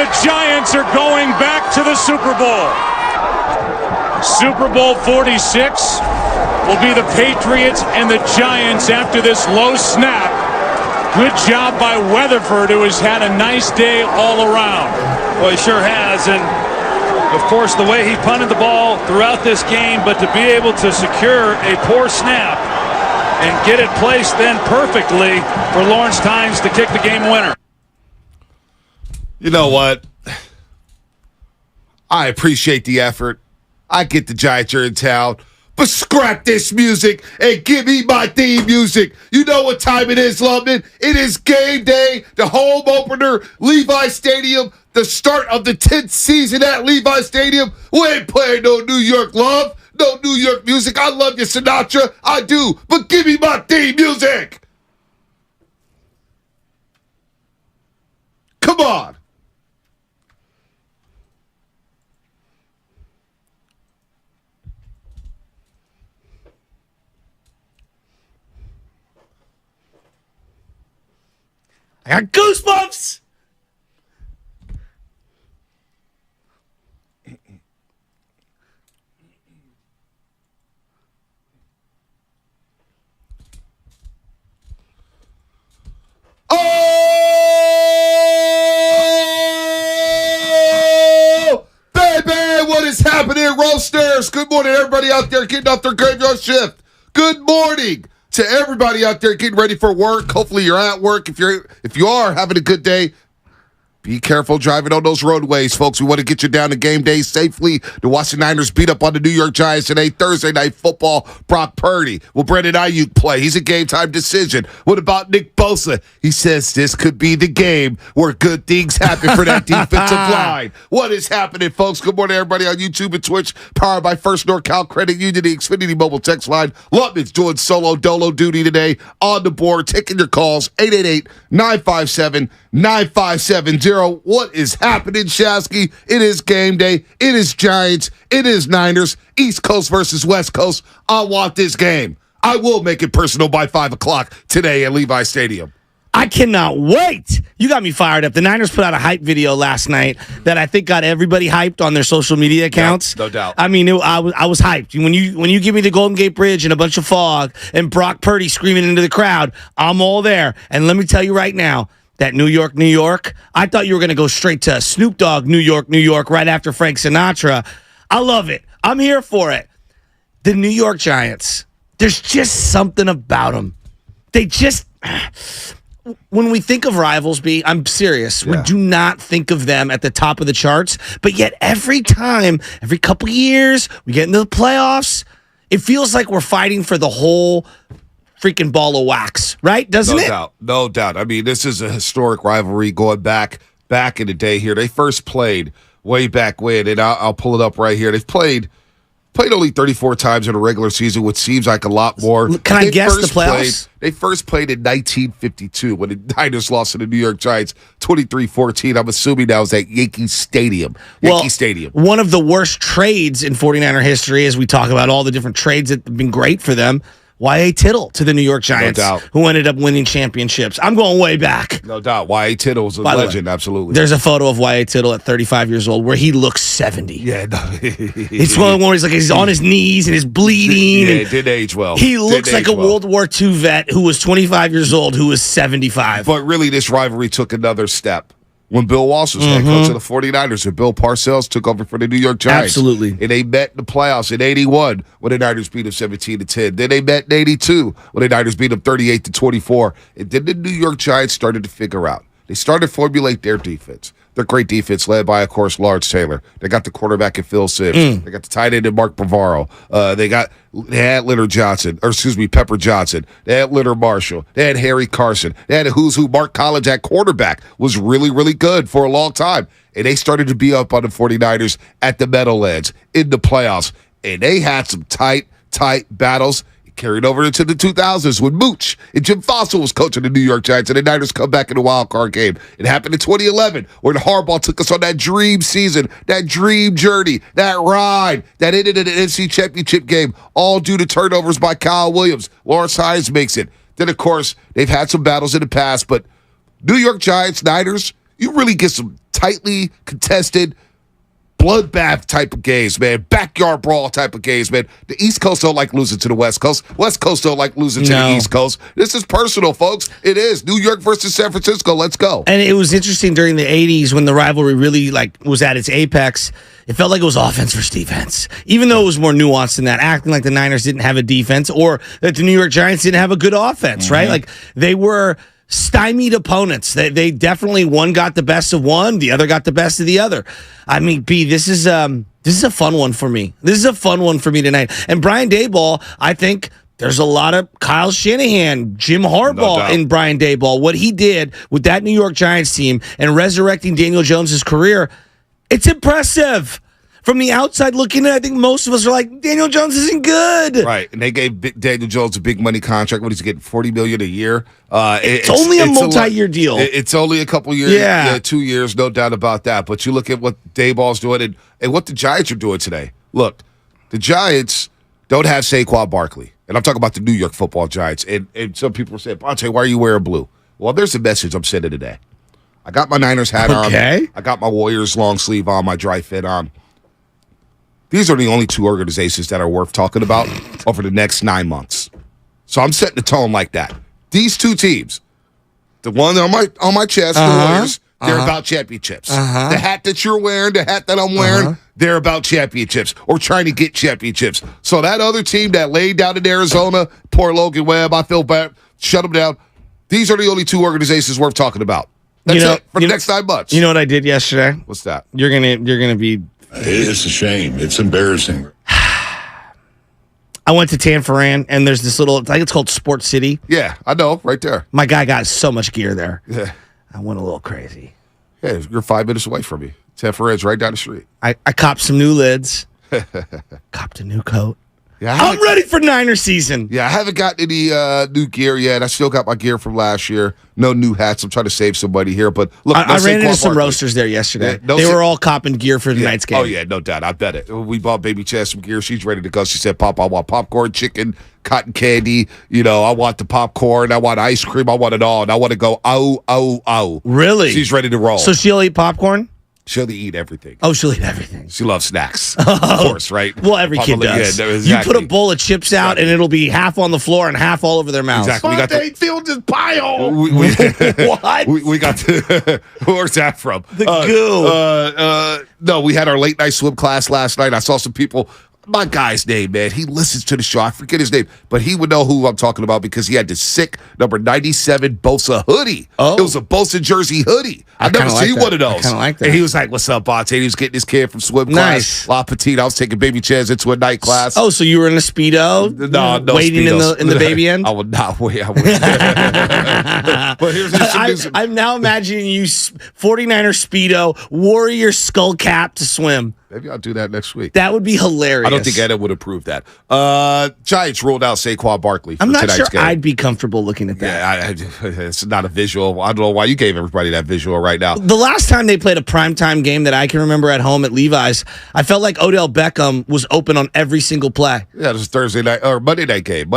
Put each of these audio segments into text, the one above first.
the Giants are going back to the Super Bowl. Super Bowl 46 will be the Patriots and the Giants after this low snap. Good job by Weatherford, who has had a nice day all around. Well, he sure has, and of course the way he punted the ball throughout this game, but to be able to secure a poor snap and get it placed then perfectly for Lawrence Tynes to kick the game winner. You know what? I appreciate the effort. I get the Giants are in town. But scrap this music and give me my theme music. You know what time it is, Lubman. It is game day, the home opener, Levi Stadium, the start of the 10th season at Levi Stadium. We ain't playing no New York love, no New York music. I love you, Sinatra. I do. But give me my theme music. Come on. I got goosebumps! Oh, baby, what is happening, Roasters? Good morning, everybody out there getting off their graveyard shift. Good morning to everybody out there getting ready for work. Hopefully you're at work. If you are having a good day, be careful driving on those roadways, folks. We want to get you down to game day safely to watch the Niners beat up on the New York Giants today. Thursday Night Football, Brock Purdy. Will Brandon Ayuk play? He's a game-time decision. What about Nick Bosa? He says this could be the game where good things happen for that defensive line. What is happening, folks? Good morning, everybody on YouTube and Twitch. Powered by First NorCal Credit Union, the Xfinity Mobile Text Line. Lubman's doing solo dolo duty today on the board, taking your calls, 888-957-9570. What is happening, Shasky? It is game day. It is Giants. It is Niners. East Coast versus West Coast. I want this game. I will make it personal by 5 o'clock today at Levi Stadium. I cannot wait. You got me fired up. The Niners put out a hype video last night that I think got everybody hyped on their social media accounts. No doubt. I mean, I was hyped. When you give me the Golden Gate Bridge and a bunch of fog and Brock Purdy screaming into the crowd, I'm all there. And let me tell you right now, that New York, New York, I thought you were going to go straight to Snoop Dogg, New York, New York, right after Frank Sinatra. I love it. I'm here for it. The New York Giants, there's just something about them. They just, when we think of rivals, I'm serious. Yeah. We do not think of them at the top of the charts. But yet every time, every couple years, we get into the playoffs, it feels like we're fighting for the whole freaking ball of wax, right? Doesn't it? No doubt. I mean, this is a historic rivalry going back in the day here. They first played way back when, and I'll pull it up right here. They've played only 34 times in a regular season, which seems like a lot more. Can I guess the playoffs? They first played in 1952 when the Niners lost to the New York Giants 23-14. I'm assuming that was at Yankee Stadium. Stadium. One of the worst trades in 49er history, as we talk about all the different trades that have been great for them. Y.A. Tittle to the New York Giants, who ended up winning championships. I'm going way back. No doubt. Y.A. Tittle was a legend, absolutely. There's a photo of Y.A. Tittle at 35 years old where he looks 70. Yeah, no. It's one where he's on his knees and he's bleeding. Yeah, it did age well. He looks like a World War II vet who was 25 years old, who was 75. But really, this rivalry took another step when Bill Walsh was head coach of the 49ers and Bill Parcells took over for the New York Giants. Absolutely. And they met in the playoffs in 81 when the Niners beat them 17-10. Then they met in 82 when the Niners beat them 38-24. And then the New York Giants started to figure out. They started to formulate their defense. Their great defense led by, of course, Lawrence Taylor. They got the quarterback in Phil Simms. They got the tight end in Mark Bavaro. They had Pepper Johnson. They had Leonard Marshall. They had Harry Carson. They had a who's who. Mark Collins at quarterback was really, really good for a long time. And they started to be up on the 49ers at the Meadowlands in the playoffs. And they had some tight battles. Carried over into the 2000s when Mooch and Jim Fossil was coaching the New York Giants, and the Niners come back in the wild card game. It happened in 2011 when Harbaugh took us on that dream season, that dream journey, that ride, that ended in an NFC Championship game, all due to turnovers by Kyle Williams. Lawrence Tynes makes it. Then, of course, they've had some battles in the past, but New York Giants, Niners, you really get some tightly contested bloodbath type of games, man. Backyard brawl type of games, man. The East Coast don't like losing to the West Coast. West Coast don't like losing to the East Coast. This is personal, folks. It is. New York versus San Francisco. Let's go. And it was interesting during the 80s when the rivalry really was at its apex. It felt like it was offense versus defense, even though it was more nuanced than that, acting like the Niners didn't have a defense or that the New York Giants didn't have a good offense, right? Like they were stymied opponents. They definitely, one got the best of one, the other got the best of the other. I mean, B, this is a fun one for me. This is a fun one for me tonight. And Brian Daboll, I think there's a lot of Kyle Shanahan, Jim Harbaugh in Brian Daboll. What he did with that New York Giants team and resurrecting Daniel Jones' career, it's impressive. From the outside looking in, I think most of us are like, Daniel Jones isn't good. Right, and they gave Daniel Jones a big money contract. What he's getting, $40 million a year. It's only a multi-year deal. It's only a couple years, 2 years, no doubt about that. But you look at what Dayball's doing and what the Giants are doing today. Look, the Giants don't have Saquon Barkley, and I'm talking about the New York Football Giants. And some people are saying, Bonte, why are you wearing blue? Well, there's a message I'm sending today. I got my Niners hat on. I got my Warriors long sleeve on, my dry fit on. These are the only two organizations that are worth talking about over the next 9 months. So I'm setting the tone like that. These two teams, the one on my chest, the Warriors, they're about championships. The hat that you're wearing, the hat that I'm wearing, they're about championships or trying to get championships. So that other team that laid down in Arizona, poor Logan Webb, I feel bad, shut them down. These are the only two organizations worth talking about. That's it for the next 9 months. You know what I did yesterday? What's that? You're gonna be. It's a shame. It's embarrassing. I went to Tanforan, and there's this little, I think it's called Sports City. Yeah, I know, right there. My guy got so much gear there. Yeah. I went a little crazy. Yeah, you're 5 minutes away from me. Tanforan's right down the street. I copped some new lids. Copped a new coat. Yeah, I'm ready for Niner season. Yeah, I haven't gotten any new gear yet. I still got my gear from last year. No new hats. I'm trying to save somebody here. But look, I ran into some roasters there yesterday. Yeah, they were all copping gear for tonight's game. Oh, yeah, no doubt. I bet it. We bought Baby Chaz some gear. She's ready to go. She said, Pop, I want popcorn, chicken, cotton candy. You know, I want the popcorn. I want ice cream. I want it all. And I want to go, ow. Really? She's ready to roll. So she'll eat popcorn? She'll eat everything. Oh, she'll eat everything. She loves snacks, of course, right? Well, every kid does. Yeah, no, exactly. You put a bowl of chips out, and it'll be half on the floor and half all over their mouths. Exactly. We got they filled this pile. What? We got the. Where's that from? The goo. No, we had our late night swim class last night. I saw some people. My guy's name, man. He listens to the show. I forget his name, but he would know who I'm talking about because he had the sick number 97 Bosa hoodie. Oh. It was a Bosa jersey hoodie. I've never seen one of those. I kind of like that. And he was like, "What's up, Bonte?" He was getting his kid from swim Nice. class. La Petite. I was taking Baby Chaz into a night class. Oh, so you were in a Speedo? No waiting Speedos. in the baby end? I would not wait. I would. But here's I'm now imagining you 49er Speedo, Warrior skull cap to swim. Maybe I'll do that next week. That would be hilarious. I don't think Edda would approve that. Giants ruled out Saquon Barkley for I'm not tonight's sure game. I'd be comfortable looking at that. Yeah, it's not a visual. I don't know why you gave everybody that visual right now. The last time they played a primetime game that I can remember at home at Levi's, I felt like Odell Beckham was open on every single play. Yeah, it was Thursday night or Monday night game.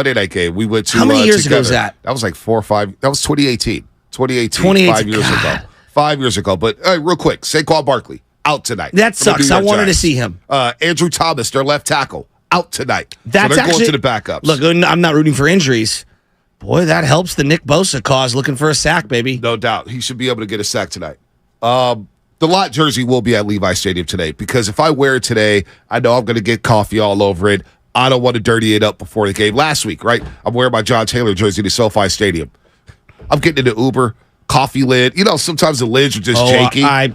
We went to. How many years together. ago was that? That was like 4 or 5. That was 2018. 2018. 5 years ago. 5 years ago. But real quick, Saquon Barkley out tonight. That sucks. I wanted to see him. Andrew Thomas, their left tackle, out tonight. That's so they're actually going to the backups. Look, I'm not rooting for injuries. Boy, that helps the Nick Bosa cause looking for a sack, baby. No doubt. He should be able to get a sack tonight. The lot jersey will be at Levi Stadium today because if I wear it today, I know I'm going to get coffee all over it. I don't want to dirty it up before the game. Last week, right? I'm wearing my John Taylor jersey to SoFi Stadium. I'm getting into Uber, coffee lid. You know, sometimes the lids are just janky.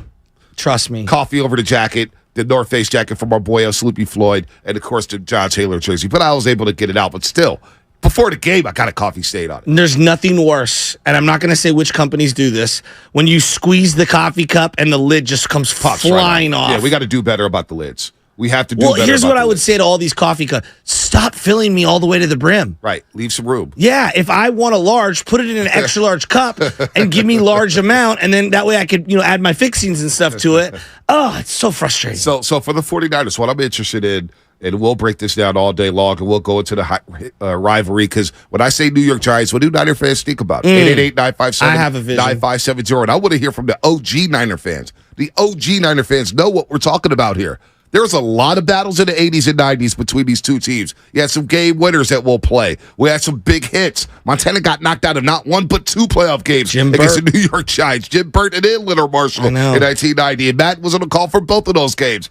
Trust me. Coffee over the jacket, the North Face jacket from our boy Sleepy Floyd, and of course the John Taylor jersey. But I was able to get it out. But still, before the game, I got a coffee stain on it. There's nothing worse, and I'm not going to say which companies do this, when you squeeze the coffee cup and the lid just comes flying off. Yeah, we got to do better about the lids. We have to do better. Well, here's about what the I would lids. say to all these coffee cups. Stop filling me all the way to the brim. Right. Leave some room. Yeah, if I want a large, put it in an extra large cup and give me large amount, and then that way I could, add my fixings and stuff to it. Oh, it's so frustrating. So for the 49ers, what I'm interested in, And we'll break this down all day long, and we'll go into the rivalry. Because when I say New York Giants, what do Niner fans think about? 888-957-9570. And I want to hear from the OG Niner fans. The OG Niner fans know what we're talking about here. There's a lot of battles in the 80s and 90s between these two teams. You had some game winners that will play. We had some big hits. Montana got knocked out of not one but two playoff games against the New York Giants. Jim Burton and Leonard Marshall in 1990. And Matt was on the call for both of those games.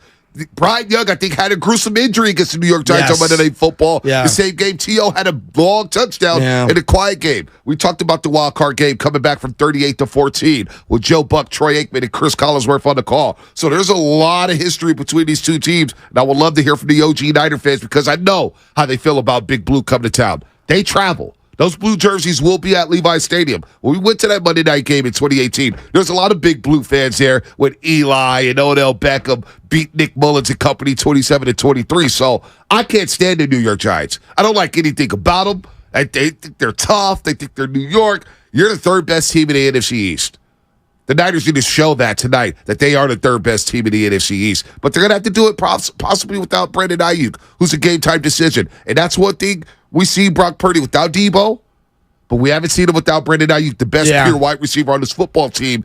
Brian Young, I think, had a gruesome injury against the New York Giants on Monday Night Football. The same game, T.O. had a long touchdown in a quiet game. We talked about the wild card game coming back from 38-14 with Joe Buck, Troy Aikman, and Chris Collinsworth on the call. So there's a lot of history between these two teams, and I would love to hear from the OG Niner fans because I know how they feel about Big Blue coming to town. They travel. Those blue jerseys will be at Levi Stadium. When we went to that Monday night game in 2018, there's a lot of Big Blue fans there when Eli and Odell Beckham beat Nick Mullins and company 27-23. So I can't stand the New York Giants. I don't like anything about them. They think they're tough. They think they're New York. You're the third best team in the NFC East. The Niners need to show that tonight, that they are the third best team in the NFC East. But they're going to have to do it possibly without Brandon Ayuk, who's a game-time decision. And that's one thing we see Brock Purdy without Debo, but we haven't seen him without Brandon Ayuk, the best pure wide receiver on this football team.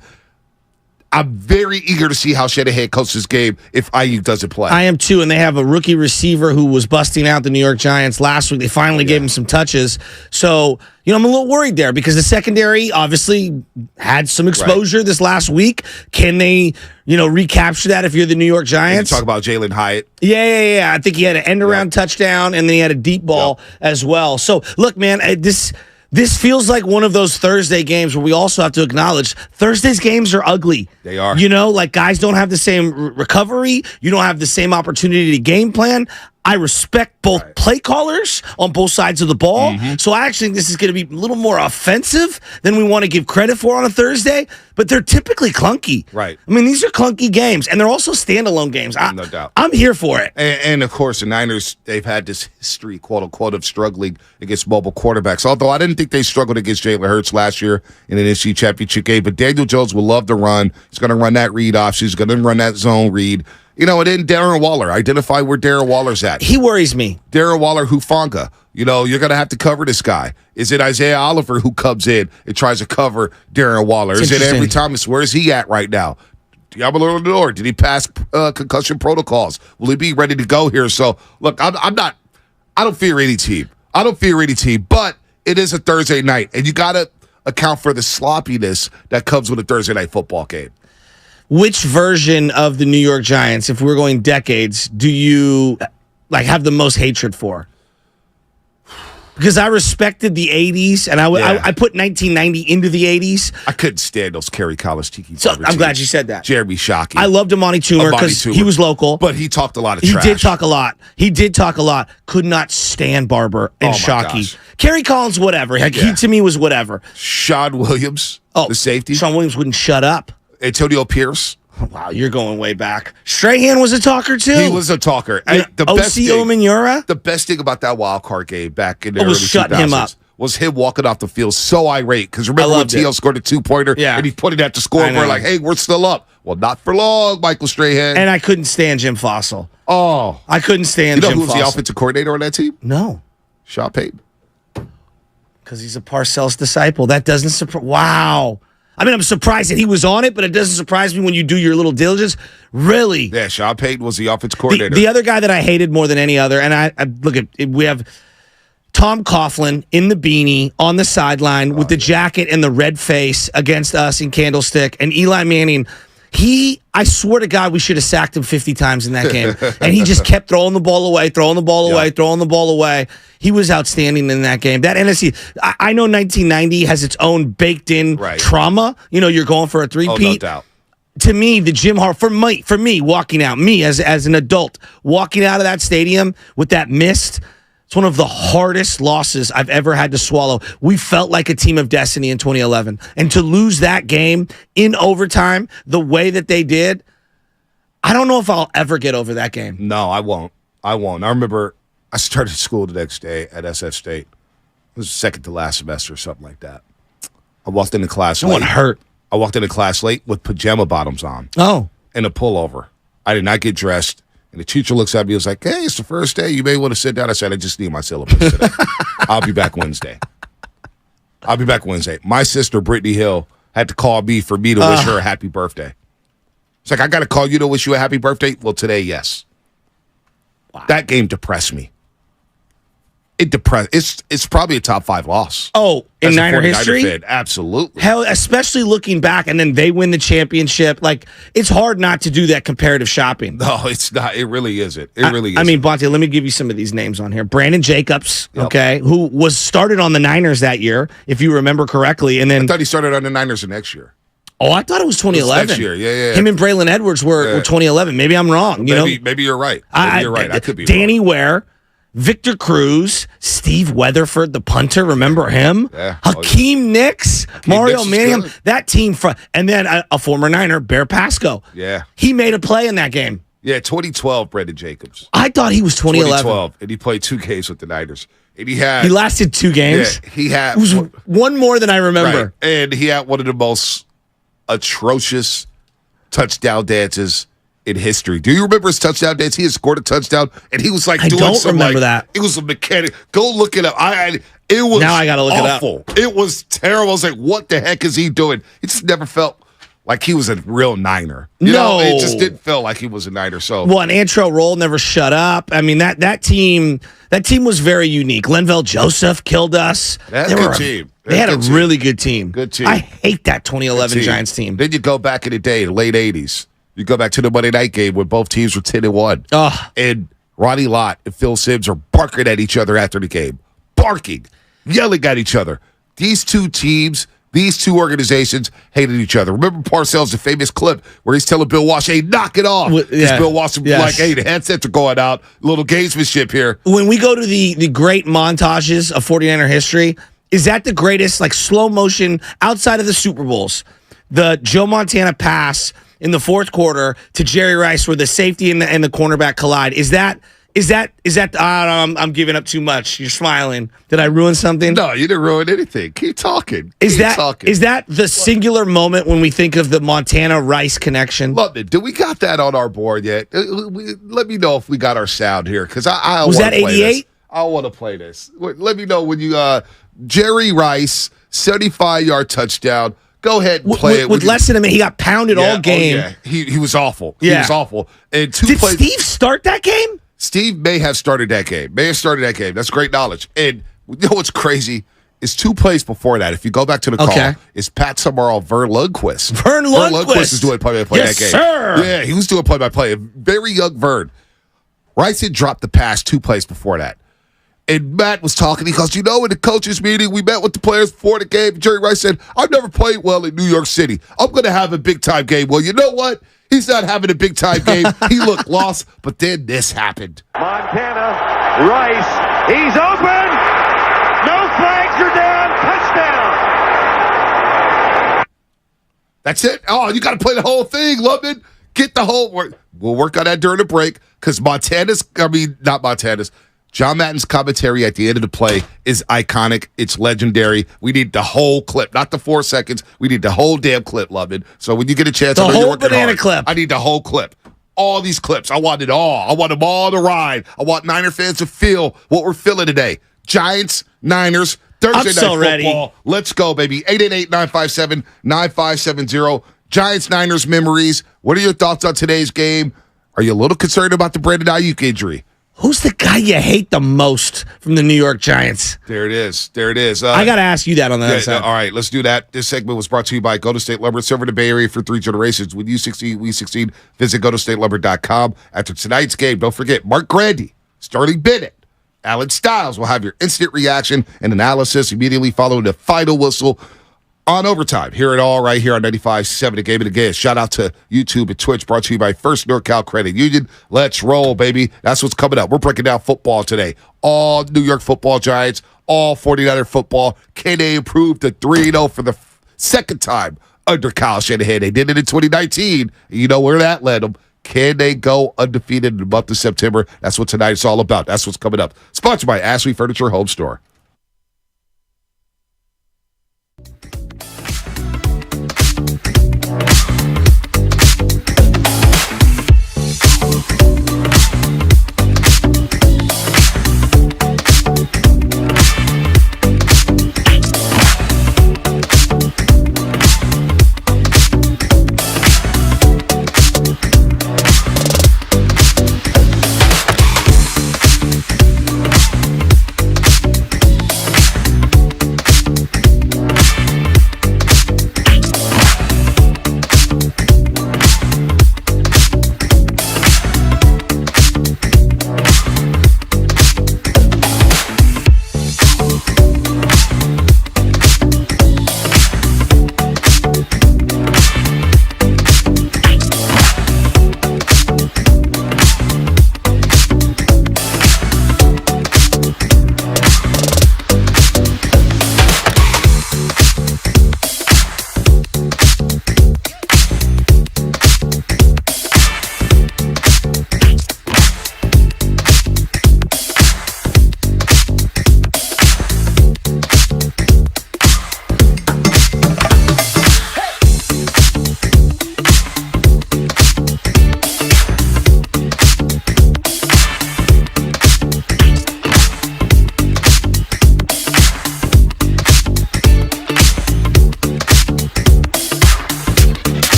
I'm very eager to see how Shanahan coaches this game if Ayuk doesn't play. I am too, and they have a rookie receiver who was busting out the New York Giants last week. They finally gave him some touches. So, I'm a little worried there because the secondary obviously had some exposure this last week. Can they, recapture that if you're the New York Giants? And you talk about Jalen Hyatt. Yeah. I think he had an end-around touchdown, and then he had a deep ball as well. So, look, man, This feels like one of those Thursday games where we also have to acknowledge Thursday's games are ugly. They are. Guys don't have the same recovery. You don't have the same opportunity to game plan. I respect both play callers on both sides of the ball. So I actually think this is going to be a little more offensive than we want to give credit for on a Thursday, but they're typically clunky. Right. I mean, these are clunky games, and they're also standalone games. No doubt. I'm here for it. And of course, the Niners, they've had this history, quote unquote, of struggling against mobile quarterbacks. Although I didn't think they struggled against Jalen Hurts last year in an NFC Championship game, but Daniel Jones will love to run. He's going to run that read option. He's going to run that zone read. And then Darren Waller. Identify where Darren Waller's at. He worries me. Darren Waller Hufanga. You're going to have to cover this guy. Is it Isaiah Oliver who comes in and tries to cover Darren Waller? Is it Avery Thomas? Where is he at right now? Diablo Lenore, did he pass concussion protocols? Will he be ready to go here? So, look, I don't fear any team. But it is a Thursday night, and you got to account for the sloppiness that comes with a Thursday night football game. Which version of the New York Giants, if we're going decades, do you have the most hatred for? Because I respected the 80s, and I put 1990 into the 80s. I couldn't stand those Kerry College Tiki. So I'm glad you said that. Jeremy Shockey. I loved Amani Toomer because he was local. But he talked a lot of trash. He did talk a lot. Could not stand Barber and Shockey. Kerry Collins, whatever. He to me was whatever. Sean Williams, the safety. Sean Williams wouldn't shut up. Antonio Pierce. Wow, you're going way back. Strahan was a talker, too. He was a talker. The best thing about that wild card game back in the early 2000s shutting him up. Was him walking off the field so irate. Because remember when T.O. scored a two-pointer and he put it at the scoreboard like, hey, we're still up. Well, not for long, Michael Strahan. And I couldn't stand Jim Fossil. Oh. I couldn't stand Jim Fossil. You know who was the offensive coordinator on that team? No. Sean Payton. Because he's a Parcells disciple. That doesn't surprise. Wow. I mean, I'm surprised that he was on it, but it doesn't surprise me when you do your little diligence. Really? Yeah, Sean Payton was the offensive coordinator. The other guy that I hated more than any other, and I look at we have Tom Coughlin in the beanie on the sideline with the jacket and the red face against us in Candlestick, and Eli Manning. I swear to God, we should have sacked him 50 times in that game. And he just kept throwing the ball away. He was outstanding in that game. That NFC, I know 1990 has its own baked-in trauma. You're going for a three-peat. Oh, no doubt. To me, the Jim Harbaugh, for me, walking out, as an adult, walking out of that stadium with that mist, it's one of the hardest losses I've ever had to swallow. We felt like a team of destiny in 2011. And to lose that game in overtime the way that they did, I don't know if I'll ever get over that game. No, I won't. I remember I started school the next day at SF State. It was second to last semester or something like that. I walked into class late. I walked into class late with pajama bottoms on. Oh. And a pullover. I did not get dressed. And the teacher looks at me and was like, hey, it's the first day. You may want to sit down. I said, I just need my syllabus today. I'll be back Wednesday. My sister, Brittany Hill, had to call me for me to wish her a happy birthday. It's like, I got to call you to wish you a happy birthday? Well, today, yes. Wow. That game depressed me. It's probably a top 5 loss. Oh, in Niner history? Fan. Absolutely. Hell, especially looking back, and then they win the championship. Like, it's hard not to do that comparative shopping. No, it's not. It really isn't. It really isn't. I mean, Bonte, let me give you some of these names on here. Brandon Jacobs, okay, who was started on the Niners that year, if you remember correctly. And then I thought he started on the Niners the next year. Oh, I thought it was 2011. Next year, yeah. Him and Braylon Edwards were 2011. Maybe I'm wrong. Maybe you're right. You're right. I could be Danny wrong. Ware, Victor Cruz, Steve Weatherford, the punter. Remember him? Yeah. Hakeem Nicks, Mario Nicks Manningham. That team, and then a former Niner, Bear Pasco. Yeah. He made a play in that game. Yeah, 2012, Brandon Jacobs. I thought he was 2011. 2012, and he played 2 games with the Niners. And he lasted 2 games. Yeah, he had. It was one more than I remember. Right. And he had one of the most atrocious touchdown dances in history. Do you remember his touchdown dance? He had scored a touchdown, and he was like I don't remember that. It was a mechanic. Go look it up. It was now I gotta look awful. it up. It was terrible. I was like, what the heck is he doing? It just never felt like he was a real Niner. You know, it just didn't feel like he was a Niner. So and Antrell Roll never shut up. I mean, that team was very unique. Lenville Joseph killed us. That's a good team. They had a really good team. Good team. I hate that 2011 Giants team. Then you go back in the day, the late 80s. You go back to the Monday night game when both teams were 10-1. And Ronnie Lott and Phil Simms are barking at each other after the game. Barking. Yelling at each other. These two teams, these two organizations hated each other. Remember Parcells, the famous clip where he's telling Bill Walsh, hey, knock it off. Because Bill Walsh was like, hey, the headsets are going out. A little gamesmanship here. When we go to the great montages of 49er history, is that the greatest, like, slow motion outside of the Super Bowls? The Joe Montana pass in the fourth quarter to Jerry Rice where the safety and the cornerback collide. Is that I'm giving up too much. You're smiling. Did I ruin something? No, you didn't ruin anything. Keep talking. Is that the singular moment when we think of the Montana-Rice connection? Love it. Do we got that on our board yet? Let me know if we got our sound here, because I was that 88? I want to play this. Let me know when you Jerry Rice 75-yard touchdown. Go ahead and play it. With less than a minute, he got pounded all game. Oh, yeah. He was awful. Yeah. He was awful. And Did Steve start that game? Steve may have started that game. That's great knowledge. And you know what's crazy? Is 2 plays before that. If you go back to the call, is Pat Summerall, Vern Lundquist. Vern Lundquist is doing play-by-play that game. Sir. Yeah, he was doing play-by-play. A very young Vern. Rice had dropped the pass 2 plays before that. And Matt was talking. He goes, in the coaches' meeting, we met with the players before the game. Jerry Rice said, I've never played well in New York City. I'm going to have a big-time game. Well, you know what? He's not having a big-time game. He looked lost, but then this happened. Montana, Rice, he's open. No flags are down. Touchdown. That's it. Oh, you got to play the whole thing, Lubman. Get the whole work. We'll work on that during the break because John Madden's commentary at the end of the play is iconic. It's legendary. We need the whole clip, not the 4 seconds. We need the whole damn clip, Lubman. So when you get a chance, the whole banana clip. I need the whole clip. All these clips. I want it all. I want them all to ride. I want Niner fans to feel what we're feeling today. Giants, Niners, Thursday night football. Let's go, baby. 888-957-9570. Giants, Niners memories. What are your thoughts on today's game? Are you a little concerned about the Brandon Ayuk injury? Who's the guy you hate the most from the New York Giants? There it is. I got to ask you that on the other side. All right, let's do that. This segment was brought to you by Golden State Lumber, serving the Bay Area for 3 generations. When you succeed, we succeed. Visit GoldenStateLumber.com. After tonight's game, don't forget Mark Grandy, Sterling Bennett, Alan Stiles will have your instant reaction and analysis immediately following the final whistle on overtime. Hear it all right here on 95.7 The Game. And again, shout out to YouTube and Twitch, brought to you by First NorCal Credit Union. Let's roll, baby. That's what's coming up. We're breaking down football today. All New York football Giants, all 49er football. Can they improve to 3-0 for the second time under Kyle Shanahan? They did it in 2019. You know where that led them. Can they go undefeated in the month of September? That's what tonight is all about. That's what's coming up. Sponsored by Ashley Furniture Home Store.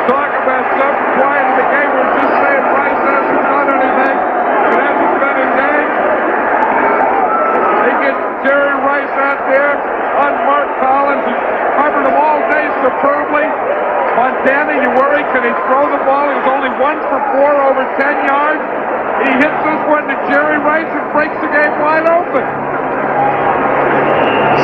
talk about something quiet in the game. We're just saying Rice hasn't done anything. It hasn't been a game. They get Jerry Rice out there on Mark Collins. He's covered him all day superbly. Montana, you worry, can he throw the ball? He was only 1 for 4 over 10 yards. He hits this one to Jerry Rice and breaks the game wide open.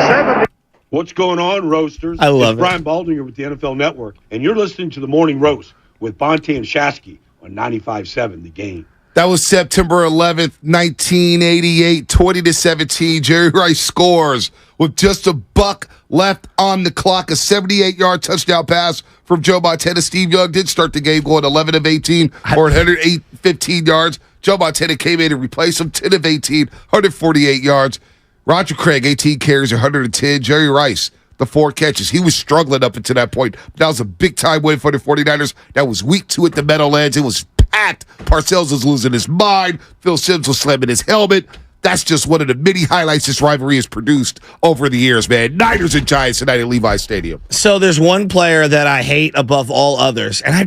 70. What's going on, Roasters? I love it's Brian Baldinger with the NFL Network, and you're listening to the Morning Roast with Bonte and Shasky on 95.7 The Game. That was September 11th, 1988, 20-17. Jerry Rice scores with just a buck left on the clock. A 78-yard touchdown pass from Joe Montana. Steve Young did start the game going 11 of 18 for 115 yards. Joe Montana came in and replaced him, 10 of 18, 148 yards. Roger Craig, 18 carries, 110. Jerry Rice, the 4 catches. He was struggling up until that point. That was a big-time win for the 49ers. That was week 2 at the Meadowlands. It was packed. Parcells was losing his mind. Phil Simms was slamming his helmet. That's just one of the many highlights this rivalry has produced over the years, man. Niners and Giants tonight at Levi Stadium. So there's one player that I hate above all others, and I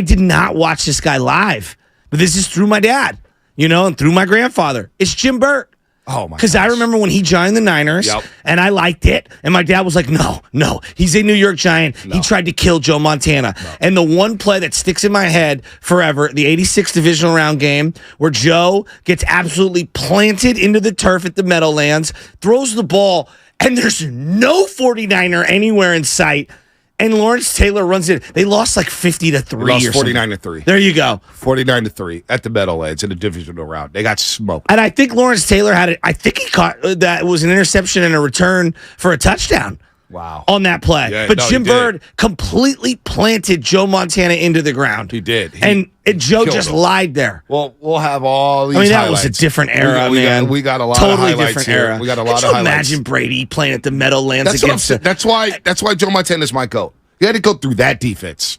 did not watch this guy live, but this is through my dad, and through my grandfather. It's Jim Burt. Oh, my Because I remember when he joined the Niners, and I liked it, and my dad was like, no, he's a New York Giant. No. He tried to kill Joe Montana. No. And the one play that sticks in my head forever, the 86 divisional round game, where Joe gets absolutely planted into the turf at the Meadowlands, throws the ball, and there's no 49er anywhere in sight. And Lawrence Taylor runs it. They lost like 50-3. Lost 49-3. There you go. 49-3 at the Meadowlands in the divisional round. They got smoked. And I think Lawrence Taylor had it. I think he caught that was an interception and a return for a touchdown. Wow. On that play. Yeah, but Jim Byrd completely planted Joe Montana into the ground. He did. And Joe just lied there. Well, we'll have all these highlights. That was a different era, man. We got a lot totally of highlights different here. Era. We got a lot Could of you highlights. Imagine Brady playing at the Meadowlands against That's why Joe Montana's my GOAT. He had to go through that defense.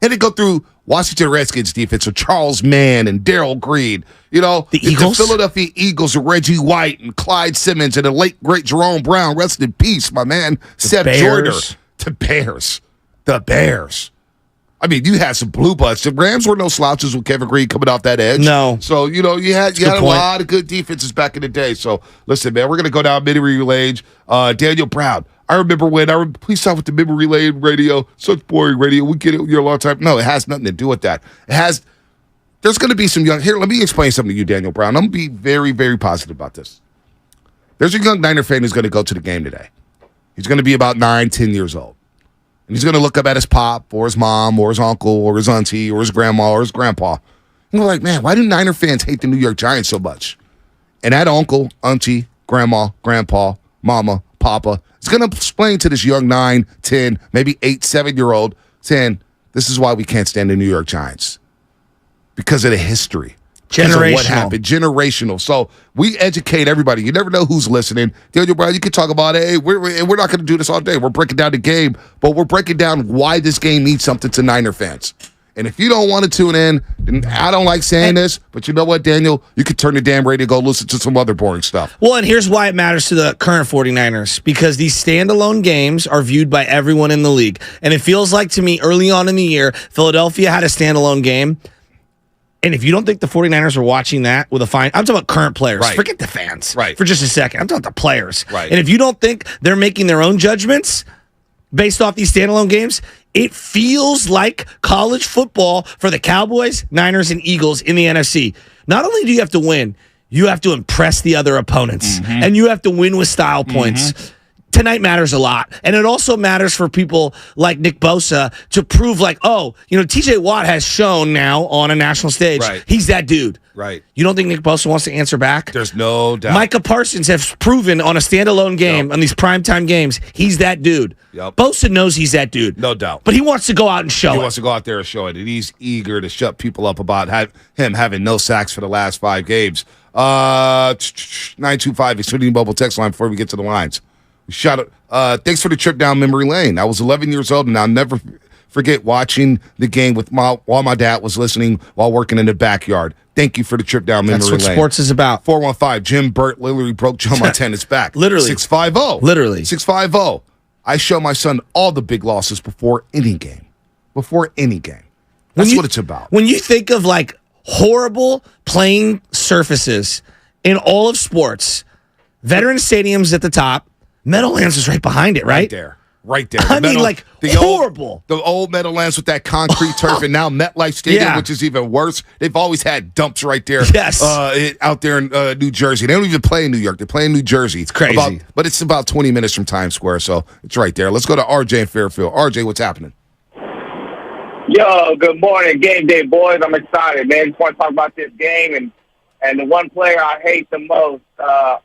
He had to go through Washington Redskins defense with Charles Mann and Darrell Green. The Eagles? The Philadelphia Eagles with Reggie White and Clyde Simmons and the late, great Jerome Brown. Rest in peace, my man. Seth Joyner. The Bears. I mean, you had some blue bloods. The Rams were no slouches with Kevin Green coming off that edge. No. So, you had a lot of good defenses back in the day. So, listen, man, we're going to go down memory lane. Daniel Brown. I remember when please stop with the memory lane radio. Such boring radio. We get it a long time. No, it has nothing to do with that. There's going to be some young. Here, let me explain something to you, Daniel Brown. I'm going to be very, very positive about this. There's a young Niner fan who's going to go to the game today. He's going to be about 9, 10 years old. And he's going to look up at his pop or his mom or his uncle or his auntie or his grandma or his grandpa. And we're like, man, why do Niner fans hate the New York Giants so much? And that uncle, auntie, grandma, grandpa, mama, papa is going to explain to this young 9, 10, maybe 8, 7-year-old saying, this is why we can't stand the New York Giants. Because of the history. Generational. What happened. Generational. So we educate everybody. You never know who's listening. Daniel Brown, you can talk about it. Hey, we're not going to do this all day. We're breaking down the game, but we're breaking down why this game means something to Niner fans. And if you don't want to tune in, then I don't like saying this, but you know what, Daniel? You could turn the damn radio, go listen to some other boring stuff. Well, and here's why it matters to the current 49ers, because these standalone games are viewed by everyone in the league. And it feels like to me early on in the year, Philadelphia had a standalone game. And if you don't think the 49ers are watching that with a fine, I'm talking about current players. Right. Forget the fans right. for just a second. I'm talking about the players. Right. And if you don't think they're making their own judgments based off these standalone games, it feels like college football for the Cowboys, Niners, and Eagles in the NFC. Not only do you have to win, you have to impress the other opponents. Mm-hmm. And you have to win with style points. Mm-hmm. Tonight matters a lot. And it also matters for people like Nick Bosa to prove TJ Watt has shown now on a national stage. Right. He's that dude. Right. You don't think Nick Bosa wants to answer back? There's no doubt. Micah Parsons has proven on a standalone game, on these primetime games, he's that dude. Yep. Bosa knows he's that dude. No doubt. But he wants to go out and show it. He wants to go out there and show it. And he's eager to shut people up about him having no sacks for the last 5 games. 925 is Swinging Bubble text line before we get to the lines. Shout out. Thanks for the trip down memory lane. I was 11 years old, and I'll never forget watching the game while my dad was listening while working in the backyard. Thank you for the trip down memory lane. That's what sports is about. 415, Jim Burt literally broke Joe Montana's back. Literally. 650. Literally. 650. I show my son all the big losses before any game. before any game. That's what it's about. When you think of like horrible playing surfaces in all of sports, Veteran Stadium's at the top, Meadowlands is right behind it, right? Right there. I mean, like, horrible. The old Meadowlands with that concrete turf, and now MetLife Stadium, which is even worse. They've always had dumps right there. Yes. Out there in New Jersey. They don't even play in New York. They play in New Jersey. It's crazy. But it's about 20 minutes from Times Square, so it's right there. Let's go to RJ in Fairfield. RJ, what's happening? Yo, good morning, game day, boys. I'm excited, man. Just want to talk about this game, and the one player I hate the most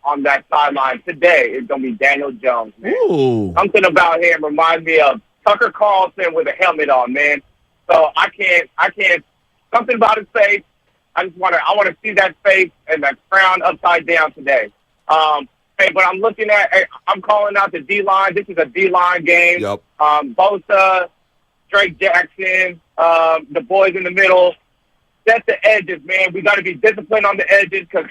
on that sideline today is going to be Daniel Jones, man. Ooh. Something about him reminds me of Tucker Carlson with a helmet on, man. So I can't, something about his face. I want to see that face and that crown upside down today. Hey, but I'm calling out the D-line. This is a D-line game. Yep. Bosa, Drake Jackson, the boys in the middle. Set the edges, man. We got to be disciplined on the edges because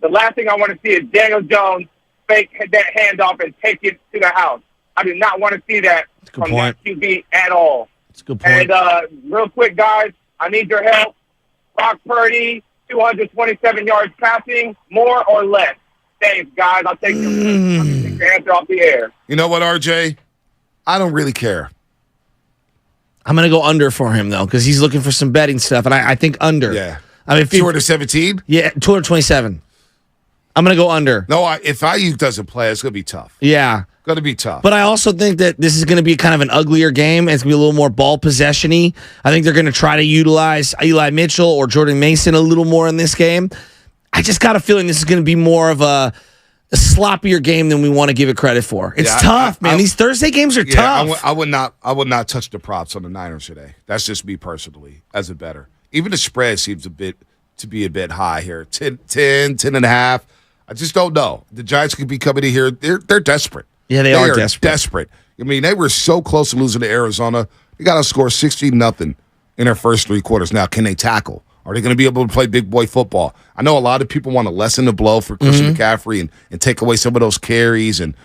the last thing I want to see is Daniel Jones fake that handoff and take it to the house. I do not want to see that from that QB at all. That's a good point. And real quick, guys, I need your help. Brock Purdy, 227 yards passing, more or less? Thanks, guys. I'll take your answer off the air. You know what, RJ? I don't really care. I'm going to go under for him, though, because he's looking for some betting stuff, and I think under. Yeah. I mean, 217? Yeah, 227. I'm going to go under. No, if Ayuk doesn't play, it's going to be tough. Yeah. Going to be tough. But I also think that this is going to be kind of an uglier game. It's going to be a little more ball possession-y. I think they're going to try to utilize Eli Mitchell or Jordan Mason a little more in this game. I just got a feeling this is going to be more of a sloppier game than we want to give it credit for. It's tough, man. These Thursday games are tough. I would not touch the props on the Niners today. That's just me personally as a bettor. Even the spread seems to be a bit high here. 10 and a half. I just don't know. The Giants could be coming in here. They're desperate. Yeah, they are desperate. I mean, they were so close to losing to Arizona. They got to score 16-0 in their first three quarters. Now, can they tackle? Are they going to be able to play big boy football? I know a lot of people want to lessen the blow for Christian McCaffrey and take away some of those carries and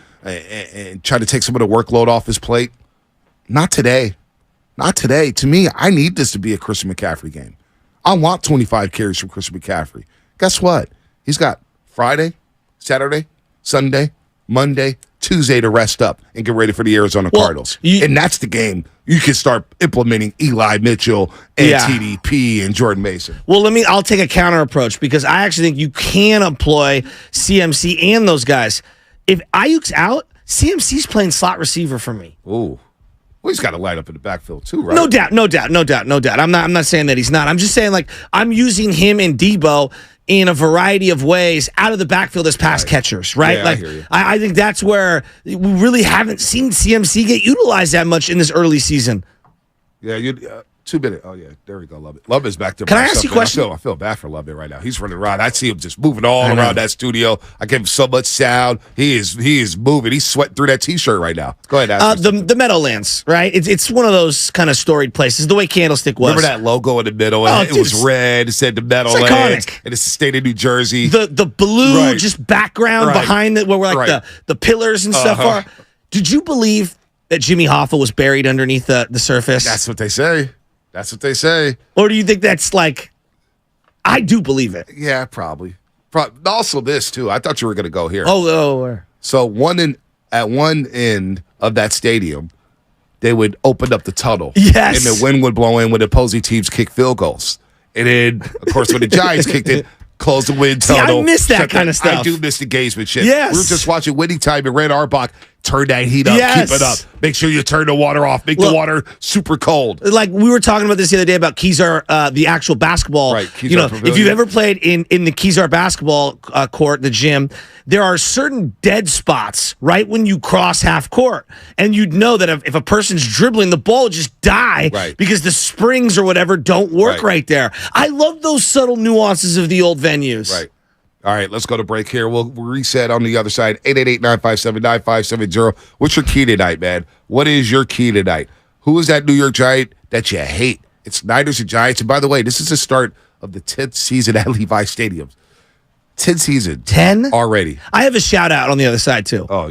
try to take some of the workload off his plate. Not today. Not today. To me, I need this to be a Christian McCaffrey game. I want 25 carries from Christian McCaffrey. Guess what? He's got Friday, Saturday, Sunday, Monday, Tuesday to rest up and get ready for the Arizona Cardinals. And that's the game you can start implementing Eli Mitchell and TDP and Jordan Mason. Well, I'll take a counter approach because I actually think you can employ CMC and those guys. If Ayuk's out, CMC's playing slot receiver for me. Ooh. Well, he's got to light up in the backfield too, right? No doubt. I'm not saying that he's not. I'm just saying, like, I'm using him and Debo in a variety of ways out of the backfield as pass catchers, right? Yeah, like, I hear you. I think that's where we really haven't seen CMC get utilized that much in this early season. Yeah, 2 minutes. Oh, yeah, there we go, Love It. Love is back there. Can I ask you a question? I feel bad for Love It right now. He's running around. I see him just moving all around that studio. I give him so much sound. He is moving. He's sweating through that T-shirt right now. Go ahead, ask the Meadowlands, right? It's one of those kind of storied places, the way Candlestick was. Remember that logo in the middle? It was red. It said the Meadowlands. And it's the state of New Jersey. The blue just background behind it where like the pillars and stuff are. Did you believe that Jimmy Hoffa was buried underneath the surface? That's what they say. That's what they say. Or do you think that's like, I do believe it. Yeah, probably. Also this, too. I thought you were going to go here. So at one end of that stadium, they would open up the tunnel. Yes. And the wind would blow in when opposing teams kick field goals. And then, of course, when the Giants kicked it, close the wind tunnel. I miss that kind of stuff. I do miss the gamesmanship. Yes. We were just watching Winning Time and Red Auerbach turn that heat up, keep it up. Make sure you turn the water off. Make the water super cold. Like we were talking about this the other day about Kezar, the actual basketball. Right, Kezar Pavilion. If you've ever played in the Kezar basketball court, the gym, there are certain dead spots right when you cross half court. And you'd know that if a person's dribbling, the ball would just die because the springs or whatever don't work right there. I love those subtle nuances of the old venues. Right. All right, let's go to break here. We'll reset on the other side. 888-957-9570. What's your key tonight, man? What is your key tonight? Who is that New York Giant that you hate? It's Niners and Giants. And by the way, this is the start of the 10th season at Levi Stadium. 10th season. 10? Already. I have a shout out on the other side, too. Oh,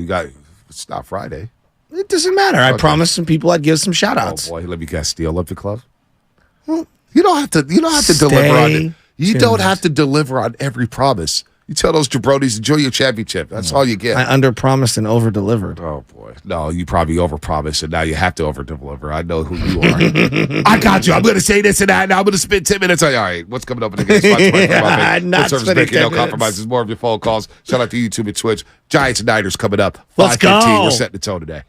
it's not Friday. It doesn't matter. I promised some people I'd give some shout outs. Oh boy, let me guess. The Olympic Club. Well, you don't have to deliver on it. You don't have to deliver on every promise. You tell those jabronis, enjoy your championship. That's all you get. I under-promised and over-delivered. Oh, boy. No, you probably over-promised, and now you have to over-deliver. I know who you are. I got you. I'm going to say this and that, and I'm going to spend 10 minutes on you. All right, what's coming up in the game? Not service spending making 10 no minutes. compromises. More of your phone calls. Shout out to YouTube and Twitch. Giants and Niners coming up. Let's 5:15. go. We're setting the tone today.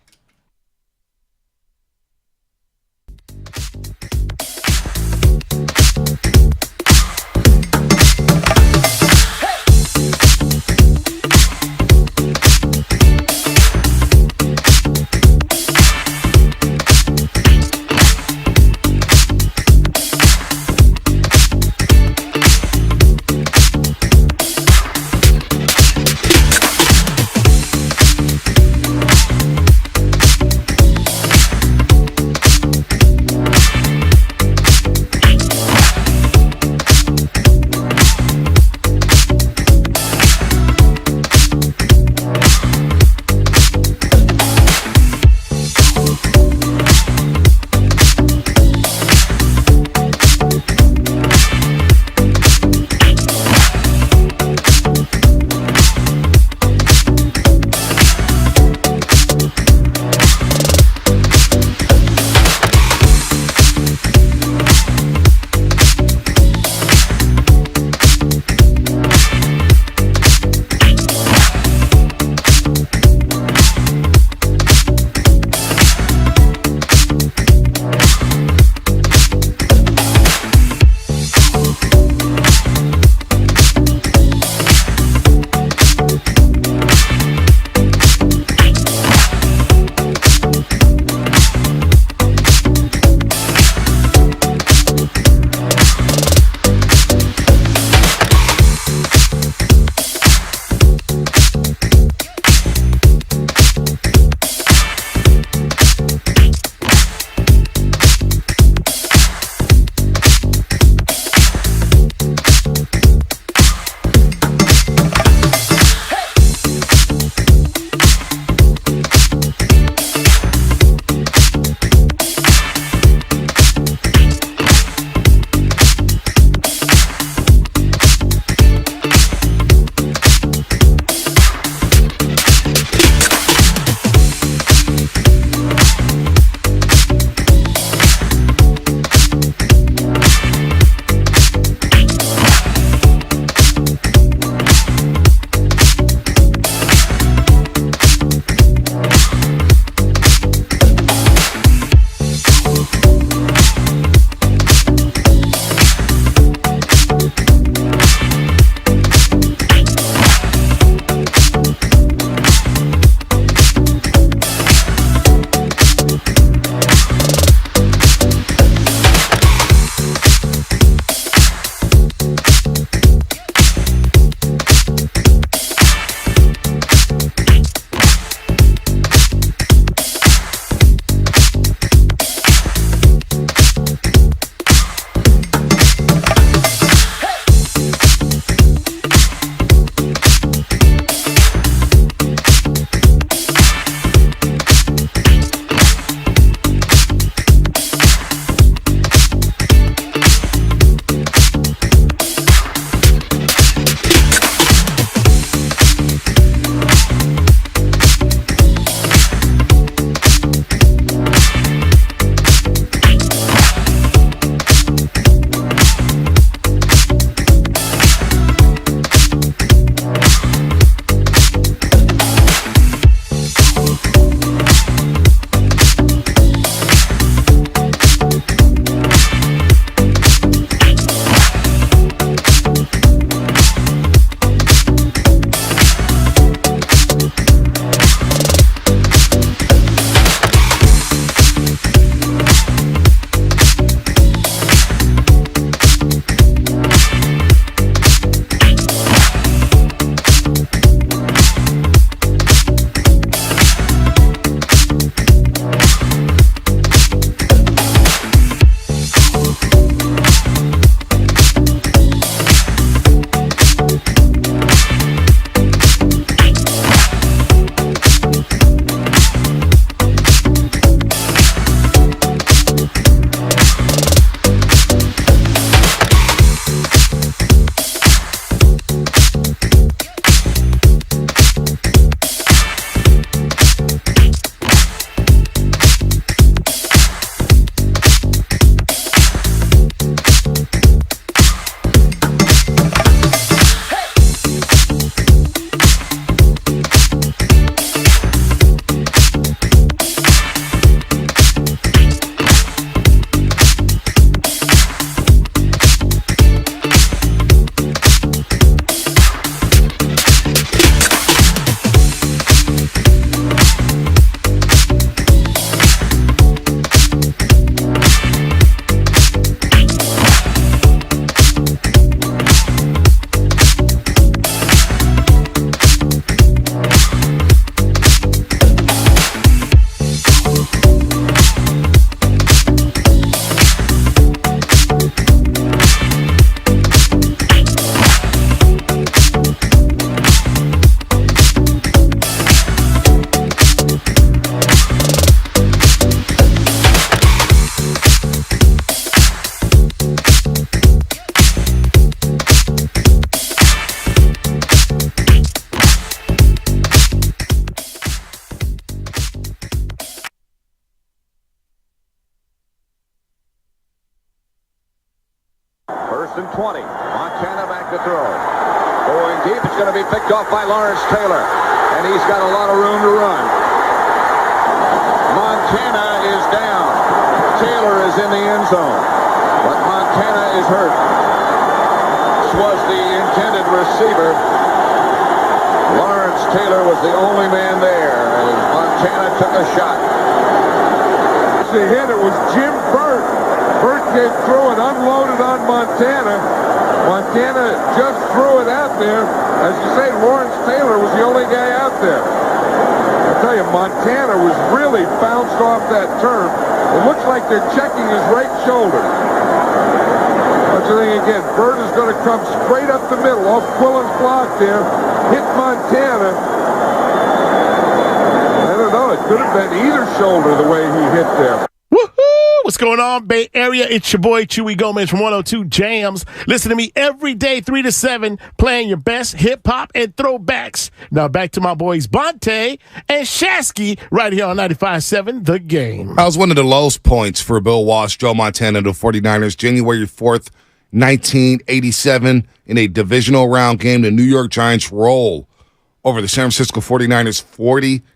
and 20. Montana back to throw. Going deep, it's going to be picked off by Lawrence Taylor. And he's got a lot of room to run. Montana is down. Taylor is in the end zone. But Montana is hurt. This was the intended receiver. Lawrence Taylor was the only man there as Montana took a shot. The hit, it was Jim Burt. Burt came through and unloaded on Montana. Montana just threw it out there. As you say, Lawrence Taylor was the only guy out there. I tell you, Montana was really bounced off that turf. It looks like they're checking his right shoulder. But you think again, Burt is going to come straight up the middle off Quillen's block there, hit Montana. I don't know, it could have been either shoulder the way he hit there. Woohoo! What's going on, Bay Area? It's your boy, Chewy Gomez from 102 Jams. Listen to me every day, 3 to 7, playing your best hip-hop and throwbacks. Now back to my boys, Bonte and Shasky, right here on 95.7 The Game. That was one of the lowest points for Bill Walsh, Joe Montana, the 49ers, January 4th, 1987, in a divisional round game. The New York Giants roll over the San Francisco 49ers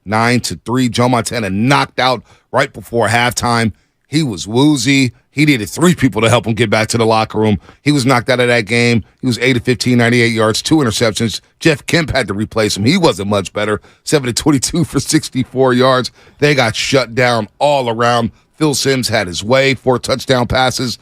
49-3. Joe Montana knocked out right before halftime. He was woozy. He needed 3 people to help him get back to the locker room. He was knocked out of that game. He was 8 of 15, 98 yards, 2 interceptions. Jeff Kemp had to replace him. He wasn't much better. 7 of 22 for 64 yards. They got shut down all around. Phil Simms had his way, 4 touchdown passes.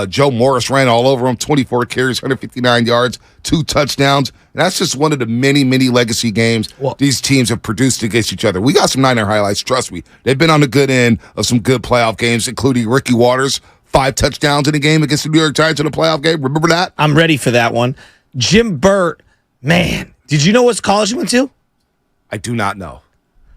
Joe Morris ran all over him, 24 carries, 159 yards, 2 touchdowns. And that's just one of the many, many legacy games these teams have produced against each other. We got some Niner highlights, trust me. They've been on the good end of some good playoff games, including Ricky Waters, 5 touchdowns in a game against the New York Giants in a playoff game. Remember that? I'm ready for that one. Jim Burt, man, did you know what college he went to? I do not know.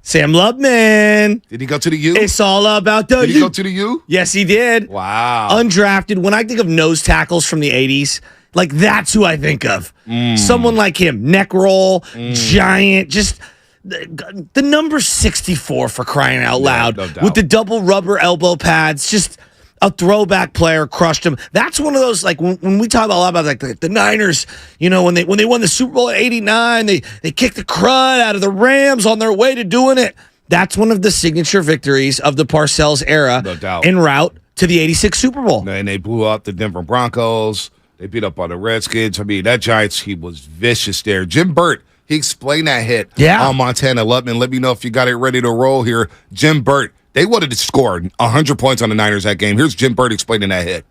Sam Lubman. Did he go to the U? It's all about the U. Did he go to the U? Yes, he did. Wow. Undrafted. When I think of nose tackles from the 80s, like that's who I think of. Someone like him. Neck roll, giant, just the number 64 for crying out loud. No doubt. With the double rubber elbow pads, just a throwback player, crushed him. That's one of those, like, when we talk a lot about like the Niners, you know, when they won the Super Bowl in '89, they kicked the crud out of the Rams on their way to doing it. That's one of the signature victories of the Parcells era, No doubt. en route to the '86 Super Bowl. And they blew up the Denver Broncos. They beat up on the Redskins. I mean, that Giants, he was vicious there. Jim Burt, he explained that hit on Montana. Lubman, let me know if you got it ready to roll here. Jim Burt, they wanted to score 100 points on the Niners that game. Here's Jim Burt explaining that hit.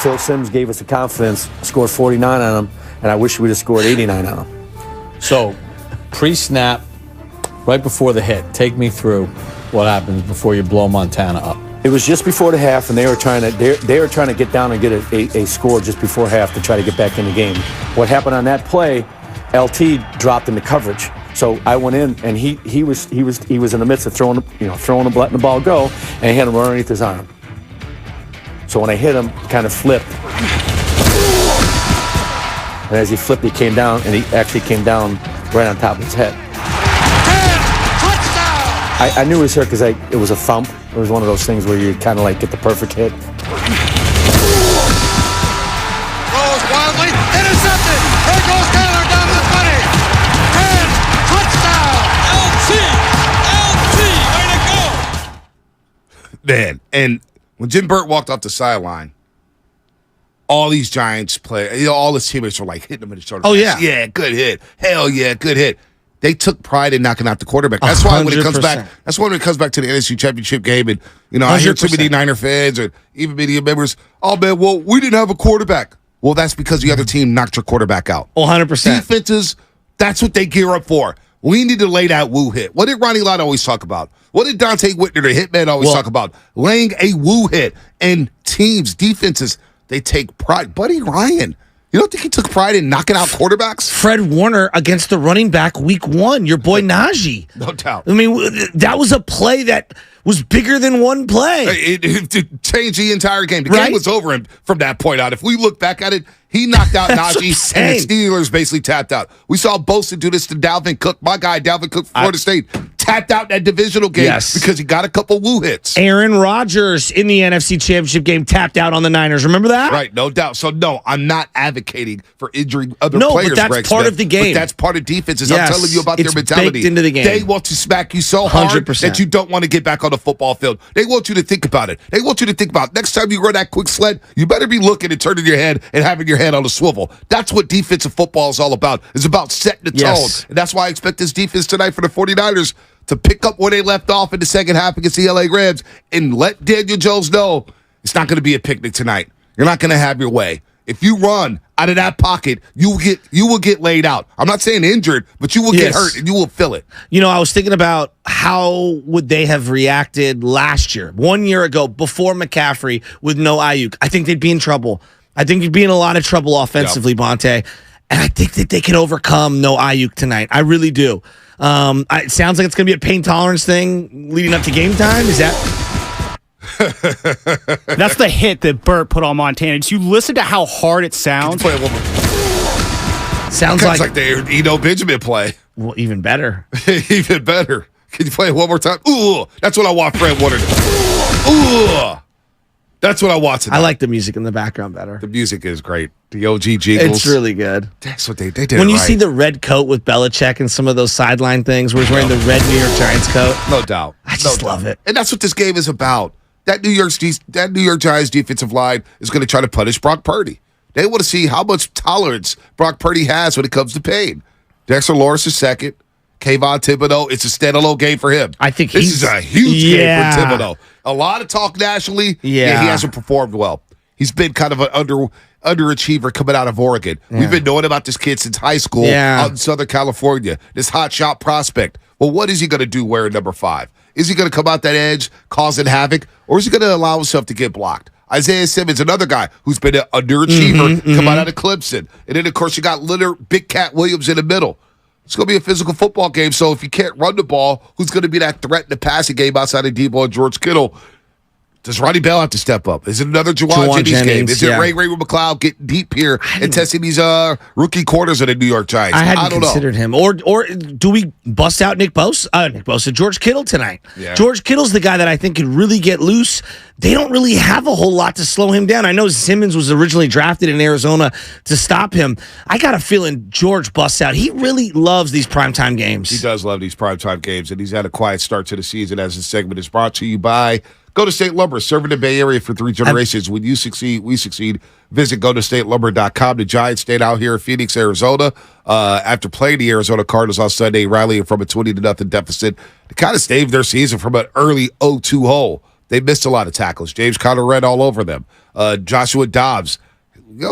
Phil Simms gave us the confidence, scored 49 on him, and I wish we'd have scored 89 on him. So, pre-snap, right before the hit, take me through what happens before you blow Montana up. It was just before the half, and they were trying to get down and get a score just before half to try to get back in the game. What happened on that play? LT dropped into coverage. So I went in, and he was in the midst of letting the ball go, and he hit him right underneath his arm. So when I hit him, he kind of flipped, and as he flipped, he came down, and he actually came down right on top of his head. I knew it was hurt because it was a thump. It was one of those things where you kind of like get the perfect hit. Throws wildly, intercepted. There goes Taylor down to the 20. And touchdown. LT, way to go. Man, and when Jim Burt walked off the sideline, all these Giants all his teammates were like hitting him in the shoulder. Oh, yeah. Yeah, good hit. Hell yeah, good hit. They took pride in knocking out the quarterback. That's why when it comes back, to the NFC Championship game, and I hear too many Niner fans or even media members, oh man, well, we didn't have a quarterback. Well, that's because the other team knocked your quarterback out. 100%. Defenses, that's what they gear up for. We need to lay that woo hit. What did Ronnie Lott always talk about? What did Dante Whitner, the hitman, always talk about? Laying a woo hit. And teams, defenses, they take pride. Buddy Ryan, you don't think he took pride in knocking out quarterbacks? Fred Warner against the running back week 1, your boy Najee. No doubt. I mean, that was a play that was bigger than one play. It changed the entire game. The game was over from that point out. If we look back at it, he knocked out Najee, and the Steelers basically tapped out. We saw Bosa do this to Dalvin Cook. My guy, Dalvin Cook, Florida State, tapped out in that divisional game because he got a couple woo hits. Aaron Rodgers in the NFC Championship game tapped out on the Niners. Remember that? Right, no doubt. So, no, I'm not advocating for injuring other No, players. but that's Greg part Smith, of the game. But that's part of defenses. Yes, I'm telling you about their it's mentality. baked into the game. They want to smack you so hard 100%. that you don't want to get back on the football field. They want you to think about it. They want you to think about next time you run that quick sled, you better be looking and turning your head and having your head on a swivel. That's what defensive football is all about. It's about setting the tone. And that's why I expect this defense tonight for the 49ers to pick up where they left off in the second half against the LA Rams and let Daniel Jones know it's not going to be a picnic tonight. You're not going to have your way. If you run out of that pocket, you will get laid out. I'm not saying injured, but you will get hurt and you will feel it. You know, I was thinking about how would they have reacted last year, 1 year ago, before McCaffrey with no Ayuk. I think they'd be in trouble. I think you'd be in a lot of trouble offensively, Bonte. And I think that they can overcome no Ayuk tonight. I really do. It sounds like it's going to be a pain tolerance thing leading up to game time. Is that? That's the hit that Burt put on Montana. Did you listen to how hard it sounds? Play a little Sounds like the Eno Benjamin play. Well, even better. Even better. Can you play it one more time? Ooh, that's what I want Fred Warner to do. Ooh. That's what I want tonight. I like the music in the background better. The music is great. The OG jingles. It's really good. That's what they did. When you see the red coat with Belichick and some of those sideline things where he's wearing the red New York Giants coat. No doubt. I just love it. And that's what this game is about. That New York Giants defensive line is going to try to punish Brock Purdy. They want to see how much tolerance Brock Purdy has when it comes to pain. Dexter Lawrence is second. Kayvon Thibodeau, it's a standalone game for him. I think this is a huge game for Thibodeau. A lot of talk nationally. Yeah, he hasn't performed well. He's been kind of an underachiever coming out of Oregon. Yeah. We've been knowing about this kid since high school out in Southern California. This hot shot prospect. Well, what is he going to do wearing number 5? Is he going to come out that edge, causing havoc, or is he going to allow himself to get blocked? Isaiah Simmons, another guy who's been an underachiever, come out of Clemson. And then, of course, you got Big Cat Williams in the middle. It's going to be a physical football game, so if you can't run the ball, who's going to be that threat in the passing game outside of Debo and George Kittle? Does Ronnie Bell have to step up? Is it another Juwan Jennings game? Is it Ray McLeod getting deep here and testing these rookie corners of the New York Giants? I hadn't considered him. Or do we bust out Nick Bosa, George Kittle tonight? Yeah. George Kittle's the guy that I think could really get loose. They don't really have a whole lot to slow him down. I know Simmons was originally drafted in Arizona to stop him. I got a feeling George busts out. He really loves these primetime games. He does love these primetime games, and he's had a quiet start to the season as this segment is brought to you by Go to State Lumber, serving the Bay Area for 3 generations. When you succeed, we succeed. Visit GoToStateLumber.com. The Giants stayed out here in Phoenix, Arizona. After playing the Arizona Cardinals on Sunday, rallying from a 20-0 deficit, they kind of staved their season from an early 0-2 hole. They missed a lot of tackles. James Conner ran all over them. Joshua Dobbs,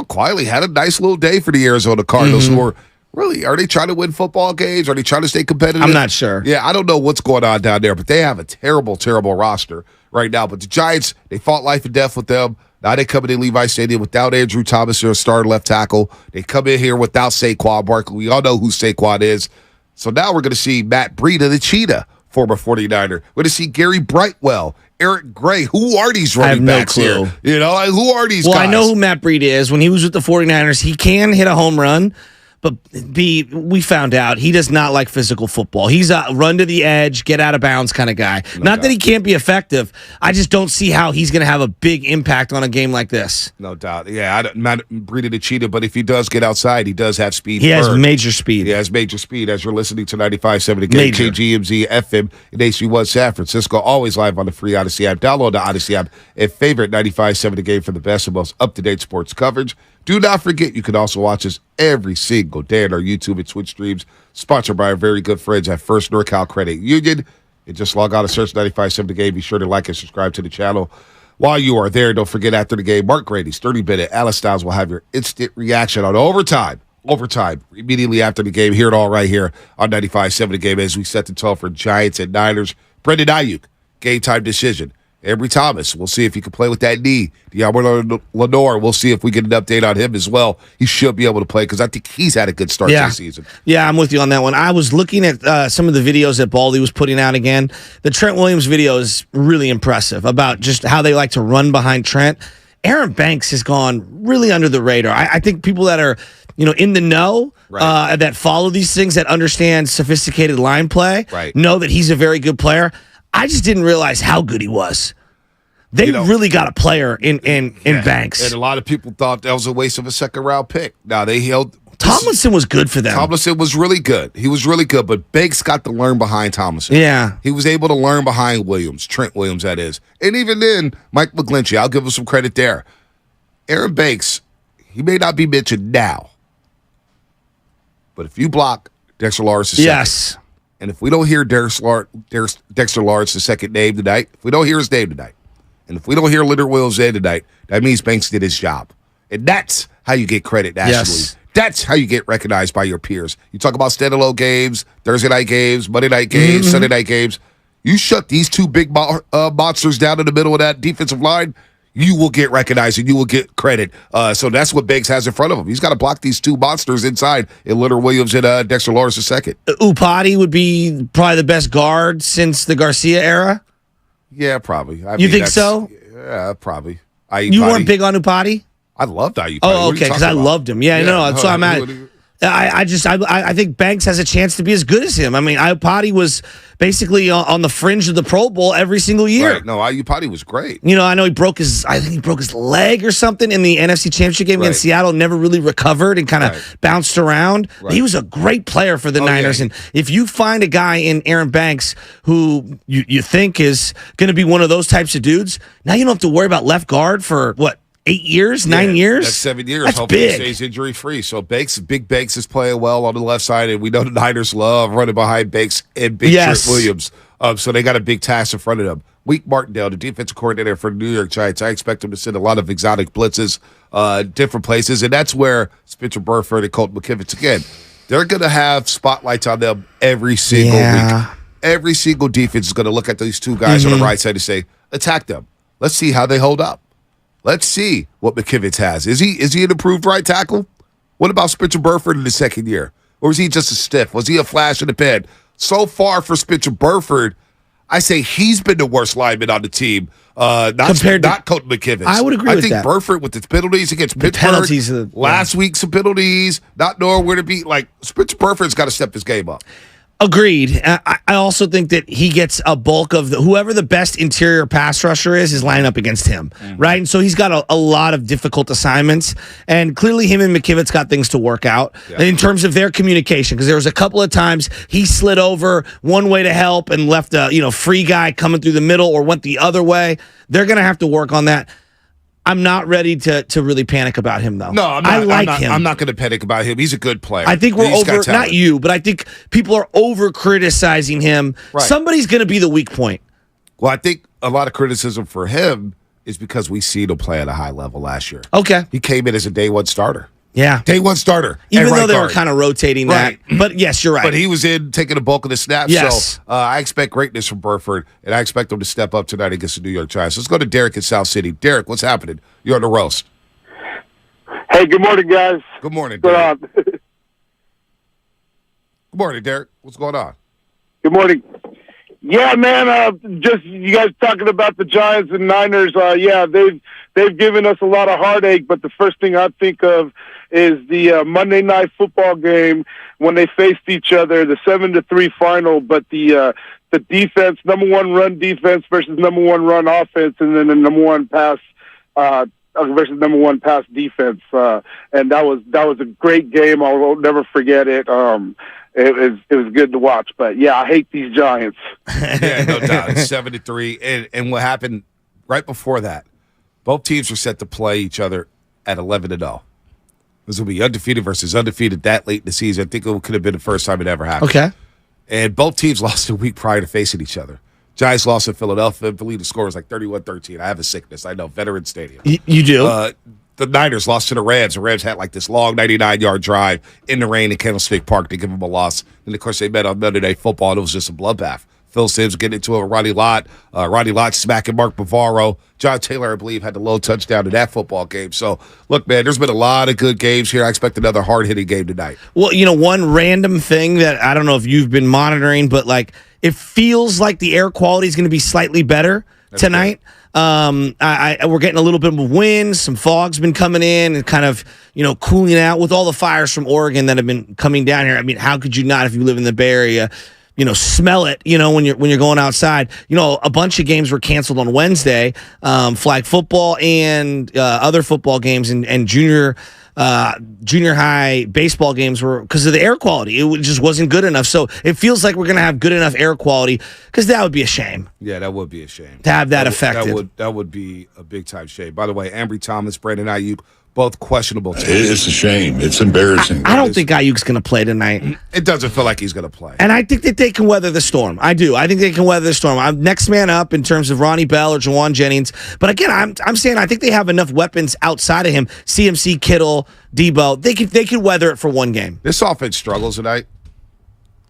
quietly had a nice little day for the Arizona Cardinals, who are really, are they trying to win football games? Are they trying to stay competitive? I'm not sure. Yeah, I don't know what's going on down there, but they have a terrible, terrible roster right now. But the Giants, they fought life and death with them. Now they come in Levi Stadium without Andrew Thomas, their star left tackle. They come in here without Saquon Barkley. We all know who Saquon is. So now we're going to see Matt Breida, the Cheetah, former 49er. We're going to see Gary Brightwell, Eric Gray. Who are these running backs here? You know, who are these guys? Well, I know who Matt Breida is. When he was with the 49ers, he can hit a home run. But we found out he does not like physical football. He's a run to the edge, get out of bounds kind of guy. Not that he can't be effective. I just don't see how he's going to have a big impact on a game like this. No doubt. Yeah, not Breida the Cheetah, but if he does get outside, he does have speed. He has major speed. He has major speed. As you're listening to 95.7 again, KGMZ FM in HC1 San Francisco, always live on the free Odyssey app. Download the Odyssey app and favorite 95.7 The Game for the best and most up-to-date sports coverage. Do not forget, you can also watch us every single day on our YouTube and Twitch streams, sponsored by our very good friends at First NorCal Credit Union. And just log on to search 95.7 The Game. Be sure to like and subscribe to the channel. While you are there, don't forget, after the game, Mark Grady's 30-minute Alice Styles will have your instant reaction on overtime, immediately after the game. Hear it all right here on 95.7 The Game as we set the tone for Giants and Niners. Brendan Ayuk, game time decision. Ambry Thomas, we'll see if he can play with that knee. Diablo Lenore, we'll see if we get an update on him as well. He should be able to play because I think he's had a good start to the season. Yeah, I'm with you on that one. I was looking at some of the videos that Baldy was putting out again. The Trent Williams video is really impressive about just how they like to run behind Trent. Aaron Banks has gone really under the radar. I think people that are in the know that follow these things, that understand sophisticated line play, Right. know that he's a very good player. I just didn't realize how good he was. They really got a player in Banks. And a lot of people thought that was a waste of a second-round pick. Now, they held... Tomlinson was good for them. Tomlinson was really good. He was really good, but Banks got to learn behind Tomlinson. Yeah. He was able to learn behind Williams, Trent Williams, that is. And even then, Mike McGlinchey, I'll give him some credit there. Aaron Banks, he may not be mentioned now, but if you block Dexter Lawrence the second, and if we don't hear Dexter Lawrence the second name tonight, if we don't hear his name tonight, and if we don't hear Leonard Williams' name tonight, that means Banks did his job. And that's how you get credit nationally. Yes. That's how you get recognized by your peers. You talk about standalone games, Thursday night games, Monday night games, Sunday night games. You shut these two big monsters down in the middle of that defensive line, you will get recognized and you will get credit. So that's what Banks has in front of him. He's got to block these two monsters inside in Leonard Williams and Dexter Lawrence the second. Upati would be probably the best guard since the Garcia era. Yeah, probably. You think so? Yeah, probably. You weren't big on Upati? I loved Ayupati. Oh, okay, because I loved him. Yeah, no, so I'm at. I think Banks has a chance to be as good as him. I mean, Ayupati was basically on the fringe of the Pro Bowl every single year. Right. No, Ayupati was great. You know, I know he broke his leg or something in the NFC Championship game against Seattle. Never really recovered and kind of bounced around. Right. He was a great player for the Niners. Yeah. And if you find a guy in Aaron Banks who you think is going to be one of those types of dudes, now you don't have to worry about left guard for what? 8 years, 9 years? That's 7 years. That's Hopefully big. He stays injury-free. So Big Banks is playing well on the left side, and we know the Niners love running behind Banks and Big Trent Williams. So they got a big task in front of them. Wink Martindale, the defensive coordinator for the New York Giants, I expect him to send a lot of exotic blitzes, different places, and that's where Spencer Burford and Colt McKivitz, again, they're going to have spotlights on them every single week. Every single defense is going to look at these two guys on the right side and say, attack them. Let's see how they hold up. Let's see what McKivitz has. Is he an improved right tackle? What about Spencer Burford in the second year? Or was he just a stiff? Was he a flash in the pan? So far for Spencer Burford, I say he's been the worst lineman on the team. Not Colton McKivitz. I would agree with that. I think Burford with the penalties against Pittsburgh, last week some penalties, not knowing where to be. Like, Spencer Burford's got to step his game up. Agreed. I also think that he gets a bulk of whoever the best interior pass rusher is lining up against him, right? And so he's got a lot of difficult assignments, and clearly him and McKivitz got things to work out in terms of their communication, because there was a couple of times he slid over one way to help and left a free guy coming through the middle, or went the other way. They're going to have to work on that. I'm not ready to really panic about him, though. No, I'm not, I like him. I'm not going to panic about him. He's a good player. I think not you, but I think people are over criticizing him. Right. Somebody's going to be the weak point. Well, I think a lot of criticism for him is because we seen him play at a high level last year. Okay. He came in as a day one starter. Yeah. Day one starter. Even though they were kind of rotating that. But yes, you're right. But he was in taking the bulk of the snaps. Yes. So I expect greatness from Burford, and I expect him to step up tonight against the New York Giants. Let's go to Derek in South City. Derek, what's happening? You're on the roast. Hey, good morning, guys. Good morning, Derek. Good morning, Derek. What's going on? Good morning. Yeah, man, just you guys talking about the Giants and Niners. They've given us a lot of heartache, but the first thing I think of is the Monday Night Football game when they faced each other, the 7-3 final, but the defense, number one run defense versus number one run offense, and then the number one pass versus number one pass defense. And that was a great game. I'll never forget it. It was good to watch, but yeah, I hate these Giants. Yeah, no doubt. It's 7-3, and what happened right before that? Both teams were set to play each other at 11-0. It was going to be undefeated versus undefeated that late in the season. I think it could have been the first time it ever happened. Okay. And both teams lost a week prior to facing each other. Giants lost in Philadelphia. I believe the score was like 31-13. I have a sickness. I know. Veteran Stadium. You do? The Niners lost to the Rams. The Rams had like this long 99-yard drive in the rain in Candlestick Park to give them a loss. And, of course, they met on Monday Night Football, and it was just a bloodbath. Phil Simms getting into a Ronnie Lott smacking Mark Bavaro. John Taylor, I believe, had the low touchdown in that football game. So, look, man, there's been a lot of good games here. I expect another hard-hitting game tonight. Well, one random thing that I don't know if you've been monitoring, but, it feels like the air quality is going to be slightly better tonight. We're getting a little bit of wind. Some fog's been coming in and kind of, cooling out with all the fires from Oregon that have been coming down here. I mean, how could you not, if you live in the Bay Area, smell it, when you're going outside. A bunch of games were canceled on Wednesday, flag football and other football games and junior high baseball games were because of the air quality. It just wasn't good enough. So it feels like we're going to have good enough air quality because that would be a shame. Yeah, that would be a shame. To have that affected. That would be a big-time shame. By the way, Ambry Thomas, Brandon Ayuk, both questionable. It's a shame. It's embarrassing. I don't think Ayuk's going to play tonight. It doesn't feel like he's going to play. And I think that they can weather the storm. I do. I think they can weather the storm. I'm next man up in terms of Ronnie Bell or Jawan Jennings. But again, I'm saying I think they have enough weapons outside of him. CMC, Kittle, Debo. They could weather it for one game. This offense struggles tonight.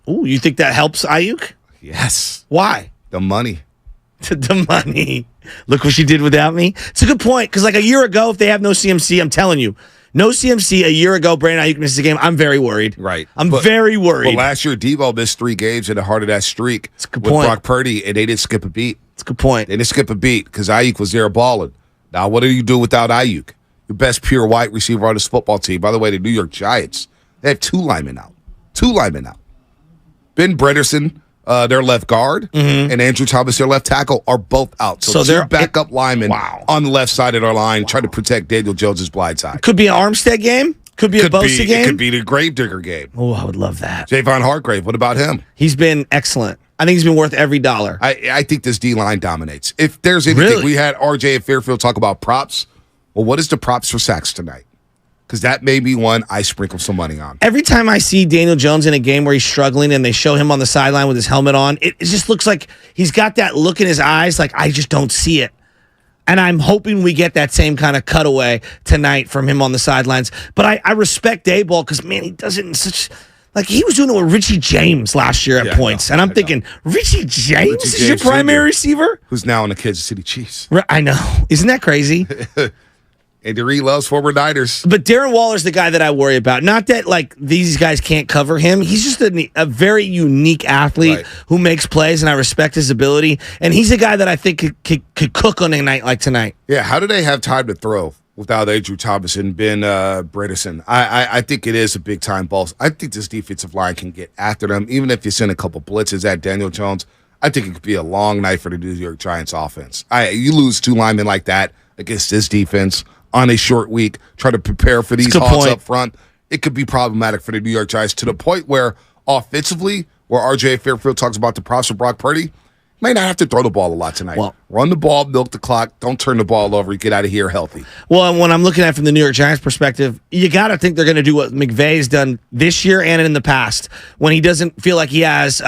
Ooh, you think that helps Ayuk? Yes. Why? The money. The money. Look what she did without me. It's a good point because like a year ago, if they have no CMC, I'm telling you, no CMC a year ago, Brandon Ayuk misses a game. I'm very worried. Right. I'm very worried. But last year, Debo missed 3 games in the heart of that streak with point. Brock Purdy, and they didn't skip a beat. It's a good point. They didn't skip a beat because Ayuk was there balling. Now, what do you do without Ayuk? Your best pure white receiver on this football team. By the way, the New York Giants, they have 2 linemen out. 2 linemen out. Ben Bredesen, their left guard, and Andrew Thomas, their left tackle, are both out. So they're backup linemen on the left side of our line trying to protect Daniel Jones' blind side. Could be an Armstead game. Could be a Bosa game. It could be the Gravedigger game. Oh, I would love that. Javon Hargrave, what about him? He's been excellent. I think he's been worth every dollar. I think this D-line dominates. If there's anything, we had RJ and Fairfield talk about props. Well, what is the props for sacks tonight? Because that may be one I sprinkle some money on. Every time I see Daniel Jones in a game where he's struggling and they show him on the sideline with his helmet on, it just looks like he's got that look in his eyes like, I just don't see it. And I'm hoping we get that same kind of cutaway tonight from him on the sidelines. But I respect Dayball because, man, he does it in such... Like, he was doing it with Richie James last year at points. And I'm thinking, Richie James is your primary receiver? Who's now in the Kansas City Chiefs. I know. Isn't that crazy? Andy Reid loves former Niners. But Darren Waller's the guy that I worry about. Not that, like, these guys can't cover him. He's just a very unique athlete who makes plays, and I respect his ability. And he's a guy that I think could cook on a night like tonight. Yeah, how do they have time to throw without Andrew Thomas and Ben Bredesen? I think it is a big-time ball. I think this defensive line can get after them. Even if you send a couple blitzes at Daniel Jones, I think it could be a long night for the New York Giants offense. You lose 2 linemen like that against this defense on a short week, try to prepare for these hogs up front, it could be problematic for the New York Giants to the point where offensively, where RJ Fairfield talks about the props of Brock Purdy, may not have to throw the ball a lot tonight. Well, run the ball, milk the clock, don't turn the ball over, get out of here healthy. Well, and when I'm looking at it from the New York Giants perspective, you got to think they're going to do what McVay's done this year and in the past when he doesn't feel like he has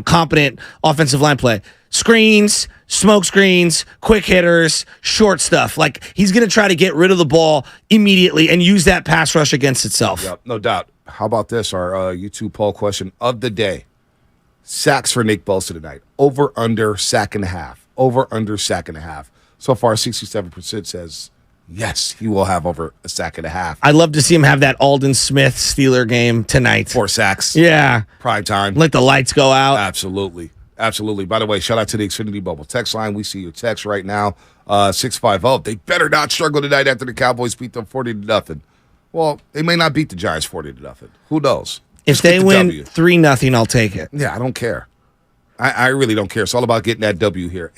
competent offensive line play. Screens, smoke screens, quick hitters, short stuff. Like, he's going to try to get rid of the ball immediately and use that pass rush against itself. Yep, no doubt. How about this? Our YouTube poll question of the day. Sacks for Nick Bosa tonight. Over, under, sack and a half. Over, under, sack and a half. So far, 67% says yes, he will have over a sack and a half. I'd love to see him have that Alden Smith Steeler game tonight. 4 sacks. Yeah. Prime time. Let the lights go out. Absolutely. Absolutely. By the way, shout out to the Xfinity Bubble text line. We see your text right now. 650. They better not struggle tonight after the Cowboys beat them 40-0. Well, they may not beat the Giants 40-0. Who knows? If they win 3-0, I'll take it. Yeah, I don't care. I really don't care. It's all about getting that W here.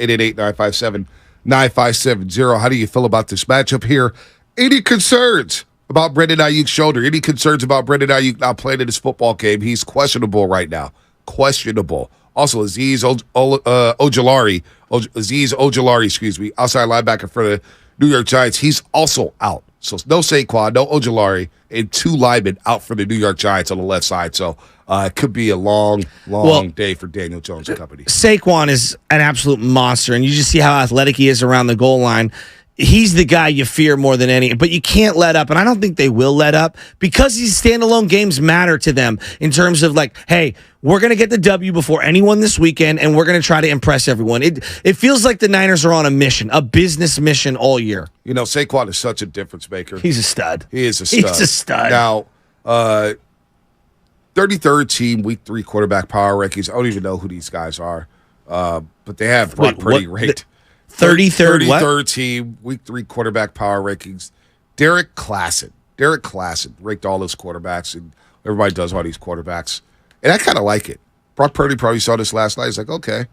888-957-9570. How do you feel about this matchup here? Any concerns about Brandon Ayuk's shoulder? Any concerns about Brandon Ayuk not playing in this football game? He's questionable right now. Questionable. Also, Azeez Ojulari, outside linebacker for the New York Giants, he's also out. So no Saquon, no Ojulari, and 2 linemen out for the New York Giants on the left side. So it could be a long day for Daniel Jones and company. Saquon is an absolute monster, and you just see how athletic he is around the goal line. He's the guy you fear more than any, but you can't let up, and I don't think they will let up because these standalone games matter to them in terms of like, hey, we're going to get the W before anyone this weekend, and we're going to try to impress everyone. It feels like the Niners are on a mission, a business mission all year. You know, Saquon is such a difference maker. He's a stud. He is a stud. He's a stud. Now, 33rd team, week 3 quarterback power rankings. I don't even know who these guys are, but they have Brock Purdy ranked. 33rd what? 33rd team, week 3 quarterback power rankings. Derek Klassen ranked all those quarterbacks, and everybody does all these quarterbacks. And I kind of like it. Brock Purdy probably saw this last night. He's like, okay.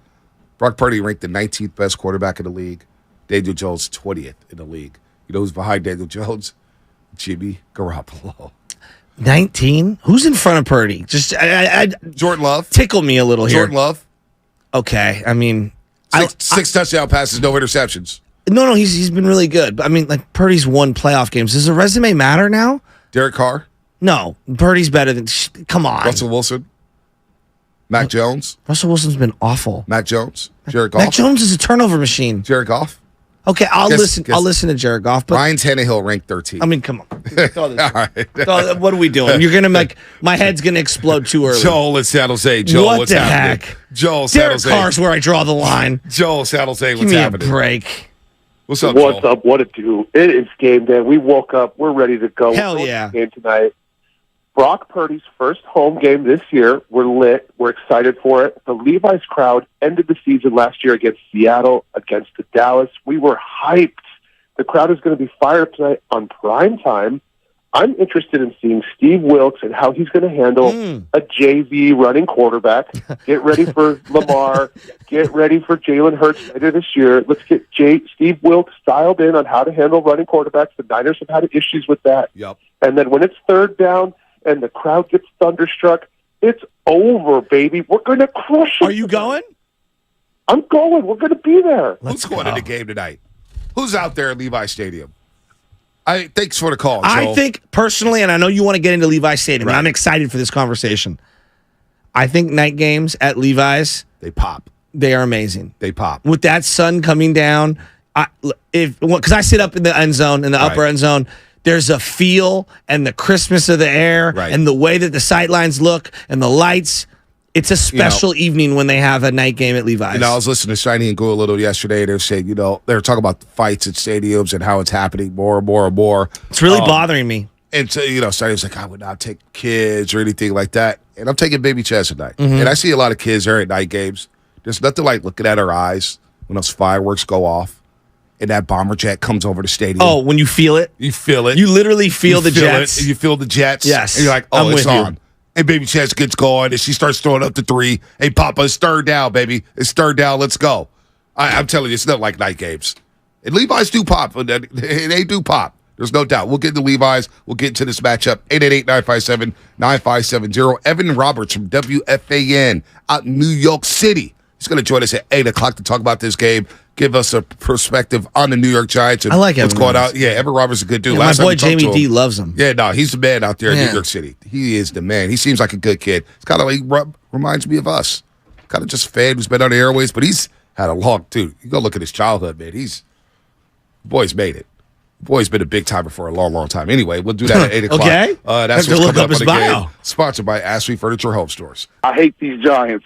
Brock Purdy ranked the 19th best quarterback in the league. Daniel Jones, 20th in the league. You know who's behind Daniel Jones? Jimmy Garoppolo. 19? Who's in front of Purdy? Just Jordan Love. Tickle me a little here. Jordan Love. Okay, I mean... Six touchdown passes, no interceptions. No, he's been really good. But I mean, like, Purdy's won playoff games. Does the resume matter now? Derek Carr? No. Purdy's better than... Come on. Russell Wilson? Mac Jones? Russell Wilson's been awful. Mac Jones? Jared Goff? Mac Jones is a turnover machine. Jared Goff? Okay, I'll listen to Jared Goff. But Ryan Tannehill ranked 13th. I mean, come on. Throw this. All right. What are we doing? You're gonna make my head's gonna explode too early. Joel in San Jose. Joel, what what's the happening? heck? Joel, San Derek Jose. Carr's where I draw the line. Joel, San Jose. What's Give me happening? a break. What's up, What's Joel? up? What it do? It is game day. We woke up. We're ready to go. Hell We're going yeah. to the game tonight. Brock Purdy's first home game this year. We're lit. We're excited for it. The Levi's crowd ended the season last year against Seattle, against the Dallas. We were hyped. The crowd is going to be fired tonight on prime time. I'm interested in seeing Steve Wilkes and how he's going to handle a JV running quarterback. Get ready for Lamar. Get ready for Jalen Hurts later this year. Let's get Steve Wilkes dialed in on how to handle running quarterbacks. The Niners have had issues with that. Yep. And then when it's third down and the crowd gets thunderstruck, it's over, baby. We're going to crush it. Are you going? I'm going. We're going to be there. Who's going to the game tonight? Who's out there at Levi Stadium? Thanks for the call, Joel. I think personally, and I know you want to get into Levi's Stadium, and I'm excited for this conversation. I think night games at Levi's, they pop. They are amazing. They pop. With that sun coming down, because I sit up in the end zone, in the upper end zone, there's a feel and the crispness of the air and the way that the sightlines look and the lights. It's a special evening when they have a night game at Levi's. I was listening to Shiny and Go a little yesterday. They're saying, they were talking about the fights at stadiums and how it's happening more and more and more. It's really bothering me. And so, Shiny was like, I would not take kids or anything like that. And I'm taking baby Chess at night. And I see a lot of kids there at night games. There's nothing like looking at our eyes when those fireworks go off and that bomber jet comes over the stadium. Oh, when you feel it? You feel it. You literally feel the jets. You feel the jets. Yes. And you're like, I'm it's with you. on. And baby Chess gets going, and she starts throwing up the 3. Hey, Papa, it's third down, baby. It's third down. Let's go. I'm telling you, it's not like night games. And Levi's do pop. They do pop. There's no doubt. We'll get into Levi's. We'll get into this matchup. 888-957-9570. Evan Roberts from WFAN out in New York City. He's going to join us at 8 o'clock to talk about this game, give us a perspective on the New York Giants and I like what's Evan going Roberts. on. Yeah, Evan Roberts is a good dude. Yeah, Last my boy time we talked Jamie to D him- loves him. Yeah, no, he's the man out there in Yeah. New York City. He is the man. He seems like a good kid. It's kind of like reminds me of us. Kind of just a fan who's been on the airways, but he's had a long, dude. You go look at his childhood, man. Boy's made it. Boy's been a big timer for a long, long time. Anyway, we'll do that at 8 o'clock. Okay. That's Have to what's look coming up his on the bio. game. Sponsored by Ashley Furniture Home Stores. I hate these Giants.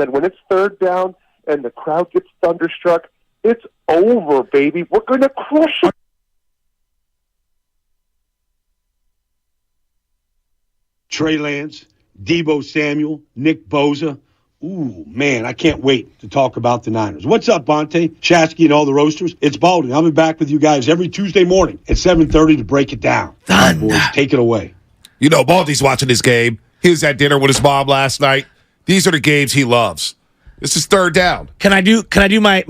then when it's third down and the crowd gets thunderstruck, it's over, baby. We're going to crush it. Trey Lance, Deebo Samuel, Nick Bosa. Ooh, man, I can't wait to talk about the Niners. What's up, Bonte, Shasky, and all the roasters? It's Baldinger. I'll be back with you guys every Tuesday morning at 7:30 to break it down. All right, boys, take it away. You know, Baldy's watching this game. He was at dinner with his mom last night. These are the games he loves. This is third down. Can I do my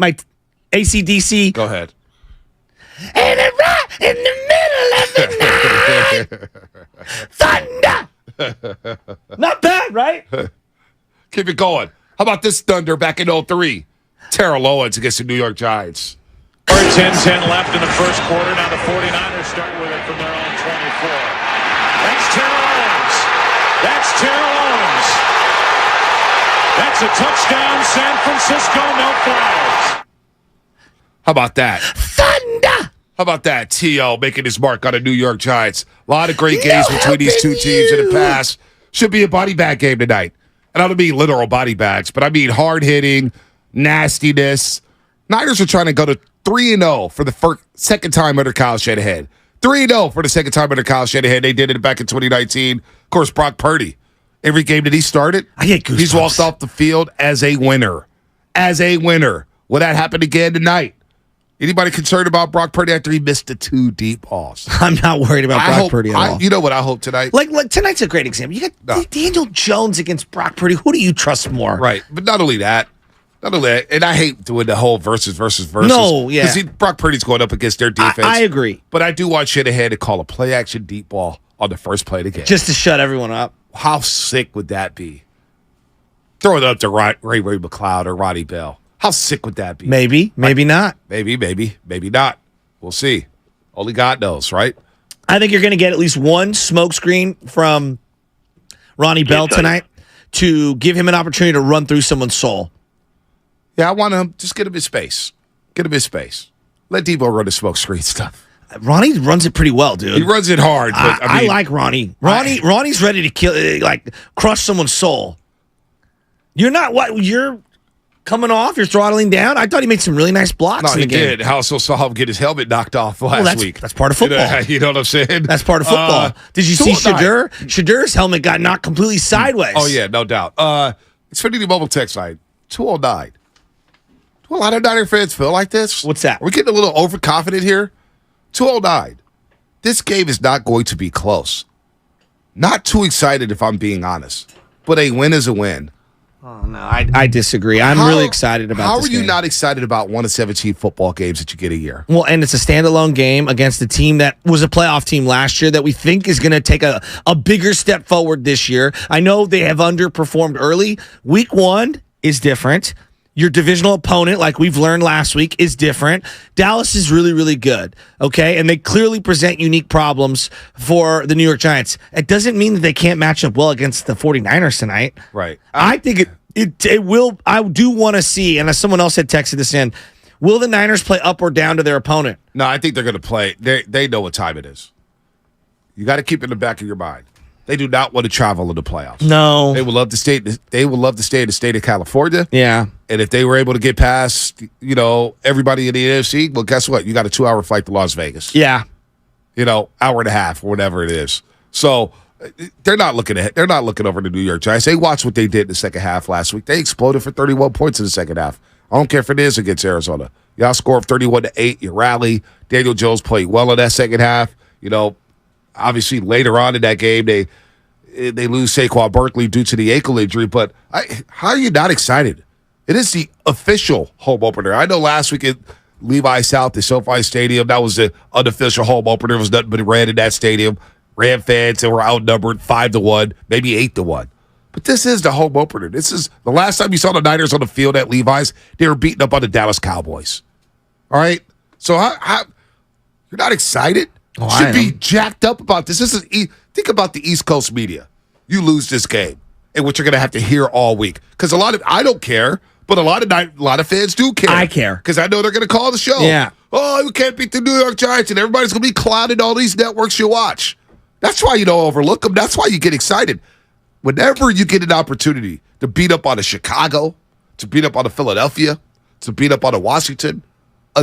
AC/DC? Go ahead. And it right in the middle of the night. Thunder. Not bad, right? Keep it going. How about this thunder back in 03? Terrell Owens against the New York Giants. 10-10 left in the first quarter. Now the 49ers start with it from their own 24. That's Terrell Owens. That's Terrell Owens. That's a touchdown, San Francisco. No flags. How about that? Thunder. How about that? T.O. making his mark on the New York Giants. A lot of great games between these two teams in the past. Should be a body bag game tonight. And I don't mean literal body bags, but I mean hard-hitting, nastiness. Niners are trying to go to 3-0 for the second time under Kyle Shanahan. 3-0 for the second time under Kyle Shanahan. They did it back in 2019. Of course, Brock Purdy. Every game that he started, he's walked off the field as a winner. As a winner. Will that happen again tonight? Anybody concerned about Brock Purdy after he missed the 2 deep balls? I'm not worried about Brock Purdy at all. You know what I hope tonight? Like tonight's a great example. You got Daniel Jones against Brock Purdy. Who do you trust more? Right. But not only that, and I hate doing the whole versus. No, yeah. Because Brock Purdy's going up against their defense. I agree. But I do want Shanahan to call a play-action deep ball on the first play of the game. Just to shut everyone up. How sick would that be? Throw it up to Ray McLeod or Roddy Bell. How sick would that be? Maybe not. Maybe not. We'll see. Only God knows, right? I think you're going to get at least one smokescreen from Ronnie Bell tonight to give him an opportunity to run through someone's soul. Yeah, I want to just get him his space. Let Deebo run the smokescreen stuff. Ronnie runs it pretty well, dude. He runs it hard. But I like Ronnie. Ronnie's ready to kill, crush someone's soul. You're coming off. You're throttling down. I thought he made some really nice blocks in the game. He did. I also saw him get his helmet knocked off last week. That's part of football. You know what I'm saying? That's part of football. Did you see Shadur? Shadur's helmet got knocked completely sideways. Oh, yeah, no doubt. It's Xfinity Mobile text line, 209. Do a lot of Niner fans feel like this? What's that? Are we getting a little overconfident here? 209. This game is not going to be close. Not too excited if I'm being honest. But a win is a win. Oh, no, I disagree. I'm really excited about this How are you game. not excited about 1 of 17 football games that you get a year? Well, and it's a standalone game against a team that was a playoff team last year that we think is going to take a bigger step forward this year. I know they have underperformed early. Week 1 is different. Your divisional opponent, like we've learned last week, is different. Dallas is really, really good, okay? And they clearly present unique problems for the New York Giants. It doesn't mean that they can't match up well against the 49ers tonight. Right. I think it will. I do want to see, and as someone else had texted this in, will the Niners play up or down to their opponent? No, I think they're going to play. They know what time it is. You got to keep it in the back of your mind. They do not want to travel in the playoffs. No. They would love to stay. They would love to stay in the state of California. Yeah. And if they were able to get past, everybody in the NFC, well, guess what? You got a 2-hour flight to Las Vegas. Yeah. Hour and a half or whatever it is. So they're not looking ahead. They're not looking over the New York Giants. They watched what they did in the second half last week. They exploded for 31 points in the second half. I don't care if it is against Arizona. Y'all score 31-8. You rally. Daniel Jones played well in that second half. Obviously later on in that game, they lose Saquon Barkley due to the ankle injury. But how are you not excited? It is the official home opener. I know last week at Levi South, the SoFi Stadium, that was the unofficial home opener. There was nothing but red in that stadium. Ram fans that were outnumbered 5-1, maybe 8-1. But this is the home opener. This is the last time you saw the Niners on the field at Levi's. They were beating up on the Dallas Cowboys. All right? So you're not excited? Oh, should be jacked up about this. Think about the East Coast media. You lose this game, and what you're going to have to hear all week. Because I don't care, but a lot of fans do care. I care. Because I know they're going to call the show. Yeah. Oh, we can't beat the New York Giants, and everybody's going to be clouded all these networks you watch. That's why you don't overlook them. That's why you get excited. Whenever you get an opportunity to beat up on a Chicago, to beat up on the Philadelphia, to beat up on the Washington,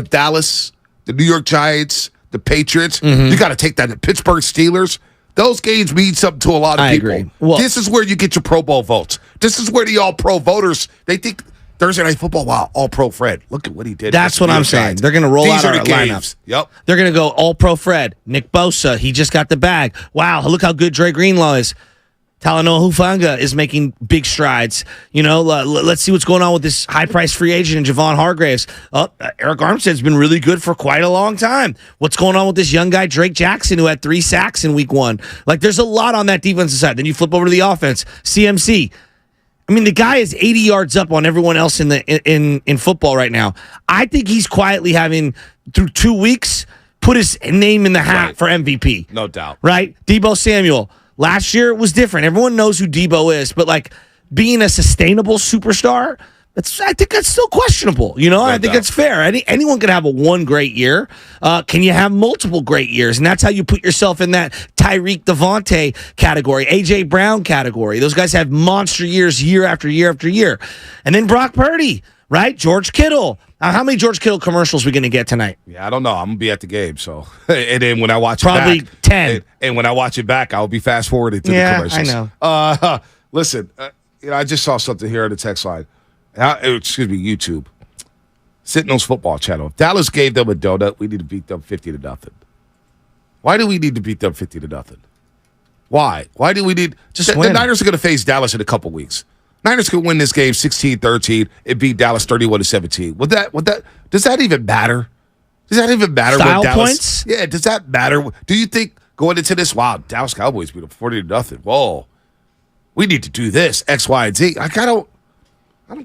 Dallas, the New York Giants, the Patriots. You got to take that. The Pittsburgh Steelers. Those games mean something to a lot of people. Agree. Well, this is where you get your Pro Bowl votes. This is where the All-Pro voters, they think Thursday Night Football, wow, All-Pro Fred. Look at what he did. That's what I'm saying. They're going to roll out our lineup. Yep. They're going to go All-Pro Fred, Nick Bosa. He just got the bag. Wow, look how good Dre Greenlaw is. Talanoa Hufanga is making big strides. Let's see what's going on with this high-priced free agent and Javon Hargraves. Eric Armstead's been really good for quite a long time. What's going on with this young guy, Drake Jackson, who had 3 sacks in week 1? Like, there's a lot on that defensive side. Then you flip over to the offense. CMC. I mean, the guy is 80 yards up on everyone else in football right now. I think he's quietly having, through 2 weeks, put his name in the hat for MVP. No doubt. Right? Deebo Samuel. Last year it was different. Everyone knows who Deebo is, but like being a sustainable superstar, I think that's still questionable. I think that's fair. Anyone can have one great year. Can you have multiple great years? And that's how you put yourself in that Tyreek Devontae category, A.J. Brown category. Those guys have monster years year after year after year. And then Brock Purdy, right? George Kittle. How many George Kittle commercials are we going to get tonight? Yeah, I don't know. I'm going to be at the game, so. And then when I watch probably it back. 10. And when I watch it back, I'll be fast-forwarded to the commercials. I know. Listen, I just saw something here on the text line. YouTube. Sentinels football channel. If Dallas gave them a donut, we need to beat them 50-0. Why do we need to beat them 50-0? Why? Why do we need just the Niners are going to face Dallas in a couple weeks. Niners could win this game 16-13 and beat Dallas 31-17. Does that even matter? Does that even matter? Style when Dallas, points? Yeah, does that matter? Do you think going into this, wow, Dallas Cowboys beat them 40-0. Whoa. We need to do this, X, Y, and Z. I don't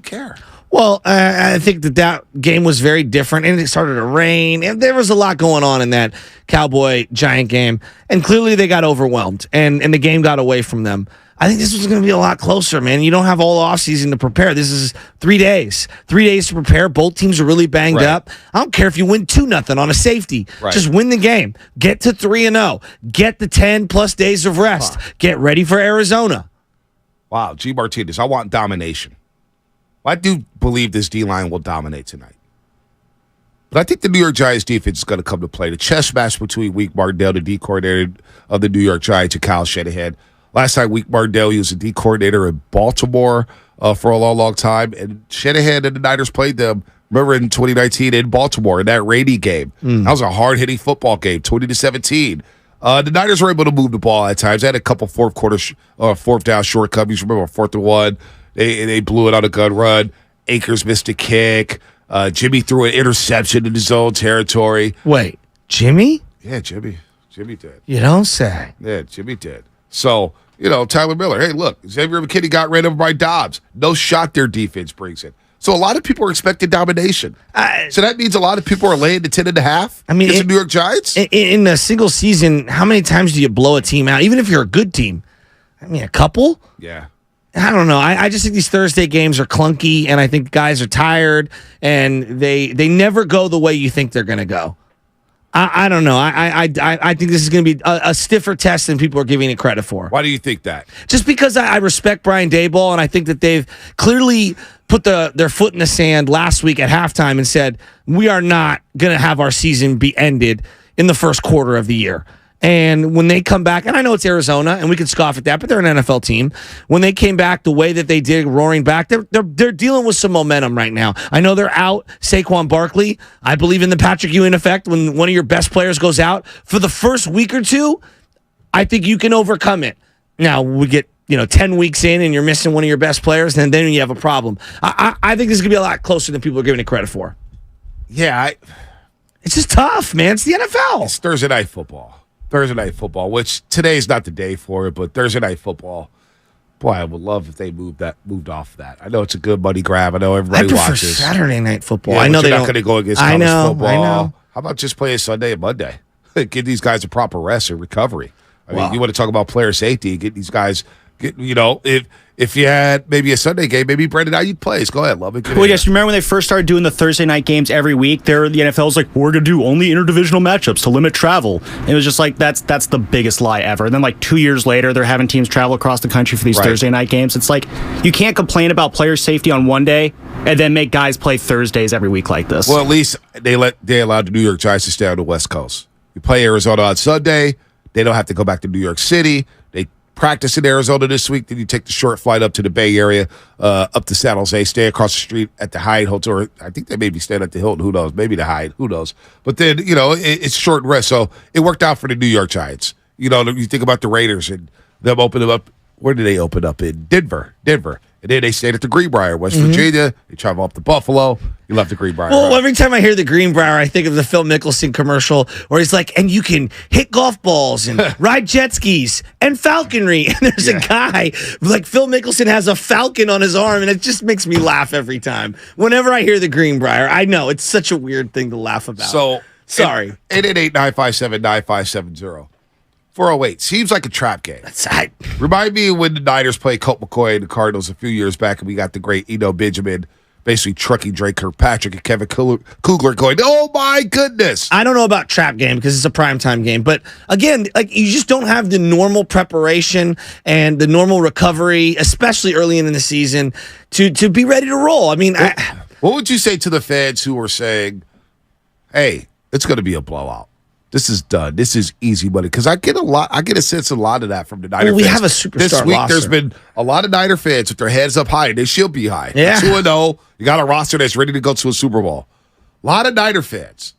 care. Well, I think that game was very different, and it started to rain, and there was a lot going on in that Cowboy-Giant game, and clearly they got overwhelmed, and the game got away from them. I think this was going to be a lot closer, man. You don't have all offseason to prepare. This is 3 days. 3 days to prepare. Both teams are really banged up. I don't care if you win 2-0 on a safety. Just win the game. Get to 3-0. Get the 10-plus days of rest. Get ready for Arizona. Wow, G. Martinez, I want domination. I do believe this D-line will dominate tonight. But I think the New York Giants defense is going to come to play. The chess match between Wink Martindale, the D coordinator of the New York Giants, and Kyle Shanahan. Last time, Wink Martindale, he was a D coordinator in Baltimore for a long, long time. And Shanahan and the Niners played them, remember, in 2019 in Baltimore in that rainy game. That was a hard-hitting football game, 20-17. The Niners were able to move the ball at times. They had a couple fourth down shortcomings. Remember, 4th and 1. They blew it on a gun run. Akers missed a kick. Jimmy threw an interception in his own territory. Wait, Jimmy? Yeah, Jimmy. Jimmy did. You don't say. Yeah, Jimmy did. So, Tyler Miller. Hey, look, Xavier McKinney got ran over by Dobbs. No shock their defense brings it. So a lot of people are expecting domination. So that means a lot of people are laying the 10.5. I mean, it's the New York Giants. In a single season, how many times do you blow a team out? Even if you're a good team, I mean, a couple. Yeah. I don't know. I just think these Thursday games are clunky, and I think guys are tired, and they never go the way you think they're going to go. I don't know. I think this is going to be a stiffer test than people are giving it credit for. Why do you think that? Just because I respect Brian Daboll, and I think that they've clearly put their foot in the sand last week at halftime and said, we are not going to have our season be ended in the first quarter of the year. And when they come back, and I know it's Arizona, and we can scoff at that, but they're an NFL team. When they came back the way that they did, roaring back, they're dealing with some momentum right now. I know they're out Saquon Barkley. I believe in the Patrick Ewing effect. When one of your best players goes out for the first week or two, I think you can overcome it. Now we get 10 weeks in, and you're missing one of your best players, and then you have a problem. I think this is gonna be a lot closer than people are giving it credit for. Yeah, it's just tough, man. It's the NFL. It's Thursday night football. Which today's not the day for it, but Thursday night football, boy, I would love if they moved off that. I know it's a good money grab. I know everybody watches. Saturday night football. Yeah, I know they're not going to go against college football. I know. How about just playing Sunday and Monday? Give these guys a proper rest and recovery. I mean, you want to talk about player safety, get these guys If you had maybe a Sunday game, maybe Brandon Ayuk plays. Go ahead, love it. Well, yes, remember when they first started doing the Thursday night games every week? The NFL's like, we're going to do only interdivisional matchups to limit travel. And it was just like, that's the biggest lie ever. And then like 2 years later, they're having teams travel across the country for these Thursday night games. It's like, you can't complain about player safety on one day and then make guys play Thursdays every week like this. Well, at least they allowed the New York Giants to stay on the West Coast. You play Arizona on Sunday. They don't have to go back to New York City. They practice in Arizona this week. Then you take the short flight up to the Bay Area, up to San Jose, stay across the street at the Hyatt Hotel. Or I think they may be staying at the Hilton. Who knows? Maybe the Hyatt. Who knows? But then, it's short rest. So it worked out for the New York Giants. You think about the Raiders and them opening up. Where did they open up? In Denver. And then they stayed at the Greenbrier, West Virginia. They travel up to Buffalo. You love the Greenbrier. Well, every time I hear the Greenbrier, I think of the Phil Mickelson commercial where he's like, and you can hit golf balls and ride jet skis and falconry. And there's a guy, like Phil Mickelson has a falcon on his arm, and it just makes me laugh every time. Whenever I hear the Greenbrier, I know it's such a weird thing to laugh about. So, sorry. 888-957-9570. 408 seems like a trap game. That's right. Remind me when the Niners played Colt McCoy and the Cardinals a few years back, and we got the great Eno Benjamin basically trucking Drake Kirkpatrick and Kevin Kugler going, oh my goodness. I don't know about trap game because it's a primetime game, but again, like you just don't have the normal preparation and the normal recovery, especially early in the season, to be ready to roll. I mean, what would you say to the fans who are saying, hey, it's going to be a blowout? This is done. This is easy money. Because I get a sense of a lot of that from the Niner fans. We have a superstar this week, roster. There's been a lot of Niner fans with their heads up high. They should be high. Yeah. 2-0. You got a roster that's ready to go to a Super Bowl. A lot of Niner fans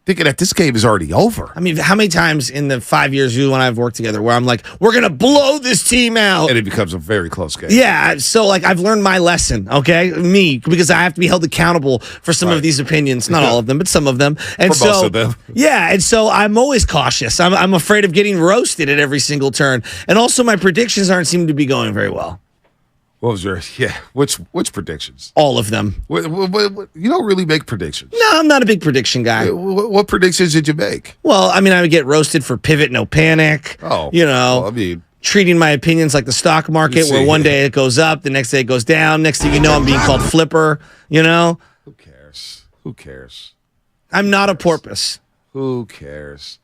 thinking that this game is already over. I mean, how many times in the 5 years you and I have worked together where I'm like, we're going to blow this team out. And it becomes a very close game. Yeah, so like I've learned my lesson, okay? Me, because I have to be held accountable for some of these opinions. Not all of them, but some of them. And for most of them. Yeah, and so I'm always cautious. I'm afraid of getting roasted at every single turn. And also my predictions aren't seeming to be going very well. What was your, which predictions? All of them. What, you don't really make predictions. No, I'm not a big prediction guy. What predictions did you make? Well, I mean, I would get roasted for pivot, no panic. Oh. Well, I mean, treating my opinions like the stock market where one day it goes up, the next day it goes down. Next thing you know, I'm being called flipper, Who cares? I'm not a porpoise. Who cares?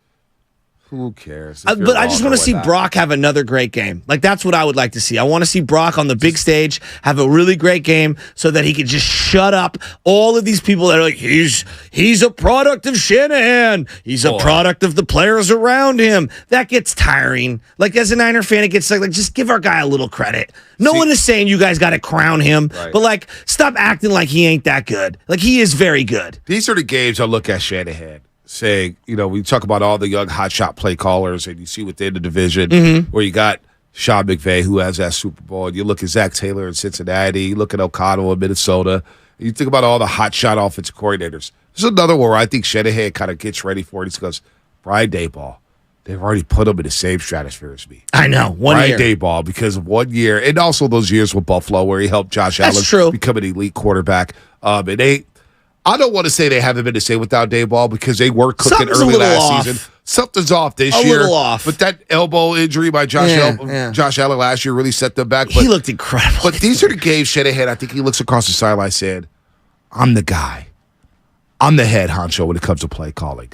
But I just want to see Brock have another great game. Like, that's what I would like to see. I want to see Brock on the big stage have a really great game so that he could just shut up all of these people that are like, he's a product of Shanahan. He's a product of the players around him. That gets tiring. Like, as a Niner fan, it gets like just give our guy a little credit. No one is saying you guys got to crown him, but like, stop acting like he ain't that good. Like, he is very good. These are the games I look at Shanahan saying, we talk about all the young hotshot play callers, and you see within the division where you got Sean McVay, who has that Super Bowl, and you look at Zach Taylor in Cincinnati, you look at O'Connell in Minnesota, and you think about all the hotshot offensive coordinators. There's another one where I think Shanahan kind of gets ready for it. He goes, Brian Daboll. They've already put him in the same stratosphere as me. I know. Brian Daboll, because of 1 year, and also those years with Buffalo where he helped Josh Allen become an elite quarterback. And I don't want to say they haven't been the same without Daboll because they were cooking early last season. Something's off this year. A little off. But that elbow injury by Josh Allen last year really set them back. He looked incredible. But these are the games Shanahan, I think he looks across the sideline saying, I'm the guy. I'm the head honcho when it comes to play calling.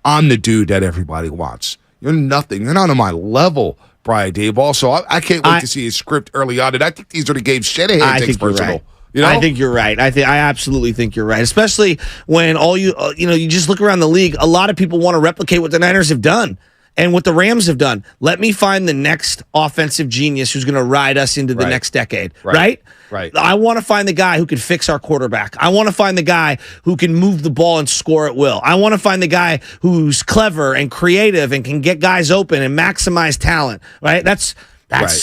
I'm the dude that everybody wants. You're nothing. You're not on my level, Brian Daboll. So I can't wait to see his script early on. And I think these are the games Shanahan takes personal. Right. I think you're right. I absolutely think you're right. Especially when you just look around the league. A lot of people want to replicate what the Niners have done and what the Rams have done. Let me find the next offensive genius who's going to ride us into the next decade. Right. I want to find the guy who can fix our quarterback. I want to find the guy who can move the ball and score at will. I want to find the guy who's clever and creative and can get guys open and maximize talent. Right. That's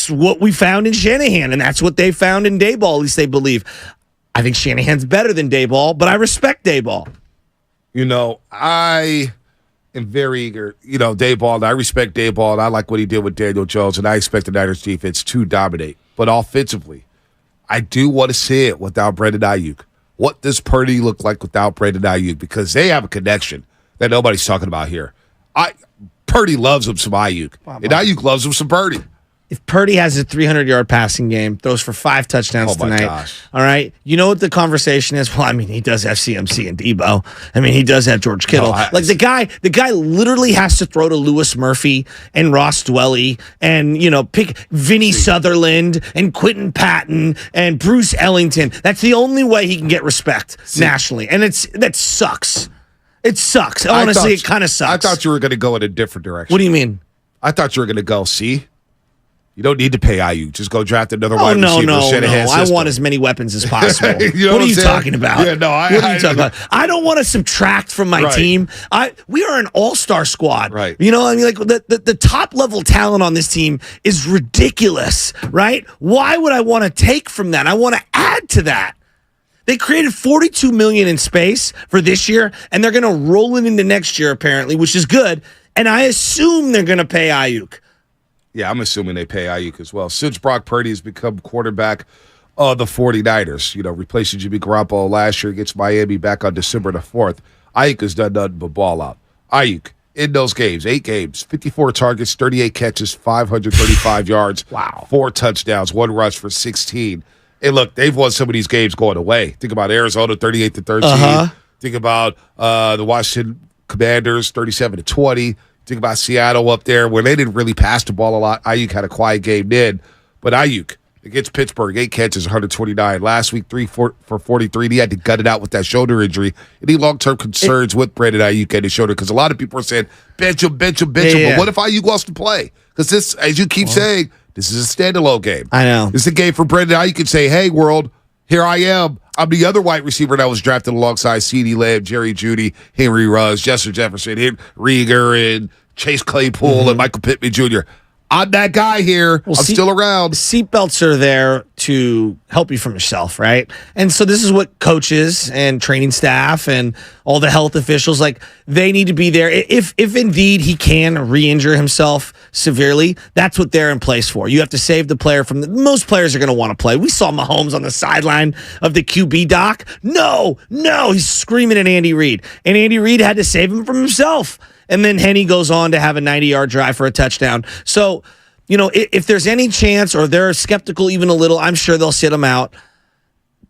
what we found in Shanahan, and that's what they found in Daboll, at least they believe. I think Shanahan's better than Daboll, but I respect Daboll. I am very eager. Daboll, and I respect Daboll, and I like what he did with Daniel Jones, and I expect the Niners defense to dominate. But offensively, I do want to see it without Brandon Ayuk. What does Purdy look like without Brandon Ayuk? Because they have a connection that nobody's talking about here. Purdy loves him some Ayuk, and Ayuk loves him some Purdy. if Purdy has a 300-yard passing game, throws for 5 touchdowns tonight, gosh. all right, you know what the conversation is? Well, I mean, he does have CMC and Debo. I mean, he does have George Kittle. The guy literally has to throw to Lewis Murphy and Ross Dwelly and, pick Vinny Sutherland and Quentin Patton and Bruce Ellington. That's the only way he can get respect nationally. And that sucks. It sucks. Honestly, it kind of sucks. I thought you were going to go in a different direction. What do you mean? I thought you were going to go, see? You don't need to pay IU. Just go draft another wide receiver. No. I want as many weapons as possible. What are you talking about? Yeah, no, what are you talking about? I don't want to subtract from my team. We are an all-star squad. Right. The top level talent on this team is ridiculous, right? Why would I want to take from that? I want to add to that. They created $42 million in space for this year, and they're going to roll it into next year, apparently, which is good. And I assume they're going to pay Ayuk. Yeah, I'm assuming they pay Ayuk as well. Since Brock Purdy has become quarterback of the 49ers, replacing Jimmy Garoppolo last year against Miami back on December the 4th, Ayuk has done nothing but ball out. Ayuk, in those games, 8 games, 54 targets, 38 catches, 535 yards, 4 touchdowns, 1 rush for 16. Hey, look, they've won some of these games going away. Think about Arizona, 38-13. Think about the Washington Commanders, 37-20. Think about Seattle up there where they didn't really pass the ball a lot. Ayuk had a quiet game then. But Ayuk against Pittsburgh, 8 catches, 129. Last week, 3 for 43. He had to gut it out with that shoulder injury. Any long-term concerns with Brandon Ayuk and his shoulder? Because a lot of people are saying, bench him. But what if Ayuk wants to play? Because this, as you keep saying, this is a standalone game. I know. This is a game for Brandon Ayuk can say, hey, world, here I am. I'm the other wide receiver that was drafted alongside CeeDee Lamb, Jerry Jeudy, Henry Ruggs, Justin Jefferson, Rieger, and Chase Claypool, and Michael Pittman Jr. I'm that guy here. I'm still around. Seatbelts are there to help you from yourself, right? And so this is what coaches and training staff and all the health officials, they need to be there. If indeed he can re-injure himself severely, that's what they're in place for. You have to save the player from most players are going to want to play. We saw Mahomes on the sideline of the QB doc. No, he's screaming at Andy Reid. And Andy Reid had to save him from himself. And then Henny goes on to have a 90-yard drive for a touchdown. So, if there's any chance or they're skeptical even a little, I'm sure they'll sit him out.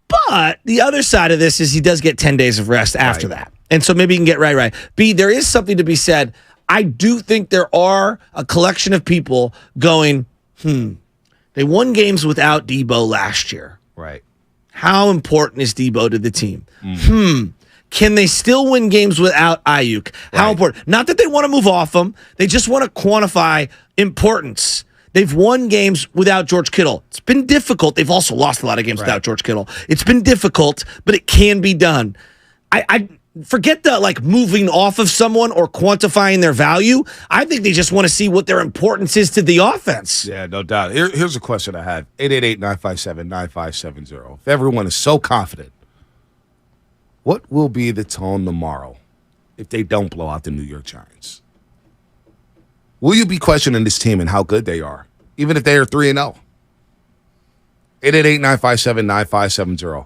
But the other side of this is he does get 10 days of rest after that. And so maybe he can get right. B, there is something to be said. I do think there are a collection of people going, they won games without Debo last year. Right. How important is Debo to the team? Can they still win games without Ayuk? How important? Not that they want to move off him. They just want to quantify importance. They've won games without George Kittle. It's been difficult. They've also lost a lot of games without George Kittle. It's been difficult, but it can be done. I forget the moving off of someone or quantifying their value. I think they just want to see what their importance is to the offense. Yeah, no doubt. Here's a question I had. 888-957-9570. If everyone is so confident, what will be the tone tomorrow if they don't blow out the New York Giants? Will you be questioning this team and how good they are, even if they are 3-0? 888-957-9570.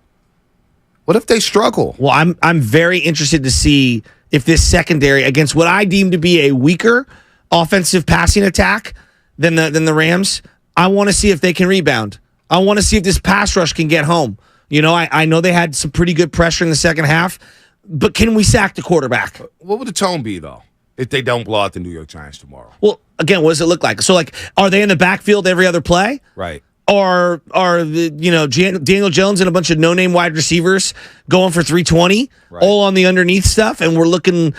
What if they struggle? Well, I'm very interested to see if this secondary, against what I deem to be a weaker offensive passing attack than the Rams, I want to see if they can rebound. I want to see if this pass rush can get home. I know they had some pretty good pressure in the second half, but can we sack the quarterback? What would the tone be, though, if they don't blow out the New York Giants tomorrow? Well, again, what does it look like? So, are they in the backfield every other play? Right. Or are Daniel Jones and a bunch of no-name wide receivers going for 320, all on the underneath stuff, and we're looking,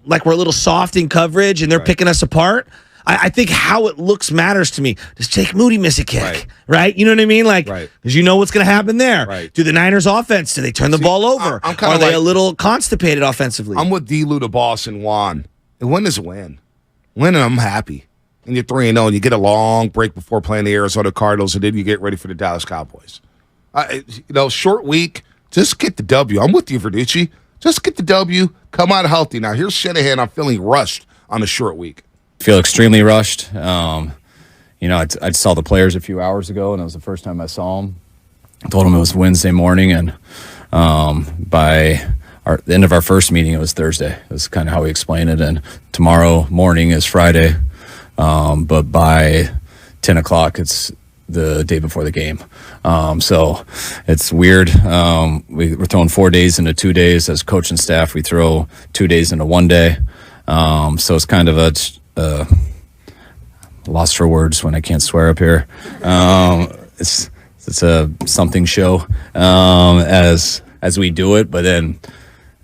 like we're a little soft in coverage, and they're picking us apart? I think how it looks matters to me. Does Jake Moody miss a kick? Right? You know what I mean? Because you know what's going to happen there. Right. Do the Niners offense, do they turn the ball over? Are they a little constipated offensively? I'm with D-Lou, the boss, and Juan. And win is a win. Win, and I'm happy. And you're 3-0, and you get a long break before playing the Arizona Cardinals, and then you get ready for the Dallas Cowboys. Short week, just get the W. I'm with you, Verducci. Just get the W. Come out healthy. Now, here's Shanahan. I'm feeling rushed on a short week. Feel extremely rushed. I saw the players a few hours ago, and it was the first time I saw them. I told them it was Wednesday morning, and by the end of our first meeting, it was Thursday. That's kind of how we explained it. And tomorrow morning is Friday. But by 10 o'clock, it's the day before the game. So it's weird. We're throwing 4 days into 2 days. As coach and staff, we throw 2 days into 1 day. So it's kind of a lost for words when I can't swear up here. It's a something show as we do it, but then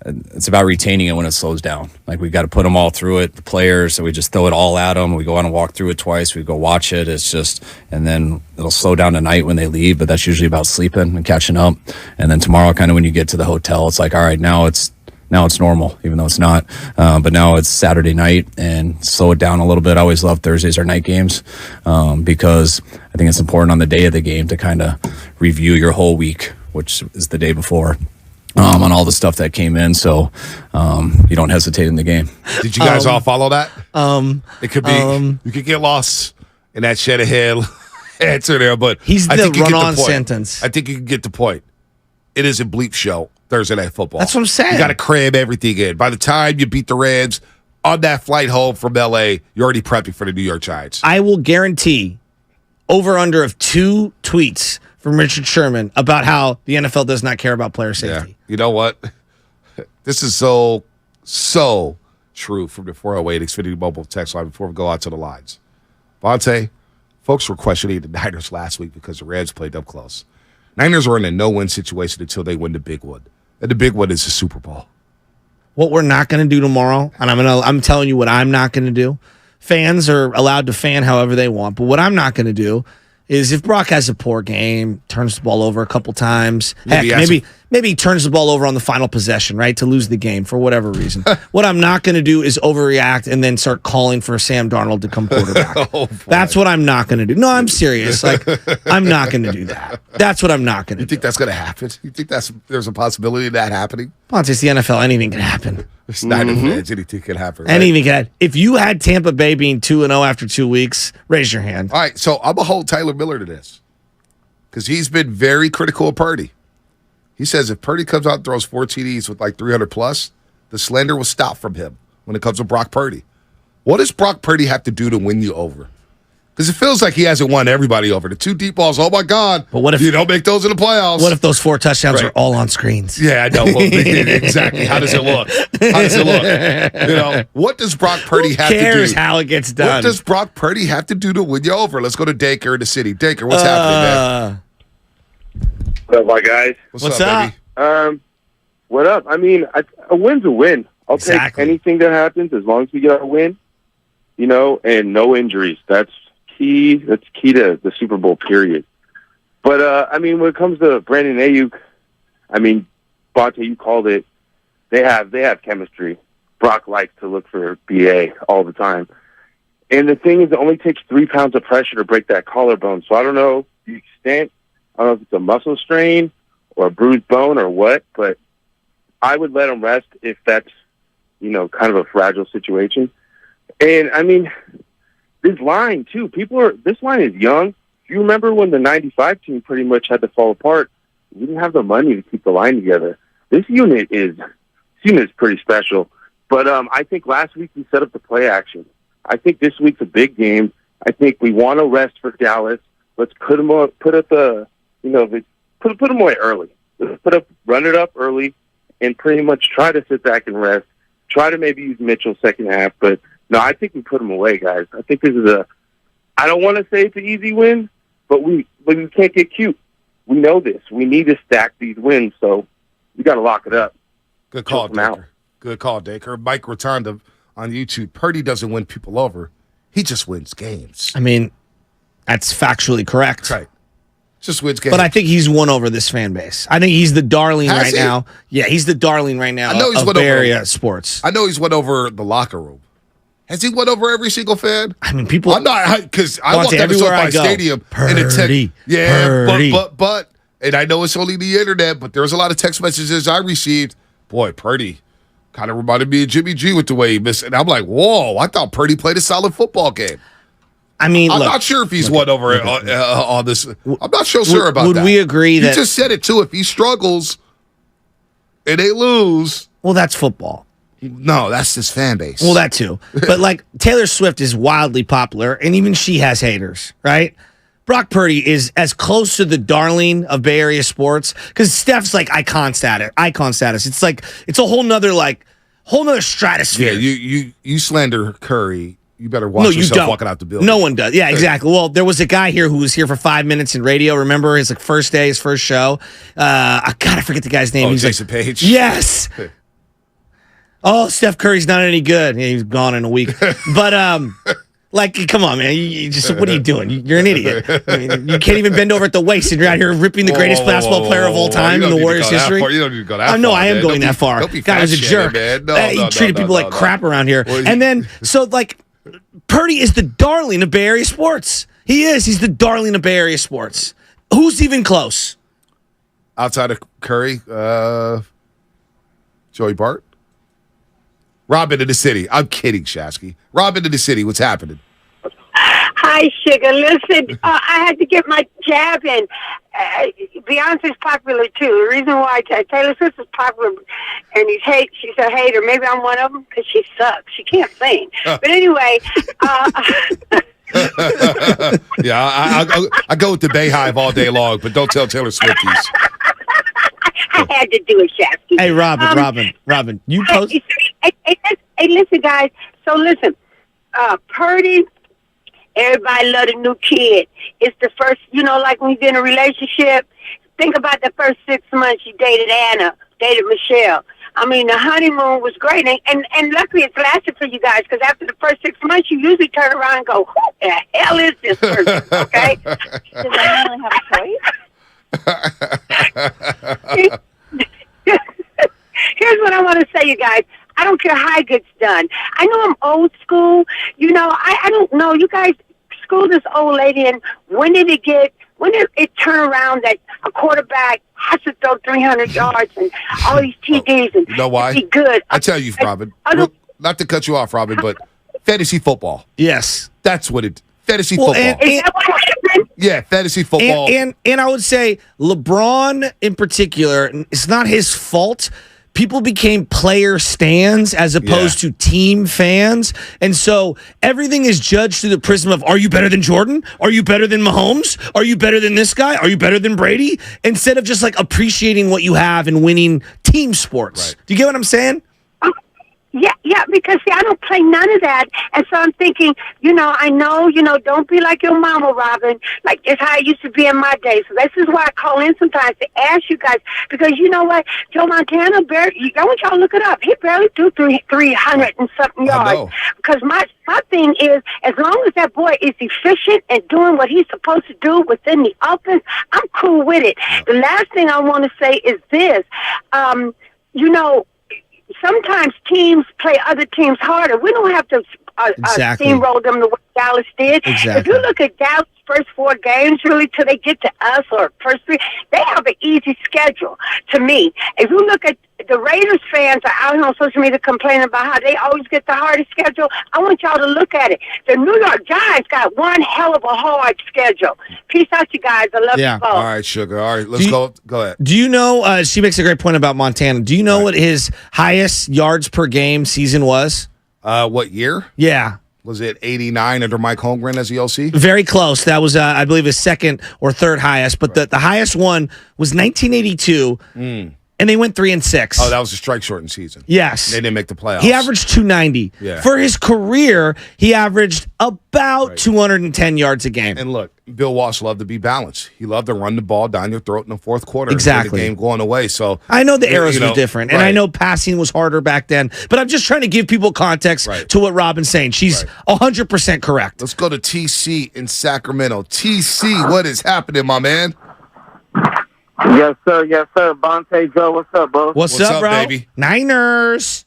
it's about retaining it when it slows down. Like, we got to put them all through it, the players, so we just throw it all at them. We go on and walk through it twice. We go watch it. It's just, and then it'll slow down tonight when they leave, but that's usually about sleeping and catching up. And then tomorrow, kind of when you get to the hotel, it's like, all right, now it's normal, even though it's not. But now it's Saturday night, and slow it down a little bit. I always love Thursdays or night games because I think it's important on the day of the game to kind of review your whole week, which is the day before. On all the stuff that came in, so you don't hesitate in the game. Did you guys all follow that? It could be you could get lost in that Shanahan answer there, but he's the run-on sentence. I think you can get the point. It is a bleep show, Thursday Night Football. That's what I'm saying. You got to cram everything in. By the time you beat the Rams on that flight home from L.A., you're already prepping for the New York Giants. I will guarantee over/under of 2 tweets from Richard Sherman about how the NFL does not care about player safety. Yeah. You know what? This is so true from the 408 Xfinity Mobile text line before we go out to the lines. Vontae, folks were questioning the Niners last week because the Rams played up close. Niners are in a no-win situation until they win the big one. And the big one is the Super Bowl. What we're not going to do tomorrow, and I'm telling you what I'm not going to do. Fans are allowed to fan however they want, but what I'm not going to do is if Brock has a poor game, turns the ball over a couple times, maybe he turns the ball over on the final possession, right, to lose the game for whatever reason. What I'm not going to do is overreact and then start calling for Sam Darnold to come quarterback. That's what I'm not going to do. No, I'm serious. Like, I'm not going to do that. That's what I'm not going to do. You think that's going to happen? You think there's a possibility of that happening? Well, it's the NFL. Anything can happen. It's Niners fans. Anything can happen. Right? Anything can happen. If you had Tampa Bay being 2-0 after 2 weeks, raise your hand. All right, so I'm going to hold Tyler Miller to this because he's been very critical of Purdy. He says if Purdy comes out and throws 4 TDs with like 300 plus, the slander will stop from him when it comes to Brock Purdy. What does Brock Purdy have to do to win you over? Because it feels like he hasn't won everybody over. The 2 deep balls, oh my God. But what if you don't make those in the playoffs? What if those 4 touchdowns are all on screens? Yeah, I know. Well, exactly. How does it look? You know, what does Brock Purdy have to do? Who cares how it gets done? What does Brock Purdy have to do to win you over? Let's go to Dacre in the city. Dacre, what's happening, man? What's up, my guys? What's up, baby? What up? I mean, a win's a win. I'll take anything that happens as long as we get a win, you know, and no injuries. That's key. That's key to the Super Bowl, period. But, I mean, when it comes to Brandon Ayuk, I mean, Bonte, you called it. They have chemistry. Brock likes to look for BA all the time. And the thing is, it only takes 3 pounds of pressure to break that collarbone. So I don't know the extent. I don't know if it's a muscle strain or a bruised bone or what, but I would let him rest if that's, you know, kind of a fragile situation. And, I mean, this line, too, this line is young. If you remember when the 95 team pretty much had to fall apart, we didn't have the money to keep the line together. This unit is pretty special. But I think last week we set up the play action. I think this week's a big game. I think we want to rest for Dallas. Let's put them away early. Run it up early, and pretty much try to sit back and rest. Try to maybe use Mitchell second half, but no, I think we put them away, guys. I think this is I don't want to say it's an easy win, but we can't get cute. We know this. We need to stack these wins, so we got to lock it up. Good call, Dacre. Good call, Dacre. Mike Rotonda on YouTube. Purdy doesn't win people over. He just wins games. I mean, that's factually correct. Right. Just wins games. But I think he's won over this fan base. I think he's the darling right now. Yeah, he's the darling right now of Bay Area sports. I know he's won over the locker room. Has he won over every single fan? I mean, people. I'm not, because I walked down the SoFi Stadium. Purdy, but and I know it's only the internet, but there was a lot of text messages I received. Boy, Purdy kind of reminded me of Jimmy G with the way he missed it. And I'm like, whoa, I thought Purdy played a solid football game. I mean, I'm not sure if he's won over on this. I'm not so sure about that. Would we agree that you just said it too? If he struggles and they lose, well, that's football. No, that's his fan base. Well, that too. But like Taylor Swift is wildly popular, and even she has haters, right? Brock Purdy is as close to the darling of Bay Area sports because Steph's like icon status. It's like it's a whole nother stratosphere. Yeah, you slander Curry. You better watch yourself walking out the building. No one does. Yeah, exactly. Well, there was a guy here who was here for 5 minutes in radio. Remember his first day, his first show. I forget the guy's name. Oh, He's Jason Page. Yes. Oh, Steph Curry's not any good. Yeah, he's gone in a week. But come on, man. You just what are you doing? You're an idiot. I mean, you can't even bend over at the waist, and you're out here ripping the greatest basketball player of all time in the Warriors' history. You don't need to go that far. No, I am going that far. Guy was a jerk. He treated people like crap around here. And then Purdy is the darling of Bay Area sports. He is. He's the darling of Bay Area sports. Who's even close? Outside of Curry, Joey Bart? Robin in the city. I'm kidding, Shasky. Robin in the city. What's happening? Hi, Sugar. Listen, I had to get my jab in. Beyonce's popular, too. The reason why Taylor Swift is popular and she's a hater. Maybe I'm one of them because she sucks. She can't sing. But anyway. Yeah, I go with the Bayhive all day long, but don't tell Taylor Swifties. I had to do it, Shasky. Hey, Robin, you post. Hey, listen, guys. So listen, Purdy. Everybody love the new kid. It's the first, like when you're in a relationship. Think about the first 6 months you dated Anna, dated Michelle. I mean, the honeymoon was great, and luckily it's lasted for you guys because after the first 6 months, you usually turn around and go, "Who the hell is this person?" Okay? Does anyone have a choice? Here's what I want to say, you guys. I don't care how it gets done. I know I'm old school. I don't know. You guys school this old lady, and when did it turn around that a quarterback has to throw 300 yards and all these TDs and you know why? be good? I tell you, Robin, not to cut you off, Robin, but fantasy football. Yes. That's what it fantasy football. Yeah, fantasy football. And I would say LeBron in particular, it's not his fault. People became player stans as opposed to team fans. And so everything is judged through the prism of, are you better than Jordan? Are you better than Mahomes? Are you better than this guy? Are you better than Brady? Instead of just appreciating what you have and winning team sports. Right. Do you get what I'm saying? Yeah, because see, I don't play none of that, and so I'm thinking, I know, don't be like your mama, Robin. Like it's how it used to be in my day. So this is why I call in sometimes to ask you guys, because you know what, Joe Montana, I want y'all to look it up. He barely threw 300 and something yards. Because my thing is, as long as that boy is efficient and doing what he's supposed to do within the offense, I'm cool with it. The last thing I want to say is this, sometimes teams play other teams harder. We don't have to steamroll them the way Dallas did. Exactly. If you look at Dallas' first 4 games, really, till they get to us, or first 3, they have an easy schedule, to me. If you look at the Raiders fans are out here on social media complaining about how they always get the hardest schedule. I want y'all to look at it. The New York Giants got one hell of a hard schedule. Peace out, you guys. I love you both. All right, Sugar. All right, let's go. Go ahead. Do you know, she makes a great point about Montana. Do you know what his highest yards per game season was? What year? Yeah. Was it 89 under Mike Holmgren as the OC? Very close. That was, I believe, his second or third highest. But the highest one was 1982. And they went 3-6. Oh, that was a strike-shortened season. Yes. They didn't make the playoffs. He averaged 290. Yeah. For his career, he averaged about 210 yards a game. And look, Bill Walsh loved to be balanced. He loved to run the ball down your throat in the fourth quarter. Exactly. The game going away. So I know the eras were different, and I know passing was harder back then. But I'm just trying to give people context to what Robin's saying. She's 100% correct. Let's go to TC in Sacramento. TC, what is happening, my man? Yes, sir. Yes, sir. Bonte Joe, what's up, bro? What's up, bro? Baby? Niners.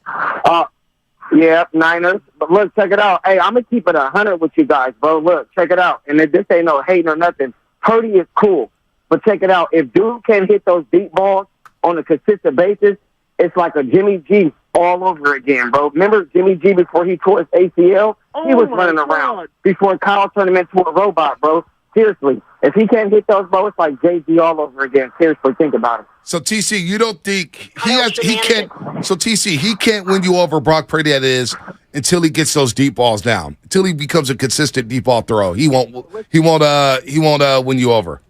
Yeah, Niners. But look, check it out. Hey, I'm going to keep it 100 with you guys, bro. Look, check it out. And this ain't no hating or nothing. Purdy is cool. But check it out. If dude can hit those deep balls on a consistent basis, it's like a Jimmy G all over again, bro. Remember Jimmy G before he tore his ACL? He was running around before Kyle turned him into a robot, bro. Seriously, if he can't hit those, bro, it's like Jay-Z all over again. Seriously, think about it. So TC, you don't think he can't? So TC, he can't win you over, Brock Purdy. That is until he gets those deep balls down. Until he becomes a consistent deep ball throw, he won't win you over.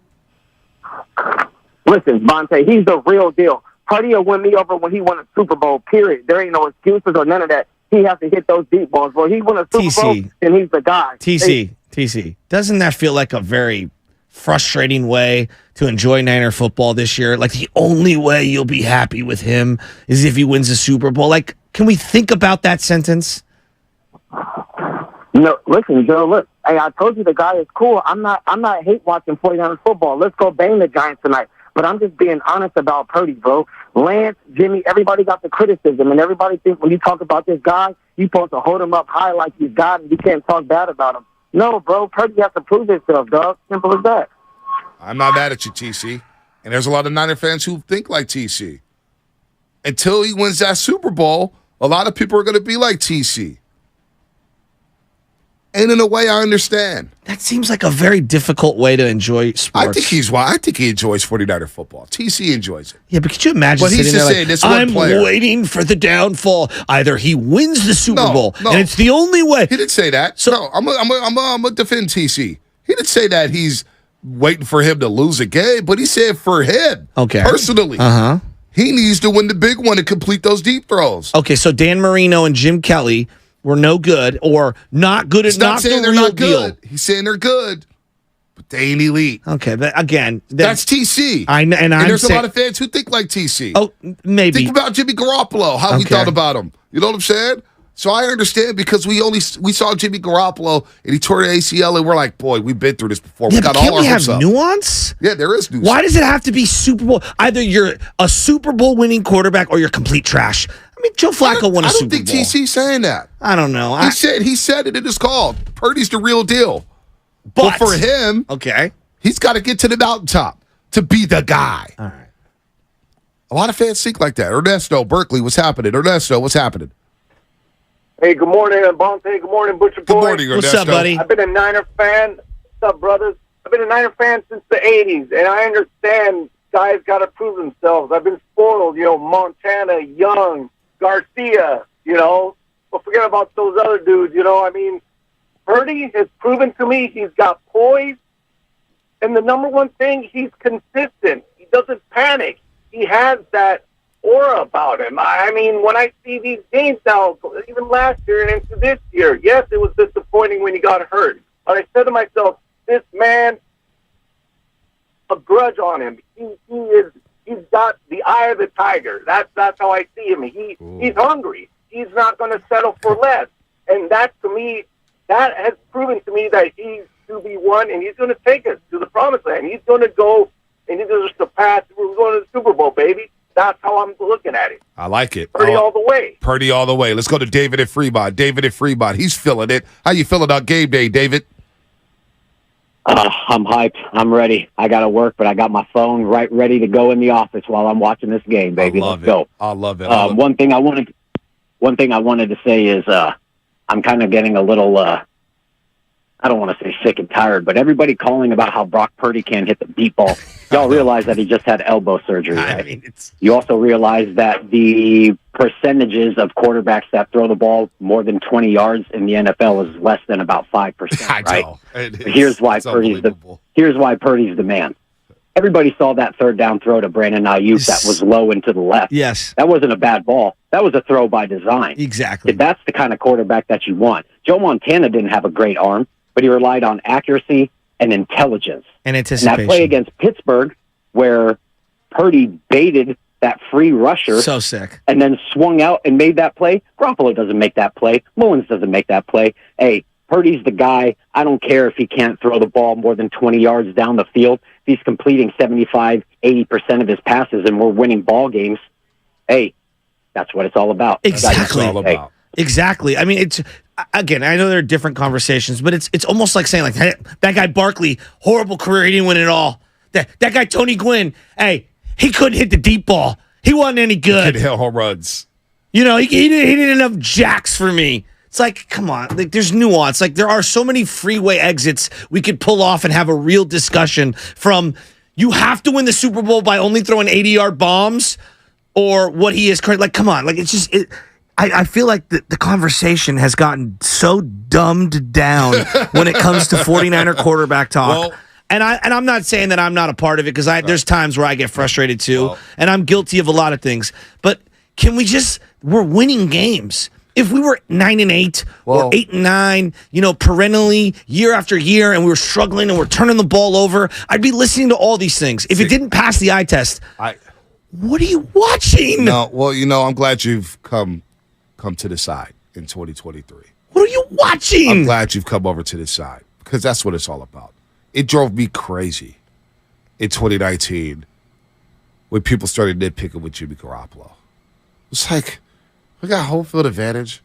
Listen, Bonte, he's the real deal. Purdy will win me over when he won a Super Bowl. Period. There ain't no excuses or none of that. He has to hit those deep balls. Well, he won a Super Bowl, and he's the guy. TC, doesn't that feel like a very frustrating way to enjoy Niner football this year? Like, the only way you'll be happy with him is if he wins the Super Bowl. Like, can we think about that sentence? No, listen, Joe, look. Hey, I told you the guy is cool. I'm not hate watching 49ers football. Let's go bang the Giants tonight. But I'm just being honest about Purdy, bro. Lance, Jimmy, everybody got the criticism, and everybody thinks when you talk about this guy, you're supposed to hold him up high like he's God, and you can't talk bad about him. No, bro, Purdy has to prove himself, dog. Simple as that. I'm not mad at you, TC. And there's a lot of Niner fans who think like TC. Until he wins that Super Bowl, a lot of people are going to be like TC. And in a way, I understand. That seems like a very difficult way to enjoy sports. I think he enjoys 49er football. TC enjoys it. Yeah, but could you imagine But he's sitting just there saying like, this one I'm player. waiting for the downfall. Either he wins the Super Bowl, no. and it's the only way. He didn't say that. So no, I'm gonna defend TC. He didn't say that he's waiting for him to lose a game, but he said for him, personally, he needs to win the big one and complete those deep throws. Okay, so Dan Marino and Jim Kelly were no good or not good He's at not saying the they're real not deal. good. He's saying they're good, but they ain't elite. Okay, but again, that's TC. And there's a lot of fans who think like TC. Oh, maybe. Think about Jimmy Garoppolo, how we thought about him. You know what I'm saying? So I understand because we saw Jimmy Garoppolo and he tore the ACL and we're like, boy, we've been through this before. Yeah, We got but can't all our we have hopes up. nuance? Yeah, there is nuance. Why does it have to be Super Bowl? Either you're a Super Bowl winning quarterback or you're complete trash. I mean, Joe Flacco won a Super Bowl. I don't think TC's saying that. I don't know. He said it in his call. Purdy's the real deal. But for him, he's got to get to the mountaintop to be the guy. All right. A lot of fans think like that. Ernesto, Berkeley, what's happening? Ernesto, what's happening? Hey, good morning, Bonte. Good morning, Butcher Boy. Good morning, Ernesto. What's up, buddy? I've been a Niner fan. What's up, brothers? I've been a Niner fan since the 80s, and I understand guys got to prove themselves. I've been spoiled, Montana, Young, Garcia, but forget about those other dudes, I mean, Purdy has proven to me he's got poise, and the number one thing, he's consistent. He doesn't panic. He has that aura about him. I mean, when I see these games now, even last year and into this year, yes, it was disappointing when he got hurt. But I said to myself, this man, a grudge on him. He's got the eye of the tiger. That's how I see him. He's hungry. He's not going to settle for less. And that, to me, that has proven to me that he's QB1 and he's going to take us to the promised land. He's going to go and he's going to surpass. We're going to the Super Bowl, baby. That's how I'm looking at it. I like it. Purdy all the way. Purdy all the way. Let's go to David at Fremont. David at Fremont. He's feeling it. How you feeling about game day, David? I'm hyped. I'm ready. I got to work, but I got my phone ready to go in the office while I'm watching this game, baby. Let's go. I love it. One thing I wanted to say is I'm kind of getting a little I don't want to say sick and tired, but everybody calling about how Brock Purdy can't hit the deep ball. Y'all realize that he just had elbow surgery, right? I mean, You also realize that the percentages of quarterbacks that throw the ball more than 20 yards in the NFL is less than about 5%, right? Here's why Purdy's the man. Everybody saw that third down throw to Brandon Ayuk that was low and to the left. Yes. That wasn't a bad ball. That was a throw by design. Exactly. That's the kind of quarterback that you want. Joe Montana didn't have a great arm, but he relied on accuracy and intelligence. And anticipation. And that play against Pittsburgh where Purdy baited that free rusher. So sick. And then swung out and made that play. Garoppolo doesn't make that play. Mullins doesn't make that play. Hey, Purdy's the guy. I don't care if he can't throw the ball more than 20 yards down the field. If he's completing 75, 80% of his passes and we're winning ball games, hey, that's what it's all about. Exactly. Exactly. I mean, it's again, I know there are different conversations, but it's almost like saying, like, hey, that guy Barkley, horrible career, he didn't win it all. That guy Tony Gwynn, hey, he couldn't hit the deep ball. He wasn't any good. He could hit home runs. He didn't hit enough jacks for me It's like, come on, like, there's nuance. Like, there are so many freeway exits we could pull off and have a real discussion from you have to win the Super Bowl by only throwing 80-yard bombs or what he is currently. Like, come on. Like, it's just, I feel like the conversation has gotten so dumbed down when it comes to 49er quarterback talk. Well, and I'm not saying that I'm not a part of it because there's times where I get frustrated too, and I'm guilty of a lot of things. But can we we're winning games. If we were 9-8 or 8-9, perennially year after year, and we were struggling and we're turning the ball over, I'd be listening to all these things. If it didn't pass the eye test, what are you watching? No, well, I'm glad you've come to the side in 2023. What are you watching? I'm glad you've come over to this side because that's what it's all about. It drove me crazy in 2019 when people started nitpicking with Jimmy Garoppolo. It's like, we got home field advantage.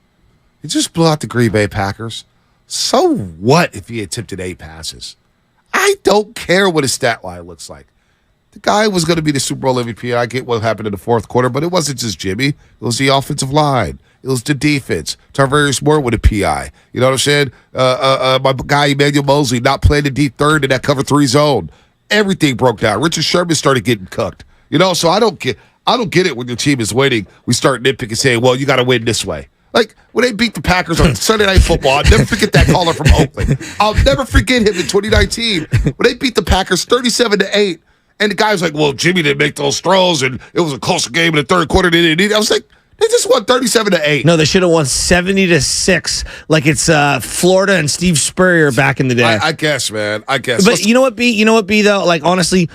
He just blew out the Green Bay Packers. So what if he attempted 8 passes? I don't care what his stat line looks like. The guy was going to be the Super Bowl MVP. I get what happened in the fourth quarter, but it wasn't just Jimmy. It was the offensive line. It was the defense. Tarvarius Moore with a PI. You know what I'm saying? My guy Emmanuel Mosley not playing the deep third in that cover 3 zone. Everything broke down. Richard Sherman started getting cooked. So I don't get it when your team is winning. We start nitpicking and saying, well, you got to win this way. Like when they beat the Packers on Sunday Night Football, I'll never forget that caller from Oakland. I'll never forget him in 2019 when they beat the Packers 37-8. And the guy was like, well, Jimmy didn't make those throws, and it was a closer game in the third quarter than they needed. I was like, they just won 37-8. No, they should have won 70-6, like it's Florida and Steve Spurrier back in the day. I guess, man. I guess. But you know what, B? You know what, B, though? Like, honestly,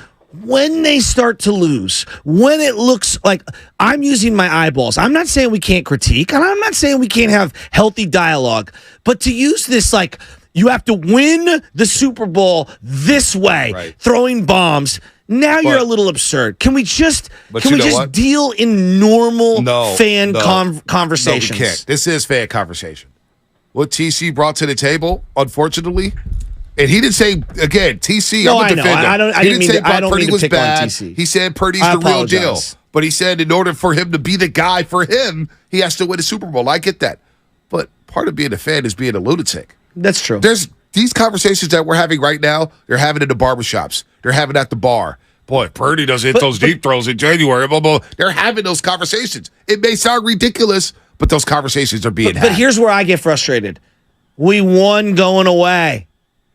when they start to lose, when it looks like I'm using my eyeballs, I'm not saying we can't critique, and I'm not saying we can't have healthy dialogue, but to use this, like, you have to win the Super Bowl this way, throwing bombs. Now you're a little absurd. Can we just deal in normal fan conversations? No, we can't. This is fan conversation. What TC brought to the table, unfortunately, and he didn't say again. TC, I'm a defender. He didn't say Purdy was bad. He said Purdy's the real deal. But he said in order for him to be the guy for him, he has to win a Super Bowl. I get that, but part of being a fan is being a lunatic. That's true. There's these conversations that we're having right now. They're having in the barbershops. They're having at the bar. Boy, Purdy doesn't hit those deep throws in January. Blah, blah. They're having those conversations. It may sound ridiculous, but those conversations are being had. But here's where I get frustrated. We won going away.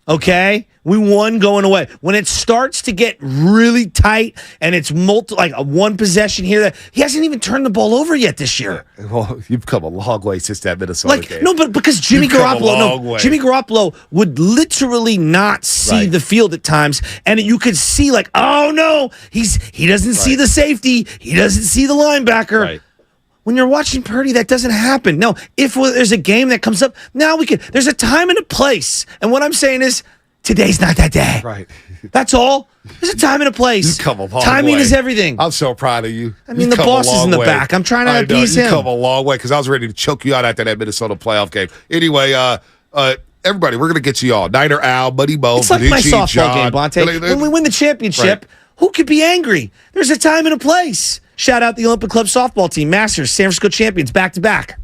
Okay? We won going away. When it starts to get really tight and it's like a one possession here, he hasn't even turned the ball over yet this year. Well, you've come a long way since that Minnesota game. No, but because Jimmy Garoppolo would literally not see the field at times, and you could see like, oh no, he doesn't see the safety, he doesn't see the linebacker. Right. When you're watching Purdy, that doesn't happen. No, if there's a game that comes up, now we can. There's a time and a place, and what I'm saying is, today's not that day. Right. That's all. There's a time and a place. You come a long Timing way. is everything. I'm so proud of you. I mean, the boss is in the back. I'm trying to appease him. You come a long way because I was ready to choke you out after that Minnesota playoff game. Anyway, everybody, we're going to get you all. Niner Al, Buddy Bo, it's like my softball game, Bonte. When we win the championship, who could be angry? There's a time and a place. Shout out the Olympic Club softball team, Masters, San Francisco champions, back-to-back.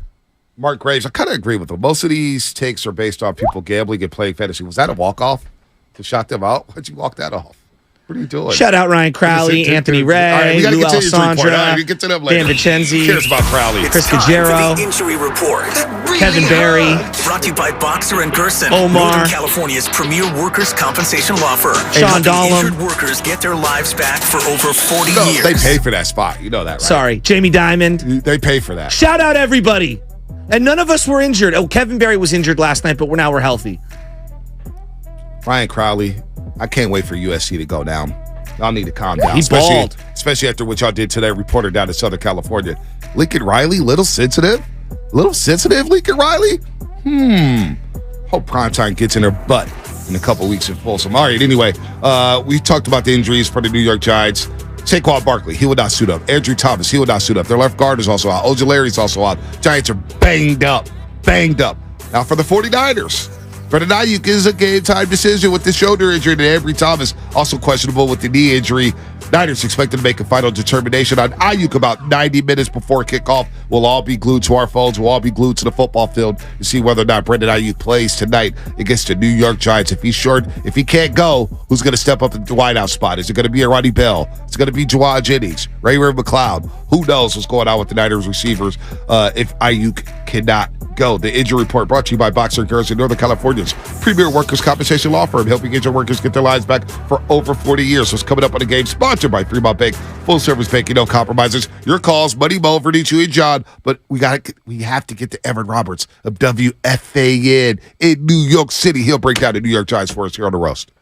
Mark Graves, I kind of agree with him. Most of these takes are based on people gambling and playing fantasy. Was that a walk-off to shut them out? Why'd you walk that off? What are you doing? Shout out Ryan Crowley, Anthony Ray, Lou Alessandra, get to them later. Dan Vincenzi, Who cares about Crowley? Chris Cagero, Injury Report. Kevin Barry, Brought to you by Boxer and Gerson, Omar, Northern California's premier workers' compensation law firm. Sean Dahlem. Injured workers get their lives back for over 40 years. They pay for that spot. You know that, right? Sorry, Jamie Dimond. They pay for that. Shout out everybody. And none of us were injured. Oh, Kevin Barry was injured last night, but now we're healthy. Ryan Crowley, I can't wait for USC to go down. Y'all need to calm down. He balled. Especially after what y'all did to that reporter down in Southern California. Lincoln Riley, little sensitive? Lincoln Riley? Hope primetime gets in her butt in a couple weeks in Folsom. All right, anyway, we talked about the injuries for the New York Giants. Saquon Barkley, he will not suit up. Andrew Thomas, he will not suit up. Their left guard is also out. Ojulari's also out. Giants are banged up. Now for the 49ers. Brandon Ayuk is a game-time decision with the shoulder injury, and Ambry Thomas also questionable with the knee injury. Niners expected to make a final determination on Ayuk about 90 minutes before kickoff. We'll all be glued to our phones. We'll all be glued to the football field to see whether or not Brandon Ayuk plays tonight against the New York Giants. If he's short, if he can't go, who's going to step up in the wideout spot? Is it going to be Ronnie Bell? Is it going to be Jawad Jennings? Ray McLeod? Who knows what's going on with the Niners receivers if Ayuk cannot go. The injury report brought to you by Boxer Garrison, Northern California's premier workers' compensation law firm, helping injured workers get their lives back for over 40 years. What's coming up on the game? Sponsored by Fremont Bank, full service banking, no compromises. Your calls, Money Mo, Vernici, and John. But we have to get to Evan Roberts of WFAN in New York City. He'll break down the New York Giants for us here on the Roast.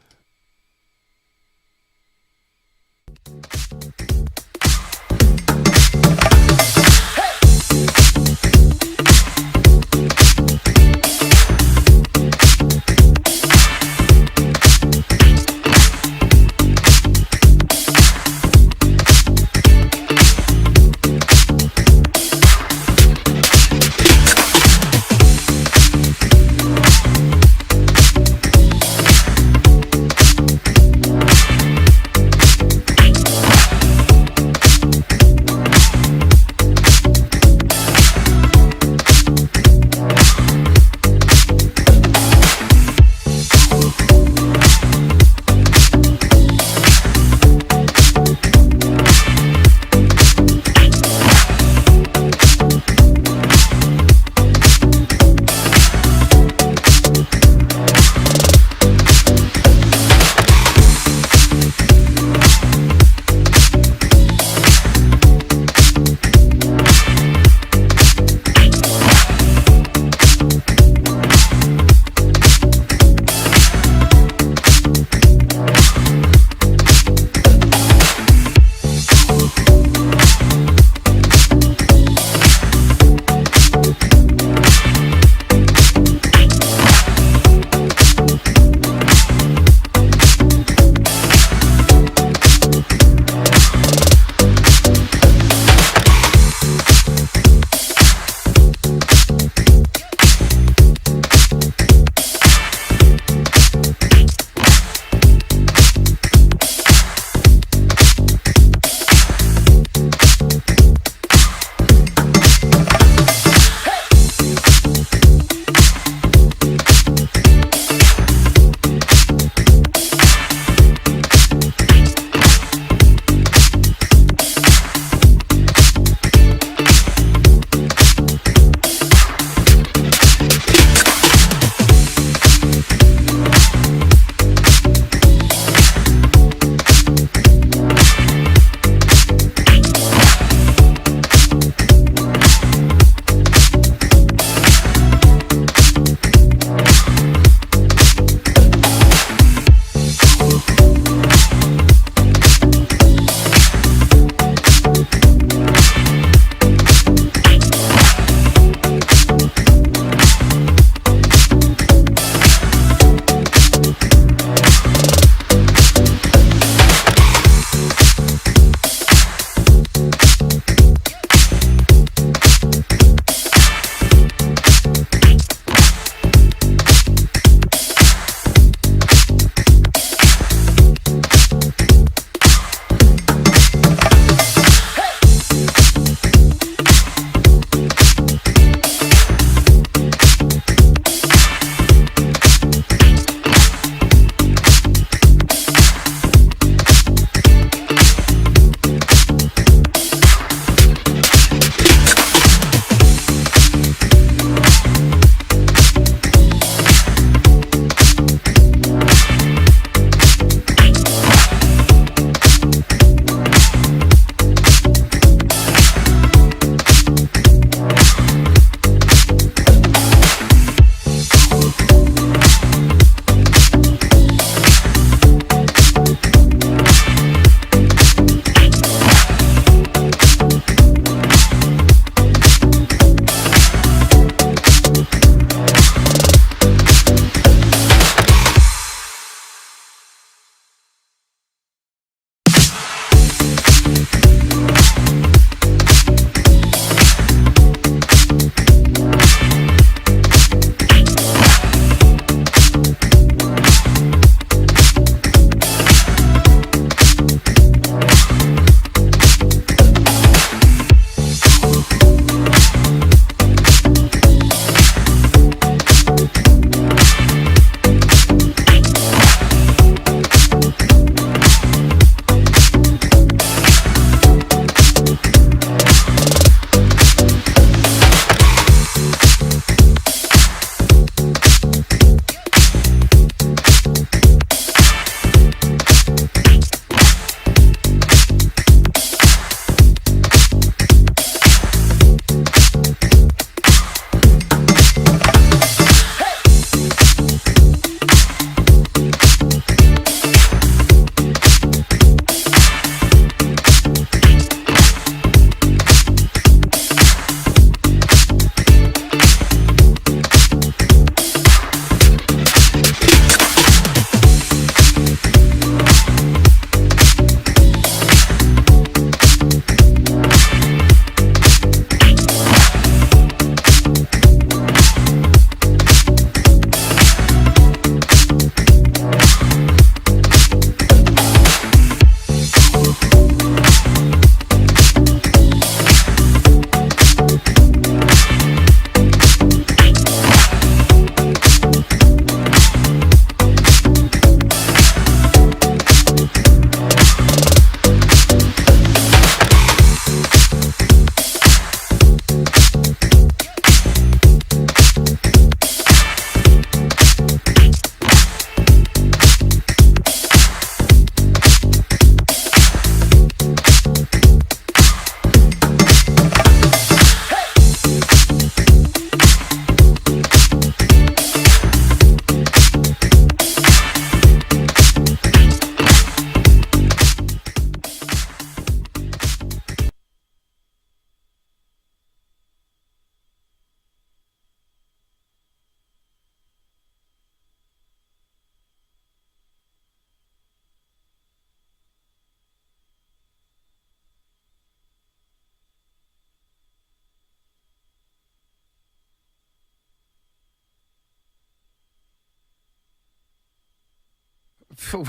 No.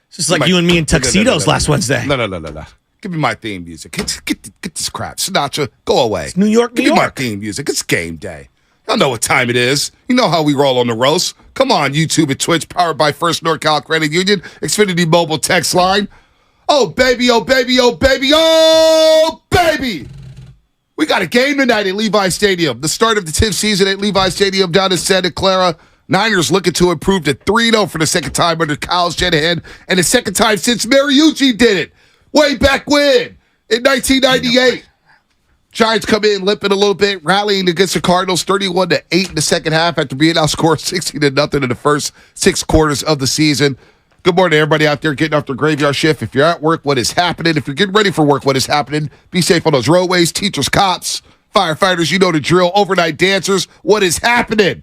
It's just like you and me in tuxedos last Wednesday. No. Give me my theme music. Get this crap. Sinatra, go away. It's New York, Give me my theme music. It's game day. Y'all know what time it is. You know how we roll on the roast. Come on, YouTube and Twitch, powered by First NorCal Credit Union, Xfinity Mobile text line. Oh, baby, oh, baby, oh, baby, oh, baby. We got a game tonight at Levi Stadium. The start of the 10th season at Levi Stadium down in Santa Clara. Niners looking to improve to 3-0 for the second time under Kyle Shanahan, and the second time since Mariucci did it way back when in 1998. Giants come in limping a little bit, rallying against the Cardinals 31-8 in the second half after being outscored 60-0 in the first 6 quarters of the season. Good morning to everybody out there getting off their graveyard shift. If you're at work, what is happening? If you're getting ready for work, what is happening? Be safe on those roadways. Teachers, cops, firefighters, you know the drill. Overnight dancers, what is happening?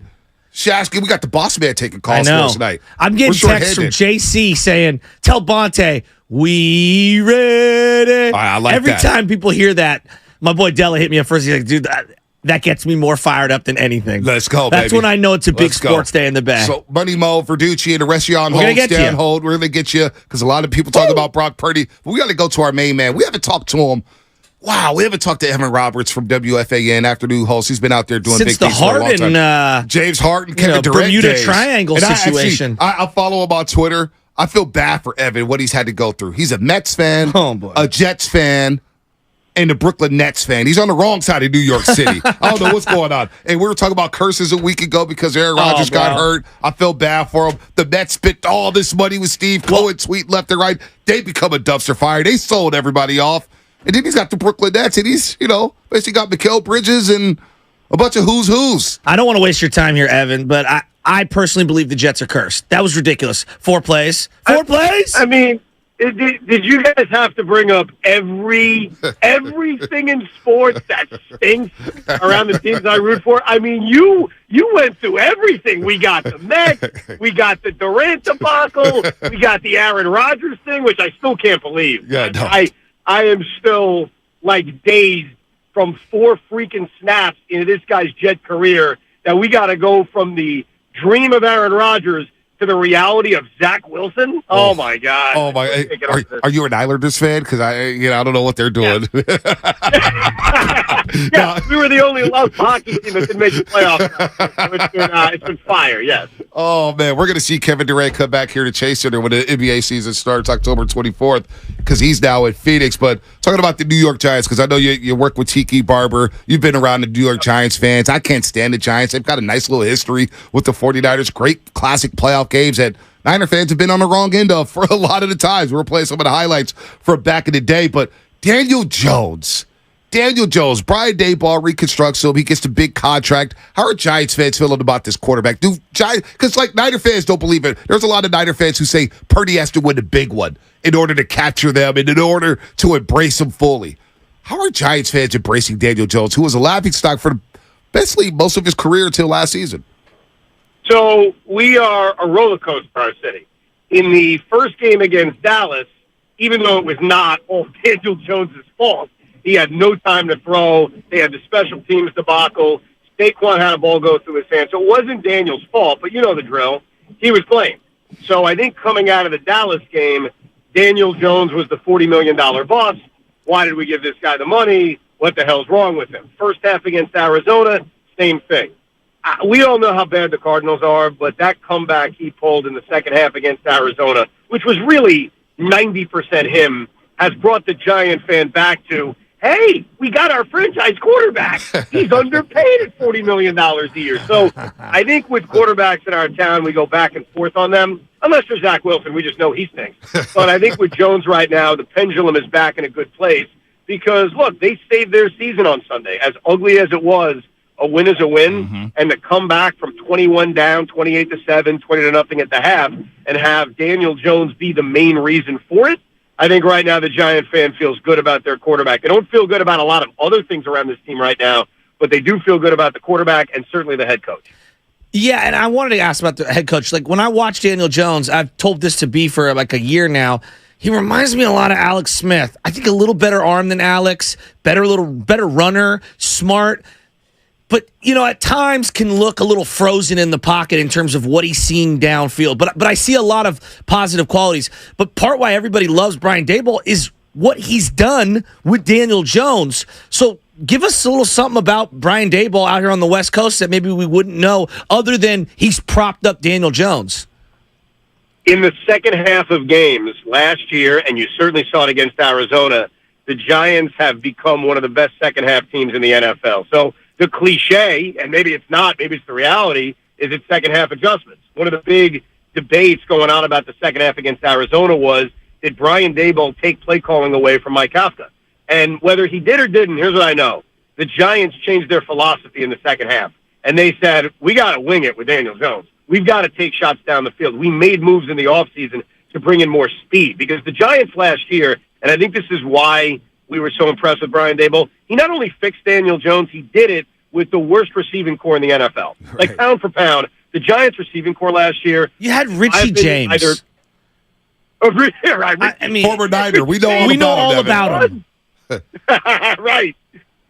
Shasky, we got the boss man taking calls for us tonight. I'm getting texts from JC saying, tell Bonte, we ready. I like Every that. time people hear that, my boy Della hit me up first. He's like, dude, that gets me more fired up than anything. Let's go, That's baby. when I know it's a big Let's go. sports day in the Bay. So, Money Mo, Verducci, and the rest of you on We're hold, gonna get stay you. on hold. We're going to get you because a lot of people talk about Brock Purdy. But we got to go to our main man. We haven't talked to him. Wow, we haven't talked to Evan Roberts from WFAN, afternoon host. He's been out there doing Since big things for a long Harden, time. James Harden, Kevin Durant Bermuda days. Triangle And situation. I follow him on Twitter. I feel bad for Evan, what he's had to go through. He's a Mets fan, a Jets fan, and a Brooklyn Nets fan. He's on the wrong side of New York City. I don't know what's going on. And we were talking about curses a week ago because Aaron Rodgers got hurt. I feel bad for him. The Mets spent all this money with Steve Cohen, tweet left and right. They become a dumpster fire. They sold everybody off. And then he's got the Brooklyn Nets, and he's, basically got Mikal Bridges and a bunch of who's. I don't want to waste your time here, Evan, but I personally believe the Jets are cursed. That was ridiculous. 4 plays. 4 plays? I mean, did you guys have to bring up everything in sports that stinks around the teams I root for? I mean, you went through everything. We got the Mets, we got the Durant debacle, we got the Aaron Rodgers thing, which I still can't believe. Yeah, no. I am still like dazed from 4 freaking snaps into this guy's Jet career that we got to go from the dream of Aaron Rodgers to the reality of Zach Wilson. Oh my God! Oh my! Are you an Islanders fan? Because I don't know what they're doing. Yeah, we were the only loved hockey team that didn't make the playoffs. So it's been fire. Yes. Oh man, we're gonna see Kevin Durant come back here to Chase Center when the NBA season starts October 24th because he's now in Phoenix. But talking about the New York Giants, because I know you work with Tiki Barber. You've been around the New York Giants fans. I can't stand the Giants. They've got a nice little history with the 49ers. Great classic playoff games that Niner fans have been on the wrong end of for a lot of the times. We're playing some of the highlights from back in the day. But Daniel Jones, Brian Daboll reconstructs him. He gets the big contract. How are Giants fans feeling about this quarterback? Because Niner fans don't believe it. There's a lot of Niner fans who say Purdy has to win the big one in order to capture them and in order to embrace him fully. How are Giants fans embracing Daniel Jones, who was a laughingstock for basically most of his career until last season? So we are a roller coaster, our city. In the first game against Dallas, even though it was not all Daniel Jones' fault, he had no time to throw. They had the special teams debacle. Saquon had a ball go through his hands. So it wasn't Daniel's fault, but you know the drill. He was blamed. So I think coming out of the Dallas game, Daniel Jones was the $40 million boss. Why did we give this guy the money? What the hell's wrong with him? First half against Arizona, same thing. We all know how bad the Cardinals are, but that comeback he pulled in the second half against Arizona, which was really 90% him, has brought the Giant fan back to, hey, we got our franchise quarterback. He's underpaid at $40 million a year. So I think with quarterbacks in our town, we go back and forth on them. Unless there's Zach Wilson, we just know he stinks. But I think with Jones right now, the pendulum is back in a good place because, look, they saved their season on Sunday. As ugly as it was, a win is a win, and to come back from 21 down, 28-7, 20-0 at the half, and have Daniel Jones be the main reason for it, I think right now the Giant fan feels good about their quarterback. They don't feel good about a lot of other things around this team right now, but they do feel good about the quarterback and certainly the head coach. Yeah, and I wanted to ask about the head coach. Like, when I watch Daniel Jones, I've told this to B for like a year now, he reminds me a lot of Alex Smith. I think a little better arm than Alex, better runner, smart. but at times can look a little frozen in the pocket in terms of what he's seeing downfield. But I see a lot of positive qualities. But part why everybody loves Brian Daboll is what he's done with Daniel Jones. So give us a little something about Brian Daboll out here on the West Coast that maybe we wouldn't know, other than he's propped up Daniel Jones. In the second half of games last year, and you certainly saw it against Arizona, the Giants have become one of the best second half teams in the NFL. So the cliche, and maybe it's not, maybe it's the reality, is it's second half adjustments. One of the big debates going on about the second half against Arizona was, did Brian Daboll take play calling away from Mike Kafka? And whether he did or didn't, here's what I know. The Giants changed their philosophy in the second half. And they said, we got to wing it with Daniel Jones. We've got to take shots down the field. We made moves in the offseason to bring in more speed. Because the Giants last year, and I think this is why we were so impressed with Brian Daboll, he not only fixed Daniel Jones, he did it with the worst receiving core in the NFL. Right. Like, pound for pound, the Giants' receiving core last year. You had Richie James. Right, I mean, former Niner. We know all about him. Right.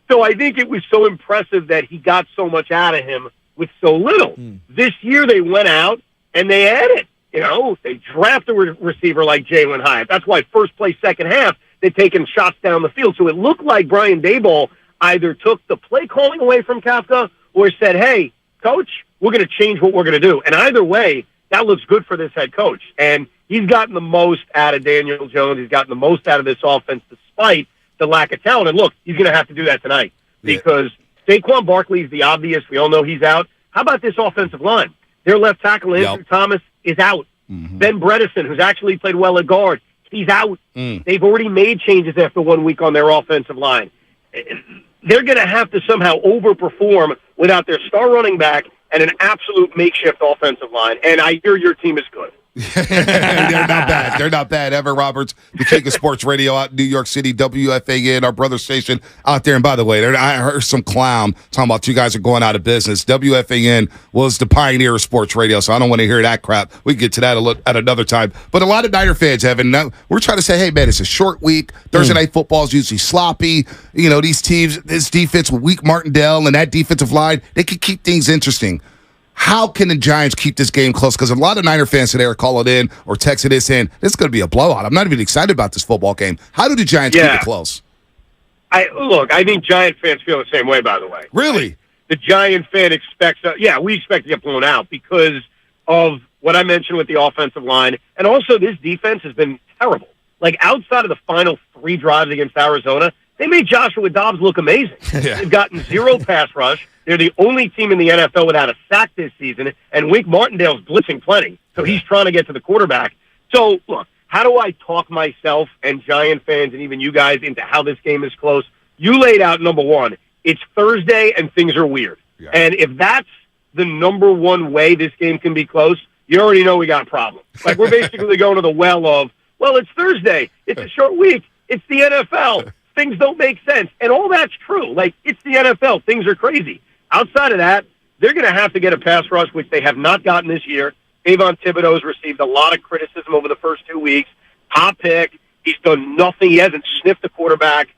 So I think it was so impressive that he got so much out of him with so little. This year they went out and they added. They draft a receiver like Jalen Hyatt. That's why first play, second half, they're taking shots down the field. So it looked like Brian Daboll either took the play calling away from Kafka or said, hey, coach, we're going to change what we're going to do. And either way, that looks good for this head coach. And he's gotten the most out of Daniel Jones. He's gotten the most out of this offense despite the lack of talent. And look, he's going to have to do that tonight because Saquon Barkley is the obvious. We all know he's out. How about this offensive line? Their left tackle, Andrew Thomas, is out. Ben Bredesen, who's actually played well at guard, he's out. They've already made changes after 1 week on their offensive line. They're going to have to somehow overperform without their star running back and an absolute makeshift offensive line. And I hear your team is good. They're not bad. They're not bad. Evan Roberts, the king of sports radio out in New York City, WFAN, our brother station out there. And by the way, I heard some clown talking about you guys are going out of business. WFAN was the pioneer of sports radio, so I don't want to hear that crap. We can get to that at another time. But a lot of Niner fans, Evan, we're trying to say, hey, man, it's a short week. Thursday night football is usually sloppy. These teams, this defense with weak Martindale and that defensive line, they can keep things interesting. How can the Giants keep this game close? Because a lot of Niner fans today are calling in or texting in saying, this is going to be a blowout. I'm not even excited about this football game. How do the Giants keep it close? I think Giant fans feel the same way, by the way. Really? The Giant fan expects, we expect to get blown out because of what I mentioned with the offensive line. And also, this defense has been terrible. Like, outside of the final 3 drives against Arizona, they made Joshua Dobbs look amazing. They've gotten 0 pass rush. They're the only team in the NFL without a sack this season, and Wink Martindale's blitzing plenty, so he's trying to get to the quarterback. So, look, how do I talk myself and Giant fans and even you guys into how this game is close? You laid out number one. It's Thursday, and things are weird. Yeah. And if that's the number one way this game can be close, you already know we got a problem. Like, we're basically going to the well of, well, it's Thursday. It's a short week. It's the NFL. Things don't make sense. And all that's true. Like, it's the NFL. Things are crazy. Outside of that, they're going to have to get a pass rush, which they have not gotten this year. Kayvon Thibodeau's received a lot of criticism over the first 2 weeks. Top pick. He's done nothing. He hasn't sniffed the quarterback.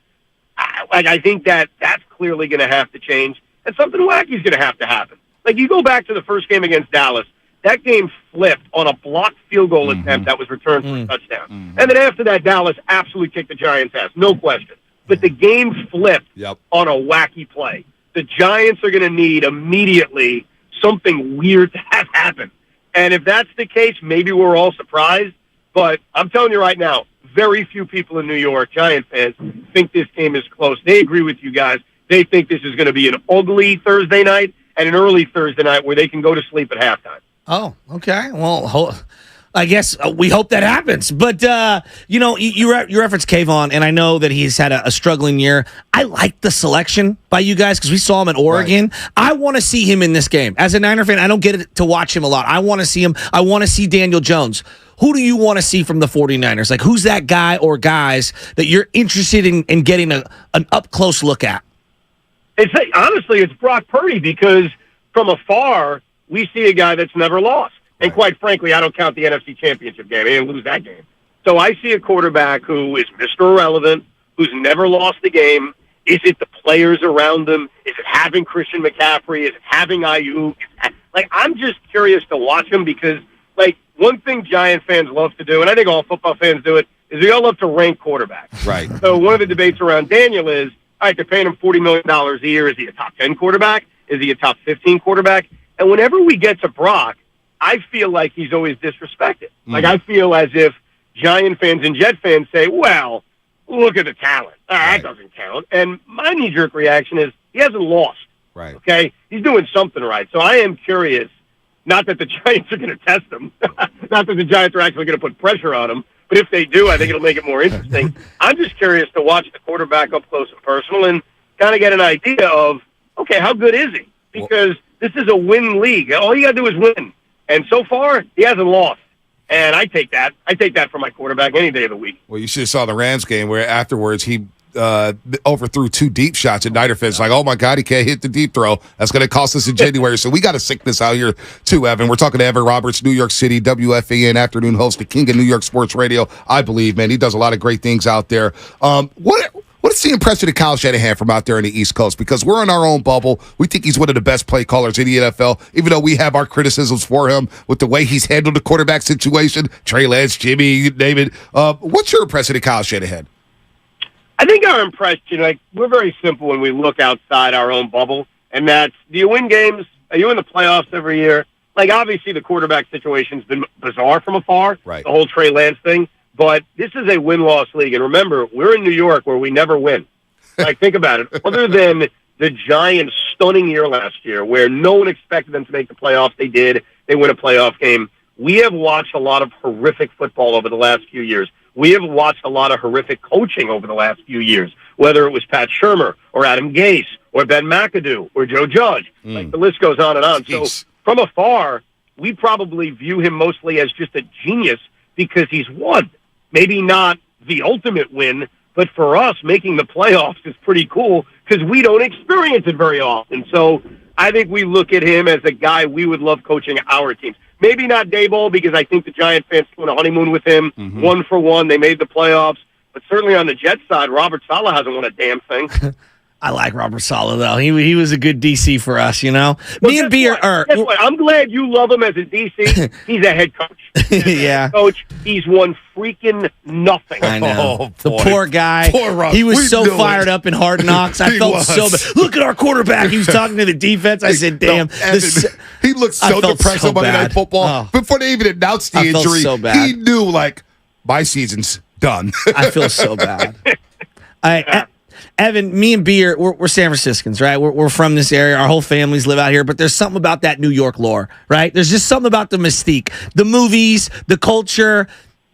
I think that's clearly going to have to change. And something wacky's going to have to happen. Like, you go back to the first game against Dallas. That game flipped on a blocked field goal attempt that was returned for a touchdown. And then after that, Dallas absolutely kicked the Giants' ass. No question. But the game flipped on a wacky play. The Giants are going to need immediately something weird to have happen. And if that's the case, maybe we're all surprised. But I'm telling you right now, very few people in New York, Giant fans, think this game is close. They agree with you guys. They think this is going to be an ugly Thursday night and an early Thursday night where they can go to sleep at halftime. Oh, okay. Well, I guess we hope that happens. But, you referenced Kayvon, and I know that he's had a struggling year. I like the selection by you guys because we saw him in Oregon. Right. I want to see him in this game. As a Niner fan, I don't get to watch him a lot. I want to see him. I want to see Daniel Jones. Who do you want to see from the 49ers? Like, who's that guy or guys that you're interested in getting an up-close look at? Honestly, it's Brock Purdy because from afar, we see a guy that's never lost. And quite frankly, I don't count the NFC Championship game. He didn't lose that game. So I see a quarterback who is Mr. Irrelevant, who's never lost a game, Is it the players around them? Is it having Christian McCaffrey? Is it having Ayuk? Like, I'm just curious to watch him because, like, one thing Giant fans love to do, and I think all football fans do it, is they all love to rank quarterbacks. Right. So one of the debates around Daniel is, all right, they're paying him $40 million a year. Is he a top 10 quarterback? Is he a top 15 quarterback? And whenever we get to Brock, I feel like he's always disrespected. Like, I feel as if Giant fans and Jet fans say, well, look at the talent. That doesn't count. And my knee-jerk reaction is he hasn't lost. Right. Okay? He's doing something right. So I am curious, not that the Giants are going to test him, not that the Giants are actually going to put pressure on him, but if they do, I think it'll make it more interesting. I'm just curious to watch the quarterback up close and personal and kind of get an idea of, okay, how good is he? Because this is a win league. All you got to do is win. And so far, he hasn't lost. And I take that. I take that for my quarterback any day of the week. Well, you should have saw the Rams game where afterwards he overthrew 2 deep shots, and Niner fans like, oh my God, he can't hit the deep throw. That's going to cost us in January. So we got a sickness out here too, Evan. We're talking to Evan Roberts, New York City, WFAN afternoon host, the king of New York sports radio. I believe, man, he does a lot of great things out there. What's the impression of Kyle Shanahan from out there in the East Coast? Because we're in our own bubble. We think he's one of the best play callers in the NFL, even though we have our criticisms for him with the way he's handled the quarterback situation. Trey Lance, Jimmy, you name it. What's your impression of Kyle Shanahan? I think our impression, like, we're very simple when we look outside our own bubble, and that's, do you win games? Are you in the playoffs every year? Like, obviously the quarterback situation's been bizarre from afar, right. The whole Trey Lance thing. But this is a win-loss league. And remember, we're in New York where we never win. Like, think about it. Other than the Giants' stunning year last year where no one expected them to make the playoffs, they did. They win a playoff game. We have watched a lot of horrific football over the last few years. We have watched a lot of horrific coaching over the last few years, whether it was Pat Shurmur or Adam Gase or Ben McAdoo or Joe Judge. Like, the list goes on and on. Jeez. So from afar, we probably view him mostly as just a genius because he's won. Maybe not the ultimate win, but for us, making the playoffs is pretty cool because we don't experience it very often. So I think we look at him as a guy we would love coaching our teams. Maybe not Daboll because I think the Giant fans went on a honeymoon with him. 1-for-1, they made the playoffs. But certainly on the Jets side, Robert Saleh hasn't won a damn thing. I like Robert Saleh, though. He was a good DC for us, you know? Well, Me and B are... Guess what? I'm glad you love him as a DC. He's a head coach. Yeah. Coach, he's won freaking nothing. I know. Oh, the boy. poor guy. Poor Rob. He was We so knew fired it. up in Hard Knocks. I He felt was. so bad. Look at our quarterback. He was talking to the defense. I said, damn. He looked I so felt depressed so on Monday bad. Night Football. Oh. Before they even announced the I felt injury, so bad. he knew, like, my season's done. I feel so bad. Evan, me and B we're San Franciscans, right? We're from this area. Our whole families live out here, but there's something about that New York lore, right? There's just something about the mystique, the movies, the culture,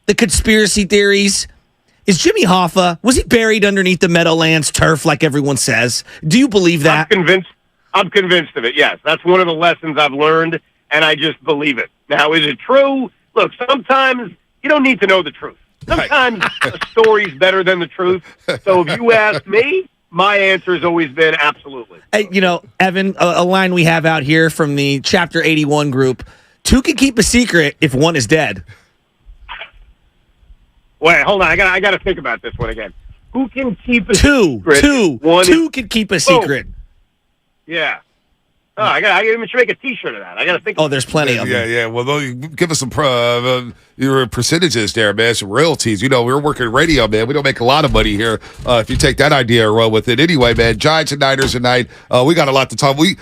the conspiracy theories. Is Jimmy Hoffa, was he buried underneath the Meadowlands turf like everyone says? Do you believe that? I'm convinced of it, yes. That's one of the lessons I've learned, and I just believe it. Now, is it true? Look, sometimes you don't need to know the truth. Sometimes a story's better than the truth. So if you ask me, my answer has always been absolutely. Hey, you know, Evan, a line we have out here from the Chapter 81 group, 2 can keep a secret if 1 is dead. Wait, hold on. I got to think about this one again. Who can keep a Two secret? can keep a secret. Yeah. Oh, I should make a T-shirt of that. I got to think. Oh, there's plenty of them. Yeah. Well, give us some your percentages there, man. Some royalties. You know, we're working radio, man. We don't make a lot of money here. If you take that idea and roll with it, anyway, man. Giants and Niners tonight. We got a lot to talk. We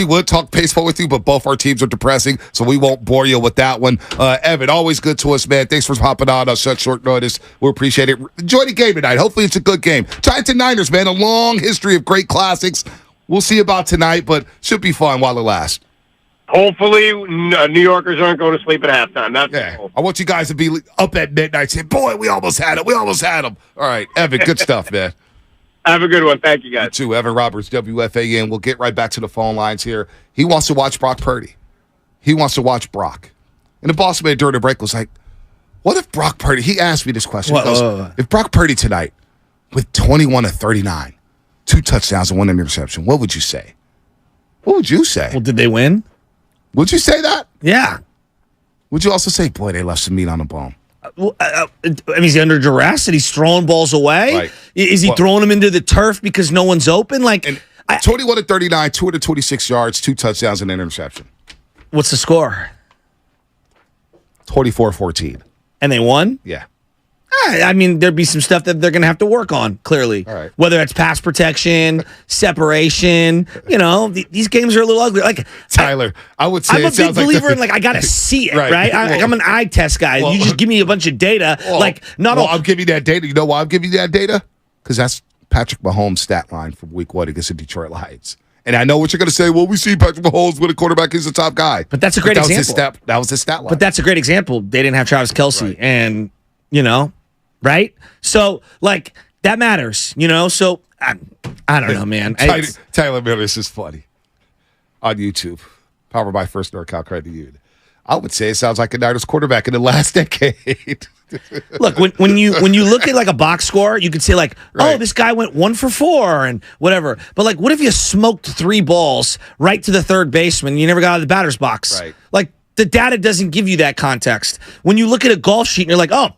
would talk baseball with you, but both our teams are depressing, so we won't bore you with that one. Evan, always good to us, man. Thanks for hopping on such short notice. We appreciate it. Enjoy the game tonight. Hopefully, it's a good game. Giants and Niners, man. A long history of great classics. We'll see about tonight, but should be fun while it lasts. Hopefully, New Yorkers aren't going to sleep at halftime. That's cool. I want you guys to be up at midnight saying, boy, we almost had him. All right, Evan, good stuff, man. Have a good one. Thank you, guys. You too. Evan Roberts, WFAN. We'll get right back to the phone lines here. He wants to watch Brock Purdy. He wants to watch Brock. And the boss man during the break was like, what if Brock Purdy, he asked me this question. He goes, if Brock Purdy tonight with 21 to 39, 2 touchdowns and 1 interception, what would you say? What would you say? Well, did they win? Would you say that? Yeah. Would you also say, boy, they left some meat on the bone? Is he under duress and he's throwing balls away? Right. Is he throwing them into the turf because no one's open? 21 to 39, 226 yards, 2 touchdowns, and an interception. What's the score? 24-14. And they won? Yeah. I mean, there'd be some stuff that they're going to have to work on, clearly. All right. Whether it's pass protection, separation. These games are a little ugly. Tyler, I would say I'm a big believer in, I got to see it, right? I'm an eye test guy. You just give me a bunch of data. I'm giving you that data. You know why I'm giving you that data? Because that's Patrick Mahomes' stat line from week 1 against the Detroit Lions. And I know what you're going to say. Well, we see Patrick Mahomes with a quarterback. He's the top guy. But that's a great example. That was his stat line. But that's a great example. They didn't have Travis Kelce. Right. And, right? So, that matters, So, I don't know, man. Tyler Miller, this is funny. On YouTube. Powered by First NorCal Credit Union. I would say it sounds like a Niners quarterback in the last decade. Look, when you look at a box score, you could say oh, this guy went 1 for 4 and whatever. But what if you smoked 3 balls right to the third baseman and you never got out of the batter's box? Right. The data doesn't give you that context. When you look at a golf sheet and you're like, oh,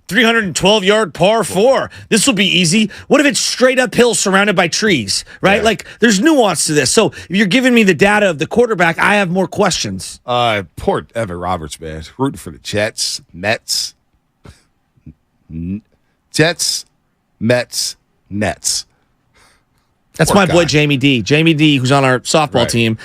312-yard par 4. This will be easy. What if it's straight uphill surrounded by trees, right? Yeah. There's nuance to this. So if you're giving me the data of the quarterback, I have more questions. Poor Evan Roberts, man. Rooting for the Jets, Mets, Nets. That's Poor my guy. boy Jamie D. Jamie D, who's on our softball team.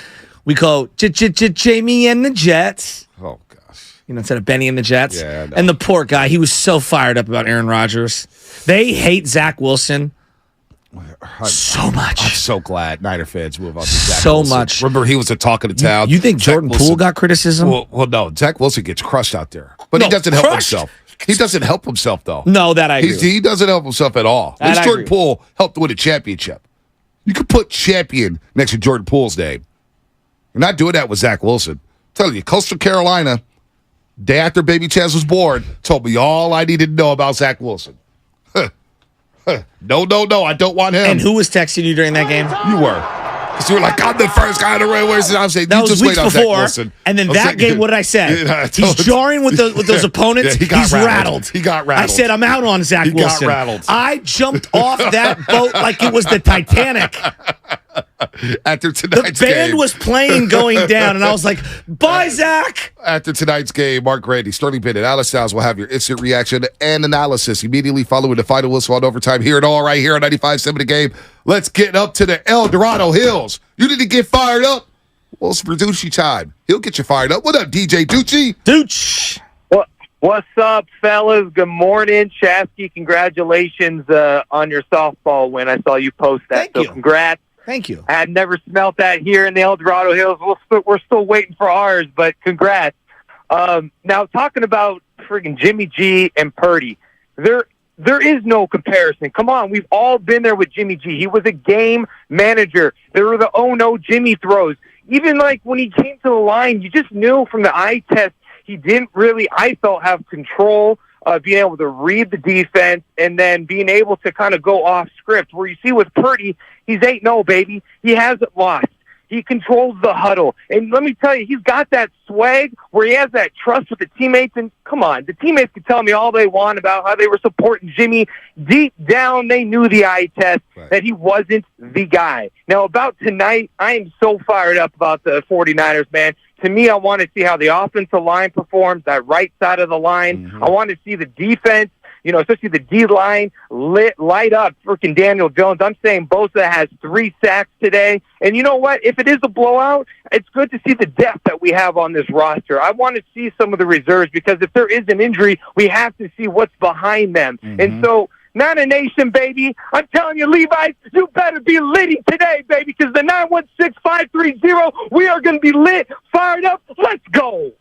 We call Jamie and the Jets. Oh, gosh. Instead of Benny and the Jets. Yeah, I know. And the poor guy, he was so fired up about Aaron Rodgers. They hate Zach Wilson so much. I'm so glad Niner fans move on to Zach so Wilson. much. Remember, he was the talk of the town. You think Jordan Poole got criticism? Well, no. Zach Wilson gets crushed out there. But he doesn't help himself. He doesn't help himself, though. No, that I agree. He doesn't help himself at all. At least Jordan Poole helped win a championship. You could put champion next to Jordan Poole's name. You're not doing that with Zach Wilson. I'm telling you, Coastal Carolina, day after baby Chaz was born, told me all I needed to know about Zach Wilson. No, I don't want him. And who was texting you during that game? You were. Because you were like, I'm the first guy on the railways. And I'm saying, that was just weeks wait on before. Zach Wilson. And then that game, what did I say? He's jarring with those opponents. Yeah, He's rattled. He got rattled. I said, I'm out on Zach Wilson. He got rattled. I jumped off that boat like it was the Titanic. After tonight's game. The band game. was playing going down, and I was like, bye, Zach. After tonight's game, Mark Grady, Sterling Bennett, Alice Styles will have your instant reaction and analysis immediately following the final whistle on overtime. Hear it all right here on 95.7 The Game. Let's get up to the El Dorado Hills. You need to get fired up. Well, it's Verducci time. He'll get you fired up. What up, DJ Ducci? Dooch. What's up, fellas? Good morning. Chasky, congratulations on your softball win. I saw you post that. Thank you. Congrats. Thank you. I had never smelt that here in the El Dorado Hills. We're still waiting for ours, but congrats. Now, talking about friggin' Jimmy G and Purdy, there is no comparison. Come on, we've all been there with Jimmy G. He was a game manager. There were the oh-no Jimmy throws. Even when he came to the line, you just knew from the eye test he didn't really, I felt, have control of being able to read the defense and then being able to kind of go off script. Where you see with Purdy, he's 8-0, baby. He hasn't lost. He controls the huddle. And let me tell you, he's got that swag where he has that trust with the teammates. And come on, the teammates can tell me all they want about how they were supporting Jimmy. Deep down, they knew the eye test that he wasn't the guy. Now, about tonight, I am so fired up about the 49ers, man. To me, I want to see how the offensive line performs, that right side of the line. Mm-hmm. I want to see the defense, especially the D-line, light up freaking Daniel Jones. I'm saying Bosa has 3 sacks today. And you know what? If it is a blowout, it's good to see the depth that we have on this roster. I want to see some of the reserves because if there is an injury, we have to see what's behind them. Mm-hmm. And so, not a nation, baby. I'm telling you, Levi, you better be litty today, baby, because the 916-530, we are going to be lit, fired up. Let's go.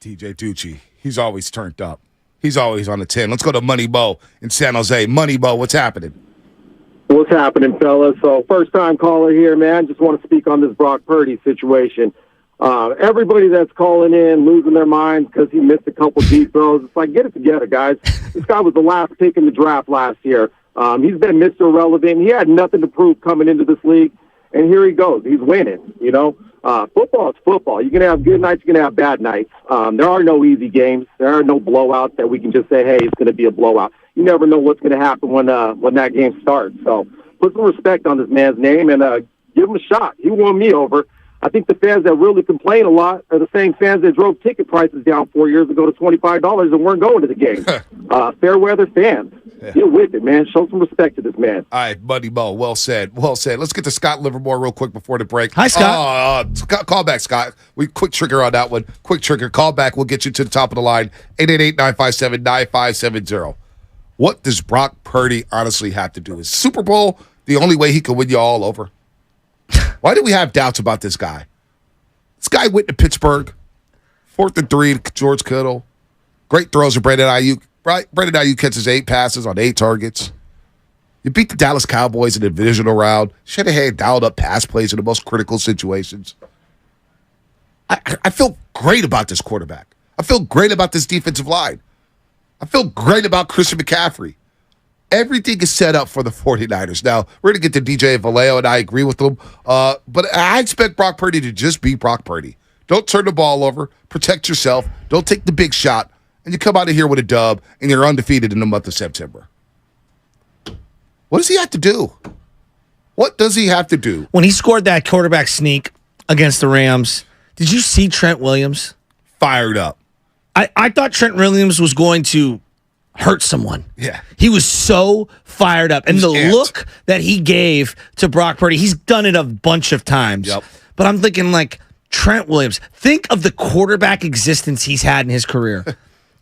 DJ Ducci. He's always turned up. He's always on the 10. Let's go to Money Bo in San Jose. Money Bo, what's happening? What's happening, fellas? So, first-time caller here, man. Just want to speak on this Brock Purdy situation. Everybody that's calling in, losing their minds because he missed a couple deep throws. It's like, get it together, guys. This guy was the last pick in the draft last year. He's been Mr. Irrelevant. He had nothing to prove coming into this league. and here he goes. He's winning, you know. Football is football. You're going to have good nights, you're going to have bad nights. There are no easy games. There are no blowouts that we can just say, hey, it's going to be a blowout. You never know what's going to happen when that game starts. So put some respect on this man's name and give him a shot. He won me over. I think the fans that really complain a lot are the same fans that drove ticket prices down 4 years ago to $25 and weren't going to the game. Fair weather fans. Yeah. Get with it, man. Show some respect to this man. All right, Buddy Mo. Well said. Well said. Let's get to Scott Livermore real quick before the break. Hi, Scott. Scott, call back, Scott. We quick trigger on that one. Quick trigger. Call back. We'll get you to the top of the line. 888-957-9570. What does Brock Purdy honestly have to do? Is Super Bowl the only way he can win you all over? Why do we have doubts about this guy? This guy went to Pittsburgh, 4th and 3 to George Kittle. Great throws to Brandon Ayuk. Brandon Ayuk catches 8 passes on 8 targets. You beat the Dallas Cowboys in the divisional round. Shanahan dialed up pass plays in the most critical situations. I feel great about this quarterback. I feel great about this defensive line. I feel great about Christian McCaffrey. Everything is set up for the 49ers. Now, we're going to get to DJ Vallejo, and I agree with them. But I expect Brock Purdy to just be Brock Purdy. Don't turn the ball over. Protect yourself. Don't take the big shot. And you come out of here with a dub, and you're undefeated in the month of September. What does he have to do? What does he have to do? When he scored that quarterback sneak against the Rams, did you see Trent Williams? Fired up. I thought Trent Williams was going to hurt someone. Yeah. He was so fired up. And the look that he gave to Brock Purdy, he's done it a bunch of times. Yep. But I'm thinking, like, Trent Williams, think of the quarterback existence he's had in his career.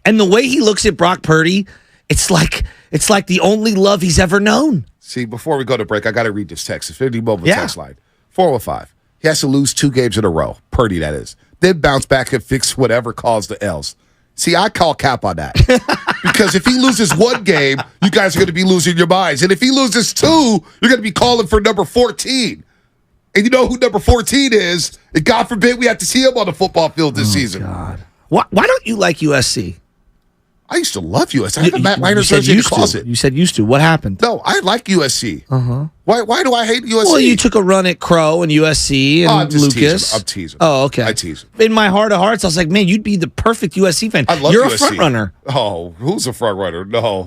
And the way he looks at Brock Purdy, it's like the only love he's ever known. See, before we go to break, I got to read this text. It's 50 mobile text line. 405. He has to lose 2 games in a row. Purdy, that is. Then bounce back and fix whatever caused the L's. See, I call cap on that. Because if he loses 1 game, you guys are going to be losing your minds. And if he loses 2, you're going to be calling for number 14. And you know who number 14 is. And God forbid we have to see him on the football field this season. God. Why don't you like USC? I used to love USC. I have a Matt Leinart jersey in the closet. You said used to. What happened? No, I like USC. Uh-huh. Why do I hate USC? Well, you took a run at Crow and USC and I'm just Lucas. I'm teasing. Oh, okay. I tease him. In my heart of hearts, I was like, man, you'd be the perfect USC fan. I love You're USC. a front runner. Oh, who's a front runner? No.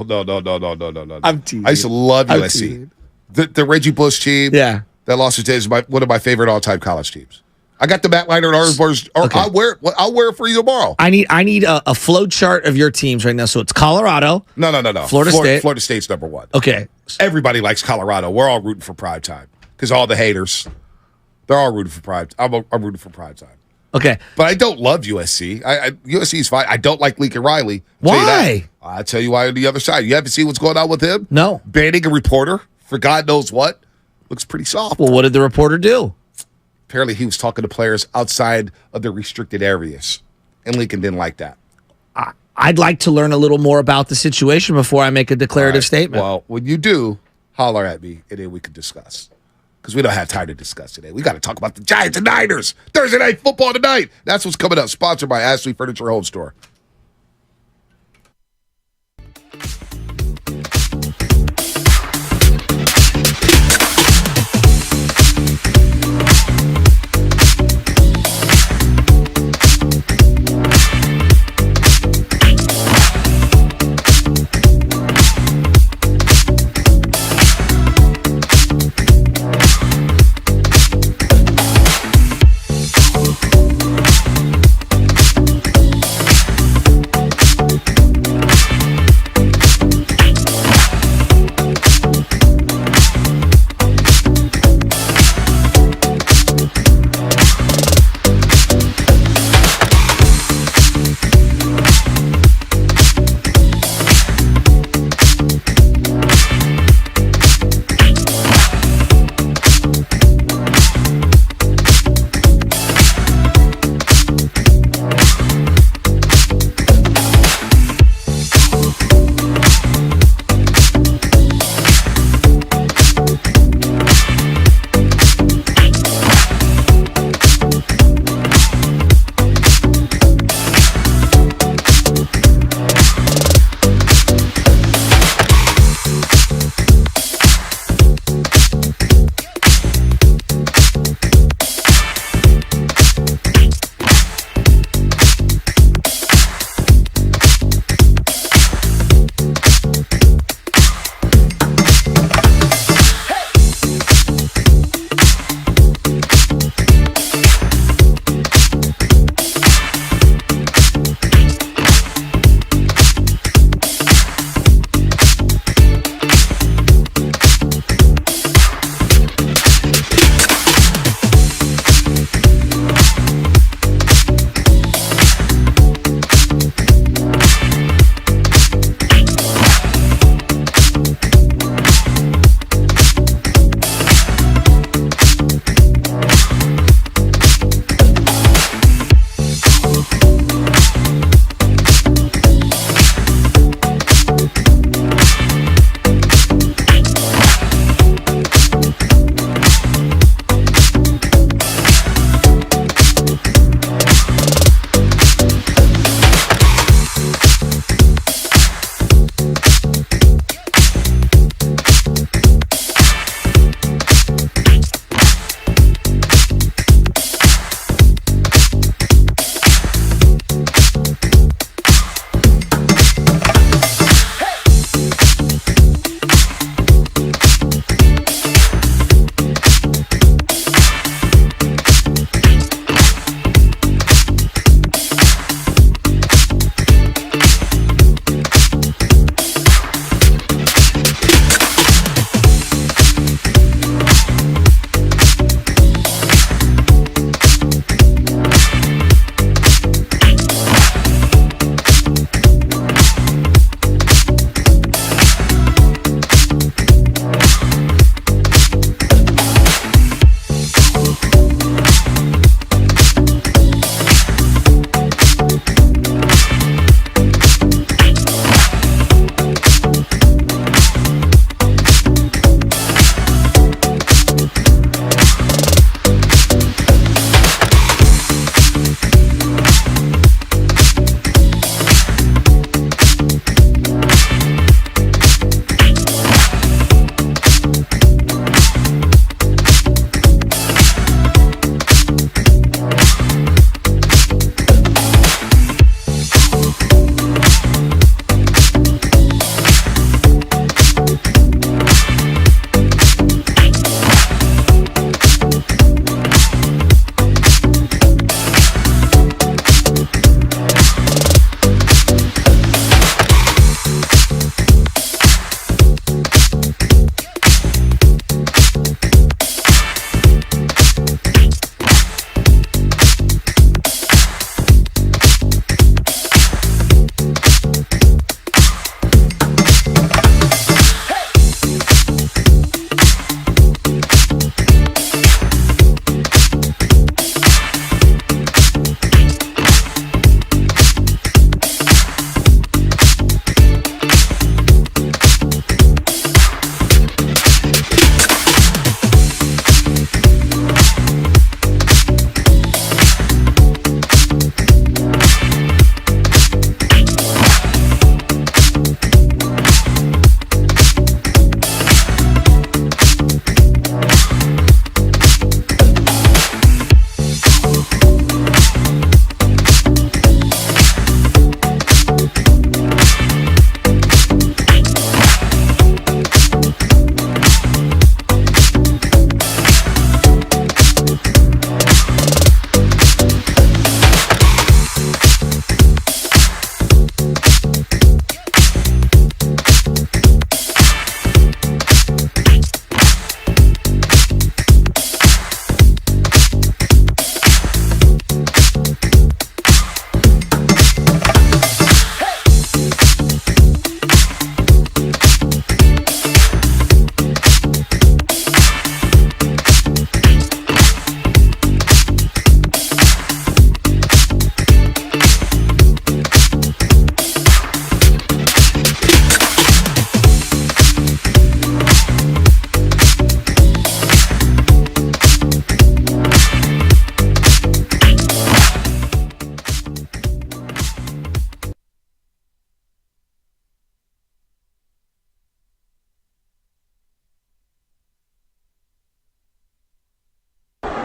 I'm teasing. I used to love USC. The Reggie Bush team. Yeah. That lost his days is one of my favorite all-time college teams. I got the Matt Leinart Orange. Okay. I'll wear it for you tomorrow. I need a flow chart of your teams right now. So it's Colorado. No. Florida State. Florida State's number 1. Okay. Everybody likes Colorado. We're all rooting for prime time because all the haters, they're all rooting for prime. I'm rooting for prime time. Okay. But I don't love USC. USC is fine. I don't like Lincoln Riley. Why? I'll tell you why on the other side. You haven't seen what's going on with him? No. Banning a reporter for God knows what. Looks pretty soft. Well, what did the reporter do? Apparently, he was talking to players outside of the restricted areas, and Lincoln didn't like that. I'd like to learn a little more about the situation before I make a declarative statement. Well, when you do, holler at me, and then we can discuss. Because we don't have time to discuss today. We got to talk about the Giants and Niners. Thursday Night Football tonight. That's what's coming up. Sponsored by Ashley Furniture Home Store.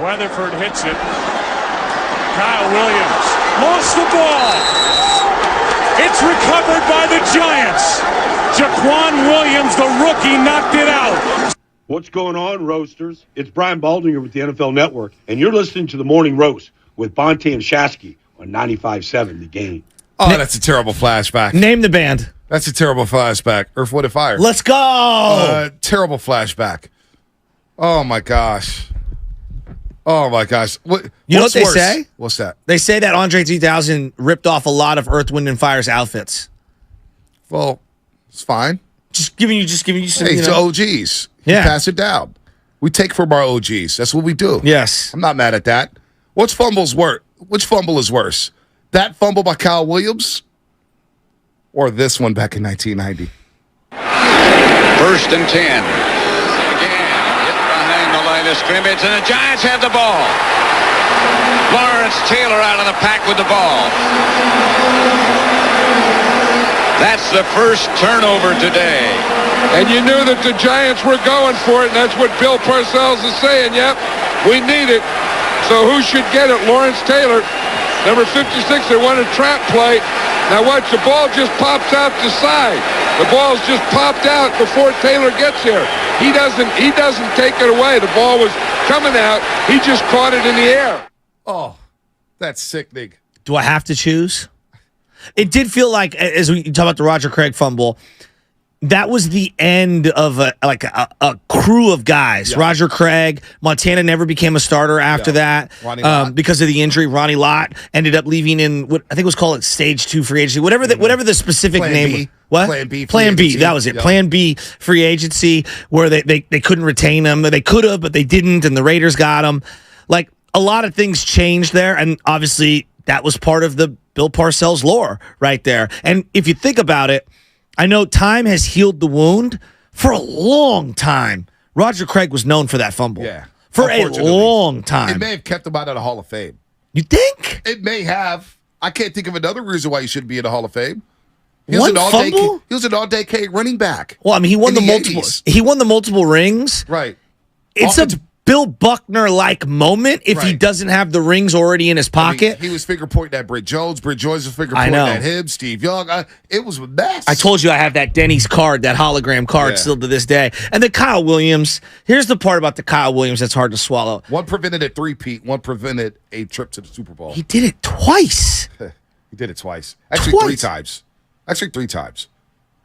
Weatherford hits it. Kyle Williams lost the ball. It's recovered by the Giants. Jaquan Williams, the rookie, knocked it out. What's going on, Roasters? It's Brian Baldinger with the NFL Network, and you're listening to the Morning Roast with Bonte and Shasky on 95.7 The Game. Oh, that's a terrible flashback. Name the band. That's a terrible flashback. Earth, Wind, and Fire. Let's go. Terrible flashback. Oh, my gosh. Oh, my gosh. What know what they say? What's that? They say that Andre 3000 ripped off a lot of Earth, Wind, and Fire's outfits. Well, it's fine. Just giving you some. Hey, it's OGs. Yeah. You pass it down. We take from our OGs. That's what we do. Yes. I'm not mad at that. Which fumble is worse? That fumble by Kyle Williams or this one back in 1990? 1st and 10. Again, hit behind the line of scrimmage, and the Giants have the ball. Lawrence Taylor out of the pack with the ball. That's the first turnover today. And you knew that the Giants were going for it, and that's what Bill Parcells is saying. Yep, we need it. So who should get it? Lawrence Taylor, number 56. They want a trap play. Now watch, the ball just pops out the side. The ball's just popped out before Taylor gets there. He doesn't take it away. The ball was coming out. He just caught it in the air. Oh, that's sickening. Do I have to choose? It did feel like, as we talk about the Roger Craig fumble, that was the end of a crew of guys. Yeah. Roger Craig, Montana never became a starter after that because of the injury. Ronnie Lott ended up leaving in what I think was called stage 2 free agency, whatever the specific name was. What? Plan B. That was it. Yep. Plan B free agency, where they couldn't retain him. They could have, but they didn't, and the Raiders got him. Like, a lot of things changed there, and obviously that was part of the Bill Parcells lore right there. And if you think about it, I know time has healed the wound. For a long time, Roger Craig was known for that fumble. Yeah. For a long time. It may have kept him out of the Hall of Fame. You think? It may have. I can't think of another reason why he shouldn't be in the Hall of Fame. He was an all-decade running back. Well, I mean, he won the multiple. 80s. He won the multiple rings. Right. It's a Bill Buckner-like moment if he doesn't have the rings already in his pocket. I mean, he was finger pointing at Britt Jones. Britt Jones was finger pointing at him. Steve Young. It was a mess. I told you I have that Denny's card, that hologram card still to this day. And the Kyle Williams. Here's the part about the Kyle Williams that's hard to swallow. One prevented a three-peat. One prevented a trip to the Super Bowl. He did it twice. He did it twice. Actually, 3 times. Actually, 3 times.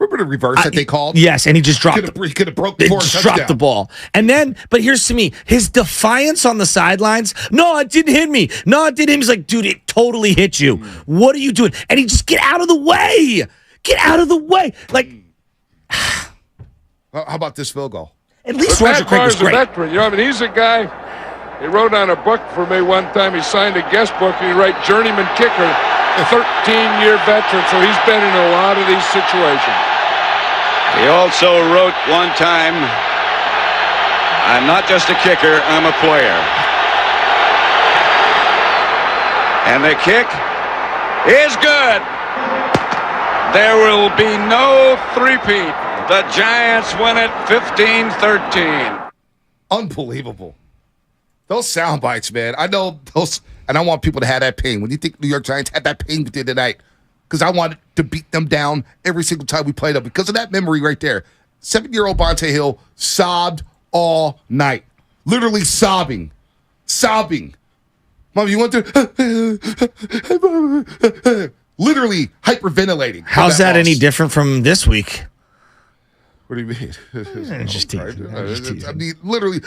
Remember the reverse that they called? Yes, and he just dropped He could have broke before just dropped the ball. And then, but here's to me, his defiance on the sidelines. No, it didn't hit me. No, it didn't hit me. He's like, dude, it totally hit you. What are you doing? And he just, get out of the way. Get out of the way. Like, how about this field goal? At least Roger Craig was great. A veteran. You know, I mean, he's a guy, he wrote on a book for me one time. He signed a guest book, and he wrote journeyman kicker, a 13-year veteran, so he's been in a lot of these situations. He also wrote one time, I'm not just a kicker, I'm a player. And the kick is good. There will be no three-peat. The Giants win it 15-13. Unbelievable. Those sound bites, man. I know those, and I want people to have that pain. When you think New York Giants had that pain with you tonight, because I wanted to beat them down every single time we played them. Because of that memory right there. 7-year-old Bonte Hill sobbed all night. Literally sobbing. Sobbing. Mom, you want to... Literally hyperventilating. How's that any different from this week? What do you mean? Just teasing. I mean, literally...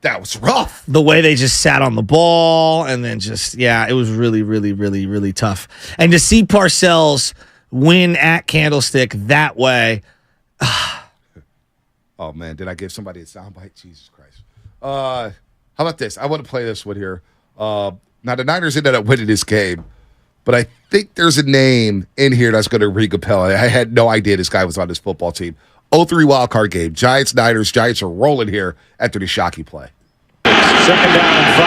That was rough. The way they just sat on the ball and then just, it was really, really, really, really tough. And to see Parcells win at Candlestick that way. Oh, man, did I give somebody a soundbite? Jesus Christ. How about this? I want to play this one here. Now, the Niners ended up winning this game, but I think there's a name in here that's going to ring a bell. I had no idea this guy was on this football team. 0-3 wildcard game. Giants-Niners. Giants are rolling here after the Shockey play. 2nd down and 5.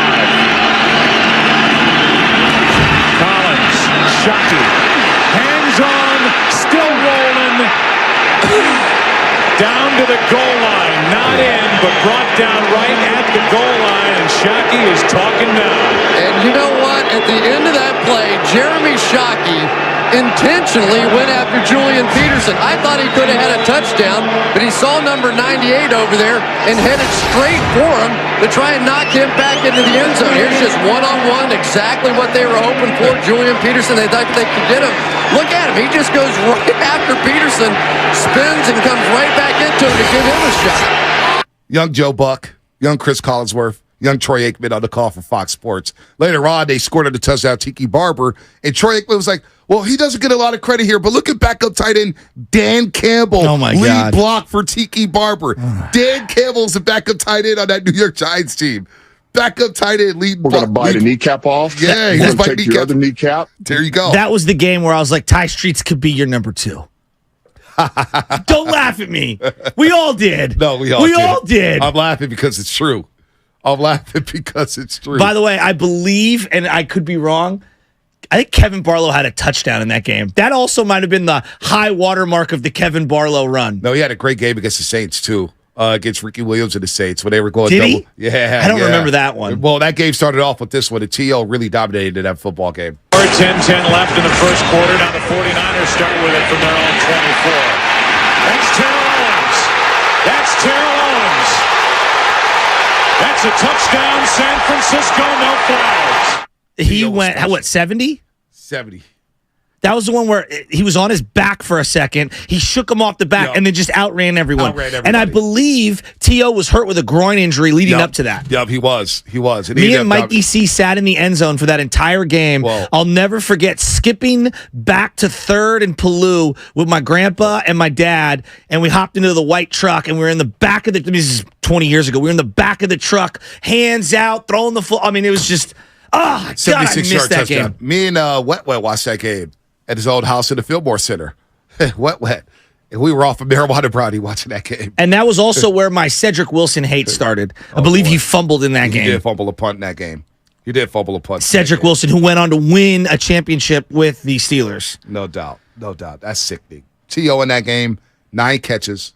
Collins, Shockey, hands on, still rolling. Down to the goal line. but brought down right at the goal line, and Shockey is talking now. And you know what? At the end of that play, Jeremy Shockey intentionally went after Julian Peterson. I thought he could have had a touchdown, but he saw number 98 over there and headed straight for him to try and knock him back into the end zone. Here's just one-on-one, exactly what they were hoping for. Julian Peterson, they thought they could get him. Look at him. He just goes right after Peterson, spins, and comes right back into him to give him a shot. Young Joe Buck, young Chris Collinsworth, young Troy Aikman on the call for Fox Sports. Later on, they scored on the touchdown, Tiki Barber, and Troy Aikman was like, well, he doesn't get a lot of credit here, but look at backup tight end Dan Campbell. Oh, my lead God. block for Tiki Barber. Dan Campbell's a backup tight end on that New York Giants team. Backup tight end, lead We're going to bite a kneecap off. Yeah, he's going to take your other kneecap. There you go. That was the game where I was like, Ty Streets could be your number 2. Don't laugh at me. We all did. No, we all did. I'm laughing because it's true. I'm laughing because it's true. By the way, I believe, and I could be wrong, I think Kevin Barlow had a touchdown in that game. That also might have been the high watermark of the Kevin Barlow run. No, he had a great game against the Saints, too. Against Ricky Williams and the Saints when they were going Did double. he? Yeah. I don't remember that one. Well, that game started off with this one. The T.O. really dominated that football game. 10-10 left in the first quarter. Now the 49ers start with it from their own 24. That's Terrell Owens. That's Terrell Owens. That's a touchdown, San Francisco, no flags. He went, what, 70? 70. That was the one where he was on his back for a second. He shook him off the back and then just outran everyone. And I believe T.O. was hurt with a groin injury leading up to that. Yep, he was. And Me and Mikey C sat in the end zone for that entire game. I'll never forget skipping back to third and Paloux with my grandpa and my dad, and we hopped into the white truck, and we were in the back of this is 20 years ago. We were in the back of the truck, hands out, throwing the foot. I mean, it was just, God, I 76 missed that touchdown. game. Me and Wet watched that game at his old house in the Fillmore Center. Wet. And we were off of marijuana brownie watching that game. And that was also where my Cedric Wilson hate started. I believe he fumbled in that game. He did fumble a punt in that game. Cedric Wilson, who went on to win a championship with the Steelers. No doubt. That's sickening. T.O. in that game, 9 catches,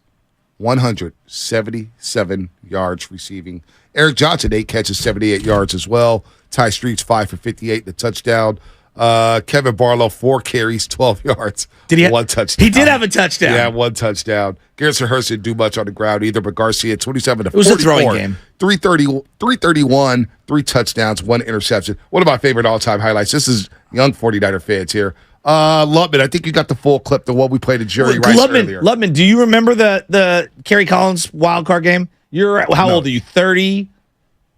177 yards receiving. Eric Johnson, 8 catches, 78 yards as well. Ty Streets, 5 for 58, the touchdown. Kevin Barlow, 4 carries, 12 yards. Did he 1 touchdown? He did have a touchdown. Yeah, 1 touchdown. Garrison Hurst didn't do much on the ground either, but Garcia, 27 to 44. It was a throwing game. 331, 3 touchdowns, 1 interception. One of my favorite all-time highlights. This is young 49er fans here. Lubman, I think you got the full clip, the one we played at Jerry Rice earlier. Lubman, do you remember the Kerry Collins wild card game? How old are you? 30?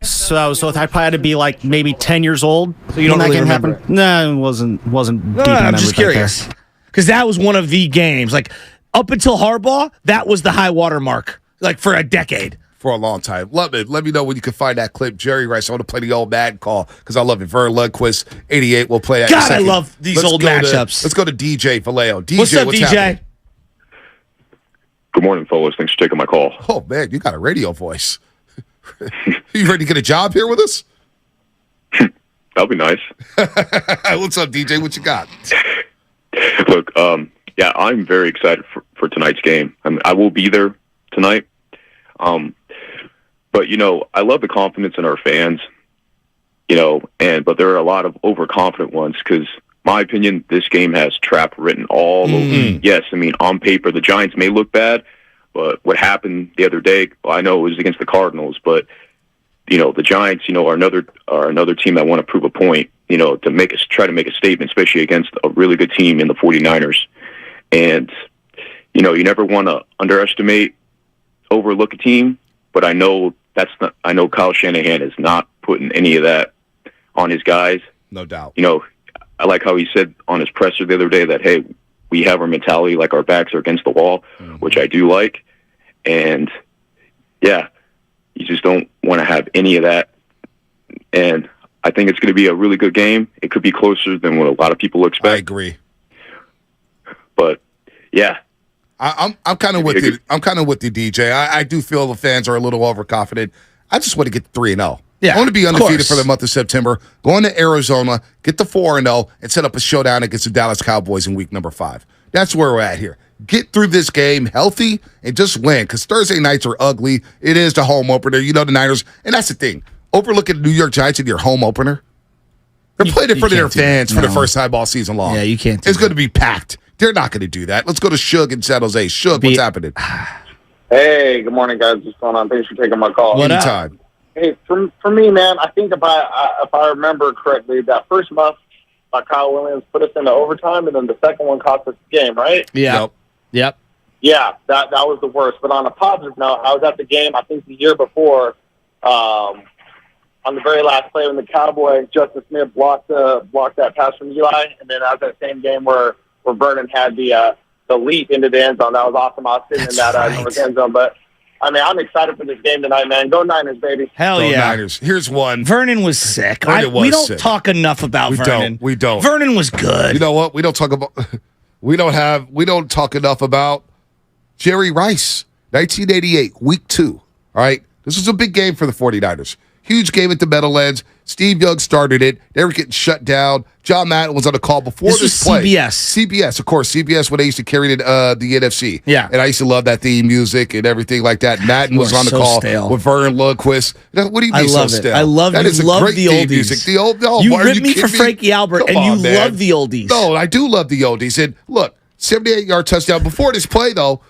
So I probably had to be like maybe 10 years old. So you don't when really that game remember happened. No, it wasn't deep in my I'm memory just back there. curious. Because that was one of the games. Like, up until Harbaugh, that was the high water mark. Like, for a decade. For a long time. Lubman, let me know when you can find that clip. Jerry Rice, I want to play the old Madden call because I love it. Vern Lundquist, 88, we'll play that in a God, I second. love these old matchups. Let's go to DJ Vallejo. DJ, What's up, DJ? happening? Good morning, fellas. Thanks for taking my call. Oh, man, you got a radio voice. You ready to get a job here with us? That'll be nice. What's up, DJ? What you got? Look, yeah, I'm very excited for tonight's game. I will be there tonight. But, I love the confidence in our fans, but there are a lot of overconfident ones because, my opinion, this game has trap written all over. Yes, on paper, the Giants may look bad, but what happened the other day, I know it was against the Cardinals, but, the Giants, are another team that want to prove a point, to try to make a statement, especially against a really good team in the 49ers. And, you never want to overlook a team, but I know Kyle Shanahan is not putting any of that on his guys. No doubt. I like how he said on his presser the other day that, hey, we have our mentality like our backs are against the wall, which I do like. And, yeah, you just don't want to have any of that. And I think it's going to be a really good game. It could be closer than what a lot of people expect. I agree. But, yeah. I'm kind of with you. I'm kind of with you, DJ. I do feel the fans are a little overconfident. I just want to get 3-0. Yeah, I want to be undefeated course. for the month of September. Go into Arizona, get the 4-0, and set up a showdown against the Dallas Cowboys in week number 5. That's where we're at here. get through this game healthy and just win, because Thursday nights are ugly. It is the home opener. You know the Niners, and that's the thing. Overlooking the New York Giants in your home opener. They're playing in front of their fans for the first time all season long. Yeah, you can't It's going to be packed. They're not going to do that. Let's go to Suge in San Jose. Suge, what's happening? Hey, good morning, guys. What's going on? Thanks for taking my call. Anytime. Hey, for me, man, I think if I remember correctly, that first muff by Kyle Williams put us into overtime, and then the second one cost us the game, right? Yeah. Yep. Yeah, that was the worst. But on a positive note, I was at the game, I think the year before, on the very last play when the Cowboys, Justice Smith blocked that pass from Eli, and then that was that same game where Vernon had the leap into the end zone. That was awesome. I was sitting in that North end zone. But, I mean, I'm excited for this game tonight, man. Go Niners, baby. Hell Go yeah. Niners. Here's one. Vernon was sick. We don't talk enough about Vernon. We don't. Vernon was good. You know what? We don't talk enough about Jerry Rice, 1988, week 2. All right? This was a big game for the 49ers. Huge game at the Meadowlands. Steve Young started it. They were getting shut down. John Madden was on the call before this play. CBS, of course. CBS when they used to carry the NFC. Yeah. And I used to love that theme music and everything like that. Madden was on the call with Vernon Lundquist. What do you mean so stale? I love that. Is love great the theme oldies. music. You ripped me for Frankie Albert, and you love the oldies. No, I do love the oldies. And look, 78-yard touchdown. Before this play, though,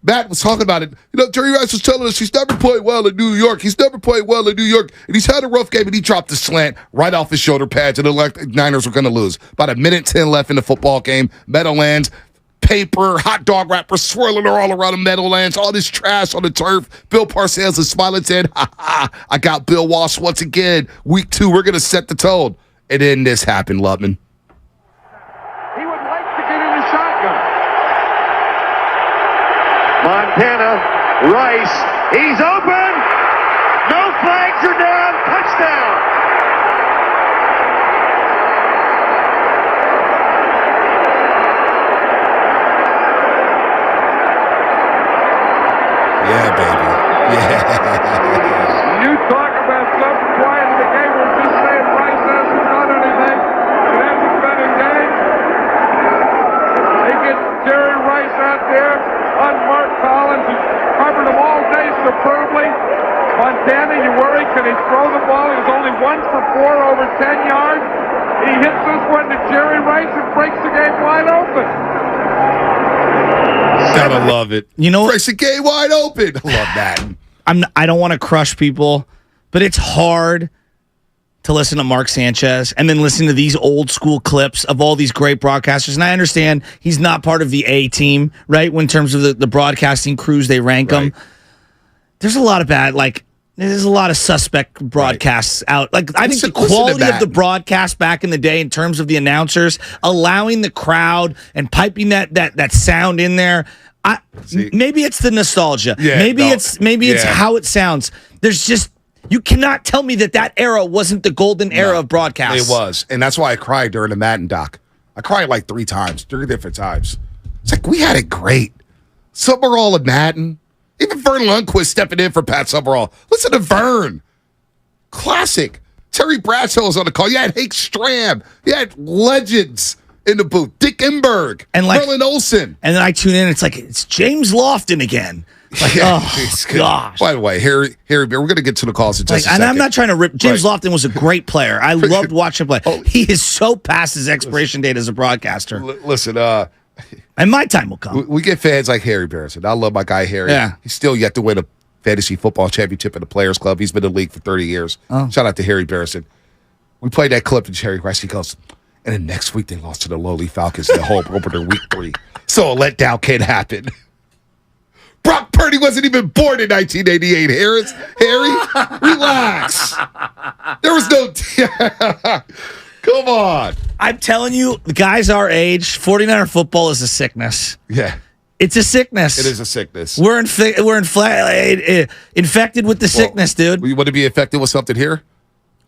Matt was talking about it. You know, Jerry Rice was telling us he's never played well in New York. He's never played well in New York. And he's had a rough game, and he dropped the slant right off his shoulder pads, and the Niners were going to lose. About 1:10 left in the football game. Meadowlands, paper, hot dog wrappers swirling all around the Meadowlands, all this trash on the turf. Bill Parcells is smiling, saying, ha ha, I got Bill Walsh once again. Week 2, we're going to set the tone. And then this happened, Lubman. He would like to get in the shotgun. Montana, Rice, he's open. No flags are down. Touchdown. Yeah, baby. Yeah. You talk about something quiet in the game. We're just saying Rice hasn't done anything. It hasn't been a game. They get Jerry Rice out there on Mark Collins, who's covered them all day superbly. Montana, you worry, can he throw the ball? He was only 1 for 4 over 10 yards. He hits this one to Jerry Rice and breaks the game wide open. Gotta love it. You know, breaks the game wide open. I love that. I don't want to crush people, but it's hard to listen to Mark Sanchez and then listen to these old school clips of all these great broadcasters. And I understand he's not part of the A team, right? In terms of the broadcasting crews, they rank them. There's a lot of there's a lot of suspect broadcasts out. Like, I think the quality of the broadcast back in the day in terms of the announcers, allowing the crowd and piping that sound in there. Maybe it's the nostalgia. Yeah, maybe it's how it sounds. There's just, you cannot tell me that era wasn't the golden era of broadcast. It was. And that's why I cried during the Madden doc. I cried like 3 times, 3 different times. It's like, we had it great. Summerall and Madden. Even Vern Lundquist stepping in for Pat Summerall. Listen to Vern. Classic. Terry Bradshaw was on the call. You had Hank Stram. You had legends in the booth. Dick Enberg. And Merlin Olsen. And then I tune in, it's like, it's James Lofton again. Like, gosh. By the way, Harry, we're going to get to the calls in just a second. And I'm not trying to rip. James Lofton was a great player. I loved watching him play. He is so past his expiration date as a broadcaster. Listen, and my time will come. We get fans like Harry Barrison. I love my guy Harry. Yeah. He's still yet to win a fantasy football championship in the Players Club. He's been in the league for 30 years. Shout out to Harry Barrison. We played that clip and Jerry Rice, he goes, and then next week they lost to the lowly Falcons in the home opener week 3. So a letdown can happen. Brock Purdy wasn't even born in 1988, Harry, relax. There was no... Come on. I'm telling you, the guys our age, 49er football is a sickness. Yeah. It's a sickness. It is a sickness. We're infected with the sickness, dude. You want to be infected with something here?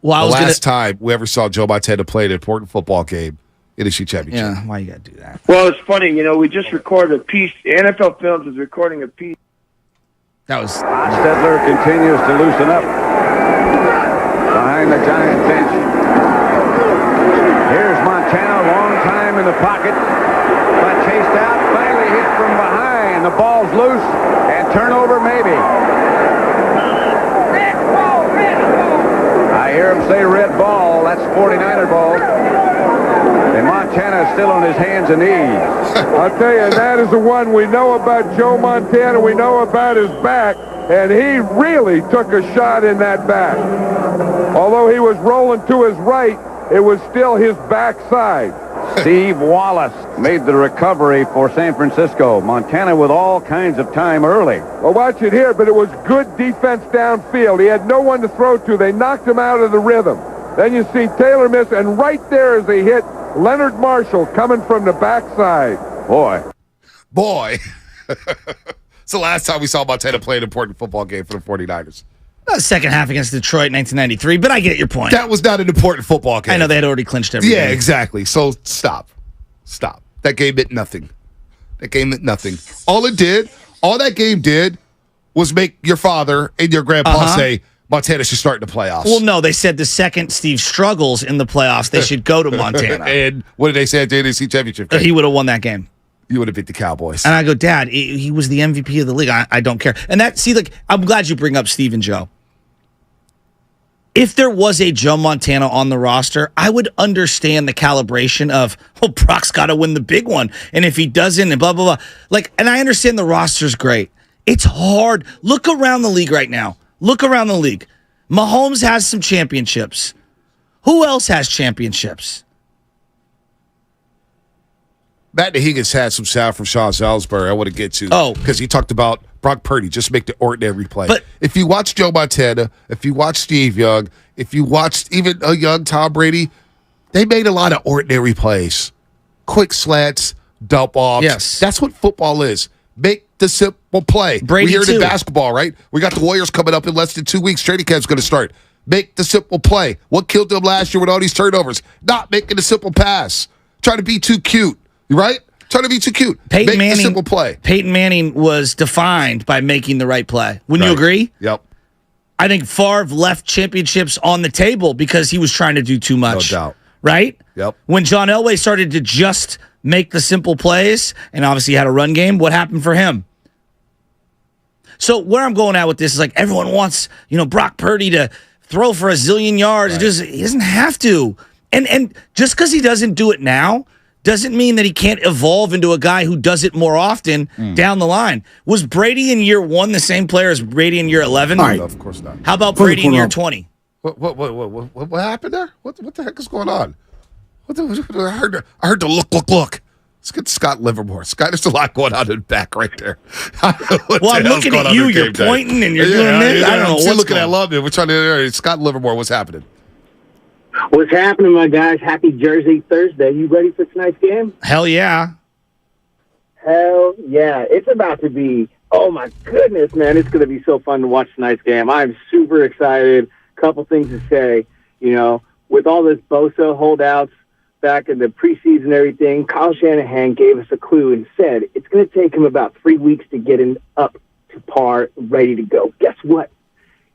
Well, the last time we ever saw Joe Montana play an important football game in the championship. Yeah, why you got to do that? Well, it's funny. You know, we just recorded a piece. The NFL Films is recording a piece. That was... Stetler continues to loosen up behind the Giant bench. Here's Montana, long time in the pocket, but Chase chased out, finally hit from behind. The ball's loose, and turnover maybe. I hear him say red ball. That's 49er ball. And Montana is still on his hands and knees. I'll tell you, that is the one we know about Joe Montana. We know about his back, and he really took a shot in that back. Although he was rolling to his right, it was still his backside. Steve Wallace made the recovery for San Francisco. Montana with all kinds of time early. Well, watch it here, but it was good defense downfield. He had no one to throw to. They knocked him out of the rhythm. Then you see Taylor miss, and right there as they hit Leonard Marshall coming from the backside. Boy. It's the last time we saw Montana play an important football game for the 49ers. The second half against Detroit in 1993, but I get your point. That was not an important football game. I know they had already clinched everything. Yeah, exactly. So stop. That game meant nothing. All that game did was make your father and your grandpa say Montana should start in the playoffs. Well, no, they said the second Steve struggles in the playoffs, they should go to Montana. And what did they say at the NFC Championship game? He would have won that game. You would have beat the Cowboys. And I go, Dad, he was the MVP of the league. I don't care. And I'm glad you bring up Steve and Joe. If there was a Joe Montana on the roster, I would understand the calibration of, Brock's got to win the big one. And if he doesn't, and blah, blah, blah. And I understand the roster's great. It's hard. Look around the league right now. Mahomes has some championships. Who else has championships? Matt Higgins had some sound from Sean Salisbury I want to get to. Because he talked about Brock Purdy, just make the ordinary play. But if you watch Joe Montana, if you watch Steve Young, if you watched even a young Tom Brady, they made a lot of ordinary plays. Quick slants, dump offs. Yes. That's what football is. Make the simple play. Brady we hear it in too. basketball, right? We got the Warriors coming up in less than 2 weeks. Training camp's going to start. Make the simple play. What killed them last year with all these turnovers? Not making the simple pass. Trying to be too cute. Right? Trying to be too cute. Make the simple play. Peyton Manning was defined by making the right play. Wouldn't you agree? Yep. I think Favre left championships on the table because he was trying to do too much. No doubt. Right? Yep. When John Elway started to just make the simple plays and obviously had a run game, what happened for him? So where I'm going at with this is everyone wants, Brock Purdy to throw for a zillion yards. Right. He doesn't have to. And just because he doesn't do it now doesn't mean that he can't evolve into a guy who does it more often down the line. Was Brady in year 1 the same player as Brady in year 11? No, of course not. How about Brady in year 20? What happened there? What the heck is going on? I heard the look. Let's get Scott Livermore. Scott, there's a lot going on in the back right there. Well, I'm looking at you. You're pointing and you're doing this. I don't know what's looking at London. We're trying to Scott Livermore. What's happening? What's happening, my guys? Happy Jersey Thursday. You ready for tonight's game? Hell yeah. Hell yeah. It's about to be, oh my goodness, man. It's going to be so fun to watch tonight's game. I'm super excited. Couple things to say. With all this Bosa holdouts back in the preseason and everything, Kyle Shanahan gave us a clue and said it's going to take him about 3 weeks to get him up to par, ready to go. Guess what?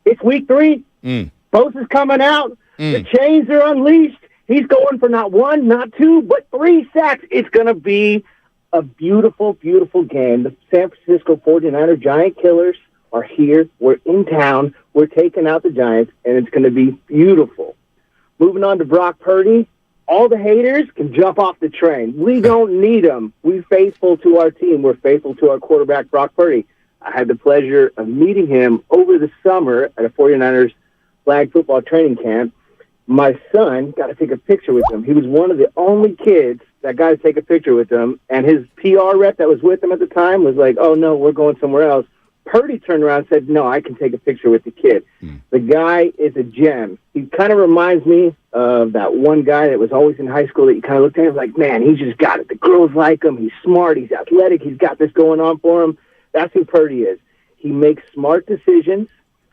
It's week 3. Bosa's coming out. The chains are unleashed. He's going for not 1, not 2, but 3 sacks. It's going to be a beautiful, beautiful game. The San Francisco 49er Giant Killers are here. We're in town. We're taking out the Giants, and it's going to be beautiful. Moving on to Brock Purdy, all the haters can jump off the train. We don't need them. We're faithful to our team. We're faithful to our quarterback, Brock Purdy. I had the pleasure of meeting him over the summer at a 49ers flag football training camp. My son got to take a picture with him. He was one of the only kids that got to take a picture with him, and his PR rep that was with him at the time was like, oh, no, we're going somewhere else. Purdy turned around and said, no, I can take a picture with the kid. The guy is a gem. He kind of reminds me of that one guy that was always in high school that you kind of looked at him like, man, he's just got it. The girls like him. He's smart. He's athletic. He's got this going on for him. That's who Purdy is. He makes smart decisions.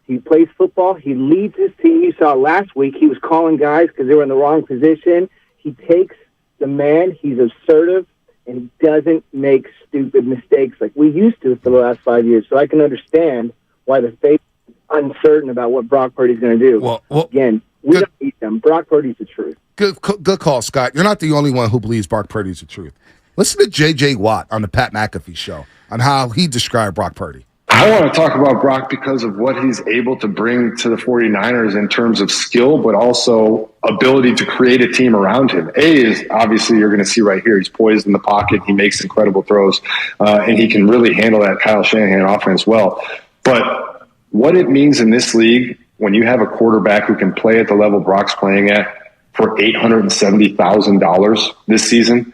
He plays football. He leads his team. You saw last week he was calling guys because they were in the wrong position. He takes the man. He's assertive, and he doesn't make stupid mistakes like we used to for the last 5 years. So I can understand why the faith is uncertain about what Brock Purdy's going to do. Well, again, we don't need them. Brock Purdy's the truth. Good call, Scott. You're not the only one who believes Brock Purdy's the truth. Listen to J.J. Watt on the Pat McAfee show on how he described Brock Purdy. I want to talk about Brock because of what he's able to bring to the 49ers in terms of skill, but also ability to create a team around him. Is obviously you're going to see right here. He's poised in the pocket. He makes incredible throws, and he can really handle that Kyle Shanahan offense well. But what it means in this league when you have a quarterback who can play at the level Brock's playing at for $870,000 this season,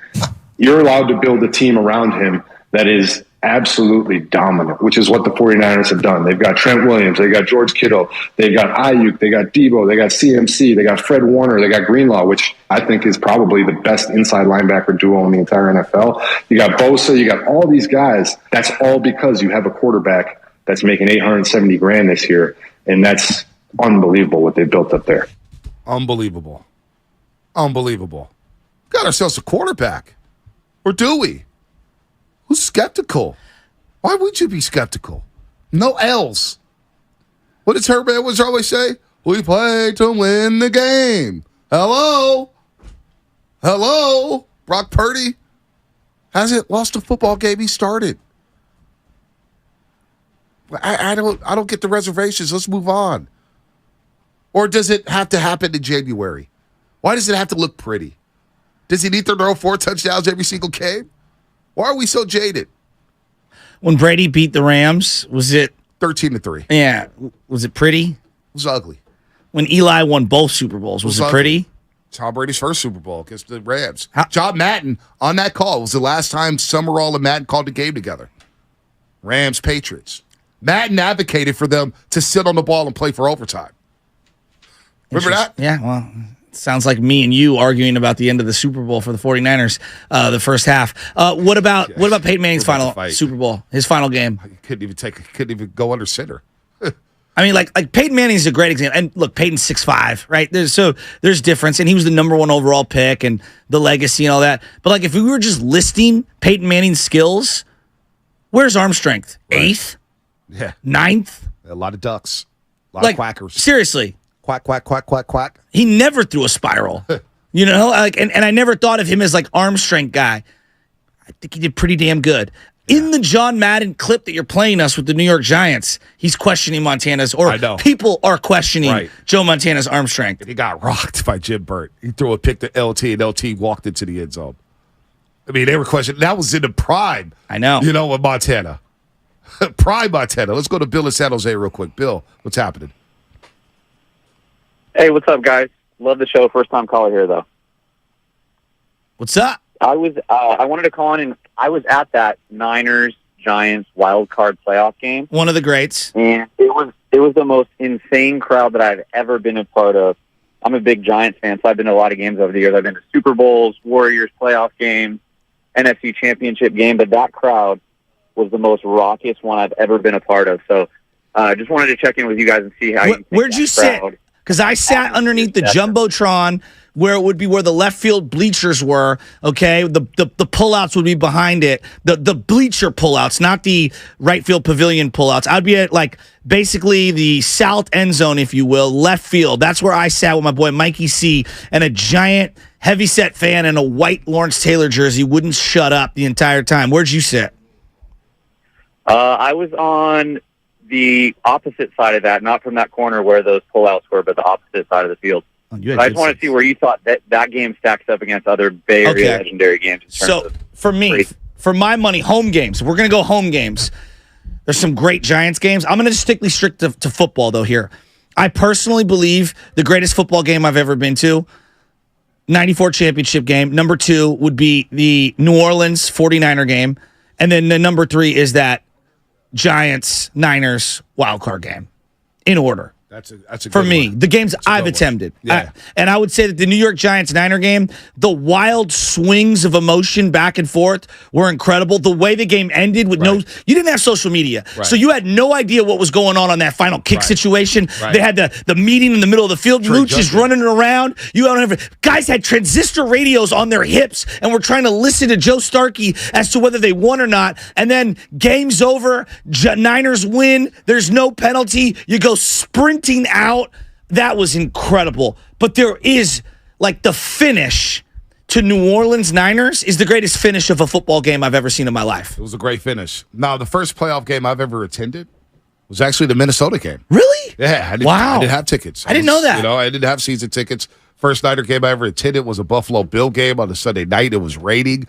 you're allowed to build a team around him that is absolutely dominant, which is what the 49ers have done. They've got Trent Williams, they got George Kittle, they got Ayuk, they got Debo, they got CMC, they got Fred Warner, they got Greenlaw, which I think is probably the best inside linebacker duo in the entire NFL. You got Bosa, you got all these guys. That's all because you have a quarterback that's making $870,000 this year, and that's unbelievable what they built up there. Unbelievable. Got ourselves a quarterback. Or do we? Who's skeptical? Why would you be skeptical? No L's. What does Herb Edwards always say? We play to win the game. Hello? Brock Purdy hasn't lost a football game he started. I don't get the reservations. Let's move on. Or does it have to happen in January? Why does it have to look pretty? Does he need to throw 4 touchdowns every single game? Why are we so jaded? When Brady beat the Rams, was it 13-3? Yeah. Was it pretty? It was ugly. When Eli won both Super Bowls, was it pretty? Tom Brady's first Super Bowl against the Rams. John Madden on that call. It was the last time Summerall and Madden called the game together. Rams, Patriots. Madden advocated for them to sit on the ball and play for overtime. Remember that? Yeah, well, sounds like me and you arguing about the end of the Super Bowl for the 49ers, the first half. What about Peyton Manning's final Super Bowl, his final game? Couldn't even go under center. I mean, like Peyton Manning's a great example. And look, Peyton's 6'5", right? There's difference, and he was the number 1 overall pick and the legacy and all that. But like if we were just listing Peyton Manning's skills, where's arm strength? Right. 8th? Yeah. 9th? A lot of ducks. A lot of quackers. Seriously. Quack, quack, quack, quack, quack. He never threw a spiral. You know, and I never thought of him as like arm strength guy. I think he did pretty damn good. Yeah. In the John Madden clip that you're playing us with the New York Giants, he's questioning Montana's, or people are questioning Joe Montana's arm strength. And he got rocked by Jim Burt. He threw a pick to LT, and LT walked into the end zone. I mean, they were questioning. That was in the prime. I know. You know, of Montana. Prime Montana. Let's go to Bill in San Jose real quick. Bill, what's happening? Hey, what's up, guys? Love the show. First time caller here, though. What's up? I wanted to call in, and I was at that Niners-Giants wild card playoff game. One of the greats. And it was the most insane crowd that I've ever been a part of. I'm a big Giants fan, so I've been to a lot of games over the years. I've been to Super Bowls, Warriors playoff games, NFC Championship game, but that crowd was the most raucous one I've ever been a part of. So just wanted to check in with you guys and see how where'd you sit? Because I sat underneath the Jumbotron where it would be where the left field bleachers were, okay? The pullouts would be behind it. The bleacher pullouts, not the right field pavilion pullouts. I'd be at, like, basically the south end zone, if you will, left field. That's where I sat with my boy Mikey C. And a giant heavyset fan in a white Lawrence Taylor jersey wouldn't shut up the entire time. Where'd you sit? I was on the opposite side of that, not from that corner where those pullouts were, but the opposite side of the field. I just want to see where you thought that game stacks up against other Bay Area legendary games. So, for me, for my money, home games. We're going to go home games. There's some great Giants games. I'm going to strictly stick to football, though, here. I personally believe the greatest football game I've ever been to, 94 championship game. Number 2 would be the New Orleans 49er game. And then the number 3 is that Giants-Niners wildcard game, in order. That's a for good me. one. The games I've attempted. Yeah. And I would say that the New York Giants-Niner game, the wild swings of emotion back and forth were incredible. The way the game ended with you didn't have social media. Right. So you had no idea what was going on that final kick situation. Right. They had the meeting in the middle of the field. Luch is running around. Guys had transistor radios on their hips and were trying to listen to Joe Starkey as to whether they won or not. And then game's over. Niners win. There's no penalty. You go sprinting out. That was incredible. But there is, like, the finish to New Orleans Niners is the greatest finish of a football game I've ever seen in my life. It was a great finish. Now, the first playoff game I've ever attended was actually the Minnesota game. Really? Yeah. I didn't have tickets. I didn't know that. I didn't have season tickets. First Niner game I ever attended was a Buffalo Bill game on a Sunday night. It was raining.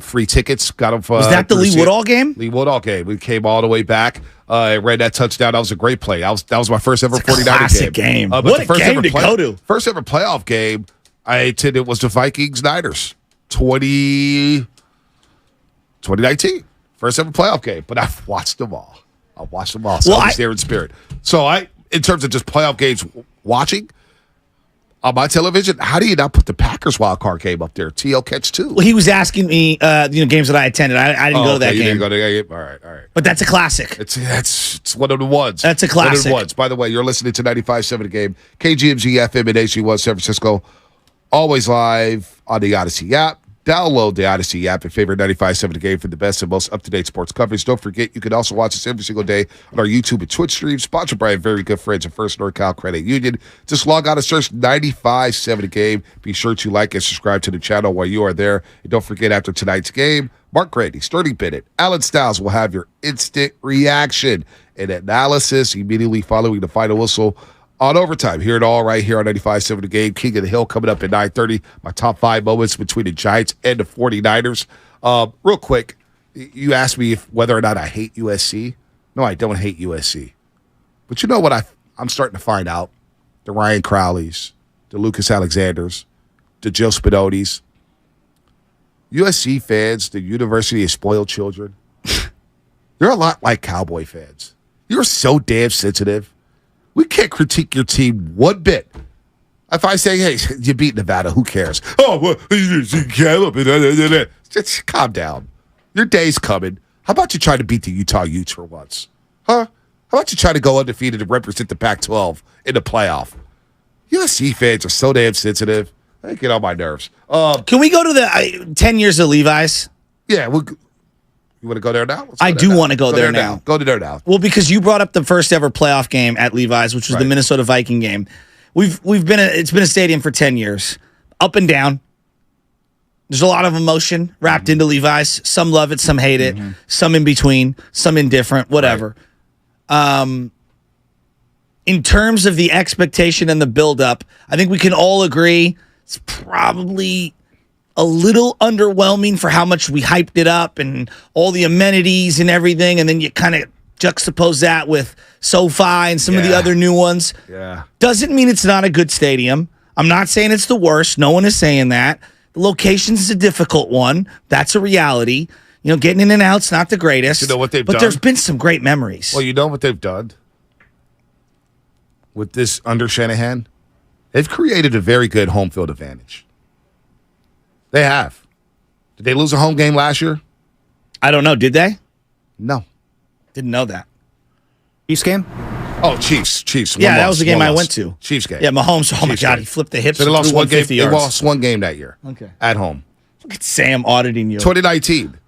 Free tickets. Got them for. Was that the Lee Woodall game? Lee Woodall game. We came all the way back. Ran that touchdown. That was a great play. That was my first ever 49er classic game. What a game to go to. First ever playoff game I attended was the Vikings-Niners 2019. First ever playoff game. But I've watched them all. So I was there in spirit. So in terms of just playoff games watching, on my television, how do you not put the Packers wild card game up there? TL catch 2. Well, he was asking me, games that I attended. I didn't go to that game. You didn't go to that game? All right. But that's a classic. It's one of the ones. That's a classic. One of the ones. By the way, you're listening to 95.7 The Game, KGMG FM and HG1 San Francisco. Always live on the Odyssey app. Download the Odyssey app and favorite 95.7 The Game for the best and most up-to-date sports coverage. Don't forget, you can also watch us every single day on our YouTube and Twitch streams, sponsored by our very good friends at First NorCal Credit Union. Just log on and search 95.7 The Game. Be sure to like and subscribe to the channel while you are there. And don't forget, after tonight's game, Mark Grady, Sterling Bennett, Alan Stiles will have your instant reaction and analysis immediately following the final whistle on overtime. Hear it all right here on 95.7 The Game. King of the Hill coming up at 9:30. My top 5 moments between the Giants and the 49ers. Real quick, you asked me whether or not I hate USC. No, I don't hate USC. But you know what I'm starting to find out? The Ryan Crowleys, the Lucas Alexanders, the Joe Spinodis. USC fans, the University of Spoiled Children, they're a lot like Cowboy fans. You're so damn sensitive. We can't critique your team one bit. If I say, hey, you beat Nevada, who cares? Oh, well, Caleb. Just calm down. Your day's coming. How about you try to beat the Utah Utes for once? Huh? How about you try to go undefeated and represent the Pac-12 in the playoff? USC fans are so damn sensitive. They get on my nerves. Can we go to the 10 years of Levi's? Yeah, you want to go there now? I do want to go there now. Go to there now. Well, because you brought up the first ever playoff game at Levi's, which was the Minnesota Viking game. It's been a stadium for 10 years, up and down. There's a lot of emotion wrapped into Levi's. Some love it, some hate it, some in between, some indifferent, whatever. In terms of the expectation and the buildup, I think we can all agree it's probably a little underwhelming for how much we hyped it up and all the amenities and everything, and then you kind of juxtapose that with SoFi and some of the other new ones. Yeah. Doesn't mean it's not a good stadium. I'm not saying it's the worst. No one is saying that. The locations is a difficult one. That's a reality. Getting in and out's not the greatest. You know what they've done? But there's been some great memories. Well, you know what they've done with this under Shanahan? They've created a very good home field advantage. They have. Did they lose a home game last year? I don't know. Did they? No. Didn't know that. Chiefs game? Oh, Chiefs. Yeah, that was the game I went to. Chiefs game. Yeah, Mahomes. Oh, my God. Game. He flipped the hips. So they lost one game. Yards. They lost one game that year. Okay. At home. Look at Sam auditing you. 2019.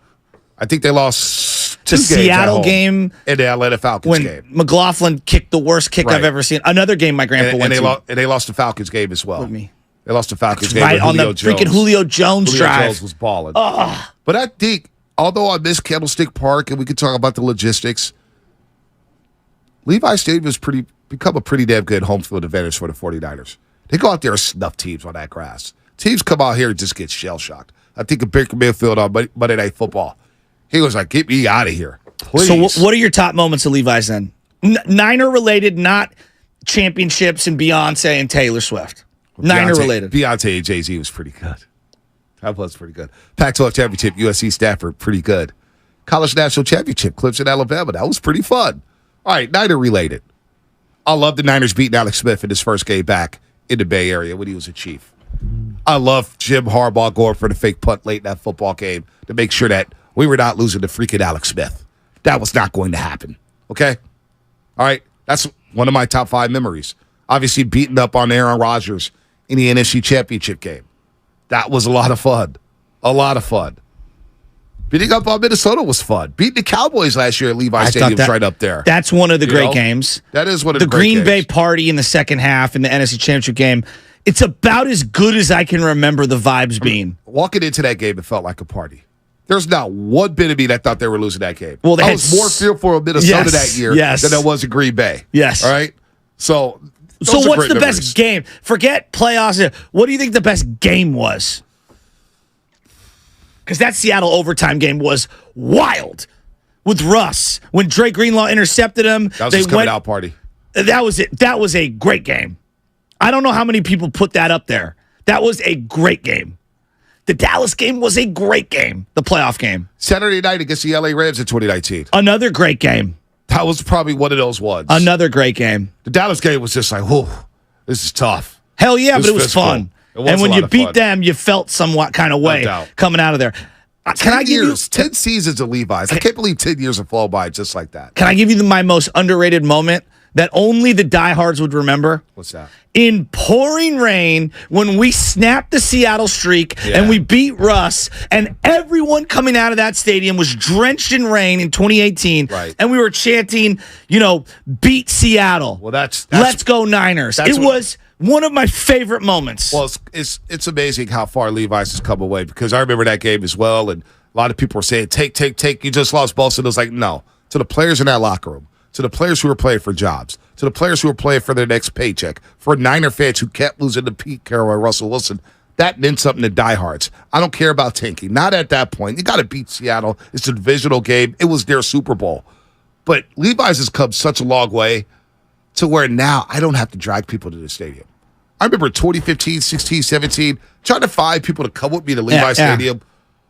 I think they lost two the games Seattle game. And the Atlanta Falcons when game. McLaughlin kicked the worst kick I've ever seen. Another game my grandpa went to. And they lost the Falcons game as well. With me. They lost the Falcons game right on the freaking Julio Jones drive. Julio Jones was balling. But I think, although I miss Candlestick Park and we could talk about the logistics, Levi Stadium has become a pretty damn good home field advantage for the 49ers. They go out there and snuff teams on that grass. Teams come out here and just get shell-shocked. I think of Baker Mayfield on Monday Night Football. He was like, get me out of here, please. So what are your top moments of Levi's then? Niner-related, not championships and Beyonce and Taylor Swift. Niner-related. Beyonce and Jay-Z was pretty good. That was pretty good. Pac-12 Championship, USC Stafford, pretty good. College National Championship, Clemson, Alabama. That was pretty fun. All right, Niner-related. I love the Niners beating Alex Smith in his first game back in the Bay Area when he was a Chief. I love Jim Harbaugh going for the fake punt late in that football game to make sure that we were not losing to freaking Alex Smith. That was not going to happen. Okay? All right? That's one of my top 5 memories. Obviously, beating up on Aaron Rodgers in the NFC Championship game. That was a lot of fun. A lot of fun. Beating up on Minnesota was fun. Beating the Cowboys last year at Levi Stadium was right up there. That's one of the great games. That is one of the great Green games. Bay party in the second half in the NFC Championship game It's about as good as I can remember the vibes being. Walking into that game, it felt like a party. There's not one bit of me that thought they were losing that game. Well, I was more fearful of Minnesota that year than I was in Green Bay. Yes. All right? So what's the best game? Forget playoffs. What do you think the best game was? Because that Seattle overtime game was wild with Russ. When Drake Greenlaw intercepted him. That was his coming out party. That was it. That was a great game. I don't know how many people put that up there. That was a great game. The Dallas game was a great game, the playoff game. Saturday night against the LA Rams in 2019. Another great game. That was probably one of those ones. Another great game. The Dallas game was just like, whoa, this is tough. Hell yeah, but it was fun. And when you beat them, you felt somewhat kind of way coming out of there. Can I give you 10 seasons of Levi's? I can't believe 10 years have flown by just like that. Can I give you my most underrated moment that only the diehards would remember? What's that? In pouring rain, when we snapped the Seattle streak and we beat Russ, and everyone coming out of that stadium was drenched in rain in 2018, and we were chanting, beat Seattle. Well, that's let's go Niners. It was one of my favorite moments. Well, it's amazing how far Levi's has come away, because I remember that game as well, and a lot of people were saying, take, you just lost Boston. It was like, no. To the players in that locker room, to the players who were playing for jobs, to the players who were playing for their next paycheck, for Niner fans who kept losing to Pete Carroll and Russell Wilson, that meant something to diehards. I don't care about tanking. Not at that point. You got to beat Seattle. It's a divisional game. It was their Super Bowl. But Levi's has come such a long way to where now I don't have to drag people to the stadium. I remember 2015, 16, 17, trying to find people to come with me to Levi's Stadium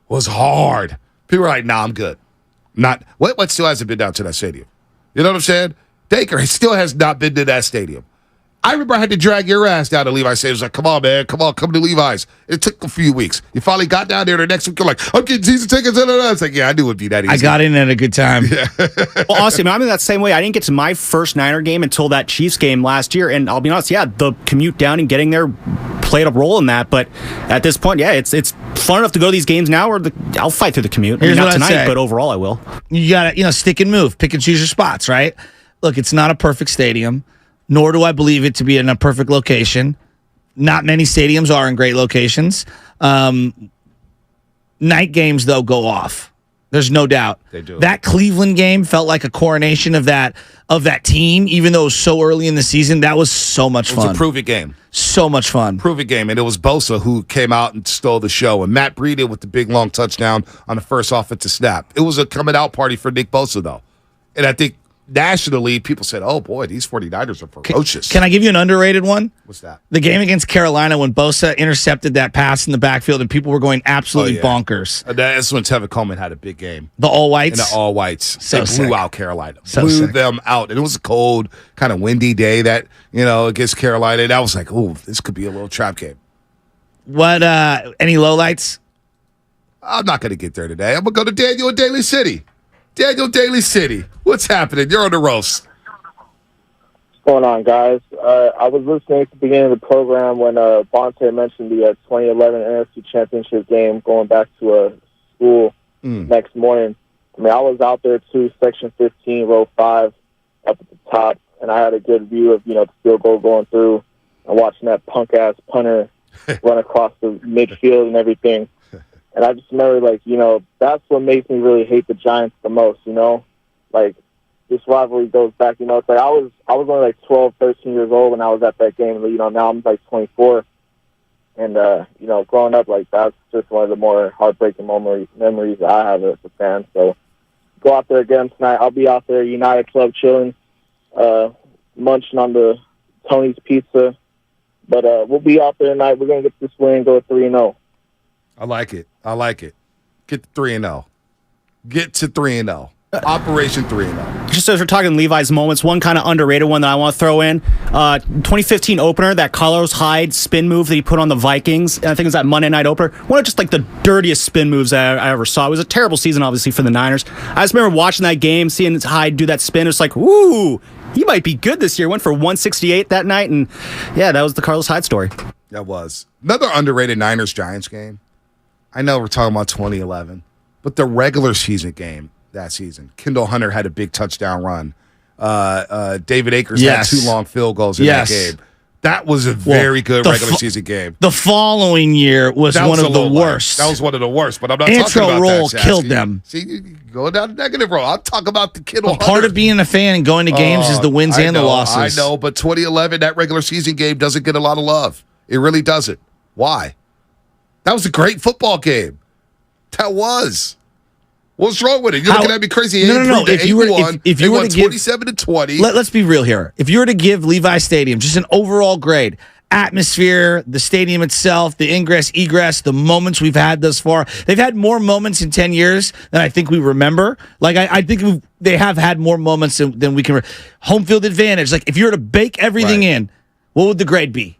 was hard. People were like, nah, I'm good. What still hasn't been down to that stadium? You know what I'm saying? Dacre still has not been to that stadium. I remember I had to drag your ass down to Levi's Stadium. It was like, come on, man. Come to Levi's. It took a few weeks. You finally got down there the next week. You're like, I'm getting season tickets. It's like, yeah, I knew it would be that easy. I got in at a good time. Yeah. Well, honestly, I'm in that same way. I didn't get to my first Niner game until that Chiefs game last year. And I'll be honest, the commute down and getting there played a role in that. But at this point, it's fun enough to go to these games now, or I'll fight through the commute. Here's not tonight, but overall I will. You got to, stick and move. Pick and choose your spots, right? Look, it's not a perfect stadium, nor do I believe it to be in a perfect location. Not many stadiums are in great locations. Night games, though, go off. There's no doubt. They do. That Cleveland game felt like a coronation of that team, even though it was so early in the season. That was so much fun. It was a prove-it game. So much fun. Prove-it game. And it was Bosa who came out and stole the show. And Matt Breida with the big, long touchdown on the first offensive snap. It was a coming-out party for Nick Bosa, though. And I think nationally, people said, oh, boy, these 49ers are ferocious. Can I give you an underrated one? What's that? The game against Carolina when Bosa intercepted that pass in the backfield and people were going absolutely bonkers. That's when Tevin Coleman had a big game. The all-whites? And the all-whites. So they blew sick. out Carolina. So blew sick. them out. And it was a cold, kind of windy day that, against Carolina. And I was like, oh, this could be a little trap game. What, any lowlights? I'm not going to get there today. I'm going to go to Daniel in Daly City. Daniel, Daly City. What's happening? You're on the roast. What's going on, guys? I was listening at the beginning of the program when Bonte mentioned the 2011 NFC Championship game going back to a school next morning. I mean, I was out there too, Section 15, Row 5, up at the top, and I had a good view of, the field goal going through and watching that punk-ass punter run across the midfield and everything. And I just remember, that's what makes me really hate the Giants the most, this rivalry goes back, it's like I was only 12, 13 years old when I was at that game. Now I'm 24. And, growing up, that's just one of the more heartbreaking memories I have as a fan. So go out there again tonight. I'll be out there, United Club, chilling, munching on the Tony's Pizza. But we'll be out there tonight. We're going to get this win and go 3-0. I like it. Get to 3-0. Get to 3-0. Operation 3-0. Just as we're talking Levi's moments, one kind of underrated one that I want to throw in. 2015 opener, that Carlos Hyde spin move that he put on the Vikings. I think it was that Monday night opener. One of just the dirtiest spin moves I ever saw. It was a terrible season, obviously, for the Niners. I just remember watching that game, seeing Hyde do that spin. It's like, ooh, he might be good this year. Went for 168 that night, and yeah, that was the Carlos Hyde story. That was. Another underrated Niners-Giants game. I know we're talking about 2011, but the regular season game that season, Kendall Hunter had a big touchdown run. David Akers had 2 long field goals in that game. That was a very good regular season game. The following year was one of the worst. That was one of the worst, but I'm not talking about Antro roll that, killed them. See, you go down the negative roll. I'll talk about the Kittle. Part of being a fan and going to games is the wins and the losses. I know, but 2011, that regular season game doesn't get a lot of love. It really doesn't. Why? That was a great football game. That was. What's wrong with it? You're looking at me crazy. No. If you were to give 27-20, let's be real here. If you were to give Levi Stadium just an overall grade, atmosphere, the stadium itself, the ingress, egress, the moments we've had thus far, they've had more moments in 10 years than I think we remember. Like I think they have had more moments than we can. Home field advantage. Like if you were to bake everything in, what would the grade be?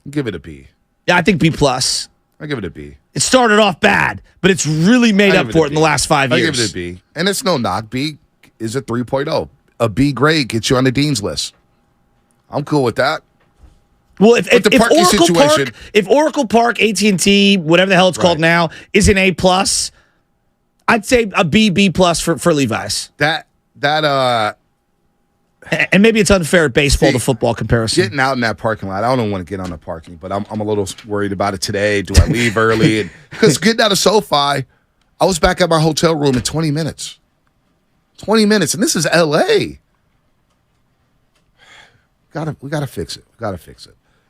Give it a B. Yeah, I think B plus. I give it a B. It started off bad, but it's really made up for it in the last 5 years. I give it a B. And it's no knock. B is a 3.0. A B grade gets you on the dean's list. I'm cool with that. Well, if Oracle Park, AT&T, whatever the hell it's called now, is an A plus, I'd say a B plus for Levi's. And maybe it's unfair baseball to football comparison. Getting out in that parking lot, I don't want to get on the parking, but I'm a little worried about it today. Do I leave early? Because getting out of SoFi, I was back at my hotel room in 20 minutes. 20 minutes, and this is L.A. We gotta fix it.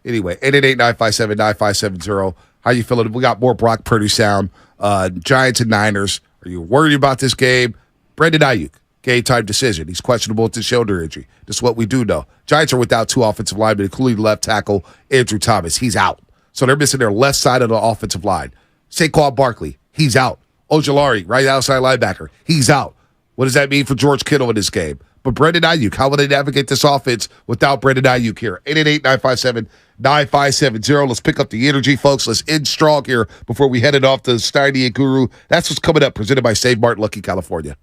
Anyway, 888-957-9570. How you feeling? We got more Brock Purdy sound. Giants and Niners. Are you worried about this game? Brandon Ayuk. Game time decision. He's questionable with the shoulder injury. That's what we do know. Giants are without two offensive linemen, including left tackle Andrew Thomas. He's out. So they're missing their left side of the offensive line. Saquon Barkley, he's out. Ojulari, right outside linebacker, he's out. What does that mean for George Kittle in this game? But Brandon Ayuk, how will they navigate this offense without Brandon Ayuk here? 888-957-9570. Let's pick up the energy, folks. Let's end strong here before we head it off to Steiny and Guru. That's what's coming up, presented by Save Mart, Lucky, California.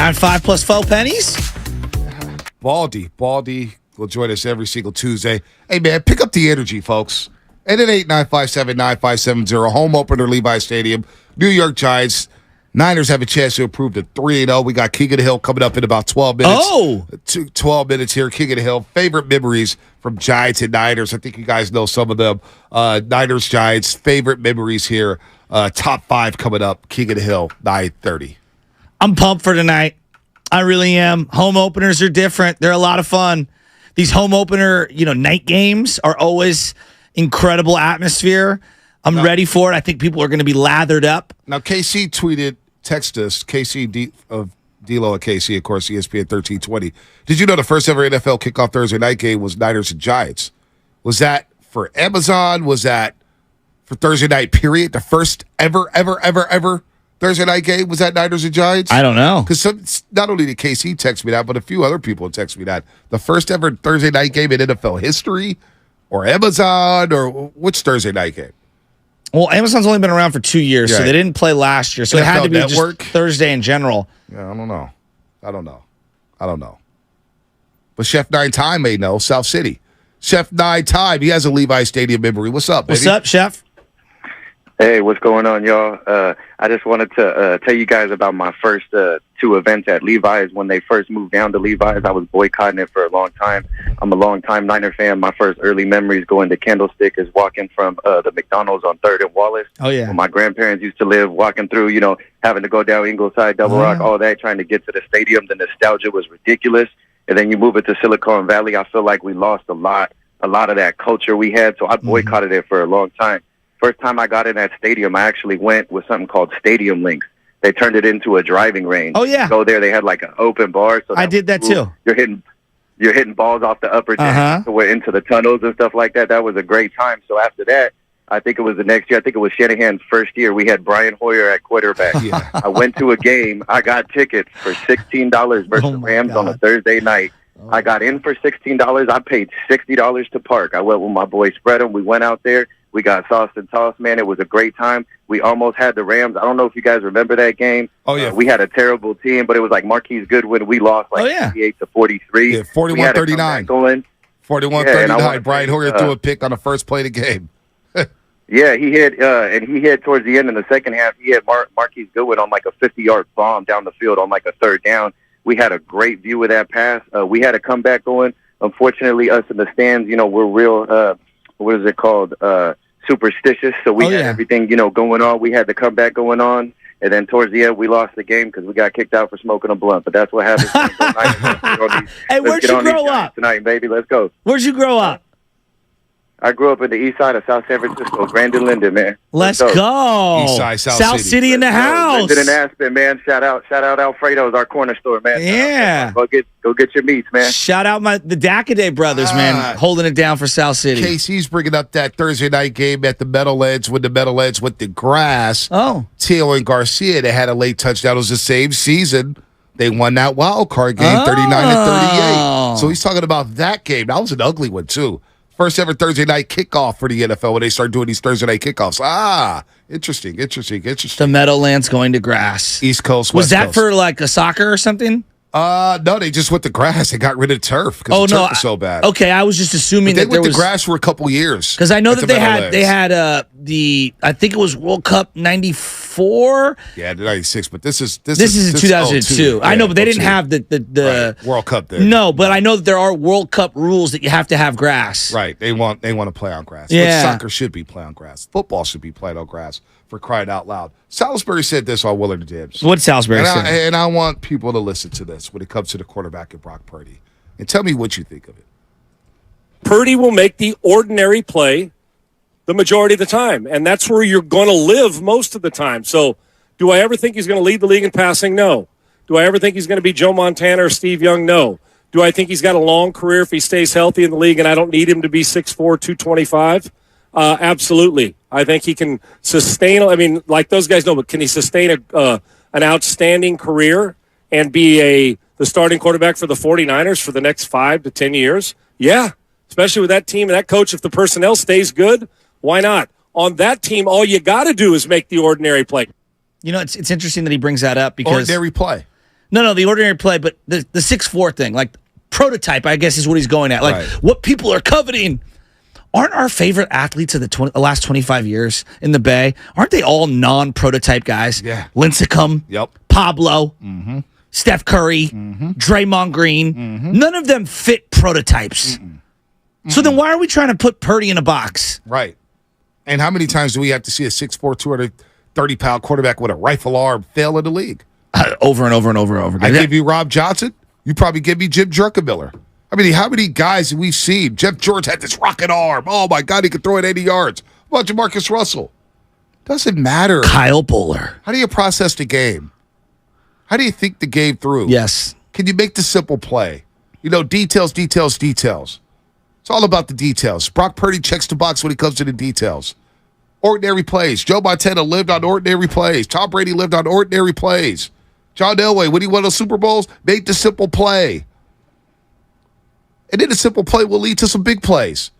895 plus 4 pennies. Baldy will join us every single Tuesday. Hey, man, pick up the energy, folks. And at 895-79570, home opener, Levi Stadium, New York Giants. Niners have a chance to improve to 3-0. We got King of the Hill coming up in about 12 minutes. Oh! 12 minutes here, King of the Hill. Favorite memories from Giants and Niners. I think you guys know some of them. Niners, Giants, favorite memories here. Top 5 coming up, King of the Hill, 9:30. I'm pumped for tonight. I really am. Home openers are different. They're a lot of fun. These home opener, night games are always incredible atmosphere. I'm ready for it. I think people are going to be lathered up. Now, KC texted us, KC of D-Lo at KC, of course, ESPN 1320. Did you know the first ever NFL kickoff Thursday night game was Niners and Giants? Was that for Amazon? Was that for Thursday night, period? The first ever Thursday night game was that Niners and Giants? I don't know. Because not only did KC text me that, but a few other people text me that. The first ever Thursday night game in NFL history? Or Amazon? Or which Thursday night game? Well, Amazon's only been around for 2 years, so they didn't play last year. So it had to be Network? just Thursday in general. Yeah, I don't know. But Chef 9 Time may know, South City. Chef 9 Time, he has a Levi Stadium memory. What's up, baby? What's up, Chef? Hey, what's going on, y'all? I just wanted to tell you guys about my first 2 events at Levi's. When they first moved down to Levi's, I was boycotting it for a long time. I'm a long-time Niner fan. My first early memories going to Candlestick is walking from the McDonald's on 3rd and Wallace. Oh, yeah. Where my grandparents used to live, walking through, having to go down Ingleside, Double Rock, all that, trying to get to the stadium. The nostalgia was ridiculous. And then you move it to Silicon Valley. I feel like we lost a lot of that culture we had, so I boycotted it for a long time. First time I got in that stadium, I actually went with something called Stadium Links. They turned it into a driving range. Oh, yeah. You go there, they had like an open bar. So I did that too. You're hitting balls off the upper deck into the tunnels and stuff like that. That was a great time. So after that, I think it was the next year. I think it was Shanahan's first year. We had Brian Hoyer at quarterback. I went to a game. I got tickets for $16 versus the Rams on a Thursday night. I got in for $16. I paid $60 to park. I went with my boy Spread'em. We went out there. We got sauce and toss, man. It was a great time. We almost had the Rams. I don't know if you guys remember that game. Oh, yeah. We had a terrible team, but it was like Marquise Goodwin. We lost 58-43. Yeah, 41-39. 41-39. Brian Hoyer threw a pick on the first play of the game. Yeah, he hit towards the end in the second half. He hit Marquise Goodwin on like a 50-yard bomb down the field on like a 3rd down. We had a great view of that pass. We had a comeback going. Unfortunately, us in the stands, we're real, what is it called? Superstitious. So we had everything, going on. We had the comeback going on. And then towards the end, we lost the game because we got kicked out for smoking a blunt. But that's what happens. Hey, where'd you grow up? Tonight, baby. Let's go. Where'd you grow up? I grew up in the east side of South San Francisco, Grandin Linden, man. Let's go. East side, South City in the house. Linden and Aspen, man. Shout out Alfredo's, our corner store, man. Yeah. Go get your meats, man. Shout out the Dackaday brothers, man, holding it down for South City. KC's bringing up that Thursday night game at the Meadowlands when the Meadowlands went to grass. Oh. Taylor and Garcia, they had a late touchdown. It was the same season. They won that wild card game, 39-38. So he's talking about that game. That was an ugly one, too. First ever Thursday night kickoff for the NFL when they start doing these Thursday night kickoffs. Interesting. The Meadowlands going to grass. East Coast, Was West that Coast. for like a soccer or something? No, they just went to grass. They got rid of turf because the turf was so bad. Okay, I was just assuming but they that there went was to grass for a couple years. Because I know that they had I think it was World Cup '94. Yeah, 96, but this is 2002. I know, but they didn't have the World Cup there. No, but I know that there are World Cup rules that you have to have grass. Right. They want to play on grass. Yeah. But soccer should be played on grass. Football should be played on grass, for crying out loud. Salisbury said this on Willard and Dibs. What Salisbury said? And I want people to listen to this when it comes to the quarterback of Brock Purdy. And tell me what you think of it. Purdy will make the ordinary play the majority of the time, and that's where you're going to live most of the time. So do I ever think he's going to lead the league in passing? No. Do I ever think he's going to be Joe Montana or Steve Young? No. Do I think he's got a long career if he stays healthy in the league and I don't need him to be 6'4", 225? Absolutely. I think he can sustain, like those guys know, but can he sustain an outstanding career and be the starting quarterback for the 49ers for the next 5 to 10 years? Yeah, especially with that team and that coach. If the personnel stays good, why not? On that team, all you got to do is make the ordinary play. You know, it's interesting that he brings that up because ordinary play. No, the ordinary play, but the 6'4" thing, like prototype, I guess is what he's going at. Like what people are coveting. Aren't our favorite athletes of the last 25 years in the Bay, aren't they all non-prototype guys? Yeah. Lincecum, Pablo, Steph Curry, Draymond Green. None of them fit prototypes. So then why are we trying to put Purdy in a box? Right. And how many times do we have to see a 6'4", 230-pound quarterback with a rifle arm fail in the league? Over and over and over and over again. I give you Rob Johnson. You probably give me Jim Druckenmiller. I mean, how many guys have we seen? Jeff George had this rocket arm. Oh, my God, he could throw it 80 yards. How about Jamarcus Russell? Doesn't matter. Kyle Buller. How do you process the game? How do you think the game through? Yes. Can you make the simple play? Details. It's all about the details. Brock Purdy checks the box when it comes to the details. Ordinary plays. Joe Montana lived on ordinary plays. Tom Brady lived on ordinary plays. John Elway, when he won those Super Bowls, made the simple play. And then the simple play will lead to some big plays.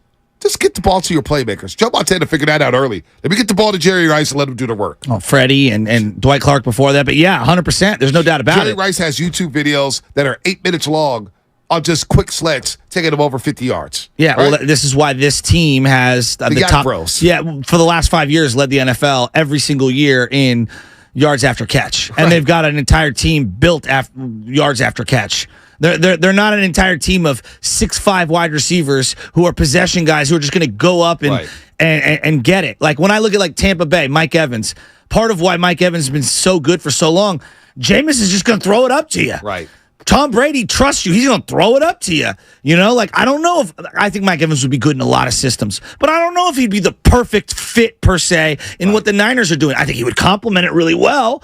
Just get the ball to your playmakers. Joe Montana figured that out early. Let me get the ball to Jerry Rice and let him do the work. Oh, Freddie and Dwight Clark before that. But yeah, 100%. There's no doubt about Jerry it. Rice has YouTube videos that are 8 minutes long on just quick slants, taking them over 50 yards. Yeah, right? well, this is why this team has the top bros. Yeah, for the last 5 years, led the NFL every single year in yards after catch. And they've got an entire team built after yards after catch. They're not an entire team of 6'5" wide receivers who are possession guys who are just going to go up and get it. Like when I look at Tampa Bay, Mike Evans, part of why Mike Evans has been so good for so long, Jameis is just going to throw it up to you. Right. Tom Brady trusts you. He's going to throw it up to you. I don't know if I think Mike Evans would be good in a lot of systems, but I don't know if he'd be the perfect fit per se in what the Niners are doing. I think he would complement it really well.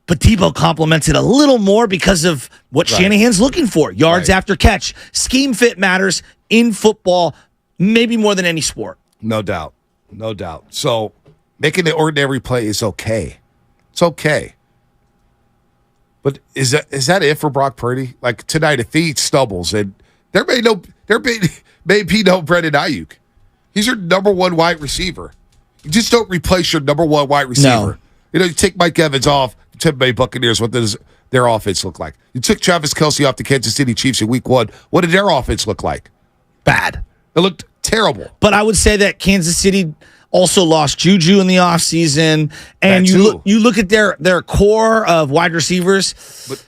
But Tebow complements it a little more because of what Shanahan's looking for. Yards after catch. Scheme fit matters in football maybe more than any sport. No doubt. So making the ordinary play is okay. It's okay. But is that it for Brock Purdy? Like tonight, if he stumbles, and there may be no Brandon Ayuk. He's your number one wide receiver. You just don't replace your number one wide receiver. No. You take Mike Evans off. Tampa Bay Buccaneers, what does their offense look like? You took Travis Kelce off the Kansas City Chiefs in week 1. What did their offense look like? Bad. It looked terrible. But I would say that Kansas City also lost Juju in the offseason. And you look at their core of wide receivers.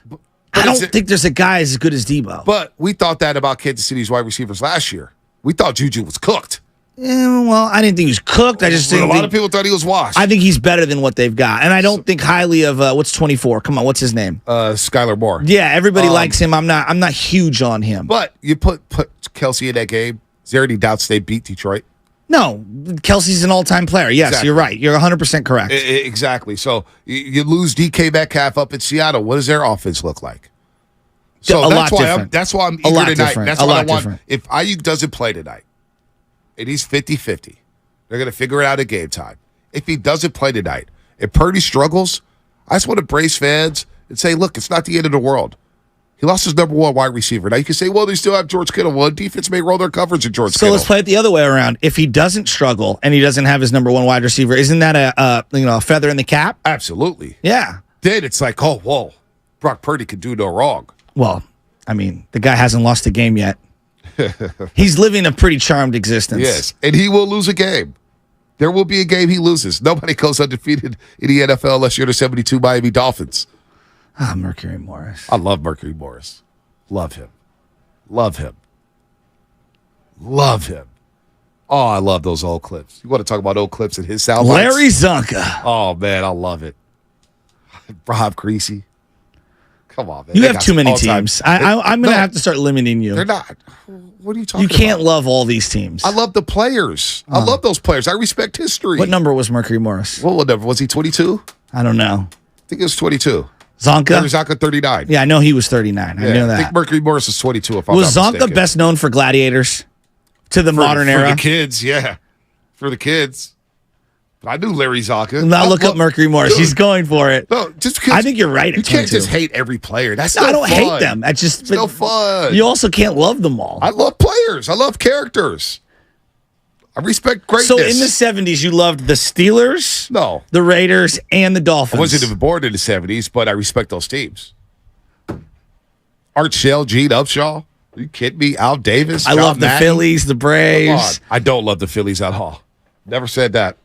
But I don't think there's a guy as good as Debo. But we thought that about Kansas City's wide receivers last year. We thought Juju was cooked. Well, I didn't think he was cooked. I just think a lot of people thought he was washed. I think he's better than what they've got, and I don't think highly of what's 24. Come on, what's his name? Skylar Moore. Yeah, everybody likes him. I'm not huge on him. But you put Kelce in that game. Is there any doubts they beat Detroit? No, Kelsey's an all-time player. Yes, exactly. You're right. You're 100% correct. Exactly. So you lose DK Metcalf up in Seattle. What does their offense look like? So that's why I'm eager tonight. That's what I want. If Ayuk doesn't play tonight, and he's 50-50, they're going to figure it out at game time. If he doesn't play tonight, if Purdy struggles, I just want to brace fans and say, look, it's not the end of the world. He lost his number one wide receiver. Now you can say, well, they still have George Kittle. Well, defense may roll their coverage at George Kittle. So let's play it the other way around. If he doesn't struggle and he doesn't have his number one wide receiver, isn't that a feather in the cap? Absolutely. Yeah. Then it's like, oh, whoa, Brock Purdy could do no wrong. Well, I mean, the guy hasn't lost a game yet. He's living a pretty charmed existence. Yes, and he will lose a game. There will be a game he loses. Nobody goes undefeated in the NFL unless you're the 72 Miami Dolphins. Mercury Morris. I love Mercury Morris. Love him. Love him. Love him. Oh, I love those old clips. You want to talk about old clips in his sound bites? Larry Zonka. Oh, man, I love it. Rob Creasy. Come on, man. You have too many teams. I'm going to have to start limiting you. They're not. What are you talking about? You can't love all these teams. I love the players. I love those players. I respect history. What number was Mercury Morris? What number? Was he 22? I don't know. I think it was 22. Zonka? Zonka 39. Yeah, I know he was 39. I know that. I think Mercury Morris was 22 if I'm Was not Zonka mistaken. best known for Gladiators to the modern era? For the kids, yeah. For the kids. But I knew Larry Zonka. Now look up Mercury Morris. Dude, he's going for it. No, just because I think you're right. You can't just hate every player. That's no, no I don't fun. hate them. That's just no fun. You also can't love them all. I love players. I love characters. I respect greatness. So in the 70s, you loved the Steelers, no, the Raiders, and the Dolphins. I wasn't even born in the 70s, but I respect those teams. Art Shell, Gene Upshaw. Are you kidding me? Al Davis. I John love the Madden? Phillies, the Braves. I don't love the Phillies at all. Never said that.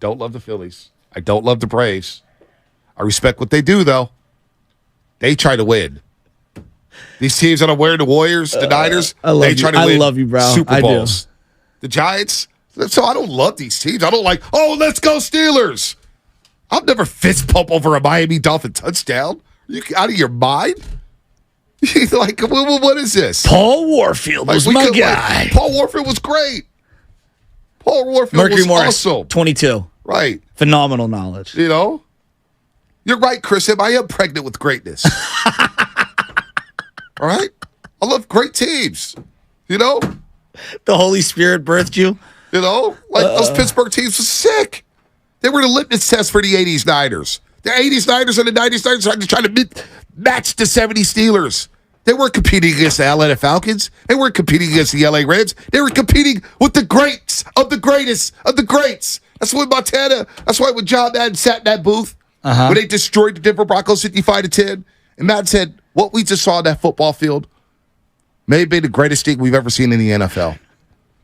Don't love the Phillies. I don't love the Braves. I respect what they do, though. They try to win. These teams that are wearing the Warriors, the Niners, they try to win. I love you, bro. Super I do. Bowls. The Giants. So I don't love these teams. I don't like, oh, let's go Steelers. I'll never fist pump over a Miami Dolphin touchdown. Are you out of your mind? Like, what is this? Paul Warfield was my guy. Paul Warfield was great. Paul Warfield Mercury was Morris, awesome. 22. Right. Phenomenal knowledge. You know? You're right, Chris. I am pregnant with greatness. All right? I love great teams. You know? The Holy Spirit birthed you. You know? Like, those Pittsburgh teams were sick. They were the litmus test for the 80s Niners. The 80s Niners and the 90s Niners are trying to match the 70s Steelers. They weren't competing against the Atlanta Falcons. They weren't competing against the LA Rams. They were competing with the greats of the greatest of the greats. That's when when John Madden sat in that booth, when they destroyed the Denver Broncos 55-10, and Madden said, what we just saw on that football field may have been the greatest thing we've ever seen in the NFL.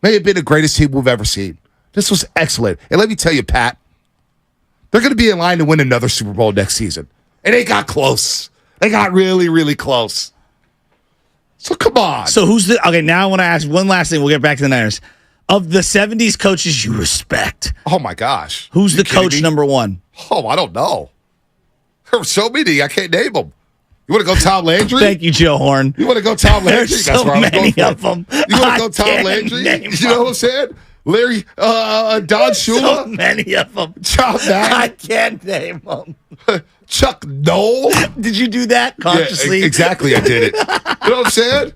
May have been the greatest team we've ever seen. This was excellent. And let me tell you, Pat, they're going to be in line to win another Super Bowl next season. And they got close. They got really, really close. So come on. So okay, now I want to ask one last thing. We'll get back to the Niners. Of the 70s coaches you respect. Oh, my gosh. Who's the coach number one? Oh, I don't know. There were so many. I can't name them. You want to go Tom Landry? Thank you, Joe Horn. You want to go Tom Landry? There's so many of them. You want to go Tom Landry? You know what I'm saying? Larry, Don Shula? So many of them. John Madden? I can't name them. Chuck Noll? Did you do that consciously? Yeah, exactly, I did it. You know what I'm saying?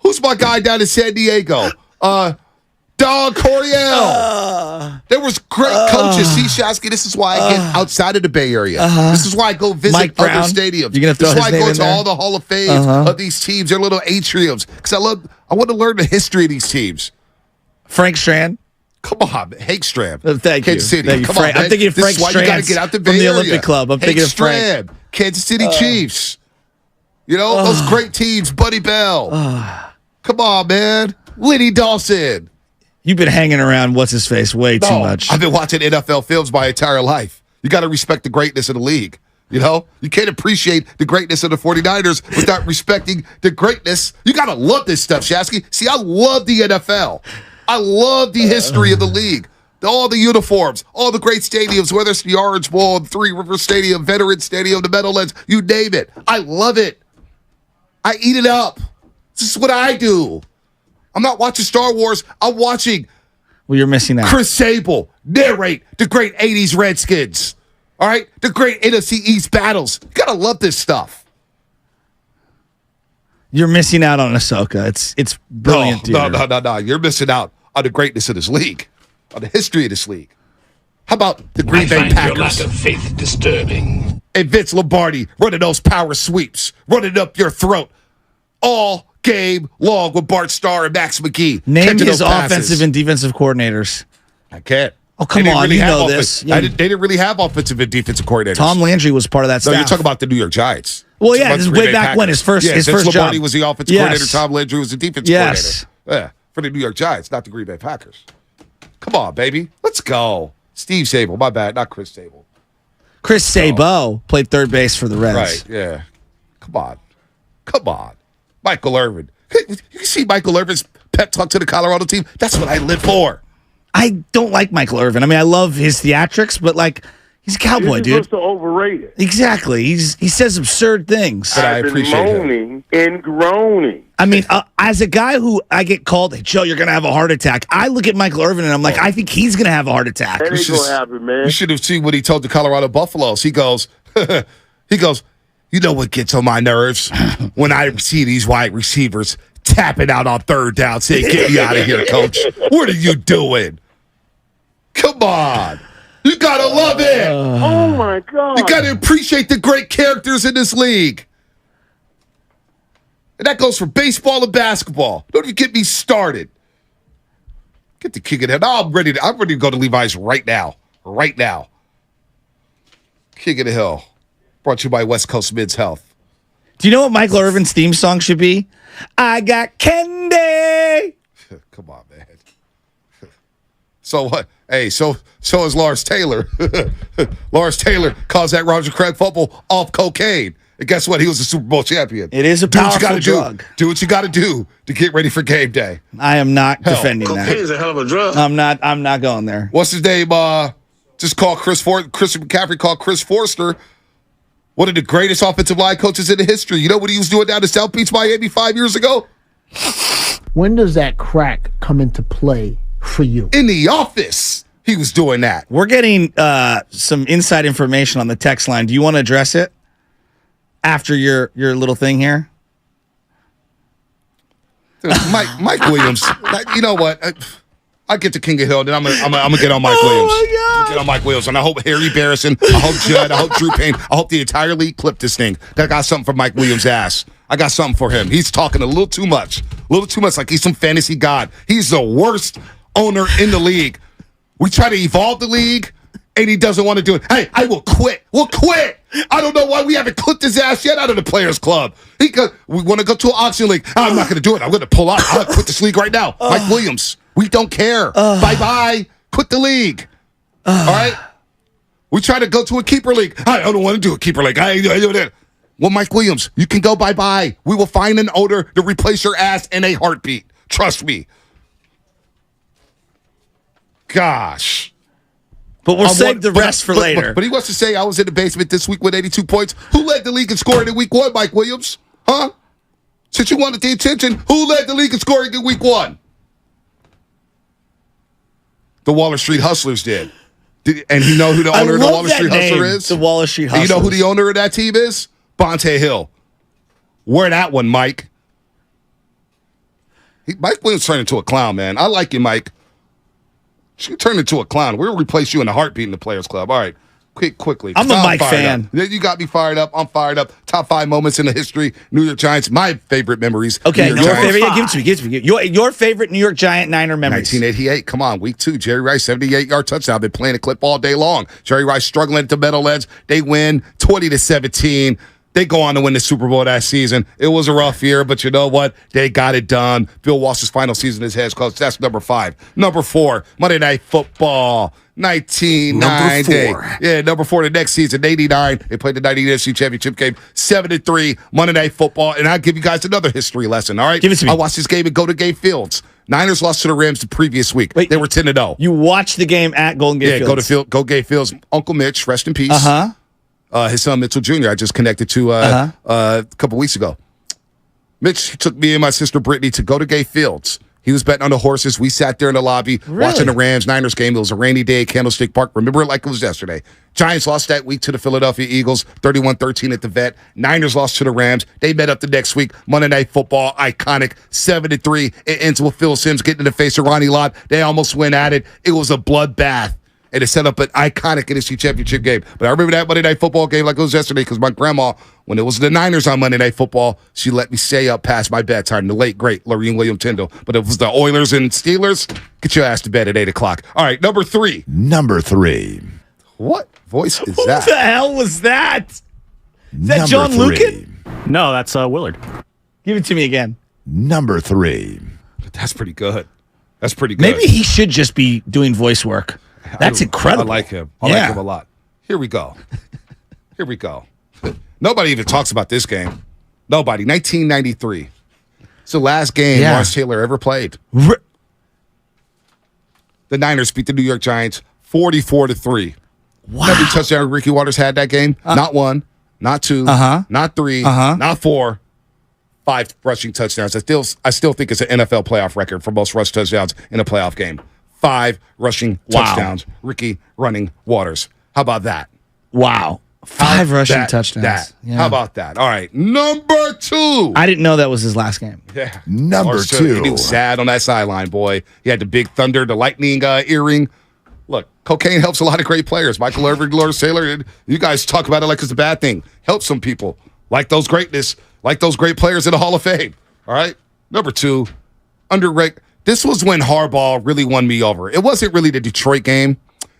Who's my guy down in San Diego? Don Coryell. There was great coaches. See, Shasky, this is why I get outside of the Bay Area. This is why I go visit Mike other Brown? stadiums. You're gonna throw this is why I his go name in to there? all the Hall of Fame of these teams, their little atriums. Because I want to learn the history of these teams. Frank Strand. Come on, Hank Strand. Thank you. Kansas City. Thank you, Come Frank. on, man. I'm thinking of Frank This is why you got to get out the Bay from the Area. Olympic Club. I'm Hank thinking of Strand, Frank. Kansas City Chiefs. You know, those great teams, Buddy Bell. Come on, man. Lenny Dawson. You've been hanging around what's-his-face way too much. I've been watching NFL films my entire life. You got to respect the greatness of the league. You know? You can't appreciate the greatness of the 49ers without respecting the greatness. You got to love this stuff, Shasky. See, I love the NFL. I love the history of the league. All the uniforms, all the great stadiums, whether it's the Orange Bowl, the Three River Stadium, Veterans Stadium, the Meadowlands, you name it. I love it. I eat it up. This is what I do. I'm not watching Star Wars. I'm watching you're missing out. Chris Sable narrate the great 80s Redskins. All right? The great NFC East battles. You got to love this stuff. You're missing out on Ahsoka. It's brilliant, dude. No. You're missing out on the greatness of this league, on the history of this league. How about the Green Bay Packers? Your lack of faith disturbing. And Vince Lombardi running those power sweeps, running up your throat all game long with Bart Starr and Max McGee. Name his offensive and defensive coordinators. I can't. Oh, come on. You know this. Yeah. They didn't really have offensive and defensive coordinators. Tom Landry was part of that staff. No, you're talking about the New York Giants. Well, yeah, this is way back when his first Vince job. Lombardi was the offensive coordinator. Tom Landry was the defensive coordinator. Yeah, for the New York Giants, not the Green Bay Packers. Come on, baby. Let's go. Steve Sable, my bad, not Chris Sable. Chris Sabo played third base for the Reds. Right, yeah. Come on. Michael Irvin. You can see Michael Irvin's pep talk to the Colorado team. That's what I live for. I don't like Michael Irvin. I mean, I love his theatrics, but like, he's a cowboy, dude. You're supposed to overrate it. Exactly. He says absurd things. But I appreciate him. Moaning and groaning. I mean, as a guy who I get called, hey, Joe, you're going to have a heart attack. I look at Michael Irvin and I'm like, I think he's going to have a heart attack. That ain't going to happen, man. You should have seen what he told the Colorado Buffaloes. He goes, you know what gets on my nerves? When I see these wide receivers tapping out on third down saying, get me out of here, coach. What are you doing? Come on. You got to love it. Oh, my God. You got to appreciate the great characters in this league. And that goes for baseball and basketball. Don't you get me started. Get the kick in there. No, I'm ready to go to Levi's right now. Right now. King of the Hill. Brought to you by West Coast Men's Health. Do you know what Michael Irvin's theme song should be? I got candy. Come on, man. So what? Hey, so is Lawrence Taylor. Lawrence Taylor caused that Roger Craig fumble off cocaine. And guess what? He was a Super Bowl champion. It is a powerful drug. Do what you got to do to get ready for game day. I am not defending that. Cocaine is a hell of a drug. I'm not going there. What's his name? Just call Christian McCaffrey called Chris Forster one of the greatest offensive line coaches in the history. You know what he was doing down in South Beach, Miami 5 years ago? When does that crack come into play for you? In the office, he was doing that. We're getting some inside information on the text line. Do you want to address it after your little thing here? Dude, Mike Williams. You know what? I get to King of Hill, then I'm gonna get on Mike Williams. My God. I'm gonna get on Mike Williams, and I hope Harry Barrison, I hope Judd, I hope Drew Payne, I hope the entire league clip this thing. I got something for Mike Williams' ass. I got something for him. He's talking a little too much, like he's some fantasy god. He's the worst owner in the league. We try to evolve the league, and he doesn't want to do it. Hey, I will quit. We'll quit. I don't know why we haven't clipped his ass yet out of the Players Club. We want to go to an auction league. I'm not going to do it. I'm going to pull out. I'll quit this league right now. Mike Williams, we don't care. Bye-bye. Quit the league. All right? We try to go to a keeper league. I don't want to do a keeper league. I do that. Well, Mike Williams, you can go bye-bye. We will find an owner to replace your ass in a heartbeat. Trust me. Gosh. But we'll save the rest for later. But he wants to say I was in the basement this week with 82 points. Who led the league in scoring in week 1, Mike Williams? Huh? Since you wanted the attention, who led the league in scoring in week 1? The Waller Street Hustlers did. And you know who the owner of the Waller Street Hustler is? The Waller Street Hustlers. And you know who the owner of that team is? Bonte Hill. Wear that one, Mike. Mike Williams turned into a clown, man. I like you, Mike. She turned into a clown. We'll replace you in a heartbeat in the Players Club. All right, quickly. I'm a Mike fan. You got me fired up. I'm fired up. Top 5 moments in the history. New York Giants. My favorite memories. Okay, your favorite. Yeah, give it to me. Your favorite New York Giant Niner memories. 1988. Come on, week 2. Jerry Rice, 78-yard touchdown. I've been playing a clip all day long. Jerry Rice struggling at the Meadowlands. They win 20-17. They go on to win the Super Bowl that season. It was a rough year, but you know what? They got it done. Bill Walsh's final season as head coach. That's number 5. Number 4, Monday Night Football, 1990. Number 4. Yeah, number 4 the next season, 89. They played the 90 NFC Championship game, 7-3, Monday Night Football. And I'll give you guys another history lesson, all right? Give it to me. I watched this game at Golden Gate Fields. Niners lost to the Rams the previous week. Wait, they were 10-0. You watched the game at Golden Gate Fields? Yeah, Golden Gate Fields. Uncle Mitch, rest in peace. His son Mitchell Jr. I just connected to a couple weeks ago. Mitch took me and my sister Brittany to go to Gay Fields. He was betting on the horses. We sat there in the lobby watching the Rams-Niners game. It was a rainy day at Candlestick Park. Remember it like it was yesterday. Giants lost that week to the Philadelphia Eagles, 31-13 at the Vet. Niners lost to the Rams. They met up the next week. Monday Night Football, iconic, 7-3. It ends with Phil Simms getting in the face of Ronnie Lott. They almost went at it. It was a bloodbath. And it set up an iconic NFC Championship game. But I remember that Monday Night Football game like it was yesterday because my grandma, when it was the Niners on Monday Night Football, she let me stay up past my bedtime, the late, great Lorene William Tyndall. But if it was the Oilers and Steelers, get your ass to bed at 8 o'clock. All right, number 3. Number 3. What voice is Who that? Who the hell was that? Is that John Lucan? No, that's Willard. Give it to me again. Number 3. That's pretty good. That's pretty good. Maybe he should just be doing voice work. That's incredible. I like him. I like him a lot. Here we go. Nobody even talks about this game. Nobody. 1993. It's the last game Lawrence Taylor ever played. The Niners beat the New York Giants 44-3. Wow. How many touchdowns Ricky Waters had that game? Not 1, not 2, not 3, not 4. 5 rushing touchdowns. I still think it's an NFL playoff record for most rush touchdowns in a playoff game. 5 rushing touchdowns. Ricky running Waters. How about that? Wow. 5 rushing touchdowns. Yeah. How about that? All right. Number 2. I didn't know that was his last game. Yeah. Number 2. He was sad on that sideline, boy. He had the big thunder, the lightning earring. Look, cocaine helps a lot of great players. Michael Irvin, Lawrence Taylor, you guys talk about it like it's a bad thing. Helps some people. Like those great players in the Hall of Fame. All right? Number 2, underrated. This was when Harbaugh really won me over. It wasn't really the Detroit game.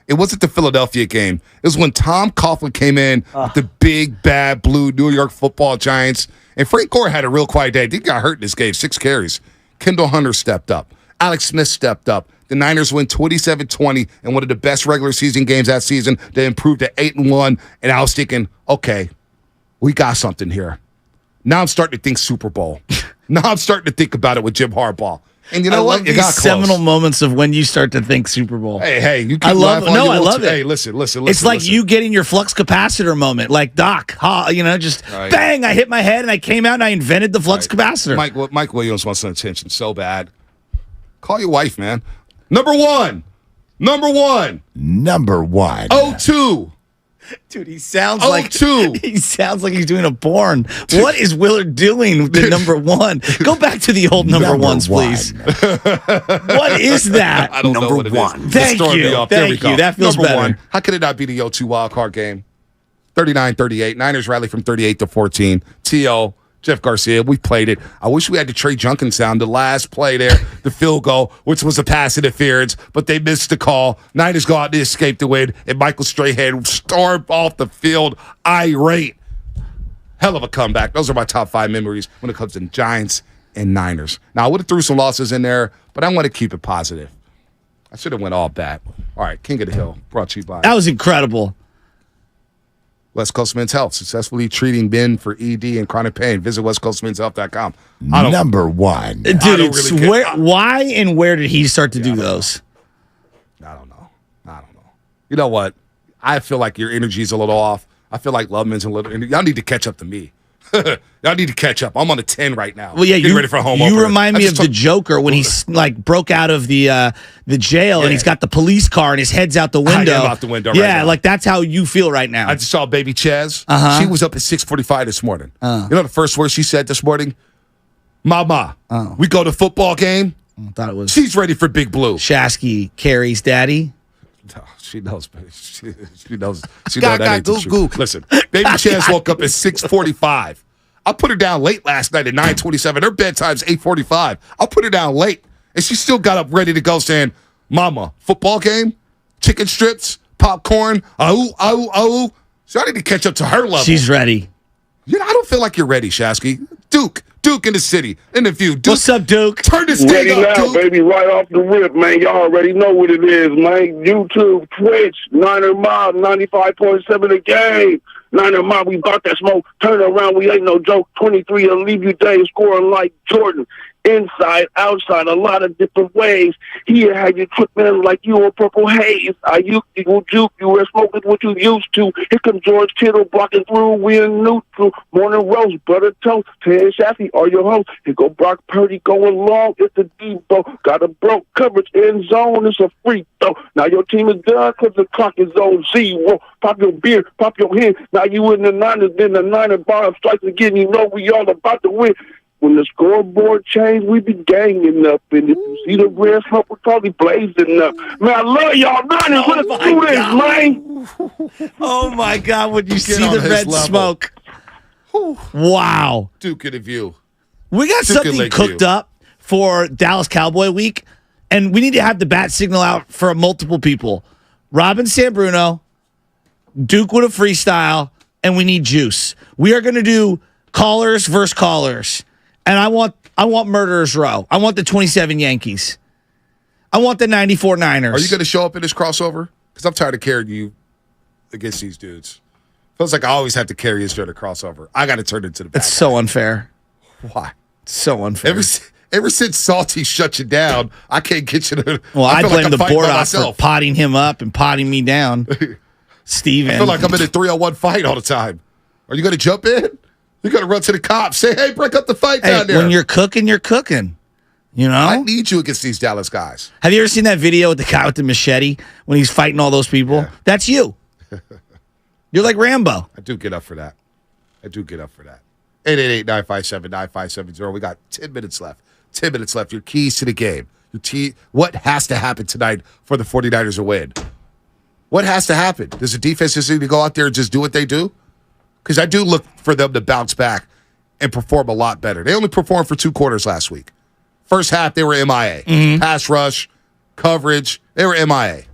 It wasn't the Philadelphia game. It was when Tom Coughlin came in with the big, bad, blue New York Football Giants, And Frank Gore had a real quiet day. He got hurt in this game, 6 carries. Kendall Hunter stepped up. Alex Smith stepped up. The Niners win 27-20 in one of the best regular season games that season. They improved to 8-1, and I was thinking, okay, we got something here. Now I'm starting to think Super Bowl. Now I'm starting to think about it with Jim Harbaugh. And you know what? You got seminal moments of when you start to think Super Bowl. Hey, you keep I love it. Hey, listen. It's like you getting your flux capacitor moment, like Doc. Just bang, I hit my head and I came out and I invented the flux capacitor. Mike Williams wants some attention so bad. Call your wife, man. Number one. 0-2. Dude, he sounds like he's doing a porn. What is Willard doing with the number 1? Go back to the old number ones, please. What is that? I don't know what it is. Thank you. Thank you. That feels number better. 1. How could it not be the 0-2 wild card game? 39-38. Niners rally from 38-14. T.O. Jeff Garcia, we played it. I wish we had the Trey Junkins sound. The last play there, the field goal, which was a pass interference, but they missed the call. Niners go out to escape the win, and Michael Strahan stormed off the field irate. Hell of a comeback. Those are my top 5 memories when it comes to Giants and Niners. Now, I would have threw some losses in there, but I want to keep it positive. I should have went all bad. All right, King of the Hill, brought to you by That was incredible. West Coast Men's Health, successfully treating men for ED and chronic pain. Visit westcoastmenshealth.com. Number 1. Dude, why and where did he start to do those? I don't know. You know what? I feel like your energy's a little off. I feel like Loveman's a little. Y'all need to catch up to me. Y'all need to catch up. I'm on a 10 right now. Well, yeah, Getting ready for a home you opener. remind me of the Joker when he's like broke out of the jail and he's got the police car and his head's out the window. I am out the window. Yeah, right now. like that's how you feel right now. I just saw baby Chaz. Uh-huh. She was up at 6:45 this morning. You know the first word she said this morning? Mama. We go to football game. I thought it was. She's ready for Big Blue. Shasky Carrie's daddy. No, she knows. She knows. She knows that ain't the truth. Listen, baby Chaz woke up at 6:45. I put her down late last night at 9:27. Her bedtime's 8:45. I'll put her down late, and she still got up ready to go saying, Mama, football game? Chicken strips? Popcorn? Oh. So I need to catch up to her level. She's ready. I don't feel like you're ready, Shasky. Duke in the city. In the view. Duke, what's up, Duke? Turn this thing up, now, Duke. baby, right off the rip, man. Y'all already know what it is, man. YouTube, Twitch, Niner Mob, 95.7 the game. Niner Mob, we bought that smoke. Turn around, we ain't no joke. 23 will leave you days scoring like Jordan. Inside, outside, a lot of different ways. Here, how you tripping like you on purple haze. You juke, you were smoking what you used to. Here comes George Kittle blocking through, we in neutral. Morning roast, butter toast, Ted Shaffy, are your host. Here go Brock Purdy going long, it's a Debo. Got a broke coverage, end zone, it's a free throw. Now your team is done because the clock is on 0. Pop your beer, pop your hand. Now you in the Niners, then the Niner bar strikes again. You know we all about to win. When the scoreboard changed, we be ganging up. And if you see the red smoke, we're probably blazing up. Man, I love y'all Niners. Let's do this, man. Oh, my God. When you see on the his red level. smoke. Wow. Duke in the view. We got Duke in something Lakeview. cooked up for Dallas Cowboy Week, and we need to have the bat signal out for multiple people. Robin Sambruno, Duke with a freestyle, and we need juice. We are going to do callers versus callers. And I want Murderers Row. I want the 27 Yankees. I want the 94 Niners. Are you going to show up in this crossover? Because I'm tired of carrying you against these dudes. Feels like I always have to carry his during a crossover. I got to turn into the bad It's so unfair. Why? It's so unfair. Ever since Salty shut you down, I can't get you to. Well, I feel blame like I'm the fighting board by off for myself. potting him up and potting me down. Steven. I feel like I'm in a 3-on-1 fight all the time. Are you going to jump in? You got to run to the cops. Say, hey, break up the fight down there. When you're cooking, you're cooking. You know? I need you against these Dallas guys. Have you ever seen that video with the guy with the machete when he's fighting all those people? Yeah. That's you. You're like Rambo. I do get up for that. 888-957-9570. We got 10 minutes left. 10 minutes left. Your keys to the game. What has to happen tonight for the 49ers to win? What has to happen? Does the defense just need to go out there and just do what they do? Because I do look for them to bounce back and perform a lot better. They only performed for 2 quarters last week. First half, they were MIA. Pass rush, coverage, they were MIA.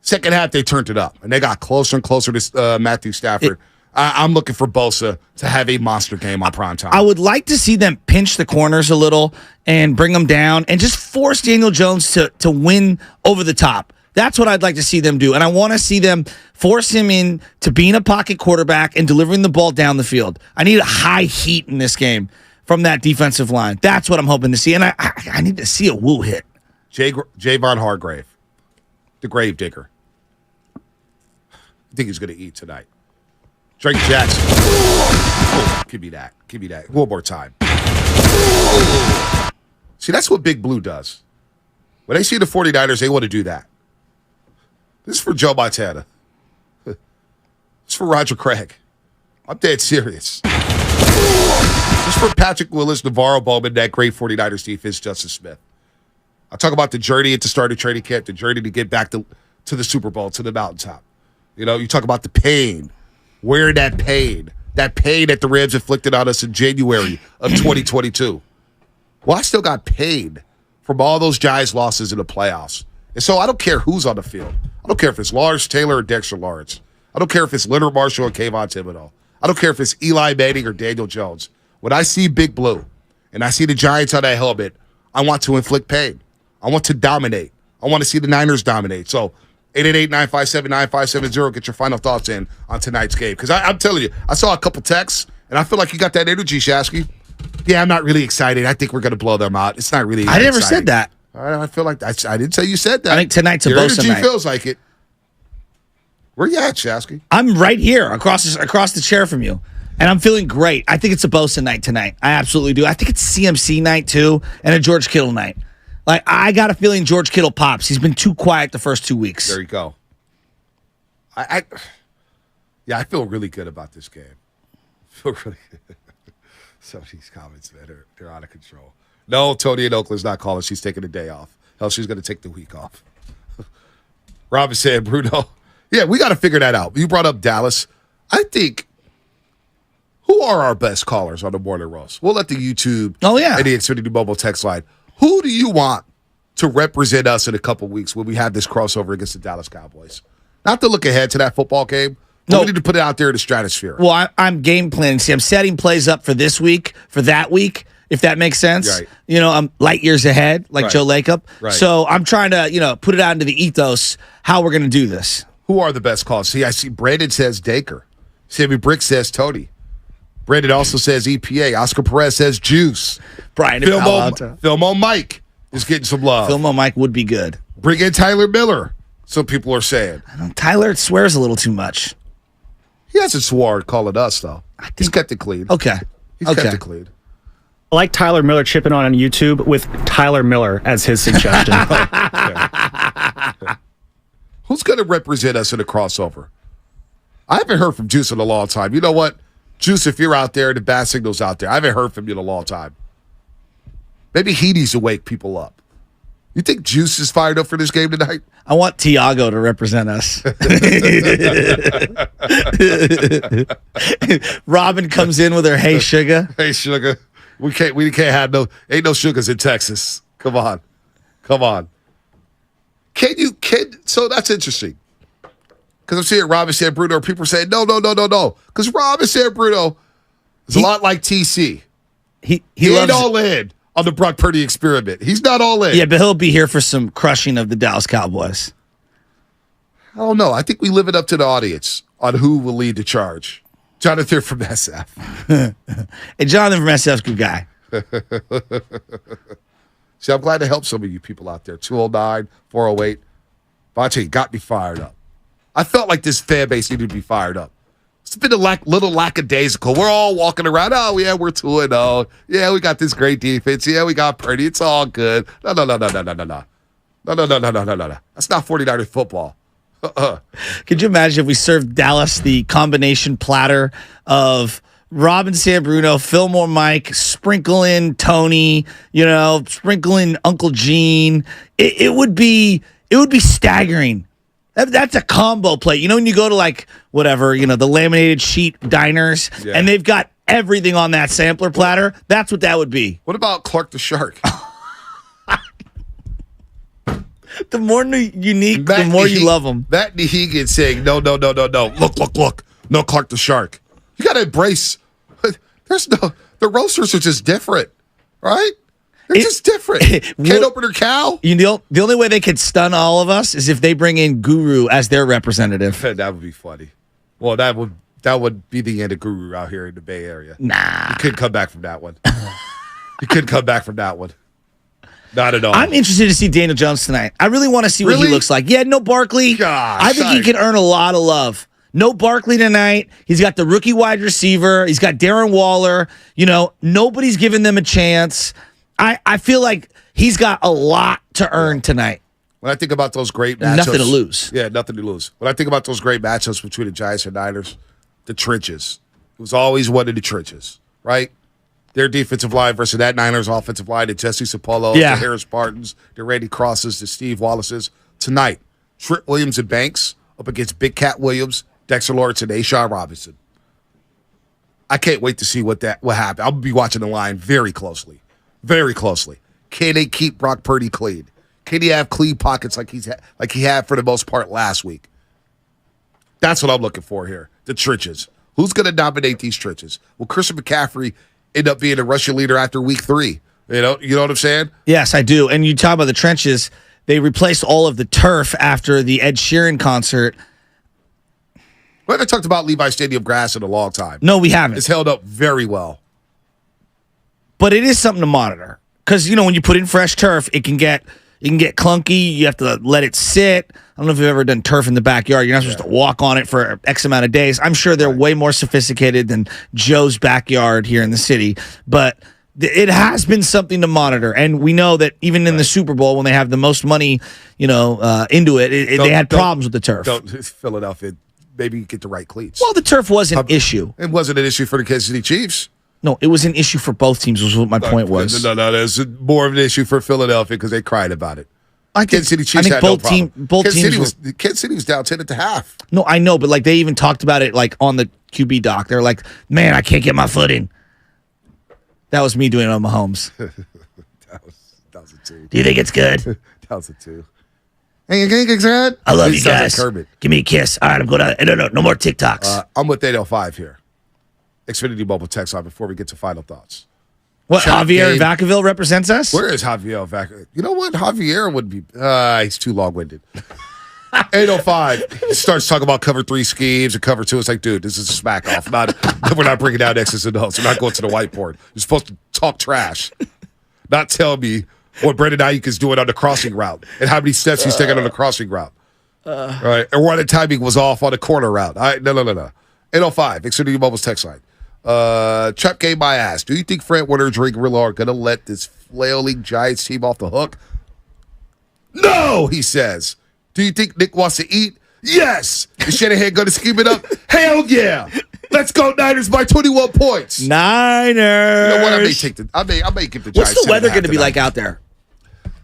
Second half, they turned it up, and they got closer and closer to Matthew Stafford. I'm looking for Bosa to have a monster game on primetime. I would like to see them pinch the corners a little and bring them down and just force Daniel Jones to win over the top. That's what I'd like to see them do. And I want to see them force him in to being a pocket quarterback and delivering the ball down the field. I need a high heat in this game from that defensive line. That's what I'm hoping to see. And I need to see a woo hit. Javon Hargrave, the grave digger. I think he's going to eat tonight. Drake Jackson. Oh, give me that. Give me that. One more time. See, that's what Big Blue does. When they see the 49ers, they want to do that. This is for Joe Montana. This is for Roger Craig. I'm dead serious. This is for Patrick Willis, Navarro Bowman, that great 49ers defense, Justin Smith. I talk about the journey at the start of training camp, the journey to get back to the Super Bowl, to the mountaintop. You know, you talk about the pain. Where that pain that the Rams inflicted on us in January of 2022. Well, I still got pain from all those Giants losses in the playoffs. And so I don't care who's on the field. I don't care if it's Lawrence Taylor or Dexter Lawrence. I don't care if it's Leonard Marshall or Kayvon Thibodeau. I don't care if it's Eli Manning or Daniel Jones. When I see Big Blue and I see the Giants on that helmet, I want to inflict pain. I want to dominate. I want to see the Niners dominate. So 888-957-9570. Get your final thoughts in on tonight's game. Because I'm telling you, I saw a couple texts, and I feel like you got that energy, Shasky. Yeah, I'm not really excited. I think we're going to blow them out. It's not really I never exciting. said that. I feel like I didn't say you said that. I think tonight's a Your Bosa energy night. feels like it. Where you at, Shasky? I'm right here across the chair from you, and I'm feeling great. I think it's a Bosa night tonight. I absolutely do. I think it's CMC night, too, and a George Kittle night. Like, I got a feeling George Kittle pops. He's been too quiet the first 2 weeks. There you go. I feel really good about this game. I feel really good. Some of these comments, man, they're out of control. No, Tony in Oakland's not calling. She's taking a day off. Hell, she's going to take the week off. Robin said, Bruno. Yeah, we got to figure that out. You brought up Dallas. I think, who are our best callers on the morning roast? We'll let the YouTube and the Xfinity Mobile text line. Who do you want to represent us in a couple weeks when we have this crossover against the Dallas Cowboys? Not to look ahead to that football game. No. We need to put it out there in the stratosphere. Well, I'm game planning. See, I'm setting plays up for this week, for that week, if that makes sense. Right. You know, I'm light years ahead, like Joe Lacob. Right. So I'm trying to, put it out into the ethos how we're going to do this. Who are the best calls? See, I see Brandon says Dacre. Sammy Brick says Tony. Brandon also says EPA. Oscar Perez says Juice. Brian Filmo Mike is getting some love. Filmo Mike would be good. Bring in Tyler Miller, some people are saying. Tyler swears a little too much. He hasn't sworn calling us, though. He's kept it clean. Okay. He's kept it clean. I like Tyler Miller chipping on YouTube with Tyler Miller as his suggestion. Who's going to represent us in a crossover? I haven't heard from Juice in a long time. You know what? Juice, if you're out there, the bat signal's out there. I haven't heard from you in a long time. Maybe he needs to wake people up. You think Juice is fired up for this game tonight? I want Tiago to represent us. Robin comes in with her "Hey Sugar." Hey Sugar. We can't have ain't no sugars in Texas. Come on. So that's interesting. Because I'm seeing Robin San Bruno, people are saying, no. Because Robin San Bruno is a lot like TC. He ain't all in on the Brock Purdy experiment. He's not all in. Yeah, but he'll be here for some crushing of the Dallas Cowboys. I don't know. I think we live it up to the audience on who will lead the charge. Jonathan from SF. Hey, Jonathan from SF's a good guy. See, I'm glad to help some of you people out there. 209, 408. Bonte got me fired up. I felt like this fan base needed to be fired up. It's been a little lackadaisical. We're all walking around. Oh, yeah, we're 2-0. Yeah, we got this great defense. Yeah, we got Purdy. It's all good. No. That's not 49er football. Could you imagine if we served Dallas the combination platter of Robin San Bruno, Fillmore Mike, sprinkle in Tony, sprinkle in Uncle Gene? It would be staggering. That's a combo plate. When you go to the laminated sheet diners and they've got everything on that sampler platter, that's what that would be. What about Clark the Shark? The more unique, the more you love them. Matt Nehegan saying, no. Look. No Clark the Shark. You got to embrace. The roasters are just different, right? They're just different. Can't open her cow. The only way they could stun all of us is if they bring in Guru as their representative. That would be funny. Well, that would be the end of Guru out here in the Bay Area. Nah. You couldn't come back from that one. You couldn't come back from that one. Not at all. I'm interested to see Daniel Jones tonight. I really want to see what he looks like. Yeah, no Barkley. Gosh, I think he can earn a lot of love. No Barkley tonight. He's got the rookie wide receiver. He's got Darren Waller. Nobody's giving them a chance. I feel like he's got a lot to earn tonight. When I think about those great matchups. Nothing to lose. Yeah, nothing to lose. When I think about those great matchups between the Giants and Niners, the trenches. It was always one of the trenches, right? Their defensive line versus that Niners offensive line, the Jesse Sapolo, the Harris Bartons, the Randy Crosses, the Steve Wallaces. Tonight, Trent Williams and Banks up against Big Cat Williams, Dexter Lawrence, and Ashawn Robinson. I can't wait to see what happens. I'll be watching the line very closely. Very closely. Can they keep Brock Purdy clean? Can he have clean pockets like he had for the most part last week? That's what I'm looking for here. The trenches. Who's going to dominate these trenches? Will Christian McCaffrey end up being a rushing leader after week 3? You know what I'm saying? Yes, I do. And you talk about the trenches. They replaced all of the turf after the Ed Sheeran concert. We haven't talked about Levi Stadium grass in a long time. No, we haven't. It's held up very well. But it is something to monitor. Because, when you put in fresh turf, it can get clunky. You have to let it sit. I don't know if you've ever done turf in the backyard. You're not supposed to walk on it for X amount of days. I'm sure they're way more sophisticated than Joe's backyard here in the city. But it has been something to monitor. And we know that even in the Super Bowl, when they have the most money, into it, they had problems with the turf. Philadelphia, maybe get the right cleats. Well, the turf was an issue. It wasn't an issue for the Kansas City Chiefs. No, it was an issue for both teams, was what my point was. No, there's more of an issue for Philadelphia because they cried about it. Kansas City Chiefs had no problem. Kansas City was down 10 at the half. No, I know, but they even talked about it on the QB doc. They're like, man, I can't get my foot in. That was me doing it on Mahomes. that was a 2. Do you think it's good? That was a 2. Hey, you think it's good? I love you guys. Like give me a kiss. All right, I'm going out. No more TikToks. I'm with 805 here. Xfinity Mobile text line before we get to final thoughts. What, Javier Vacaville represents us? Where is Javier Vacaville? You know what? Javier would be... he's too long-winded. 805 starts talking about cover 3 schemes and cover 2. It's like, dude, this is a smack off. We're not bringing down X's and O's. We're not going to the whiteboard. You're supposed to talk trash. Not tell me what Brandon Ayuk is doing on the crossing route and how many steps he's taking on the crossing route. Right? And why the timing was off on the corner route. No. 805, Xfinity Mobile's text line. Trap game my ass. Do you think Fred Warner and Drake Rillo are going to let this flailing Giants team off the hook? No, he says. Do you think Nick wants to eat? Yes. Is Shanahan going to scheme it up? Hell yeah. Let's go Niners by 21 points. Niners. You know what? I may give the Giants. What's the weather going to be like out there?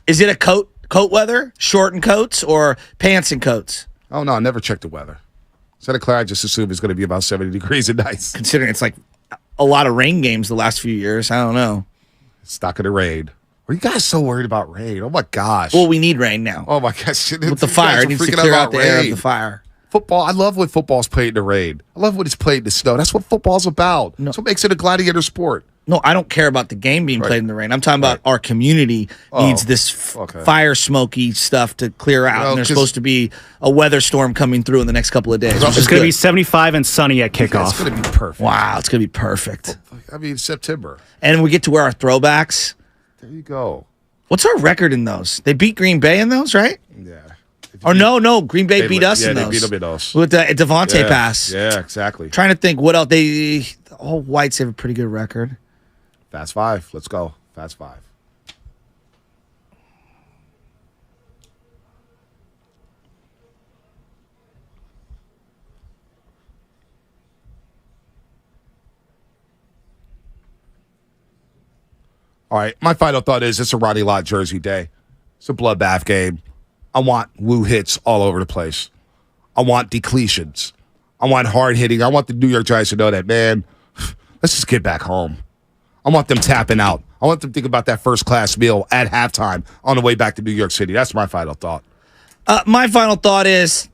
Is it a coat weather, short and coats, or pants and coats? Oh, no, I never checked the weather. Santa Clara, I just assume it's going to be about 70 degrees and nice. Considering it's a lot of rain games the last few years. I don't know. It's not going to rain. Are you guys so worried about rain? Oh, my gosh. Well, we need rain now. Oh, my gosh. With the fire. It needs to clear out the air of the fire. Football, I love when football's played in the rain. I love when it's played in the snow. That's what football's about. That's what makes it a gladiator sport. No, I don't care about the game being played in the rain. I'm talking about our community needs this fire smoky stuff to clear out. And there's supposed to be a weather storm coming through in the next couple of days. It's going to be 75 and sunny at kickoff. It's going to be perfect. Wow, it's going to be perfect. I mean, September. And we get to wear our throwbacks. There you go. What's our record in those? They beat Green Bay in those, right? Yeah. Or no, Green Bay beat us in those. Yeah, they beat them in those. With the Devontae pass. Yeah, exactly. Trying to think what else. The whole Whites have a pretty good record. Fast 5. Let's go. Fast 5. All right, my final thought is it's a Ronnie Lott jersey day. It's a bloodbath game. I want woo hits all over the place. I want decletions. I want hard hitting. I want the New York Giants to know that, man, let's just get back home. I want them tapping out. I want them thinking about that first-class meal at halftime on the way back to New York City. That's my final thought. My final thought is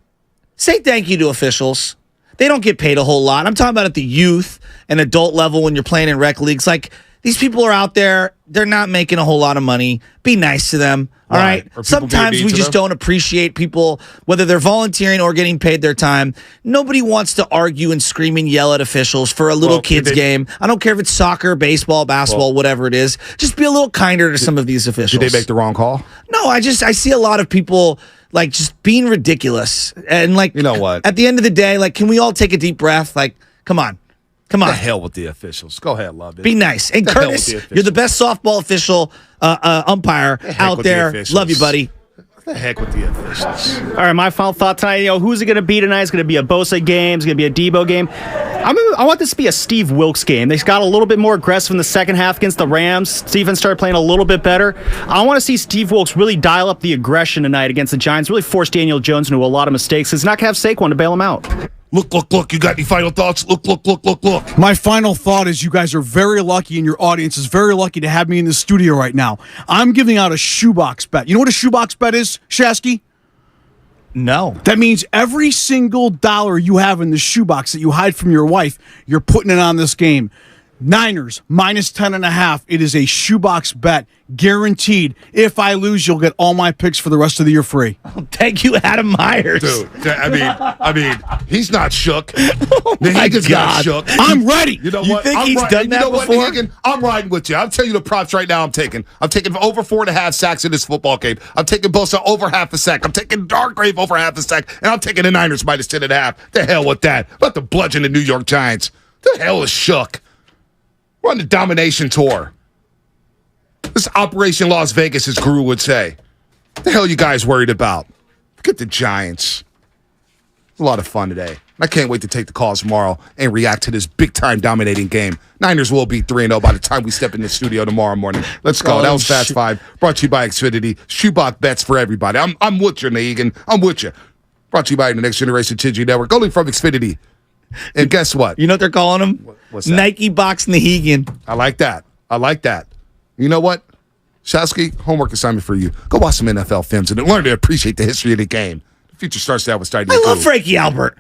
say thank you to officials. they don't get paid a whole lot. I'm talking about at the youth and adult level when you're playing in rec leagues. Like, these people are out there. They're not making a whole lot of money. Be nice to them. All right. Sometimes we just don't appreciate people, whether they're volunteering or getting paid their time. Nobody wants to argue and scream and yell at officials for a little kid's game. I don't care if it's soccer, baseball, basketball, whatever it is. Just be a little kinder to some of these officials. Did they make the wrong call? No, I see a lot of people like just being ridiculous. And like, you know what? At the end of the day, like, can we all take a deep breath? Like, come on. Come on. The hell with the officials. Go ahead, love it. Be nice. And Curtis, you're the best softball official umpire out there. Love you, buddy. What the heck with the officials? All right, my final thought tonight, who's it going to be tonight? It's going to be a Bosa game. It's going to be a Debo game. I want this to be a Steve Wilks game. They got a little bit more aggressive in the second half against the Rams. Stephen started playing a little bit better. I want to see Steve Wilks really dial up the aggression tonight against the Giants, really force Daniel Jones into a lot of mistakes. He's not going to have Saquon to bail him out. Look. You got any final thoughts? Look. My final thought is you guys are very lucky and your audience is very lucky to have me in the studio right now. I'm giving out a shoebox bet. You know what a shoebox bet is, Shasky? No. That means every single dollar you have in the shoebox that you hide from your wife, you're putting it on this game. Niners, minus 10.5. It is a shoebox bet, guaranteed. If I lose, you'll get all my picks for the rest of the year free. Oh, thank you, Adam Myers. Dude, I mean, he's not shook. Oh The Higgins not shook. I'm ready. You know You what? think I'm he's done that before? Higgins, I'm riding with you. I'll tell you the props right now I'm taking. I'm taking over 4.5 sacks in this football game. I'm taking Bosa over half a sack. I'm taking Dargrave over half a sack. And I'm taking the Niners minus 10.5. The hell with that. Let the bludgeon the New York Giants. The hell is shook. We're on the domination tour. This Operation Las Vegas, as Guru would say. What the hell are you guys worried about? Forget the Giants. It's a lot of fun today. I can't wait to take the calls tomorrow and react to this big-time dominating game. Niners will be 3-0 by the time we step in the studio tomorrow morning. Let's go. That was Fast Five, brought to you by Xfinity. Shoebox bets for everybody. I'm with you, Negan. I'm with you. Brought to you by the Next Generation TG Network, only from Xfinity. And guess what? You know what they're calling him? What's that? Nike Box Nahegan. I like that. You know what? Shasky, homework assignment for you. Go watch some NFL films and learn to appreciate the history of the game. The future starts out with starting. I love Frankie Albert.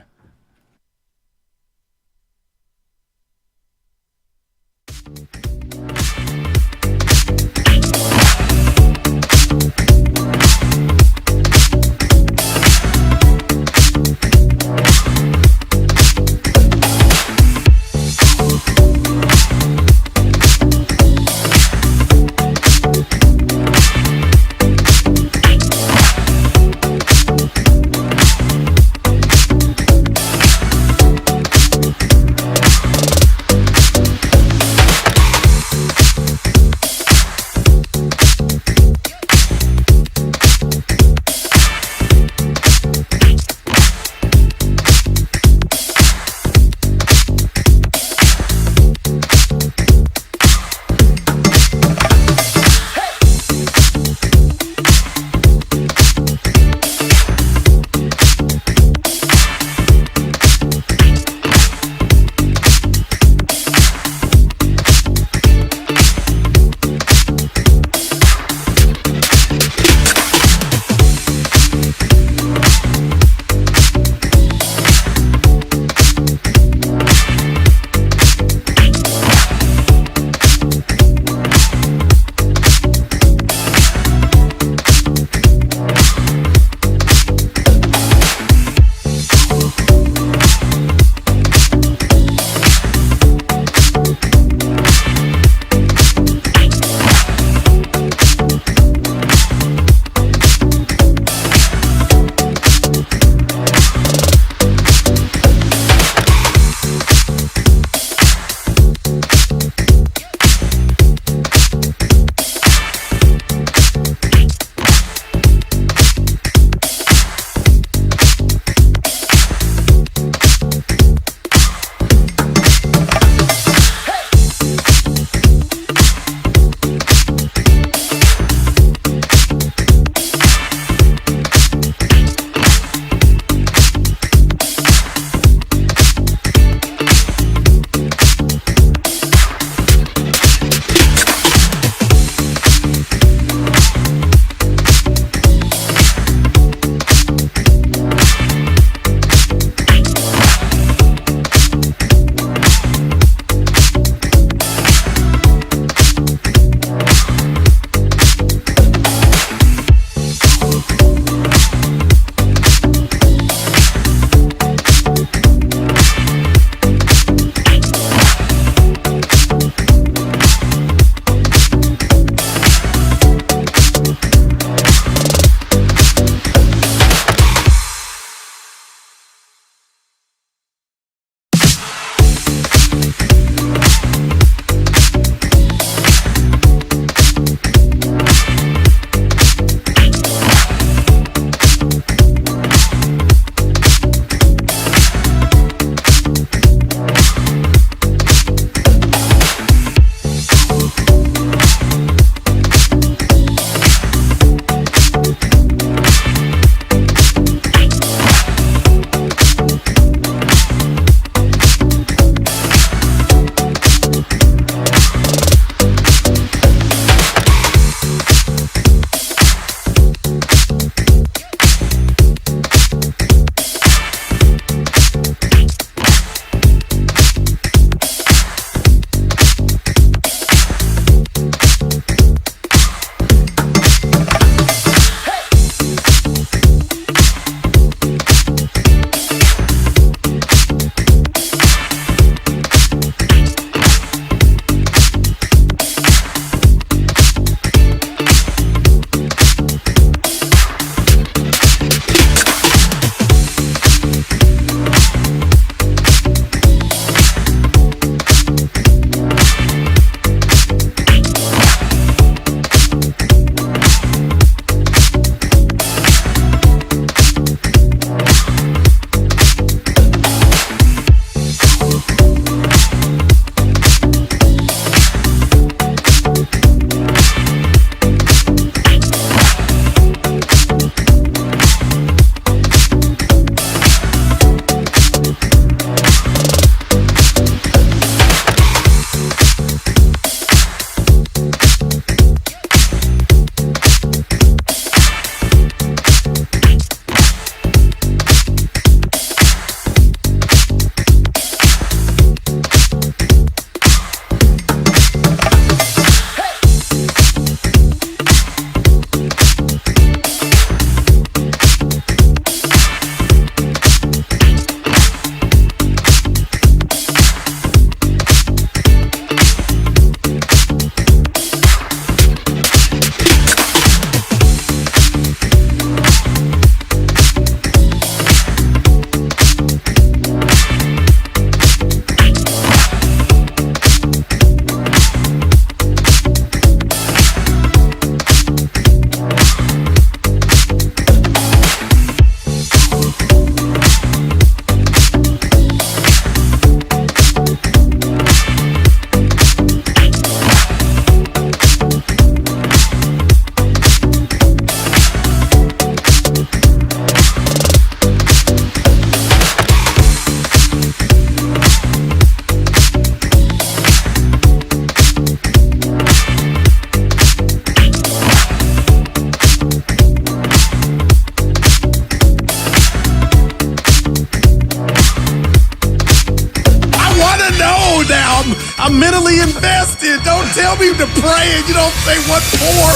I'm mentally invested. Don't tell me to pray and you don't say what for.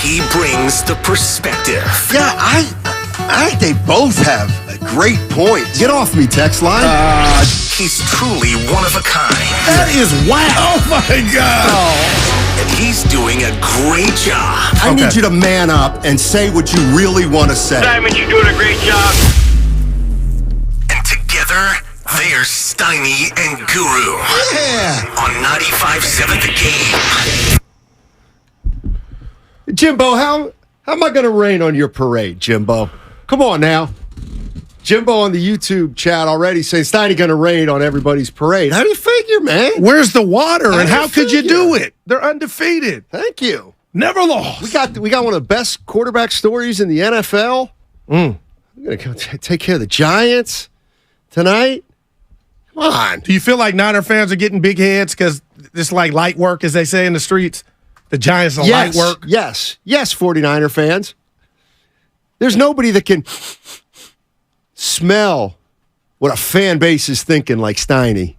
He brings the perspective. Yeah, I think they both have a great point. Get off me, text line. He's truly one of a kind. That is wow. Oh, my God. And he's doing a great job. I need you to man up and say what you really want to say. Simon, you're doing a great job. And together, they're Steiny and Guru. Yeah. On 95.7 The Game. Jimbo, how am I going to rain on your parade, Jimbo? Come on now. Jimbo on the YouTube chat already saying Steiny going to rain on everybody's parade. How do you figure, man? Where's the water and how could you do it? They're undefeated. Thank you. Never lost. We got one of the best quarterback stories in the NFL. I'm going to go take care of the Giants tonight. Come on. Do you feel like Niner fans are getting big heads because it's like light work, as they say in the streets? The Giants are light work? Yes, 49er fans. There's nobody that can smell what a fan base is thinking like Steiny.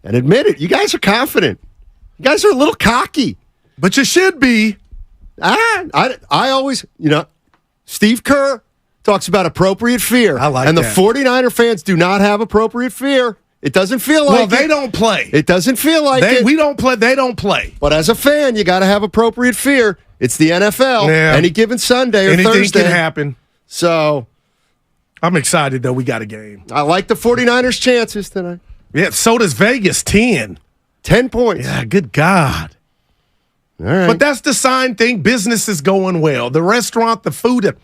And admit it, you guys are confident. You guys are a little cocky. But you should be. I always, Steve Kerr talks about appropriate fear. I like and that. The 49er fans do not have appropriate fear. It doesn't feel like they don't play. It doesn't feel like it. We don't play. They don't play. But as a fan, you got to have appropriate fear. It's the NFL. Yeah. Any given Sunday or Anything Thursday. can happen. So I'm excited, though. We got a game. I like the 49ers' chances tonight. Yeah, so does Vegas, 10. 10 points. Yeah, good God. All right. But that's the sign thing. Business is going well. The restaurant, the food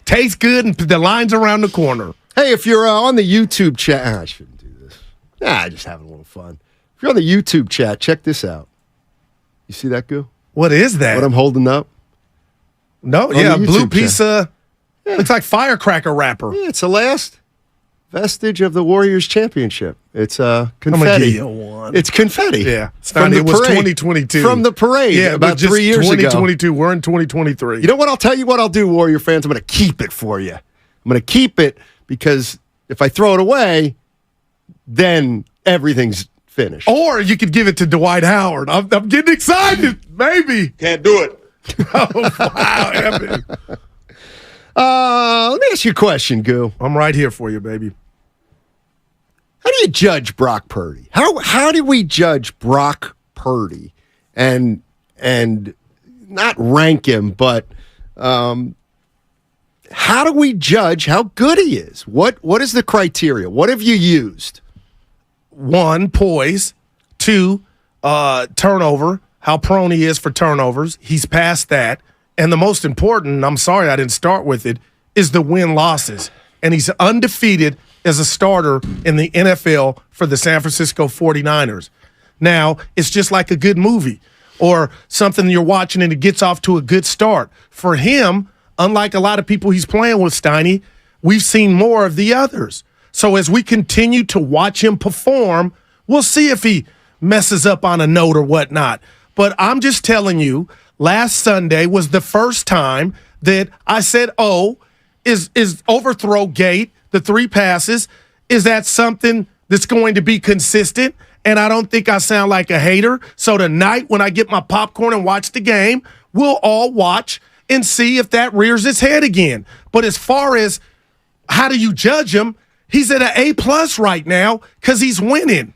tastes good, and the line's around the corner. Hey, if you're on the YouTube chat, I shouldn't do this. Just having a little fun. If you're on the YouTube chat, check this out. You see that, Goo? What is that? What I'm holding up? No, On the blue YouTube piece of, looks like firecracker wrapper. Yeah, it's the last vestige of the Warriors championship. It's confetti. I'm going to give you one. It's confetti. Yeah. From It the was parade. 2022. From the parade about just 3 years ago. 2022. We're in 2023. You know what? I'll tell you what I'll do, Warrior fans. I'm going to keep it for you. I'm going to keep it because if I throw it away, then everything's finished. Or you could give it to Dwight Howard. I'm getting excited. Maybe. Can't do it. Oh, wow, Evan. Let me ask you a question, Goo. I'm right here for you, baby. How do you judge Brock Purdy? How do we judge Brock Purdy and not rank him, but how do we judge how good he is? What is the criteria? What have you used? 1, poise. 2, turnover. How prone he is for turnovers. He's past that. And the most important, I'm sorry I didn't start with it, is the win-losses. And he's undefeated as a starter in the NFL for the San Francisco 49ers. Now, it's just like a good movie or something you're watching and it gets off to a good start. For him, unlike a lot of people he's playing with, Steiny, we've seen more of the others. So as we continue to watch him perform, we'll see if he messes up on a note or whatnot. But I'm just telling you, last Sunday was the first time that I said, is overthrow gate, the 3 passes, is that something that's going to be consistent? And I don't think I sound like a hater. So tonight when I get my popcorn and watch the game, we'll all watch and see if that rears its head again. But as far as how do you judge him, he's at an A+ right now because he's winning.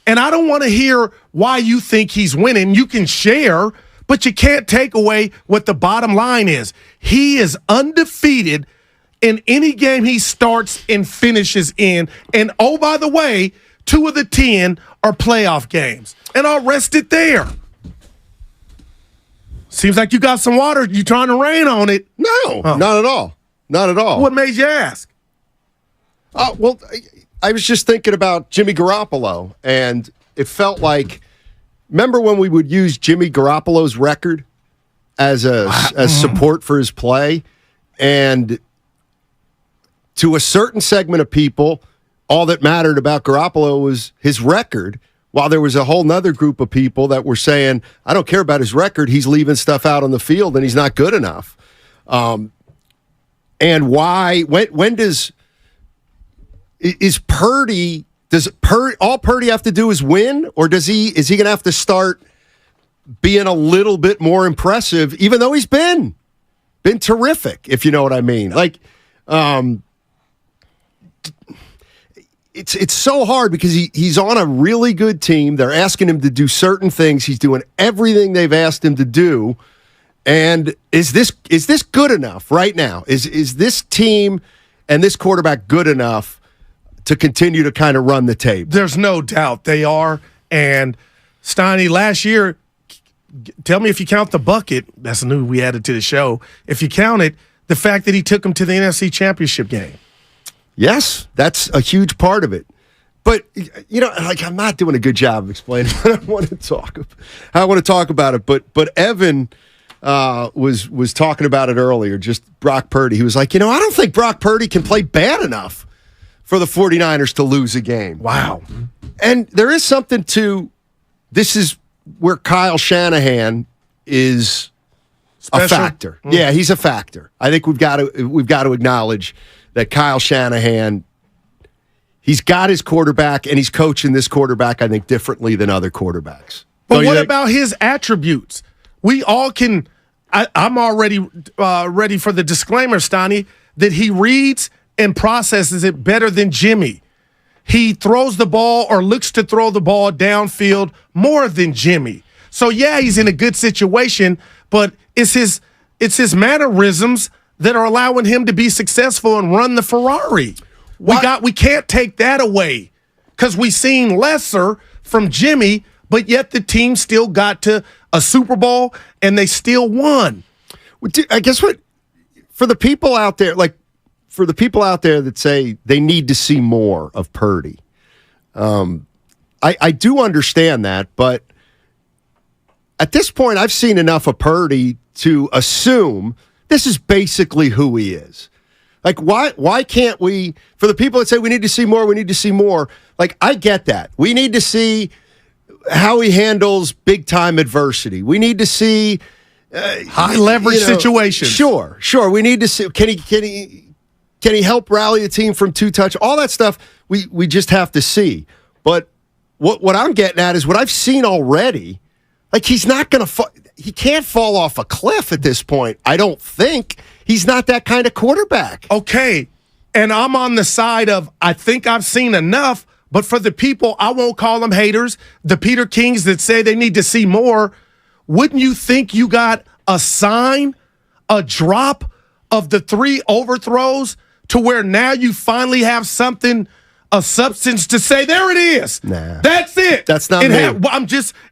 And I don't want to hear why you think he's winning. You can share, but you can't take away what the bottom line is. He is undefeated in any game he starts and finishes in. And, oh, by the way, 2 of the 10 are playoff games. And I'll rest it there. Seems like you got some water. You trying to rain on it. No, not at all. Not at all. What made you ask? Well, I was just thinking about Jimmy Garoppolo, and it felt like, remember when we would use Jimmy Garoppolo's record as support for his play? And to a certain segment of people, all that mattered about Garoppolo was his record, while there was a whole nother group of people that were saying, I don't care about his record, he's leaving stuff out on the field and he's not good enough. And why, when is Purdy Does all Purdy have to do is win, or is he going to have to start being a little bit more impressive, even though he's been terrific, if you know what I mean? Like, it's so hard because he's on a really good team. They're asking him to do certain things. He's doing everything they've asked him to do. And is this good enough right now? Is this team and this quarterback good enough to continue to kind of run the tape? There's no doubt they are. And Steiny, last year, tell me if you count the bucket, that's new we added to the show. If you count it, the fact that he took them to the NFC Championship game. Yes, that's a huge part of it. But, like, I'm not doing a good job of explaining what I want to talk about. I want to talk about it. But Evan was talking about it earlier, just Brock Purdy. He was like, I don't think Brock Purdy can play bad enough for the 49ers to lose a game. Wow. And there is something to this is where Kyle Shanahan is Special? a factor. Yeah, he's a factor. I think we've got to acknowledge that Kyle Shanahan, he's got his quarterback and he's coaching this quarterback, I think, differently than other quarterbacks. But what about his attributes? We all can. I'm already ready for the disclaimer, Stoney, that he reads and processes it better than Jimmy. He throws the ball or looks to throw the ball downfield more than Jimmy. So yeah, he's in a good situation, but it's his mannerisms that are allowing him to be successful and run the Ferrari. We can't take that away because we've seen lesser from Jimmy, but yet the team still got to a Super Bowl and they still won. I guess what for the people out there, that say they need to see more of Purdy, I do understand that, but at this point, I've seen enough of Purdy to assume this is basically who he is. Like, why can't we, for the people that say we need to see more, like, I get that. We need to see how he handles big-time adversity. We need to see high-leverage situations. Sure. We need to see, can he help rally a team from two-touch? All that stuff we just have to see. But what I'm getting at is what I've seen already. Like, he's not going to he can't fall off a cliff at this point, I don't think. He's not that kind of quarterback. Okay, and I'm on the side of I think I've seen enough, but for the people, I won't call them haters, the Peter Kings that say they need to see more, wouldn't you think you got a sign, a drop of the 3 overthrows to where now you finally have something, a substance to say, there it is. Nah. That's it. That's not me.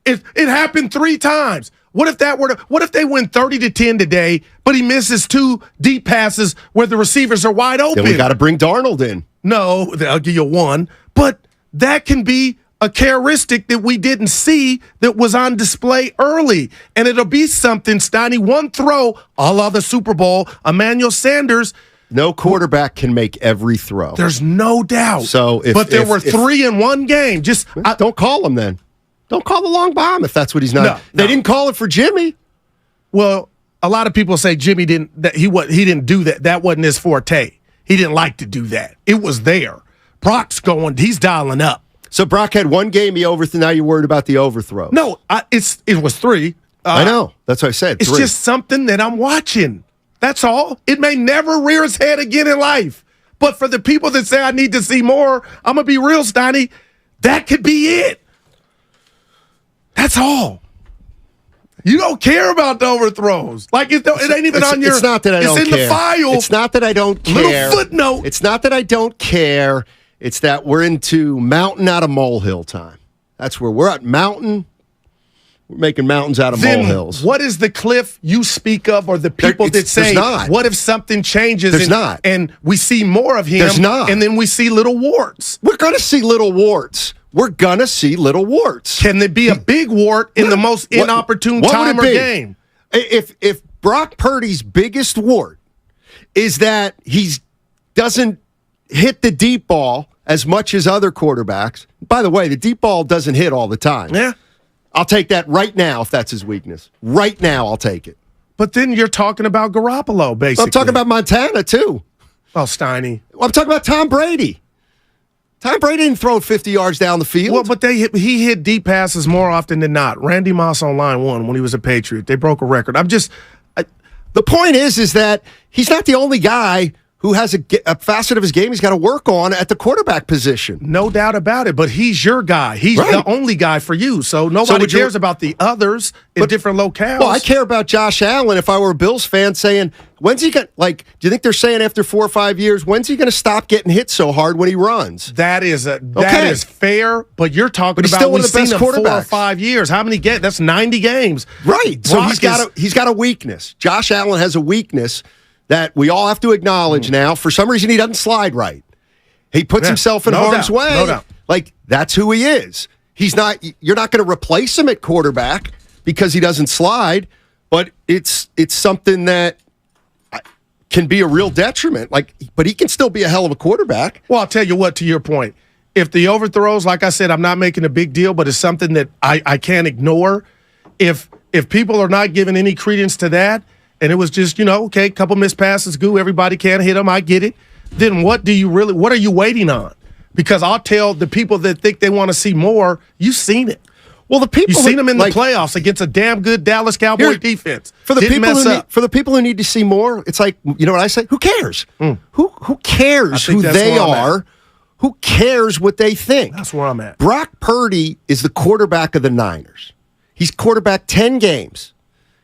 It happened 3 times. What if they win 30-10 today, but he misses 2 deep passes where the receivers are wide open? Then we got to bring Darnold in. No, I'll give you 1. But that can be a characteristic that we didn't see that was on display early. And it'll be something, Steiny, 1 throw, a la the Super Bowl, Emmanuel Sanders. No quarterback can make every throw. There's no doubt. But there were 3 in one game. Don't call him then. Don't call the long bomb if that's what he's not. No. They didn't call it for Jimmy. Well, a lot of people say Jimmy didn't didn't do that. That wasn't his forte. He didn't like to do that. It was there. Brock's he's dialing up. So Brock had 1 game he overthrew. Now you're worried about the overthrow. No, it was 3. I know. That's what I said. It's 3. just something that I'm watching. That's all. It may never rear its head again in life. But for the people that say I need to see more, I'm going to be real, Steiny. That could be it. That's all. You don't care about the overthrows. Like it ain't even on your. It's not that I don't care. It's in the file. It's not that I don't care. Little footnote. It's not that I don't care. It's that we're into mountain out of molehill time. That's where we're at. Mountain. We're making mountains out of molehills. What is the cliff you speak of, or the people that say, what if something changes? There's not. And we see more of him. There's not. And then we see little warts. We're going to see little warts. We're going to see little warts. Can there be a big wart in the most inopportune time or game? If Brock Purdy's biggest wart is that he doesn't hit the deep ball as much as other quarterbacks. By the way, the deep ball doesn't hit all the time. Yeah. I'll take that right now if that's his weakness. Right now, I'll take it. But then you're talking about Garoppolo, basically. I'm talking about Montana, too. Oh, Steiny. I'm talking about Tom Brady. Tom Brady didn't throw it 50 yards down the field. Well, but he hit deep passes more often than not. Randy Moss on line one when he was a Patriot. They broke a record. The point is that he's not the only guy who has a facet of his game he's got to work on at the quarterback position. No doubt about it, but he's your guy. He's the only guy for you. So nobody cares about the others in different locales. Well, I care about Josh Allen if I were a Bills fan saying, when's he going to, do you think they're saying after 4 or 5 years, when's he going to stop getting hit so hard when he runs? That is fair, but you're talking about still one of the best quarterbacks. 4 or 5 years. How many games? That's 90 games. Right. So he's got a weakness. Josh Allen has a weakness that we all have to acknowledge now. For some reason, he doesn't slide right. He puts himself in harm's way. No doubt. That's who he is. He's not. You're not going to replace him at quarterback because he doesn't slide, but it's something that can be a real detriment. But he can still be a hell of a quarterback. Well, I'll tell you what, to your point, if the overthrows, like I said, I'm not making a big deal, but it's something that I can't ignore. If people are not giving any credence to that, and it was just, okay, couple missed passes, everybody can't hit them, I get it. Then what are you waiting on? Because I'll tell the people that think they want to see more, you've seen it. Well, you've seen them in the playoffs against a damn good Dallas Cowboy defense. For the people who need to see more, it's like, you know what I say? Who cares? Who cares who they are? Who cares what they think? That's where I'm at. Brock Purdy is the quarterback of the Niners. He's quarterbacked 10 games.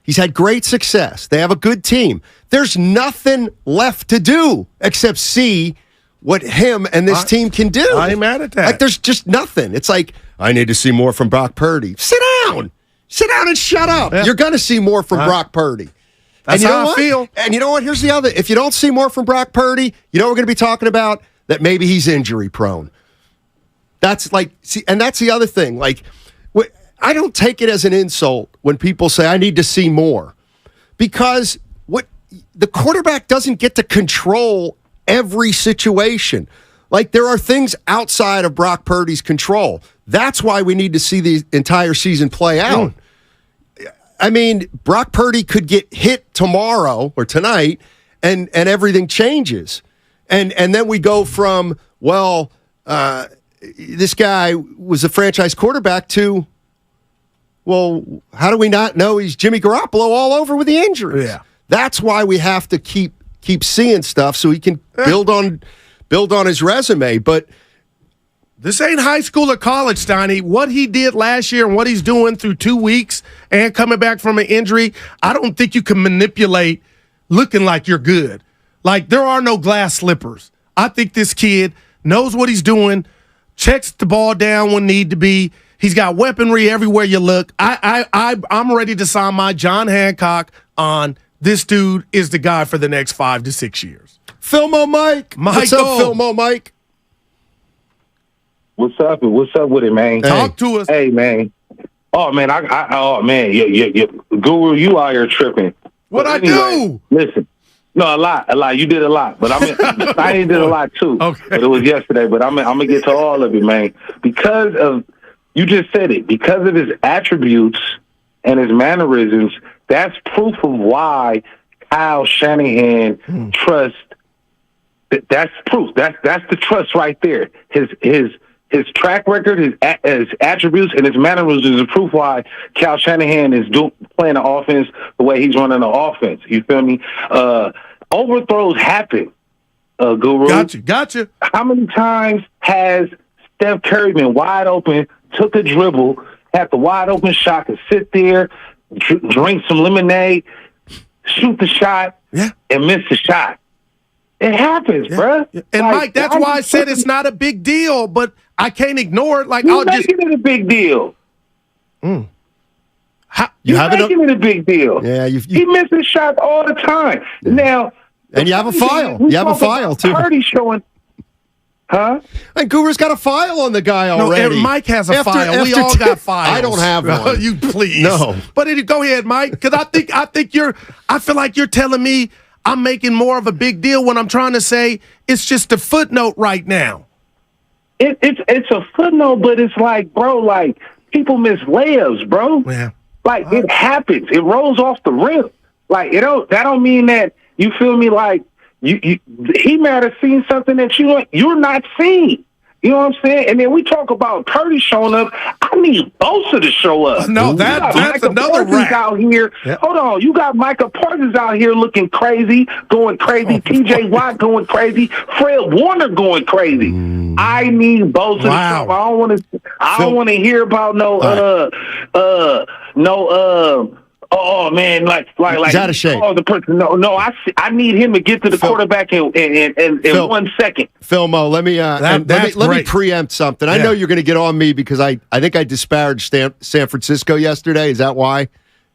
He's had great success. They have a good team. There's nothing left to do except see what him and this team can do. I ain't mad at that. There's just nothing. It's like, I need to see more from Brock Purdy. Sit down. Sit down and shut up. Yeah. You're going to see more from Brock Purdy. That's how I feel. And you know what? Here's the other. If you don't see more from Brock Purdy, you know what we're going to be talking about? That maybe he's injury prone. That's and that's the other thing. I don't take it as an insult when people say, I need to see more. Because the quarterback doesn't get to control every situation. There are things outside of Brock Purdy's control. That's why we need to see the entire season play out. I mean, Brock Purdy could get hit tomorrow or tonight, and everything changes. And then we go from, this guy was a franchise quarterback to, how do we not know he's Jimmy Garoppolo all over with the injuries? Yeah. That's why we have to keep seeing stuff so he can build on his resume. But this ain't high school or college, Steiny. What he did last year and what he's doing through 2 weeks and coming back from an injury, I don't think you can manipulate looking like you're good. There are no glass slippers. I think this kid knows what he's doing, checks the ball down when need to be. He's got weaponry everywhere you look. I'm ready to sign my John Hancock on this dude is the guy for the next 5 to 6 years. Philmo Mike. What's up, Philmo Mike? What's up? What's up with it, man? Talk to us. Hey, man. Oh, man. Guru, you out here tripping. What'd I do? Listen. No, a lot. You did a lot, but I did a lot too. Okay. But it was yesterday. But I'm gonna get to all of it, man. Because of you just said it. Because of his attributes and his mannerisms, that's proof of why Kyle Shanahan trusts. That's proof. That's the trust right there. His track record, his attributes, and his mannerisms is proof why Kyle Shanahan is playing the offense the way he's running the offense. You feel me? Overthrows happen, Guru. Gotcha. How many times has Steph Curry been wide open, took a dribble, had the wide open shot, could sit there, drink some lemonade, shoot the shot, and miss the shot? It happens, bruh. And Mike, that's why I said it's not a big deal, but I can't ignore it. You're making it a big deal. You You're making it a big deal. Yeah, he misses shots all the time. Yeah. Now, and you have a file. You have a file too. Purdy showing, huh? And Guru's got a file on the guy already. No, Mike has a file. We all got files. I don't have one. You please. No. But go ahead, Mike, because I feel like you're telling me I'm making more of a big deal when I'm trying to say it's just a footnote right now. It's a footnote, but it's bro, people miss layups, bro. Yeah. It happens. It rolls off the rim. That don't mean that, you feel me, he might have seen something that you're not seeing. You know what I'm saying? And then we talk about Purdy showing up. I need Bosa to show up. No, that's Micah another Parsons rack. out here. Yep. Hold on. You got Micah Parsons out here looking crazy, going crazy. T.J. Watt going crazy. Fred Warner going crazy. I need Bosa to show up. I don't want to hear about oh man, like he's out of shape. Oh, the person. No. I need him to get to the quarterback in 1 second. Philmo, let me preempt something. I know you're going to get on me because I think I disparaged San Francisco yesterday. Is that why?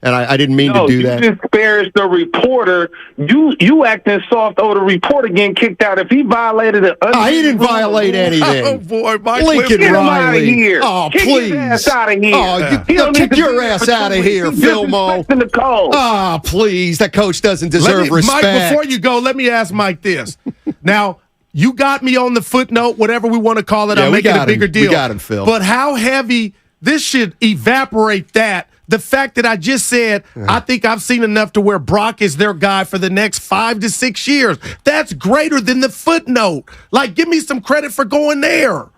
And I didn't mean to do that. You disparaged the reporter. You acting soft over the reporter getting kicked out. If he violated it, he didn't violate anything. Oh boy, Mike, Lincoln get him Riley. out of here. Oh, Kick please. his ass out of here. Oh, kick your ass out of here, Philmo. Oh, please. That coach doesn't deserve respect. Mike, before you go, let me ask Mike this. Now, you got me on the footnote, whatever we want to call it. Yeah, I'm making a bigger deal. We got him, Phil. But how heavy, this should evaporate that. The fact that I just said, I think I've seen enough to where Brock is their guy for the next 5 to 6 years. That's greater than the footnote. Like, give me some credit for going there.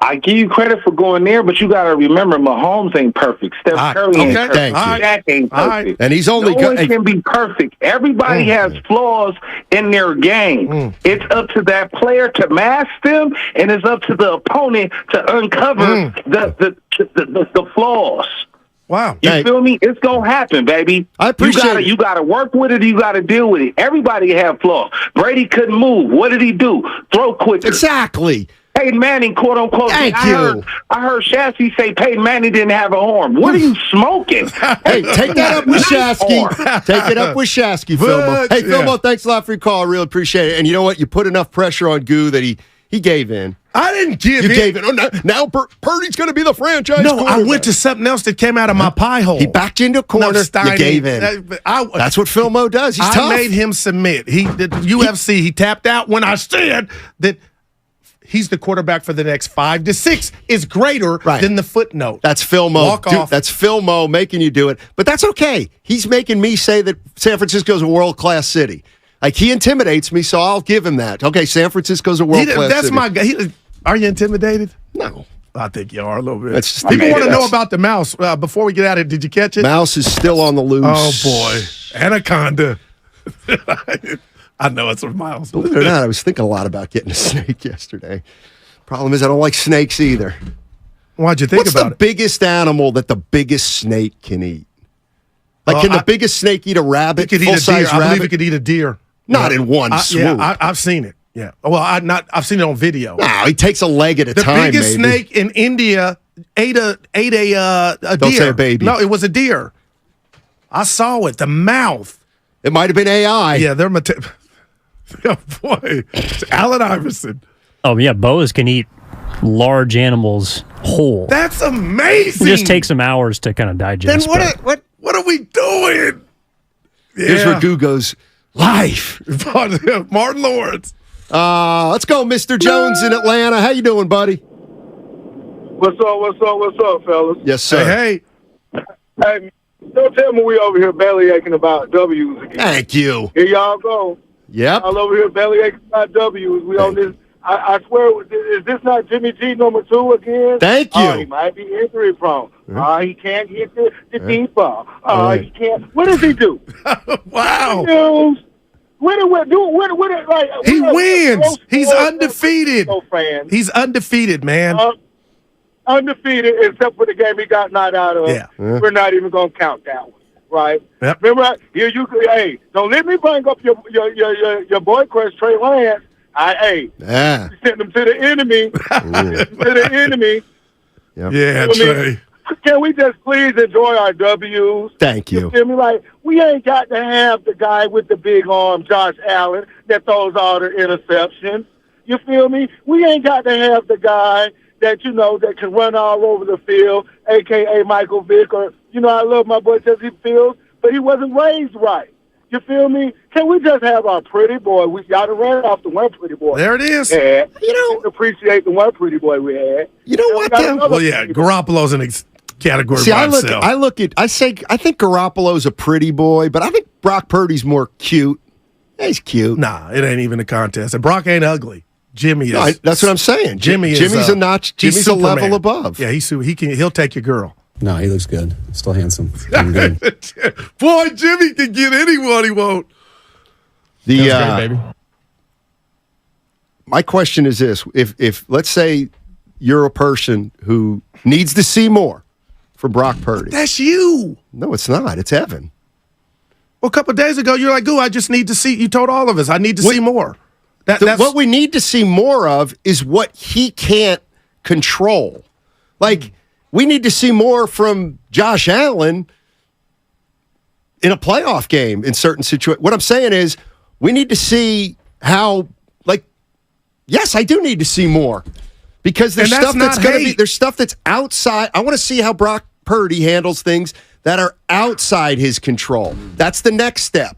I give you credit for going there, but you got to remember, Mahomes ain't perfect. Steph Curry ain't perfect. Shaq ain't perfect. And he's only no one can be perfect. Everybody has flaws in their game. It's up to that player to mask them, and it's up to the opponent to uncover the flaws. Wow. You feel me? It's going to happen, baby. I appreciate it. You got to work with it. You got to deal with it. Everybody have flaws. Brady couldn't move. What did he do? Throw quicker. Exactly. Peyton Manning, quote unquote. Thank you. I heard Shasky say Peyton Manning didn't have a arm. What are you smoking? Hey, take that up with Shasky. Take it up with Shasky, Philmo. Hey, Philmo, thanks a lot for your call. I really appreciate it. And you know what? You put enough pressure on Goo that he gave in. I didn't give in. You gave in. Oh, now Purdy's going to be the franchise No, I went to something else that came out of my pie hole. He backed you into a corner. No, you gave in. That's what Philmo does. He's tough. I made him submit. The UFC, he tapped out when I said that he's the quarterback for the next 5 to 6 is greater than the footnote. That's Philmo. That's Philmo making you do it. But that's okay. He's making me say that San Francisco's a world-class city. Like, he intimidates me, so I'll give him that. Okay, San Francisco's a world-class city. That's my guy. Are you intimidated? No. I think you are a little bit. People want to know about the mouse. Before we get out of it, did you catch it? Mouse is still on the loose. Oh, boy. Anaconda. I know it's a mouse. Believe it or not, I was thinking a lot about getting a snake yesterday. Problem is, I don't like snakes either. Why'd you think about it? What's the biggest animal that the biggest snake can eat? Like, can the biggest snake eat a rabbit? It could eat a deer. I believe it could eat a deer. Not in one swoop. Yeah, I've seen it. Yeah. Well, I've seen it on video. No, he takes a leg at a time. The biggest snake in India ate a deer. Don't say a baby. No, it was a deer. I saw it. The mouth. It might have been AI. Yeah, they're. Oh boy, it's Allen Iverson. Oh yeah, boas can eat large animals whole. That's amazing. It just takes some hours to kind of digest. Then what are we doing? Here's where Goo goes. Life. Martin Lawrence. Let's go, Mr. Jones in Atlanta. How you doing, buddy? What's up, fellas? Yes, sir. Hey. Hey, don't tell me we over here belly aching about W's again. Thank you. Here y'all go. Yep. All over here belly aching about W's. We on this. I swear, is this not Jimmy G #2 again? Thank you. Oh, he might be injury prone. He can't hit the deep ball. He can't. What does he do? Wow. He wins. He's undefeated. He's undefeated, man. Undefeated, except for the game he got knocked out of. Yeah. We're not even going to count that one, right? Yep. Remember, here hey, don't let me bring up your boy crush Trey Lance. You sent him to the enemy. Yep. Yeah, Trey. Can we just please enjoy our W's? Thank you. You feel me? Like, we ain't got to have the guy with the big arm, Josh Allen, that throws all the interceptions. You feel me? We ain't got to have the guy that, that can run all over the field, a.k.a. Michael Vick, or, I love my boy Jesse Fields, but he wasn't raised right. You feel me? Can we just have our pretty boy? Y'all done ran off the one pretty boy. There it is. Yeah. Appreciate the one pretty boy we had. You know what, though? Well, yeah, Garoppolo's in a category by himself. I think Garoppolo's a pretty boy, but I think Brock Purdy's more cute. He's cute. Nah, it ain't even a contest. And Brock ain't ugly. Jimmy is. No, that's what I'm saying. Jimmy's a notch. Jimmy's a level above. Yeah, he'll take your girl. No, he looks good. Still handsome. Good. Boy, Jimmy can get anyone he wants. Great, baby. My question is this: if let's say you're a person who needs to see more from Brock Purdy, that's you. No, it's not. It's Evan. Well, a couple of days ago, you're like, "Goo, I just need to see." You told all of us, "I need to see more." What we need to see more of is what he can't control. Like, we need to see more from Josh Allen in a playoff game in certain situations. What I'm saying is, we need to see how, yes, I do need to see more. Because there's stuff there's stuff that's outside. I want to see how Brock Purdy handles things that are outside his control. That's the next step.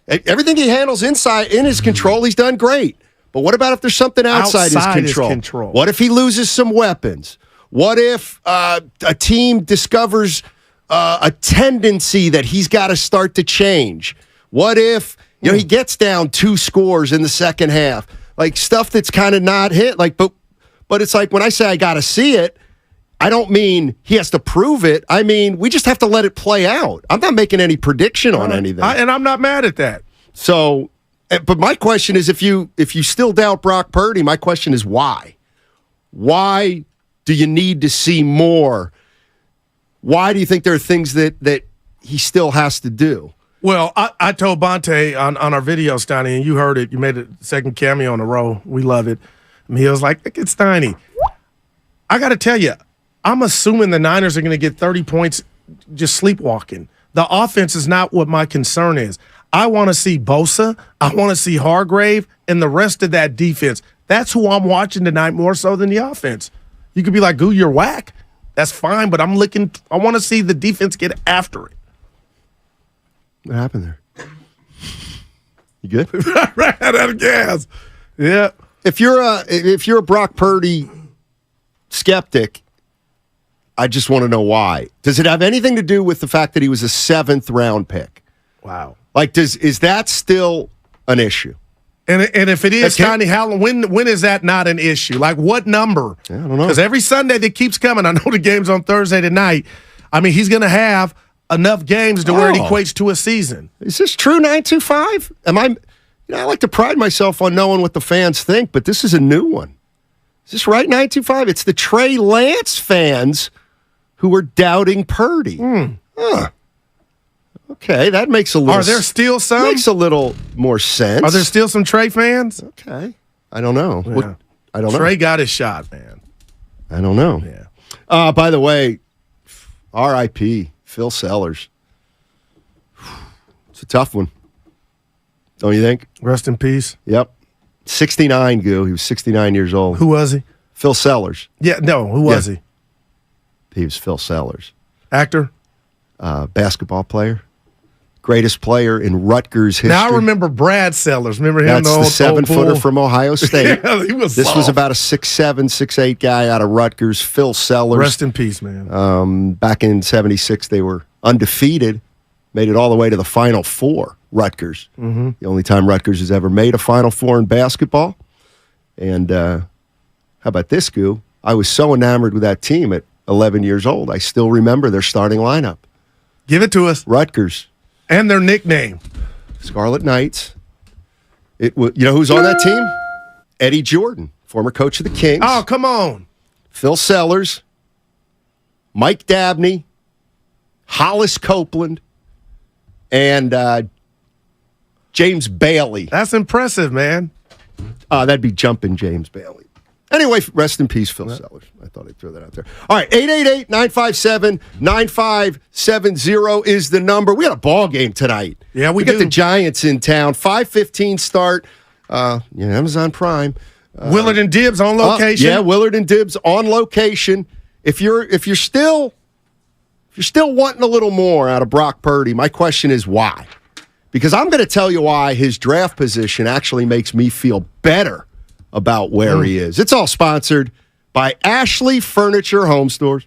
Everything he handles in his control, he's done great. But what about if there's something outside his control? What if he loses some weapons? What if a team discovers a tendency that he's got to start to change? What if he gets down 2 scores in the second half? Like, stuff that's kind of not hit. But it's like, when I say I got to see it, I don't mean he has to prove it. I mean, we just have to let it play out. I'm not making any prediction on anything. And I'm not mad at that. So, but my question is, if you still doubt Brock Purdy, my question is why? Why do you need to see more? Why do you think there are things that he still has to do? Well, I told Bonte on our video, Steiny, and you heard it. You made a second cameo in a row. We love it. And he was like, it's Steiny. I got to tell you, I'm assuming the Niners are going to get 30 points just sleepwalking. The offense is not what my concern is. I want to see Bosa. I want to see Hargrave and the rest of that defense. That's who I'm watching tonight more so than the offense. You could be like, "Goo, you're whack." That's fine, but I want to see the defense get after it. What happened there? You good? I ran out of gas. Yeah. If you're a Brock Purdy skeptic, I just want to know why. Does it have anything to do with the fact that he was a 7th round pick? Wow. Is that still an issue? And if it is, Steiny, when is that not an issue? Like, what number? I don't know. Because every Sunday that keeps coming, I know the game's on Thursday tonight. I mean, he's going to have enough games to where it equates to a season. Is this true, 925? I like to pride myself on knowing what the fans think, but this is a new one. Is this right, 925? It's the Trey Lance fans who are doubting Purdy. Okay, that makes a little... Are there still some? Makes a little more sense. Are there still some Trey fans? Okay. I don't know. Yeah. I don't know. Trey got his shot, man. I don't know. Yeah. By the way, R.I.P. Phil Sellers. It's a tough one. Don't you think? Rest in peace. Yep. 69, Goo. He was 69 years old. Who was he? Phil Sellers. Yeah, no, who was he? He was Phil Sellers. Actor? Basketball player. Greatest player in Rutgers history. Now I remember Brad Sellers. Remember him? That's the 7-footer from Ohio State. Yeah, he was This soft. was about a 6'7", 6'8" guy out of Rutgers, Phil Sellers. Rest in peace, man. Back in 76, they were undefeated, made it all the way to the Final Four, Rutgers. Mm-hmm. The only time Rutgers has ever made a Final Four in basketball. And how about this, Goo? I was so enamored with that team at 11 years old. I still remember their starting lineup. Give it to us. Rutgers. And their nickname. Scarlet Knights. You know who's on that team? Eddie Jordan, former coach of the Kings. Oh, come on. Phil Sellers, Mike Dabney, Hollis Copeland, and James Bailey. That's impressive, man. That'd be jumping James Bailey. Anyway, rest in peace, Phil Sellers. I thought I'd throw that out there. All right, 888-957-9570 is the number. We got a ball game tonight. Yeah, we got the Giants in town. 5:15 start. Amazon Prime. Willard and Dibbs on location. Yeah, Willard and Dibbs on location. If you're still wanting a little more out of Brock Purdy, my question is why? Because I'm going to tell you why his draft position actually makes me feel better about where he is. It's all sponsored by Ashley Furniture Home Stores.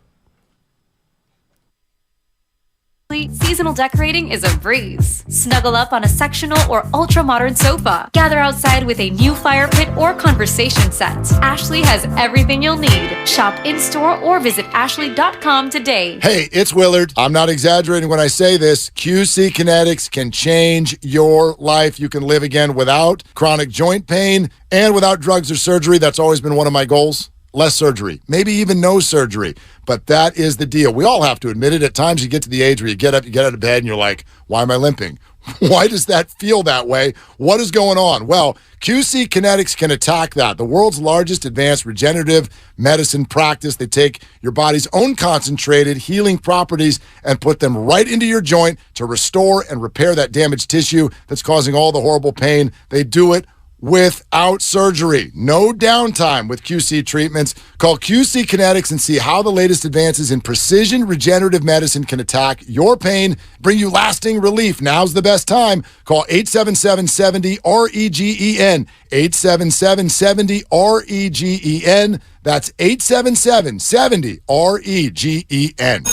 Seasonal decorating is a breeze. Snuggle up on a sectional or ultra-modern sofa. Gather outside with a new fire pit or conversation set. Ashley has everything you'll need. Shop in-store or visit ashley.com today. Hey, it's Willard. I'm not exaggerating when I say this. QC Kinetics can change your life. You can live again without chronic joint pain and without drugs or surgery. That's always been one of my goals. Less surgery, maybe even no surgery. But that is the deal. We all have to admit it. At times you get to the age where you get up, you get out of bed, and you're like, why am I limping? Why does that feel that way? What is going on? Well, QC Kinetics can attack that. The world's largest advanced regenerative medicine practice. They take your body's own concentrated healing properties and put them right into your joint to restore and repair that damaged tissue that's causing all the horrible pain. They do it without surgery. No downtime with QC treatments. Call QC Kinetics and see how the latest advances in precision regenerative medicine can attack your pain, bring you lasting relief. Now's the best time. Call 877-70-REGEN. 877-70-REGEN. That's 877-70-REGEN.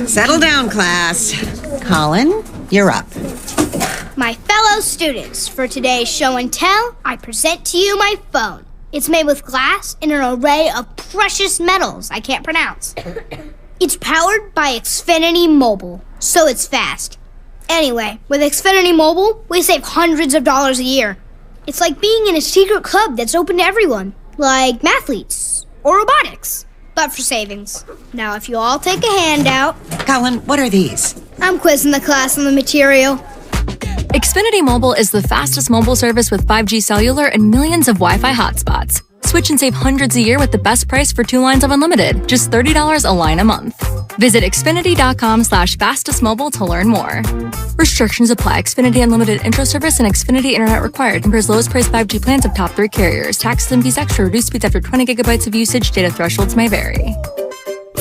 Settle down, class. Colin, you're up. My fellow students, for today's show and tell, I present to you my phone. It's made with glass and an array of precious metals I can't pronounce. It's powered by Xfinity Mobile, so it's fast. Anyway, with Xfinity Mobile, we save hundreds of dollars a year. It's like being in a secret club that's open to everyone, like mathletes or robotics, but for savings. Now, if you all take a handout... Colin, what are these? I'm quizzing the class on the material. Xfinity Mobile is the fastest mobile service with 5G cellular and millions of Wi-Fi hotspots. Switch and save hundreds a year with the best price for 2 lines of unlimited, just $30 a line a month. Visit Xfinity.com/fastestmobile to learn more. Restrictions apply. Xfinity Unlimited intro service and Xfinity Internet required. Compares lowest price 5G plans of top 3 carriers. Taxes and fees extra. Reduced speeds after 20 gigabytes of usage. Data thresholds may vary.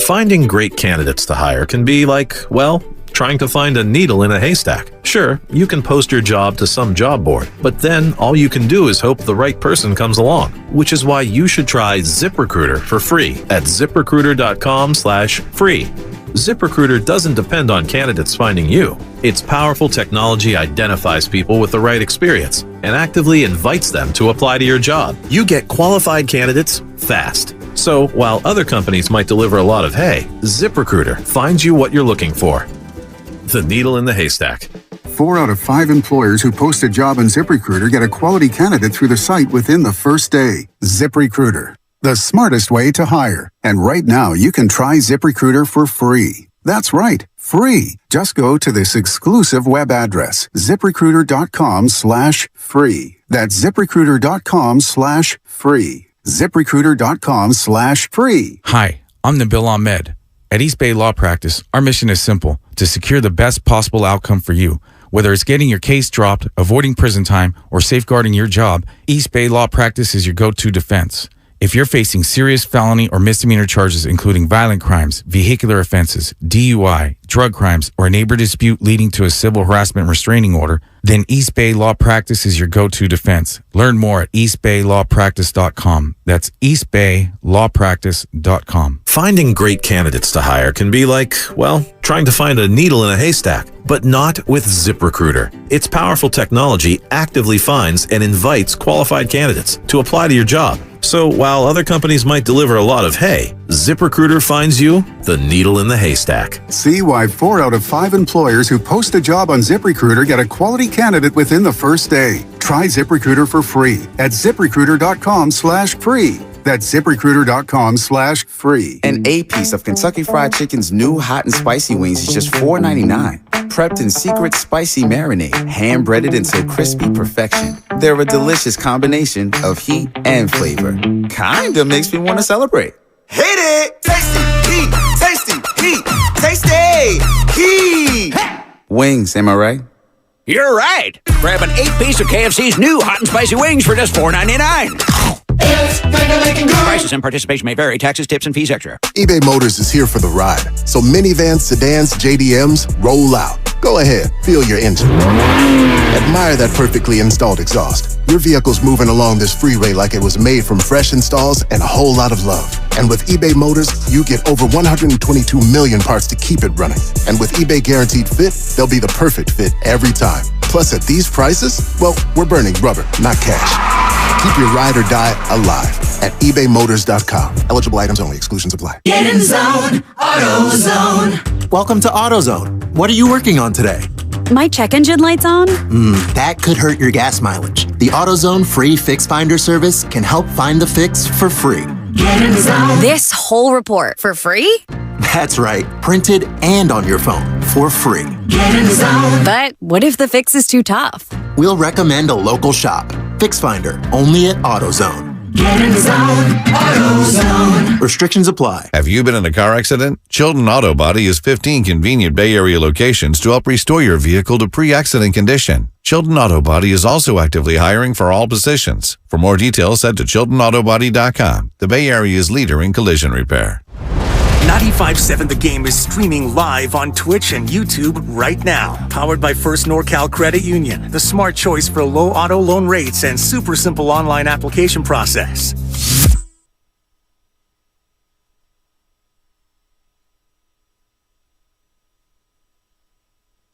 Finding great candidates to hire can be like, well, trying to find a needle in a haystack. Sure, you can post your job to some job board, but then all you can do is hope the right person comes along, which is why you should try ZipRecruiter for free at ziprecruiter.com/free. ZipRecruiter doesn't depend on candidates finding you. Its powerful technology identifies people with the right experience and actively invites them to apply to your job. You get qualified candidates fast. So while other companies might deliver a lot of hay, ZipRecruiter finds you what you're looking for. The needle in the haystack. 4 out of 5 employers who post a job on ZipRecruiter get a quality candidate through the site within the first day. ZipRecruiter, the smartest way to hire. And right now, you can try ZipRecruiter for free. That's right, free. Just go to this exclusive web address, ziprecruiter.com/free. That's ziprecruiter.com/free. ziprecruiter.com/free. Hi, I'm Nabil Ahmed. At East Bay Law Practice, our mission is simple: to secure the best possible outcome for you. Whether it's getting your case dropped, avoiding prison time, or safeguarding your job, East Bay Law Practice is your go-to defense. If you're facing serious felony or misdemeanor charges including violent crimes, vehicular offenses, DUI, drug crimes, or a neighbor dispute leading to a civil harassment restraining order, then East Bay Law Practice is your go-to defense. Learn more at eastbaylawpractice.com. That's eastbaylawpractice.com. Finding great candidates to hire can be like, well, trying to find a needle in a haystack, but not with ZipRecruiter. Its powerful technology actively finds and invites qualified candidates to apply to your job. So while other companies might deliver a lot of hay, ZipRecruiter finds you the needle in the haystack. See why 4 out of 5 employers who post a job on ZipRecruiter get a quality candidate within the first day. Try ZipRecruiter for free at ziprecruiter.com/free. That's ziprecruiter.com/free. An A-piece of Kentucky Fried Chicken's new hot and spicy wings is just $4.99. Prepped in secret spicy marinade, hand-breaded until crispy perfection. They're a delicious combination of heat and flavor. Kinda makes me want to celebrate. Hit it! Tasty, heat, tasty, heat, tasty, heat! Wings, am I right? You're right. Grab an 8-piece of KFC's new hot and spicy wings for just $4.99. Prices and participation may vary. Taxes, tips, and fees extra. eBay Motors is here for the ride. So minivans, sedans, JDMs, roll out. Go ahead, feel your engine. Admire that perfectly installed exhaust. Your vehicle's moving along this freeway like it was made from fresh installs and a whole lot of love. And with eBay Motors, you get over 122 million parts to keep it running. And with eBay Guaranteed Fit, they'll be the perfect fit every time. Plus, at these prices, well, we're burning rubber, not cash. Keep your ride or die alive at ebaymotors.com. Eligible items only. Exclusions apply. Get in zone, AutoZone. Welcome to AutoZone. What are you working on today? My check engine light's on? That could hurt your gas mileage. The AutoZone free Fix Finder service can help find the fix for free. Get in zone. This whole report for free? That's right. Printed and on your phone for free. Get in zone. But what if the fix is too tough? We'll recommend a local shop. Fix Finder, only at AutoZone. Get in zone, AutoZone. Restrictions apply. Have you been in a car accident? Chilton Auto Body has 15 convenient Bay Area locations to help restore your vehicle to pre-accident condition. Chilton Auto Body is also actively hiring for all positions. For more details, head to chiltonautobody.com, the Bay Area's leader in collision repair. 95.7 The Game is streaming live on Twitch and YouTube right now. Powered by First NorCal Credit Union, the smart choice for low auto loan rates and super simple online application process.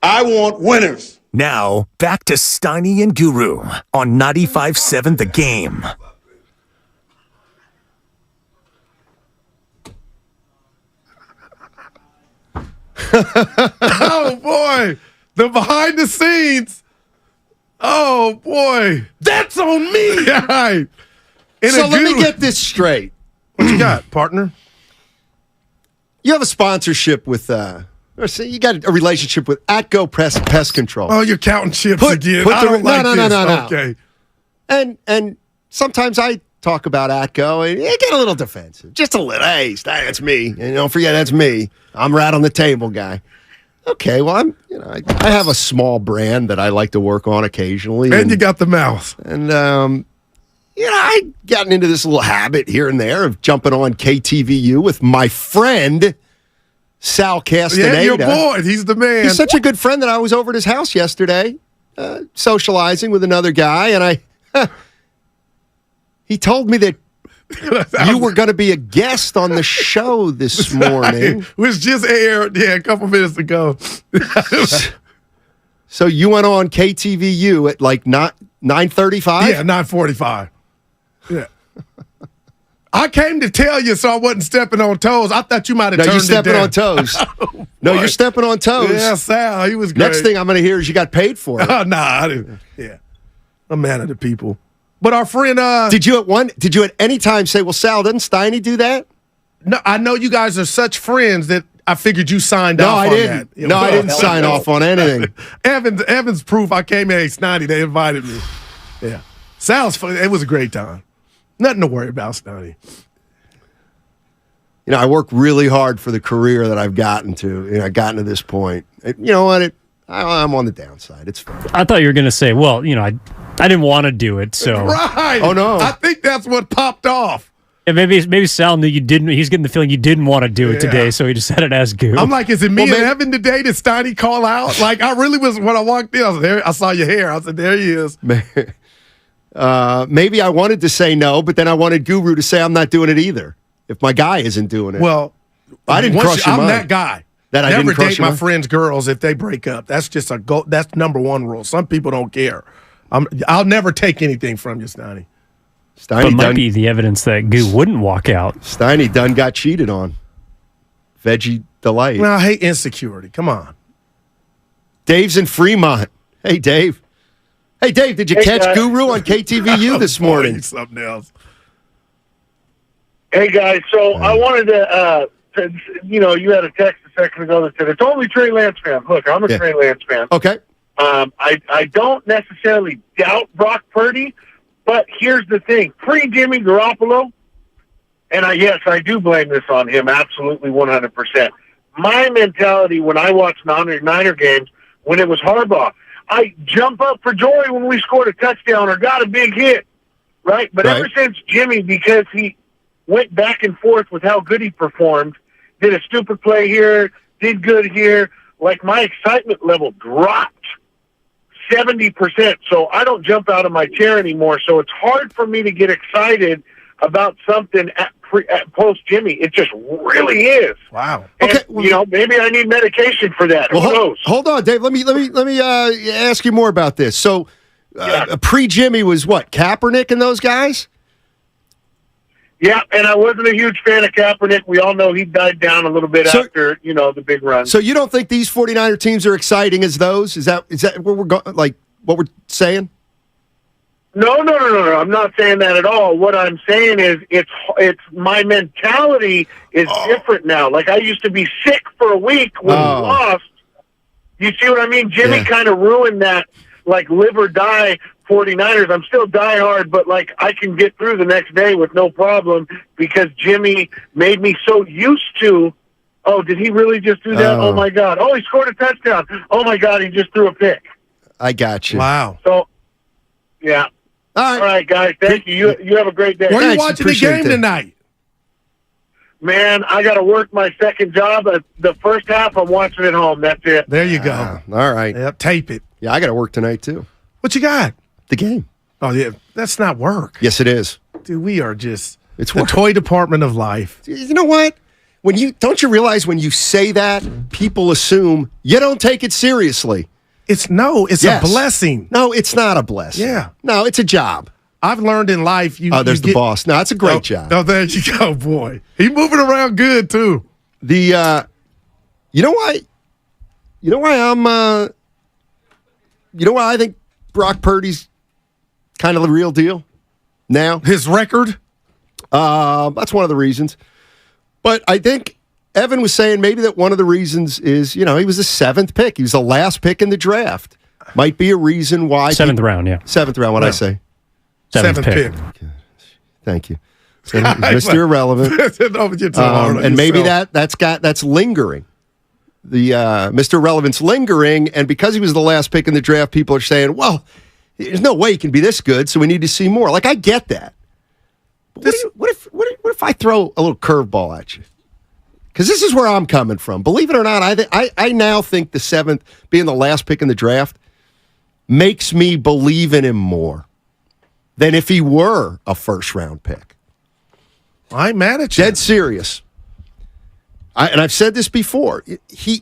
I want winners. Now, back to Steiny and Guru on 95.7 The Game. Oh boy, the behind the scenes. Oh boy, that's on me. Right. So let me get this straight. What you got, partner? You have a sponsorship with, you got a relationship with Atco Pest Control. Oh, you're counting chips again. No. Okay. And sometimes I talk about Atco and it get a little defensive. Just a little. Hey, that's me. And don't forget, that's me. I'm right on the table guy. Okay, well, I have a small brand that I like to work on occasionally. And you got the mouth. And, I gotten into this little habit here and there of jumping on KTVU with my friend, Sal Castaneda. Yeah, your boy. He's the man. He's such a good friend that I was over at his house yesterday, socializing with another guy, and he told me that you were going to be a guest on the show this morning. Which just aired, a couple minutes ago. So you went on KTVU at like 9:35? Yeah, 9:45. Yeah. I came to tell you so I wasn't stepping on toes. I thought you might have turned it down. You're stepping on toes. No, you're stepping on toes. Yeah, Sal, he was great. Next thing I'm going to hear is you got paid for it. Oh, nah, I didn't. Yeah. I'm man of the people. But our friend, Did you at any time say, well, Sal, doesn't Steiny do that? No, I know you guys are such friends that I figured you signed off on that. No, I didn't sign off on anything. Evan's proof. I came here at 8:90. They invited me. Yeah. Sal's fun. It was a great time. Nothing to worry about, Steiny. I work really hard for the career that I've gotten to. I've gotten to this point. You know what? I'm on the downside. It's fine. I thought you were going to say, well, I didn't want to do it, so. Right. Oh, no. I think that's what popped off. Yeah, maybe Sal knew you didn't. He's getting the feeling you didn't want to do it today, so he decided to ask Goo. I'm like, is it me and Evan today? Did Steiny call out? Like, I really was, when I walked in, I was there. I saw your hair. I said, there he is. Maybe I wanted to say no, but then I wanted Guru to say I'm not doing it either. If my guy isn't doing it. Well, I didn't crush your mind. I'm that guy. That I never didn't crush date my friends' girls if they break up. That's just that's number one rule. Some people don't care. I'll never take anything from you, Steiny. But might be the evidence that Goo wouldn't walk out. Steiny done got cheated on. Veggie Delight. No, I hate insecurity. Come on. Dave's in Fremont. Hey, Dave. Hey, Dave, did you catch Guru on KTVU this morning? Something else. Hey, guys. So I wanted to, you had a text a second ago that said, it's only Trey Lance fan. Look, I'm a Trey Lance fan. Okay. I don't necessarily doubt Brock Purdy, but here's the thing. Pre-Jimmy Garoppolo, and I do blame this on him, absolutely 100%. My mentality when I watched Niner games, when it was Harbaugh, I jump up for joy when we scored a touchdown or got a big hit, right? But ever since Jimmy, because he went back and forth with how good he performed, did a stupid play here, did good here, like my excitement level dropped 70%. So I don't jump out of my chair anymore. So it's hard for me to get excited about something at post Jimmy. It just really is. Wow. And, Okay, well, you know, maybe I need medication for that. Well, Who knows? hold on, Dave. Let me ask you more about this. So, pre-Jimmy was what? Kaepernick and those guys? Yeah, and I wasn't a huge fan of Kaepernick. We all know he died down a little bit after, you know, the big run. So you don't think these 49er teams are exciting as those? Is that what we're what we're saying? No. I'm not saying that at all. What I'm saying is it's my mentality is different now. Like I used to be sick for a week when we lost. You see what I mean? Jimmy kind of ruined that, like live or die 49ers. I'm still diehard, but like I can get through the next day with no problem because Jimmy made me so used to, oh, did he really just do that? Oh my God. Oh, he scored a touchdown. Oh my God, he just threw a pick. I got you. Wow. So, yeah. All right, guys. Thank you. You have a great day. Where are you watching the game tonight? Man, I got to work my second job. The first half, I'm watching at home. That's it. There you go. All right. Yep, tape it. Yeah, I got to work tonight, too. What you got? The game. Oh, yeah. That's not work. Yes, it is. Dude, we are just it's the work. toy department of life. You know what? Don't you realize when you say that, people assume you don't take it seriously. It's a blessing. No, it's not a blessing. Yeah. No, it's a job. I've learned in life. There's the boss. No, it's a great job. Oh, there you go, boy. He's moving around good too. You know why I think Brock Purdy's kind of the real deal now? His record? That's one of the reasons. But I think Evan was saying maybe that one of the reasons is, he was the 7th pick. He was the last pick in the draft. Might be a reason why. 7th round, yeah. 7th round, what'd I say? 7th pick. Thank you. Mr. Irrelevant. And maybe that's lingering. The Mr. Irrelevant's lingering, and because he was the last pick in the draft, people are saying, well, there's no way he can be this good, so we need to see more. Like, I get that. But what if I throw a little curveball at you? Because this is where I'm coming from. Believe it or not, I now think the 7th, being the last pick in the draft, makes me believe in him more than if he were a first-round pick. I ain't mad at you. Dead serious. And I've said this before. If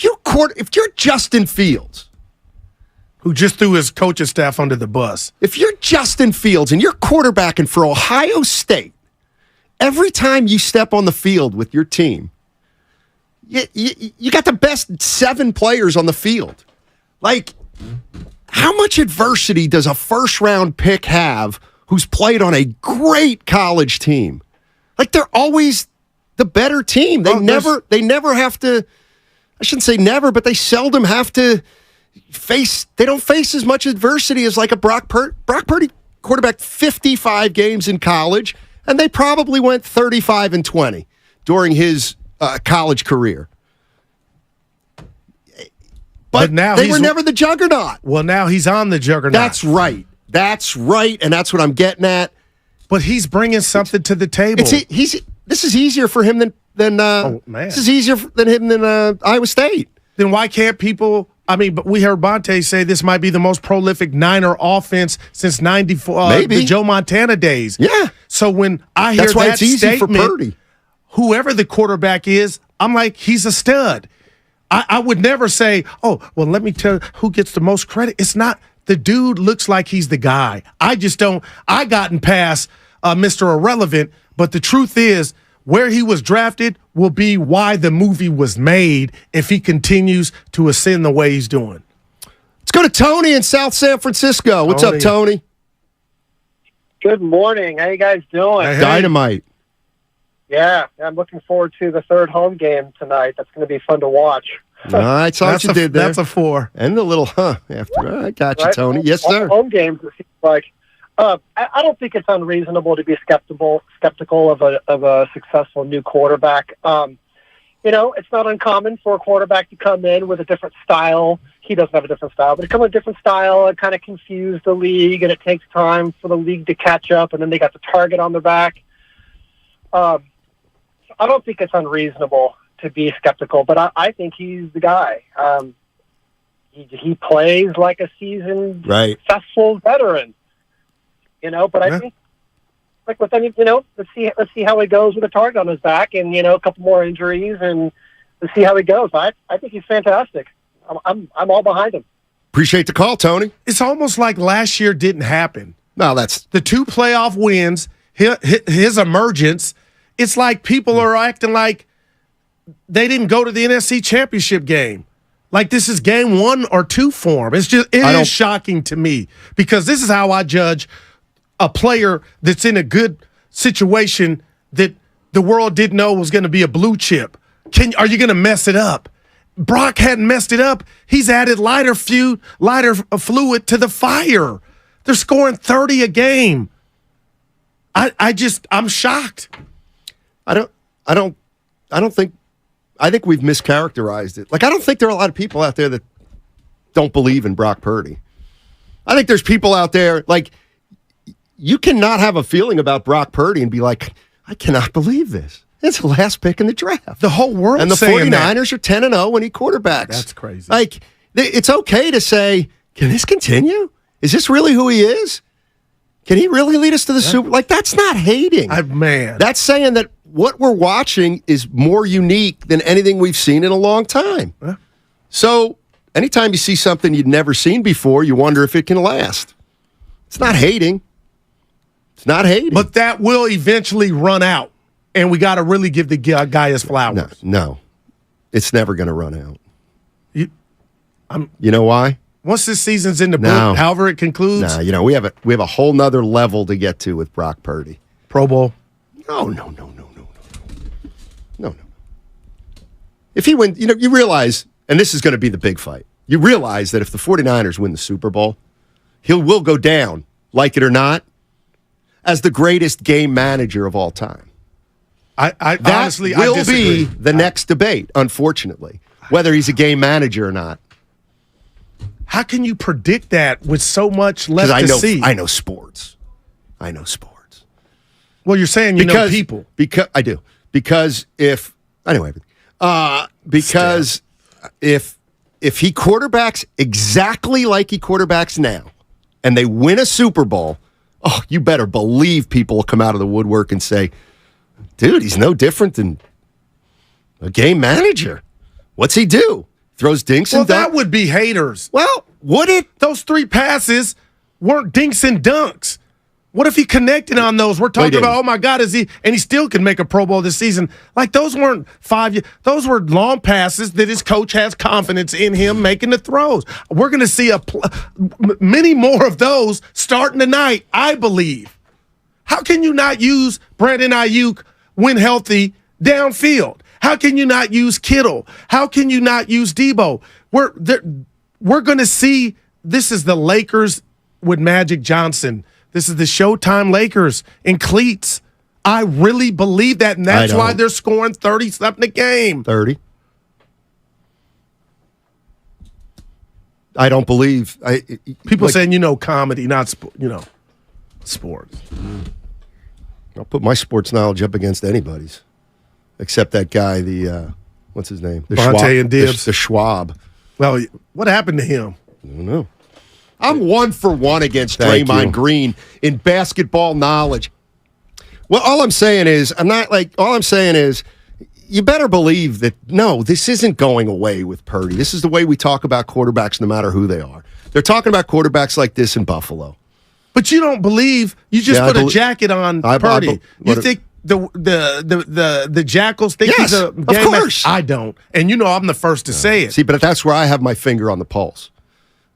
you're Justin Fields, who just threw his coaching staff under the bus, if you're Justin Fields and you're quarterbacking for Ohio State, every time you step on the field with your team, you got the best 7 players on the field. Like, how much adversity does a first-round pick have who's played on a great college team? Like, they're always the better team. They never have to, I shouldn't say never, but they seldom have to they don't face as much adversity as like a Brock Purdy quarterback 55 games in college, and they probably went 35-20 during his college career. But now they were never the juggernaut. Well, now he's on the juggernaut. That's right, and that's what I'm getting at. But he's bringing something to the table. This is easier for him than this is easier than him than Iowa State. Then why can't people? I mean, but we heard Bonte say this might be the most prolific Niner offense since '94, the Joe Montana days. Yeah. So when I hear that's why that it's easy statement, for Purdy. Whoever the quarterback is, I'm like, he's a stud. I would never say, oh, well, let me tell you who gets the most credit. It's not. The dude looks like he's the guy. I just don't. I gotten past Mr. Irrelevant, but the truth is, where he was drafted will be why the movie was made if he continues to ascend the way he's doing. Let's go to Tony in South San Francisco. What's up, Tony? Good morning. How you guys doing? Hey. Dynamite. Yeah, I'm looking forward to the third home game tonight. That's going to be fun to watch. I saw what you did there. That's a 4. And the little after. I got you, Tony. Yes, sir. Home games, it seems like. I don't think it's unreasonable to be skeptical of a successful new quarterback. It's not uncommon for a quarterback to come in with a different style. He doesn't have a different style, but to come with a different style and kind of confuse the league, and it takes time for the league to catch up, and then they got the target on their back. I don't think it's unreasonable to be skeptical, but I think he's the guy. He plays like a seasoned, successful veteran. But I think like with any, let's see how he goes with a target on his back, and a couple more injuries, and let's see how he goes. I think he's fantastic. I'm all behind him. Appreciate the call, Tony. It's almost like last year didn't happen. No, that's the 2 playoff wins, his emergence. It's like people are acting like they didn't go to the NFC Championship game. Like this is game 1 or 2 for him. It is shocking to me because this is how I judge a player that's in a good situation that the world didn't know was going to be a blue chip. Are you going to mess it up? Brock hadn't messed it up. He's added lighter fluid to the fire. They're scoring 30 a game. I'm shocked. I think we've mischaracterized it. Like, I don't think there are a lot of people out there that don't believe in Brock Purdy. I think there's people out there, like, you cannot have a feeling about Brock Purdy and be like, I cannot believe this. It's the last pick in the draft. The whole world and the saying 49ers are 10-0 when he quarterbacks. That's crazy. Like, it's okay to say, can this continue? Is this really who he is? Can he really lead us to the Super? Like, that's not hating. Man. That's saying that what we're watching is more unique than anything we've seen in a long time. Yeah. So anytime you see something you'd never seen before, you wonder if it can last. It's not hating. It's not hating. But that will eventually run out, and we got to really give the guy his flowers. No. It's never going to run out. You know why? Once this season's in the book, however it concludes. We have a whole nother level to get to with Brock Purdy. Pro Bowl. No. If he wins, you realize, and this is going to be the big fight, you realize that if the 49ers win the Super Bowl, he will go down, like it or not, as the greatest game manager of all time. I honestly will disagree. be the next debate, unfortunately, whether he's a game manager or not. How can you predict that with so much left to see? I know sports. Well, you're saying you know people. Because I do. Because if I know everything. Because if he quarterbacks exactly like he quarterbacks now, and they win a Super Bowl, you better believe people will come out of the woodwork and say, dude, he's no different than a game manager. What's he do? Throws dinks and dunks? That would be haters. Well, would it? Those 3 passes weren't dinks and dunks. What if he connected on those? We're talking about, oh my God, and he still can make a Pro Bowl this season. Like those weren't 5 years. Those were long passes that his coach has confidence in him making the throws. We're going to see many more of those starting tonight, I believe. How can you not use Brandon Ayuk when healthy downfield? How can you not use Kittle? How can you not use Debo? We're going to see, this is the Lakers with Magic Johnson. This is the Showtime Lakers in cleats. I really believe that, and that's why they're scoring 30-something a game. 30. I don't believe. People saying, comedy, not sports. I'll put my sports knowledge up against anybody's, except that guy, what's his name? Bonte and Dibbs. The Schwab. Well, what happened to him? I don't know. I'm 1-for-1 against Draymond Green in basketball knowledge. Well, all I'm saying is, you better believe that, no, this isn't going away with Purdy. This is the way we talk about quarterbacks no matter who they are. They're talking about quarterbacks like this in Buffalo. But you don't believe, you just put a jacket on Purdy. You think the Jackals think he's a game manager? Of course. I don't. And I'm the first to say it. See, but that's where I have my finger on the pulse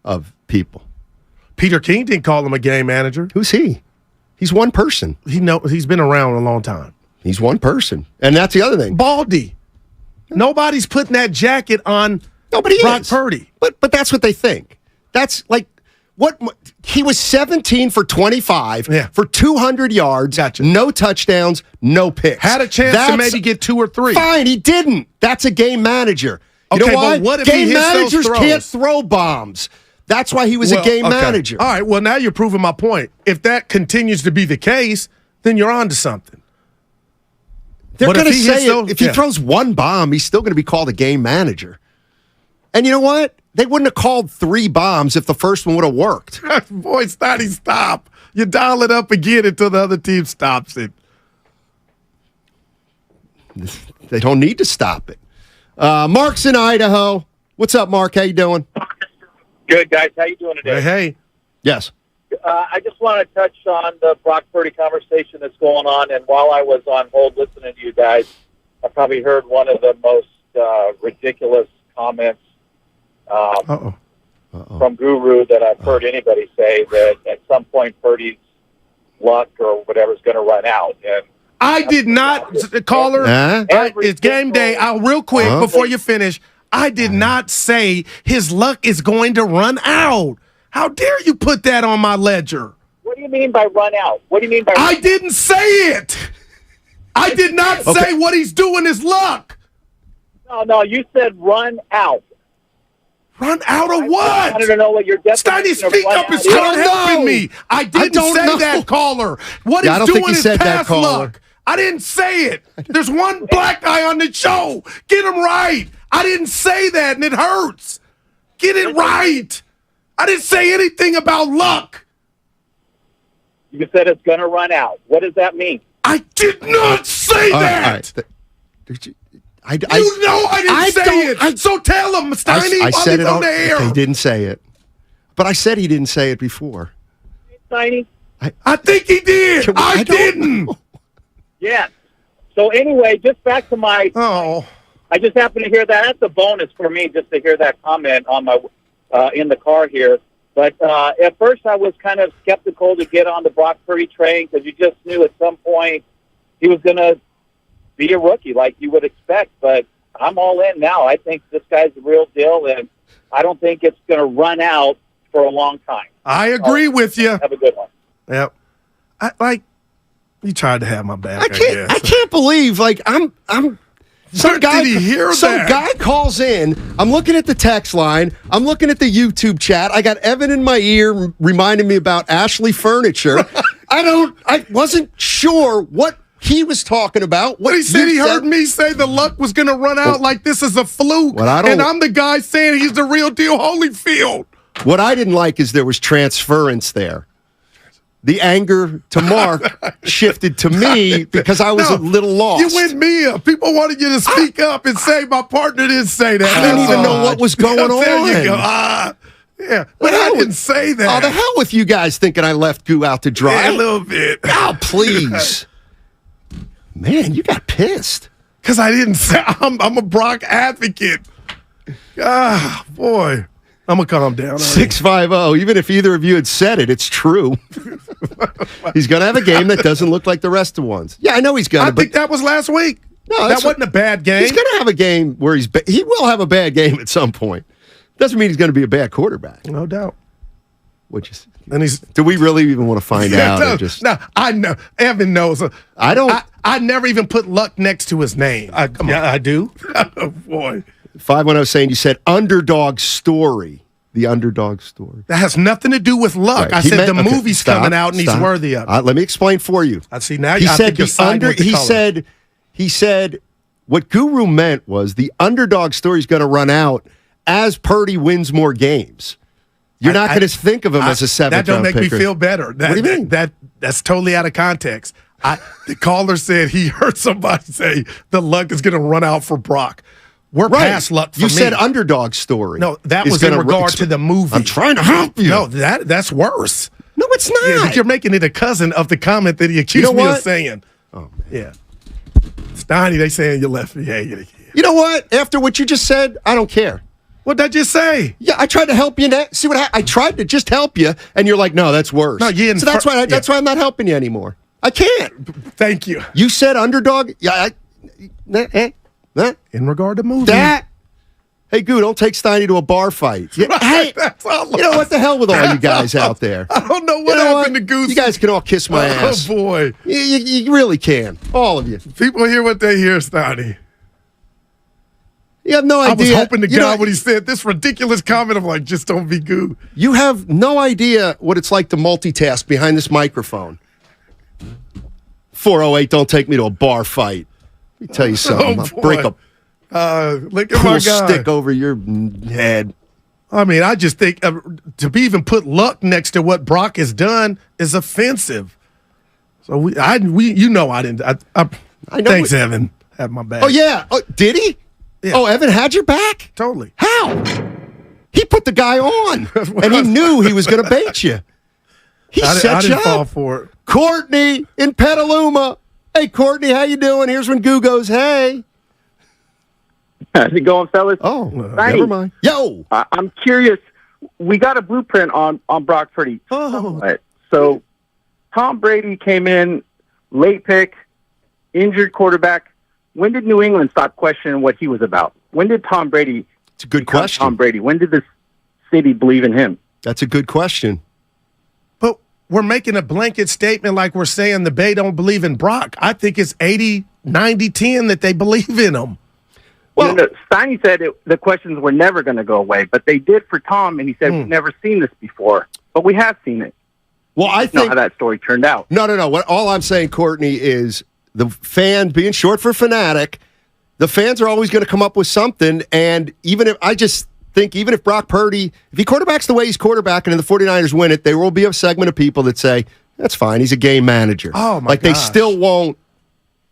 of people. Peter King didn't call him a game manager. Who's he? He's one person. He's been around a long time. He's one person. And that's the other thing. Baldy. Nobody's putting that jacket on Brock Purdy. But that's what they think. That's like what he was 17 for 25 for 200 yards, no touchdowns, no picks. Had a chance to maybe get 2 or 3. Fine, he didn't. That's a game manager. You know why? But what if game he hits managers those throws? can't throw bombs. That's why he was a game manager. All right, well, now you're proving my point. If that continues to be the case, then you're on to something. They're going to say if he throws one bomb, he's still going to be called a game manager. And you know what? They wouldn't have called 3 bombs if the first one would have worked. Boy, Stotty, stop. You dial it up again until the other team stops it. They don't need to stop it. Mark's in Idaho. What's up, Mark? How you doing? Good, guys. How you doing today? Hey. Yes. I just want to touch on the Brock Purdy conversation that's going on. And while I was on hold listening to you guys, I probably heard one of the most ridiculous comments from Guru that I've heard anybody say, that at some point Purdy's luck or whatever is going to run out. And I did not, caller. It's game day. Real quick before you finish. I did not say his luck is going to run out. How dare you put that on my ledger? What do you mean by run out? What do you mean by? I didn't say it. I did not say what he's doing is luck. No, you said run out. Run out of what? I wanted to know what your definition Steiny, speak up and start helping me. I didn't say that, caller. What he's doing is past luck. I didn't say it. There's one black guy on the show. Get him right. I didn't say that, and it hurts. Get it right. I didn't say anything about luck. You said it's going to run out. What does that mean? I did not say that. I didn't say it. So tell him, Steiny, I said it on the air. He didn't say it. But I said he didn't say it before. Steiny? I think he did. I didn't. Yes. So anyway, just back to my... I just happened to hear that. That's a bonus for me, just to hear that comment on my in the car here. But at first I was kind of skeptical to get on the Brock Purdy train because you just knew at some point he was going to be a rookie like you would expect. But I'm all in now. I think this guy's the real deal, and I don't think it's going to run out for a long time. I agree with you. Have a good one. Yep. You tried to have my back. I can't believe some guy, did he hear that? Guy calls in. I'm looking at the text line. I'm looking at the YouTube chat. I got Evan in my ear reminding me about Ashley Furniture. I wasn't sure what he was talking about. What he said, he heard me say the luck was going to run out like this is a fluke. And I'm the guy saying he's the real deal Holyfield. What I didn't like is there was transference there. The anger to Mark shifted to me because I was a little lost. You went me up. People wanted you to speak up and say my partner didn't say that. I didn't even know what was going on. There you go. Yeah, but I didn't say that. Oh, the hell with you guys thinking I left Goo out to dry. Yeah, a little bit. Oh, please. Man, you got pissed. Because I didn't say, I'm a Brock advocate. Ah, boy. I'm going to calm down. 650. Even if either of you had said it, it's true. He's going to have a game that doesn't look like the rest of the ones. Yeah, I know he's going to. I think that was last week. No, that wasn't a bad game. He's going to have a game where he will have a bad game at some point. Doesn't mean he's going to be a bad quarterback. No doubt. Do we really even want to find out? No, I know. Evan knows. I don't. I never even put luck next to his name. I do. Oh, boy. 510 saying you said underdog story. The underdog story. That has nothing to do with luck. Right. I said the movie's coming out and he's worthy of it. Let me explain for you. I see now. He said what Guru meant was the underdog story is going to run out as Purdy wins more games. You're not going to think of him as a seventh round picker. That don't make me feel better. What do you mean? That's totally out of context. The caller said he heard somebody say the luck is going to run out for Brock. We're past luck for me. You said underdog story. No, that was in regard to the movie. I'm trying to help you. No, that's worse. No, it's not. Yeah, you're making it a cousin of the comment that he accused me of saying. Oh, man. Yeah. Steiny, they saying you left. Yeah. You know what? After what you just said, I don't care. What'd I just say? Yeah, I tried to help you. See what I tried to just help you, and you're like, no, that's worse. No, you so that's why I'm not helping you anymore. I can't. Thank you. You said underdog. Yeah. In regard to movie. Hey, Goo, don't take Steiny to a bar fight. Hey, you know what the hell with all you guys out there? I don't know what happened to Goose. You guys can all kiss my ass. Oh, boy. You really can. All of you. People hear what they hear, Steiny. You have no idea. I was hoping to God when he said this ridiculous comment. I'm like, just don't be Goo. You have no idea what it's like to multitask behind this microphone. 408, don't take me to a bar fight. Let me tell you something. I'll break a look at cool my guy. stick over your head. I mean, I just think to be even put luck next to what Brock has done is offensive. So I didn't. Thanks, Evan. Have my back. Oh yeah. Oh, did he? Yeah. Oh, Evan had your back? Totally. How? He put the guy on, and he knew he was going to bait you. I didn't fall for it. Courtney in Petaluma. Hey, Courtney, how you doing? Here's when Goo goes, hey. How's it going, fellas? Oh, never mind. Yo! I'm curious. We got a blueprint on Brock Purdy. Oh. So Tom Brady came in, late pick, injured quarterback. When did New England stop questioning what he was about? When did Tom Brady... It's a good question. Tom Brady. When did this city believe in him? That's a good question. But we're making a blanket statement like we're saying the Bay don't believe in Brock. I think it's 80, 90, 10 that they believe in him. Well, Steiny said the questions were never going to go away, but they did for Tom, and he said, we've never seen this before. But we have seen it. Well, I think... how that story turned out. No. All I'm saying, Courtney, is the fan, being short for fanatic, the fans are always going to come up with something, and even if Brock Purdy, if he quarterbacks the way he's quarterbacking and the 49ers win it, there will be a segment of people that say, that's fine, he's a game manager. Oh, my gosh. They still won't,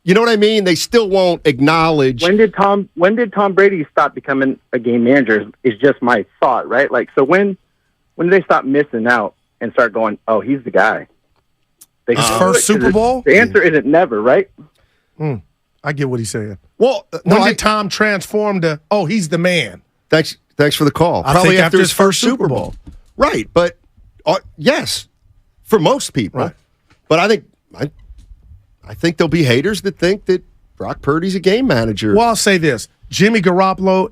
you know what I mean? They still won't acknowledge. When did Tom Brady stop becoming a game manager is just my thought, right? Like, so when did they stop missing out and start going, oh, he's the guy? His first Super Bowl? The answer isn't never, right? I get what he's saying. Well, when did Tom transform to, oh, he's the man? Thanks for the call. I Probably think after his first Super Bowl. Right, but yes, for most people. Right. But I think there'll be haters that think that Brock Purdy's a game manager. Well, I'll say this. Jimmy Garoppolo,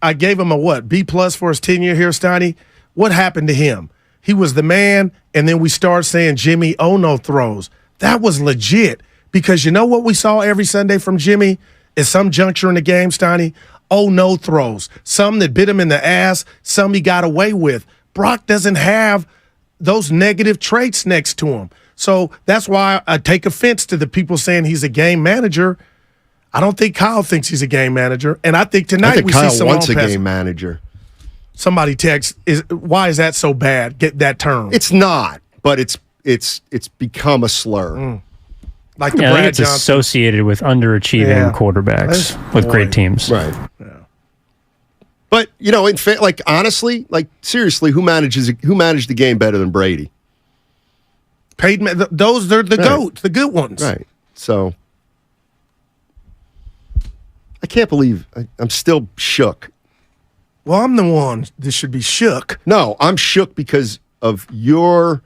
I gave him a B+ for his tenure here, Steiny. What happened to him? He was the man, and then we start saying Jimmy no throws. That was legit because you know what we saw every Sunday from Jimmy? At some juncture in the game, Steiny, no throws. Some that bit him in the ass, some he got away with. Brock doesn't have those negative traits next to him. So that's why I take offense to the people saying he's a game manager. I don't think Kyle thinks he's a game manager. And I think tonight we Kyle see some wants a game manager. Somebody texts, why is that so bad? Get that term. It's not, but it's become a slur. Like the I Brad think it's Johnson. associated with underachieving quarterbacks with great teams. Right. Yeah. But, honestly, seriously, who managed the game better than Brady? Those are the GOAT, the good ones. Right. So I can't believe I'm still shook. Well, I'm the one that should be shook. No, I'm shook because of your...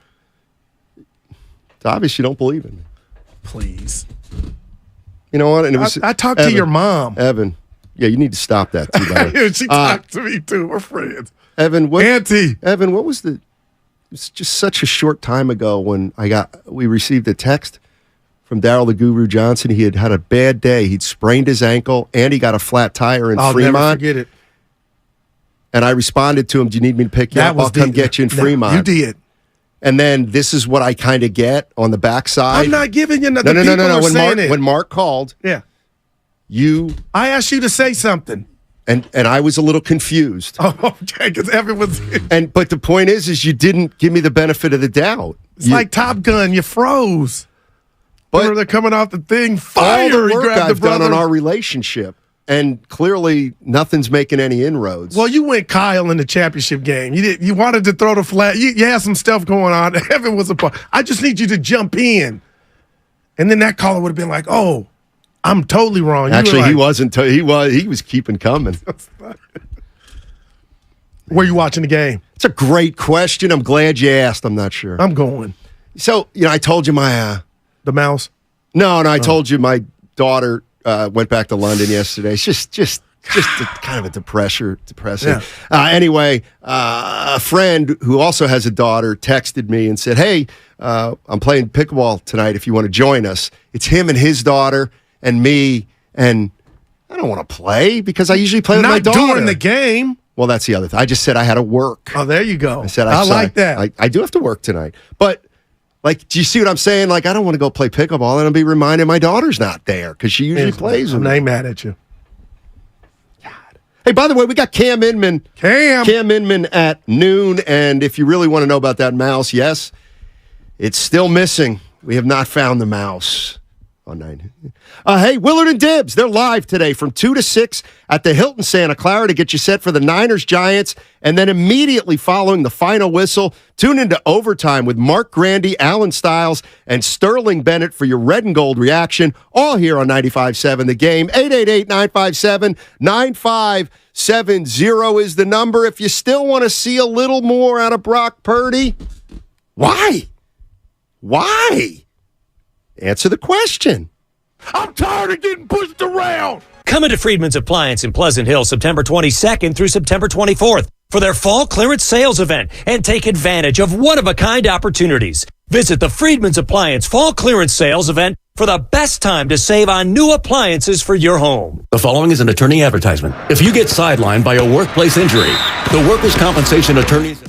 It's obvious you don't believe in me. Please. You know what? And it was I talked to your mom. Evan. Yeah, you need to stop that too, buddy. She talked to me too. We're friends. Evan, Auntie. Evan, what was the... It's just such a short time ago when we received a text from Darryl the Guru Johnson. He had a bad day. He'd sprained his ankle, and he got a flat tire in Fremont. I'll never forget it. And I responded to him, do you need me to pick you up? I'll come get you in Fremont. You did. And then this is what I kind of get on the backside. I'm not giving you nothing. No. When Mark called, I asked you to say something. And I was a little confused. Oh, okay, because everyone's... But the point is you didn't give me the benefit of the doubt. It's like Top Gun. You froze. But they're coming off the thing. Fire! All the work I've done on our relationship, and clearly nothing's making any inroads. Well, you went Kyle in the championship game. You wanted to throw the flag. You had some stuff going on. Evan was a part. I just need you to jump in. And then that caller would have been like, oh, I'm totally wrong. Actually, he wasn't. He was keeping coming. Were you watching the game? It's a great question. I'm glad you asked. I'm not sure. I'm going. So, I told you my... the mouse? No, I told you my daughter went back to London yesterday. It's just kind of a depressing. Yeah. Anyway, a friend who also has a daughter texted me and said, hey, I'm playing pickleball tonight if you want to join us. It's him and his daughter and me, and I don't want to play because I usually play with my daughter. Not during the game. Well, that's the other thing. I just said I had to work. Oh, there you go. I said I like that. I do have to work tonight. But, do you see what I'm saying? I don't want to go play pickleball and I'll be reminded my daughter's not there because she usually plays with me. I'm not mad at you. God. Hey, by the way, we got Cam Inman. Cam Inman at noon. And if you really want to know about that mouse, yes, it's still missing. We have not found the mouse. Oh, 9. Hey, Willard and Dibbs, they're live today from 2 to 6 at the Hilton Santa Clara to get you set for the Niners-Giants. And then immediately following the final whistle, tune into Overtime with Mark Grandy, Alan Stiles, and Sterling Bennett for your red and gold reaction, all here on 95.7 The Game. 888-957-9570 is the number. If you still want to see a little more out of Brock Purdy, why? Why? Answer the question. I'm tired of getting pushed around. Come into Friedman's Appliance in Pleasant Hill September 22nd through September 24th for their fall clearance sales event and take advantage of one-of-a-kind opportunities. Visit the Friedman's Appliance fall clearance sales event for the best time to save on new appliances for your home. The following is an attorney advertisement. If you get sidelined by a workplace injury, the workers' compensation attorneys...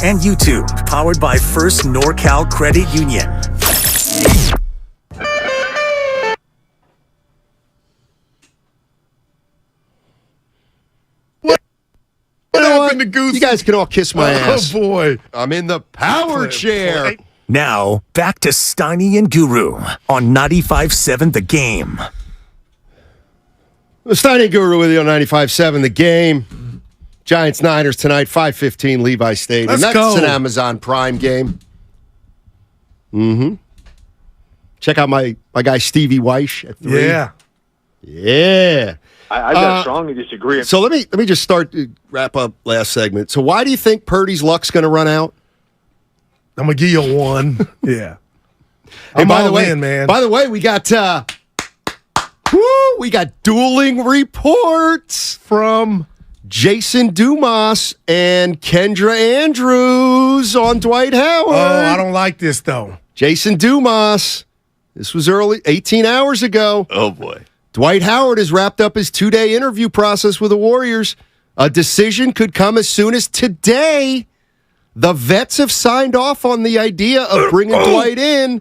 and YouTube. Powered by First NorCal Credit Union. What happened to Goose? You guys can all kiss my ass. Oh, boy. I'm in the power chair. Now, back to Steiny and Guru on 95.7 The Game. The Steiny Guru with you on 95.7 The Game. Giants-Niners tonight, 5:15, Levi Stadium. Let's That's go. an Amazon Prime game. Mm-hmm. Check out my guy Stevie Weish at 3. Yeah. I got strongly disagree. So let me just wrap up last segment. So why do you think Purdy's luck's going to run out? I'm going to give you a 1. Yeah. Hey, I'm by the all way, in, man. By the way, we got dueling reports from Jason Dumas and Kendra Andrews on Dwight Howard. Oh, I don't like this, though. Jason Dumas. This was early, 18 hours ago. Oh, boy. Dwight Howard has wrapped up his 2-day interview process with the Warriors. A decision could come as soon as today. The vets have signed off on the idea of bringing Dwight in.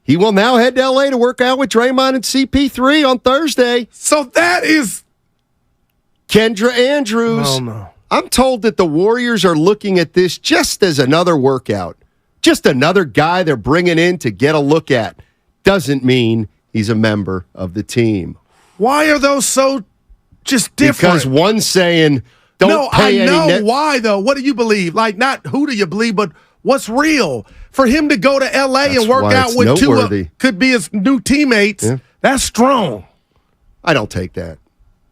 He will now head to L.A. to work out with Draymond and CP3 on Thursday. So that is Kendra Andrews. Oh, no. I'm told that the Warriors are looking at this just as another workout. Just another guy they're bringing in to get a look at. Doesn't mean he's a member of the team. Why are those so just different? Because one's saying, don't pay any I know why, though. What do you believe? Like, not who do you believe, but what's real? For him to go to L.A. and work why out it's with noteworthy. could be his new teammates, that's strong. I don't take that.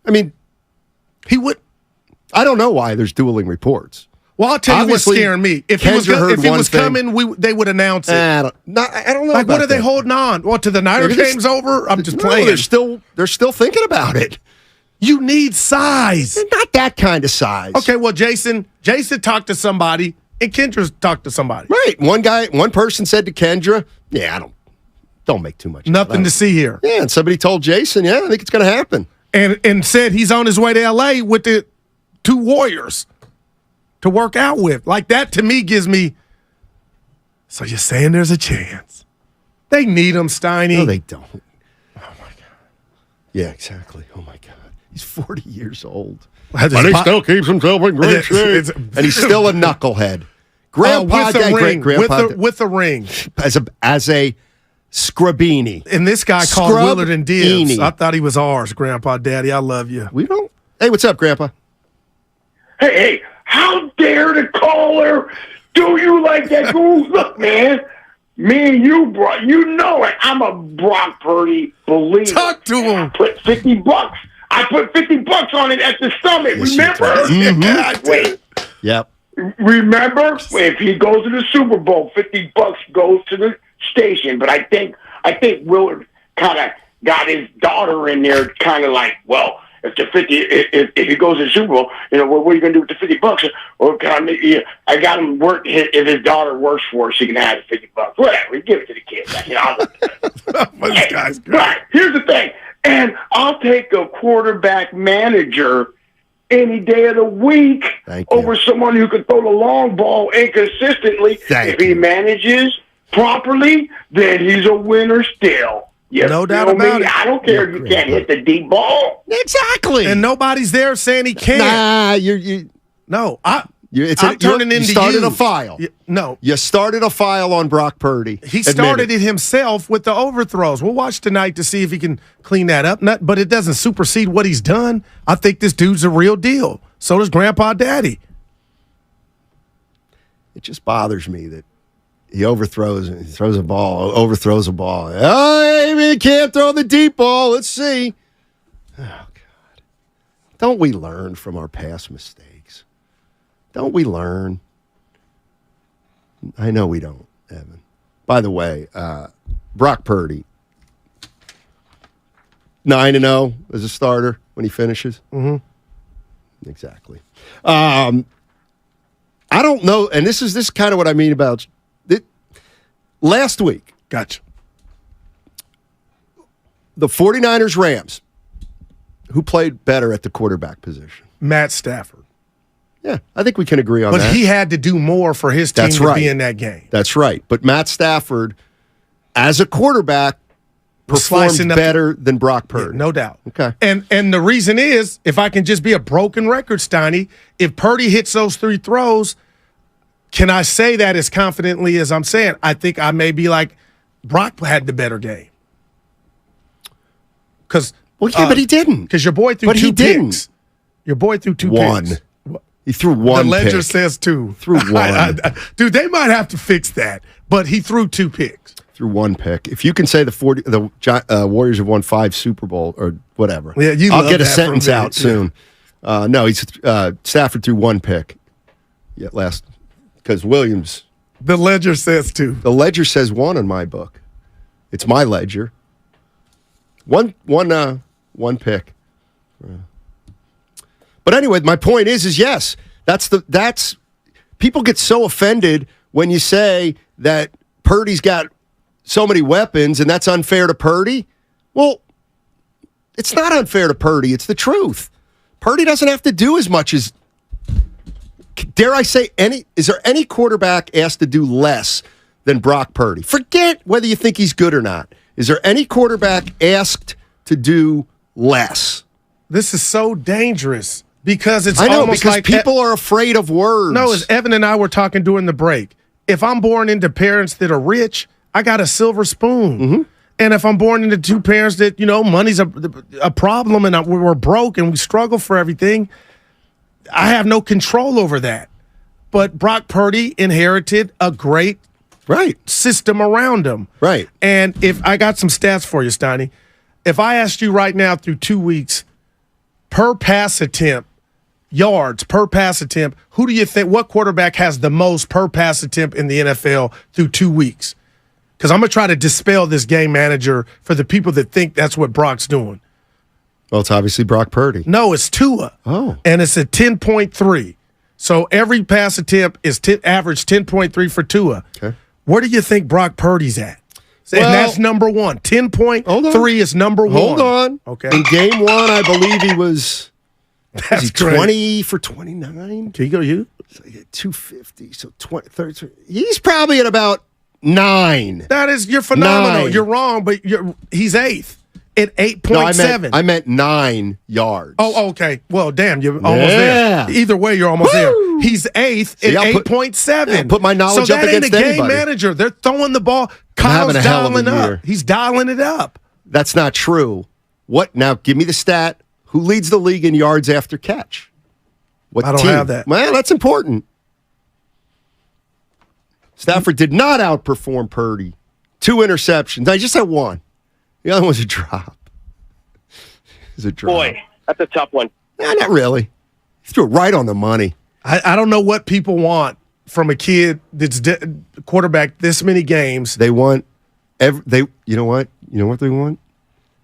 I mean, he would. I don't know why there's dueling reports. Well, I'll tell you what's Obviously, scaring me. If Kendra he was heard coming, they would announce it. I don't know. Like, what about are they that. holding on? What, to the Niner game's over? I'm just playing. They're still thinking about it. You need size. Not that kind of size. Okay, well, Jason talked to somebody, and Kendra's talked to somebody. Right. One person said to Kendra, "Yeah, don't make too much. Nothing to see here." Yeah, and somebody told Jason, "Yeah, I think it's going to happen." And said he's on his way to L.A. with the 2 Warriors to work out with. Like, that to me gives me. So you're saying there's a chance? They need him, Steiny. No, they don't. Oh my God. Yeah, exactly. Oh my God. He's 40 years old. But he still keeps himself in great shape. And he's still a knucklehead. Grandpa, with a ring. Grandpa, with a ring. As a Scrabini. And this guy called Willard and Dibbs. I thought he was ours, Grandpa, Daddy. I love you. We don't. Hey, what's up, Grandpa? Hey, how dare to call her? Do you like that goose? Look, man, me and you, bro, you know it. I'm a Brock Purdy believer. Talk to him. I put $50. I put $50 on it at the summit. Yes, remember? Mm-hmm. Wait. Yep. Remember? If he goes to the Super Bowl, $50 goes to the station. But I think Willard kind of got his daughter in there, kind of like, well, if the if he goes to the Super Bowl, what are you going to do with the $50? Or I got him work. If his daughter works for us, she can have the $50. Whatever, we give it to the kid. This guy's great. But here's the thing, and I'll take a quarterback manager any day of the week over someone who can throw the long ball inconsistently. If he manages properly, then he's a winner still. No doubt about it. I don't care if you can't hit the deep ball. Exactly. And nobody's there saying he can't. Nah, you. No, I'm turning into you started you. a file. No. You started a file on Brock Purdy. He started it himself with the overthrows. We'll watch tonight to see if he can clean that up. But it doesn't supersede what he's done. I think this dude's a real deal. So does Grandpa Daddy. It just bothers me that he overthrows a ball. Oh, he can't throw the deep ball. Let's see. Oh, God. Don't we learn from our past mistakes? Don't we learn? I know we don't, Evan. By the way, Brock Purdy, 9-0 as a starter when he finishes. Mm-hmm. Exactly. I don't know, and this is kind of what I mean about it. Last week. Gotcha. The 49ers Rams, who played better at the quarterback position? Matt Stafford. Yeah, I think we can agree on that. But he had to do more for his team to be in that game. That's right. But Matt Stafford, as a quarterback, performed better than Brock Purdy. Yeah, no doubt. Okay. And the reason is, if I can just be a broken record, Steiny, if Purdy hits those 3 throws, can I say that as confidently as I'm saying? I think I may be like, Brock had the better game. But he didn't. Because your boy threw 2 picks. Your boy threw 2 picks. He threw 1 The ledger pick. says 2. Threw 1. Dude, they might have to fix that. But he threw 2 picks. Threw 1 pick. If you can say the Warriors have won 5 Super Bowl or whatever, yeah, I'll get a sentence out soon. No, Stafford threw 1 pick. Yeah, because Williams. The ledger says 2. The ledger says 1 in my book. It's my ledger. One pick. But anyway, my point is yes, that's people get so offended when you say that Purdy's got so many weapons and that's unfair to Purdy. Well, it's not unfair to Purdy. It's the truth. Purdy doesn't have to do as much as, dare I say, is there any quarterback asked to do less than Brock Purdy? Forget whether you think he's good or not. Is there any quarterback asked to do less? This is so dangerous because it's almost because like people are afraid of words. No, as Evan and I were talking during the break, if I'm born into parents that are rich, I got a silver spoon. Mm-hmm. And if I'm born into 2 parents that, money's a problem and we're broke and we struggle for everything, I have no control over that. But Brock Purdy inherited a great system around him. Right. And if I got some stats for you, Steiny, if I asked you right now through 2 weeks, per pass attempt, yards per pass attempt, who do you think, what quarterback has the most per pass attempt in the NFL through 2 weeks? Because I'm going to try to dispel this game manager for the people that think that's what Brock's doing. Well, it's obviously Brock Purdy. No, it's Tua. Oh. And it's at 10.3. So every pass attempt is average 10.3 for Tua. Okay. Where do you think Brock Purdy's at? And that's number 1. 10.3 is number 1. Hold on. Okay. In game 1, I believe he was, That's was he 20 for 29? Can you go you? So 250. So 20, 30. He's probably at about 9. You're phenomenal. 9. You're wrong, but he's 8th at 8.7. No, I meant 9 yards. Oh, okay. Well, damn, you're almost there. Either way, you're almost there. He's 8th at 8.7. Put my knowledge up against anybody. So that ain't a game anybody. manager. They're throwing the ball. Kyle's dialing up. He's dialing it up. That's not true. What? Now, give me the stat. Who leads the league in yards after catch? What I don't team? have that. Well, that's important. Stafford did not outperform Purdy. 2 interceptions. I just had 1. The other one was a drop. It was a drop. Boy, that's a tough one. Nah, not really. He threw it right on the money. I don't know what people want from a kid that's quarterback this many games. They want you know what? You know what they want?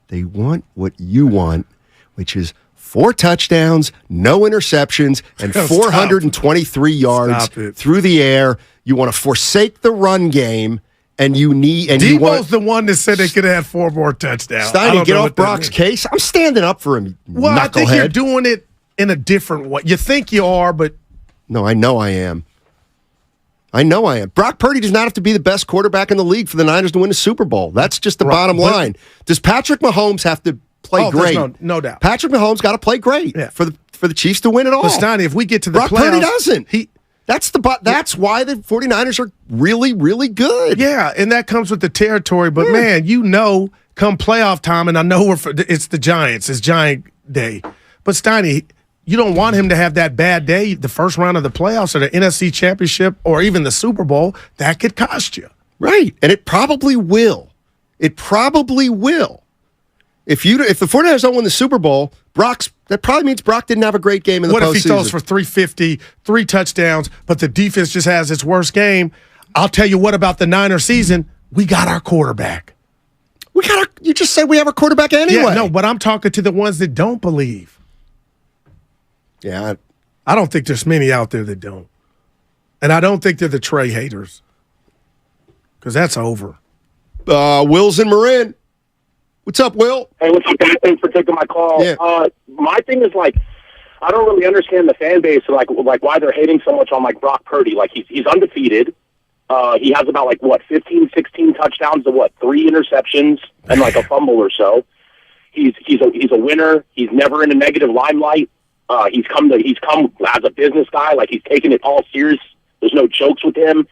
They want what you want, which is 4 touchdowns, no interceptions, and 423 yards through the air. You want to forsake the run game, and you need. And Debo's the one that said they could have 4 more touchdowns. Steiny, get off Brock's case. I'm standing up for him. Well, knucklehead. I think you're doing it in a different way. You think you are, but no, I know I am. Brock Purdy does not have to be the best quarterback in the league for the Niners to win the Super Bowl. That's just the bottom line. Does Patrick Mahomes have to play great? No doubt. Patrick Mahomes got to play great for the Chiefs to win it all. But Steiny, if we get to the Brock playoffs, Purdy doesn't. That's why the 49ers are really, really good. Yeah, and that comes with the territory. But, man, come playoff time, and I know it's the Giants. It's Giant Day. But, Steiny, you don't want him to have that bad day the first round of the playoffs or the NFC Championship or even the Super Bowl. That could cost you. Right, and it probably will. It probably will. If the 49ers don't win the Super Bowl, that probably means Brock didn't have a great game in the postseason. What if he throws for 350, 3 touchdowns, but the defense just has its worst game? I'll tell you what about the Niner season. We got our quarterback. You just said we have our quarterback anyway. Yeah, no, but I'm talking to the ones that don't believe. Yeah. I don't think there's many out there that don't. And I don't think they're the Trey haters. Because that's over. Will's in Marin. What's up, Will? Hey, what's up, guys? Thanks for taking my call. Yeah. My thing is I don't really understand the fan base and like why they're hating so much on like Brock Purdy. Like he's undefeated. He has about 15, 16 touchdowns to 3 interceptions and like a fumble or so. He's a winner. He's never in a negative limelight. He's come as a business guy. Like he's taking it all serious. There's no jokes with him.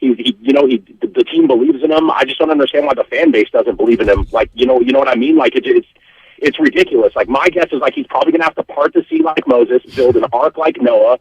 The team believes in him. I just don't understand why the fan base doesn't believe in him. Like, you know what I mean? Like it's ridiculous. Like my guess is like he's probably gonna have to part the sea like Moses, build an ark like Noah,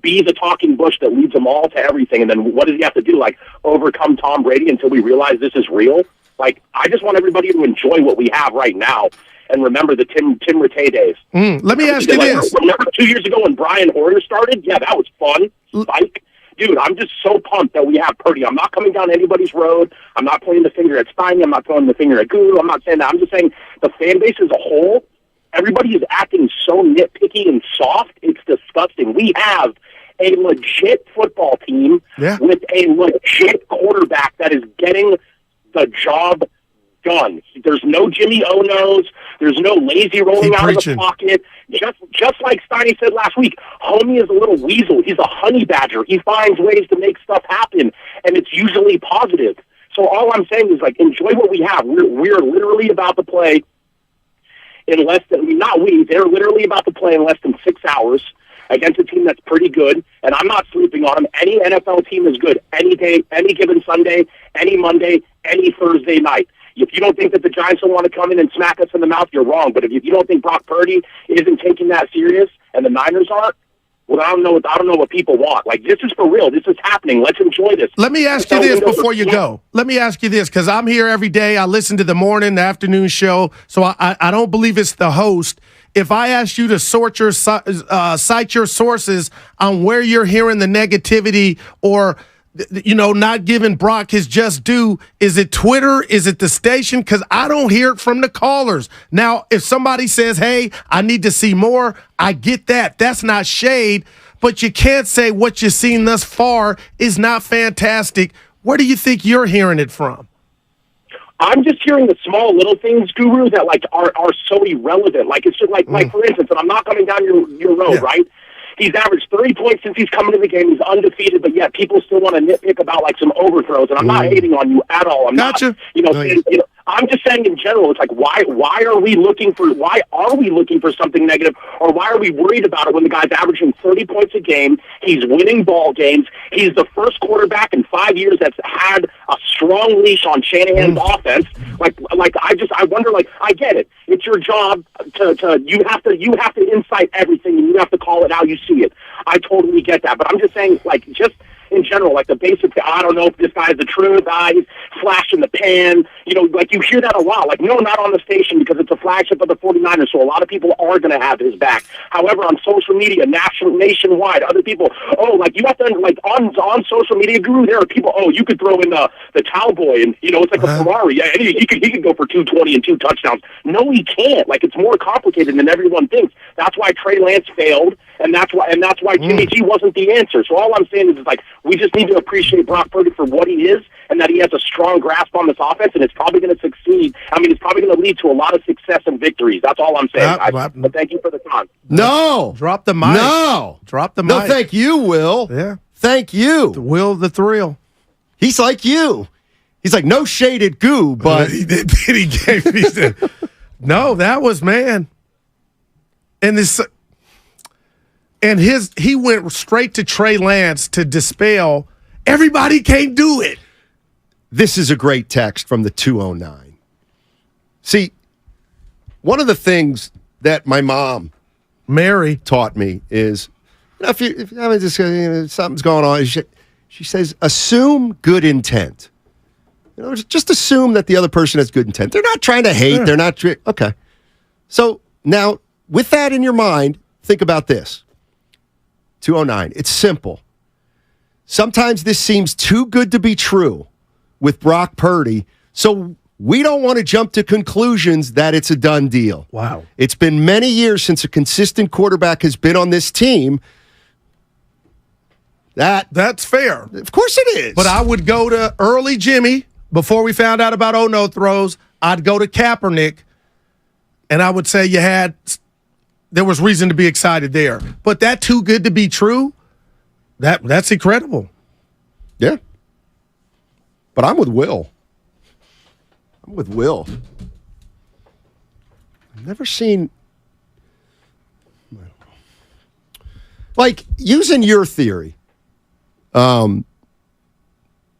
be the talking bush that leads them all to everything, and then what does he have to do? Like overcome Tom Brady until we realize this is real? Like I just want everybody to enjoy what we have right now and remember the Tim Rattay days. Let me ask you this. Remember 2 years ago when Brian Hoyer started? Yeah, that was fun. Spike. Dude, I'm just so pumped that we have Purdy. I'm not coming down anybody's road. I'm not pointing the finger at Steiny. I'm not pointing the finger at Guru. I'm not saying that. I'm just saying the fan base as a whole, everybody is acting so nitpicky and soft. It's disgusting. We have a legit football team with a legit quarterback that is getting the job done. There's no Jimmy O-Nos. There's no lazy rolling out of the pocket. Just like Steiny said last week, Homie is a little weasel. He's a honey badger. He finds ways to make stuff happen, and it's usually positive. So all I'm saying is, enjoy what we have. We're literally about to play in less than, they're literally about to play in less than 6 hours against a team that's pretty good, and I'm not sleeping on them. Any NFL team is good any day, any given Sunday, any Monday, any Thursday night. If you don't think that the Giants will want to come in and smack us in the mouth, you're wrong. But if you don't think Brock Purdy isn't taking that serious, and the Niners aren't, well, I don't know what people want. This is for real. This is happening. Let's enjoy this. Let me ask you this before you go. Let me ask you this, because I'm here every day. I listen to the morning, the afternoon show, so I don't believe it's the host. If I asked you to cite your sources on where you're hearing the negativity or not giving Brock his just due, is it Twitter? Is it the station? Because I don't hear it from the callers. Now, if somebody says, hey, I need to see more, I get that. That's not shade, but you can't say what you've seen thus far is not fantastic. Where do you think you're hearing it from? I'm just hearing the small little things, Guru, that are so irrelevant. It's just like for instance, and I'm not coming down your road, right? He's averaged 30 points since he's come into the game. He's undefeated, but yet people still want to nitpick about some overthrows. And I'm not hating on you at all. I'm not. I'm just saying in general. It's why are we looking for something negative, or why are we worried about it when the guy's averaging 30 points a game? He's winning ball games. He's the first quarterback in 5 years that's had a strong leash on Shanahan's offense. I wonder. I get it. It's your job you have to incite everything, and you have to call it how you see it. I totally get that, but I'm just saying, just in general, the basic, I don't know if this guy's the truth, he's flash in the pan, you hear that a lot. No, not on the station because it's a flagship of the 49ers, so a lot of people are going to have his back. However, on social media, nationwide, other people, you have to, on social media, Guru, there are people, you could throw in the Cowboy, and, it's like a Ferrari. Yeah, he could go for 220 and 2 touchdowns. No, he can't. It's more complicated than everyone thinks. That's why Trey Lance failed, and that's why Jimmy G wasn't the answer. So all I'm saying is we just need to appreciate Brock Purdy for what he is, and that he has a strong grasp on this offense, and it's probably going to succeed. It's probably going to lead to a lot of success and victories. That's all I'm saying. But thank you for the time. No. Drop the mic. No. Drop the mic. No, thank you, Will. Yeah. Thank you. The Will, the thrill. He's like you. He's like, no shaded goo, but... he said, no, that was, man. And this... And he went straight to Trey Lance to dispel, everybody can't do it. This is a great text from the 209. See, one of the things that my mom, Mary, taught me is, if you having something's going on, she says, assume good intent. Just assume that the other person has good intent. They're not trying to hate. Sure. They're not. Okay. So now, with that in your mind, think about this. 209. It's simple. Sometimes this seems too good to be true with Brock Purdy, so we don't want to jump to conclusions that it's a done deal. Wow. It's been many years since a consistent quarterback has been on this team. That's fair. Of course it is. But I would go to early Jimmy before we found out about no throws. I'd go to Kaepernick, and I would say you had there was reason to be excited there. But that too good to be true, that's incredible. Yeah. But I'm with Will. I've never seen, like, using your theory,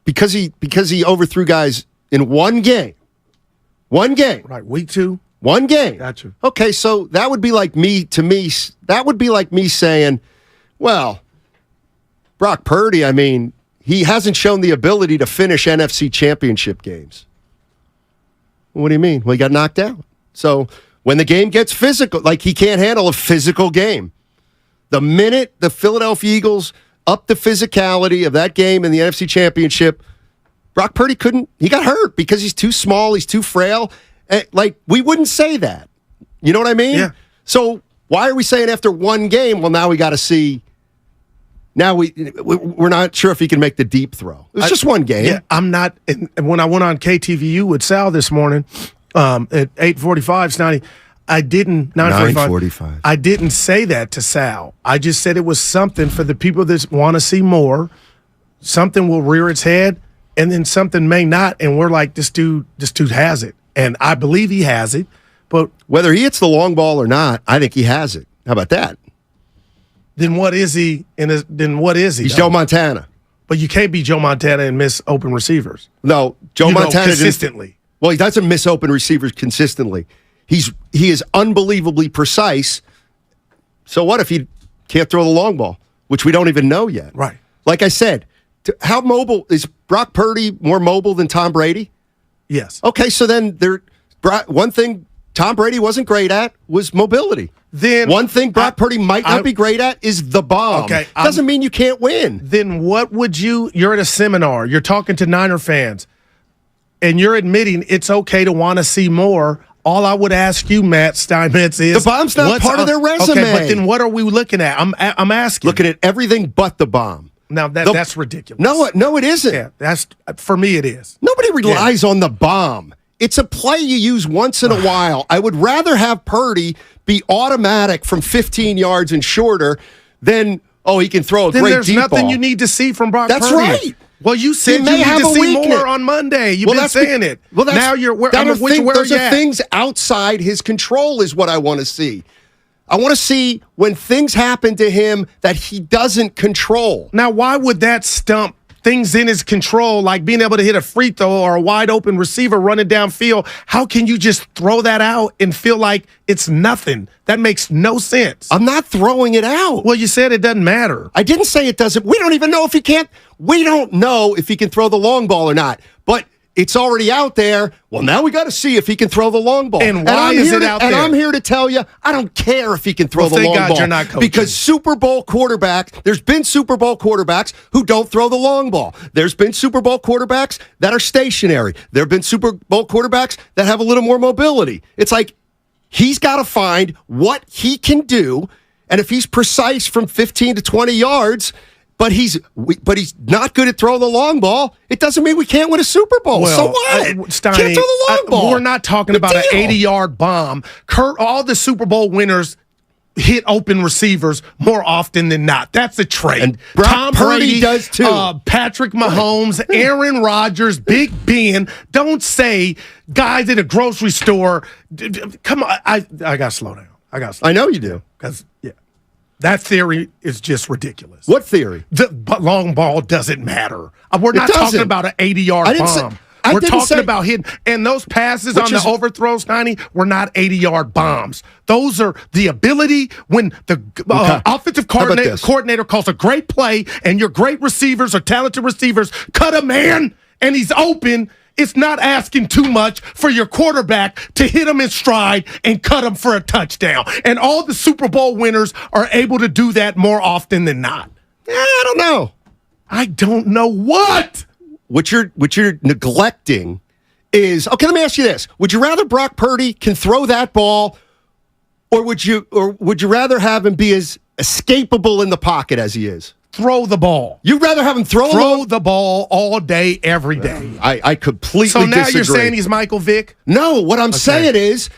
because he overthrew guys in one game. Right, week 2. One game. Gotcha. Okay, so that would be like me saying, well, Brock Purdy, I mean, he hasn't shown the ability to finish NFC championship games. What do you mean? Well, he got knocked out. So when the game gets physical, like he can't handle a physical game. The minute the Philadelphia Eagles upped the physicality of that game in the NFC championship, Brock Purdy he got hurt because he's too small, he's too frail. Like, we wouldn't say that. You know what I mean? Yeah. So why are we saying after one game, well, now we got to see, now we're not sure if he can make the deep throw. It was just one game. Yeah, I'm not, and when I went on KTVU with Sal this morning at 8:45, Snotty, I didn't, 9:45. I didn't say that to Sal. I just said it was something for the people that want to see more. Something will rear its head, and then something may not, and we're like, this dude has it. And I believe he has it, but whether he hits the long ball or not, I think he has it. How about that? Then what is he? He's Joe Montana. But you can't be Joe Montana and miss open receivers. No, Joe Montana consistently. Well, he doesn't miss open receivers consistently. He is unbelievably precise. So what if he can't throw the long ball, which we don't even know yet? Right. Like I said, how mobile is Brock Purdy? More mobile than Tom Brady? Yes. Okay, so then one thing Tom Brady wasn't great at was mobility. Then one thing Brock Purdy might not be great at is the bomb. Okay, doesn't mean you can't win. Then what would you're at a seminar, you're talking to Niner fans, and you're admitting it's okay to want to see more. All I would ask you, Matt Steinmetz, is the bomb's not part of their resume. Okay, but then what are we looking at? I'm asking. Looking at everything but the bomb. Now that's ridiculous. No, it isn't. Yeah, for me it is. Nobody relies on the bomb. It's a play you use once in a while. I would rather have Purdy be automatic from 15 yards and shorter than he can throw a great deep ball. Then there's nothing you need to see from Brock Purdy. That's right. Well, you said you need to see more on Monday. You've been saying it. Well, now where those are are things outside his control is what I want to see. I want to see when things happen to him that he doesn't control. Now, why would that stump things in his control, like being able to hit a free throw or a wide open receiver running downfield? How can you just throw that out and feel like it's nothing? That makes no sense. I'm not throwing it out. Well, you said it doesn't matter. I didn't say it doesn't. We don't even know if he can't. We don't know if he can throw the long ball or not. But it's already out there. Well, now we got to see if he can throw the long ball. And why is it out there? And I'm here to tell you, I don't care if he can throw the long ball. Thank God you're not coaching. Because Super Bowl quarterbacks, there's been Super Bowl quarterbacks who don't throw the long ball. There's been Super Bowl quarterbacks that are stationary. There have been Super Bowl quarterbacks that have a little more mobility. It's like he's got to find what he can do, and if he's precise from 15 to 20 yards, but he's not good at throwing the long ball, it doesn't mean we can't win a Super Bowl. Well, so what? Steiny, can't throw the long ball. We're not talking about an 80-yard bomb. All the Super Bowl winners hit open receivers more often than not. That's a trait. And Tom Purdy Brady does too. Patrick Mahomes, Aaron Rodgers, Big Ben. Don't say guys at a grocery store. Come on, I got to slow down. I know you do. Because, that theory is just ridiculous. What theory? The long ball doesn't matter. We're not talking about an 80-yard bomb. We're talking about hitting. And those passes on the overthrows, Tiny, were not 80-yard bombs. Those are the ability when the offensive coordinator calls a great play and your great receivers or talented receivers cut a man and he's open. It's not asking too much for your quarterback to hit him in stride and cut him for a touchdown. And all the Super Bowl winners are able to do that more often than not. I don't know. I don't know what. What you're neglecting is, okay, let me ask you this. Would you rather Brock Purdy can throw that ball, or would you rather have him be as escapable in the pocket as he is? Throw the ball. You'd rather have him throw the ball all day, every day. I completely disagree. So now disagree. You're saying he's Michael Vick? No, what I'm saying is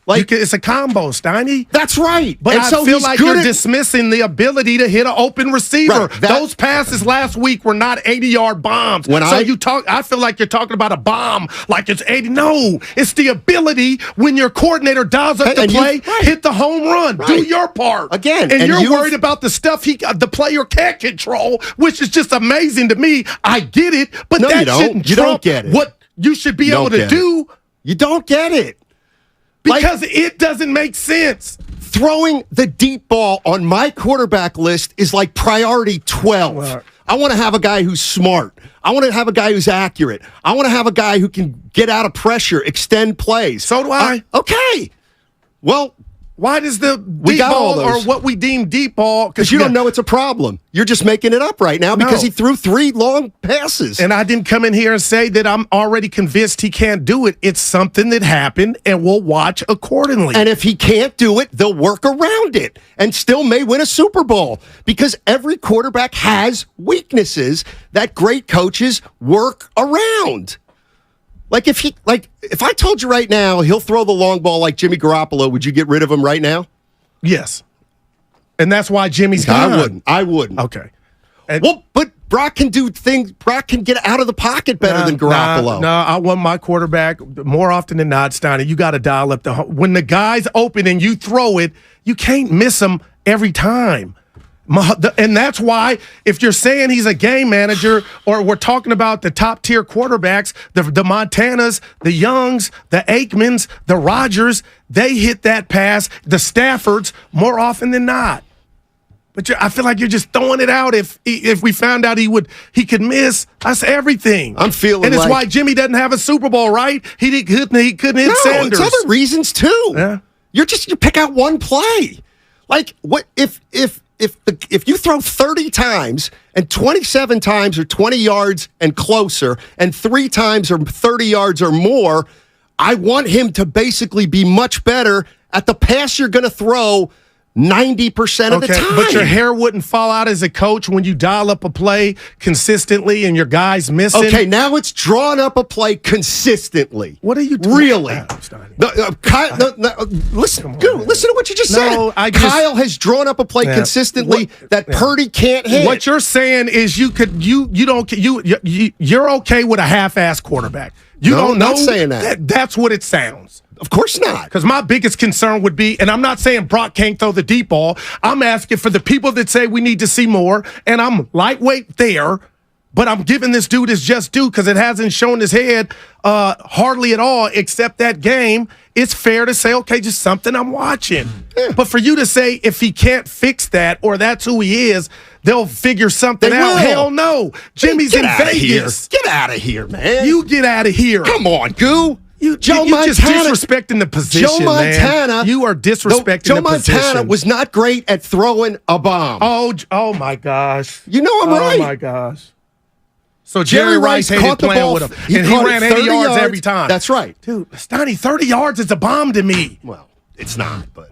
It's a combo, Steiny. That's right. But and I so feel he's like good you're at- dismissing the ability to hit an open receiver. Right, Those passes last week were not 80-yard bombs. I feel like you're talking about a bomb like it's 80. No, it's the ability when your coordinator dials up the play, hit the home run, do your part. Again, and you're worried about the stuff the player can't control, which is just amazing to me. I get it, but No, that you don't. shouldn't You don't trump get it. what you should be able to do. You don't get it. Because it doesn't make sense. Throwing the deep ball on my quarterback list is like priority 12. Right. I want to have a guy who's smart. I want to have a guy who's accurate. I want to have a guy who can get out of pressure, extend plays. So do I. Okay. Well, why does the we deep got all ball or those. what we deem deep ball? Because you don't know it's a problem. You're just making it up right now because he threw 3 long passes. And I didn't come in here and say that I'm already convinced he can't do it. It's something that happened, and we'll watch accordingly. And if he can't do it, they'll work around it and still may win a Super Bowl because every quarterback has weaknesses that great coaches work around. If I told you right now he'll throw the long ball like Jimmy Garoppolo, would you get rid of him right now? Yes. And that's why Jimmy's gone. I wouldn't. Okay. But Brock can do things. Brock can get out of the pocket better than Garoppolo. No, I want my quarterback more often than not, Steiner. You got to dial up when the guy's open and you throw it, you can't miss him every time. And that's why if you're saying he's a game manager or we're talking about the top tier quarterbacks, the Montanas, the Youngs, the Aikmans, the Rodgers, they hit that pass, the Staffords more often than not. But I feel like you're just throwing it out. If we found out he could miss, that's everything. I'm feeling, and it's why Jimmy doesn't have a Super Bowl, right? He couldn't hit Sanders. It's other reasons too. Yeah. You pick out one play. Like what if you throw 30 times and 27 times are 20 yards and closer and 3 times are 30 yards or more, I want him to basically be much better at the pass you're going to throw 90% of the time. But your hair wouldn't fall out as a coach when you dial up a play consistently and your guy's missing. Okay, now it's drawn up a play consistently. What are you doing? Really? Listen to what you just said. Kyle has drawn up a play consistently that Purdy can't hit. What you're saying is you're okay with a half-ass quarterback. You don't know. Not saying that. That's what it sounds. Of course not. Because my biggest concern would be, and I'm not saying Brock can't throw the deep ball. I'm asking for the people that say we need to see more, and I'm lightweight there, but I'm giving this dude his just due because it hasn't shown his head hardly at all except that game. It's fair to say, okay, just something I'm watching. Yeah. But for you to say if he can't fix that or that's who he is, they'll figure something out. Hell no. Jimmy's in Vegas. Get out of here, man. You get out of here. Come on, Goo. You're just disrespecting the position, Joe Montana, man. You are disrespecting Joe the position. Joe Montana was not great at throwing a bomb. Oh my gosh. You know I'm right. Oh, my gosh. So Jerry Rice hated playing with him, and he ran 80 yards every time. That's right. Dude, Stoney, 30 yards is a bomb to me. Well, it's not, but...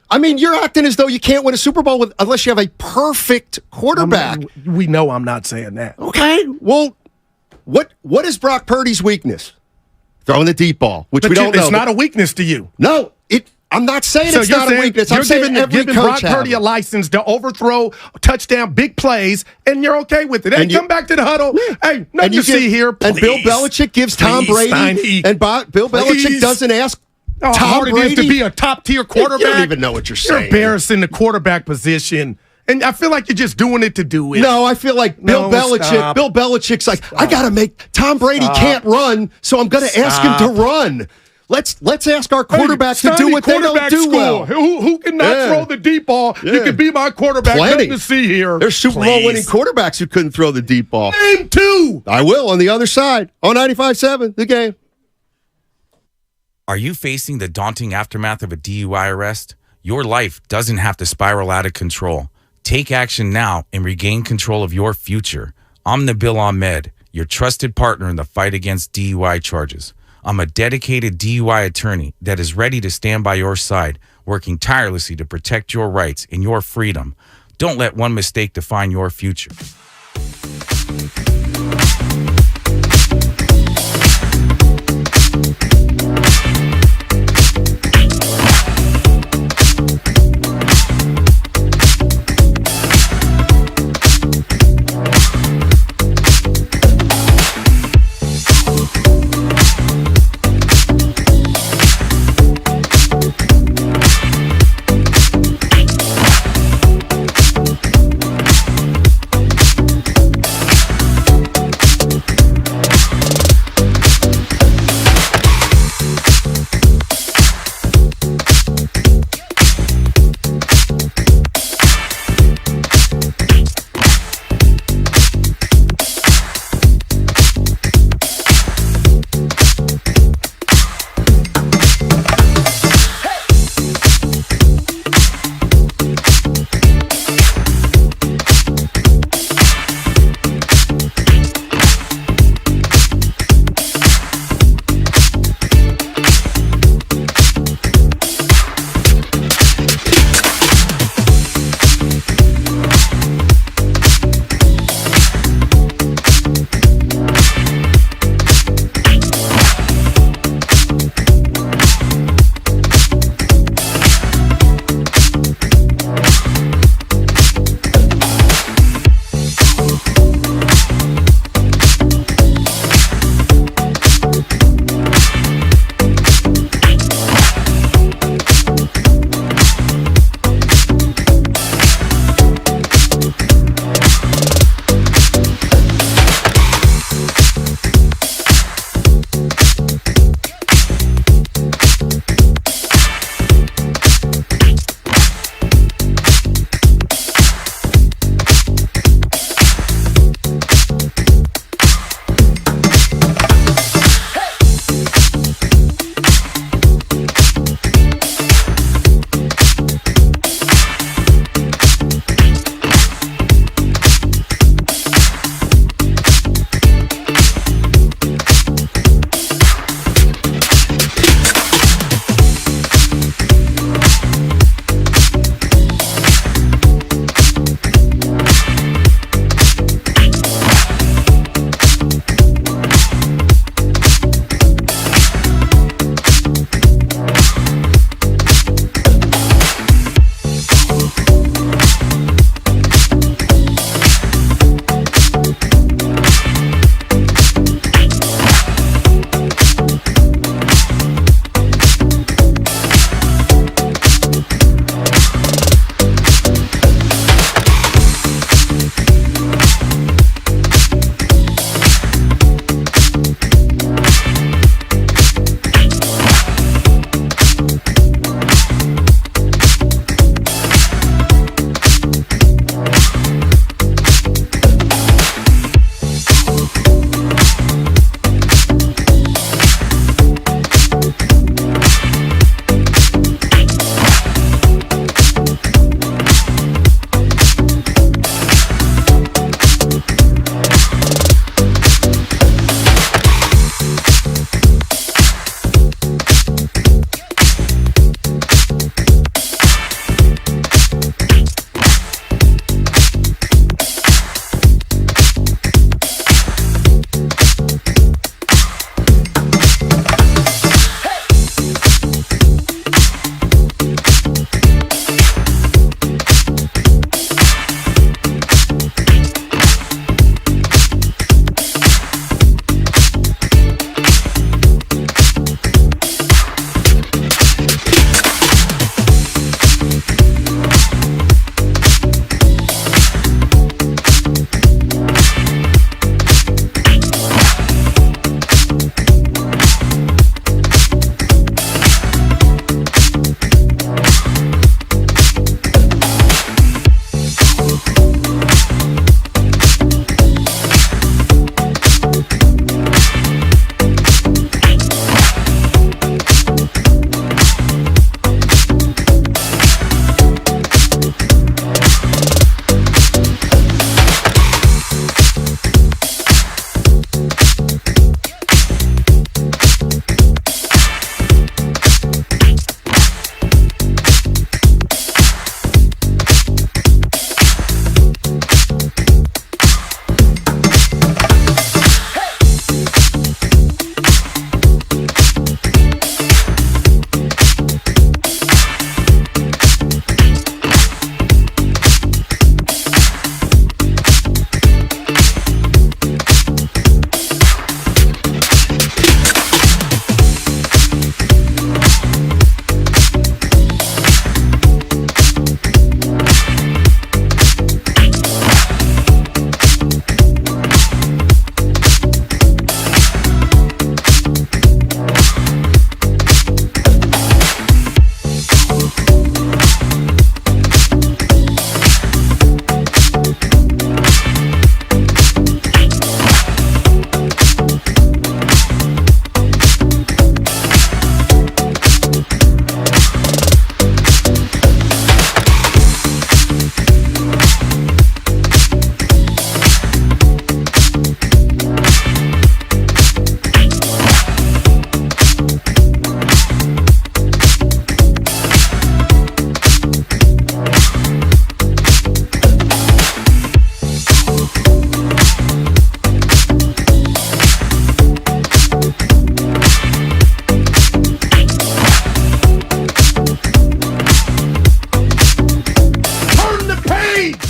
I mean, you're acting as though you can't win a Super Bowl unless you have a perfect quarterback. We know I'm not saying that. Okay, well, what is Brock Purdy's weakness? Throwing the deep ball, which we don't know. It's not a weakness to you. No, I'm not saying it's not a weakness. I'm saying every giving coach Brock Purdy a license to overthrow, touchdown, big plays, and you're okay with it. Hey, come back to the huddle. Yeah. Hey, nothing to see here. Please. And Bill Belichick gives Tom Brady. Steiny. And Bill Belichick doesn't ask Tom hard Brady. It is to be a top-tier quarterback. You don't even know what you're saying. You're embarrassing the quarterback position. And I feel like you're just doing it to do it. No, I feel like Bill Belichick's like, I got to make Tom Brady can't run, so I'm going to ask him to run. Let's ask our quarterbacks to do what they don't do well. Who cannot throw the deep ball? Yeah. You can be my quarterback. Plenty to see here. There's Super Bowl winning quarterbacks who couldn't throw the deep ball. Name 2. I will on the other side. On 95.7, The Game. Are you facing the daunting aftermath of a DUI arrest? Your life doesn't have to spiral out of control. Take action now and regain control of your future. I'm Nabil Ahmed, your trusted partner in the fight against DUI charges. I'm a dedicated DUI attorney that is ready to stand by your side, working tirelessly to protect your rights and your freedom. Don't let one mistake define your future.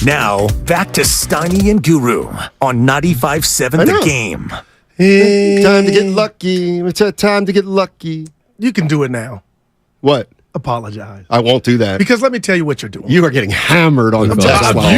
Now, back to Steiny and Guru on 95.7 The Game. Time to get lucky. It's a time to get lucky. You can do it now. What? Apologize. I won't do that. Because let me tell you what you're doing. You are getting hammered on the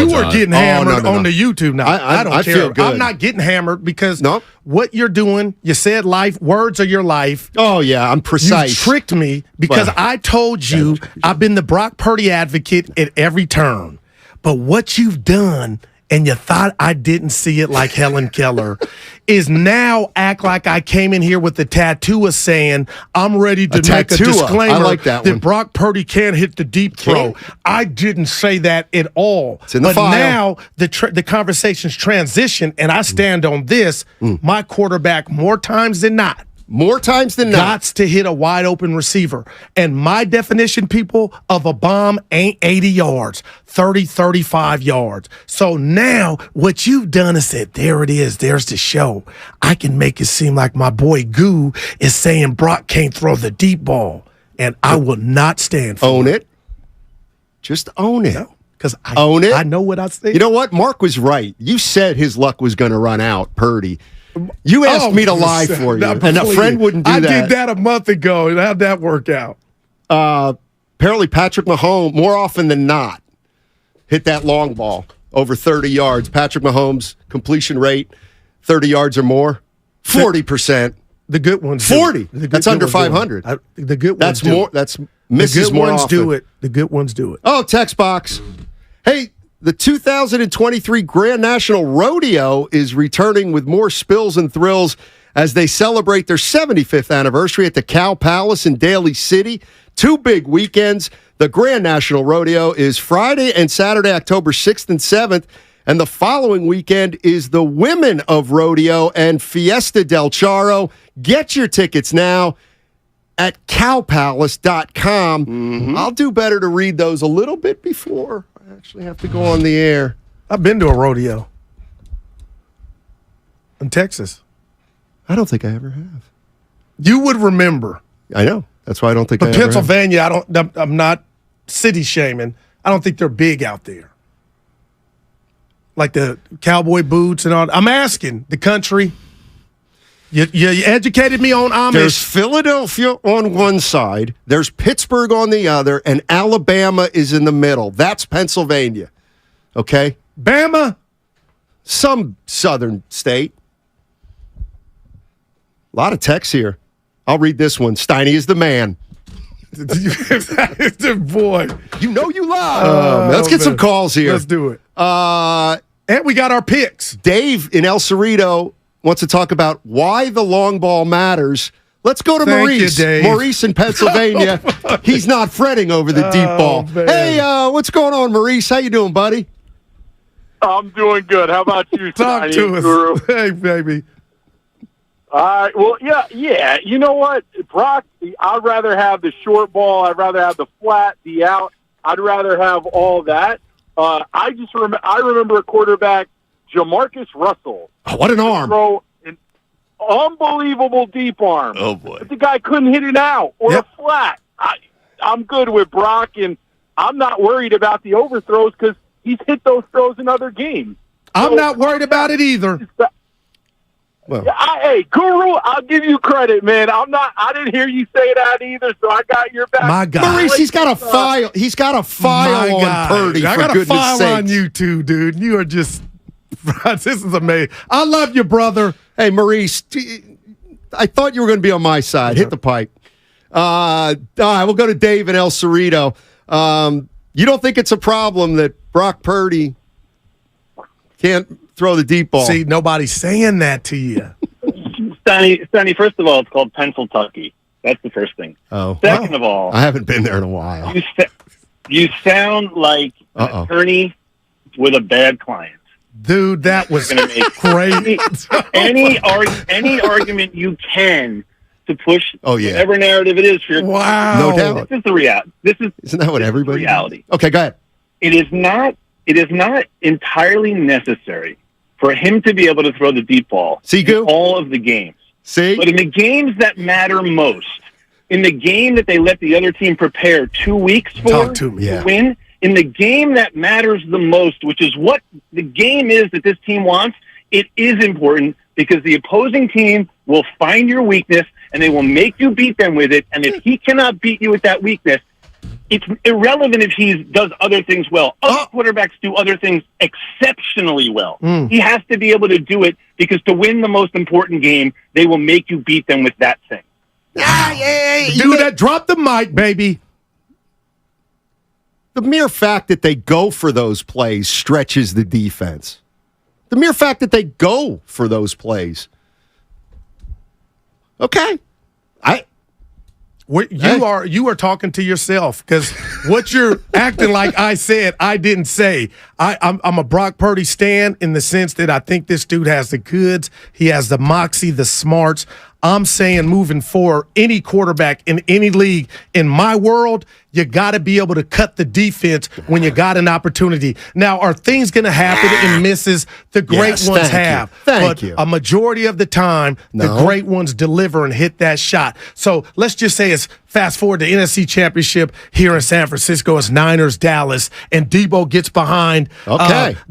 You are getting hammered on the YouTube now. I don't care. feel good. I'm not getting hammered because what you're doing, you said life, words are your life. Oh, yeah, I'm precise. You tricked me because I told you I've been the Brock Purdy advocate at every turn. But what you've done, and you thought I didn't see it like Helen Keller, is now act like I came in here with the tattoo of saying I'm ready to make a disclaimer I like that Brock Purdy can't hit the deep throw. I didn't say that at all. It's in the file. Now the conversation's transition, and I stand on this. My quarterback, more times than not, gots to hit a wide open receiver. And my definition, people, of a bomb ain't 80 yards, 30, 35 yards. So now what you've done is said, there it is. There's the show. I can make it seem like my boy Goo is saying Brock can't throw the deep ball. And I will not stand for Own it. Just own it. Because own it. I know what I said. You know what? Mark was right. You said his luck was going to run out, Purdy. You asked me to lie for you, and a friend wouldn't do that. I did that a month ago, and how'd that work out? Apparently, Patrick Mahomes, more often than not, hit that long ball over 30 yards. Patrick Mahomes' completion rate, 30 yards or more, 40%. The good ones 40. That's under 500. The good ones That's more. That's misses more often. The good ones do it. The good ones do it. Oh, text box. Hey, the 2023 Grand National Rodeo is returning with more spills and thrills as they celebrate their 75th anniversary at the Cow Palace in Daly City. 2 big weekends. The Grand National Rodeo is Friday and Saturday, October 6th and 7th. And the following weekend is the Women of Rodeo and Fiesta del Charro. Get your tickets now at cowpalace.com. I'll do better to read those a little bit before I actually have to go on the air. I've been to a rodeo in Texas. I don't think I ever have. You would remember. I know. That's why I don't think I But ever Pennsylvania, I'm not city shaming. I don't think they're big out there. Like the cowboy boots and all. I'm asking the country. You educated me on Amish. There's Philadelphia on one side, there's Pittsburgh on the other, and Alabama is in the middle. That's Pennsylvania. Okay? Bama? Some southern state. A lot of texts here. I'll read this one. Steiny is the man. Boy. You know you lie. Let's get some calls here. Let's do it. And we got our picks. Dave in El Cerrito wants to talk about why the long ball matters. Let's go to Maurice. Maurice in Pennsylvania. He's not fretting over the deep ball. Man. Hey, what's going on, Maurice? How you doing, buddy? I'm doing good. How about you, Talk to us. Guru? Hey, baby. All right. Well, yeah. You know what, Brock? I'd rather have the short ball. I'd rather have the flat, the out. I'd rather have all that. I remember a quarterback, Jamarcus Russell. Oh, what an arm! Throw an unbelievable deep arm. Oh boy! But the guy couldn't hit it out or a flat. I'm good with Brock, and I'm not worried about the overthrows because he's hit those throws in other games. I'm not worried about it either. Well, hey, Guru, I'll give you credit, man. I didn't hear you say that either, so I got your back. My God, Maurice, he's got a file. He's got a file on Purdy. I got a file on you too, dude. You are just. This is amazing. I love you, brother. Hey, Maurice, I thought you were going to be on my side. Hit the pipe. All right, we'll go to Dave in El Cerrito. You don't think it's a problem that Brock Purdy can't throw the deep ball? See, nobody's saying that to you. Stanny, first of all, it's called Pennsyltucky. That's the first thing. Oh. Second of all, I haven't been there in a while. You sound like an attorney with a bad client. Dude, that was great. any argument you can to push Oh, yeah. whatever narrative it is for your Wow. No doubt. This is the reality. Isn't that what everybody reality? does? Okay, go ahead. It is not entirely necessary for him to be able to throw the deep ball in all of the games. See? But in the games that matter most, in the game that they let the other team prepare 2 weeks for to win, in the game that matters the most, which is what the game is that this team wants, it is important because the opposing team will find your weakness and they will make you beat them with it. And if he cannot beat you with that weakness, it's irrelevant if he does other things well. Other quarterbacks do other things exceptionally well. He has to be able to do it because to win the most important game, they will make you beat them with that thing. Do that. Drop the mic, baby. The mere fact that they go for those plays stretches the defense. The mere fact that they go for those plays. Okay. You are talking to yourself because what you're acting like I said, I didn't say. I'm a Brock Purdy stan in the sense that I think this dude has the goods. He has the moxie, the smarts. I'm saying moving forward, any quarterback in any league in my world, you got to be able to cut the defense when you got an opportunity. Now, are things going to happen in misses? The great ones have. Thank you. A majority of the time, the great ones deliver and hit that shot. So let's just say it's fast forward to NFC Championship here in San Francisco. It's Niners, Dallas, and Debo gets behind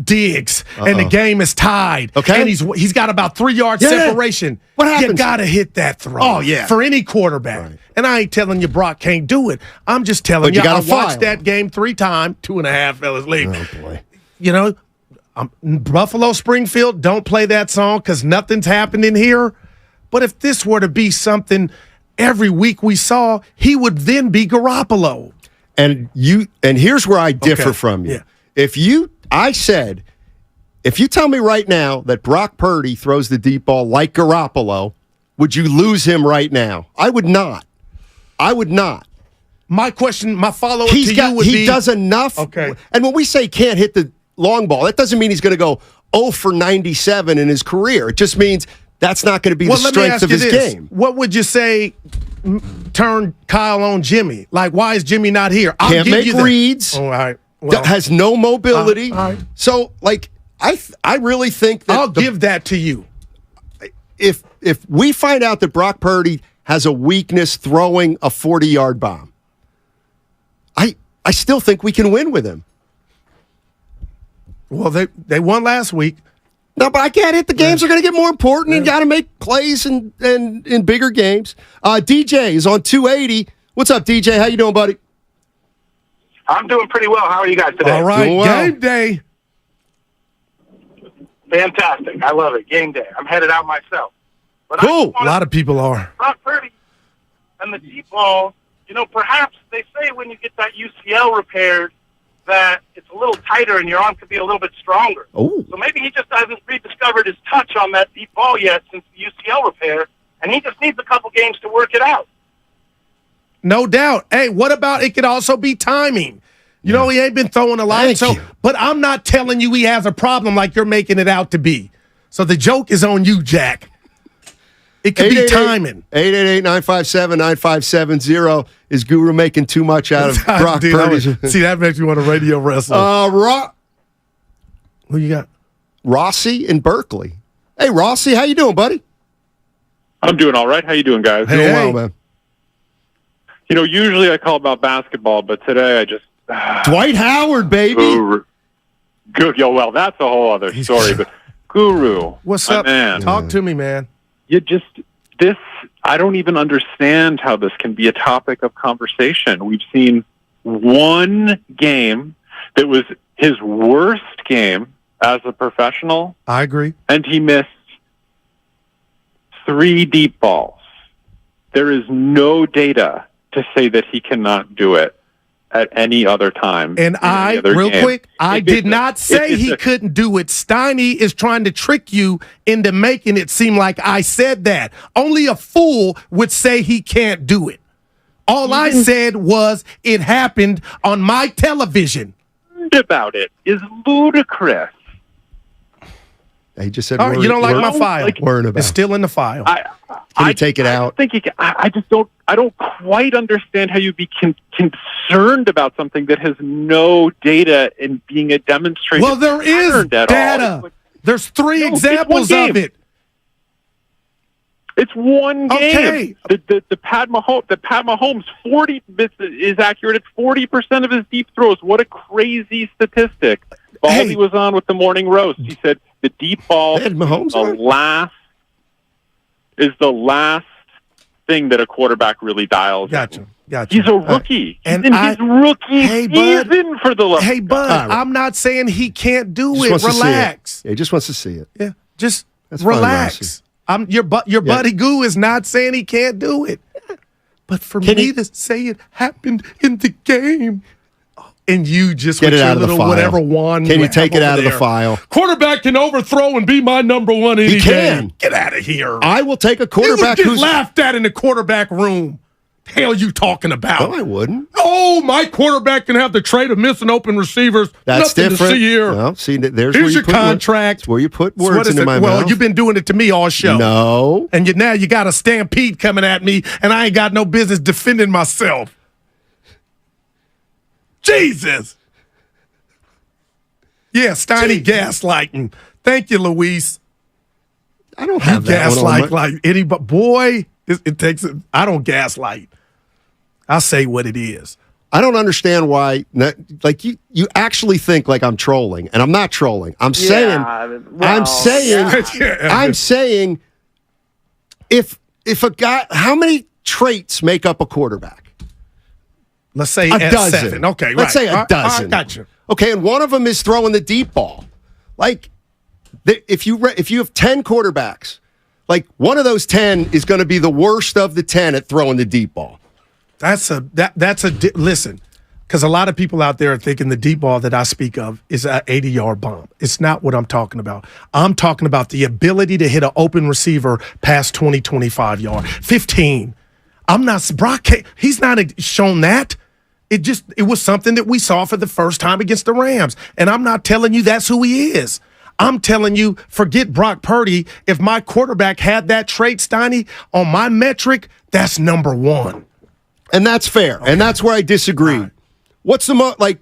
Diggs, and the game is tied. Okay. And he's got about 3 yards separation. What happens? You got to hit that throw. Oh, yeah. For any quarterback. Right. And I ain't telling you Brock can't do it. I'm just telling you I watched that game 3 times, 2.5 fellas league. Oh, boy. You know, Buffalo Springfield, don't play that song because nothing's happening here. But if this were to be something every week we saw, he would then be Garoppolo. And here's where I differ from you. Yeah. If you tell me right now that Brock Purdy throws the deep ball like Garoppolo, would you lose him right now? I would not. My follow-up to you would be... He does enough. Okay. And when we say can't hit the long ball, that doesn't mean he's going to go 0 for 97 in his career. It just means that's not going to be the strength of his game. What would you say turn Kyle on Jimmy? Like, why is Jimmy not here? Can't make reads. All right. Well, has no mobility. All right. So, like, I really think that... I'll give that to you. If we find out that Brock Purdy has a weakness throwing a 40-yard bomb, I still think we can win with him. Well, they won last week. No, but I can't hit. The games are going to get more important and got to make plays in bigger games. DJ is on 280. What's up, DJ? How you doing, buddy? I'm doing pretty well. How are you guys today? All right, well. Game day. Fantastic. I love it. Game day. I'm headed out myself. But Cool. A lot of people are. Brock Purdy and the deep ball, perhaps they say when you get that UCL repaired that it's a little tighter and your arm could be a little bit stronger. Ooh. So maybe he just hasn't rediscovered his touch on that deep ball yet since the UCL repair, and he just needs a couple games to work it out. No doubt. Hey, what about it could also be timing? He ain't been throwing a lot. But I'm not telling you he has a problem like you're making it out to be. So the joke is on you, Jack. It could be timing. 888-957-9570. Is Guru making too much out of Brock Purdy? See, that makes me want to radio wrestle. Who you got? Rossi in Berkeley. Hey, Rossi, how you doing, buddy? I'm doing all right. How you doing, guys? Doing well, man. Usually I call about basketball, but today I just... Dwight Howard, baby. Good. Well, that's a whole other story. But Guru, what's up? Man, talk to me, man. I don't even understand how this can be a topic of conversation. We've seen one game that was his worst game as a professional. I agree. And he missed 3 deep balls. There is no data to say that he cannot do it at any other time. And I did not say he couldn't do it. Steiny is trying to trick you into making it seem like I said that. Only a fool would say he can't do it. All I said was it happened on my television. About it is ludicrous. He just said, you don't like my file. It's still in the file. Can you take it out? I just don't. I don't quite understand how you'd be concerned about something that has no data in being a demonstration. Well, there is data. There's 3 examples of it. It's one game. Okay. The Pat Mahomes 40 is accurate at 40% of his deep throws. What a crazy statistic. Baldy was on with the morning roast. He said the deep ball is the last thing that a quarterback really dials. Gotcha. He's a rookie. And he's in his rookie season for the love. Hey, Bud, I'm not saying he can't do it. Relax. Yeah, he just wants to see it. Yeah, just That's relax. Your buddy Goo is not saying he can't do it. But for me to say it happened in the game, and you just Get with it your out of the little file. whatever wand. Can you take it out of the file? Quarterback can overthrow and be my number one any He can. game. Get out of here. I will take a quarterback you would who's get laughed at in the quarterback room. Hell, you talking about? No, I wouldn't. Oh, my quarterback can have the trait of missing open receivers. That's Nothing different. to see here. No, see, there's Here's where you your put contract. That's where you put So words into my mouth. Well, you've been doing it to me all show. No. And now you got a stampede coming at me, and I ain't got no business defending myself. Jesus. Yeah, Steiny gaslighting. Thank you, Luis. I don't have you that gaslight like anybody. Boy, it takes. I don't gaslight. I say what it is. I don't understand why. Like you actually think like I'm trolling, and I'm not trolling. I'm saying. If a guy, how many traits make up a quarterback? Let's say a dozen. 7. Okay, let's say a dozen. I got you. Okay, and one of them is throwing the deep ball. Like, if you have 10 quarterbacks, like one of those 10 is going to be the worst of the 10 at throwing the deep ball. Listen, because a lot of people out there are thinking the deep ball that I speak of is an 80-yard bomb. It's not what I'm talking about. I'm talking about the ability to hit an open receiver past 20, 25 yard, 15. Brock, he's not shown that. It was something that we saw for the first time against the Rams. And I'm not telling you that's who he is. I'm telling you, forget Brock Purdy. If my quarterback had that trait, Steiny, on my metric, that's number one. And that's fair. Okay. And that's where I disagree. Right. What's the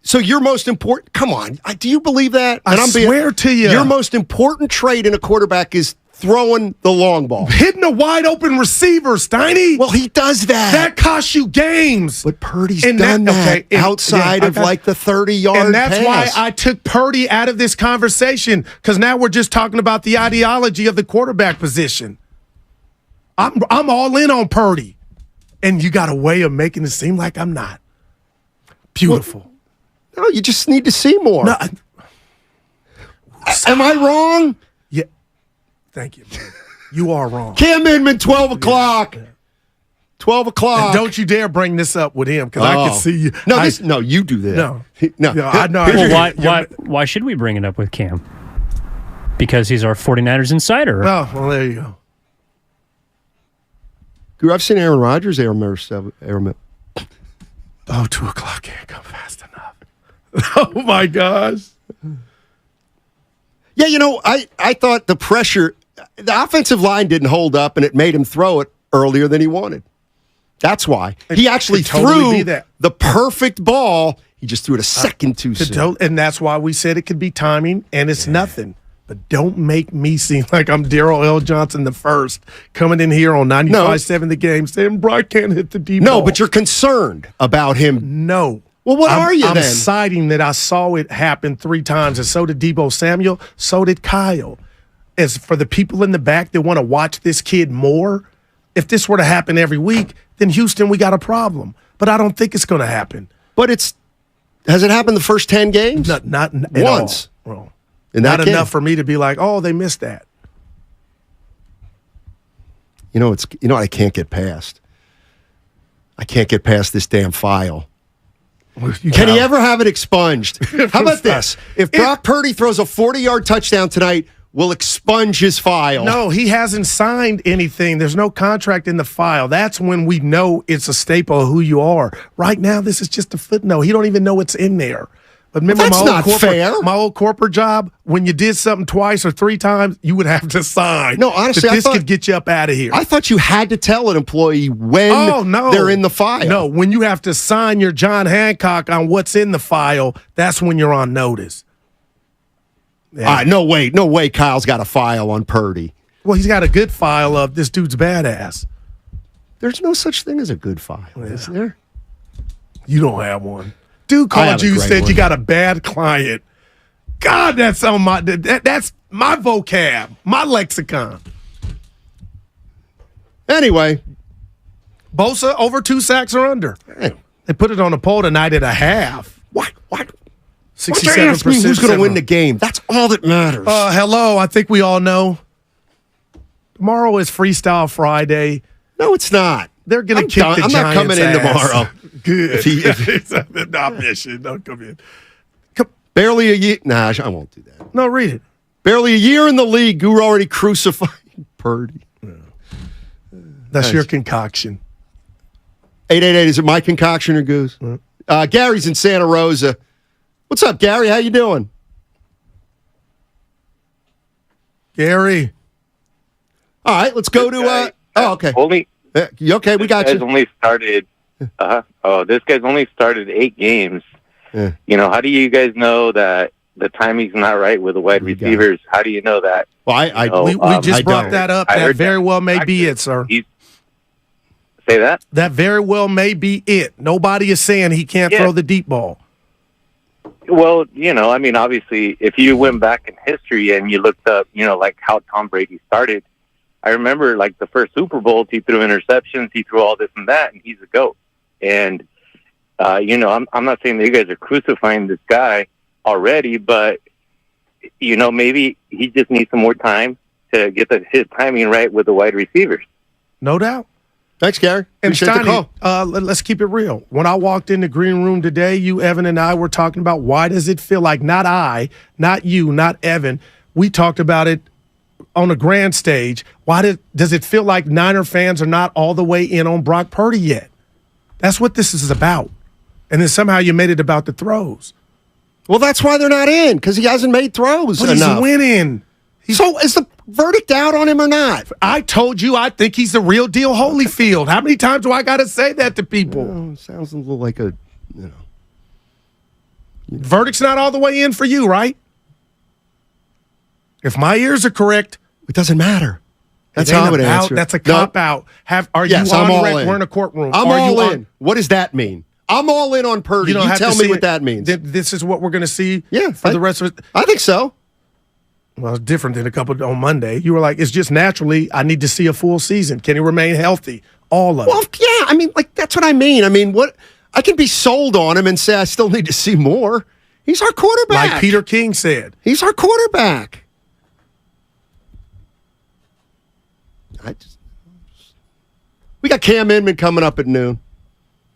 so your most important, come on, do you believe that? And I swear to you. Your most important trait in a quarterback is throwing the long ball. Hitting a wide open receiver, Steiny. Well, he does that. That costs you games. But Purdy's done that outside of like the 30-yard And that's pass. why I took Purdy out of this conversation, because now we're just talking about the ideology of the quarterback position. I'm all in on Purdy. And you got a way of making it seem like I'm not. Beautiful. Well, no, you just need to see more. No, am I wrong? Yeah. Thank you. You are wrong. Cam Inman, 12 o'clock. 12 o'clock. And don't you dare bring this up with him, because I can see you. No, you do that. No. I know. Well, why should we bring it up with Cam? Because he's our 49ers insider. Oh, well, there you go. I've seen Aaron Rodgers, Aaron. Oh, 2 o'clock can't come fast enough. Oh, my gosh. Yeah, I thought the pressure, the offensive line didn't hold up, and it made him throw it earlier than he wanted. That's why. He actually threw the perfect ball. He just threw it a second too soon. And that's why we said it could be timing, and it's nothing. But don't make me seem like I'm Darrell L. Johnson the first, coming in here on 95.7 The Game, saying Brock can't hit the deep ball. No, but you're concerned about him. No. Well, what are you then? I'm citing that I saw it happen 3 times, and so did Deebo Samuel, so did Kyle. As for the people in the back that want to watch this kid more, if this were to happen every week, then Houston, we got a problem. But I don't think it's going to happen. But has it happened the first 10 games? Not once. Well, not enough for me to be like, oh, they missed that. What I can't get past. I can't get past this damn file. Can he ever have it expunged? How about this? If Brock Purdy throws a 40-yard touchdown tonight, we'll expunge his file. No, he hasn't signed anything. There's no contract in the file. That's when we know it's a staple of who you are. Right now, this is just a footnote. He don't even know it's in there. But remember, my old corporate job, when you did something twice or 3 times, you would have to sign. No, honestly, this could get you up out of here. I thought you had to tell an employee when they're in the file. No, when you have to sign your John Hancock on what's in the file, that's when you're on notice. Yeah. No way Kyle's got a file on Purdy. Well, he's got a good file of this dude's badass. There's no such thing as a good file, is there? You don't have one. Dude called you, said you got a bad client. God, that's on my that's my vocab, my lexicon. Anyway, Bosa over 2 sacks or under. They put it on the poll tonight at a half. What? 67%. Who's going to win the game? That's all that matters. Hello, I think we all know. Tomorrow is Freestyle Friday. No, it's not. They're going to kick the Giants' I'm not coming in tomorrow. Good. Don't come in. Barely a year. Nah, I won't do that. No, read it. Barely a year in the league. Guru already crucified Purdy. That's your concoction. 888, is it my concoction or Goose? Gary's in Santa Rosa. What's up, Gary? How you doing? Gary. All right, let's go to... okay. You okay? We got you. you. Only started... this guy's only started 8 games. Yeah. You know, how do you guys know that the timing's not right with the wide receivers? How do you know that? Well, we just brought that up. That very well may be it, sir. Say that? That very well may be it. Nobody is saying he can't throw the deep ball. Well, you know, I mean, obviously, if you went back in history and you looked up, you know, like how Tom Brady started, I remember, like, the first Super Bowl, he threw interceptions, he threw all this and that, and he's a GOAT. And, you know, I'm not saying that you guys are crucifying this guy already, but, you know, maybe he just needs some more time to get his timing right with the wide receivers. No doubt. Thanks, Gary. And Appreciate the call. Let's keep it real. When I walked in the green room today, you, Evan, and I were talking about why does it feel like not I, not you, not Evan. We talked about it on a grand stage. Why does it feel like Niner fans are not all the way in on Brock Purdy yet? That's what this is about. And then somehow you made it about the throws. Well, that's why they're not in, because he hasn't made throws But enough. he's winning. So is the verdict out on him or not? I told you I think he's the real deal Holyfield. How many times do I got to say that to people? Well, sounds a little like a, you know. Verdict's not all the way in for you, right? If my ears are correct. It doesn't matter. That's how I would answer. That's a cop-out. Are you on record? We're in a courtroom. I'm all in. What does that mean? I'm all in on Purdy. You tell me what that means. This is what we're going to see for the rest of it? I think so. Well, it's different than a couple on Monday. You were like, it's just naturally, I need to see a full season. Can he remain healthy? All of it. Well, yeah, I mean, like, that's what I mean. I mean, what I can be sold on him and say I still need to see more. He's our quarterback. Like Peter King said. He's our quarterback. We got Cam Inman coming up at noon.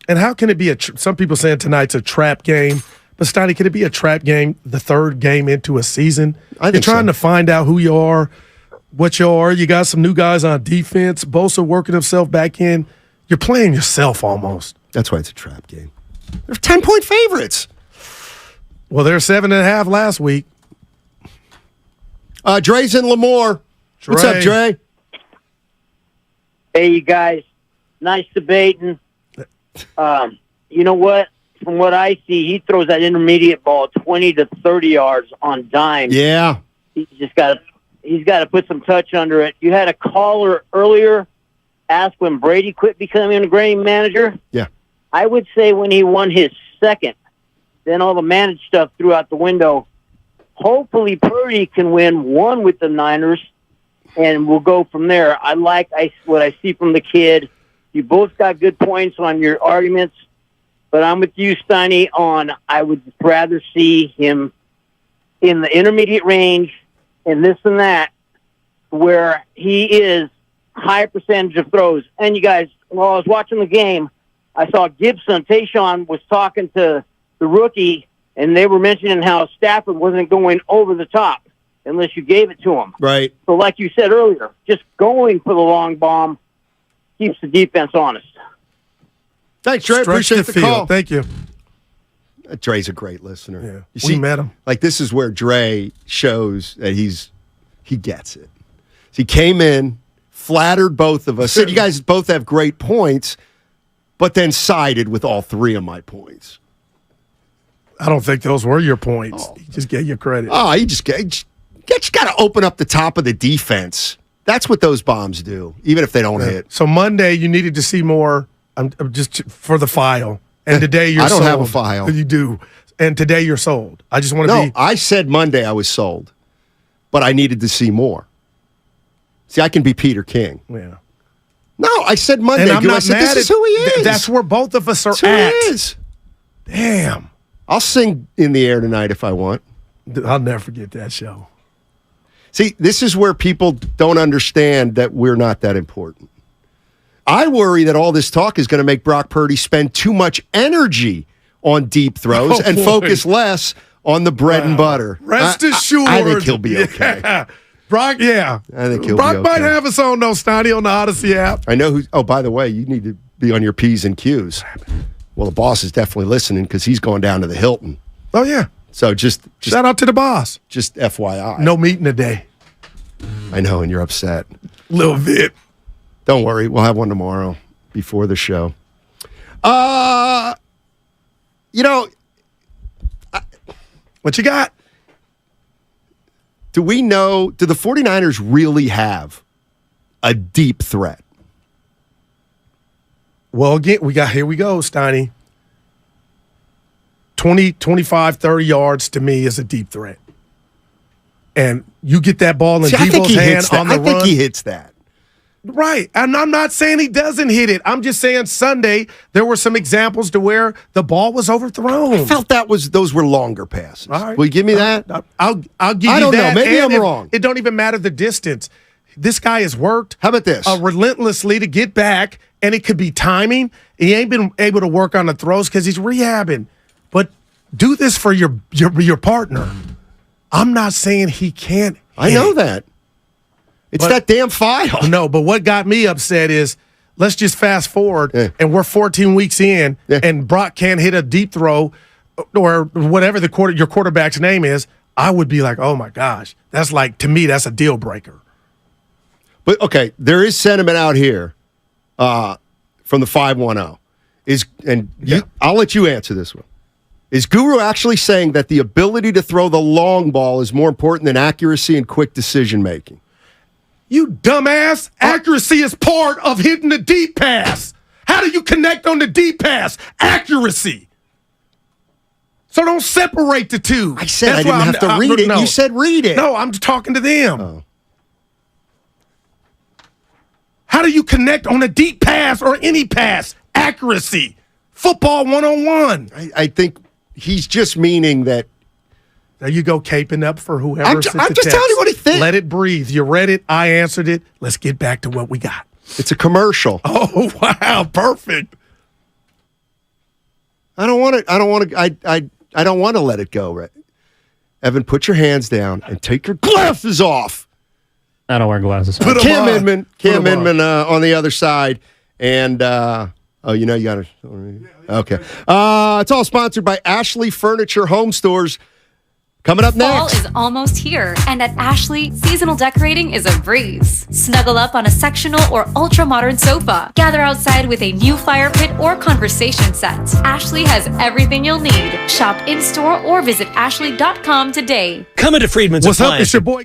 And how can it be some people saying tonight's a trap game, but Steiny, can it be a trap game the third game into a season? You're trying to find out who you are, what you are. You got some new guys on defense. Bosa working himself back in. You're playing yourself almost. That's why it's a trap game. They're 10-point favorites. Well, they're 7.5 last week. Dre's in Lemoore. What's up, Dre? Hey, you guys. Nice debating. You know what? From what I see, he throws that intermediate ball 20 to 30 yards on dimes. Yeah. He's got to put some touch under it. You had a caller earlier ask when Brady quit becoming a game manager. Yeah. I would say when he won his second, then all the managed stuff threw out the window. Hopefully Purdy can win one with the Niners, and we'll go from there. I like what I see from the kid. You both got good points on your arguments, but I'm with you, Steiny, on I would rather see him in the intermediate range and this and that, where he is high percentage of throws. And you guys, while I was watching the game, I saw Gibson, Tayshaun was talking to the rookie, and they were mentioning how Stafford wasn't going over the top unless you gave it to him. Right. So like you said earlier, just going for the long bomb keeps the defense honest. Thanks, Dre. Appreciate the call. Thank you. Dre's a great listener. Yeah. You we met him. Like, this is where Dre shows that he gets it. So he came in, flattered both of us, said you guys both have great points, but then sided with all three of my points. I don't think those were your points. He just gave you credit. Oh, you just got to open up the top of the defense. That's what those bombs do, even if they don't hit. So Monday, you needed to see more I'm just for the file. And today you're sold. I don't have a file. You do. And today you're sold. I just want to be. No, I said Monday I was sold, but I needed to see more. See, I can be Peter King. Yeah. No, I said Monday. And I'm not I said, mad this is who he is. That's where both of us are That's who at. he is. Damn. I'll sing In the Air Tonight if I want. I'll never forget that show. See, this is where people don't understand that we're not that important. I worry that all this talk is going to make Brock Purdy spend too much energy on deep throws and focus less on the bread and butter. Rest assured. I think he'll be okay. Yeah. Brock, yeah. I think he'll Brock be okay. might have us on, though, Steiny, on the Odyssey app. I know who. Oh, by the way, you need to be on your P's and Q's. Well, the boss is definitely listening because he's going down to the Hilton. Oh, yeah. So just shout out to the boss. Just FYI. No meeting today. I know, and you're upset. Little bit. Don't worry. We'll have one tomorrow before the show. What you got? Do we know, do the 49ers really have a deep threat? Well, again, here we go, Steiny. 20, 25, 30 yards to me is a deep threat. And you get that ball in Devo's hand on the run. I think he hits that. Right. And I'm not saying he doesn't hit it. I'm just saying Sunday there were some examples to where the ball was overthrown. I felt those were longer passes. All right. Will you give me that? I'll give you that. I don't know. Maybe I'm wrong. It don't even matter the distance. This guy has worked. How about this? Relentlessly to get back, and it could be timing. He ain't been able to work on the throws because he's rehabbing. But do this for your partner. I'm not saying he can't. I know that. It's that damn file. No, but what got me upset is let's just fast forward, and we're 14 weeks in, and Brock can't hit a deep throw or whatever your quarterback's name is. I would be like, oh my gosh, that's like, to me, that's a deal breaker. But okay, there is sentiment out here from the 510. I'll let you answer this one. Is Guru actually saying that the ability to throw the long ball is more important than accuracy and quick decision making? You dumbass. Accuracy is part of hitting the deep pass. How do you connect on the deep pass? Accuracy. So don't separate the two. I said I didn't have to read it. No. You said read it. No, I'm talking to them. Oh. How do you connect on a deep pass or any pass? Accuracy. Football 101. I think he's just meaning that. There you go, caping up for whoever. I'm just telling you what he thinks. Let it breathe. You read it. I answered it. Let's get back to what we got. It's a commercial. Oh, wow. Perfect. I don't want to let it go, right? Evan, put your hands down and take your glasses off. I don't wear glasses. Cam Inman on the other side. And, you got to. Okay. It's all sponsored by Ashley Furniture Home Stores. Coming up next. Fall is almost here, and at Ashley, seasonal decorating is a breeze. Snuggle up on a sectional or ultra-modern sofa. Gather outside with a new fire pit or conversation set. Ashley has everything you'll need. Shop in-store or visit ashley.com today. Coming to Friedman's What's Appliance. up? It's your boy.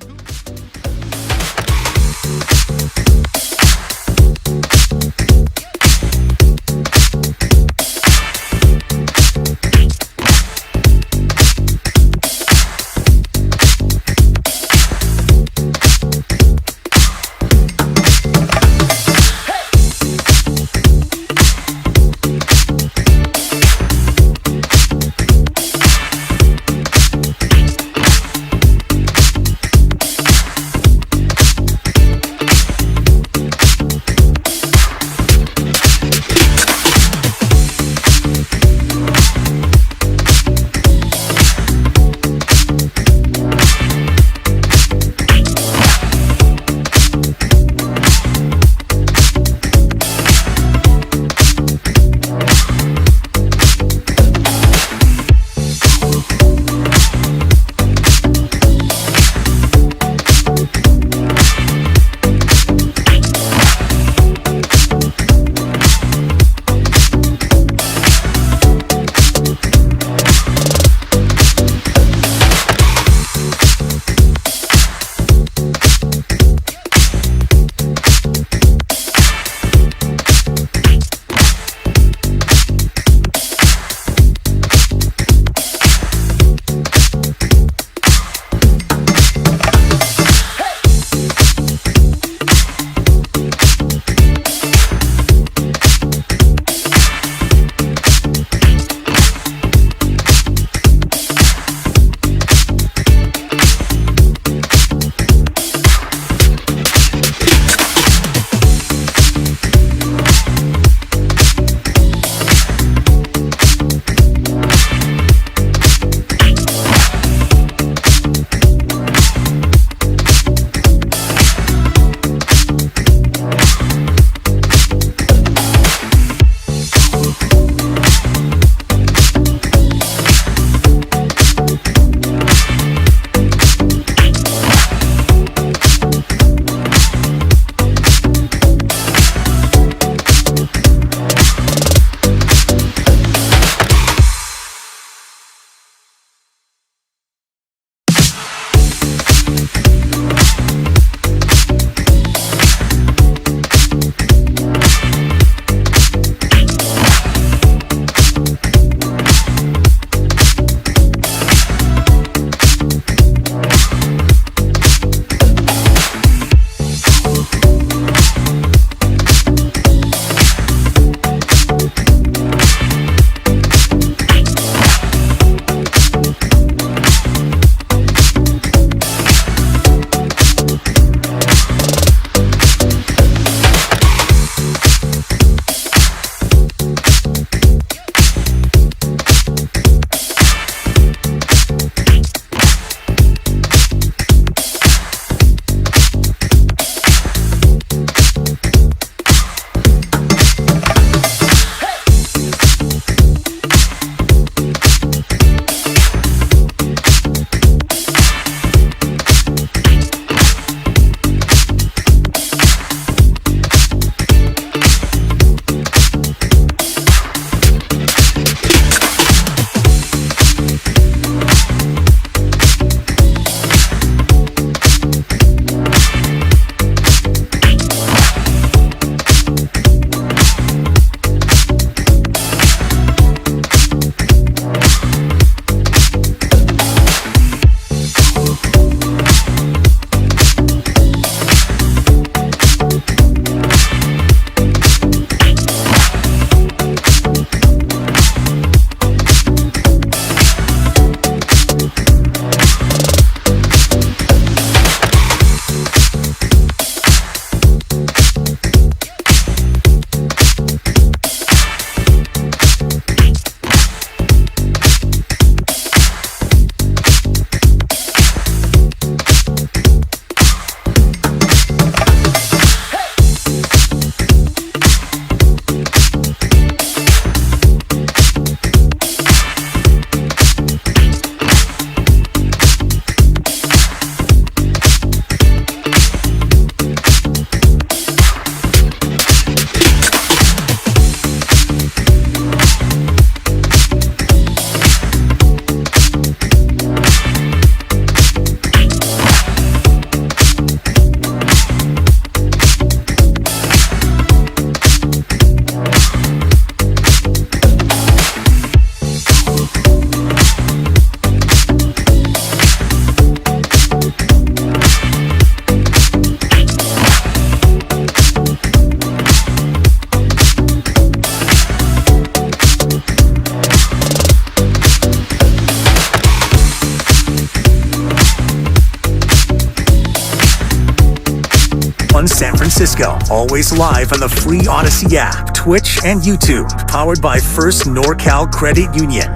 Francisco. Always live on the free Odyssey app, Twitch, and YouTube. Powered by First NorCal Credit Union.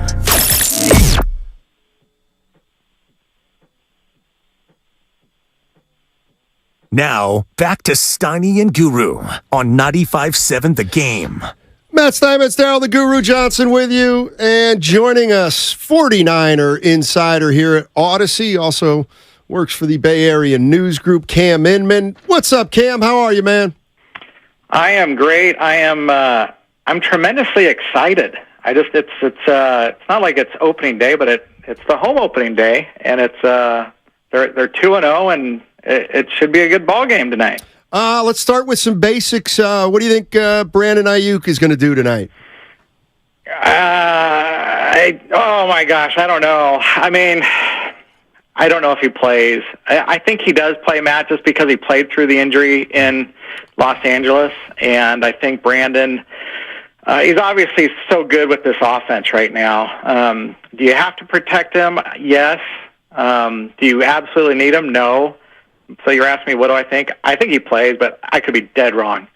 Now, back to Steiny and Guru on 95.7 The Game. Matt Steinmetz, Darryl the Guru Johnson with you, and joining us, 49er insider here at Odyssey, also works for the Bay Area News Group, Cam Inman. What's up, Cam? How are you, man? I am great. I'm tremendously excited. It's not like it's opening day, but it's the home opening day, and it's they're 2-0, and it should be a good ball game tonight. Let's start with some basics. What do you think Brandon Ayuk is going to do tonight? Oh my gosh, I don't know. I mean, I don't know if he plays. I think he does play, Matt, just because he played through the injury in Los Angeles, and I think Brandon, he's obviously so good with this offense right now. Do you have to protect him? Yes. Do you absolutely need him? No. So you're asking me, what do I think? I think he plays, but I could be dead wrong.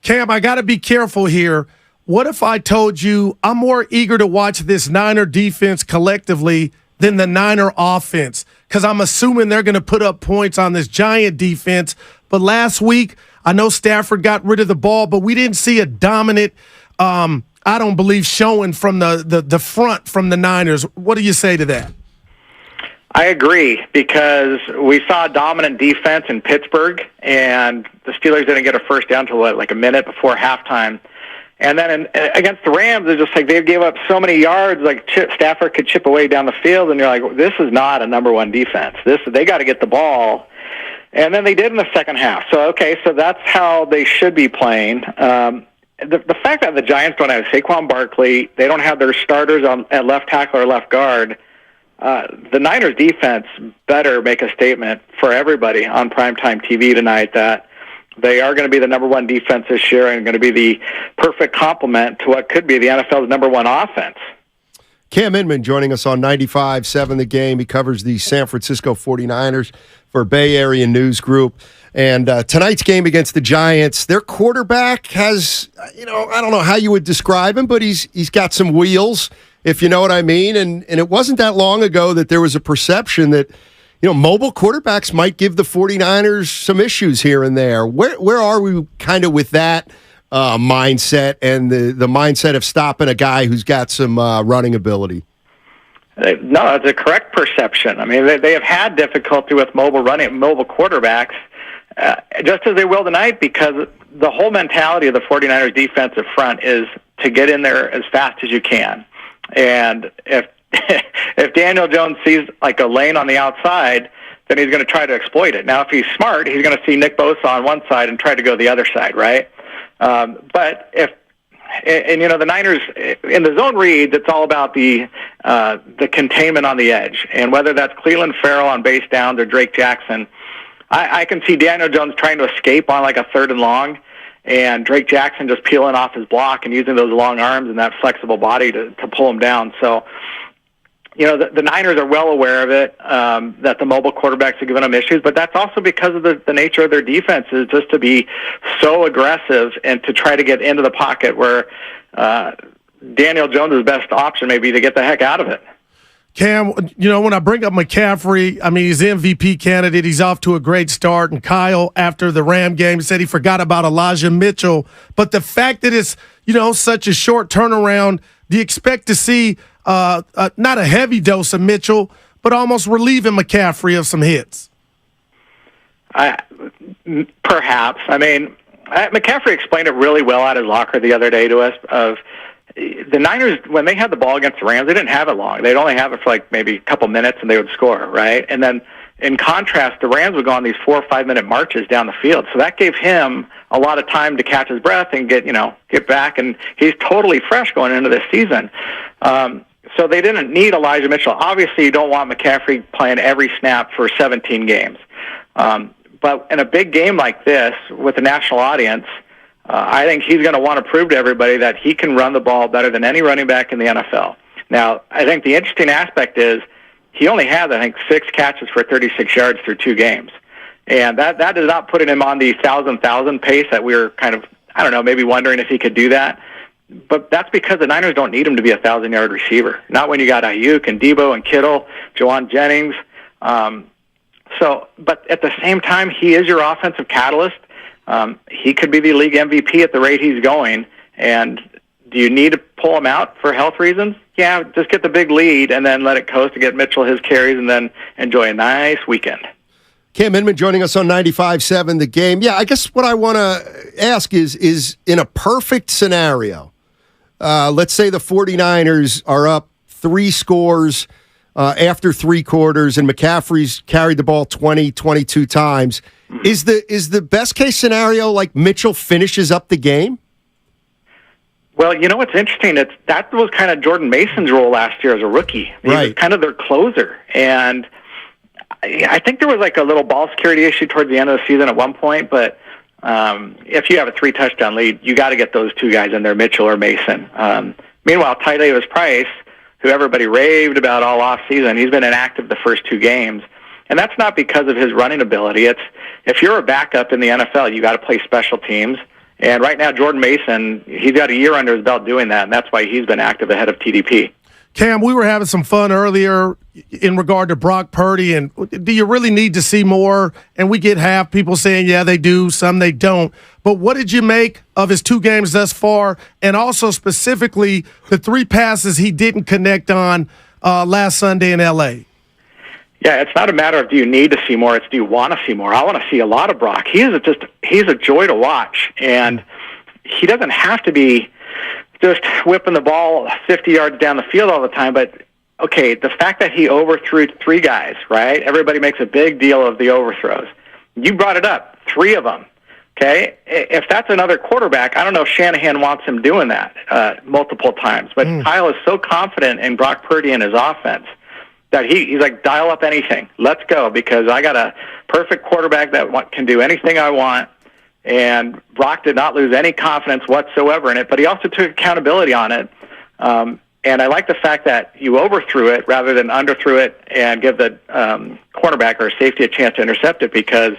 Cam, I got to be careful here. What if I told you I'm more eager to watch this Niner defense collectively than the Niner offense? Because I'm assuming they're going to put up points on this Giant defense. But last week, I know Stafford got rid of the ball, but we didn't see a dominant, I don't believe, showing from the front from the Niners. What do you say to that? I agree, because we saw a dominant defense in Pittsburgh, and the Steelers didn't get a first down until like a minute before halftime. And then against the Rams, it's just like they gave up so many yards, like Stafford could chip away down the field, and you're like, this is not a number one defense. They got to get the ball. And then they did in the second half. So, okay, so that's how they should be playing. The fact that the Giants don't have Saquon Barkley, they don't have their starters at left tackle or left guard, the Niners defense better make a statement for everybody on primetime TV tonight that they are going to be the number one defense this year and going to be the perfect complement to what could be the NFL's number one offense. Cam Inman joining us on 95.7 The Game. He covers the San Francisco 49ers for Bay Area News Group. And tonight's game against the Giants, their quarterback has, I don't know how you would describe him, but he's got some wheels, if you know what I mean. And it wasn't that long ago that there was a perception that, mobile quarterbacks might give the 49ers some issues here and there. Where are we kind of with that mindset and the mindset of stopping a guy who's got some running ability? No, it's a correct perception. I mean, they have had difficulty with mobile quarterbacks, just as they will tonight, because the whole mentality of the 49ers defensive front is to get in there as fast as you can. And if Daniel Jones sees like a lane on the outside, then he's going to try to exploit it. Now, if he's smart, he's going to see Nick Bosa on one side and try to go the other side, right? But the Niners in the zone reads, it's all about the containment on the edge, and whether that's Cleveland Farrell on base downs or Drake Jackson, I can see Daniel Jones trying to escape on like a 3rd and long, and Drake Jackson just peeling off his block and using those long arms and that flexible body to pull him down. So, the Niners are well aware of it, that the mobile quarterbacks are giving them issues, but that's also because of the nature of their defense is just to be so aggressive and to try to get into the pocket where Daniel Jones' best option may be to get the heck out of it. Cam, when I bring up McCaffrey, I mean, he's MVP candidate. He's off to a great start. And Kyle, after the Ram game, said he forgot about Elijah Mitchell. But the fact that it's, such a short turnaround, do you expect to see not a heavy dose of Mitchell, but almost relieving McCaffrey of some hits? Perhaps. I mean, McCaffrey explained it really well at his locker the other day to us of the Niners, when they had the ball against the Rams, they didn't have it long. They'd only have it for like maybe a couple minutes and they would score, right? And then in contrast, the Rams would go on these 4 or 5 minute marches down the field. So that gave him a lot of time to catch his breath and get back. And he's totally fresh going into this season. So they didn't need Elijah Mitchell. Obviously, you don't want McCaffrey playing every snap for 17 games. But in a big game like this with a national audience, I think he's going to want to prove to everybody that he can run the ball better than any running back in the NFL. Now, I think the interesting aspect is he only had, 6 catches for 36 yards through 2 games. And that is not putting him on the 1,000 pace that we were kind of, I don't know, maybe wondering if he could do that. But that's because the Niners don't need him to be a 1,000-yard receiver. Not when you got Ayuk and Debo and Kittle, Jawan Jennings. But at the same time, he is your offensive catalyst. He could be the league MVP at the rate he's going. And do you need to pull him out for health reasons? Yeah, just get the big lead and then let it coast to get Mitchell his carries and then enjoy a nice weekend. Cam Inman joining us on 95.7 The Game. Yeah, I guess what I want to ask is in a perfect scenario, let's say the 49ers are up 3 scores after 3 quarters and McCaffrey's carried the ball 22 times. Is the best case scenario like Mitchell finishes up the game? Well, you know what's interesting? That was kind of Jordan Mason's role last year as a rookie. He was kind of their closer. And I think there was like a little ball security issue towards the end of the season at one point, but if you have a 3-touchdown lead, you got to get those 2 guys in there, Mitchell or Mason. Meanwhile, Ty Davis-Price, who everybody raved about all offseason, he's been inactive the first 2 games. And that's not because of his running ability. It's if you're a backup in the NFL, you got to play special teams. And right now, Jordan Mason, he's got a year under his belt doing that, and that's why he's been active ahead of TDP. Cam, we were having some fun earlier in regard to Brock Purdy, and do you really need to see more? And we get half people saying, yeah, they do, some they don't. But what did you make of his 2 games thus far, and also specifically the 3 passes he didn't connect on last Sunday in L.A.? Yeah, it's not a matter of do you need to see more, it's do you want to see more. I want to see a lot of Brock. He's a joy to watch, and he doesn't have to be just whipping the ball 50 yards down the field all the time, but okay, the fact that he overthrew 3 guys, right? Everybody makes a big deal of the overthrows. You brought it up, 3 of them, okay? If that's another quarterback, I don't know if Shanahan wants him doing that multiple times, but Kyle is so confident in Brock Purdy and his offense that he's like, dial up anything. Let's go, because I got a perfect quarterback that can do anything I want. And Brock did not lose any confidence whatsoever in it, but he also took accountability on it. And I like the fact that you overthrew it rather than underthrew it and give the cornerback or safety a chance to intercept it, because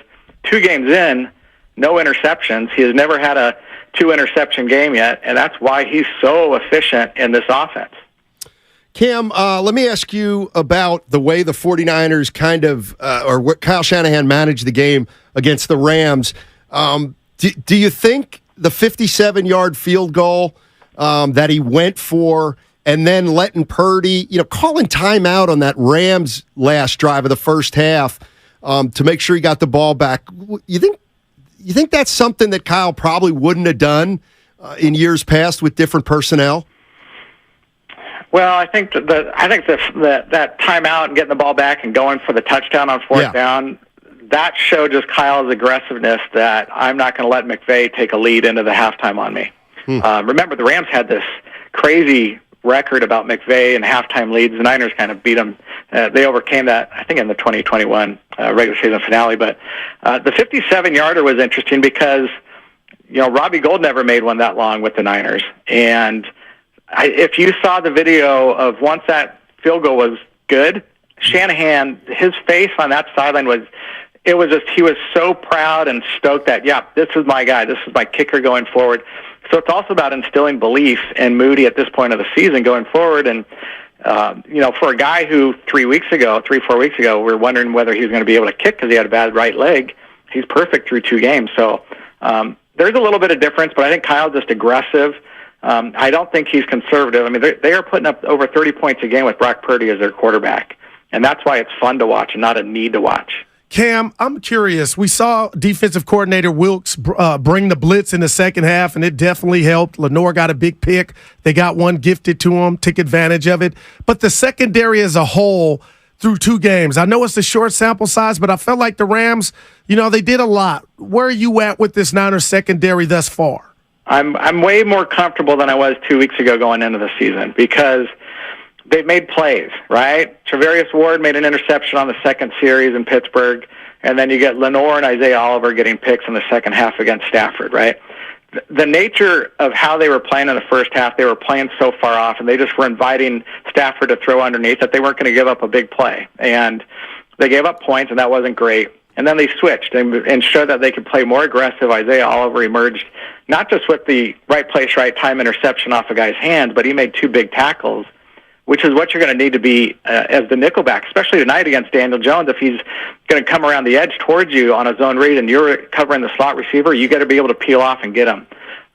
2 games in, no interceptions. He has never had a 2-interception game yet, and that's why he's so efficient in this offense. Cam, let me ask you about the way the 49ers kind of, or what Kyle Shanahan managed the game against the Rams. Do you think the 57-yard field goal that he went for and then letting Purdy, calling timeout on that Rams last drive of the first half to make sure he got the ball back, you think that's something that Kyle probably wouldn't have done in years past with different personnel? Well, I think that timeout and getting the ball back and going for the touchdown on 4th down, that showed just Kyle's aggressiveness that I'm not going to let McVay take a lead into the halftime on me. Remember, the Rams had this crazy record about McVay and halftime leads. The Niners kind of beat them. They overcame that, I think, in the 2021 regular season finale. But the 57-yarder was interesting because, Robbie Gould never made one that long with the Niners. And if you saw the video of once that field goal was good, Shanahan, his face on that sideline he was so proud and stoked that, this is my guy, this is my kicker going forward. So it's also about instilling belief in Moody at this point of the season going forward. And, for a guy who 4 weeks ago, we were wondering whether he was going to be able to kick because he had a bad right leg, he's perfect through 2 games. So there's a little bit of difference, but I think Kyle's just aggressive. I don't think he's conservative. I mean, they are putting up over 30 points a game with Brock Purdy as their quarterback, and that's why it's fun to watch and not a need to watch. Cam, I'm curious. We saw defensive coordinator Wilkes bring the blitz in the second half, and it definitely helped. Lenore got a big pick. They got one gifted to him, took advantage of it. But the secondary as a whole through 2 games, I know it's a short sample size, but I felt like the Rams, they did a lot. Where are you at with this Niners secondary thus far? I'm way more comfortable than I was 2 weeks ago going into the season because they've made plays, right? Travarius Ward made an interception on the second series in Pittsburgh, and then you get Lenore and Isaiah Oliver getting picks in the second half against Stafford, right? The nature of how they were playing in the first half, they were playing so far off, and they just were inviting Stafford to throw underneath that they weren't going to give up a big play. And they gave up points, and that wasn't great. and then they switched and showed that they could play more aggressive. Isaiah Oliver emerged not just with the right place, right time interception off a guy's hands, but he made 2 big tackles, which is what you're going to need to be as the nickelback, especially tonight against Daniel Jones. If he's going to come around the edge towards you on a zone read and you're covering the slot receiver, you got to be able to peel off and get him.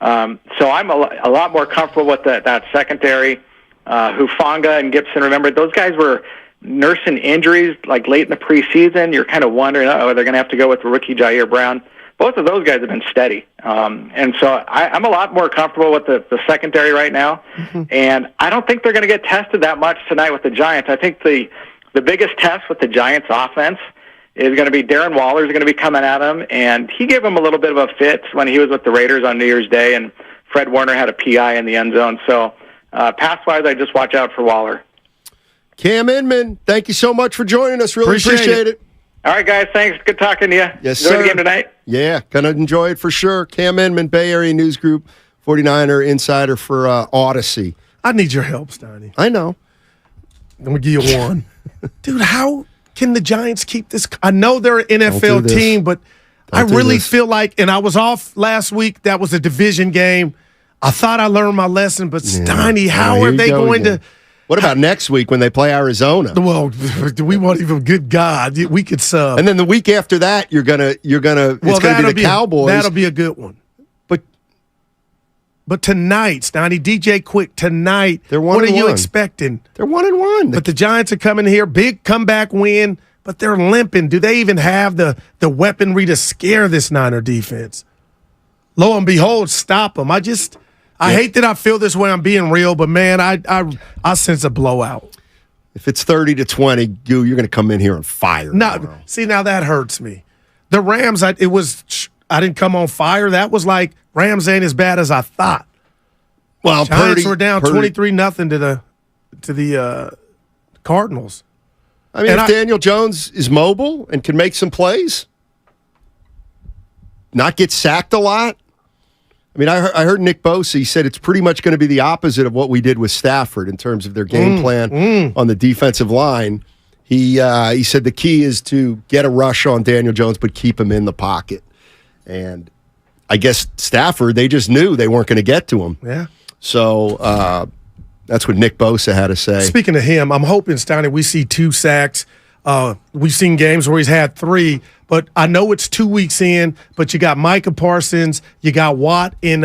So I'm a lot more comfortable with that secondary. Hufanga and Gibson, remember, those guys were nursing injuries like late in the preseason. You're kind of wondering, they're going to have to go with the rookie Jair Brown. Both of those guys have been steady. And so I'm a lot more comfortable with the secondary right now. Mm-hmm. And I don't think they're going to get tested that much tonight with the Giants. I think the biggest test with the Giants offense is going to be Darren Waller's going to be coming at him. And he gave him a little bit of a fit when he was with the Raiders on New Year's Day, and Fred Warner had a PI in the end zone. So pass-wise, I just watch out for Waller. Cam Inman, thank you so much for joining us. Really appreciate it. All right, guys. Thanks. Good talking to you. Yes, enjoy sir. the game tonight. Yeah, going to enjoy it for sure. Cam Inman, Bay Area News Group, 49er insider for Odyssey. I need your help, Steiny. I know. I'm going to give you one. Dude, how can the Giants keep this? I know they're an NFL team, but I really feel like, and I was off last week, that was a division game. I thought I learned my lesson, but Steiny, how are they going to? What about next week when they play Arizona? Well, we won't even. Good God, we could sub. And then the week after that, you're gonna. Well, it's gonna be the Cowboys. That'll be a good one. But tonight, Steiny, DJ Quick tonight. They're 1-1. What are you expecting? They're 1-1. But the Giants are coming here, big comeback win. But they're limping. Do they even have the weaponry to scare this Niner defense? Lo and behold, stop them. I hate that I feel this way. I'm being real, but man, I sense a blowout. If it's 30-20, you're going to come in here on fire. No, see, now that hurts me. The Rams, I didn't come on fire. That was like Rams ain't as bad as I thought. Well, Giants were down 23-0 to the Cardinals. I mean, if Daniel Jones is mobile and can make some plays, not get sacked a lot. I mean, I heard Nick Bosa, he said it's pretty much going to be the opposite of what we did with Stafford in terms of their game plan on the defensive line. He said the key is to get a rush on Daniel Jones, but keep him in the pocket. And I guess Stafford, they just knew they weren't going to get to him. Yeah. So that's what Nick Bosa had to say. Speaking of him, I'm hoping, Steiny, we see 2 sacks. We've seen games where he's had 3, but I know it's 2 weeks in, but you got Micah Parsons, you got Watt in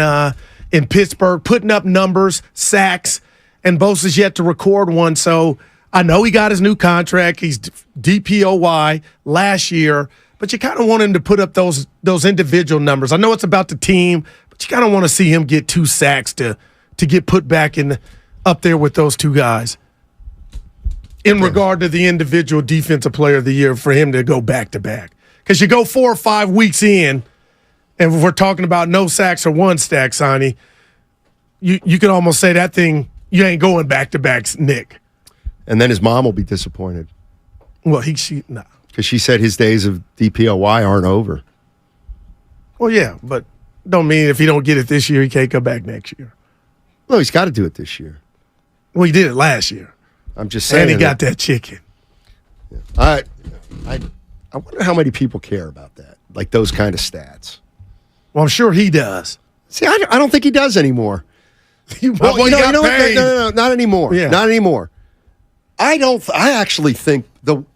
Pittsburgh putting up numbers, sacks, and Bosa's yet to record one. So I know he got his new contract. He's DPOY last year, but you kind of want him to put up those individual numbers. I know it's about the team, but you kind of want to see him get 2 sacks to get put back up there with those 2 guys. In regard to the individual defensive player of the year, for him to go back-to-back. Because you go 4 or 5 weeks in, and if we're talking about no sacks or 1 sack, Sonny, you could almost say that thing, you ain't going back-to-backs, Nick. And then his mom will be disappointed. Well, no. Because she said his days of DPOY aren't over. Well, yeah, but don't mean if he don't get it this year, he can't come back next year. No, he's got to do it this year. Well, he did it last year. I'm just saying. And he got that chicken. Yeah. I wonder how many people care about that, like those kind of stats. Well, I'm sure he does. See, I don't think he does anymore. You know what? No, not anymore. Yeah. Not anymore. I actually think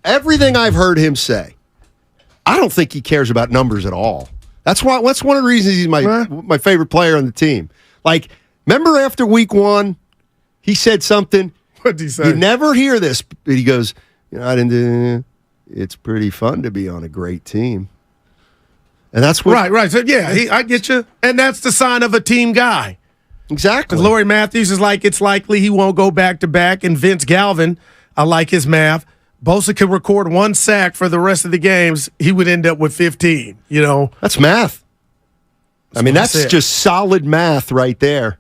everything I've heard him say, I don't think he cares about numbers at all. That's one of the reasons he's my favorite player on the team. Like, remember after week 1, he said something. What did he say? You never hear this, but he goes, it's pretty fun to be on a great team. And that's what... Right. So, yeah, I get you. And that's the sign of a team guy. Exactly. Because Laurie Matthews is like, it's likely he won't go back-to-back. And Vince Galvin, I like his math. Bosa could record 1 sack for the rest of the games. He would end up with 15, That's math. That's just solid math right there.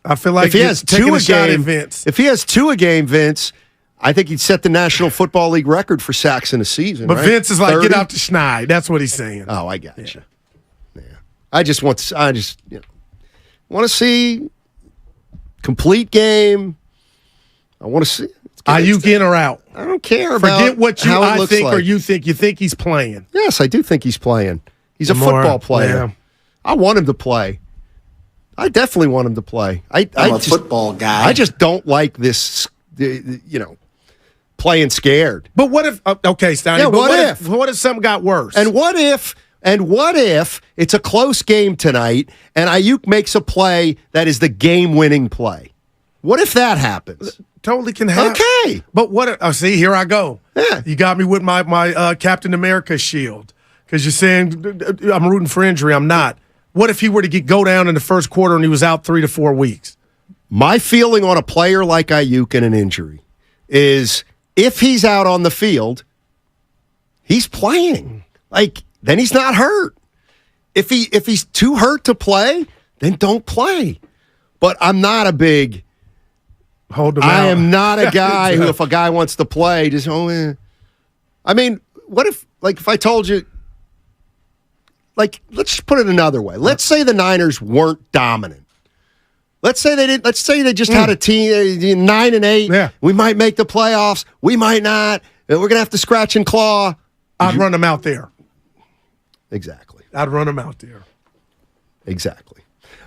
I feel like if he has 2 a game, Vince. If he has 2 a game, Vince, I think he'd set the National Football League record for sacks in a season. But right? Vince is like, 30? get out the schneid. That's what he's saying. Oh, I got you. Yeah. I just want to see complete game. I want to Ayuk in or out? I don't care about Forget what I think like. or you think. You think he's playing. Yes, I do think he's playing. He's a football player. Yeah. I want him to play. I definitely want him to play. I'm a football guy. I just don't like this, playing scared. But what if? Okay, Steiny. Yeah, but what if? What if something got worse? And what if it's a close game tonight and Ayuk makes a play that is the game-winning play? What if that happens? Totally can happen. Okay. But what? Oh, see, here I go. Yeah. You got me with my Captain America shield because you're saying I'm rooting for injury. I'm not. What if he were to go down in the first quarter and he was out 3 to 4 weeks? My feeling on a player like Ayuk and an injury is if he's out on the field, he's playing. Then he's not hurt. If he's too hurt to play, then don't play. But I'm not a big hold him I out. am not a guy who, if a guy wants to play, just I mean, what if if I told you, let's just put it another way. Let's say the Niners weren't dominant. Let's say they didn't. Let's say they just had a team 9-8. Yeah. We might make the playoffs. We might not. We're gonna have to scratch and claw. I'd run him out there. Exactly. I'd run him out there. Exactly.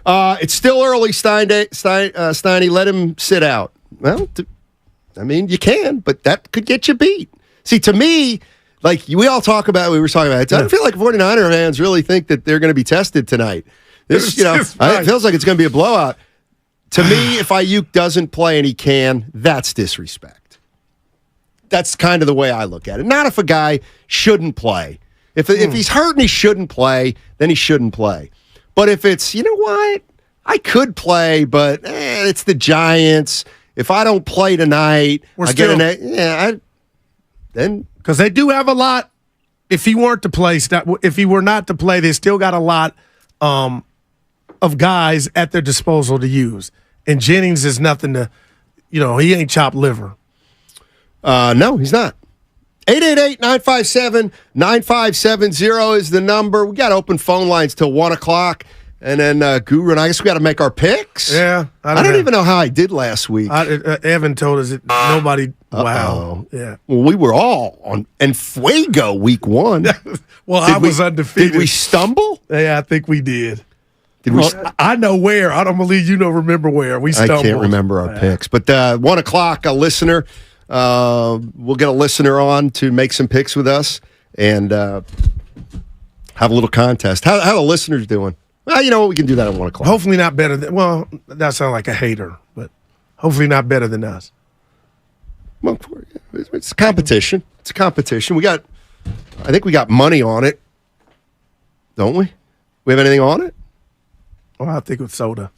It's still early, Steiny. Let him sit out. Well, you can, but that could get you beat. See, to me, we all talk about, we were talking about it. I don't feel like 49er fans really think that they're going to be tested tonight. This, it feels like it's going to be a blowout. To me, if Ayuk doesn't play and he can, that's disrespect. That's kind of the way I look at it. Not if a guy shouldn't play. If he's hurt and he shouldn't play, then he shouldn't play. But if it's, you know what, I could play, but it's the Giants. If I don't play tonight, then because they do have a lot. If he weren't to play, if he were not to play, they still got a lot of guys at their disposal to use. And Jennings is nothing to, he ain't chopped liver. No, he's not. 888-957-9570 is the number. We got open phone lines till 1 o'clock. And then Guru and I guess we got to make our picks. Yeah. I don't even know how I did last week. Evan told us that nobody. Wow. Yeah. Well, we were all on Enfuego week 1. Well, I was undefeated. Did we stumble? Yeah, I think we did. I know where. I don't believe you don't remember where. We stumbled. I can't remember our picks. But 1 o'clock, a listener. We'll get a listener on to make some picks with us and have a little contest. How the listeners doing? Well, you know what? We can do that at 1 o'clock. Hopefully not better than. Well, that sounds like a hater, but hopefully not better than us. Well, it's a competition. It's a competition. I think we got money on it, don't we? We have anything on it? Well, I think it's soda.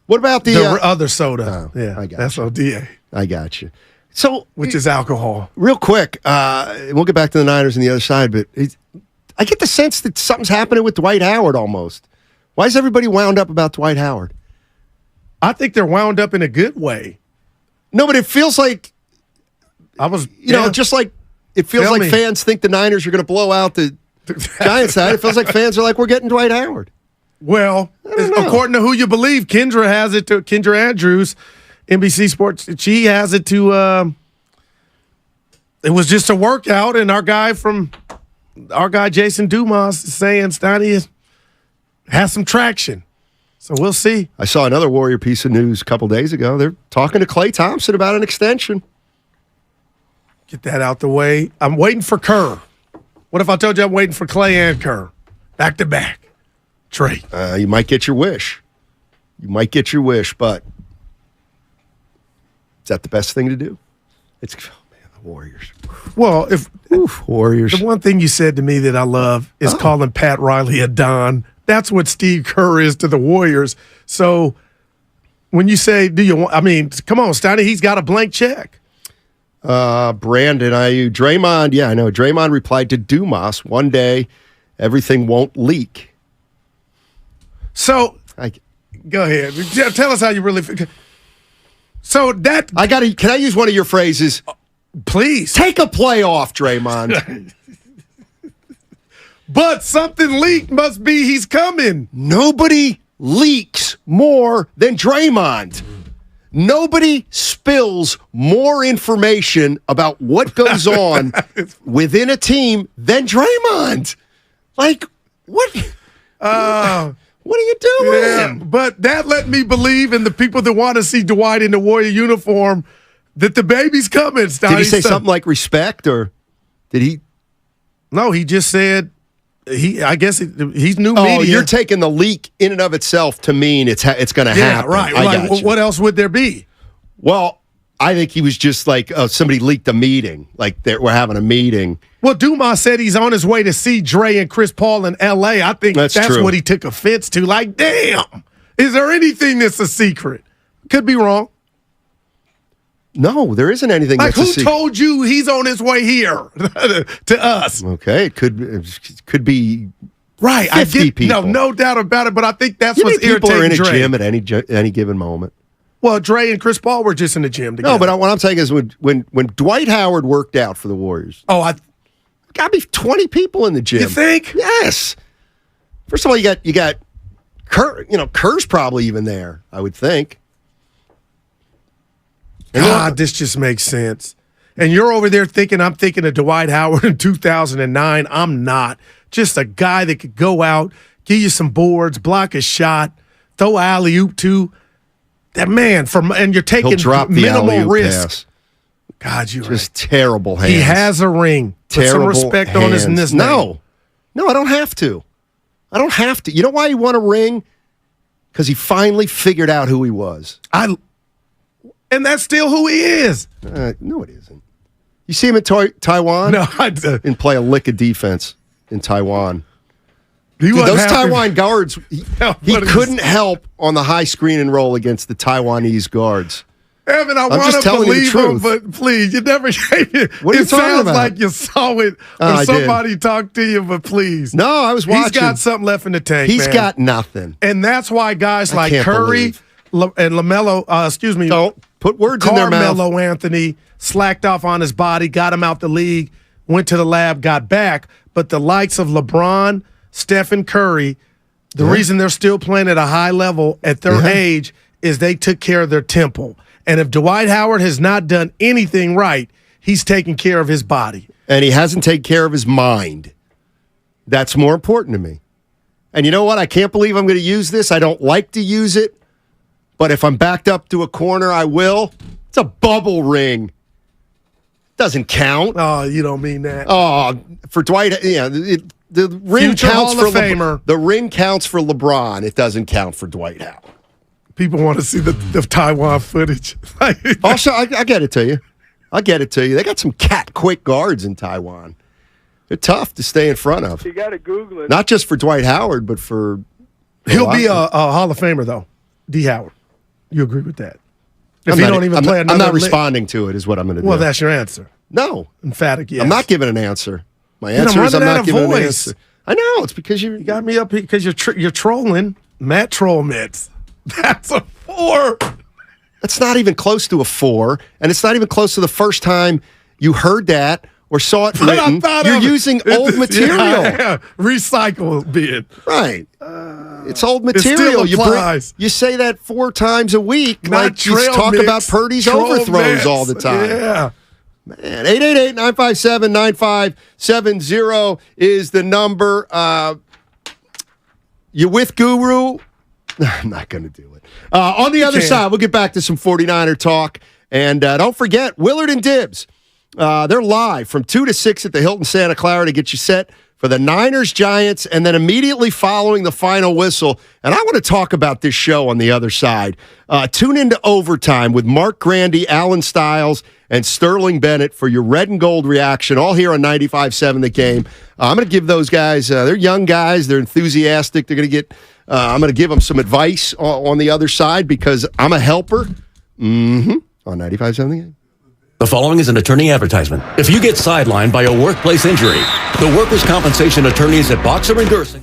What about the other soda? Yeah, I got that's ODA. I got you. So, which is alcohol. Real quick, we'll get back to the Niners on the other side, but I get the sense that something's happening with Dwight Howard almost. Why is everybody wound up about Dwight Howard? I think they're wound up in a good way. No, but it feels like just like it feels like fans think the Niners are going to blow out the Giants side. It feels like fans are like, we're getting Dwight Howard. Well, according to who you believe, Kendra has it to Kendra Andrews, NBC Sports. She has it to. It was just a workout, and our guy Jason Dumas is saying Steiny has some traction. So we'll see. I saw another Warrior piece of news a couple days ago. They're talking to Klay Thompson about an extension. Get that out the way. I'm waiting for Kerr. What if I told you I'm waiting for Klay and Kerr back to back? Trade. You might get your wish. But is that the best thing to do? The Warriors. Well, Warriors. The one thing you said to me that I love is calling Pat Riley a Don. That's what Steve Kerr is to the Warriors. So when you say, come on, Steiny, he's got a blank check. Brandon, Draymond, yeah, I know. Draymond replied to Dumas, one day everything won't leak. So, go ahead. Tell us how you really feel. So that... Can I use one of your phrases? Please. Take a play off, Draymond. But something leaked must be he's coming. Nobody leaks more than Draymond. Nobody spills more information about what goes on within a team than Draymond. Like, what? What are you doing? Yeah, but that let me believe in the people that want to see Dwight in the Warrior uniform that the baby's coming. Did he say something like respect, or did he? No, he just said I guess he's new media. Oh, you're taking the leak in and of itself to mean it's going to happen. Right. Like, what else would there be? Well, I think he was just like, somebody leaked a meeting. Like, we're having a meeting. Well, Dumas said he's on his way to see Dre and Chris Paul in L.A. I think that's what he took offense to. Like, damn, is there anything that's a secret? Could be wrong. No, there isn't anything like, that's a secret. Who told you he's on his way here to us? Okay, it could be right. 50 people. No doubt about it, but I think that's what's irritating people are in a Dre. gym at any given moment. Well, Dre and Chris Paul were just in the gym together. No, but what I'm saying is when Dwight Howard worked out for the Warriors. Oh, got to be 20 people in the gym. You think? Yes. First of all, you got Kerr. Kerr's probably even there, I would think. God, this just makes sense. And you're over there thinking I'm thinking of Dwight Howard in 2009. I'm not. Just a guy that could go out, give you some boards, block a shot, throw alley-oop to. That man, and you're taking minimal risk. Pass. God, you're just terrible hands. He has a ring. Put some respect on his name. No, I don't have to. You know why he won a ring? Because he finally figured out who he was. And that's still who he is. No, it isn't. You see him in Taiwan? No, and play a lick of defense in Taiwan. Those Taiwan guards, he couldn't help on the high screen and roll against the Taiwanese guards. Evan, I want to believe him, but please, you never gave it. What are you talking sounds about? like you saw it or somebody talked to you, but please. No, I was watching. He's got something left in the tank, He's got nothing. And that's why guys like Curry and LaMelo, don't put words in their mouth. Carmelo Anthony slacked off on his body, got him out the league, went to the lab, got back. But the likes of LeBron, Stephen Curry, the reason they're still playing at a high level at their age is they took care of their temple. And if Dwight Howard has not done anything right, he's taking care of his body. And he hasn't taken care of his mind. That's more important to me. And you know what? I can't believe I'm going to use this. I don't like to use it. But if I'm backed up to a corner, I will. It's a bubble ring. Doesn't count. Oh, you don't mean that. Oh, for Dwight, the ring Future counts Hall for of Famer. The ring counts for LeBron. It doesn't count for Dwight Howard. People want to see the Taiwan footage. Also, I get it to you. They got some quick guards in Taiwan. They're tough to stay in front of. You got to Google it. Not just for Dwight Howard, but for He'll be a Hall of Famer, though. D. Howard. You agree with that? If he don't even play another I'm not responding to it, is what I'm going to do. Well, that's your answer. No. Emphatic, yes. I'm not giving an answer. My answer is I'm not giving an answer. I know. It's because you got me up here because you're trolling. Matt Troll Mitts. That's a 4. That's not even close to a 4, and it's not even close to the first time you heard that or saw it written. You're using old material. Yeah. Recycle bid. Right. It's old material. It still applies. You say that 4 times a week. Not like you talk about Purdy's overthrows all the time. Yeah. Man, 888-957-9570 is the number. You with Guru? I'm not going to do it. On the other side, we'll get back to some 49er talk. And don't forget, Willard and Dibs. They're live from 2 to 6 at the Hilton Santa Clara to get you set for the Niners-Giants, and then immediately following the final whistle. And I want to talk about this show on the other side. Tune into Overtime with Mark Grandy, Alan Stiles, and Sterling Bennett for your red and gold reaction, all here on 95.7 The Game. I'm going to give those guys, they're young guys, they're enthusiastic, they're going to get, I'm going to give them some advice on the other side because I'm a helper. On 95.7 The Game. The following is an attorney advertisement. If you get sidelined by a workplace injury, the workers' compensation attorneys at Boxer and Gerson.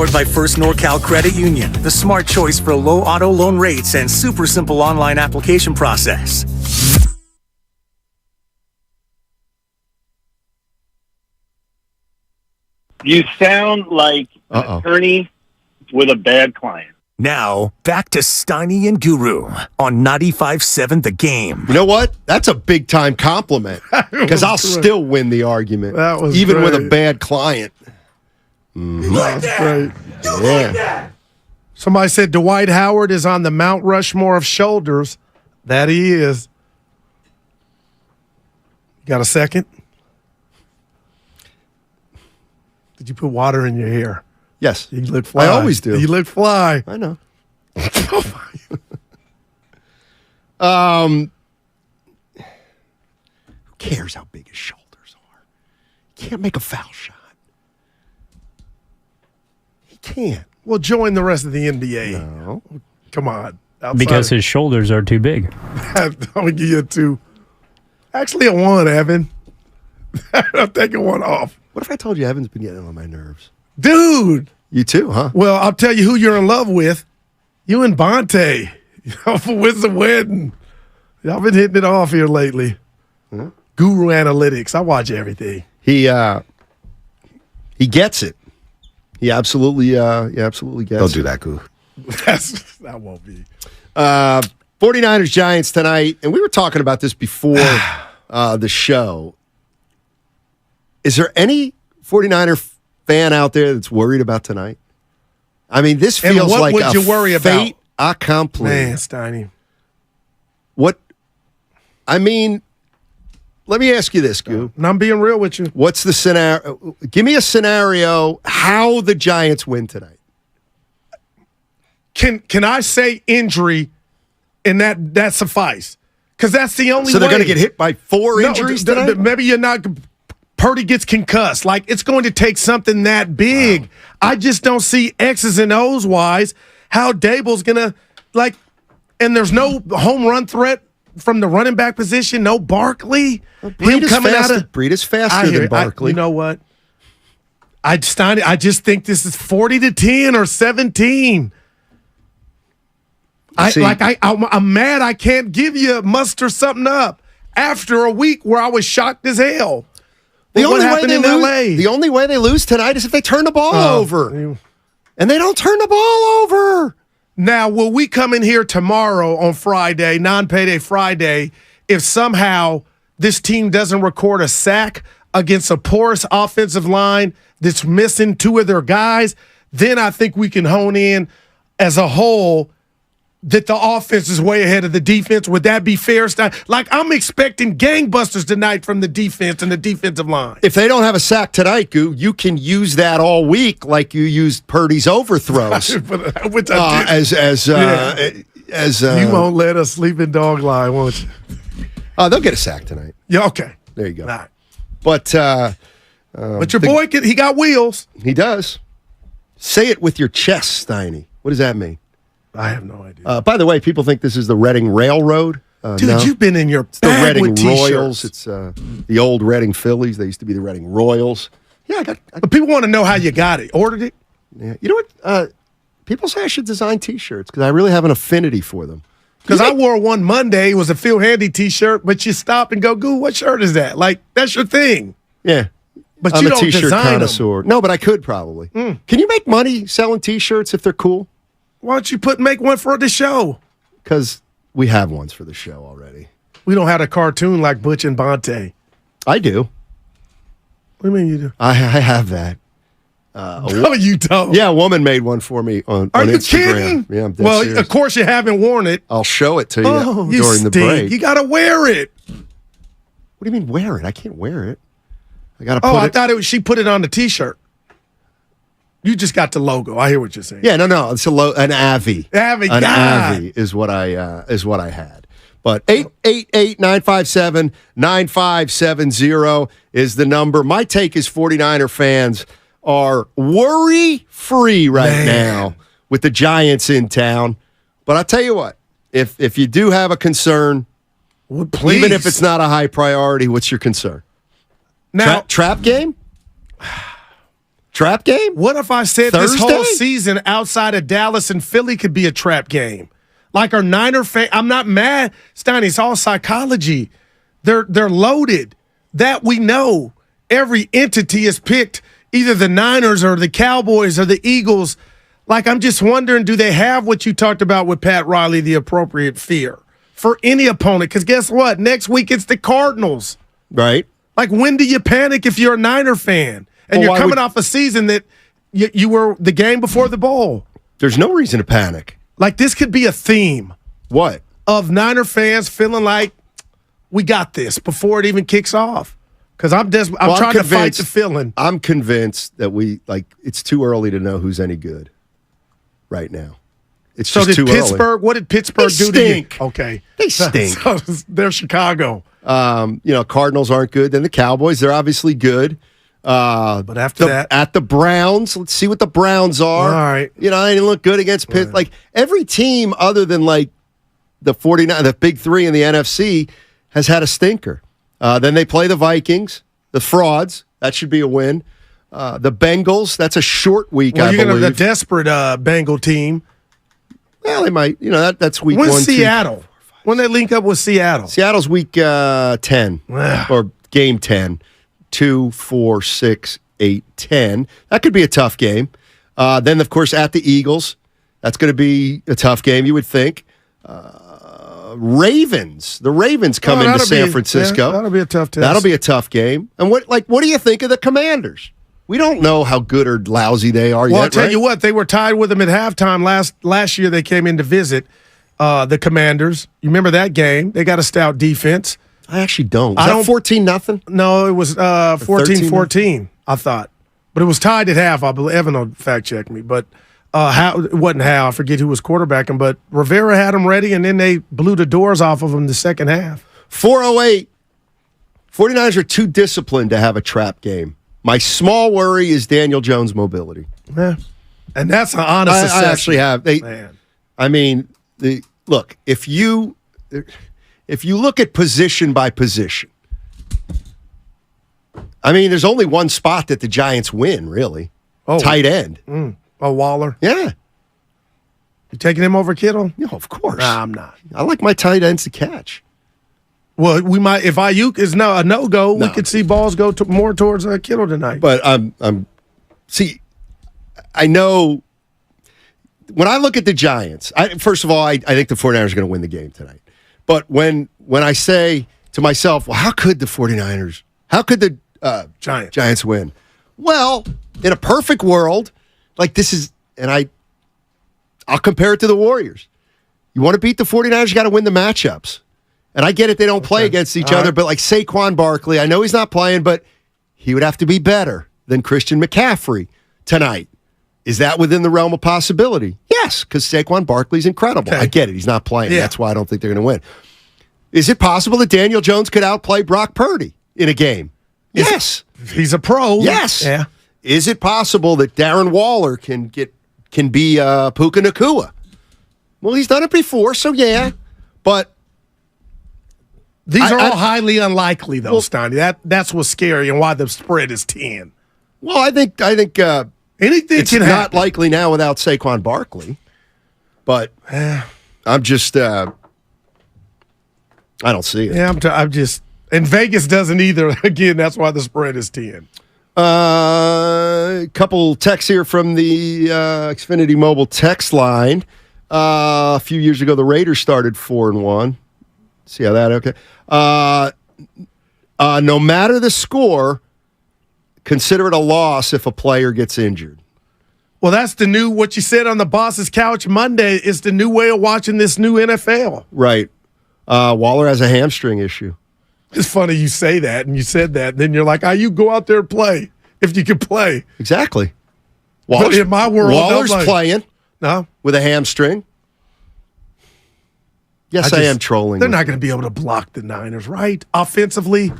Powered by First NorCal Credit Union, the smart choice for low auto loan rates and super simple online application process. You sound like an attorney with a bad client. Now, back to Steiny and Guru on 95.7 The Game. You know what? That's a big-time compliment because I'll still win the argument, even with a bad client. That's great. Yeah. Somebody said Dwight Howard is on the Mount Rushmore of shoulders. That he is. You got a second? Did you put water in your hair? Yes. You look fly. I always do. You look fly. I know. Who cares how big his shoulders are? He can't make a foul shot. He can't. Well, join the rest of the NBA. No. Come on. Because his shoulders are too big. I'm going to give you a 2. Actually, a 1, Evan. I'm taking 1 off. What if I told you Evan's been getting on my nerves? Dude. You too, huh? Well, I'll tell you who you're in love with. You and Bonte. For Wisdom Wedding. Y'all been hitting it off here lately. Huh? Guru Analytics. I watch everything. He gets it. He absolutely gets it. Don't do that, Guru. That won't be. 49ers Giants tonight, and we were talking about this before the show. Is there any 49er fan out there that's worried about tonight? I mean, this feels like what would you worry fait accompli. Man, Steiny. What? I mean, let me ask you this, Goo. And I'm being real with you. What's the scenario? Give me a scenario how the Giants win tonight. Can I say injury and that suffice? Because that's the only way. So they're going to get hit by 4 injuries tonight? Maybe you're not. Purdy gets concussed. Like, it's going to take something that big. Wow. I just don't see X's and O's wise how Dable's going to, like, and there's no home run threat from the running back position, no Barkley. Well, Breed is faster than Barkley. You know what? I just think this is 40-10 or 17. I'm mad I can't give you muster something up after a week where I was shocked as hell. The only way they lose tonight is if they turn the ball over. And they don't turn the ball over. Now, will we come in here tomorrow on Friday, non-payday Friday, if somehow this team doesn't record a sack against a porous offensive line that's missing 2 of their guys, then I think we can hone in as a whole that the offense is way ahead of the defense. Would that be fair? Like, I'm expecting gangbusters tonight from the defense and the defensive line. If they don't have a sack tonight, Goo, you can use that all week like you used Purdy's overthrows. Which I did. You won't let a sleeping dog lie, won't you? They'll get a sack tonight. Yeah, okay. There you go. Right. But your boy, he got wheels. He does. Say it with your chest, Steiny. What does that mean? I have no idea. By the way, people think this is the Reading Railroad. Dude, no. You've been in your it's the Reading with Royals. It's the old Reading Phillies. They used to be the Reading Royals. Yeah, but people want to know how you got it. Ordered it? Yeah. You know what? People say I should design T-shirts because I really have an affinity for them. Because I wore one Monday. It was a Phil Handy T-shirt, but you stop and go, Goo, what shirt is that? Like, that's your thing. Yeah. But I'm you a don't T-shirt design connoisseur. them. No, but I could probably. Can you make money selling T-shirts if they're cool? Why don't you make one for the show? Because we have ones for the show already. We don't have a cartoon like Butch and Bonte. I do. What do you mean you do? I have that. No, you don't. Yeah, a woman made one for me on Are you Instagram. kidding? Yeah, I'm dead well, serious. of course you haven't worn it. I'll show it to you you during the stink. break. You got to wear it. What do you mean wear it? I can't wear it. I got to put I it. thought she put it on the T-shirt. You just got the logo. I hear what you're saying. Yeah, no. It's an Avi. Avi, an God. Avi is what I had. But 888-957-9570 is the number. My take is 49er fans are worry-free right now with the Giants in town. But I'll tell you what, if you do have a concern, even if it's not a high priority, what's your concern? Now, trap game? Trap game? What if I said Thursday? this whole season outside of Dallas and Philly could be a trap game? Like our Niner fan, I'm not mad, Stein. It's all psychology. They're loaded. That we know. Every entity is picked either the Niners or the Cowboys or the Eagles. Like, I'm just wondering, do they have what you talked about with Pat Riley, the appropriate fear for any opponent? Because guess what? Next week it's the Cardinals. Right. Like, when do you panic if you're a Niner fan and you're coming off a season that you were the game before the bowl? There's no reason to panic. Like, this could be a theme. What? Of Niner fans feeling like we got this before it even kicks off. Because I'm trying to fight the feeling. I'm convinced that it's too early to know who's any good right now. It's just too early. What did Pittsburgh do stink. to you? Okay. They stink. So they're Chicago. Cardinals aren't good. Then the Cowboys, they're obviously good. But after that. At the Browns, let's see what the Browns are. All right. They didn't look good against Pitt. Right. Like, every team other than, the 49, the big three in the NFC has had a stinker. Then they play the Vikings, the frauds. That should be a win. The Bengals, that's a short week, I believe. The desperate Bengal team. Well, they might. That's week When's 1, Seattle? 2, 4, 5, when they link up with Seattle? Seattle's week 10 or game 10. 2, 4, 6, 8, 10. That could be a tough game. Then, of course, at the Eagles. That's going to be a tough game, you would think. Ravens. The Ravens come into San Francisco. Yeah, that'll be a tough test. That'll be a tough game. And what do you think of the Commanders? We don't know how good or lousy they are yet. Well, I'll tell you what, they were tied with them at halftime last year. They came in to visit the Commanders. You remember that game? They got a stout defense. I actually don't. Was that 14-0? No, it was 14-14, I thought. But it was tied at half. I believe Evan will fact check me. But it wasn't how. I forget who was quarterbacking. But Rivera had them ready, and then they blew the doors off of them the second half. 408. 49ers are too disciplined to have a trap game. My small worry is Daniel Jones' mobility. Yeah. And that's an honest assessment. I actually have. Look, if you look at position by position, there's only one spot that the Giants win, really. Tight end. Waller? Yeah. You taking him over Kittle? No, of course. Nah, I'm not. I like my tight ends to catch. Well, we might, if Ayuk is now a no-go, we could see balls go more towards Kittle tonight. But I know when I look at the Giants, first of all, I think the 49ers are going to win the game tonight. But when I say to myself, well, how could the Giants win? Well, in a perfect world, I'll compare it to the Warriors. You want to beat the 49ers, you got to win the matchups. And I get it, they don't play against each other, but like Saquon Barkley, I know he's not playing, but he would have to be better than Christian McCaffrey tonight. Is that within the realm of possibility? Yes, because Saquon Barkley's incredible. Okay. I get it, he's not playing. Yeah. That's why I don't think they're going to win. Is it possible that Daniel Jones could outplay Brock Purdy in a game? Yes. He's a pro. Yes. Yeah. Is it possible that Darren Waller can be Puka Nacua? Well, he's done it before, so yeah. But these are all highly unlikely, though, Steiny. That's what's scary and why the spread is 10. Well, I think anything it's can not happen. Likely now without Saquon Barkley. But I'm just I don't see it. Yeah, I'm just and Vegas doesn't either. Again, that's why the spread is 10. A couple texts here from the Xfinity Mobile text line. A few years ago, the Raiders started 4-1. See how that? Okay. No matter the score, consider it a loss if a player gets injured. Well, that's the new, what you said on the Boss's Couch Monday, is the new way of watching this new NFL. Right. Waller has a hamstring issue. It's funny you say that, and you said that, and then you're like, you go out there and play, if you can play. Exactly. But in my world, Waller's playing no with a hamstring. Yes, I am trolling. They're not going to be able to block the Niners, right? Offensively.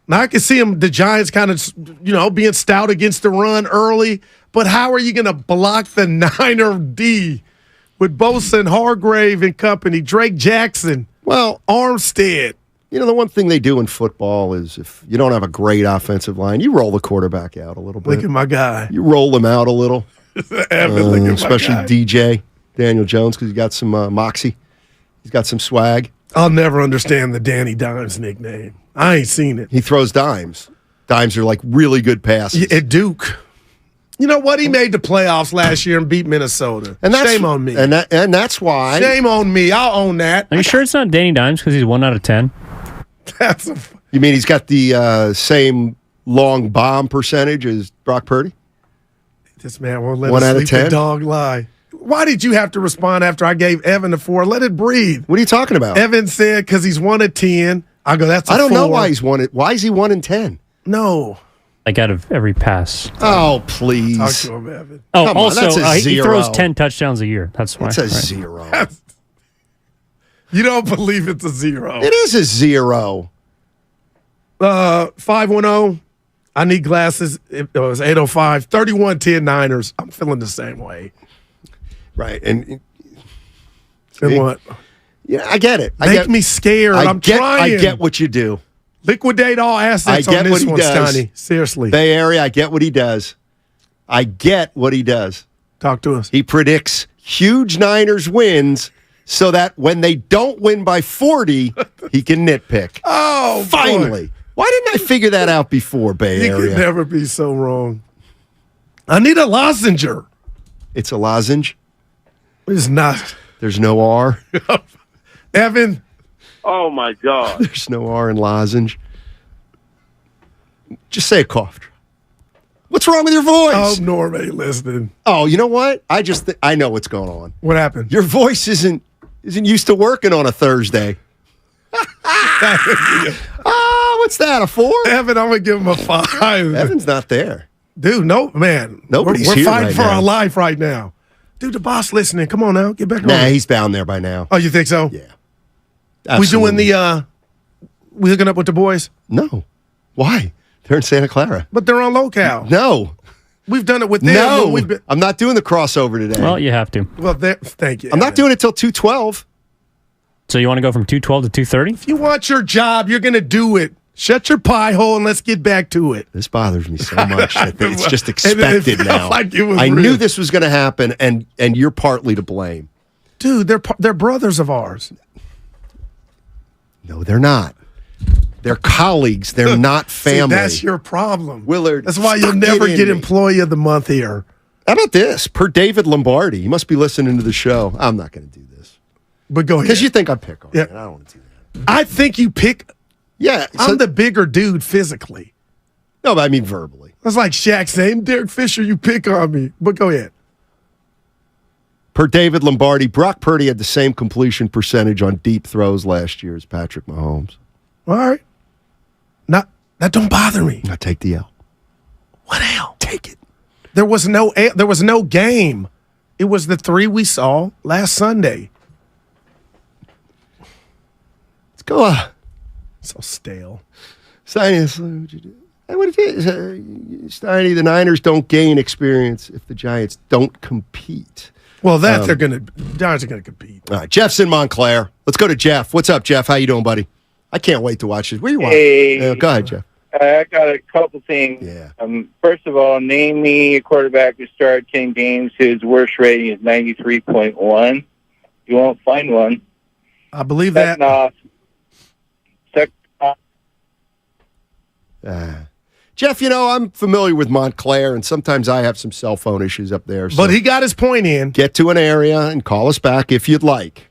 Now, I can see the Giants kind of, being stout against the run early, but how are you going to block the Niner D with Bosa and Hargrave and company, Drake Jackson, well, Armstead? the one thing they do in football is if you don't have a great offensive line, you roll the quarterback out a little bit. Look at my guy. You roll him out a little. Evan, look at my especially guy. DJ, Daniel Jones, because he's got some moxie. He's got some swag. I'll never understand the Danny Dimes nickname. I ain't seen it. He throws dimes. Dimes are like really good passes. At Duke. You know what? He made the playoffs last year and beat Minnesota. And that's, shame on me. And that's why. Shame on me. I'll own that. Are you sure it's not Danny Dimes because he's 1 out of 10? You mean he's got the same long bomb percentage as Brock Purdy? This man won't let 1 us out of sleep 10? the dog lie. Why did you have to respond after I gave Evan the 4? Let it breathe. What are you talking about? Evan said because he's 1 of 10. I go, that's a 4. I don't know why he's 1. Why is he 1 in 10? No. Like out of every pass. Oh, please. Talk to him, Evan. Oh, Come on, also, that's a he zero. throws 10 touchdowns a year. That's why. It's a right? 0. You don't believe it's a 0. It is a 0. 510. I need glasses. It was 805. 31-10 Niners. I'm feeling the same way. Right. And what? Yeah, I get it. Make me scared. I'm trying. I get what you do. Liquidate all assets I get on what this he one, does. Steiny. Seriously. Bay Area, I get what he does. I get what he does. Talk to us. He predicts huge Niners wins so that when they don't win by 40, he can nitpick. Oh, finally. boy. Why didn't I figure that out before, Bay You Area? could never be so wrong. I need a lozenger. It's a lozenge. It's not. There's no R. Evan. Oh, my God. There's no R in lozenge. Just say a cough drop. What's wrong with your voice? Oh, Norm ain't listening. Oh, you know what? I know what's going on. What happened? Your voice isn't used to working on a Thursday. What's that? A 4? Evan, I'm gonna give him a 5. Evan's not there. Dude, no, man. Nobody's We're here fighting right for now. our life right now. Dude, the boss listening. Come on now. Get back on. Nah, he's down there by now. Oh, you think so? Yeah. We doing Absolutely. we hooking up with the boys? No. Why? They're in Santa Clara. But they're on locale. No. We've done it with them. No. when we've been, I'm not doing the crossover today. Well, you have to. well, thank you. I'm not doing it till 2:12. So you want to go from 212 to 230? If you want your job, you're gonna do it. Shut your pie hole and let's get back to it. This bothers me so much. I think it's just It expected felt now. like it was I real. knew this was going to happen, and you're partly to blame. Dude, they're brothers of ours. No, they're not. They're colleagues. They're not family. See, that's your problem. Willard, That's why you'll fuck never it in get me. Employee of the Month here. How about this? Per David Lombardi. You must be listening to the show. I'm not going to do this. But go ahead. Because you think I pick on Yeah. it. I don't want to do that. I think you pick. Yeah. I'm the bigger dude physically. No, but I mean verbally. That's like Shaq saying, Derek Fisher, you pick on me. But go ahead. Per David Lombardi, Brock Purdy had the same completion percentage on deep throws last year as Patrick Mahomes. All right. That don't bother me. I take the L. What L? Take it. There was no game. It was the 3 we saw last Sunday. Let's go. So stale. Steiny, what'd you do? Hey, what it is, Steiny, the Niners don't gain experience if the Giants don't compete. Well, Giants are gonna compete. All right, Jeff's in Montclair. Let's go to Jeff. What's up, Jeff? How you doing, buddy? I can't wait to watch this. Where you watching? Hey. Go ahead, Jeff. I got a couple things. Yeah. First of all, name me a quarterback who started 10 games whose worst rating is 93.1. You won't find one. I believe Second that. off, Jeff, I'm familiar with Montclair, and sometimes I have some cell phone issues up there. So But he got his point in. get to an area and call us back if you'd like.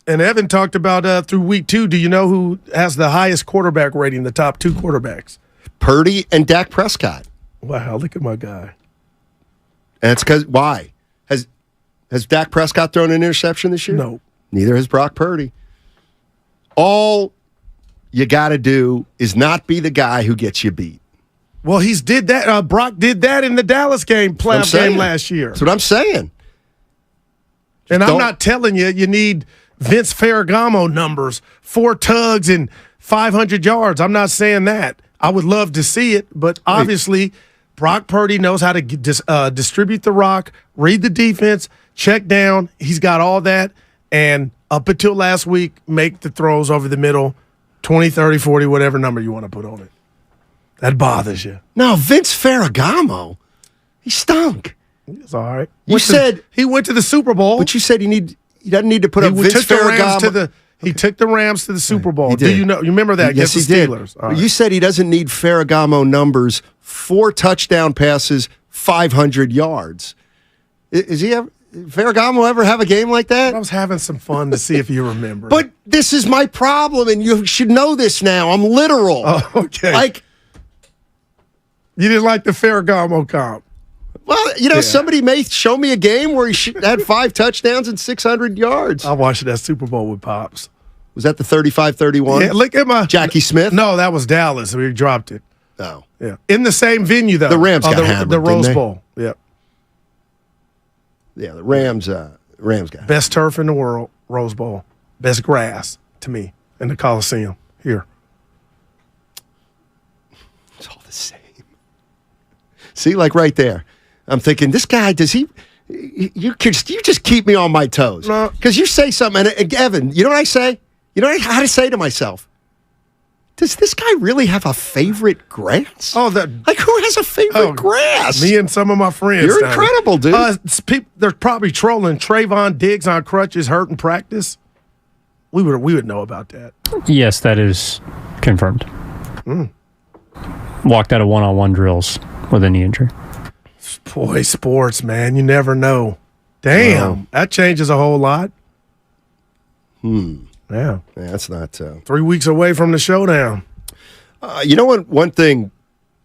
And Evan talked about through week 2. Do you know who has the highest quarterback rating, the top 2 quarterbacks? Purdy and Dak Prescott. Wow, look at my guy. And it's because, why? Has Dak Prescott thrown an interception this year? No. Neither has Brock Purdy. All you got to do is not be the guy who gets you beat. Well, he's did that. Brock did that in the Dallas game, That's what I'm playoff saying. game last year. That's what I'm saying. And I'm don't- not telling you need Vince Ferragamo numbers, 4 tugs and 500 yards. I'm not saying that. I would love to see it, but obviously Brock Purdy knows how to distribute the rock, read the defense, check down. He's got all that. And up until last week, make the throws over the middle 20, 30, 40, whatever number you want to put on it. That bothers you. No, Vince Ferragamo, he stunk. It's all right. You said he went to the Super Bowl. But you said he doesn't need to put up Vince Ferragamo. He took the Rams to the Super Bowl. He did. Do you know? You remember that Yes, against he the did. Steelers? All right. You said he doesn't need Ferragamo numbers, 4 touchdown passes, 500 yards. Is he ever? Ferragamo ever have a game like that? I was having some fun to see if you remember. But this is my problem, and you should know this now. I'm literal. Oh, okay. Like, you didn't like the Ferragamo comp. Well, somebody may show me a game where he had 5 touchdowns and 600 yards. I watched that Super Bowl with Pops. Was that the 35-31? Yeah, look at my Jackie Smith? No, that was Dallas. We dropped it. Oh. Yeah. In the same venue, though. The Rams got hammered, the Rose didn't they? Bowl. Yep. Yeah, the Rams got Best turf in the world, Rose Bowl. Best grass, to me, in the Coliseum. Here. It's all the same. See, like right there. I'm thinking, this guy, you just keep me on my toes. Because you say something, and Evan, you know what I say? You know how to say to myself? Does this guy really have a favorite grass? Oh, like who has a favorite grass? Me and some of my friends. You're incredible, dude. They're probably trolling Trayvon Diggs on crutches, hurt in practice. We would know about that. Yes, that is confirmed. Mm. Walked out of one-on-one drills with a knee injury. Boy, sports, man, you never know. Damn, that changes a whole lot. Yeah, that's not 3 weeks away from the showdown. You know what? One thing.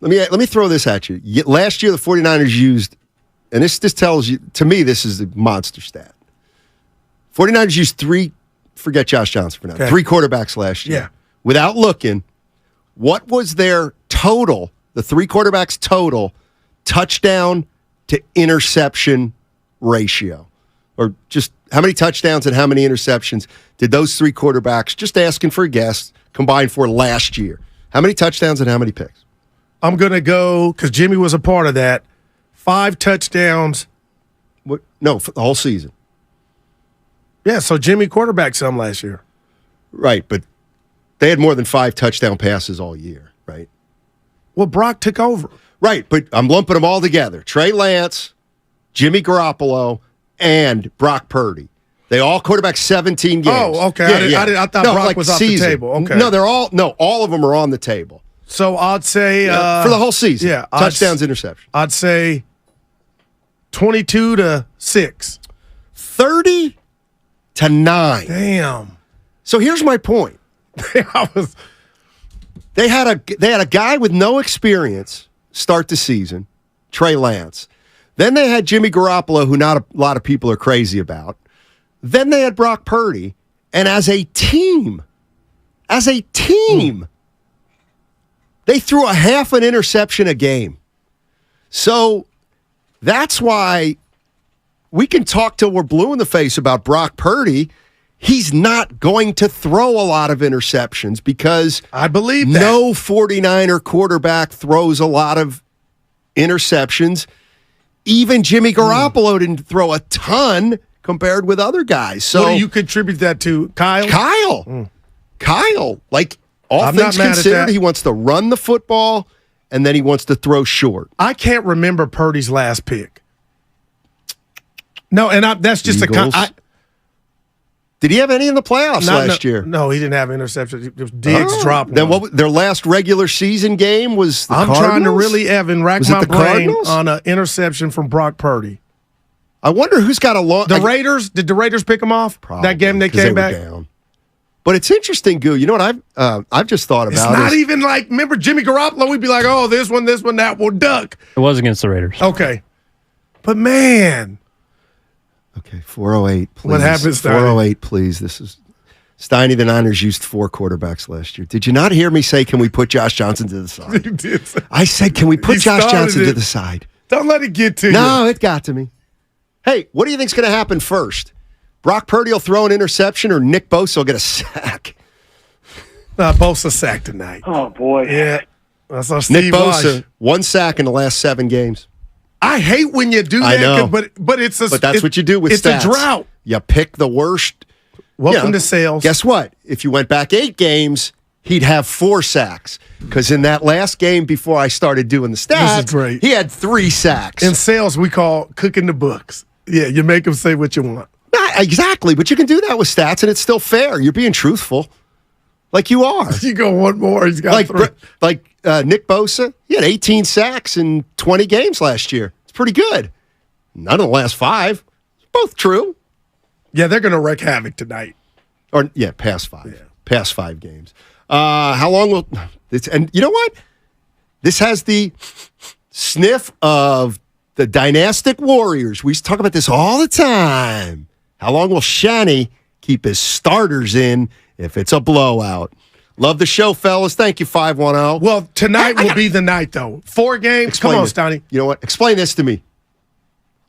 Let me throw this at you. Last year, the 49ers used, and this tells you, to me, this is a monster stat. 49ers used 3. Forget Josh Johnson for now. 3 quarterbacks last year. Yeah. Without looking, what was their total? The 3 quarterbacks total touchdown to interception ratio, or just how many touchdowns and how many interceptions did those 3 quarterbacks, just asking for a guess, combine for last year? How many touchdowns and how many picks? I'm going to go, because Jimmy was a part of that, 5 touchdowns. What? No, for the whole season. Yeah, so Jimmy quarterbacked some last year. Right, but they had more than 5 touchdown passes all year, right? Well, Brock took over. Right, but I'm lumping them all together. Trey Lance, Jimmy Garoppolo, and Brock Purdy. They all quarterback 17 games. Oh, okay. I thought Brock was off the table. Okay. No, all of them are on the table. So I'd say for the whole season. Yeah, touchdowns, interceptions. I'd say 22-6. 30-9. Damn. So here's my point. They had a guy with no experience start the season, Trey Lance. Then they had Jimmy Garoppolo, who not a lot of people are crazy about. Then they had Brock Purdy. And as a team, they threw a half an interception a game. So that's why we can talk till we're blue in the face about Brock Purdy. He's not going to throw a lot of interceptions because I believe that. No 49er quarterback throws a lot of interceptions. Even Jimmy Garoppolo didn't throw a ton compared with other guys. So what do you contribute that to, Kyle? Kyle, like all things considered, he wants to run the football and then he wants to throw short. I can't remember Purdy's last pick. No, and that's just Eagles. Did he have any in the playoffs last year? No, he didn't have interceptions. Diggs dropped then one. Their last regular season game was the Cardinals? Trying to really, Evan, rack my brain Cardinals? on an interception from Brock Purdy. I wonder who's got a long... Raiders? Did the Raiders pick them off? Probably, that game they came back? Down. But it's interesting, Goo. You know what I've just thought about? It's not even like, remember Jimmy Garoppolo? We'd be like, oh, this one, that will duck. It was against the Raiders. Okay. But man... Okay, 408, please. What happens, Steiny? 408, please. This is... Steiny, the Niners used 4 quarterbacks last year. Did you not hear me say, can we put Josh Johnson to the side? You did. I said, can we put Josh Johnson to the side? Don't let it get to you. No, it got to me. Hey, what do you think's going to happen first? Brock Purdy will throw an interception or Nick Bosa will get a sack? Bosa sacked tonight. Oh, boy. Yeah. That's our Steve Nick Bosa, Wash. 1 sack in the last 7 games. I hate when you do that. I know. But that's what you do with stats. It's a drought. You pick the worst. Welcome to sales. Guess what? If you went back 8 games, he'd have 4 sacks. Because in that last game before I started doing the stats, This is great. he had 3 sacks. In sales, we call cooking the books. Yeah, you make them say what you want. Not exactly, but you can do that with stats, and it's still fair. You're being truthful, like you are. You go one more, he's got 3. Nick Bosa, he had 18 sacks in 20 games last year. It's pretty good. None of the last 5. Both true. Yeah, they're going to wreak havoc tonight. Past 5. Yeah. Past 5 games. How long will this? And you know what? This has the sniff of the dynastic Warriors. We talk about this all the time. How long will Shanny keep his starters in if it's a blowout? Love the show, fellas. Thank you, 510. Well, tonight will be the night, though. 4 games. Come on, Stoney. You know what? Explain this to me.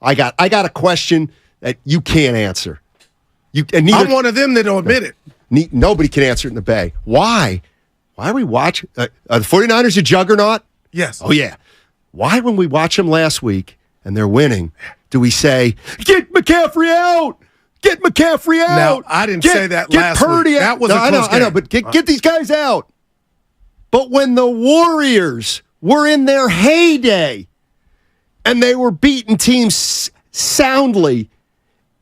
I got a question that you can't answer. I'm one of them that don't admit it. Nobody can answer it in the Bay. Why? Why are we watching? Are the 49ers a juggernaut? Yes. Oh, yeah. Why, when we watch them last week and they're winning, do we say, get McCaffrey out? Get McCaffrey out. Now, I didn't say that last Get Purdy week. out. That was a close game. I know, but get these guys out. But when the Warriors were in their heyday and they were beating teams soundly,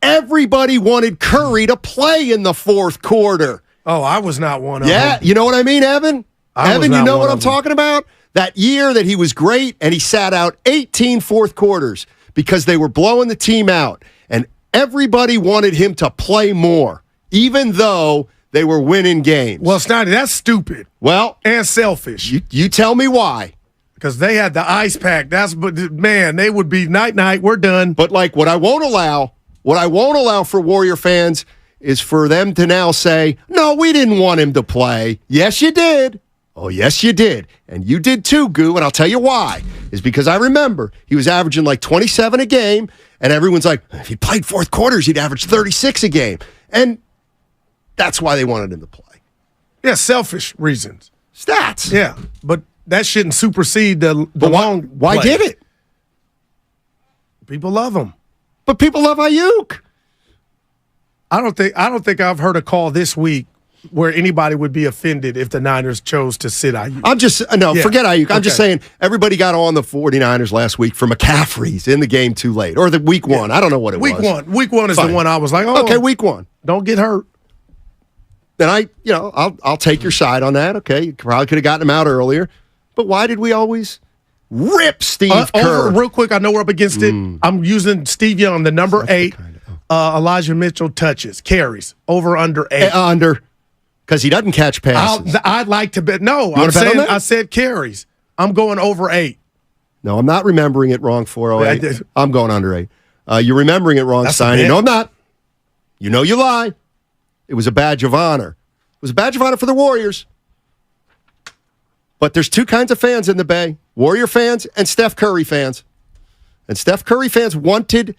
everybody wanted Curry to play in the fourth quarter. Oh, I was not one of them. Yeah, you know what I mean, Evan? Evan, you know what I'm talking about? That year that he was great and he sat out 18 fourth quarters because they were blowing the team out. And everybody wanted him to play more, even though they were winning games. Well, Snotty, that's stupid. Well, and selfish. You tell me why. Because they had the ice pack. Man, they would be night, we're done. But like what I won't allow for Warrior fans is for them to now say, no, we didn't want him to play. Yes, you did. Oh, yes, you did. And you did too, Goo, and I'll tell you why. Is because I remember he was averaging like 27 a game, and everyone's like, if he played fourth quarters, he'd average 36 a game. And that's why they wanted him to play. Yeah, selfish reasons. Stats. Yeah, but that shouldn't supersede the long Why play. did it? People love him. But people love Ayuk. I don't think I've heard a call this week where anybody would be offended if the Niners chose to sit Ayuk. Forget Ayuk. I'm just saying everybody got on the 49ers last week for McCaffrey's in the game too late. Or the week 1. I don't know what it was. Week one is the one I was like, oh. Okay, week 1. Don't get hurt. Then I'll take your side on that. Okay, you probably could have gotten him out earlier. But why did we always rip Steve Kerr? Real quick, I know we're up against it. I'm using Steve Young, the number 8. Elijah Mitchell touches, carries, over under 8. Under. Because he doesn't catch passes. I'd like to bet. No, I said carries. I'm going over 8. No, I'm not remembering it wrong, 408. I'm going under 8. You're remembering it wrong, Steiny. No, I'm not. You know you lie. It was a badge of honor. It was a badge of honor for the Warriors. But there's 2 kinds of fans in the Bay. Warrior fans and Steph Curry fans. And Steph Curry fans wanted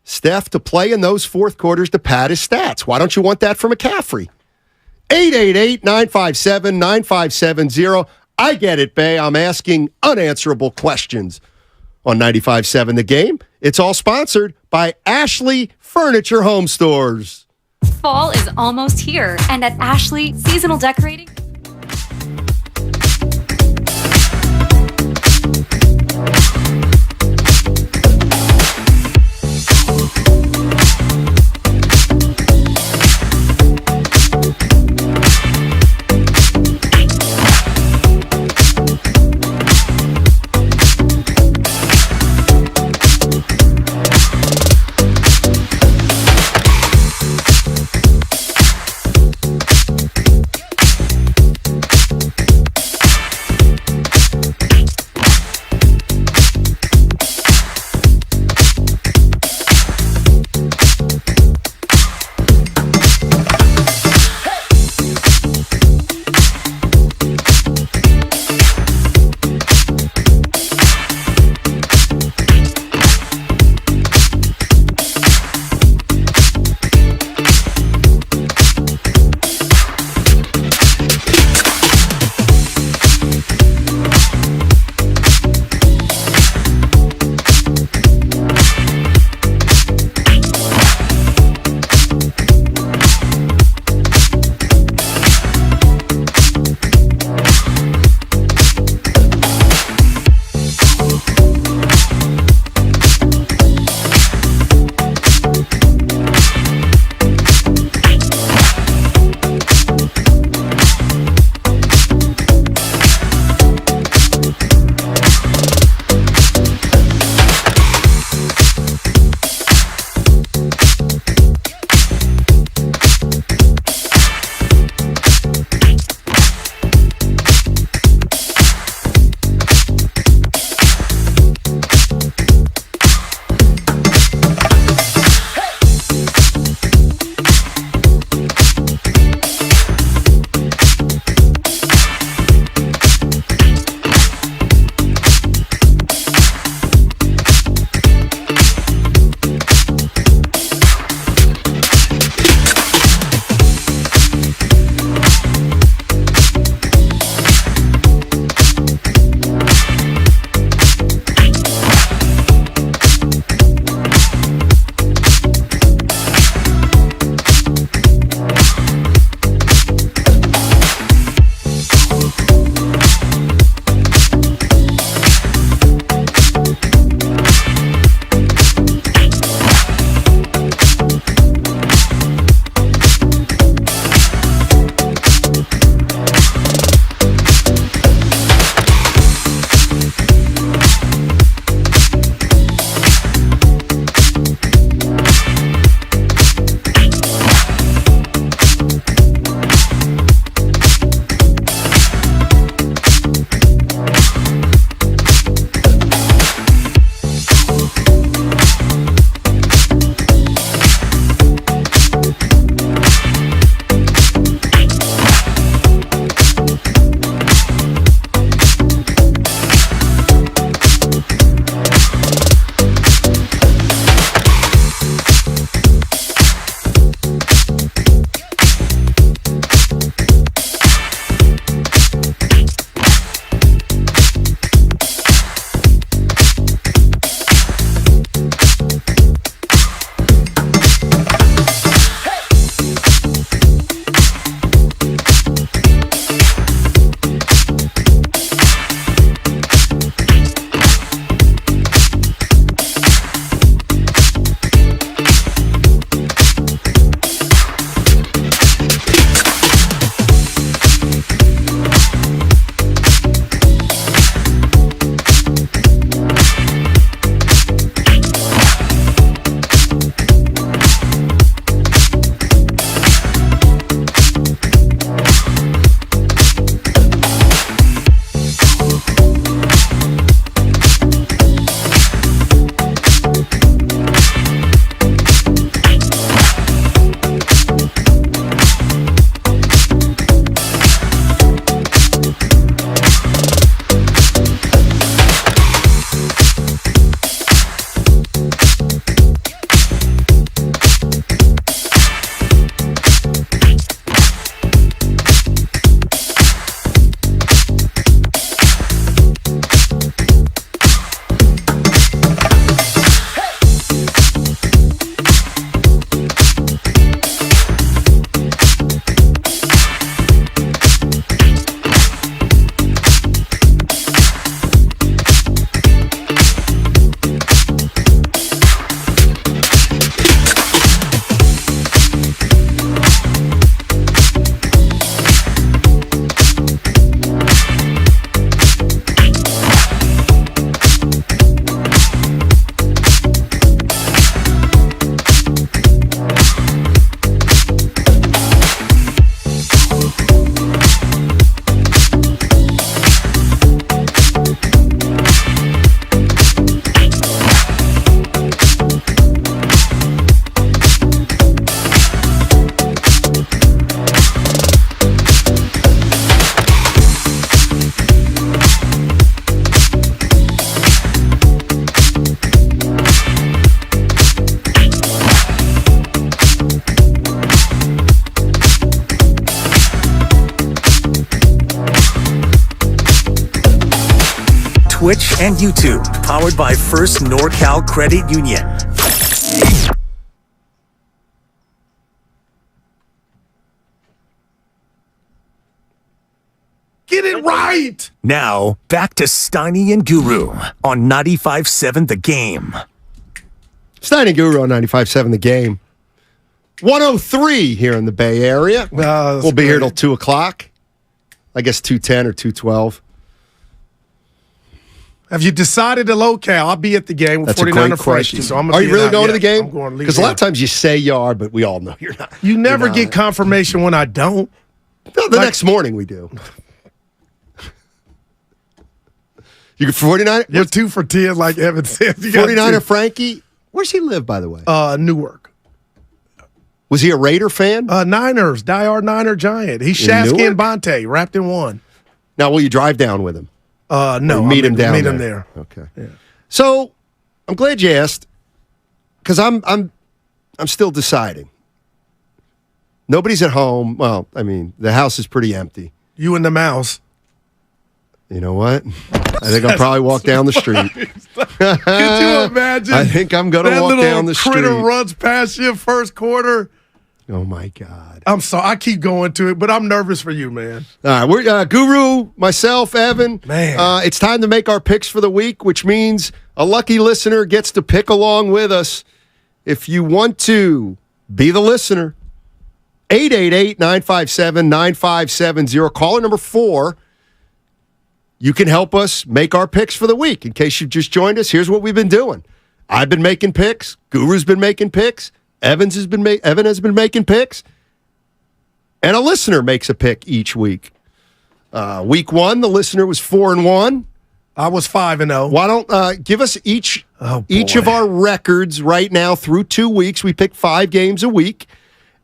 Steph to play in those fourth quarters to pad his stats. Why don't you want that for McCaffrey? 888-957-9570. I get it, Bay. I'm asking unanswerable questions on 95.7 The Game. It's all sponsored by Ashley Furniture Home Stores. Fall is almost here, and at Ashley, seasonal decorating. Twitch and YouTube. Powered by First NorCal Credit Union. Get it right! Now, back to Steiny and Guru on 95.7 The Game. Steiny and Guru on 95.7 The Game. 103 here in the Bay Area. We'll be here till 2 o'clock. I guess 2:10 or 2:12. Have you decided the locale? I'll be at the game with That's a 49er great question. Frankie. So I'm are you really going to the game? I'm going Because a lot of times you say you are, but we all know you're not. You never get confirmation when I don't. No, the next morning we do. You get 49? You're 2 for 10, like Evan said. 49er Frankie? Where's he live, by the way? Newark. Was he a Raider fan? Niners, diehard Niner giant. He's Shasky and Bonte, wrapped in one. Now, will you drive down with him? No. Or meet him down meet there? Him there. Okay. Yeah. So, I'm glad you asked, because I'm still deciding. Nobody's at home. Well, I mean, the house is pretty empty. You and the mouse. You know what? I think I'll probably walk down the street. Could you imagine? I think I'm going to walk down the street. That little critter runs past you first quarter. Oh, my God. I'm sorry. I keep going to it, but I'm nervous for you, man. All right. We're Guru, myself, Evan. Man. It's time to make our picks for the week, which means a lucky listener gets to pick along with us. If you want to be the listener, 888-957-9570. Caller number 4. You can help us make our picks for the week. In case you've just joined us, here's what we've been doing. I've been making picks. Guru's been making picks. Evan has been making picks. And a listener makes a pick each week. Week 1, the listener was 4-1. I was 5-0. Why don't give us each of our records right now through 2 weeks. We pick 5 games a week.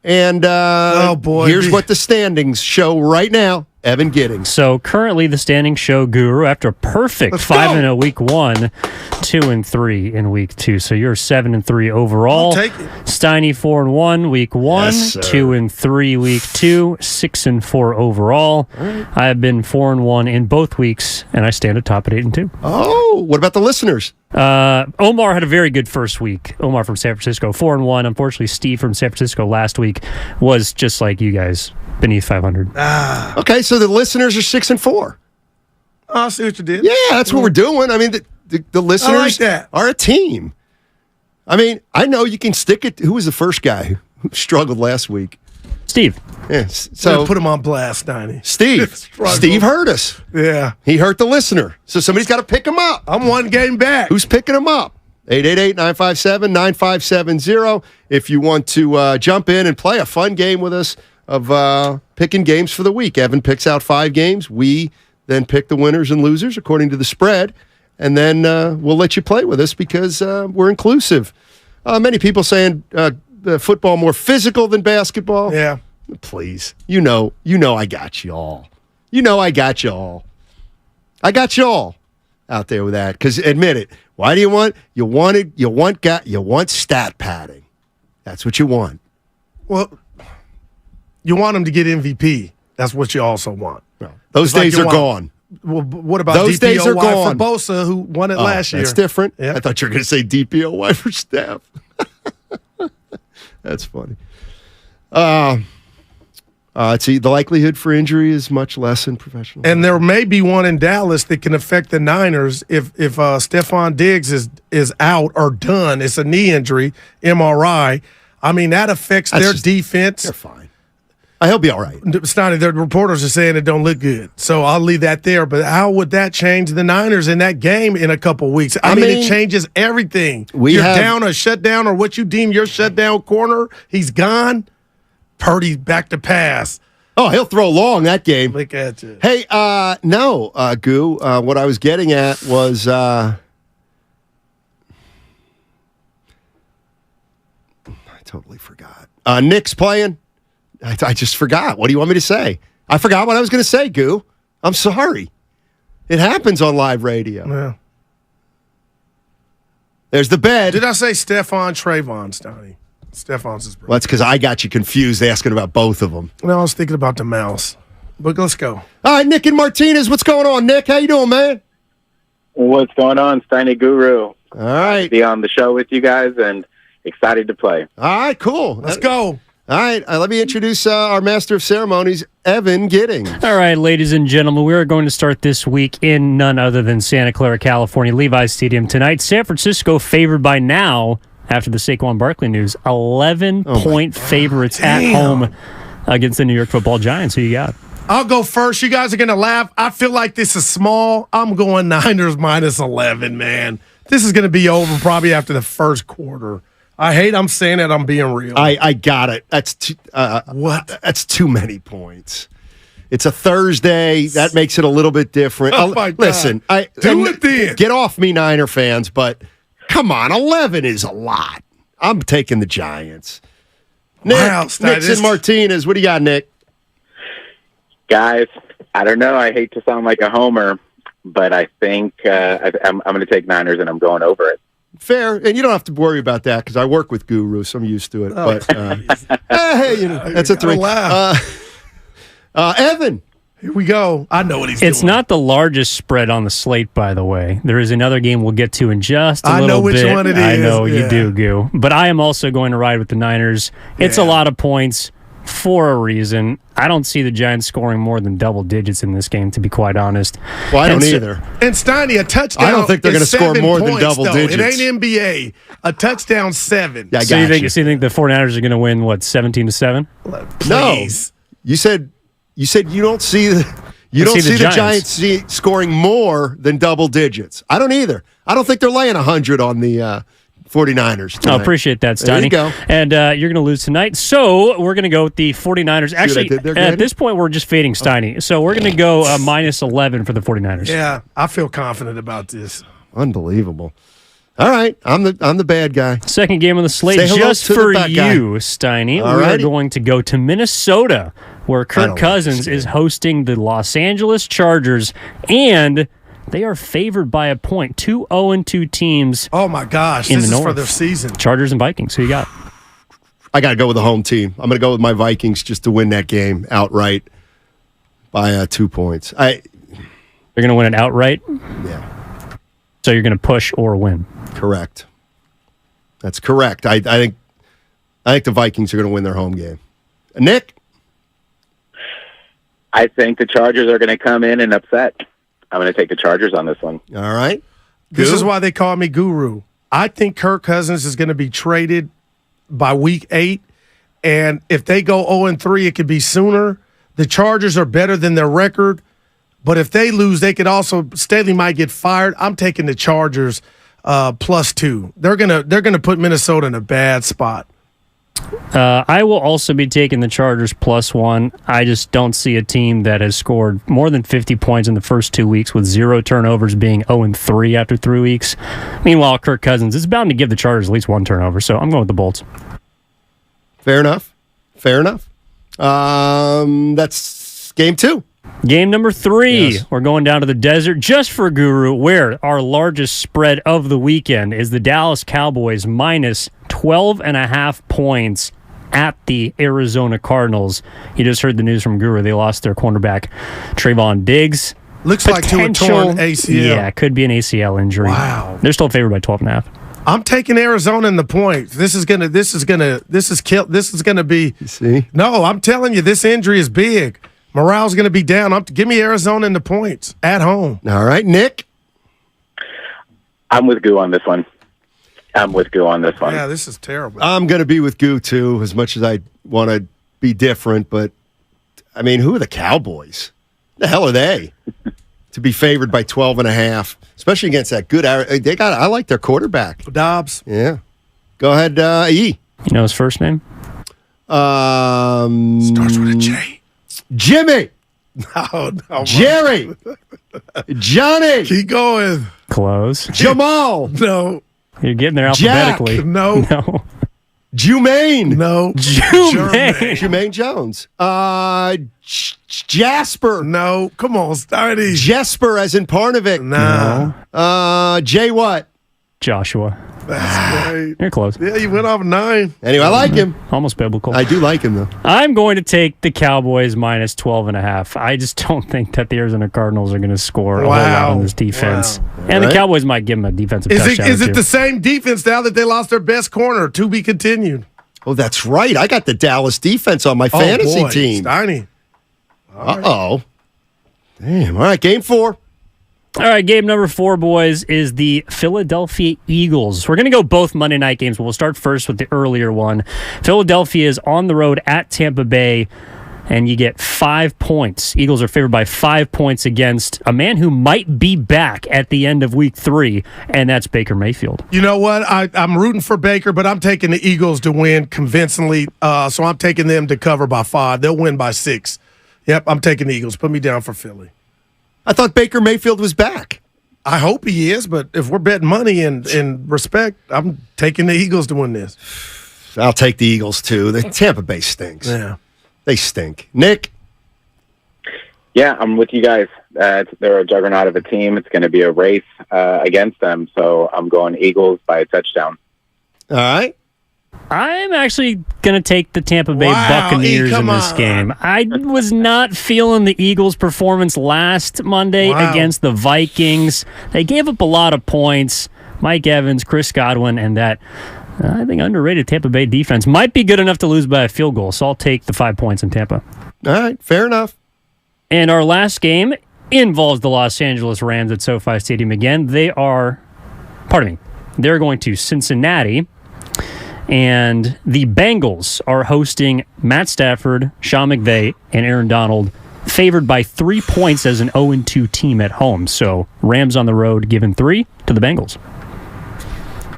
And here's what the standings show right now. Evan Giddings. So currently the standings show Guru after a perfect 5-0 week 1, 2-3 in week 2. So you're 7-3 overall. I'll take it. Steiny 4-1 week 1, Yes, sir. 2-3 week 2, 6-4 overall. Right. I have been 4-1 in both weeks, and I stand atop at 8-2. Oh, what about the listeners? Omar had a very good first week. Omar from San Francisco, 4-1. Unfortunately, Steve from San Francisco last week was just like you guys, beneath 500. Okay, so the listeners are 6-4. I see what you did. Yeah, that's what we're doing. I mean, the listeners like that. are a team. I mean, I know you can stick it. Who was the first guy who struggled last week? Steve. Yes. So put him on blast, Steiny. Steve. Steve hurt us. Yeah. He hurt the listener. So somebody's got to pick him up. I'm one game back. Who's picking him up? 888-957-9570. If you want to jump in and play a fun game with us of picking games for the week. Evan picks out 5 games. We then pick the winners and losers according to the spread. And then we'll let you play with us because we're inclusive. Many people saying football more physical than basketball. Yeah. Please. You know I got you all. I got you all. I got you all out there with that. Because admit it. Why do you want? You want stat padding. That's what you want. Well, you want him to get MVP. That's what you also want. No. Those days are gone. Well, what about Those days are gone. for Bosa, who won it last year? That's different. Yep. I thought you were going to say DPOY for staff. That's funny. See, the likelihood for injury is much less in professional. And there may be one in Dallas that can affect the Niners if Stephon Diggs is out or done. It's a knee injury, MRI. I mean, that affects their defense. They're fine. He'll be all right. Stoney, the reporters are saying it don't look good. So I'll leave that there. But how would that change the Niners in that game in a couple weeks? I mean, it changes everything. You're down a shutdown or what you deem your shutdown corner. He's gone. Purdy back to pass. Oh, he'll throw long that game. Look at you. Hey, no, Goo. What I was getting at was I totally forgot. Nick's playing. I just forgot. What do you want me to say? I forgot what I was going to say, Goo. I'm sorry. It happens on live radio. Yeah. There's the bed. Did I say Stephon Trayvon, Stoney? Stephon's his brother. Well, that's because I got you confused asking about both of them. No, I was thinking about the mouse. But let's go. All right, Nick and Martinez, what's going on, Nick? How you doing, man? What's going on, Steiny Guru? All right. Be on the show with you guys and excited to play. All right, cool. Let's go. All right, let me introduce our master of ceremonies, Evan Giddings. All right, ladies and gentlemen, we are going to start this week in none other than Santa Clara, California, Levi's Stadium tonight. San Francisco favored by now, after the Saquon Barkley news, 11-point favorites at home against the New York Football Giants. Who you got? I'll go first. You guys are going to laugh. I feel like this is small. I'm going Niners minus 11, man. This is going to be over probably after the first quarter. I hate I'm saying it. I'm being real. I got it. That's what? That's too many points. It's a Thursday. That makes it a little bit different. Oh my God. Listen, do it then. Get off me, Niner fans, but come on, 11 is a lot. I'm taking the Giants. Nick, Wow, Nixon Martinez, what do you got, Nick? Guys, I don't know. I hate to sound like a homer, but I think I'm going to take Niners and I'm going over it. Fair, and you don't have to worry about that because I work with Guru, so I'm used to it. Oh, but hey, that's a 3. Evan, here we go. I know what he's It's doing. not the largest spread on the slate, by the way. There is another game we'll get to in just a I little know which bit. one it I is. know you Yeah. do, Goo. But I am also going to ride with the Niners. It's a lot of points for a reason. I don't see the Giants scoring more than double digits in this game, to be quite honest. Well, I don't either. And Steiny, a touchdown. I don't think they're going gonna to score more than double digits. It ain't NBA. A touchdown 7. Yeah, I So got you think the 49ers are going to win, 17-7? Please. No, you said you don't see the Giants scoring more than double digits. I don't either. I don't think they're laying 100 on the 49ers tonight. I appreciate that, Steiny. There you go. And you're going to lose tonight. So we're going to go with the 49ers. Actually, at this point, we're just fading Steiny. So we're going to go minus 11 for the 49ers. Yeah, I feel confident about this. Unbelievable. All right, I'm the bad guy. Second game on the slate, Say hello just to the for bad guy. you, Steiny. All we are righty. going to go to Minnesota, where I Kirk don't Cousins like this is hosting the Los Angeles Chargers, and they are favored by a point. 2 0-2 teams. Oh my gosh, in this the is North. for their season. Chargers and Vikings. Who you got? I got to go with the home team. I'm going to go with my Vikings just to win that game outright by 2 points. You're going to win it outright? Yeah. So you're going to push or win? Correct. That's correct. I think the Vikings are going to win their home game. Nick? I think the Chargers are going to come in and upset. I'm going to take the Chargers on this one. All right. This is why they call me Guru. I think Kirk Cousins is going to be traded by week 8, and if they go 0-3, it could be sooner. The Chargers are better than their record, but if they lose, they could also Staley might get fired. I'm taking the Chargers +2. They're gonna put Minnesota in a bad spot. I will also be taking the Chargers +1. I just don't see a team that has scored more than 50 points in the first 2 weeks with 0 turnovers, being 0-3 after 3 weeks. Meanwhile, Kirk Cousins is bound to give the Chargers at least 1 turnover, so I'm going with the Bolts. Fair enough. That's game 2. Game number 3, Yes. We're going down to the desert just for Guru, where our largest spread of the weekend is the Dallas Cowboys minus 12.5 points at the Arizona Cardinals. You just heard the news from Guru. They lost their cornerback, Trayvon Diggs. Looks like to a torn ACL. Yeah, it could be an ACL injury. Wow. They're still favored by 12.5. I'm taking Arizona in the points. This is gonna be. You see? No, I'm telling you, this injury is big. Morale's gonna be down. Give me Arizona in the points at home. All right, Nick. I'm with Goo on this one. Yeah, this is terrible. I'm going to be with Goo, too, as much as I want to be different. But, I mean, who are the Cowboys? The hell are they? To be favored by 12.5, especially against that good. I like their quarterback. Dobbs. Yeah. Go ahead, E. You know his first name? Starts with a J. Jimmy. No, Jerry. Johnny. Keep going. Close. Jamal. No. You're getting there Jack. alphabetically. No. No. Jumaine. No. Jermaine Jones. Jasper. No. Come on, Steiny. Jesper as in Parnevik. No. Jay what? Joshua. That's great. You're close. Yeah, you went off 9. Anyway, I like him. Almost biblical. I do like him, though. I'm going to take the Cowboys minus 12.5. I just don't think that the Arizona Cardinals are going to score a whole lot on this defense. Wow. And Right. the Cowboys might give them a defensive touchdown. Is or it two. the same defense now that they lost their best corner? To be continued. Oh, that's right. I got the Dallas defense on my fantasy team. Steiny. Uh-oh. Damn. All right, game 4. All right, game number 4, boys, is the Philadelphia Eagles. We're going to go both Monday night games, but we'll start first with the earlier one. Philadelphia is on the road at Tampa Bay, and you get 5 points. Eagles are favored by 5 points against a man who might be back at the end of week 3, and that's Baker Mayfield. You know what? I'm rooting for Baker, but I'm taking the Eagles to win convincingly, so I'm taking them to cover by 5. They'll win by 6. Yep, I'm taking the Eagles. Put me down for Philly. I thought Baker Mayfield was back. I hope he is, but if we're betting money and respect, I'm taking the Eagles to win this. I'll take the Eagles, too. The Tampa Bay stinks. Yeah. They stink. Nick? Yeah, I'm with you guys. They're a juggernaut of a team. It's going to be a race against them, so I'm going Eagles by a touchdown. All right. I'm actually going to take the Tampa Bay Wow, Buccaneers in come this on. game. I was not feeling the Eagles' performance last Monday against the Vikings. They gave up a lot of points. Mike Evans, Chris Godwin, and that, I think, underrated Tampa Bay defense might be good enough to lose by a field goal, so I'll take the 5 points in Tampa. All right, fair enough. And our last game involves the Los Angeles Rams at SoFi Stadium again. They're going to Cincinnati. And the Bengals are hosting Matt Stafford, Sean McVay, and Aaron Donald, favored by 3 points as an 0-2 team at home. So Rams on the road giving 3 to the Bengals.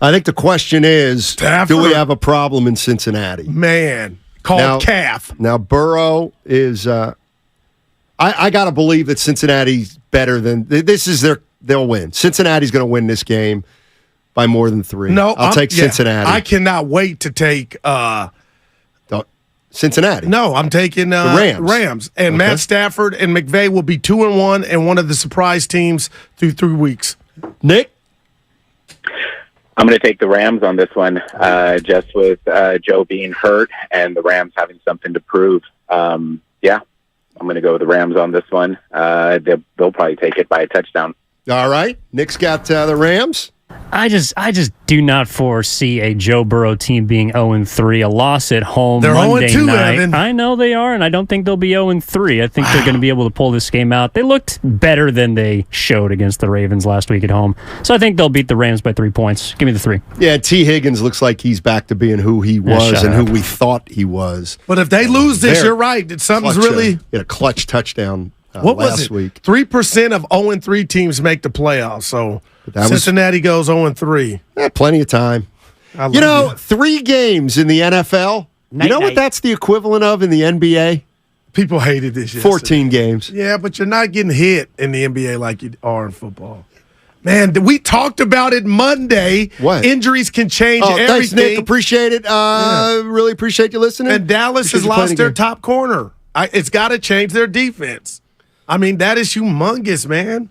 I think the question is, Stafford. do we have a problem in Cincinnati? Man, called calf. Now, Burrow is I got to believe that Cincinnati's better than this is they'll win. Cincinnati's going to win this game by more than 3. No, I'll take Cincinnati. I cannot wait to take Cincinnati. No, I'm taking the Rams. And Matt Stafford and McVay will be 2-1 and one of the surprise teams through 3 weeks. Nick? I'm going to take the Rams on this one, just with Joe being hurt and the Rams having something to prove. I'm going to go with the Rams on this one. They'll probably take it by a touchdown. All right. Nick's got the Rams. I just do not foresee a Joe Burrow team being 0-3, a loss at home They're Monday 0-2, night. Evan. I know they are, and I don't think they'll be 0-3. I think they're going to be able to pull this game out. They looked better than they showed against the Ravens last week at home. So I think they'll beat the Rams by 3 points. Give me the 3. Yeah, T. Higgins looks like he's back to being who he was and who we thought he was. But if they lose this, you're right. Something's really a clutch touchdown what was last it? week. 3% of 0-3 teams make the playoffs. So Cincinnati goes 0-3. Plenty of time. You know, 3 games in the NFL. You know what that's the equivalent of in the NBA? People hated this. 14 games. Yeah, but you're not getting hit in the NBA like you are in football. Man, we talked about it Monday. What? Injuries can change everything. Thanks, Nick. Appreciate it. Really appreciate you listening. And Dallas has lost their top corner. It's got to change their defense. I mean, that is humongous, man.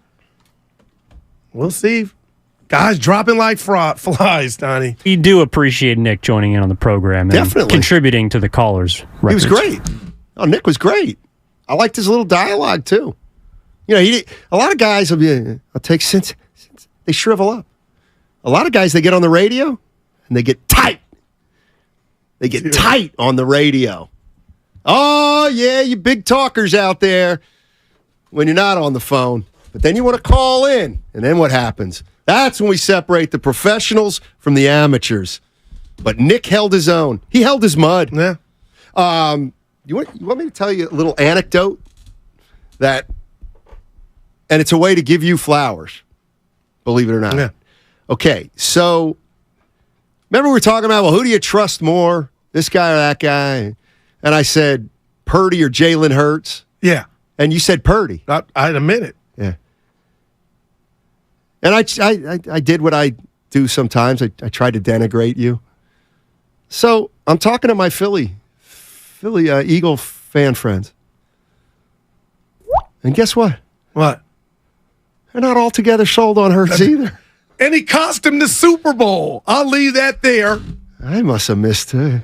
We'll see. Guys dropping like flies, Donnie. We do appreciate Nick joining in on the program and Definitely. contributing to the callers' records. He was great. Oh, Nick was great. I liked his little dialogue, too. You know, a lot of guys will be, I'll take since they shrivel up. A lot of guys, they get on the radio and they get tight. They get tight on the radio. Oh, yeah, you big talkers out there when you're not on the phone. But then you want to call in. And then what happens? That's when we separate the professionals from the amateurs. But Nick held his own. He held his mud. Yeah. You want me to tell you a little anecdote? And it's a way to give you flowers, believe it or not. Yeah. Okay, so remember we were talking about, well, who do you trust more, this guy or that guy? And I said, Purdy or Jalen Hurts. Yeah. And you said Purdy. I admit it. Yeah. And I did what I do sometimes. I tried to denigrate you. So I'm talking to my Philly Eagle fan friends. And guess what? What? They're not altogether sold on Hurts either. And he cost him the Super Bowl. I'll leave that there. I must have missed it.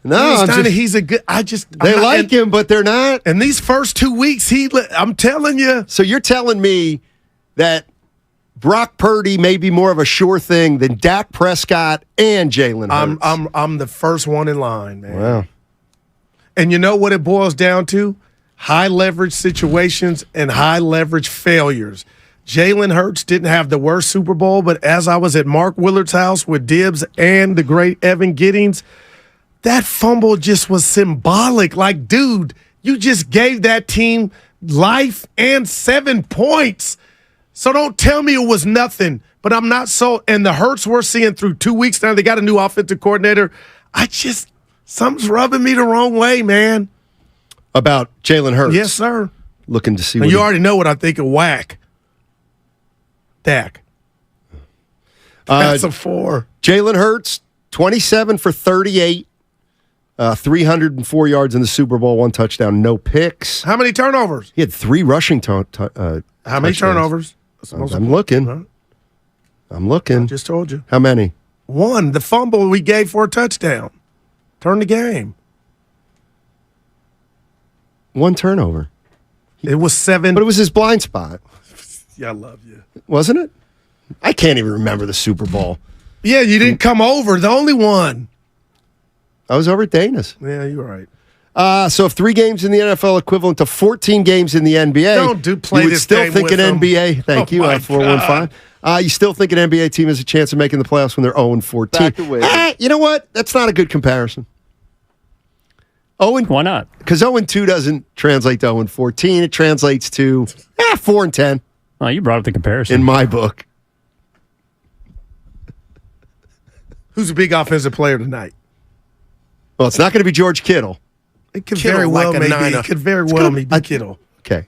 No, he's a good. They like him, but they're not. And these first 2 weeks, I'm telling you. So you're telling me that Brock Purdy may be more of a sure thing than Dak Prescott and Jalen Hurts. I'm the first one in line, man. Wow. And you know what it boils down to? High leverage situations and high leverage failures. Jalen Hurts didn't have the worst Super Bowl, but as I was at Mark Willard's house with Dibbs and the great Evan Giddings, that fumble just was symbolic. Like, dude, you just gave that team life and 7 points. So don't tell me it was nothing. But I'm not so. And the Hurts we're seeing through 2 weeks now, they got a new offensive coordinator. Something's rubbing me the wrong way, man. About Jalen Hurts? Yes, sir. Looking to see what you already know what I think of whack. Dak. That's a 4. Jalen Hurts, 27 for 38. 304 yards in the Super Bowl, 1 touchdown, no picks. How many turnovers? He had 3 rushing How many turnovers? I'm looking. I'm looking. I just told you. How many? 1, the fumble we gave for a touchdown. Turn the game. 1 turnover. It was 7. But it was his blind spot. Yeah, I love you. Wasn't it? I can't even remember the Super Bowl. Yeah, you didn't come over. The only one. I was over at Dana's. Yeah, you're right. So if 3 games in the NFL equivalent to 14 games in the NBA, don't play you would this still game think with an them. NBA. Thank you, 415. You still think an NBA team has a chance of making the playoffs when they're 0-14? You know what? That's not a good comparison. Why not? Because 0-2 doesn't translate to 0-14. It translates to 4-10. Oh, you brought up the comparison in my book. Who's a big offensive player tonight? Well, it's not going to be George Kittle. It could very well be. It could very well be Kittle. Okay.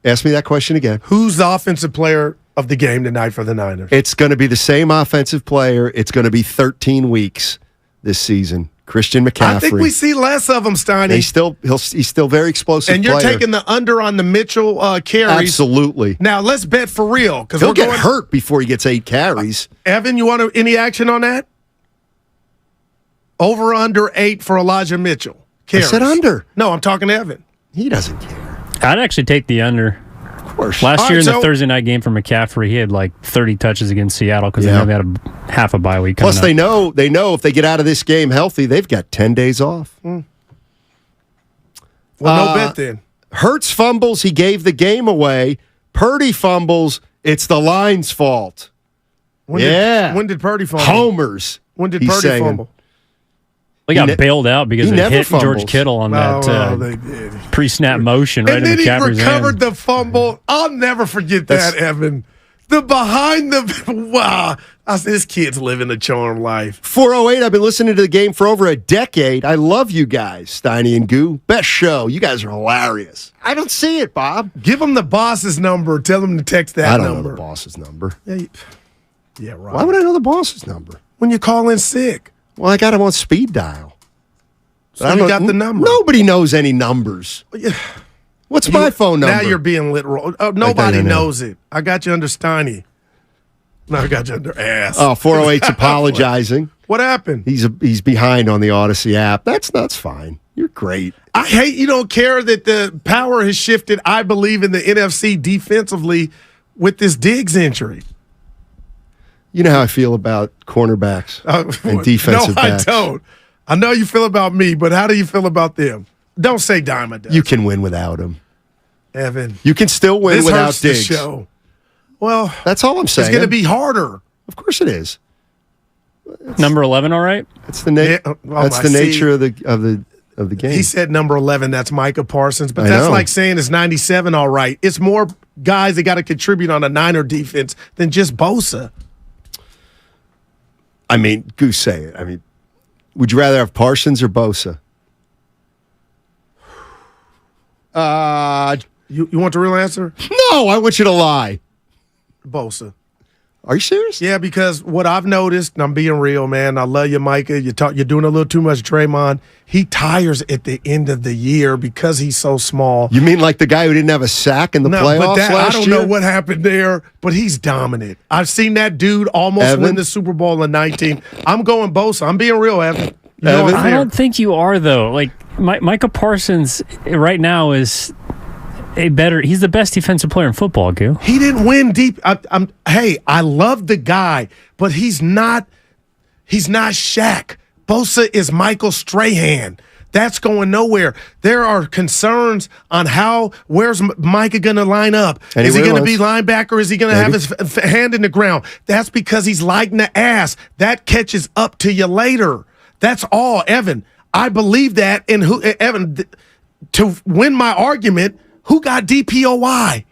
Ask me that question again. Who's the offensive player of the game tonight for the Niners? It's going to be the same offensive player. It's going to be 13 weeks this season. Christian McCaffrey. I think we see less of him, Steiny. He's still very explosive. And you're player. taking the under on the Mitchell carries. Absolutely. Now let's bet for real because he'll get hurt before he gets 8 carries. Evan, you want any action on that? Over under 8 for Elijah Mitchell. Carries. I said under. No, I'm talking to Evan. He doesn't care. I'd actually take the under. Of course. Last year in the Thursday night game for McCaffrey, he had like 30 touches against Seattle because they know they had half a bye week. Plus, they know if they get out of this game healthy, they've got 10 days off. Well, no bet then. Hurts fumbles, he gave the game away. Purdy fumbles, it's the line's fault. When did Purdy fumble? Homers. When did Purdy fumble? They got bailed out because he they hit fumbles. George Kittle on that pre-snap motion right and in then McCaffrey's he recovered hand. the fumble. I'll never forget that, Evan. The behind the wow. I said, this kid's living a charmed life. 408, I've been listening to the game for over a decade. I love you guys, Steiny and Goo. Best show. You guys are hilarious. I don't see it, Bob. Give him the boss's number. Tell him to text that number. I don't know the boss's number. Yeah, right. Why would I know the boss's number? When you call in sick. Well, I got him on speed dial. So you got the number. Nobody knows any numbers. What's my phone number? Now you're being literal. Nobody knows it. I got you under Steiny. No, I got you under ass. Oh, 408's apologizing. What happened? He's behind on the Odyssey app. That's fine. You're great. I hate you don't care that the power has shifted, I believe, in the NFC defensively with this Diggs injury. You know how I feel about cornerbacks and defensive backs. No, I don't. I know you feel about me, but how do you feel about them? Don't say Diamond does. You can win without him. Evan. You can still win this without hurts Diggs. The show. Well, that's all I'm saying. It's going to be harder. Of course it is. Number 11, all right? That's the nature of the game. He said number 11. That's Micah Parsons, but that's like saying it's 97. All right, it's more guys that got to contribute on a Niner defense than just Bosa. I mean, Goose, say it. I mean, would you rather have Parsons or Bosa? You want the real answer? No, I want you to lie. Bosa. Are you serious? Yeah, because what I've noticed, and I'm being real, man. I love you, Micah. You're doing a little too much, Draymond. He tires at the end of the year because he's so small. You mean like the guy who didn't have a sack in the playoffs last year? I don't know what happened there, but he's dominant. I've seen that dude almost win the Super Bowl in 19. I'm going Bosa. I'm being real, Evan. I don't think you are, though. Like, Micah Parsons right now is he's the best defensive player in football, Goo. He didn't win deep. I love the guy, but he's not Shaq. Bosa is Michael Strahan. That's going nowhere. There are concerns on where's Micah going to line up? Is he going to be linebacker? Is he going to have his hand in the ground? That's because he's lighting the ass. That catches up to you later. That's all, Evan. I believe that. And Evan, to win my argument, who got DPOY?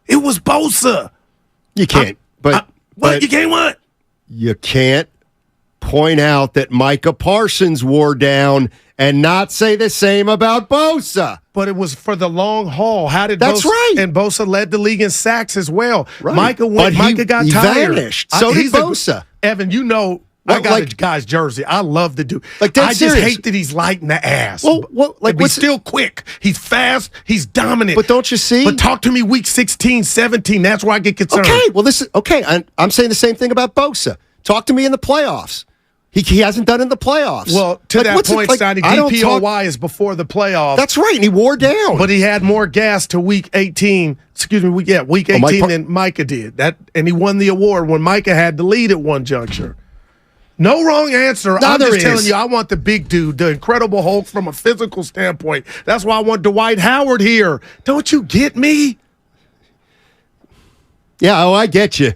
It was Bosa. You can't. But you can't what? You can't point out that Micah Parsons wore down and not say the same about Bosa. But it was for the long haul. How did That's Bosa, right. And Bosa led the league in sacks as well. Right. Micah got he tired. Vanished. So did Bosa. Evan, you know, I got a guy's jersey. I love the dude. I just hate that he's lighting the ass. He's still quick. He's fast. He's dominant. But don't you see? But talk to me week 16, 17. That's where I get concerned. Okay, well, I'm saying the same thing about Bosa. Talk to me in the playoffs. He hasn't done it in the playoffs. Well, to that point, Steiny, DPOY is before the playoffs. That's right, and he wore down. But he had more gas to week 18. Excuse me, week 18 than Micah did. And he won the award when Micah had the lead at one juncture. No wrong answer. I'm just telling you, I want the big dude, the Incredible Hulk from a physical standpoint. That's why I want Dwight Howard here. Don't you get me? Yeah, I get you.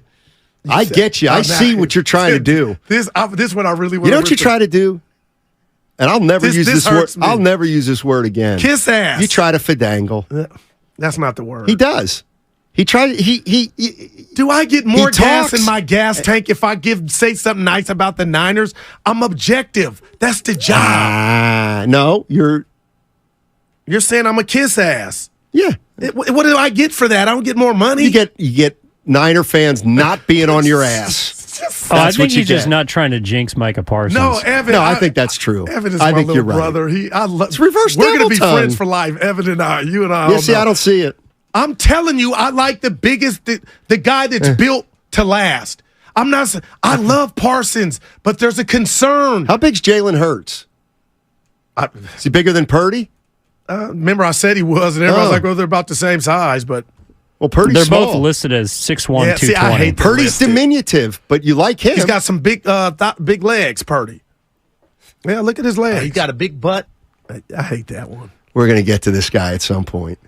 I get you. I see what you're trying to do. This is what I really want. You know what you try to do? And I'll never use this word. I'll never use this word again. Kiss ass. You try to fidangle. That's not the word. He does. He tried. Do I get more gas in my gas tank if I say something nice about the Niners? I'm objective. That's the job. No, you're saying I'm a kiss ass. Yeah. What do I get for that? I don't get more money. You get Niner fans not being on your ass. I think he's just not trying to jinx Micah Parsons. No, Evan. No, I think that's true. Evan is I my think little you're right. brother. It's reverse We're going to be double friends tongue. for life, Evan and I. You and I. Yeah, see, I don't see it. I'm telling you, I like the biggest, the guy that's built to last. I love Parsons, but there's a concern. How big's Jalen Hurts? Is he bigger than Purdy? Remember, I said he was, and everyone's like, "Oh, they're about the same size." But Purdy's they're small. both listed as 6'1", Yeah, 220. see, I hate that. Purdy's diminutive, but you like him. He's got some big legs, Purdy. Yeah, look at his legs. He's got a big butt. I hate that one. We're going to get to this guy at some point.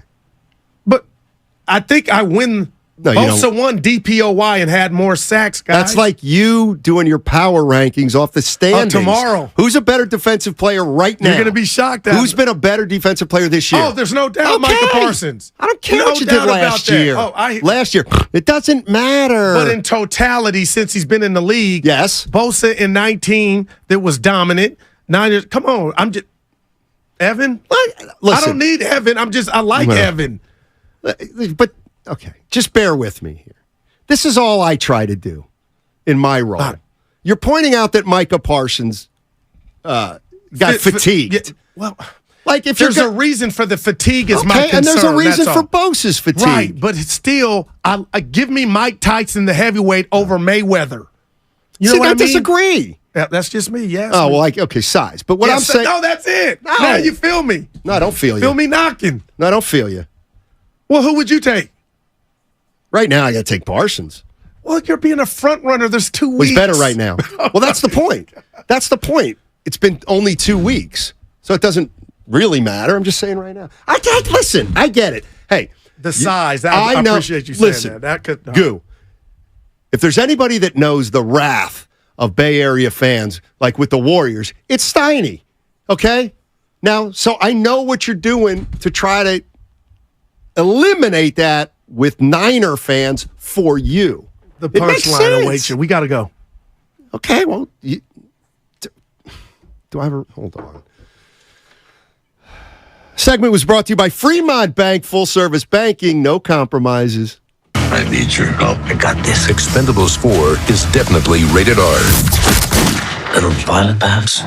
But I think I win. No, you Bosa don't. won DPOY and had more sacks, guys. That's like you doing your power rankings off the standings. Tomorrow. Who's a better defensive player right now? You're going to be shocked. Who's been a better defensive player this year? Oh, there's no doubt, Micah Parsons. I don't care No what you did doubt last about that. year. Oh, last year. It doesn't matter. But in totality, since he's been in the league, yes, Bosa in 19 that was dominant. Niners, come on. I'm just Evan. Listen, I don't need Evan. I like Evan. But okay, just bear with me here. This is all I try to do in my role. You're pointing out that Micah Parsons got fatigued. Well, like if there's a reason for the fatigue is my concern. And there's a reason for Bosa's fatigue. Right, but it's still, I give me Mike Tyson, the heavyweight, over Mayweather. You know what I mean? Disagree. Yeah, that's just me, yes. Oh, well, okay, size. But what I'm saying... No, that's it. No. Now you feel me. No, I don't feel you. Feel me knocking. No, I don't feel you. Well, who would you take? Right now, I got to take Parsons. Well, you're being a front runner. There's 2 weeks. Well, he's better right now. Well, that's the point. That's the point. It's been only 2 weeks, so it doesn't really matter. I'm just saying right now. Listen, I get it. Hey. The size. I appreciate you saying that. Goo, if there's anybody that knows the wrath of Bay Area fans, like with the Warriors, it's Steiny, okay? Now, so I know what you're doing to try to eliminate that with Niner fans for you. The punchline awaits you. We got to go. Okay, well, do I ever... Hold on. Segment was brought to you by Fremont Bank, full-service banking, no compromises. I need your help. I got this. Expendables 4 is definitely rated R. A little violent, perhaps?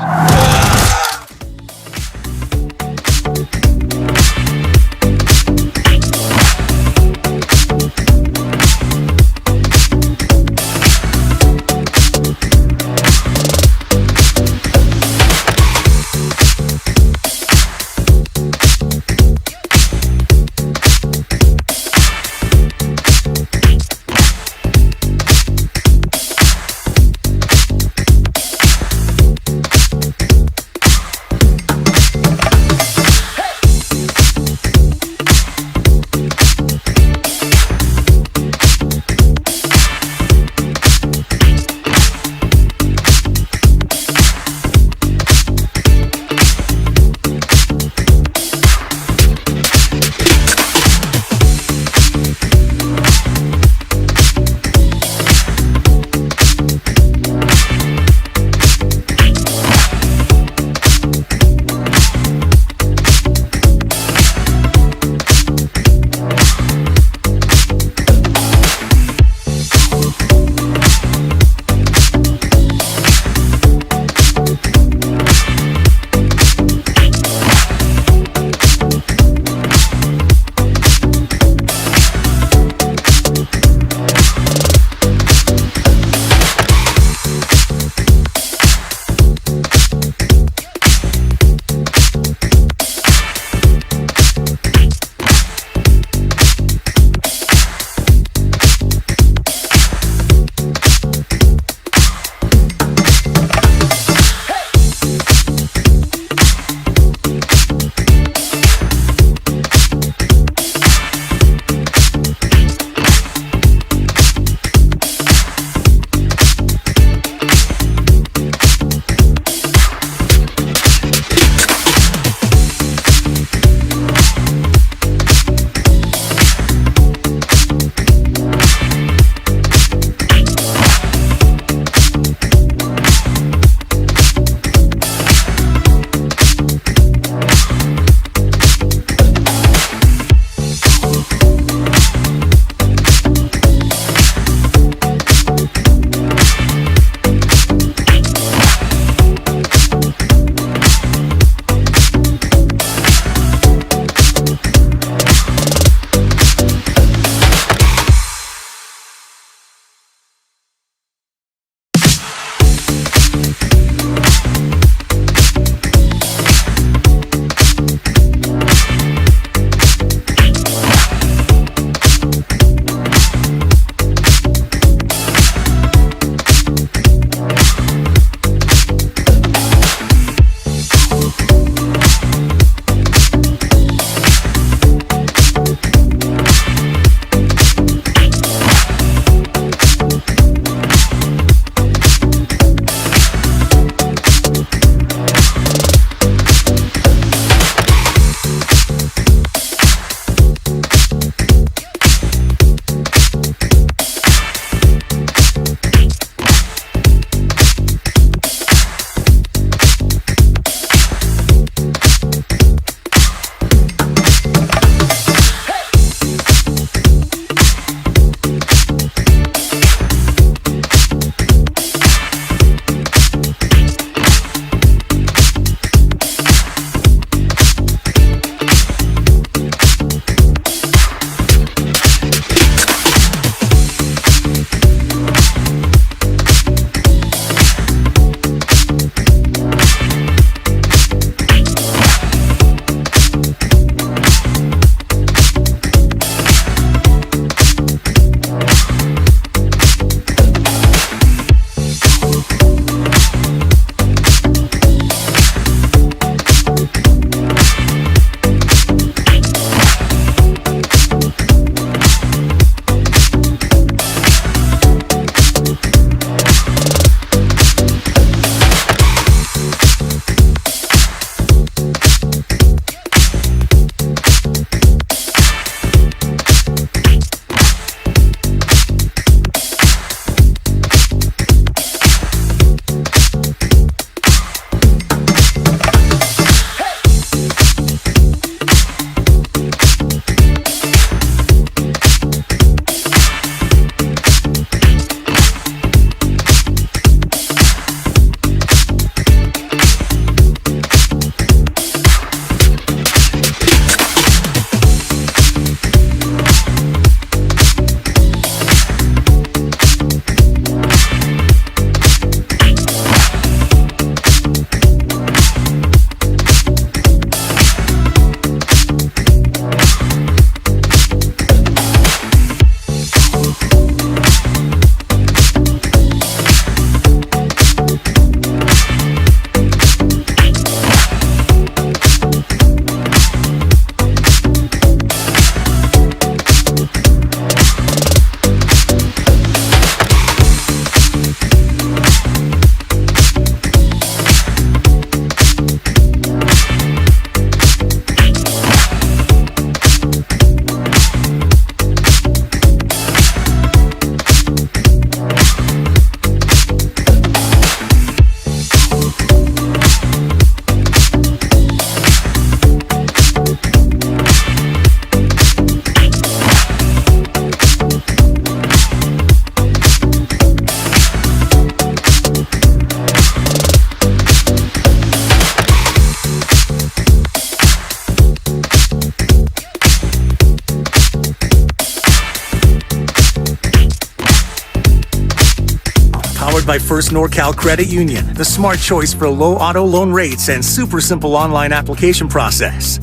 Powered by First NorCal Credit Union, the smart choice for low auto loan rates and super simple online application process.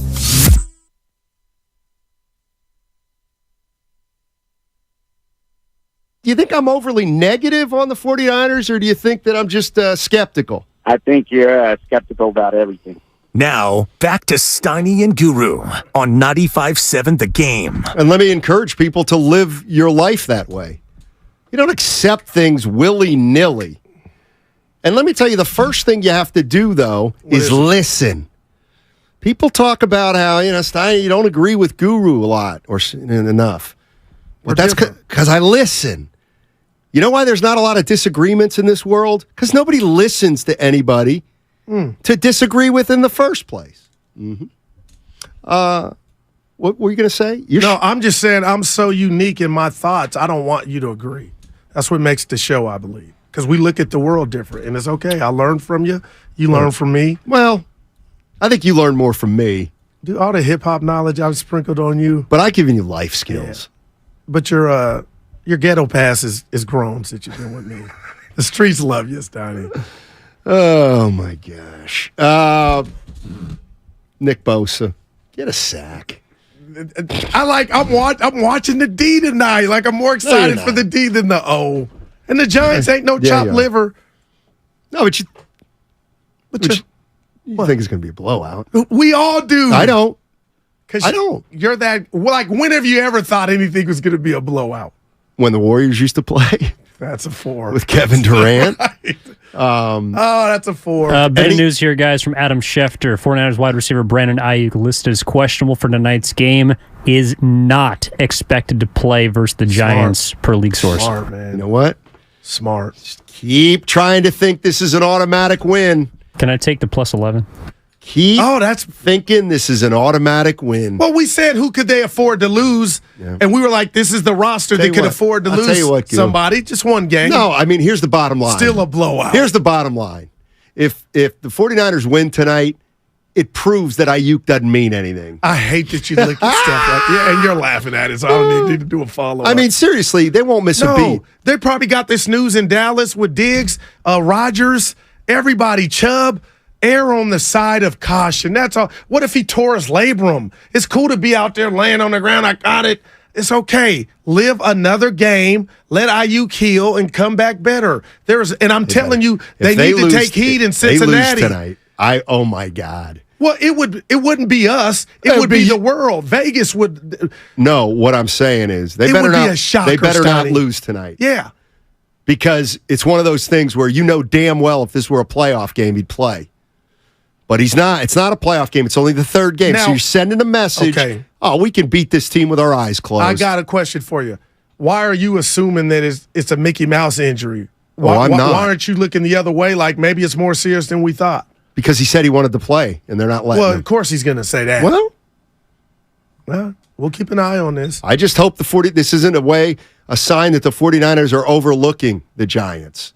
Do you think I'm overly negative on the 49ers, or do you think that I'm just skeptical? I think you're skeptical about everything. Now, back to Steiny and Guru on 95.7 The Game. And let me encourage people to live your life that way. You don't accept things willy-nilly. And let me tell you, the first thing you have to do, though, is listen. People talk about how, Steiny, you don't agree with Guru a lot or enough. But that's because I listen. You know why there's not a lot of disagreements in this world? Because nobody listens to anybody to disagree with in the first place. Mm-hmm. What were you going to say? I'm just saying I'm so unique in my thoughts, I don't want you to agree. That's what makes the show, I believe. Because we look at the world different, and it's okay. I learn from you. You learn from me. Well, I think you learn more from me. Dude, all the hip-hop knowledge I've sprinkled on you. But I've given you life skills. Yeah. But your ghetto pass is grown since you've been with me. The streets love you, Steiny. Oh, my gosh. Nick Bosa, get a sack. I'm watching the D tonight. Like, I'm more excited for the D than the O. And the Giants ain't no chopped liver. No, but you think it's going to be a blowout. We all do. I don't. I don't. You're that, like, when have you ever thought anything was going to be a blowout? When the Warriors used to play. That's a 4. With Kevin Durant. Right. That's a 4. Bit of news here, guys, from Adam Schefter. 49ers wide receiver Brandon Ayuk listed as questionable for tonight's game. Is not expected to play versus the Giants per league source. Smart, man. You know what? Smart. Just keep trying to think this is an automatic win. Can I take the plus 11? Keep thinking this is an automatic win. Well, we said who could they afford to lose, and we were like, this is the roster that could afford to lose somebody. Just one game. No, I mean, here's the bottom line. Still a blowout. Here's the bottom line. If the 49ers win tonight, it proves that Ayuk doesn't mean anything. I hate that you look at stuff like that, and you're laughing at it, so I don't need to do a follow-up. I mean, seriously, they won't miss a beat. They probably got this news in Dallas with Diggs, Rodgers, everybody, Chubb. Err on the side of caution. That's all. What if he tore his labrum? It's cool to be out there laying on the ground. I got it. It's okay. Live another game. Let Ayuk heal and come back better. And I'm telling you, they need to take heed in Cincinnati. They lose tonight. Oh my God. Well, it wouldn't be us. It would be the world. Vegas would. No, what I'm saying is they better not lose tonight. Yeah. Because it's one of those things where you know damn well if this were a playoff game, he'd play. But he's not. It's not a playoff game. It's only the third game. So you're sending a message. Okay. Oh, we can beat this team with our eyes closed. I got a question for you. Why are you assuming that it's a Mickey Mouse injury? I'm not. Why aren't you looking the other way like maybe it's more serious than we thought? Because he said he wanted to play, and they're not letting him. Well, of course he's going to say that. Well, we'll keep an eye on this. I just hope this isn't a sign that the 49ers are overlooking the Giants.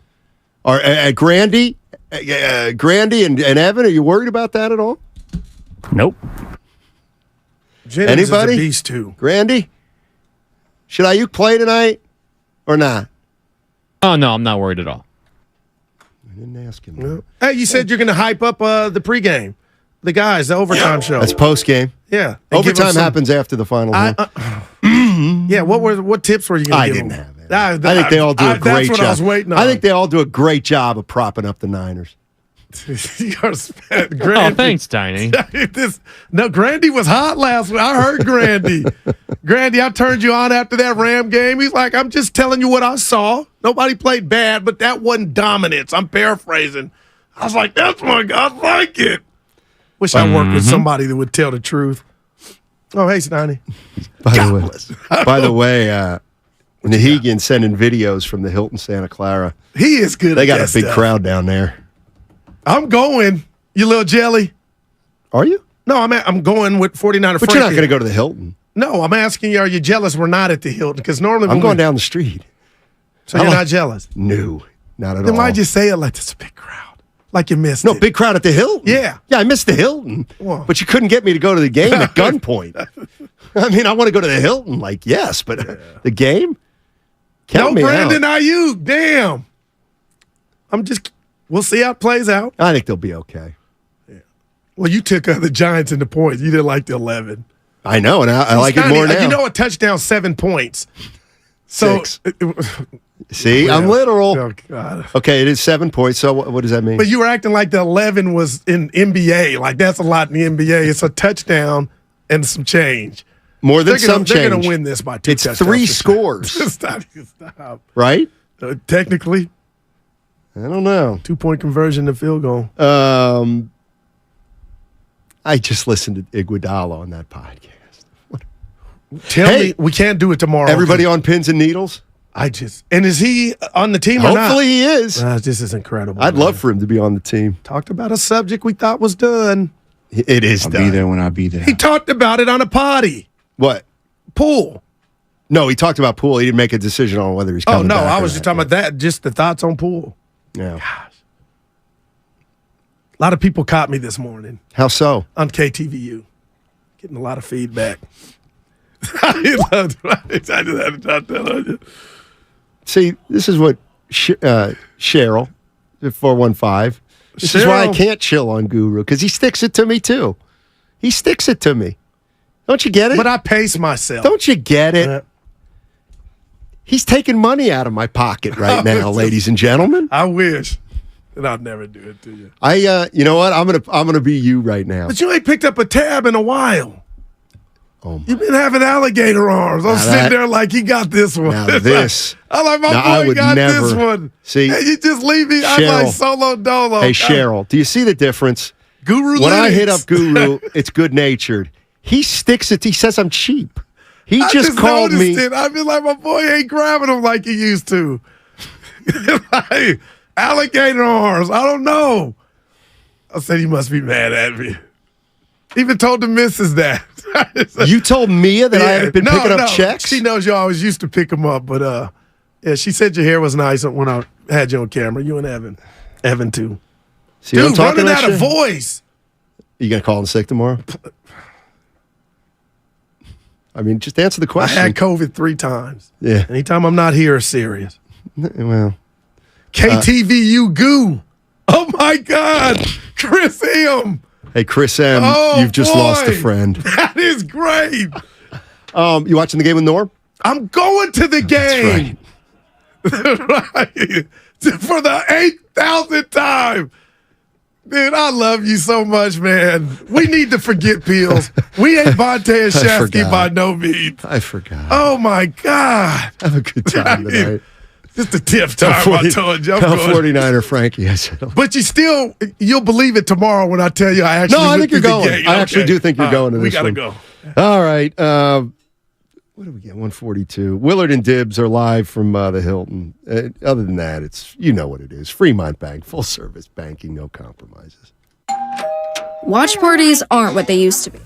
Or Grandy and Evan, are you worried about that at all? Nope. Jennings Anybody? is a beast too. Grandy? Should Ayuk play tonight or not? Oh, no, I'm not worried at all. I didn't ask him. Hey, you said you're going to hype up the pregame. The guys, the overtime show. That's postgame. Yeah. Overtime happens after the final. Yeah, what tips were you going to give them? I didn't have it. I think they all do a great job. That's what I was waiting on. I think they all do a great job of propping up the Niners. Thanks, Tiny. No, Grandy was hot last week. I heard Grandy. Grandy, I turned you on after that Ram game. He's like, I'm just telling you what I saw. Nobody played bad, but that wasn't dominance. I'm paraphrasing. I was like, that's my God, I like it. Wish I worked with somebody that would tell the truth. Oh, hey, Steiny. By the way, Nahegan sending videos from the Hilton Santa Clara. He is good. They got a big crowd down there. I'm going, you little jelly. Are you? No, I'm going with 49er. But you're not going to go to the Hilton. No, I'm asking you, are you jealous we're not at the Hilton? Because normally I'm going down the street. So you're not jealous? No, not at all. Then why'd you say it like it's a big crowd? Like you missed it. No, big crowd at the Hilton. Yeah. Yeah, I missed the Hilton. Whoa. But you couldn't get me to go to the game at gunpoint. I mean, I want to go to the Hilton, yes, but the game? Count me Brandon out. Ayuk, damn. We'll see how it plays out. I think they'll be okay. Well, you took the Giants in the points. You didn't like the 11. I know, and I like it more now. You know, a touchdown, 7 points. So, 6. See, I'm literal. Oh, God. Okay, it is 7 points. So what does that mean? But you were acting like the 11 was in NBA. Like, that's a lot in the NBA. It's a touchdown and some change. More than some change. They're going to win this by 2 It's touchdowns. 3 scores. Stop. Right? Technically. I don't know. 2-point conversion to field goal. I just listened to Iguodala on that podcast. Tell me, we can't do it tomorrow. Everybody on pins and needles? And is he on the team or not? Hopefully he is. This is incredible. I'd love for him to be on the team. Talked about a subject we thought was done. It is I'll done. be there when I be there. He talked about it on a potty. What? Pool. No, he talked about Poole. He didn't make a decision on whether he's coming Oh, no, back I or was not. just talking about that, just the thoughts on Poole. Yeah. Gosh. A lot of people caught me this morning. How so? On KTVU. Getting a lot of feedback. See, this is what Cheryl, 415. This is why I can't chill on Guru, because he sticks it to me, too. He sticks it to me. Don't you get it? But I pace myself. Don't you get it? He's taking money out of my pocket right now, ladies and gentlemen. I wish. And I'll never do it to you. You know what? I'm gonna be you right now. But you ain't picked up a tab in a while. Oh, you've been having alligator arms. I'm sitting there like he got this one. Now this. I'm like, my I boy would got never this one. see. And you just leave me. I'm Cheryl. like solo dolo. Hey Cheryl, do you see the difference? Guru. When I Linux. hit up Guru, it's good natured. He sticks it. He says I'm cheap. He I just called me. It. I feel like my boy ain't grabbing him like he used to. Like, alligator arms. I don't know. I said he must be mad at me. Even told the missus that. You told Mia that I haven't been picking up checks? She knows you always used to pick them up, but yeah, she said your hair was nice when I had you on camera. You and Evan. Evan too. See what I'm Dude, talking running about out of you? voice. You gonna call in sick tomorrow? I mean, just answer the question. I had COVID 3 times. Yeah. Anytime I'm not here, it's serious. Well, KTVU goo. Oh my God, Chris M. Hey, Chris M. Oh, You've just lost a boy. friend. That is great. You watching the game with Norm? I'm going to the game. Right. For the 8,000th time. Dude, I love you so much, man. We need to forget Peels. We ain't Bonte and Shafsky by no means. I forgot. Oh, my God. Have a good time tonight. Just a tip time, I told you. I'm Tell going. 49er Frankie I said. But you'll believe it tomorrow when I tell you I actually No, I went think you're to the going. game. I actually Okay. do think you're All going to right, this We one. got to go. All right. What do we get? 142. Willard and Dibbs are live from the Hilton. Other than that, it's you know what it is. Fremont Bank, full service banking, no compromises. Watch parties aren't what they used to be.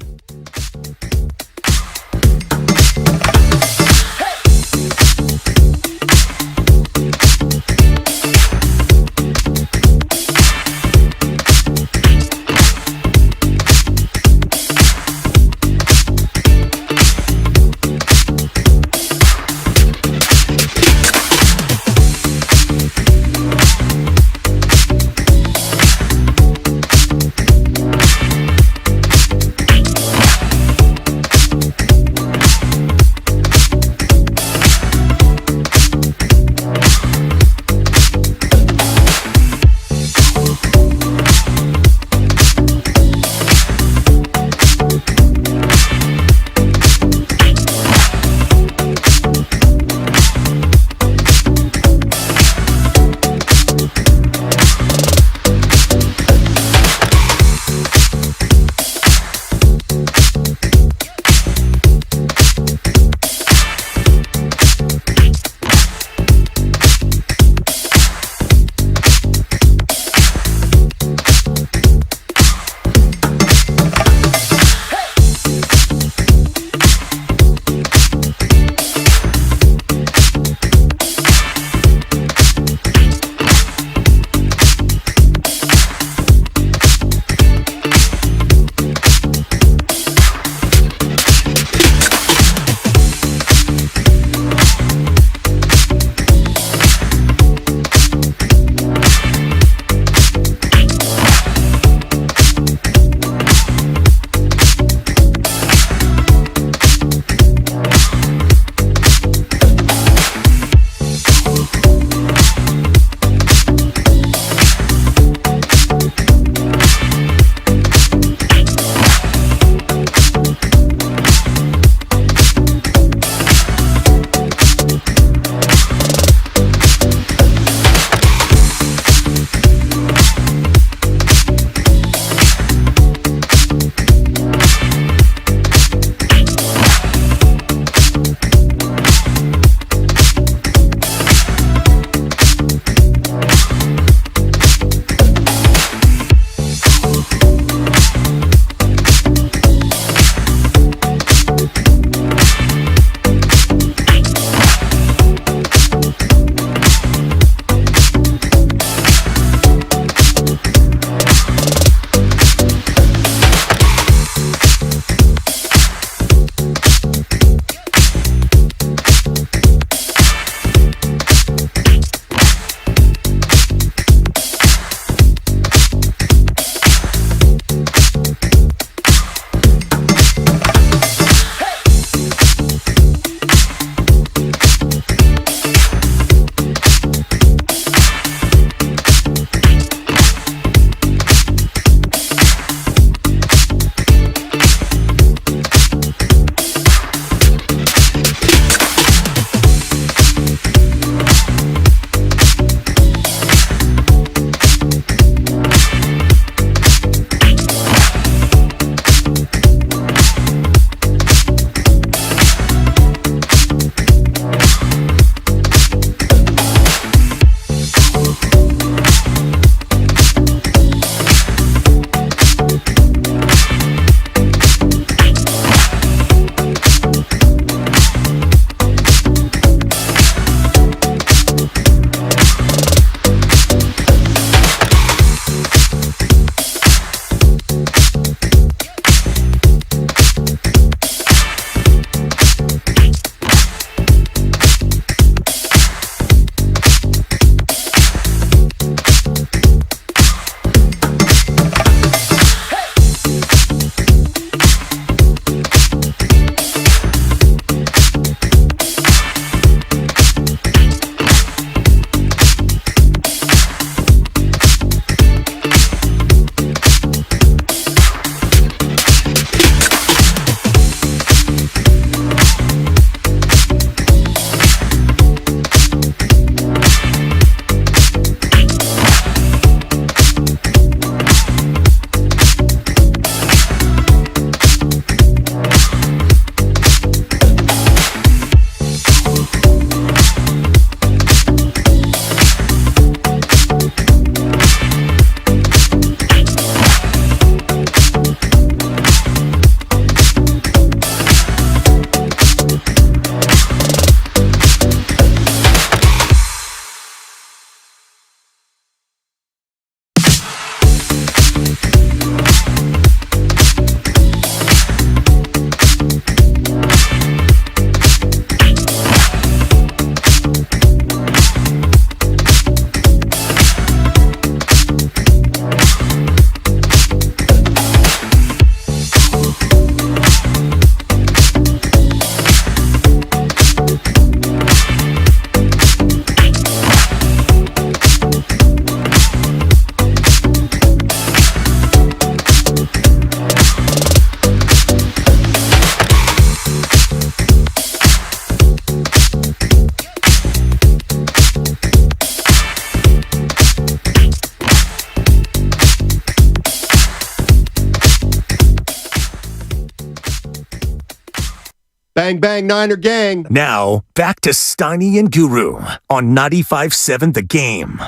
Bang, bang, Niner gang. Now, back to Steiny and Guru on 95.7 The Game.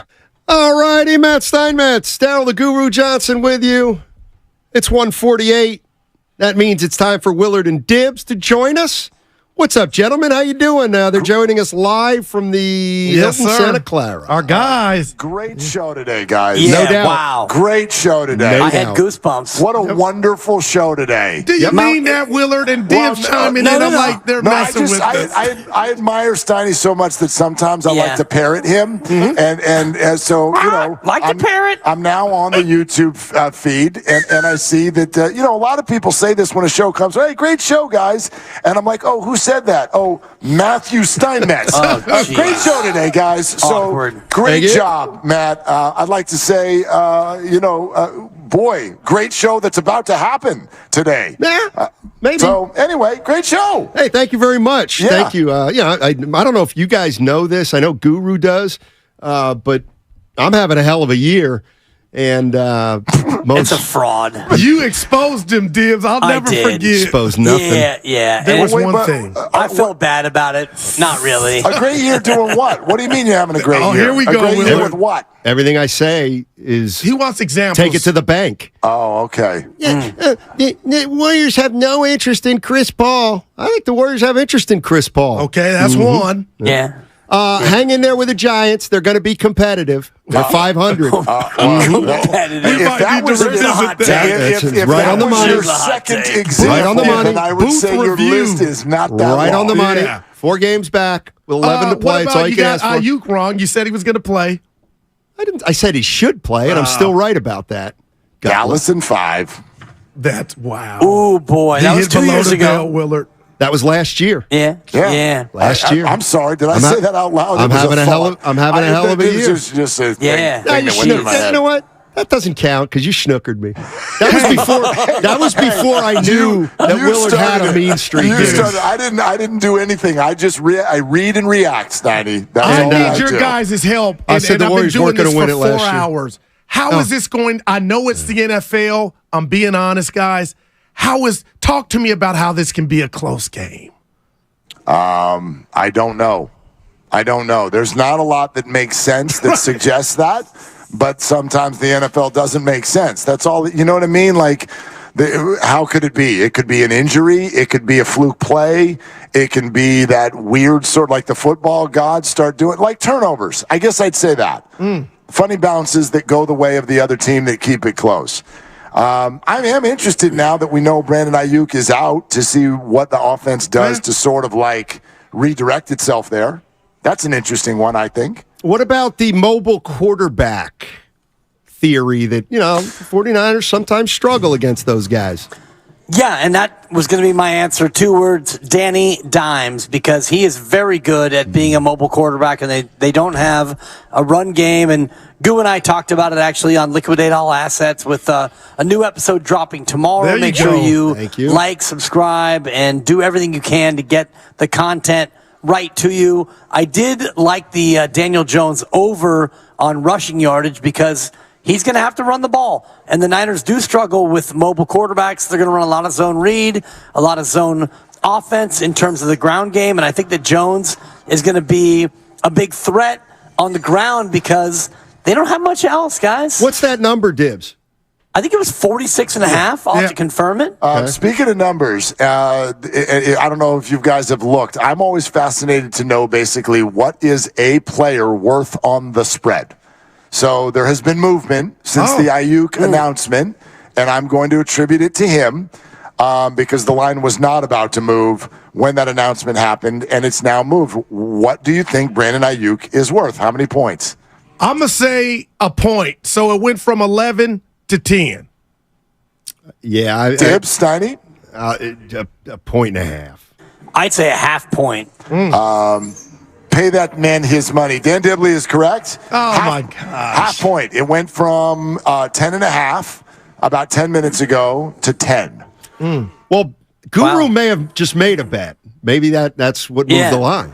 All righty, Matt Steinmetz, Daryl the Guru Johnson with you. It's 1:48. That means it's time for Willard and Dibbs to join us. What's up, gentlemen? How you doing? They're joining us live from the Hilton Santa Clara. Our guys. Great show today, guys. Yeah, no doubt. Wow. Great show today. No I doubt. had goosebumps. What a wonderful show today. Do you mean that, Willard and Dibbs chiming in? I'm like, they're messing with this. I admire Steiny so much that sometimes I like to parrot him. And so, to parrot. I'm now on the YouTube feed, and I see that, a lot of people say this when a show comes, hey, great show, guys. And I'm like, oh, who said that? Oh, Matthew Steinmetz. Great show today, guys. So great job, Matt. I'd like to say, boy, great show that's about to happen today. Yeah, maybe. So anyway, great show. Hey, thank you very much. Yeah. Thank you. I don't know if you guys know this. I know Guru does, but I'm having a hell of a year. And it's a fraud. You exposed him, Dibbs. I'll never forget. Exposed nothing. Yeah. There was one thing. I felt bad about it. Not really. A great year doing what? What do you mean you're having a great year? Oh, here we go, A great year Willard. with what? Everything I say is He wants examples. take it to the bank. Oh, okay. The Warriors have no interest in Chris Paul. I think the Warriors have interest in Chris Paul. Okay, that's one. Yeah. Hang in there with the Giants. They're going to be competitive. They're 500. If that was right on the money. Your second example, Right on the money. then I would Booth say your review. list is not that Right long. on the money. Yeah. 4 games back with 11 to play. That's all you can ask for. Ayuk wrong. You said he was going to play. I said he should play, and I'm still right about that. Dallas in 5. That's wow. Oh boy, that was 2 years ago. Willard. That was last year. Yeah. Last year. I'm sorry. Did I say that out loud? I'm having a hell of a year. Just a Yeah. thing that went through my head. You know what? That doesn't count because you snookered me. That was before I knew that Willard had a mean streak. I didn't do anything. I just I read and react, Steiny. That's I all need your do. guys' help. I said the I've been Warriors doing weren't this gonna win for it 4 last year. hours. How is this going? I know it's the NFL. I'm being honest, guys. Talk to me about how this can be a close game. I don't know. There's not a lot that makes sense that suggests that, but sometimes the NFL doesn't make sense. That's all. You know what I mean? Like, how could it be? It could be an injury. It could be a fluke play. It can be that weird sort of like the football gods start doing, like turnovers. I guess I'd say that. Funny bounces that go the way of the other team that keep it close. I am interested now that we know Brandon Ayuk is out to see what the offense does to sort of like redirect itself there. That's an interesting one, I think. What about the mobile quarterback theory that, 49ers sometimes struggle against those guys? Yeah, and that was going to be my answer. 2 words, Danny Dimes, because he is very good at being a mobile quarterback, and they don't have a run game. And Goo and I talked about it actually on Liquidate All Assets with a new episode dropping tomorrow. Make sure you like, subscribe, and do everything you can to get the content right to you. I did like the Daniel Jones over on rushing yardage because he's going to have to run the ball. And the Niners do struggle with mobile quarterbacks. They're going to run a lot of zone read, a lot of zone offense in terms of the ground game. And I think that Jones is going to be a big threat on the ground because they don't have much else, guys. What's that number, Dibbs? I think it was 46.5. I'll have to confirm it. Speaking of numbers, I don't know if you guys have looked. I'm always fascinated to know basically what is a player worth on the spread. So there has been movement since the Ayuk announcement, and I'm going to attribute it to him because the line was not about to move when that announcement happened, and it's now moved. What do you think Brandon Ayuk is worth? How many points? I'm going to say a point. So it went from 11 to 10. Yeah. Dibbs, Steiny? A point and a half. I'd say a half point. Pay that man his money. Dan Dibley is correct. My gosh. Half point. It went from 10.5 about 10 minutes ago to 10. Well, Guru may have just made a bet. Maybe that's what moved the line.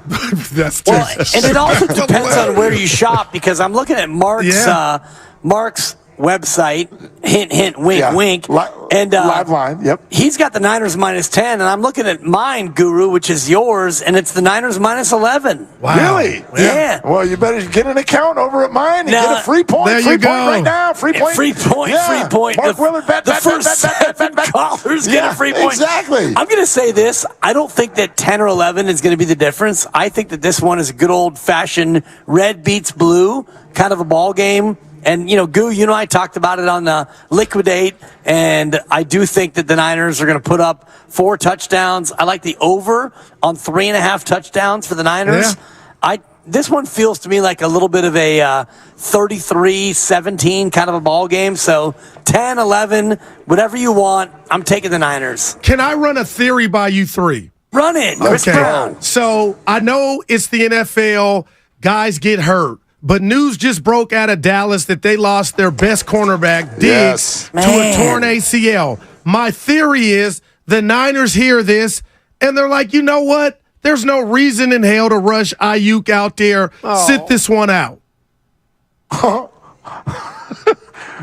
That's and it also depends on where you shop because I'm looking at Mark's website. Hint, hint, wink, Yeah. wink. And Live line, yep. He's got the Niners -10, and I'm looking at mine, Guru, which is yours, and it's the Niners -11. Wow. Really? Yeah. Well, you better get an account over at mine and get a free point. There Free you point go. right now. Free point. Free point, Yeah. free point. Mark Willard, bet. The first 7 callers get a free point. Exactly. I'm going to say this. I don't think that 10 or 11 is going to be the difference. I think that this one is a good old-fashioned red beats blue kind of a ball game. And, Goo, you and I talked about it on the Liquidate, and I do think that the Niners are going to put up 4 touchdowns. I like the over on 3.5 touchdowns for the Niners. Yeah. This one feels to me like a little bit of a 33-17 kind of a ball game. So 10, 11, whatever you want, I'm taking the Niners. Can I run a theory by you three? Run it, Chris Brown. So I know it's the NFL, guys get hurt. But news just broke out of Dallas that they lost their best cornerback, Diggs, to a torn ACL. My theory is the Niners hear this, and they're like, you know what? There's no reason in hell to rush Ayuk out there. Sit this one out.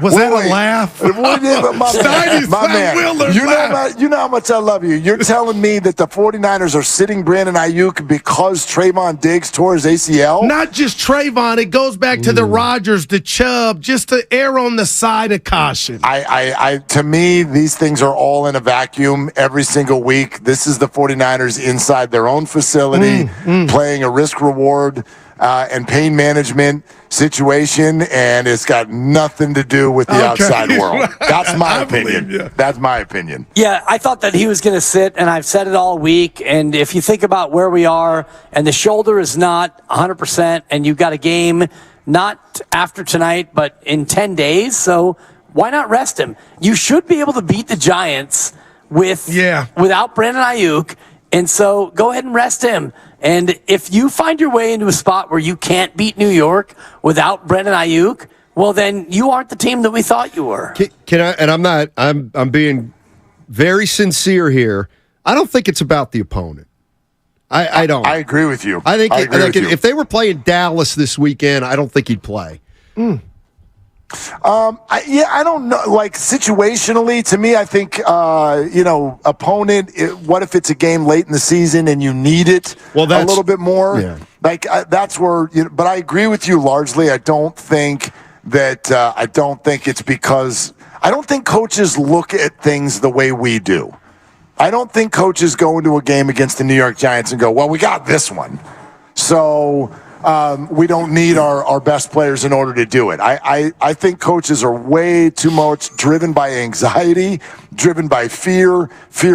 Was that a laugh? My man, you know how much I love you. You're telling me that the 49ers are sitting Brandon Ayuk because Trayvon Diggs tore his ACL? Not just Trayvon. It goes back to the Rodgers, the Chubb, just to err on the side of caution. To me, these things are all in a vacuum every single week. This is the 49ers inside their own facility playing a risk-reward and pain management situation, and it's got nothing to do with the outside world. That's my opinion. That's my opinion. Yeah, I thought that he was going to sit, and I've said it all week. And if you think about where we are, and the shoulder is not 100%, and you've got a game not after tonight, but in 10 days, so why not rest him? You should be able to beat the Giants without Brandon Ayuk, and so go ahead and rest him. And if you find your way into a spot where you can't beat New York without Brandon Ayuk, well, then you aren't the team that we thought you were. Can I? And I'm not. I'm being very sincere here. I don't think it's about the opponent. I don't. I agree with you. I think if they were playing Dallas this weekend, I don't think he'd play. I don't know. Like situationally, to me, I think opponent. What if it's a game late in the season and you need it a little bit more? Yeah. That's where. But I agree with you largely. I don't think that. I don't think it's because. I don't think coaches look at things the way we do. I don't think coaches go into a game against the New York Giants and go, "Well, we got this one, so." We don't need our best players in order to do it. I think coaches are way too much driven by anxiety, driven by fear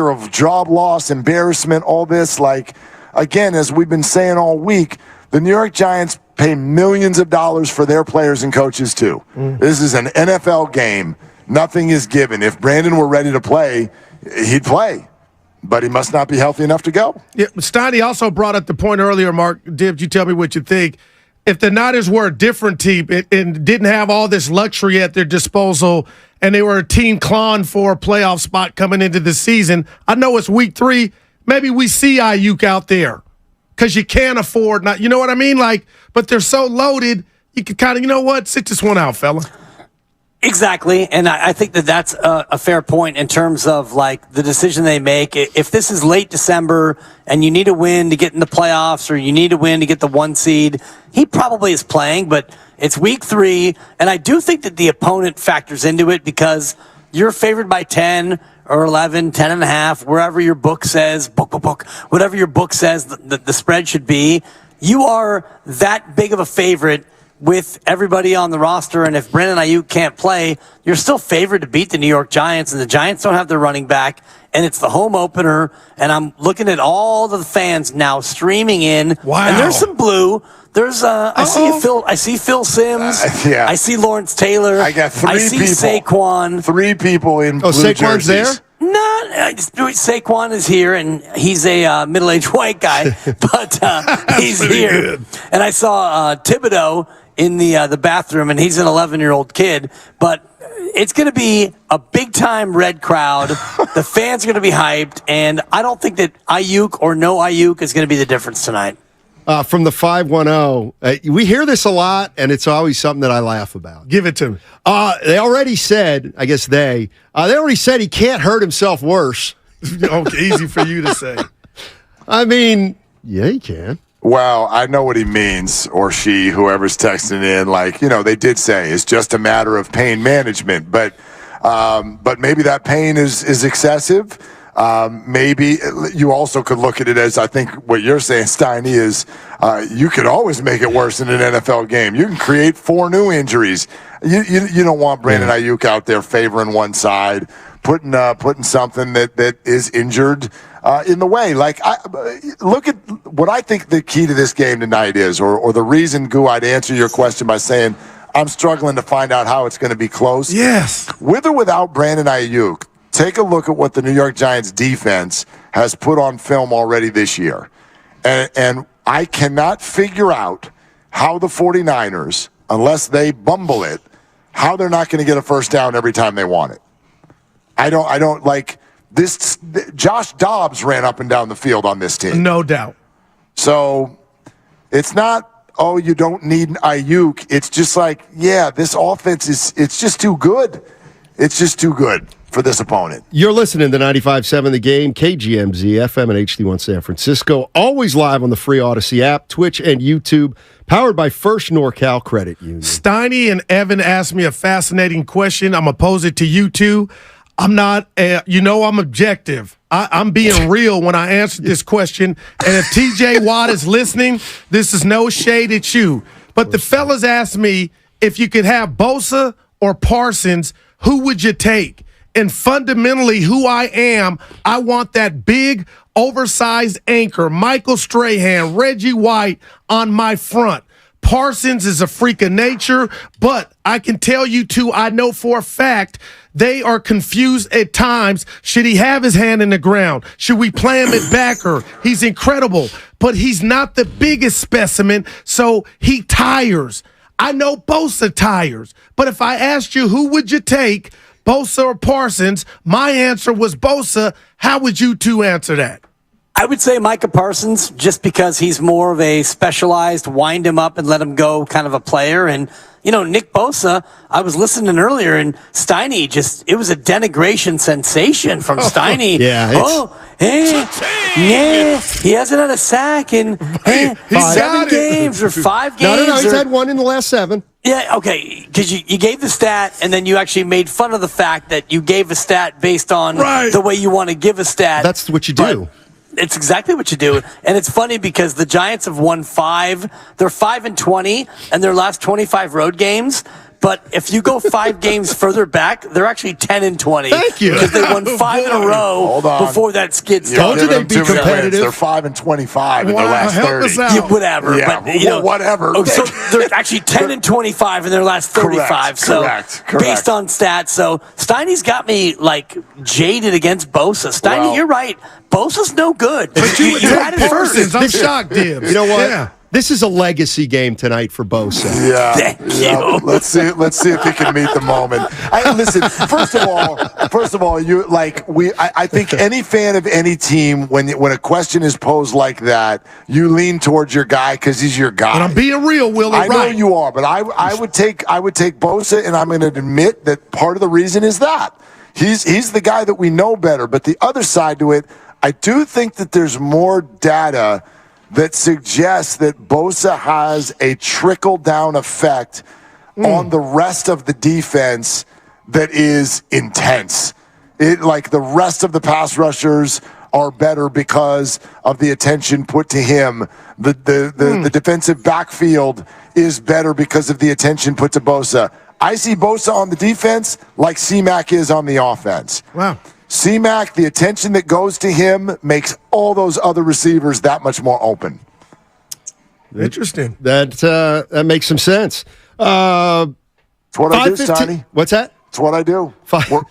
of job loss, embarrassment, all this. Like, again, as we've been saying all week, the New York Giants pay millions of dollars for their players and coaches too. This is an NFL game. Nothing is given. If Brandon were ready to play, he'd play. But he must not be healthy enough to go. Yeah, Steiny also brought up the point earlier, Mark. Dibs, you tell me what you think. If the Niners were a different team and didn't have all this luxury at their disposal and they were a team clawing for a playoff spot coming into the season, I know it's week 3. Maybe we see Ayuk out there because you can't afford not. You know what I mean? But they're so loaded, you can kind of, sit this one out, fella. Exactly, and I think that that's a fair point in terms of the decision they make. If this is late December and you need a win to get in the playoffs or you need a win to get the 1 seed, he probably is playing, but it's week 3, and I do think that the opponent factors into it because you're favored by 10 or 11, 10 and a half, wherever your book says, whatever your book says the spread should be. You are that big of a favorite with everybody on the roster, and if Brandon Ayuk can't play, you're still favored to beat the New York Giants, and the Giants don't have their running back, and it's the home opener, and I'm looking at all the fans now streaming in. Wow. And there's some blue. There's I see Phil Sims. I see Lawrence Taylor. I got 3 I see people. Saquon. 3 people in blue Saquon's jerseys. there? No, Saquon is here, and he's a middle-aged white guy, but he's here. Good. And I saw Thibodeau in the bathroom, and he's an 11-year-old kid. But it's going to be a big-time red crowd. The fans are going to be hyped, and I don't think that Ayuk or no Ayuk is going to be the difference tonight. from the 510. We hear this a lot, and it's always something that I laugh about. Give it to me. They already said, I guess they already said he can't hurt himself worse. Okay, easy for you to say. I mean, yeah, he can. Well, I know what he means, or she, whoever's texting in. Like, they did say it's just a matter of pain management, but maybe that pain is excessive. Maybe you also could look at it as, I think what you're saying, Steiny, is you could always make it worse in an NFL game. You can create 4 new injuries. You don't want Brandon Ayuk out there favoring one side, putting something that is injured in the way. Like, look at what I think the key to this game tonight is, or the reason, Goo, I'd answer your question by saying I'm struggling to find out how it's going to be close. Yes. With or without Brandon Ayuk, take a look at what the New York Giants defense has put on film already this year. And I cannot figure out how the 49ers, unless they bumble it, how they're not going to get a first down every time they want it. I don't like this. Josh Dobbs ran up and down the field on this team. No doubt. So it's not, you don't need Ayuk. It's just like, this offense it's just too good. It's just too good for this opponent. You're listening to 95.7 The Game, KGMZ, FM and HD1 San Francisco. Always live on the free Odyssey app, Twitch, and YouTube. Powered by First NorCal Credit Union. Steiny and Evan asked me a fascinating question. I'm going to pose it to you two. I'm not, I'm objective. I'm being real when I answer this question. And if TJ Watt is listening, this is no shade at you. But the fellas asked me, if you could have Bosa or Parsons, who would you take? And fundamentally, who I am, I want that big, oversized anchor, Michael Strahan, Reggie White on my front. Parsons is a freak of nature, but I can tell you two, I know for a fact, they are confused at times. Should he have his hand in the ground? Should we play him at backer? He's incredible, but he's not the biggest specimen, so he tires. I know Bosa tires, but if I asked you who would you take, Bosa or Parsons, my answer was Bosa. How would you two answer that? I would say Micah Parsons, just because he's more of a specialized wind him up and let him go kind of a player. And, Nick Bosa, I was listening earlier, and Steiny it was a denigration sensation from Steiny. He hasn't had a sack in 7 games or 5 games. No, he's had one in the last 7. Yeah, okay, because you gave the stat, and then you actually made fun of the fact that you gave a stat based on the way you want to give a stat. That's what you do. It's exactly what you do. And it's funny because the Giants have won 5. They're 5-20 in their last 25 road games. But if you go 5 games further back, they're actually 10-20. Thank you. Because they won 5 in a row before that skid started. Told you they'd be competitive. They're 5-25 in their last 30. Whatever. Yeah, but, whatever. Okay. So they're actually 10-25 in their last 35. Correct. Based on stats. So Steiny's got me jaded against Bosa. Steiny, you're right. Bosa's no good. But you had it first. I'm shocked, Dibs. You know what? Yeah. This is a legacy game tonight for Bosa. Yeah. Thank you. Let's see if he can meet the moment. Listen, first of all, I think any fan of any team, when a question is posed like that, you lean towards your guy because he's your guy. And I'm being real, Willie. I know you are, but I would take Bosa, and I'm going to admit that part of the reason is that he's the guy that we know better. But the other side to it, I do think that there's more data that suggests that Bosa has a trickle-down effect on the rest of the defense that is intense. The rest of the pass rushers are better because of the attention put to him. The defensive backfield is better because of the attention put to Bosa. I see Bosa on the defense like C-Mac is on the offense. Wow. C-Mac, the attention that goes to him makes all those other receivers that much more open. Interesting. That makes some sense. It's what I do, Sonny. What's that? It's what I do.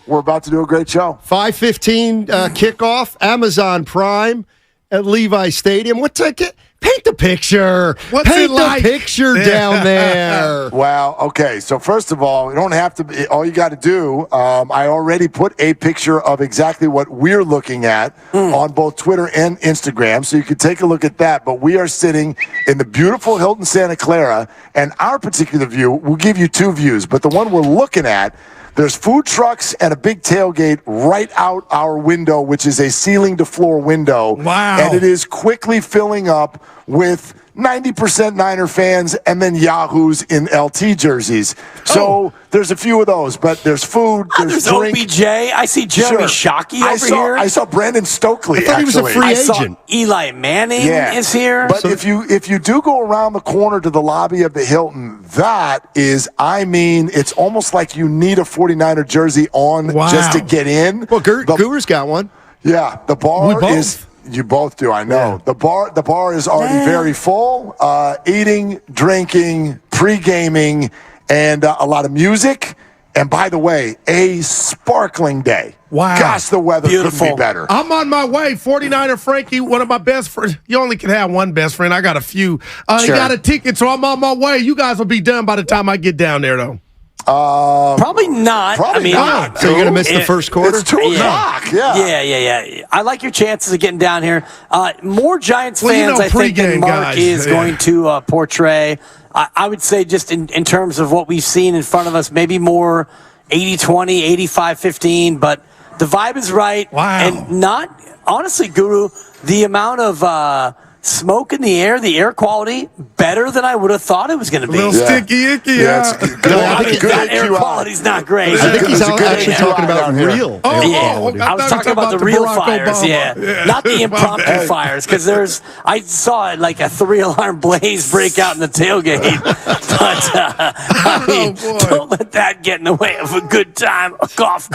We're about to do a great show. 5:15 kickoff, Amazon Prime at Levi Stadium. What ticket? Paint the picture. What's Paint it like? the picture down there. Well, okay. So first of all, you don't have to. All you got to do. I already put a picture of exactly what we're looking at on both Twitter and Instagram, so you can take a look at that. But we are sitting in the beautiful Hilton Santa Clara, and our particular view. We'll give you two views, but the one we're looking at. There's food trucks and a big tailgate right out our window, which is a ceiling-to-floor window. Wow. And it is quickly filling up with 90% Niner fans and then Yahoos in LT jerseys. So there's a few of those, but there's food, there's drink. OBJ. I see Jeremy Shockey over here. I saw Brandon Stokely, I thought he was a free agent. Saw Eli Manning is here. But if you do go around the corner to the lobby of the Hilton, that is, it's almost like you need a 49er jersey on just to get in. Well, Guru's got one. Yeah, the bar is... You both do, I know. Yeah. The bar is already very full. Eating, drinking, pre-gaming, and a lot of music. And by the way, a sparkling day. Wow. Gosh, the weather couldn't be better. I'm on my way. 49er Frankie, one of my best friends. You only can have one best friend. I got a few. He got a ticket, so I'm on my way. You guys will be done by the time I get down there, though. Probably not. Probably not. So you're going to miss the first quarter? It's 2 o'clock. Yeah. I like your chances of getting down here. More Giants fans, I think, than Mark is going to portray. I would say just in terms of what we've seen in front of us, maybe more 80-20, 85-15, but the vibe is right. Wow. And not, honestly, Guru, the amount of smoke in the air quality, better than I would have thought it was going to be. A little sticky icky. Yeah, it's good. That air quality's not great. I think he's actually talking about real. I was talking about the real fires, not the impromptu fires, because I saw it like a 3-alarm blaze break out in the tailgate. But don't let that get in the way of a good time. Cough.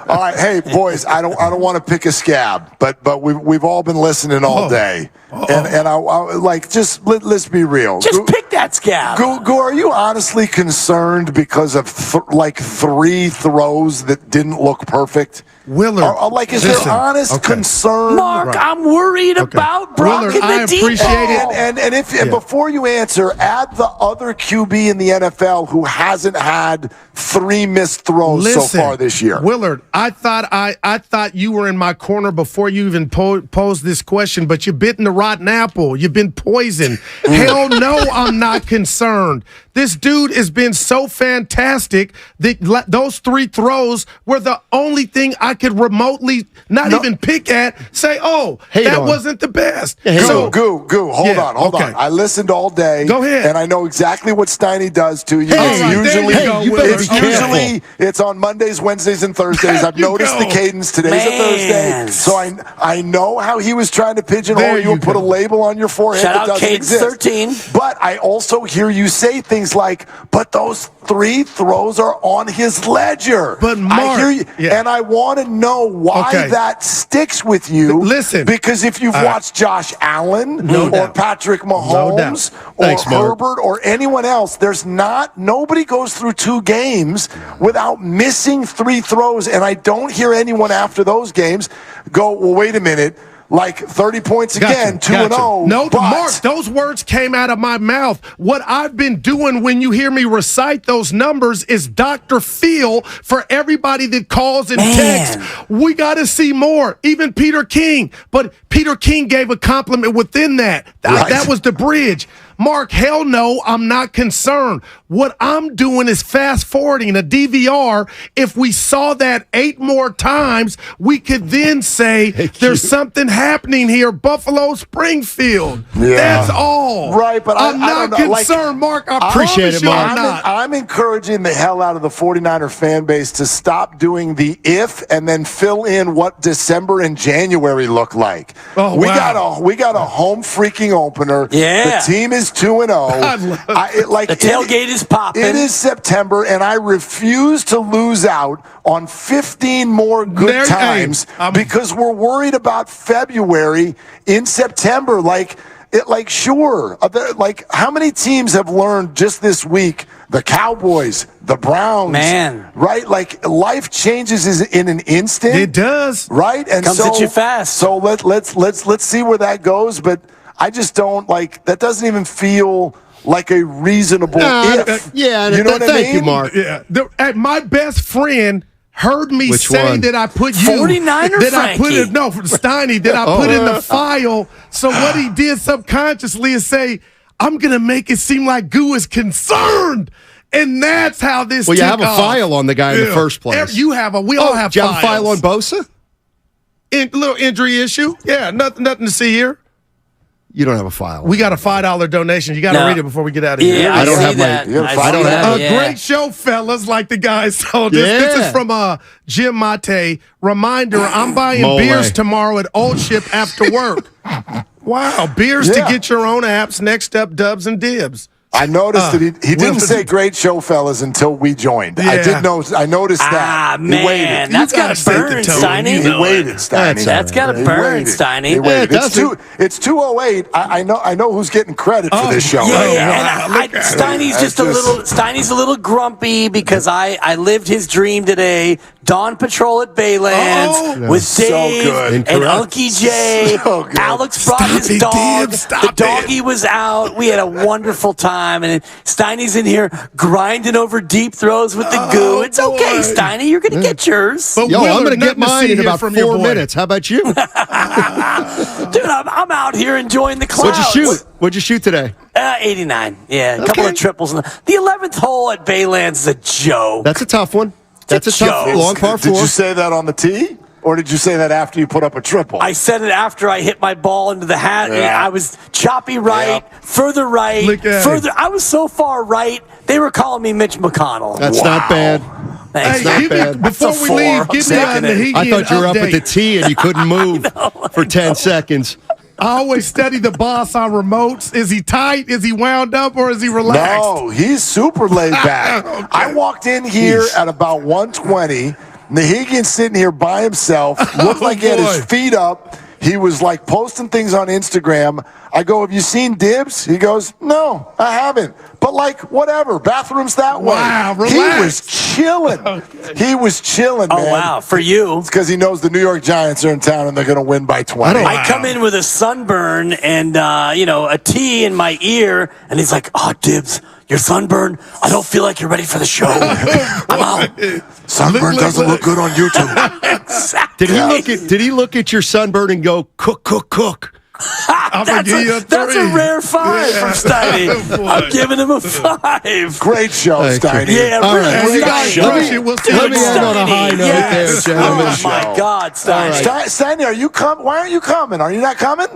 All right, hey boys, I don't want to pick a scab, but we've all been listening all day. And I like, let's be real. Just pick that scab. Go, are you honestly concerned because of 3 throws that didn't look perfect? Willard, is there honest concern? Mark, I'm worried about Brock Willard, in the I deep appreciate ball. it. And before you answer, add the other QB in the NFL who hasn't had 3 missed throws so far this year. Willard, I thought you were in my corner before you even posed this question, but you've bitten the rotten apple. You've been poisoned. Hell no, I'm not concerned. This dude has been so fantastic that those 3 throws were the only thing I could remotely even pick at, say, that wasn't the best. Goo, hold on. I listened all day. Go ahead. And I know exactly what Steiny does to you. It's on Mondays, Wednesdays, and Thursdays. I've noticed the cadence. Today's a Thursday. So I know how he was trying to pigeonhole you and put a label on your forehead that doesn't exist. 13. But I also hear you say things like, but those 3 throws are on his ledger. But Mark, I hear you, and I want to know why that sticks with you. Listen, because if you've watched Josh Allen or Patrick Mahomes or Herbert or anyone else, nobody goes through 2 games without missing 3 throws, and I don't hear anyone after those games go, well, wait a minute. Like 30 points again, 2-0. No, Mark, those words came out of my mouth. What I've been doing when you hear me recite those numbers is Dr. Phil for everybody that calls and texts. We got to see more. Even Peter King. But Peter King gave a compliment within that. That was the bridge. Mark, hell no, I'm not concerned. What I'm doing is fast-forwarding a DVR. If we saw that 8 more times, we could then say there's something happening here. Buffalo, Springfield. Yeah. That's all. Right, but I'm not concerned, Mark. I appreciate it, Mark. I'm encouraging the hell out of the 49er fan base to stop doing the if and then fill in what December and January look like. We got a home freaking opener. Yeah. The team is 2-0. The tailgate is popping. It is September, and I refuse to lose out on 15 more good times because we're worried about February in September. Sure. How many teams have learned just this week? The Cowboys, the Browns. Man. Right? Life changes in an instant. It does. Right? And comes at you fast. So let's see where that goes, but I just don't like that. Doesn't even feel like a reasonable if. Yeah, you know what I mean? Thank you, Mark. Yeah, my best friend heard me say one? that I put you 49er that Frankie? I put it no Steiny that I put in the file. So what he did subconsciously is say, I'm gonna make it seem like Goo is concerned. And that's how this. Well, you took have a off. file on the guy in the first place. You have a. We all have. Do you have a file on files. Bosa? Little injury issue. Yeah, nothing to see here. You don't have a file. We got a $5 donation. You got to read it before we get out of here. Yeah, I don't have that. my. I don't have A great show, fellas, like the guys told us. Yeah. This is from Jim Mate. Reminder, I'm buying Mole. beers tomorrow at Old Ship after work. Wow, beers to get your own apps. Next up, Dubs and Dibs. I noticed that he didn't say great show, fellas, until we joined. Yeah. I noticed that. Man, he waited. that's got to burn, Steiny. He waited, Steiny. That's got to burn, Steiny. He waited. It's 2:08. I know who's getting credit for this show. Yeah, Steiny's just a little. Steiny's a little grumpy because I lived his dream today. Dawn Patrol at Baylands with Dave and Unky J. Alex brought his dog. The doggy was out. We had a wonderful time, and Steiny's in here grinding over deep throws with the Goo. It's okay, Steiny. You're gonna get yours. But Yo, I'm Willard, going to get nothing to mine see in here about from 4 your boy. minutes. How about you? Dude, I'm out here enjoying the clouds. What'd you shoot today? 89. Yeah, a couple of triples. The 11th hole at Baylands is a joke. That's a tough one. That's a tough long par 4. Did you say that on the tee? Or did you say that after you put up a triple? I said it after I hit my ball into the hat. Yeah. I was choppy right, further right, Look at further. I was so far right, they were calling me Mitch McConnell. That's not bad. Thanks. Not Give me, bad. before That's a we 4. leave, I'm give me taking the it. Heat I thought you were up at the update. tee and you couldn't move for 10 seconds. I always study the boss on remotes. Is he tight? Is he wound up? Or is he relaxed? No, he's super laid back. Okay. I walked in here at about 1:20. Nahigian's sitting here by himself. Looked like he had his feet up. He was like posting things on Instagram. I go, have you seen Dibs? He goes, no, I haven't. But like, whatever. Bathroom's that way. Wow, He relax. was chilling. He was chilling, man. Oh, wow. For you. It's because he knows the New York Giants are in town and they're going to win by 20. I come in with a sunburn and, a tea in my ear, and he's like, oh, Dibs, your sunburn, I don't feel like you're ready for the show. I'm out. Sunburn doesn't look good on YouTube. Exactly. Did he look at your sunburn and go, cook, cook, cook? That's a rare 5 from Steiny. I'm giving him a 5. Great show, Steiny. Yeah, All really right. great show. Let me end on a high note Yes. there, gentlemen. Oh, my God, Steiny. Steiny, are you why aren't you coming? Are you not coming?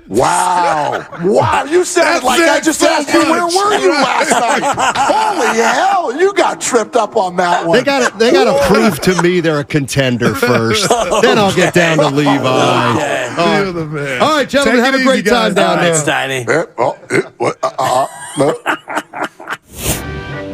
Wow, you said like I just asked you, where were you last night? Holy hell, you got tripped up on that one. They got to prove to me they're a contender first. Then I'll get down to Levi. Okay. All right, gentlemen, have a great time down there. Steiny.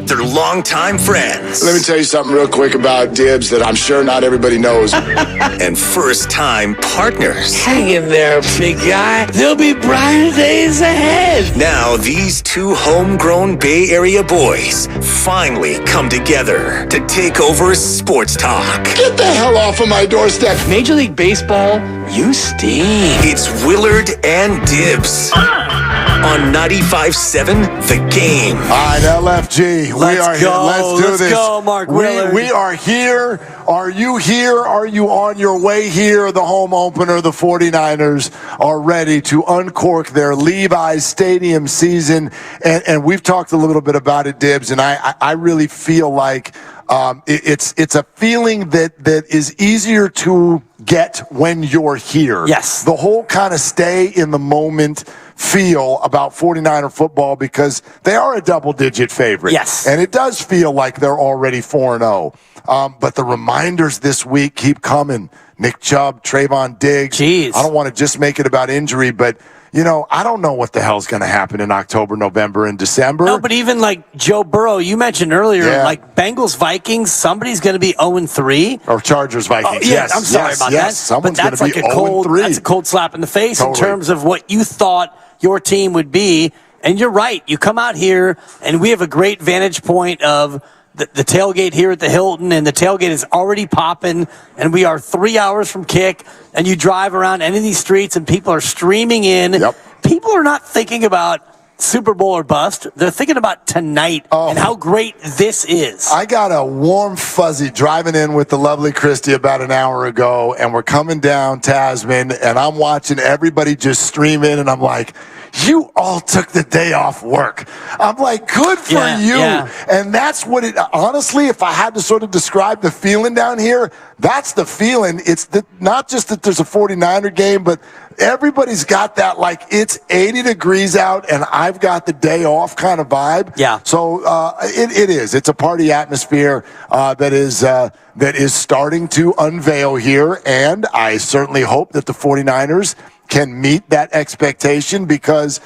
They're longtime friends. Let me tell you something real quick about Dibs that I'm sure not everybody knows. And first-time partners. Hang in there, big guy. There'll be brighter days ahead. Now, these two homegrown Bay Area boys finally come together to take over sports talk. Get the hell off of my doorstep. Major League Baseball, you stink. It's Willard and Dibs on 95.7 The Game. All right, LFG, we are here. Let's do this. Let's go, Mark Willard. We are here. Are you here? Are you on your way here? The home opener, the 49ers are ready to uncork their Levi's Stadium season. And we've talked a little bit about it, Dibs, and I really feel like it's a feeling that is easier to get when you're here. Yes. The whole kind of stay in the moment feel about 49er football because they are a double-digit favorite. Yes. And it does feel like they're already 4-0. But the reminders this week keep coming. Nick Chubb, Trayvon Diggs. Jeez. I don't want to just make it about injury, but, I don't know what the hell's going to happen in October, November, and December. No, but even like Joe Burrow, you mentioned earlier, like Bengals, Vikings, somebody's going to be 0-3. Or Chargers, Vikings. Yes, I'm sorry about that. Someone's but that's going to be like 0-3. That's a cold slap in the face Totally. in terms of what you thought your team would be. And you're right. You come out here, and we have a great vantage point of the tailgate here at the Hilton, and the tailgate is already popping, and we are 3 hours from kick, and you drive around any of these streets, and people are streaming in. Yep. People are not thinking about Super Bowl or bust. They're thinking about tonight and how great this is. I got a warm fuzzy driving in with the lovely Christy about an hour ago, and we're coming down Tasman, and I'm watching everybody just stream in, and I'm like, you all took the day off work. I'm like, good for you. Yeah. And that's what it, honestly, if I had to sort of describe the feeling down here, that's the feeling. It's not just that there's a 49er game, but everybody's got that, like, it's 80 degrees out and I've got the day off kind of vibe. Yeah. So it is. It's a party atmosphere that is starting to unveil here, and I certainly hope that the 49ers can meet that expectation, because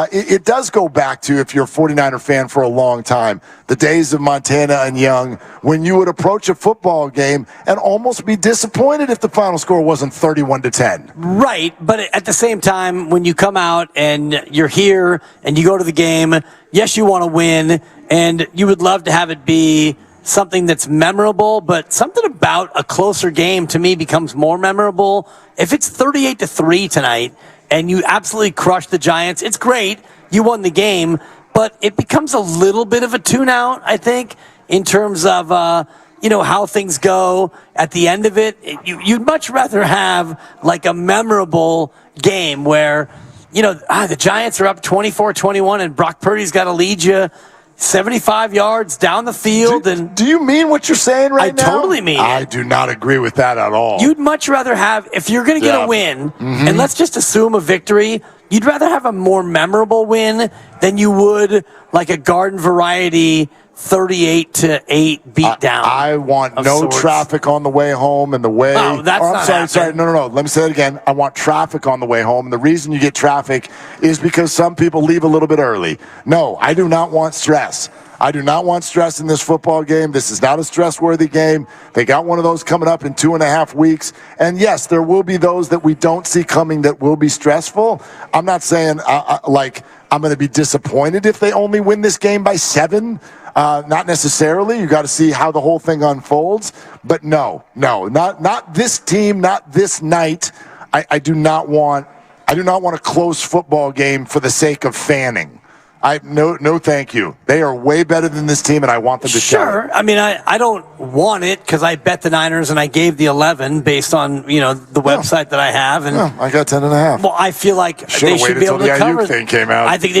it does go back to, if you're a 49er fan for a long time, the days of Montana and Young, when you would approach a football game and almost be disappointed if the final score wasn't 31-10. Right, but at the same time, when you come out and you're here and you go to the game, yes, you want to win, and you would love to have it be something that's memorable, but something about a closer game to me becomes more memorable. If it's 38-3 tonight and you absolutely crush the Giants, it's great. You won the game, but it becomes a little bit of a tune-out, I think, in terms of how things go at the end of it. You'd much rather have like a memorable game where, the Giants are up 24-21 and Brock Purdy's got to lead you 75 yards down the field. Do you mean what you're saying right now? I totally mean it. I do not agree with that at all. You'd much rather have, if you're going to get a win, and let's just assume a victory, you'd rather have a more memorable win than you would like a garden variety 38-8 beatdown. I want no traffic on the way home and the way. Oh, that's not happening. Sorry. No. Let me say it again. I want traffic on the way home. And the reason you get traffic is because some people leave a little bit early. No, I do not want stress. I do not want stress in this football game. This is not a stress-worthy game. They got one of those coming up in 2.5 weeks. And yes, there will be those that we don't see coming that will be stressful. I'm not saying I'm going to be disappointed if they only win this game by 7. Not necessarily. You got to see how the whole thing unfolds. But no, not this team, not this night. I do not want a close football game for the sake of fanning. No, thank you. They are way better than this team, and I want them to show it. Sure. I mean, I don't want it because I bet the Niners, and I gave the 11 based on the website that I have. And I got 10.5. Well, I feel like they should be able to cover. The thing came out. I think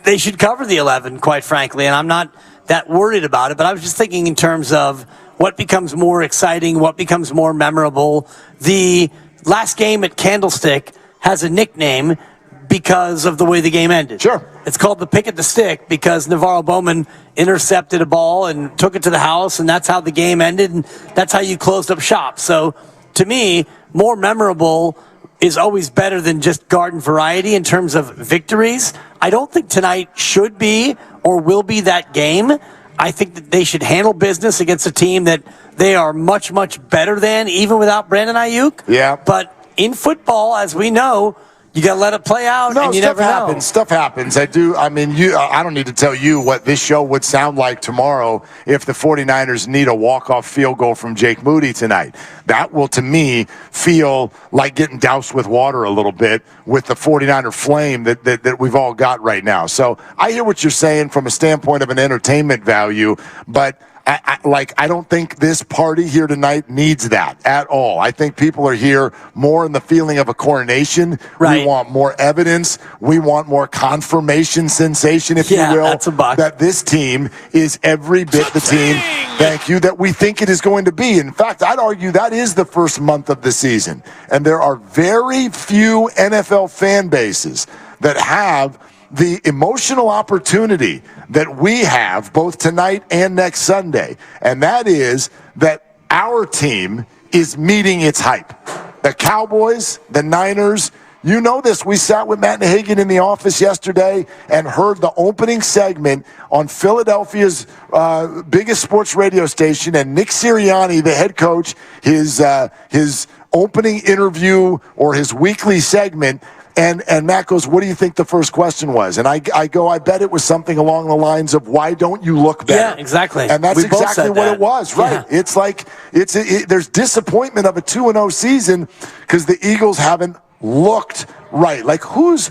they should cover the 11, quite frankly, and I'm not that worried about it. But I was just thinking in terms of what becomes more exciting, what becomes more memorable. The last game at Candlestick has a nickname because of the way the game ended. Sure. It's called the pick at the stick because Navarro Bowman intercepted a ball and took it to the house, and that's how the game ended, and that's how you closed up shop. So, to me, more memorable is always better than just garden variety in terms of victories. I don't think tonight should be or will be that game. I think that they should handle business against a team that they are much, much better than, even without Brandon Ayuk. Yeah. But in football, as we know, you got to let it play out, and you never know. Stuff happens. I don't need to tell you what this show would sound like tomorrow if the 49ers need a walk-off field goal from Jake Moody tonight. That will, to me, feel like getting doused with water a little bit with the 49er flame that we've all got right now. So I hear what you're saying from a standpoint of an entertainment value, but I don't think this party here tonight needs that at all. I think people are here more in the feeling of a coronation. Right. We want more evidence. We want more confirmation sensation, if you will, that's a buck. that this team is every bit the team, thank you, that we think it is going to be. In fact, I'd argue that is the first month of the season. And there are very few NFL fan bases that have the emotional opportunity that we have both tonight and next Sunday, and that is that our team is meeting its hype. The Cowboys, the Niners, you know this. We sat with Matt Nahagan in the office yesterday and heard the opening segment on Philadelphia's biggest sports radio station, and Nick Sirianni, the head coach, his opening interview or his weekly segment. And Matt goes, what do you think the first question was? And I go, I bet it was something along the lines of, why don't you look better? Yeah, exactly. And that's exactly what it was, right? Yeah. It's like there's disappointment of a 2-0 season because the Eagles haven't looked right. Like, who's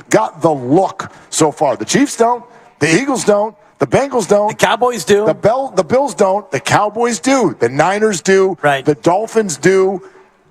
got the look so far? The Chiefs don't. The Eagles don't. The Bengals don't. The Cowboys do. The Bills don't. The Cowboys do. The Niners do. Right. The Dolphins do.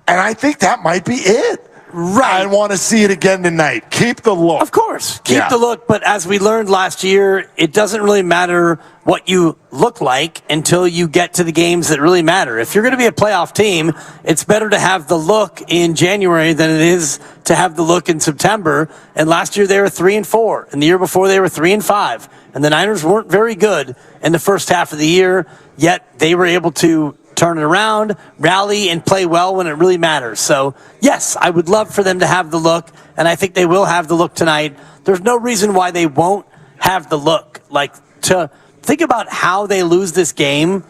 And I think that might be it. Right. I want to see it again tonight. Keep the look. Of course. Keep the look. But as we learned last year, it doesn't really matter what you look like until you get to the games that really matter. If you're going to be a playoff team, it's better to have the look in January than it is to have the look in September. And last year they were 3-4. And the year before they were 3-5. And the Niners weren't very good in the first half of the year, yet they were able to turn it around, rally, and play well when it really matters. So, yes, I would love for them to have the look, and I think they will have the look tonight. There's no reason why they won't have the look. Like, to think about how they lose this game,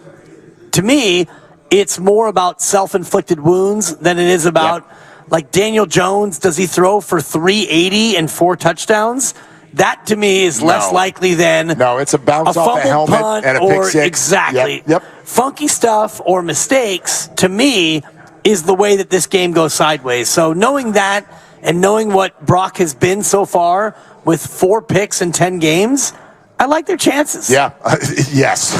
to me, it's more about self-inflicted wounds than it is about, like, Daniel Jones, does he throw for 380 and 4 touchdowns? That, to me, is less likely than it's a bounce off a helmet punt and a pick six. Exactly. Yep. Funky stuff or mistakes, to me, is the way that this game goes sideways. So knowing that and knowing what Brock has been so far with 4 picks in 10 games, I like their chances. Yeah. Yes.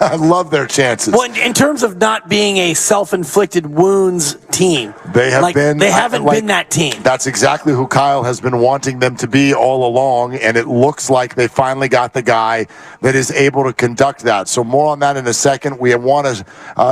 I love their chances. Well, in terms of not being a self-inflicted wounds team. They have been. They haven't been that team. That's exactly who Kyle has been wanting them to be all along, and it looks like they finally got the guy that is able to conduct that. So more on that in a second. We want to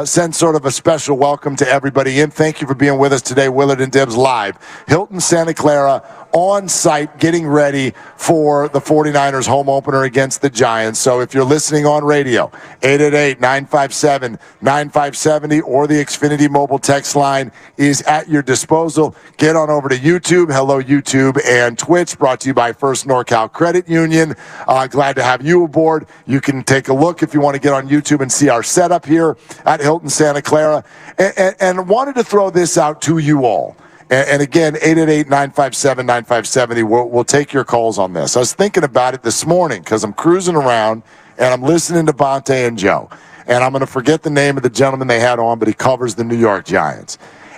send sort of a special welcome to everybody in. Thank you for being with us today, Willard and Dibs Live. Hilton Santa Clara on site getting ready for the 49ers home opener against the Giants. So if you're listening on radio, 888-957-9570 or the Xfinity mobile text line is at your disposal. Get on over to YouTube. Hello, YouTube and Twitch, brought to you by First NorCal Credit Union. Glad to have you aboard. You can take a look if you want to get on YouTube and see our setup here at Hilton Santa Clara. And wanted to throw this out to you all. And again, 888-957-9570. We'll take your calls on this. I was thinking about it this morning because I'm cruising around and I'm listening to Bonte and Joe. And I'm going to forget the name of the gentleman they had on, but he covers the New York Giants.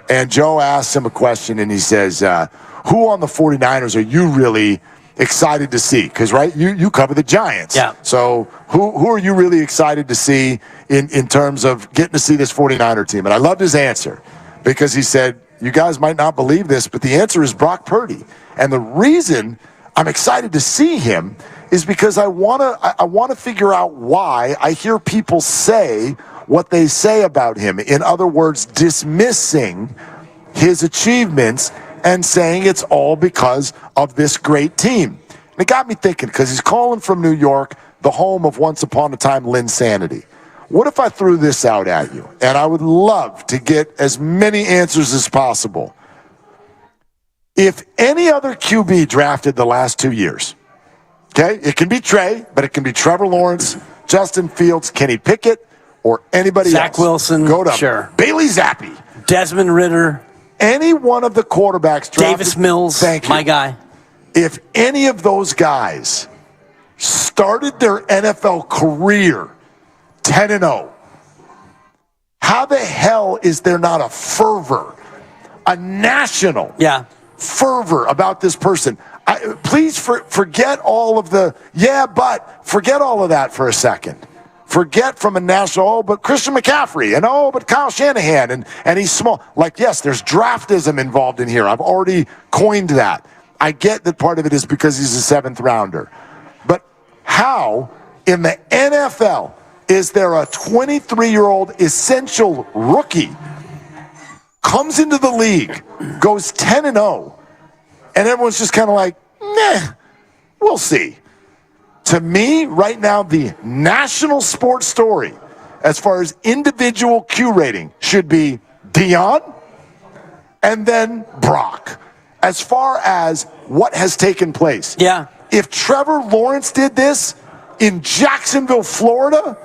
And Joe asked him a question, and he says, who on the 49ers are you really excited to see? Because, right, you cover the Giants. Yeah. So who are you really excited to see in terms of getting to see this 49er team? And I loved his answer because he said, you guys might not believe this, but the answer is Brock Purdy. And the reason I'm excited to see him is because I want to figure out why I hear people say what they say about him. In other words, dismissing his achievements and saying it's all because of this great team. And it got me thinking, because he's calling from New York, the home of once upon a time Linsanity. What if I threw this out at you? And I would love to get as many answers as possible. If any other QB drafted the last 2 years, okay, it can be Trey, but it can be Trevor Lawrence, Justin Fields, Kenny Pickett, or anybody else. Zach Wilson, go to sure. Bailey Zappi. Desmond Ridder. Any one of the quarterbacks drafted. Davis Mills, thank you. my guy. If any of those guys started their NFL career 10-0. How the hell is there not a fervor, a national fervor about this person? Please forget all of the, forget all of that for a second. Forget from a national, but Christian McCaffrey, and but Kyle Shanahan, and he's small. Like, yes, there's draftism involved in here. I've already coined that. I get that part of it is because he's a 7th rounder. But how in the NFL is there a 23-year-old essential rookie comes into the league, goes 10-0, and everyone's just kind of like, we'll see. To me, right now, the national sports story, as far as individual Q rating, should be Deion and then Brock. As far as what has taken place. Yeah. If Trevor Lawrence did this in Jacksonville, Florida,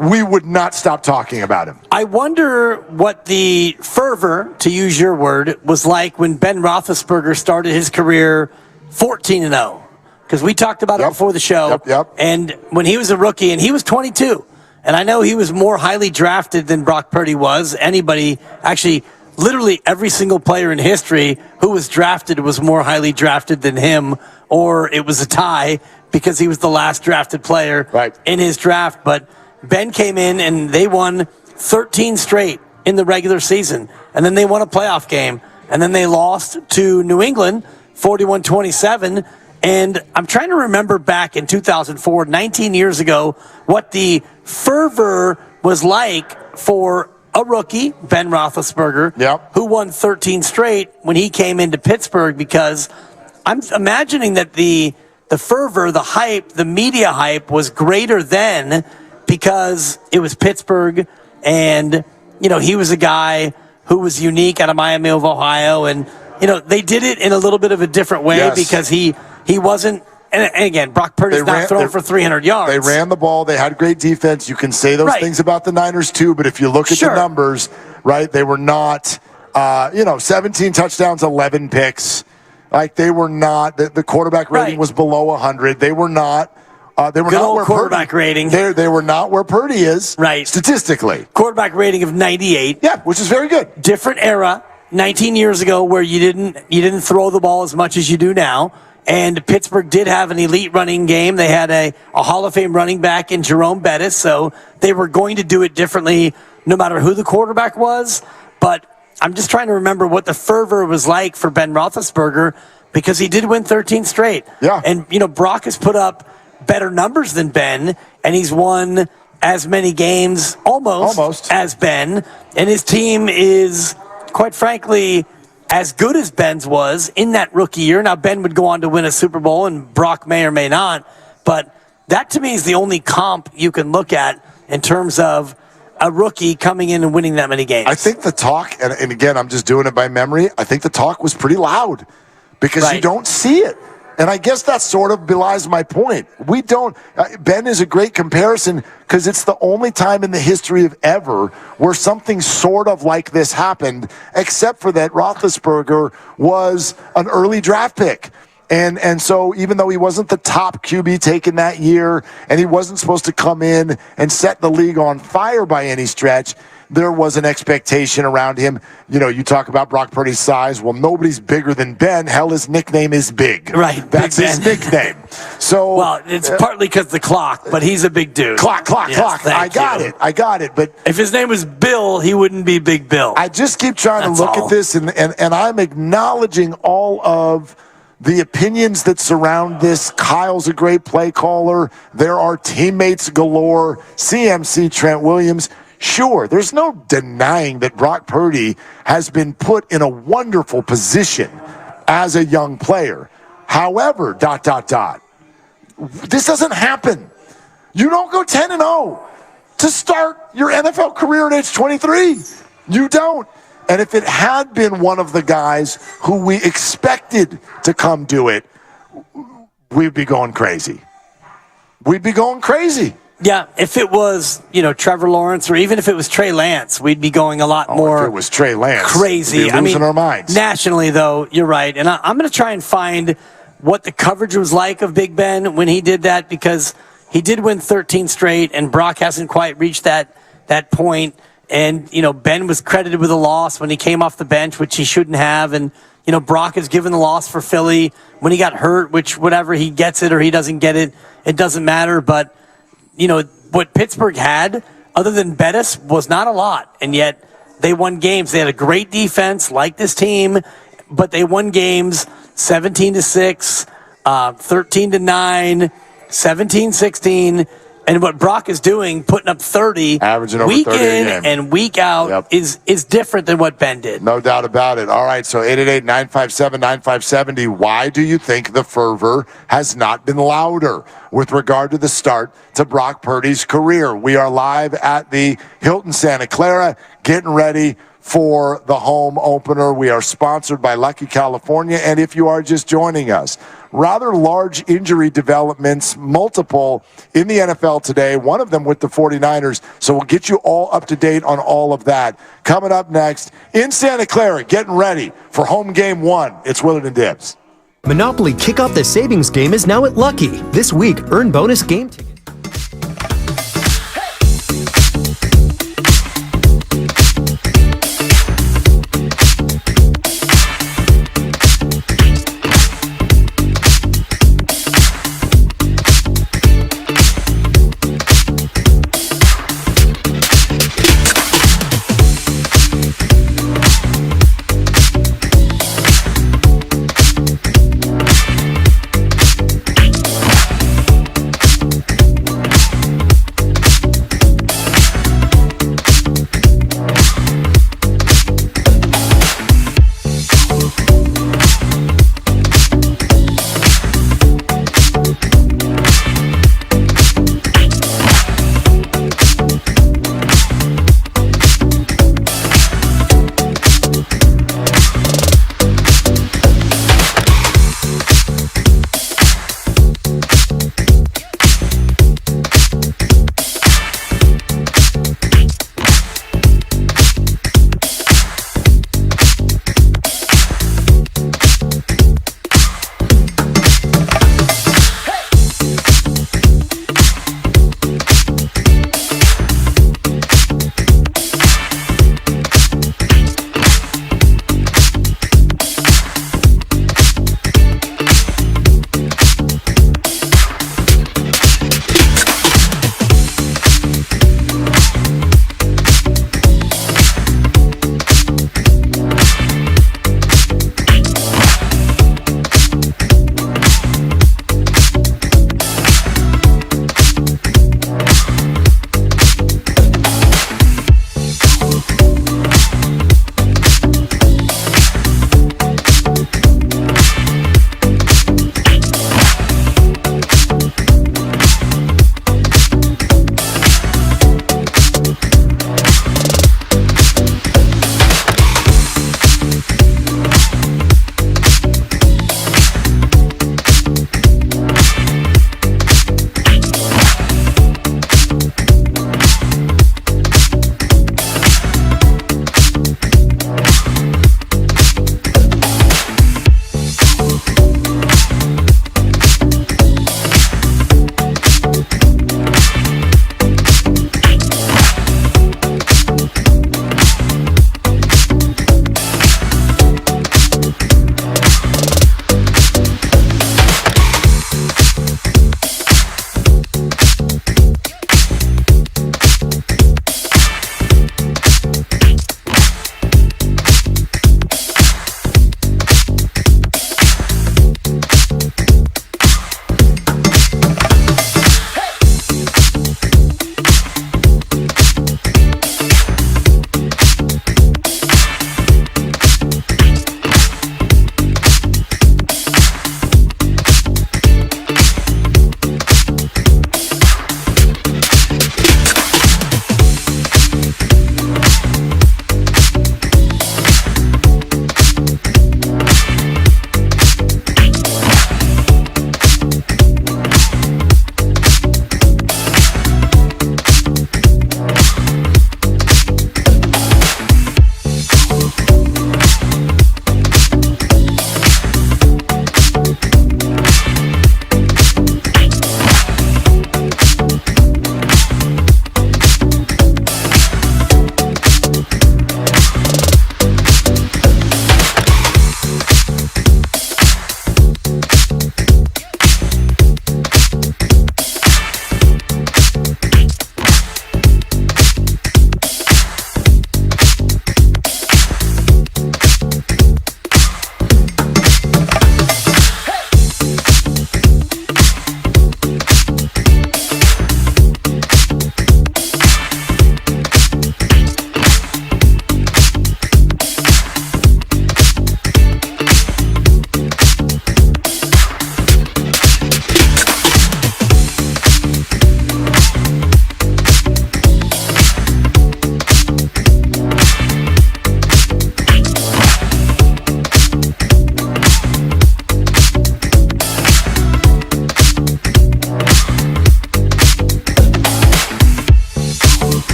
we would not stop talking about him. I wonder what the fervor, to use your word, was like when Ben Roethlisberger started his career 14-0. Because we talked about it before the show. And when he was a rookie, and he was 22, and I know he was more highly drafted than Brock Purdy was. Anybody, actually, literally every single player in history who was drafted was more highly drafted than him, or it was a tie because he was the last drafted player in his draft. But Ben came in, and they won 13 straight in the regular season. And then they won a playoff game. And then they lost to New England 41-27. And I'm trying to remember back in 2004, 19 years ago, what the fervor was like for a rookie, Ben Roethlisberger, who won 13 straight when he came into Pittsburgh, because I'm imagining that the fervor, the hype, the media hype was greater then because it was Pittsburgh, and, you know, he was a guy who was unique out of Miami of Ohio, and, you know, they did it in a little bit of a different way because he wasn't, and again, Brock Purdy's not throwing for 300 yards. They ran the ball. They had great defense. You can say those things about the Niners too, but if you look at the numbers, right, they were not, 17 touchdowns, 11 picks. Like, they were not, the quarterback rating was below 100. They were not. They were Good not old where quarterback rating. They were not where Purdy is, statistically. Quarterback rating of 98. Yeah, which is very good. Different era, 19 years ago, where you didn't throw the ball as much as you do now. And Pittsburgh did have an elite running game. They had a Hall of Fame running back in Jerome Bettis, so they were going to do it differently no matter who the quarterback was. But I'm just trying to remember what the fervor was like for Ben Roethlisberger, because he did win 13 straight. Yeah. And, Brock has put up better numbers than Ben, and he's won as many games almost as Ben. And his team is, quite frankly, as good as Ben's was in that rookie year. Now, Ben would go on to win a Super Bowl, and Brock may or may not. But that, to me, is the only comp you can look at in terms of a rookie coming in and winning that many games. I think the talk, and again, I'm just doing it by memory, I think the talk was pretty loud because you don't see it. And I guess that sort of belies my point. We don't. Ben is a great comparison because it's the only time in the history of ever where something sort of like this happened, except for that Roethlisberger was an early draft pick. And so even though he wasn't the top QB taken that year, and he wasn't supposed to come in and set the league on fire by any stretch, there was an expectation around him. You talk about Brock Purdy's size. Well, nobody's bigger than Ben. Hell, his nickname is Big. Right. That's his nickname. So, well, it's partly because the clock, but he's a big dude. Clock. I got it. But if his name was Bill, he wouldn't be Big Bill. I just keep trying to look at this, and I'm acknowledging all of the opinions that surround this. Kyle's a great play caller. There are teammates galore. CMC, Trent Williams. Sure, there's no denying that Brock Purdy has been put in a wonderful position as a young player. However, ... this doesn't happen. You don't go 10-0 to start your NFL career at age 23. You don't. And if it had been one of the guys who we expected to come do it, we'd be going crazy. Yeah, if it was, Trevor Lawrence, or even if it was Trey Lance, we'd be going a lot more. If it was Trey Lance, crazy. we'd be losing our minds. Nationally, though, you're right. And I'm going to try and find what the coverage was like of Big Ben when he did that, because he did win 13 straight, and Brock hasn't quite reached that point. And, Ben was credited with a loss when he came off the bench, which he shouldn't have. And, Brock is given the loss for Philly when he got hurt, which whatever, he gets it or he doesn't get it, it doesn't matter. But what Pittsburgh had, other than Bettis, was not a lot. And yet they won games. They had a great defense, like this team, but they won games 17-6, 13-9, 17-16. And what Brock is doing, putting up 30, averaging over week 30 in a game. and week out, is different than what Ben did. No doubt about it. All right, so 888-957-9570. Why do you think the fervor has not been louder with regard to the start to Brock Purdy's career? We are live at the Hilton Santa Clara, getting ready for the home opener. We are sponsored by Lucky California, and if you are just joining us, rather large injury developments, multiple in the NFL today, one of them with the 49ers, so we'll get you all up to date on all of that. Coming up next, in Santa Clara, getting ready for home game 1, it's Willard and Dibbs. Monopoly Kick Off the Savings game is now at Lucky. This week, earn bonus game tickets.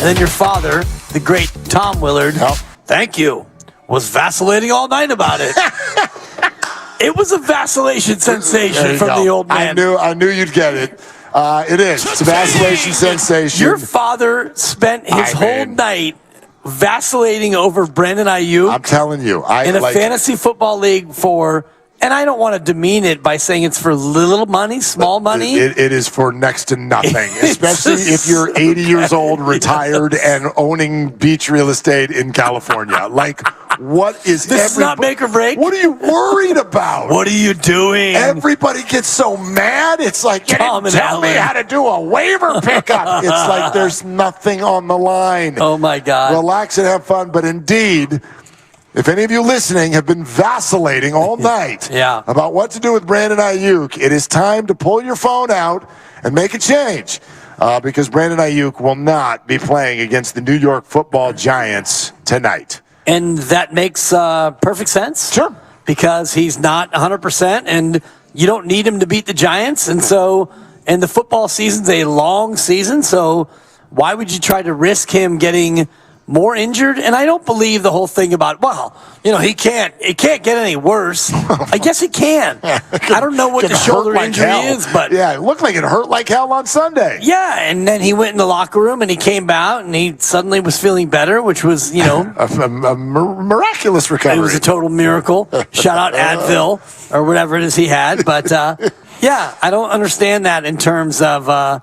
And then your father, the great Tom Willard, thank you, was vacillating all night about it. It was a vacillation sensation from the old man. I knew you'd get it. It is. It's a vacillation sensation. Your father spent his whole night vacillating over Brandon Ayuk. I'm telling you. In a fantasy football league and I don't want to demean it by saying it's for little money, small money. It is for next to nothing, especially if you're 80 years old, retired, and owning beach real estate in California. Like, what is this is not make or break? What are you worried about? What are you doing? Everybody gets so mad. It's like, you didn't tell me how to do a waiver pickup. It's like there's nothing on the line. Oh, my God. Relax and have fun. But indeed, if any of you listening have been vacillating all night about what to do with Brandon Ayuk, it is time to pull your phone out and make a change because Brandon Ayuk will not be playing against the New York Football Giants tonight. And that makes perfect sense. Sure. Because he's not 100%, and you don't need him to beat the Giants. And the football season's a long season, so why would you try to risk him getting more injured? And I don't believe the whole thing about, it can't get any worse. I guess it can. I don't know what the shoulder injury is, but yeah, it looked like it hurt like hell on Sunday. Yeah, and then he went in the locker room and he came out and he suddenly was feeling better, which was, a miraculous recovery. It was a total miracle. Shout out Advil or whatever it is he had. But yeah, I don't understand that in terms of, why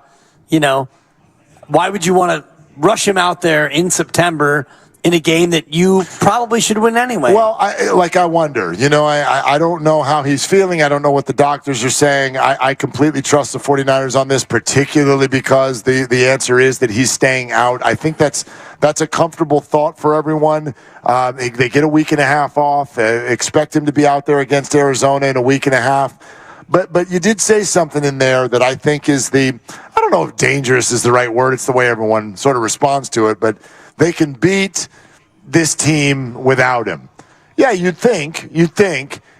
would you want to rush him out there in September in a game that you probably should win anyway? Well, I wonder. I don't know how he's feeling. I don't know what the doctors are saying. I completely trust the 49ers on this, particularly because the answer is that he's staying out. I think that's a comfortable thought for everyone. They get a week and a half off. Expect him to be out there against Arizona in a week and a half. But you did say something in there that I think is I don't know if dangerous is the right word. It's the way everyone sort of responds to it. But they can beat this team without him. Yeah, you'd think.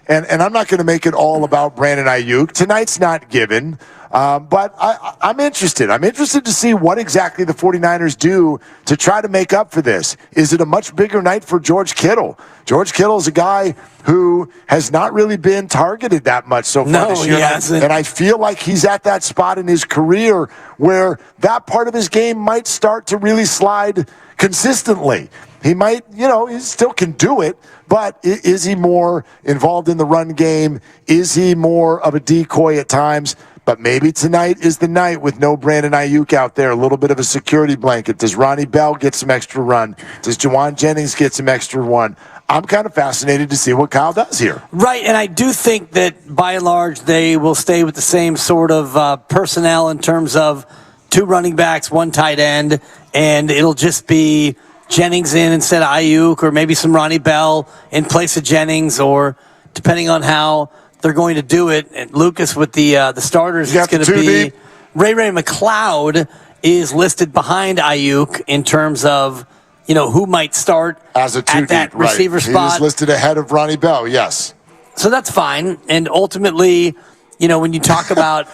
And I'm not going to make it all about Brandon Ayuk. Tonight's not given. But I'm interested. I'm interested to see what exactly the 49ers do to try to make up for this. Is it a much bigger night for George Kittle? George Kittle is a guy who has not really been targeted that much so far this year. He hasn't. And I feel like he's at that spot in his career where that part of his game might start to really slide consistently. He might, he still can do it, but is he more involved in the run game? Is he more of a decoy at times? But maybe tonight is the night with no Brandon Ayuk out there, a little bit of a security blanket. Does Ronnie Bell get some extra run? Does Juwan Jennings get some extra run? I'm kind of fascinated to see what Kyle does here. Right, and I do think that by and large they will stay with the same sort of personnel in terms of 2 running backs, 1 tight end, and it'll just be Jennings in instead of Ayuk, or maybe some Ronnie Bell in place of Jennings, or depending on how they're going to do it. And Lucas with the starters, it's going to be Ray McLeod is listed behind Ayuk in terms of who might start as a 2 at that receiver spot. He's listed ahead of Ronnie Bell, yes. So that's fine. And ultimately, when you talk about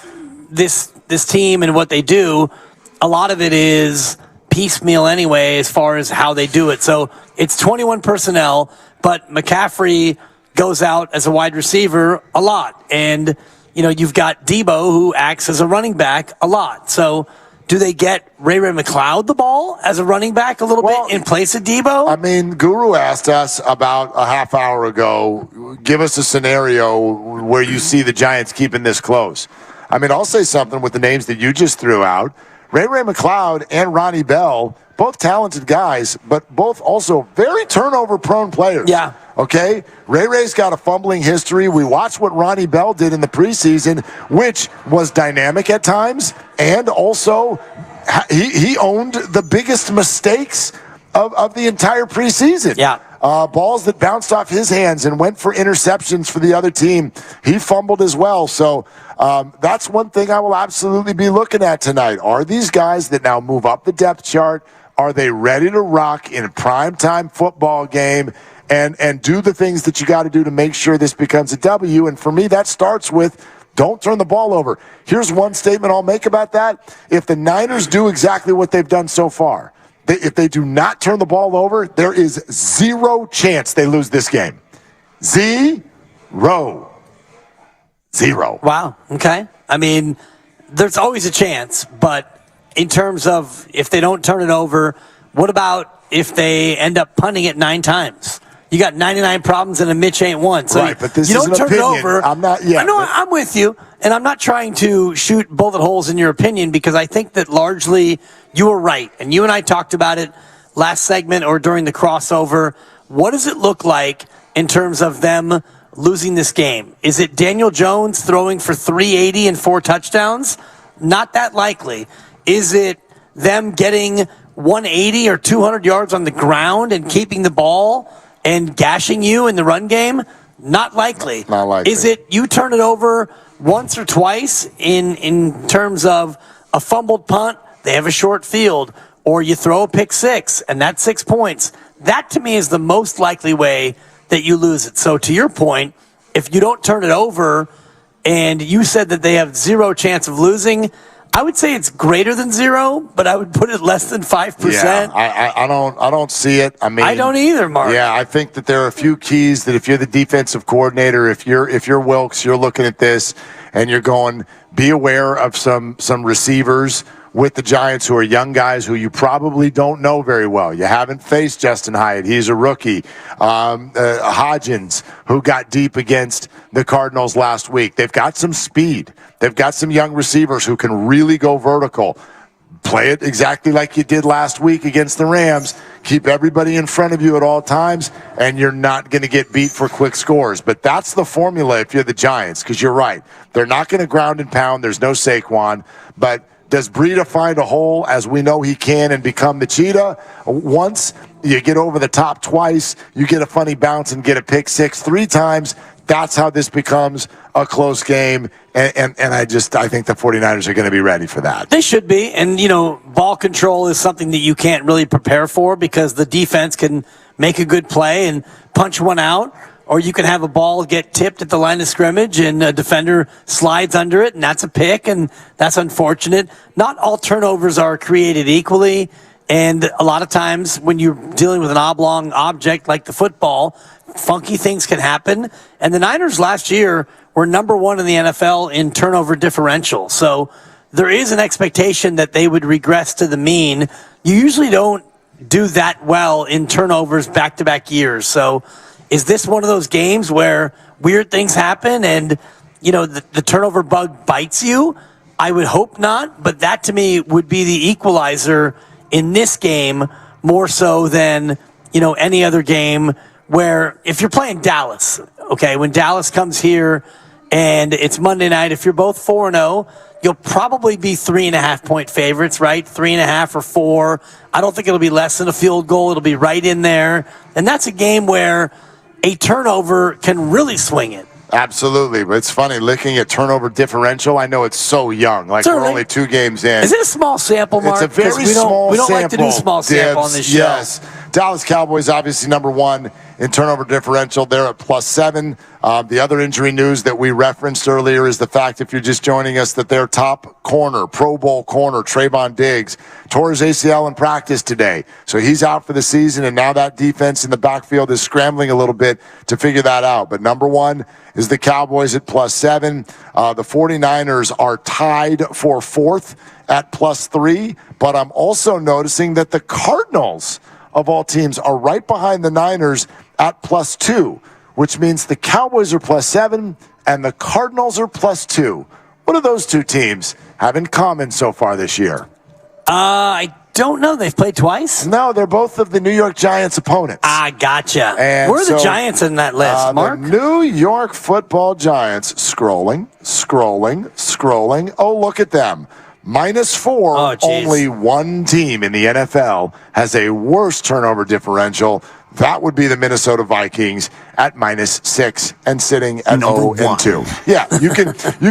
this team and what they do, a lot of it is piecemeal anyway as far as how they do it. So it's 21 personnel, but McCaffrey goes out as a wide receiver a lot. And, you've got Debo who acts as a running back a lot. So do they get Ray McLeod the ball as a running back a little bit in place of Debo? I mean, Guru asked us about a half hour ago, give us a scenario where you see the Giants keeping this close. I mean, I'll say something with the names that you just threw out. Ray McLeod and Ronnie Bell, both talented guys, but both also very turnover-prone players. Yeah. Okay? Ray's got a fumbling history. We watched what Ronnie Bell did in the preseason, which was dynamic at times, and also he owned the biggest mistakes of the entire preseason. Yeah. Balls that bounced off his hands and went for interceptions for the other team. He fumbled as well. So that's one thing I will absolutely be looking at tonight. Are these guys that now move up the depth chart, are they ready to rock in a primetime football game and do the things that you got to do to make sure this becomes a W? And for me, that starts with don't turn the ball over. Here's one statement I'll make about that. If the Niners do exactly what they've done so far, if they do not turn the ball over, there is zero chance they lose this game. Zero. Wow. Okay. I mean, there's always a chance, but in terms of if they don't turn it over, what about if they end up punting it 9 times? You got 99 problems and a Mitch ain't one. So right, but this you is don't an turn opinion. it over. I'm not. Yeah, I know. I'm with you, and I'm not trying to shoot bullet holes in your opinion because I think that largely you were right, and you and I talked about it last segment or during the crossover. What does it look like in terms of them losing this game? Is it Daniel Jones throwing for 380 and 4 touchdowns? Not that likely. Is it them getting 180 or 200 yards on the ground and keeping the ball and gashing you in the run game? Not likely. Not likely. Is it you turn it over once or twice in terms of a fumbled punt, they have a short field, or you throw a pick 6 and that's 6 points? That to me is the most likely way that you lose it. So to your point, if you don't turn it over and you said that they have 0 chance of losing, I would say it's greater than 0, but I would put it less than 5%. Yeah, I don't see it. I mean, I don't either, Mark. Yeah, I think that there are a few keys that if you're the defensive coordinator, if you're Wilkes, you're looking at this and you're going, be aware of some receivers with the Giants who are young guys who you probably don't know very well. You haven't faced Justin Hyatt. He's a rookie. Hodgins, who got deep against the Cardinals last week. They've got some speed. They've got some young receivers who can really go vertical. Play it exactly like you did last week against the Rams. Keep everybody in front of you at all times, and you're not going to get beat for quick scores. But that's the formula if you're the Giants, because you're right. They're not going to ground and pound. There's no Saquon. But does Breida find a hole, as we know he can, and become the cheetah? Once you get over the top twice, you get a funny bounce and get a pick 6 3 times. That's how this becomes a close game. And I think the 49ers are going to be ready for that. They should be. And, ball control is something that you can't really prepare for because the defense can make a good play and punch one out. Or you can have a ball get tipped at the line of scrimmage and a defender slides under it, and that's a pick, and that's unfortunate. Not all turnovers are created equally, and a lot of times when you're dealing with an oblong object like the football, funky things can happen. And the Niners last year were number 1 in the NFL in turnover differential. So there is an expectation that they would regress to the mean. You usually don't do that well in turnovers back-to-back years. So is this one of those games where weird things happen and, the turnover bug bites you? I would hope not, but that to me would be the equalizer in this game more so than, any other game where if you're playing Dallas, okay, when Dallas comes here and it's Monday night, if you're both 4-0, you'll probably be 3.5-point favorites, right? 3.5 or 4. I don't think it'll be less than a field goal. It'll be right in there. And that's a game where a turnover can really swing it. Absolutely. But it's funny, looking at turnover differential, I know it's so young. Like, Certainly. We're only 2 games in. Is it a small sample, Mark? It's a very small sample. We don't like to do small sample on this show. Yes. Dallas Cowboys, obviously number 1 in turnover differential. They're at +7. The other injury news that we referenced earlier is the fact, if you're just joining us, that their top corner, Pro Bowl corner, Trayvon Diggs, tore his ACL in practice today. So he's out for the season, and now that defense in the backfield is scrambling a little bit to figure that out. But number 1 is the Cowboys at +7. The 49ers are tied for 4th at +3. But I'm also noticing that the Cardinals, of all teams, are right behind the Niners at +2, which means the Cowboys are +7 and the Cardinals are +2. What do those 2 teams have in common so far this year? I don't know. They've played twice? No, they're both of the New York Giants opponents. Ah, gotcha. And where are the Giants in that list, Mark? The New York Football Giants, scrolling. Oh, look at them. -4, only 1 team in the NFL has a worse turnover differential. That would be the Minnesota Vikings at -6 and sitting at 0-2. Yeah, you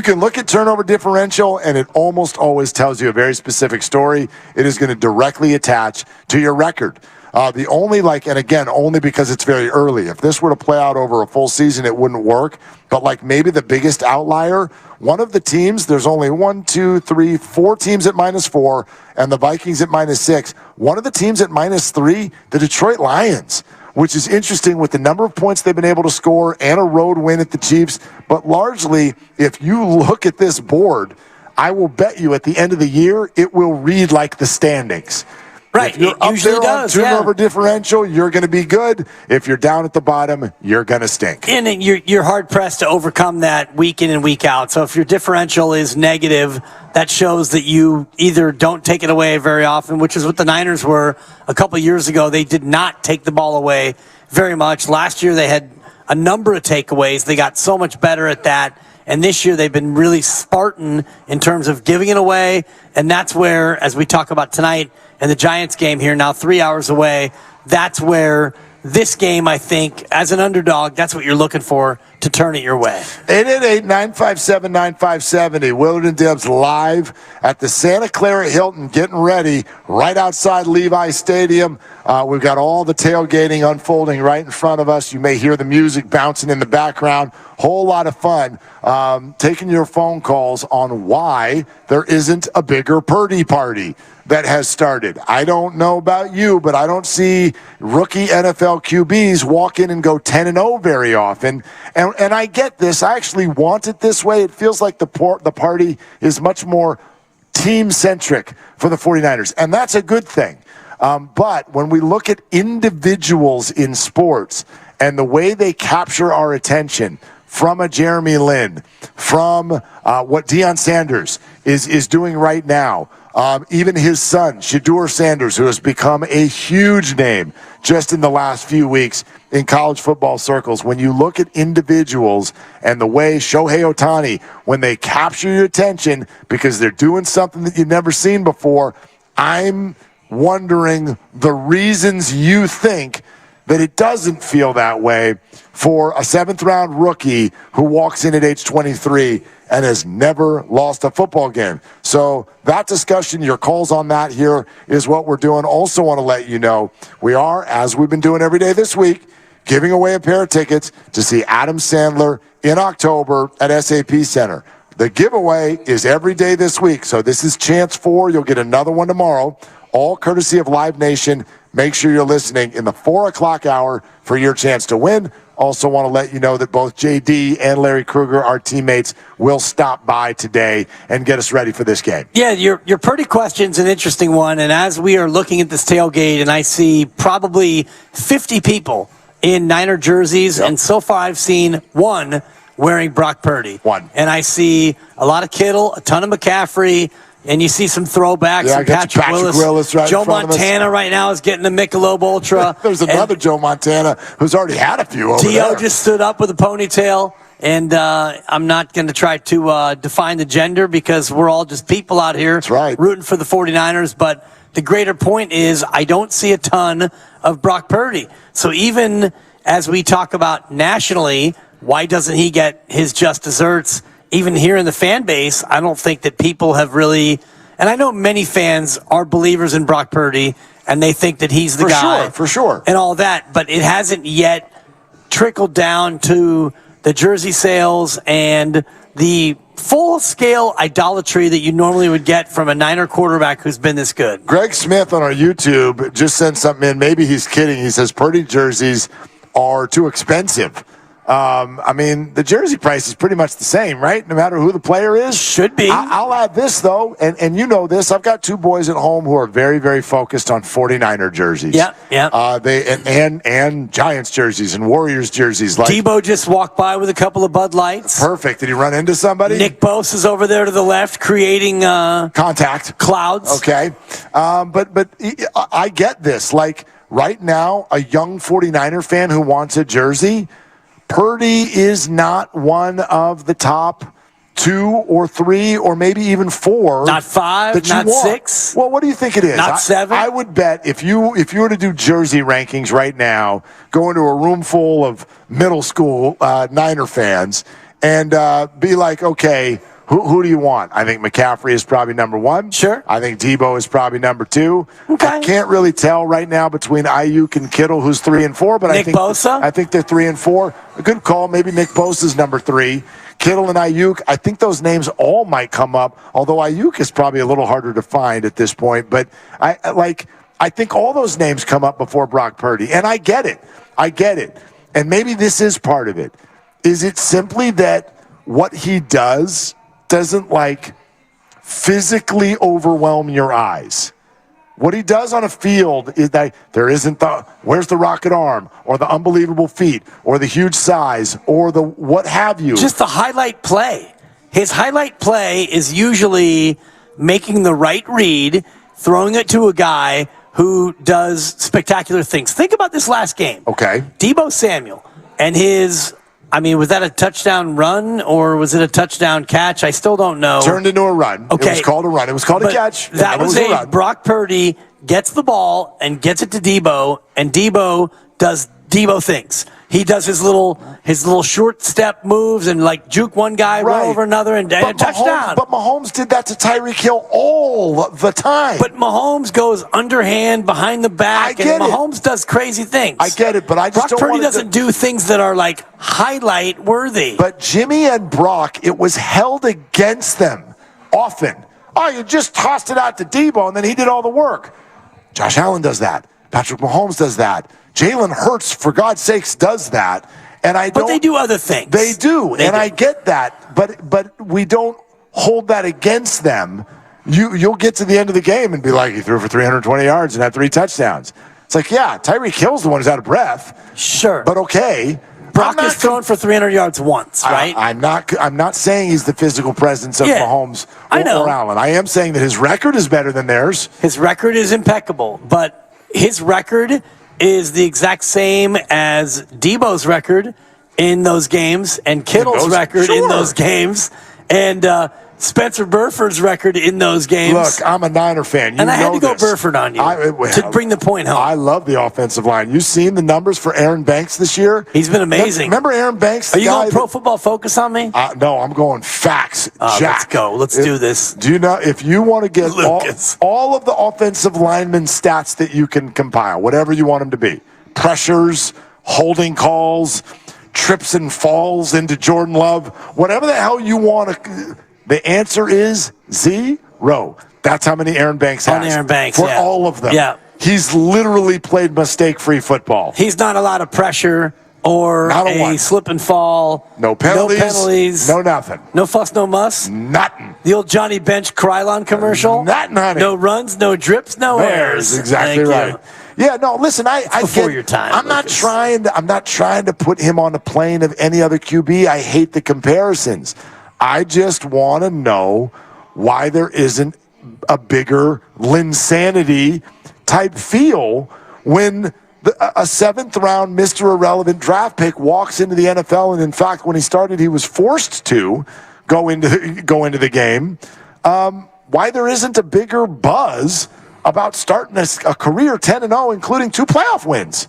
can look at turnover differential, and it almost always tells you a very specific story. It is going to directly attach to your record. The only, and again, only because it's very early. If this were to play out over a full season, it wouldn't work. But maybe the biggest outlier, one of the teams, there's only 4 teams at -4, and the Vikings at -6. One of the teams at -3, the Detroit Lions, which is interesting with the number of points they've been able to score and a road win at the Chiefs. But largely, if you look at this board, I will bet you at the end of the year, it will read like the standings. Right, If you're up there on turnover differential, you're going to be good. If you're down at the bottom, you're going to stink. And you're hard-pressed to overcome that week in and week out. So if your differential is negative, that shows that you either don't take it away very often, which is what the Niners were a couple years ago. They did not take the ball away very much. Last year they had a number of takeaways. They got so much better at that. And this year they've been really Spartan in terms of giving it away. And that's where, as we talk about tonight, and the Giants game here now 3 hours away, that's where this game, I think, as an underdog, that's what you're looking for to turn it your way. 888-957-9570. Willard and Debs live at the Santa Clara Hilton, getting ready right outside Levi Stadium. We've got all the tailgating unfolding right in front of us. You may hear the music bouncing in the background. Whole lot of fun. Taking your phone calls on why there isn't a bigger Purdy party that has started. I don't know about you, but I don't see rookie NFL QBs walk in and go 10-0 very often. And I get this. I actually want it this way. It feels like the party is much more team-centric for the 49ers, and that's a good thing. But when we look at individuals in sports and the way they capture our attention, from a Jeremy Lin, from what Deion Sanders is doing right now, even his son, Shedeur Sanders, who has become a huge name just in the last few weeks in college football circles. When you look at individuals and the way Shohei Ohtani, when they capture your attention because they're doing something that you've never seen before, I'm wondering the reasons you think that it doesn't feel that way for a seventh-round rookie who walks in at age 23 and has never lost a football game. So that discussion, your calls on that here is what we're doing. Also want to let you know we are, as we've been doing every day this week, giving away a pair of tickets to see Adam Sandler in October at SAP Center. The giveaway is every day this week, so this is chance 4. You'll get another one tomorrow, all courtesy of Live Nation. Make sure you're listening in the 4 o'clock hour for your chance to win. Also want to let you know that both JD and Larry Krueger, our teammates, will stop by today and get us ready for this game. Yeah, your Purdy question's an interesting one. And as we are looking at this tailgate, and I see probably 50 people in Niner jerseys, and so far I've seen one wearing Brock Purdy. One. And I see a lot of Kittle, a ton of McCaffrey, and you see some throwbacks. Yeah, and Patrick Willis right Joe Montana right now is getting the Michelob Ultra. There's another Joe Montana who's already had a few over there. Dio just stood up with a ponytail, and I'm not going to try to define the gender because we're all just people out here rooting for the 49ers. But the greater point is I don't see a ton of Brock Purdy. So even as we talk about nationally, why doesn't he get his just desserts? Even here in the fan base, I don't think that people have really, and I know many fans are believers in Brock Purdy, and they think that he's the guy. For sure. And all that, but it hasn't yet trickled down to the jersey sales and the full-scale idolatry that you normally would get from a Niner quarterback who's been this good. Greg Smith on our YouTube just sent something in. Maybe he's kidding. He says Purdy jerseys are too expensive. I mean, the jersey price is pretty much the same, right? No matter who the player is. Should be. I'll add this, though, and you know this. I've got 2 boys at home who are very, very focused on 49er jerseys. Yeah. They and Giants jerseys and Warriors jerseys. Like Debo just walked by with a couple of Bud Lights. Perfect. Did he run into somebody? Nick Bosa is over there to the left creating contact clouds. Okay. But I get this. Like right now, a young 49er fan who wants a jersey, Purdy is not one of the top 2 or 3 or maybe even 4. Not 5, not 6. Well, what do you think it is? Not 7. I would bet if you were to do jersey rankings right now, go into a room full of middle school Niner fans and be like, okay, Who do you want? I think McCaffrey is probably number 1. Sure. I think Debo is probably number 2. Okay. I can't really tell right now between Ayuk and Kittle who's 3 and 4, but Nick Bosa? I think they're 3 and 4. A good call. Maybe Nick Bosa's number 3. Kittle and Ayuk, I think those names all might come up, although Ayuk is probably a little harder to find at this point. But I think all those names come up before Brock Purdy, and I get it. And maybe this is part of it. Is it simply that what he doesn't physically overwhelm your eyes? What he does on a field is that there isn't where's the rocket arm or the unbelievable feet or the huge size or the what have you. Just the highlight play. His highlight play is usually making the right read, throwing it to a guy who does spectacular things. Think about this last game. Okay. Deebo Samuel and was that a touchdown run or was it a touchdown catch? I still don't know. Turned into a run. Okay. It was called a run. It was called a catch. That was a run. Brock Purdy gets the ball and gets it to Deebo, and Deebo does Deebo things. He does his little short step moves and juke one guy, roll over another, and touchdown. But Mahomes did that to Tyreek Hill all the time. But Mahomes goes underhand behind the back, and Mahomes does crazy things. I get it, but I just Brock Purdy doesn't do things that are highlight worthy. But Jimmy and Brock, it was held against them often. Oh, you just tossed it out to Deebo, and then he did all the work. Josh Allen does that. Patrick Mahomes does that. Jalen Hurts, for God's sakes, does that. But they do other things. They do, I get that. But we don't hold that against them. You'll get to the end of the game and be like, he threw for 320 yards and had 3 touchdowns. It's Tyreek Hill's the one who's out of breath. Sure. But okay. Brock has thrown for 300 yards once, right? I'm not saying he's the physical presence of Mahomes or Allen. I am saying that his record is better than theirs. His record is impeccable, but his record is the exact same as Debo's record in those games and Kittle's record in those games and Spencer Burford's record in those games. Look, I'm a Niner fan. I had to go Burford on you to bring the point home. I love the offensive line. You've seen the numbers for Aaron Banks this year? He's been amazing. Remember Aaron Banks? Are you going Pro Football Focus on me? No, I'm going facts, Jack. Let's go. Let's do this. Do you know, if you want to get all of the offensive lineman stats that you can compile, whatever you want them to be, pressures, holding calls, trips and falls into Jordan Love, whatever the hell you want to... The answer is 0. That's how many Aaron Banks has. On Aaron Banks, for all of them. Yeah. He's literally played mistake-free football. He's not a lot of pressure or a slip and fall. No penalties. No penalties. No nothing. No fuss, no muss. Nothing. The old Johnny Bench Krylon commercial. Nothing. No runs, no drips, no errors. Exactly right. Yeah, no, listen, I before your time. I'm not trying to put him on the plane of any other QB. I hate the comparisons. I just want to know why there isn't a bigger Linsanity type feel when a 7th round Mr. Irrelevant draft pick walks into the NFL, and in fact, when he started, he was forced to go into the game. Why there isn't a bigger buzz about starting a career 10-0, including 2 playoff wins?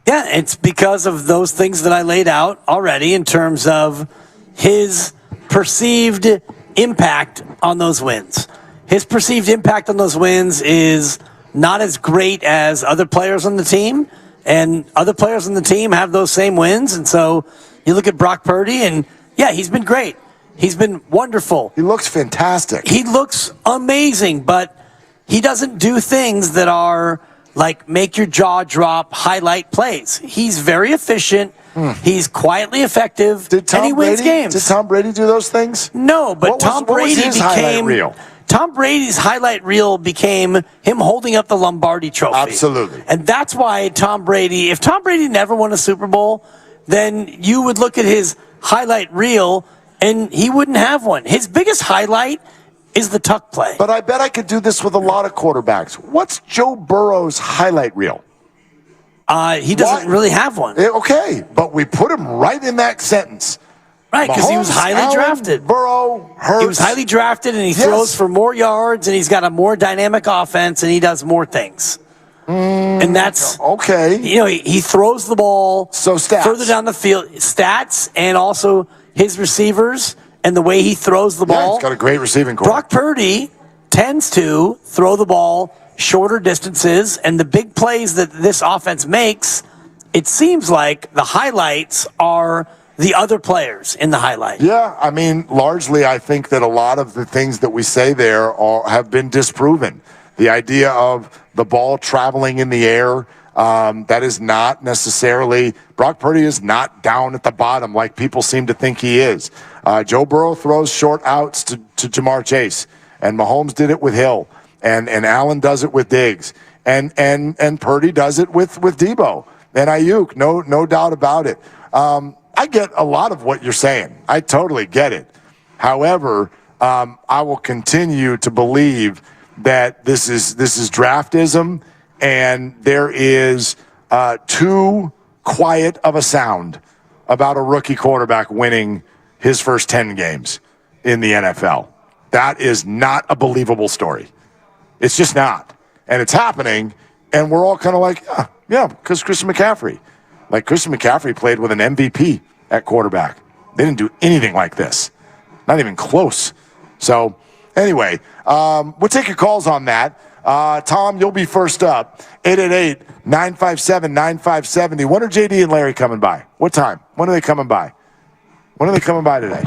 Yeah, it's because of those things that I laid out already in terms of his perceived impact on those wins. His perceived impact on those wins is not as great as other players on the team, and other players on the team have those same wins. And so you look at Brock Purdy, and yeah, he's been great. He's been wonderful. He looks fantastic. He looks amazing, but he doesn't do things that are make your jaw drop highlight plays. He's very efficient. He's quietly effective, and he wins games. Did Tom Brady do those things? No, but Tom Brady became... Tom Brady's highlight reel became him holding up the Lombardi Trophy. Absolutely. And that's why if Tom Brady never won a Super Bowl, then you would look at his highlight reel and he wouldn't have one. His biggest highlight is the tuck play. But I bet I could do this with a lot of quarterbacks. What's Joe Burrow's highlight reel? He doesn't really have one. Okay, but we put him right in that sentence. Right, because he was highly drafted. Burrow, Hurts. He was highly drafted, and he throws for more yards, and he's got a more dynamic offense, and he does more things. And that's okay. He throws the ball stats further down the field. Stats, and also his receivers and the way he throws the ball. He's got a great receiving core. Brock Purdy tends to throw the ball shorter distances, and the big plays that this offense makes, it seems like the highlights are the other players in the highlight. Yeah, I mean, largely I think that a lot of the things that we say there have been disproven. The idea of the ball traveling in the air, that is not necessarily, Brock Purdy is not down at the bottom like people seem to think he is. Joe Burrow throws short outs to Jamar Chase, and Mahomes did it with Hill, and Allen does it with Diggs, and Purdy does it with Debo and Ayuk, no doubt about it. I get a lot of what you're saying. I totally get it. However, I will continue to believe that this is draftism, and there is too quiet of a sound about a rookie quarterback winning his first 10 games in the NFL. That is not a believable story. It's just not. And it's happening, and we're all kind of like, yeah, because Christian McCaffrey. Like, Christian McCaffrey played with an MVP at quarterback. They didn't do anything like this. Not even close. So, anyway, we'll take your calls on that. Tom, you'll be first up. 888-957-9570. When are JD and Larry coming by? What time? When are they coming by? When are they coming by today?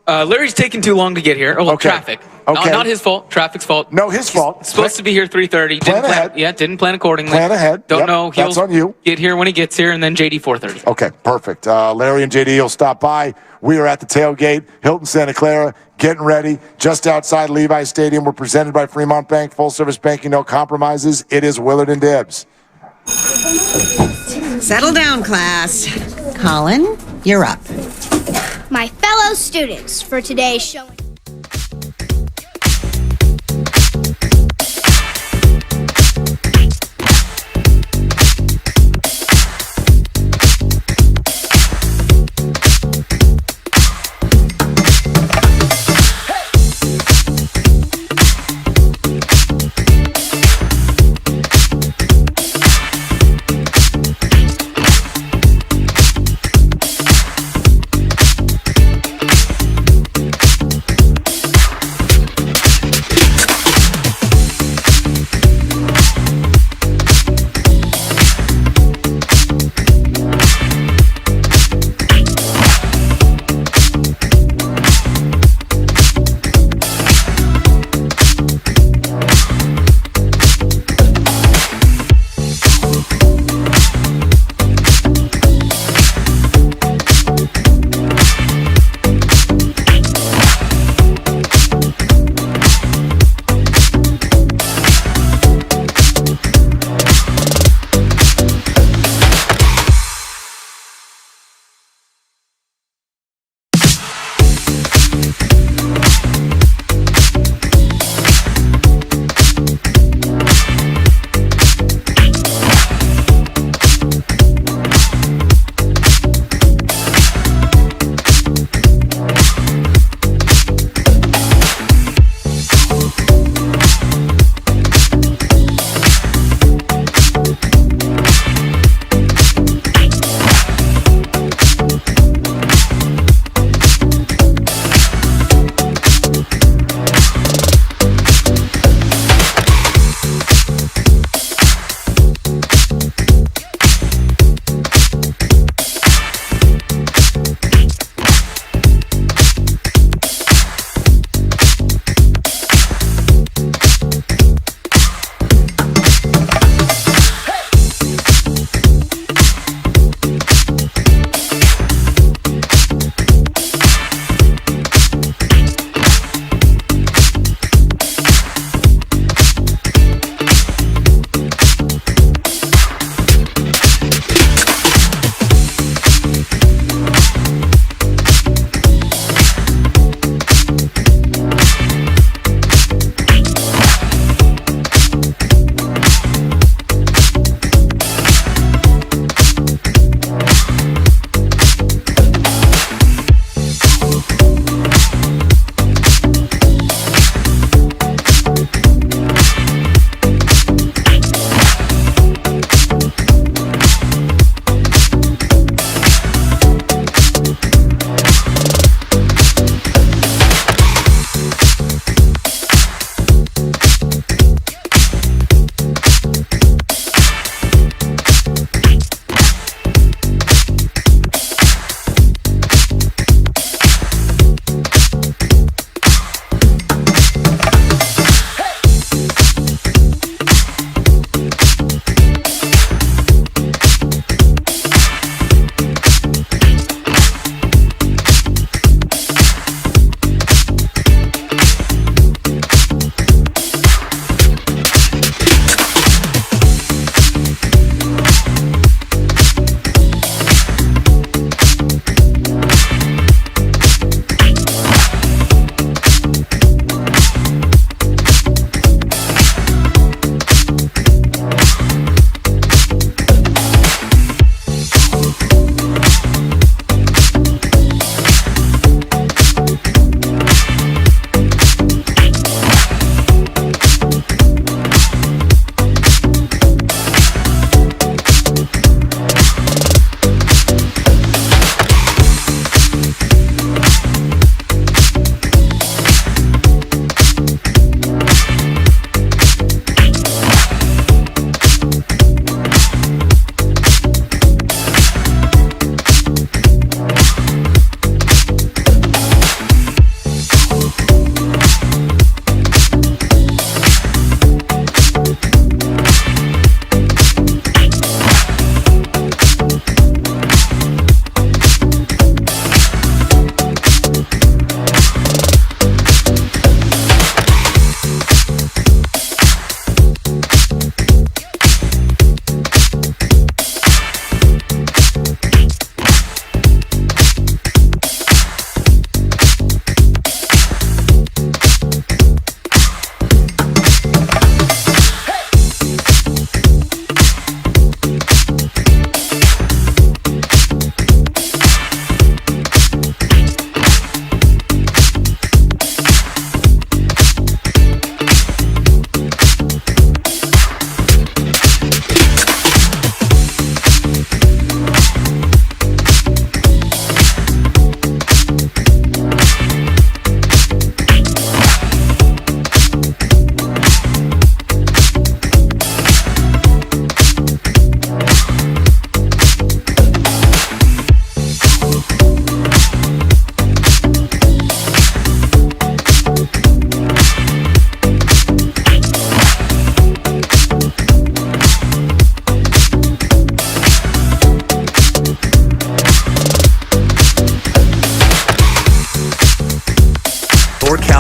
Larry's taking too long to get here. Oh, Okay. traffic. Okay. Not his fault. Traffic's fault. No, his fault. Supposed to be here 3:30. Plan ahead. Didn't plan accordingly. Plan ahead. Don't Yep, know. He'll that's on you. get here when he gets here, and then JD 4:30. Okay, perfect. Larry and JD will stop by. We are at the tailgate, Hilton Santa Clara, getting ready, just outside Levi Stadium. We're presented by Fremont Bank, full-service banking, no compromises. It is Willard and Dibs. Settle down, class. Colin, you're up. My fellow students, for today's showing.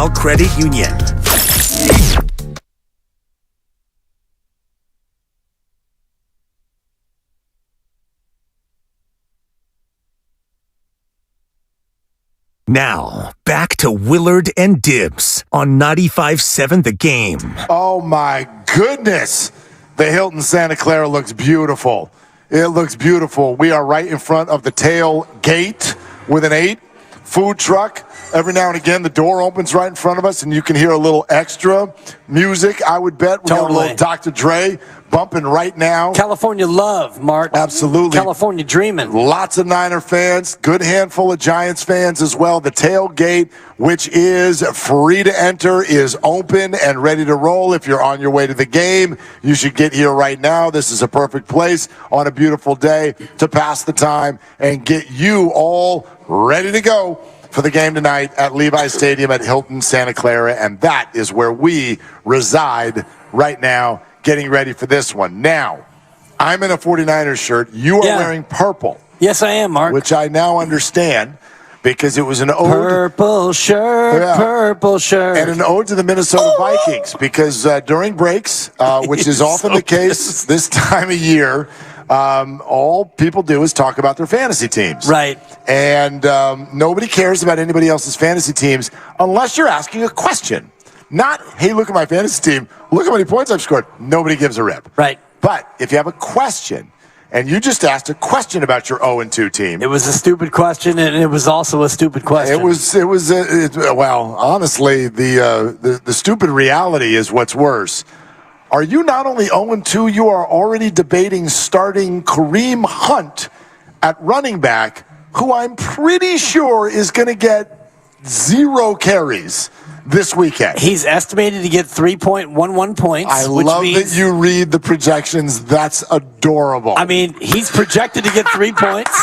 NorCal Credit Union. Now, back to Willard and Dibs on 95.7 The Game. Oh, my goodness. The Hilton Santa Clara looks beautiful. It looks beautiful. We are right in front of the tailgate with an 8 food truck. Every now and again, the door opens right in front of us, and you can hear a little extra music, I would bet. We got a little Dr. Dre bumping right now. California love, Mark. Absolutely. California dreaming. Lots of Niner fans, good handful of Giants fans as well. The tailgate, which is free to enter, is open and ready to roll. If you're on your way to the game, you should get here right now. This is a perfect place on a beautiful day to pass the time and get you all ready to go for the game tonight at Levi's Stadium at Hilton Santa Clara, and that is where we reside right now, getting ready for this one. Now, I'm in a 49ers shirt. You are wearing purple. Yes, I am, Mark. Which I now understand because it was an ode. Purple shirt, purple shirt. And an ode to the Minnesota Vikings because during breaks, which is often the case this time of year, all people do is talk about their fantasy teams. Right. And nobody cares about anybody else's fantasy teams unless you're asking a question. Not, hey, look at my fantasy team. Look how many points I've scored. Nobody gives a rip. Right. But if you have a question, and you just asked a question about your 0-2 team. It was a stupid question, and it was also a stupid question. Well, honestly, the stupid reality is what's worse. Are you not only 0-2, you are already debating starting Kareem Hunt at running back, who I'm pretty sure is going to get 0 carries this weekend. He's estimated to get 3.11 points. I love that you read the projections. That's adorable. I mean, he's projected to get 3 points,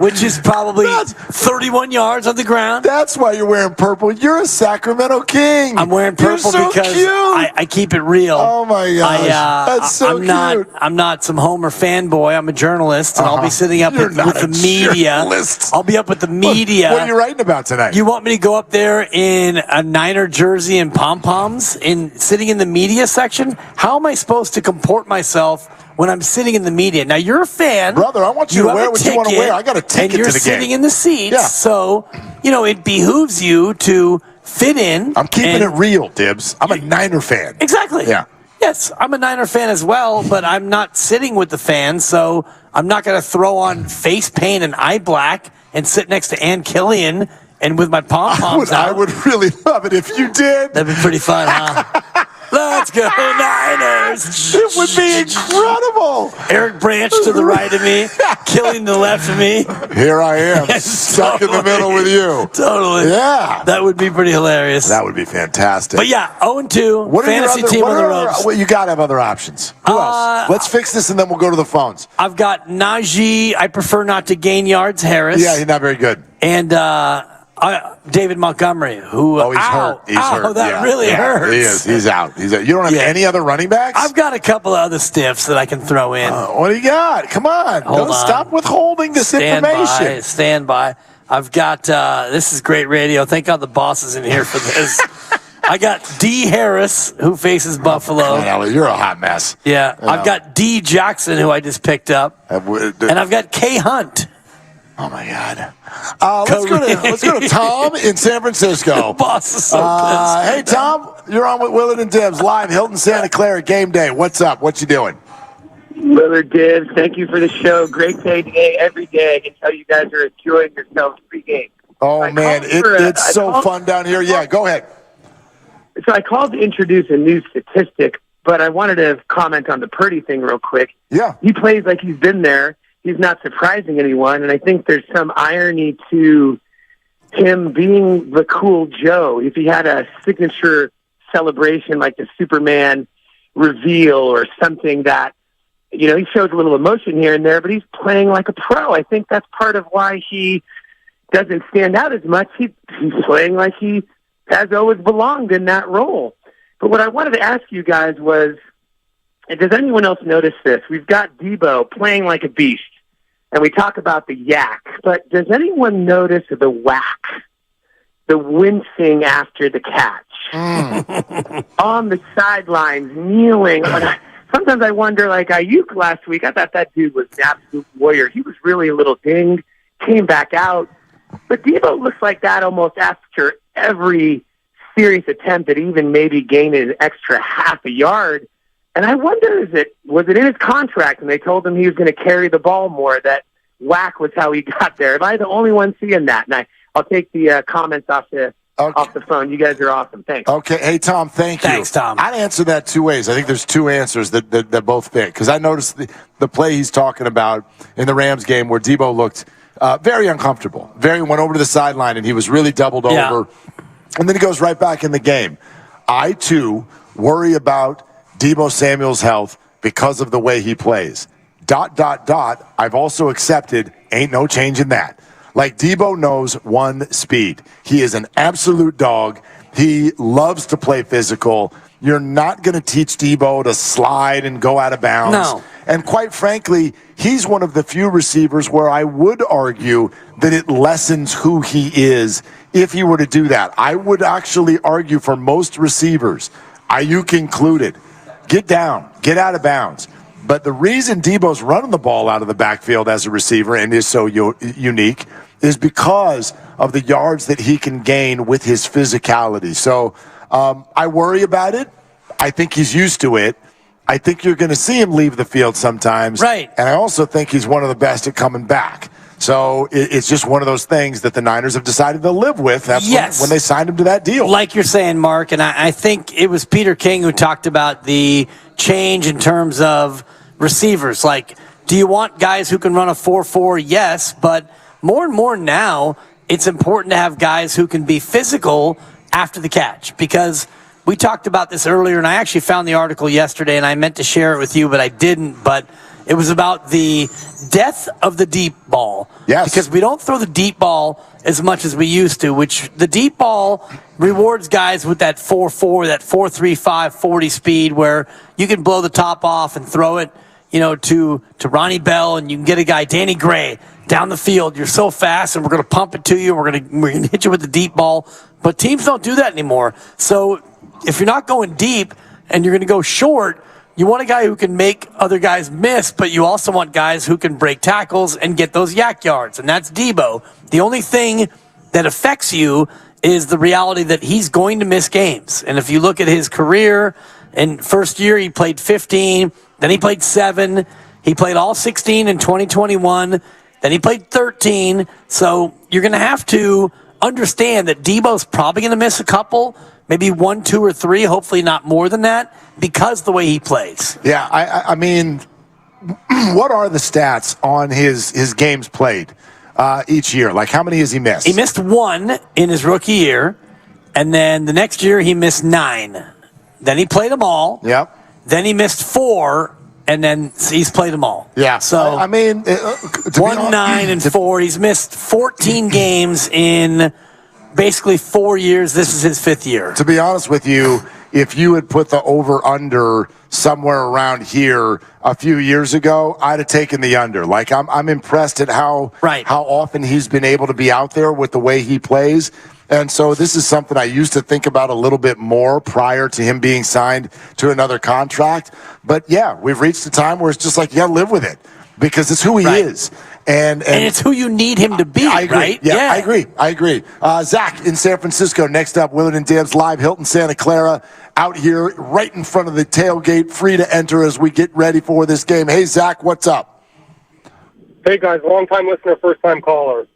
which is probably 31 yards on the ground. That's why you're wearing purple. You're a Sacramento King. I'm wearing purple because I keep it real. Oh, my gosh. That's so cute. I'm not some Homer fanboy. I'm a journalist, and I'll be sitting up with the media. I'll be up with the media. What are you writing about tonight? You want me to go up there in a Niner jersey and pom-poms sitting in the media section? How am I supposed to comport myself when I'm sitting in the media? Now, you're a fan. Brother, I want you to wear what you want to wear. I got a ticket to the game. And you're sitting in the seats, so, it behooves you to fit in. I'm keeping it real, Dibs. I'm a Niner fan. Exactly. Yeah. Yes, I'm a Niner fan as well, but I'm not sitting with the fans, so I'm not going to throw on face paint and eye black and sit next to Ann Killian and with my pom-poms out. I would really love it if you did. That'd be pretty fun, huh? Let's go Niners! It would be incredible. Eric Branch to the right of me, Killian to the left of me. Here I am, stuck in the middle with you. Totally. Yeah. That would be pretty hilarious. That would be fantastic. But yeah, 0-2, fantasy team on the ropes. Well, you got to have other options. Who else? Let's fix this and then we'll go to the phones. I've got Najee, I prefer not to gain yards, Harris. Yeah, he's not very good. And David Montgomery, who he's hurt. He's hurt. That really hurts. He is. He's out. You don't have any other running backs? I've got a couple of other stiffs that I can throw in. What do you got? Come on. Don't stop withholding this information. Stand by. I've got, this is great radio. Thank God the boss is in here for this. I got D. Harris, who faces Buffalo. You're a hot mess. Yeah. I've got D. Jackson, who I just picked up. And I've got K. Hunt. Oh, my God. Let's go to Tom in San Francisco. Boss is so pissed. Hey, Tom, you're on with Willard and Dibs, live, Hilton Santa Clara, game day. What's up? What you doing? Willard, Dibs, thank you for the show. Great day today, every day. I can tell you guys are enjoying yourselves pre-game. Oh, man, it's so fun down here. Yeah, go ahead. So I called to introduce a new statistic, but I wanted to comment on the Purdy thing real quick. Yeah. He plays like he's been there. He's not surprising anyone, and I think there's some irony to him being the cool Joe. If he had a signature celebration like the Superman reveal or something that, he shows a little emotion here and there, but he's playing like a pro. I think that's part of why he doesn't stand out as much. He's playing like he has always belonged in that role. But what I wanted to ask you guys was, does anyone else notice this? We've got Debo playing like a beast, and we talk about the yak, but does anyone notice the whack the wincing after the catch. On the sidelines, kneeling. Sometimes I wonder, like Ayuk last week, I thought that dude was an absolute warrior. He was really a little dinged, came back out. But Debo looks like that almost after every serious attempt at even maybe gaining an extra half a yard. And I wonder, was it in his contract and they told him he was going to carry the ball more, that whack was how he got there? Am I the only one seeing that? And I'll take the comments off the phone. You guys are awesome. Thanks. Okay. Hey, Tom, thank you. Thanks, Tom. I'd answer that two ways. I think there's two answers that both fit. Because I noticed the play he's talking about in the Rams game where Debo looked very uncomfortable. Went over to the sideline, and he was really doubled over. And then he goes right back in the game. I, too, worry about Debo Samuel's health because of the way he plays. ... I've also accepted ain't no change in that. Like, Debo knows one speed. He is an absolute dog. He loves to play physical. You're not going to teach Debo to slide and go out of bounds. No. And quite frankly, he's one of the few receivers where I would argue that it lessens who he is if he were to do that. I would actually argue for most receivers, Ayuk included, get down, get out of bounds. But the reason Debo's running the ball out of the backfield as a receiver and is so unique is because of the yards that he can gain with his physicality. So I worry about it. I think he's used to it. I think you're going to see him leave the field sometimes. Right. And I also think he's one of the best at coming back. So it's just one of those things that the Niners have decided to live with. That's when they signed him to that deal. Like you're saying, Mark, and I think it was Peter King who talked about the change in terms of receivers. Like, do you want guys who can run a 4.4? Yes, but more and more now, it's important to have guys who can be physical after the catch, because we talked about this earlier, and I actually found the article yesterday, and I meant to share it with you, but I didn't. But it was about the death of the deep ball. Yes. Because we don't throw the deep ball as much as we used to, which the deep ball rewards guys with that 4.4, that 4.35, 40 speed, where you can blow the top off and throw it, to Ronnie Bell, and you can get a guy, Danny Gray, down the field. You're so fast, and we're going to pump it to you. We're going to hit you with the deep ball. But teams don't do that anymore. So if you're not going deep and you're going to go short, you want a guy who can make other guys miss, but you also want guys who can break tackles and get those yak yards, and that's Debo. The only thing that affects you is the reality that he's going to miss games. And if you look at his career, in first year he played 15, then he played 7, he played all 16 in 2021, then he played 13. So you're going to have to understand that Debo's probably going to miss a couple, maybe 1, 2, or 3, hopefully not more than that, because the way he plays. Yeah, I mean, what are the stats on his games played each year? Like, how many has he missed? He missed 1 in his rookie year, and then the next year he missed 9. Then he played them all. Yep. Then he missed 4, and then he's played them all. Yeah. So I mean, 1, 9, and 4. He's missed 14 games in basically 4 years. This is his 5th year. To be honest with you, if you had put the over-under somewhere around here a few years ago, I'd have taken the under. Like, I'm impressed at how often he's been able to be out there with the way he plays. And so this is something I used to think about a little bit more prior to him being signed to another contract. But, yeah, we've reached a time where it's just like, you got to live with it because it's who he is. And it's who you need him to be, I agree. right? Yeah, I agree. Zach in San Francisco. Next up, Willard and Dibs live, Hilton Santa Clara, out here right in front of the tailgate, free to enter as we get ready for this game. Hey, Zach, what's up? Hey, guys, long-time listener, first-time caller.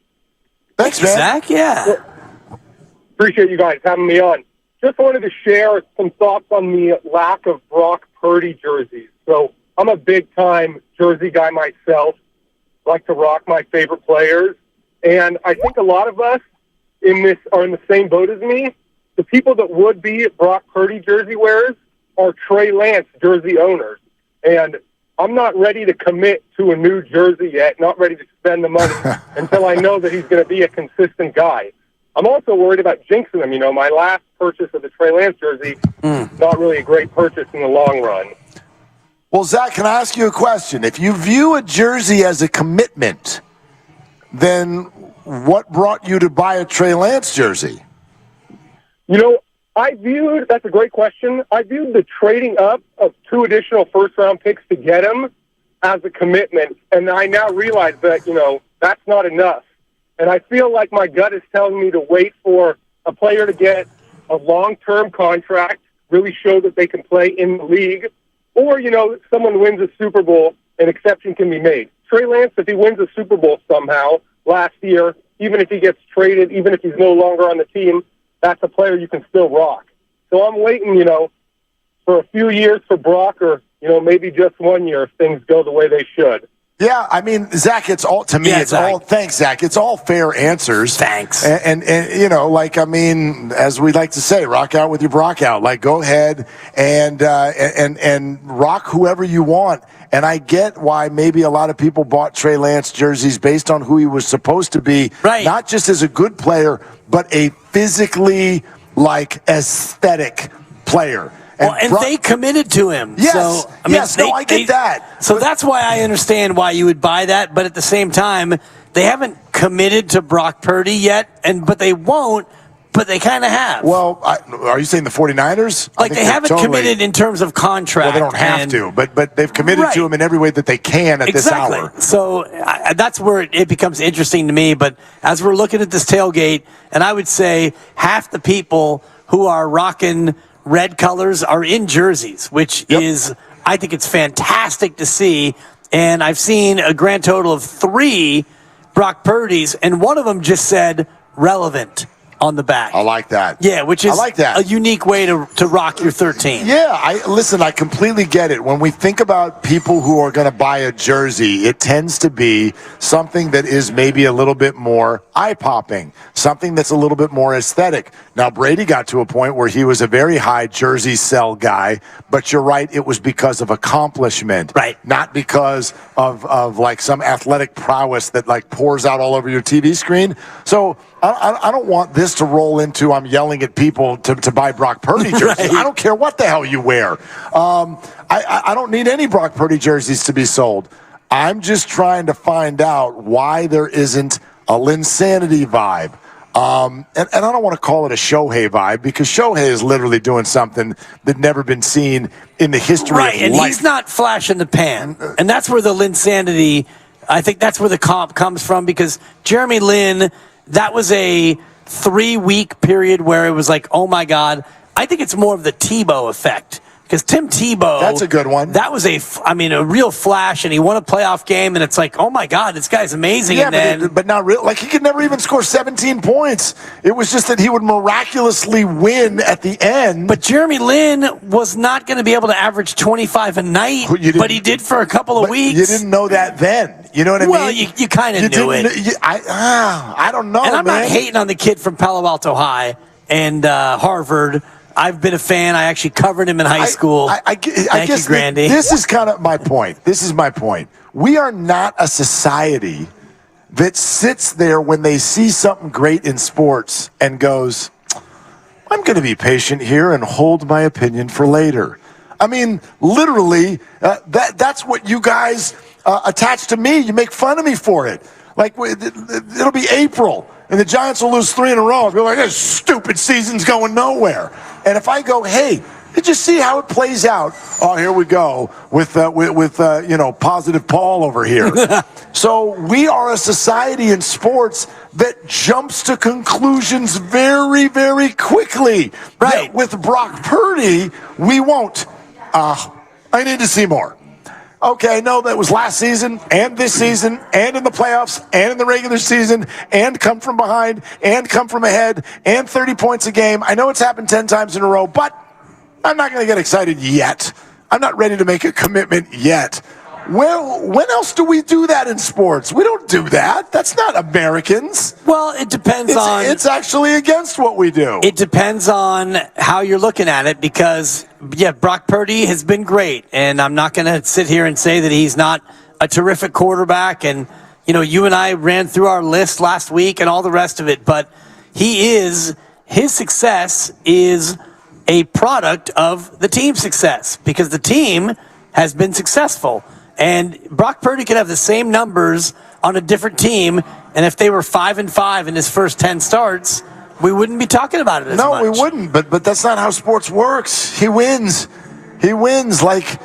Thanks, man. Zach, yeah. Appreciate you guys having me on. Just wanted to share some thoughts on the lack of Brock Purdy jerseys. So I'm a big-time jersey guy myself. Like to rock my favorite players. And I think a lot of us in this are in the same boat as me. The people that would be Brock Purdy jersey wearers are Trey Lance jersey owners. And I'm not ready to commit to a new jersey yet, not ready to spend the money until I know that he's going to be a consistent guy. I'm also worried about jinxing him. My last purchase of the Trey Lance jersey, not really a great purchase in the long run. Well, Zach, can I ask you a question? If you view a jersey as a commitment, then what brought you to buy a Trey Lance jersey? That's a great question. I viewed the trading up of 2 additional first-round picks to get him as a commitment, and I now realize that, that's not enough. And I feel like my gut is telling me to wait for a player to get a long-term contract, really show that they can play in the league, or, someone wins a Super Bowl, an exception can be made. Trey Lance, if he wins a Super Bowl somehow last year, even if he gets traded, even if he's no longer on the team, that's a player you can still rock. So I'm waiting, for a few years for Brock or, maybe just 1 year if things go the way they should. Yeah, I mean, Zach, it's all, to me, thanks, Zach. It's all fair answers. Thanks. And as we like to say, rock out with your Brock out. Like, go ahead and rock whoever you want. And I get why maybe a lot of people bought Trey Lance jerseys based on who he was supposed to be. Right. Not just as a good player, but a physically, aesthetic player. And they committed to him. Yes. So, I get that. So that's why I understand why you would buy that. But at the same time, they haven't committed to Brock Purdy yet, but they won't. But they kind of have. Well, are you saying the 49ers? They haven't committed in terms of contract. Well, they don't have to, but they've committed to him in every way that they can at this hour. So that's where it becomes interesting to me. But as we're looking at this tailgate, and I would say half the people who are rocking red colors are in jerseys, which is, I think it's fantastic to see. And I've seen a grand total of 3 Brock Purdys, and one of them just said relevant on the back. I like that. Yeah, which is I like that. a unique way to rock your 13. Yeah, I completely get it. When we think about people who are going to buy a jersey, it tends to be something that is maybe a little bit more eye-popping, something that's a little bit more aesthetic. Now, Brady got to a point where he was a very high jersey sell guy, but you're right, it was because of accomplishment. Right. Not because of some athletic prowess that pours out all over your TV screen. So I don't want this to roll into I'm yelling at people to buy Brock Purdy jerseys. Right. I don't care what the hell you wear. I don't need any Brock Purdy jerseys to be sold. I'm just trying to find out why there isn't a Linsanity vibe. And I don't want to call it a Shohei vibe because Shohei is literally doing something that never been seen in the history of life. Right, and he's not flash in the pan. And that's where the Linsanity, I think that's where the comp comes from because Jeremy Lin, that was a 3-week period where it was like, oh my God. I think it's more of the Tebow effect. Because Tim Tebow, that's a good one. That was a real flash, and he won a playoff game, and it's like, oh my God, this guy's amazing. Yeah, and then, but not real. He could never even score 17 points. It was just that he would miraculously win at the end. But Jeremy Lin was not going to be able to average 25 a night, but he did for a couple of weeks. You didn't know that then. You know what I mean? Well, you kind of knew it. I don't know, and I'm man. not hating on the kid from Palo Alto High and Harvard. I've been a fan. I actually covered him in high school. I guess Grandy. This is kind of my point. This is my point. We are not a society that sits there when they see something great in sports and goes, I'm going to be patient here and hold my opinion for later. I mean, literally, that's what you guys attach to me. You make fun of me for it. It'll be April, and the Giants will lose 3 in a row. I'll be like, this stupid season's going nowhere. And if I go, hey, did you see how it plays out? Oh, here we go with positive Paul over here. So we are a society in sports that jumps to conclusions very, very quickly. Right. Yet with Brock Purdy, we won't. I need to see more. Okay, no, that was last season and this season and in the playoffs and in the regular season and come from behind and come from ahead and 30 points a game. I know it's happened 10 times in a row, but I'm not going to get excited yet. I'm not ready to make a commitment yet. Well, when else do we do that in sports? We don't do that. That's not Americans. Well, it depends on... It's actually against what we do. It depends on how you're looking at it because, Brock Purdy has been great. And I'm not going to sit here and say that he's not a terrific quarterback. And, you and I ran through our list last week and all the rest of it. But his success is a product of the team's success because the team has been successful. And Brock Purdy could have the same numbers on a different team, and if they were 5-5 in his first 10 starts, we wouldn't be talking about it as much. No, we wouldn't. But that's not how sports works. He wins. He wins. Like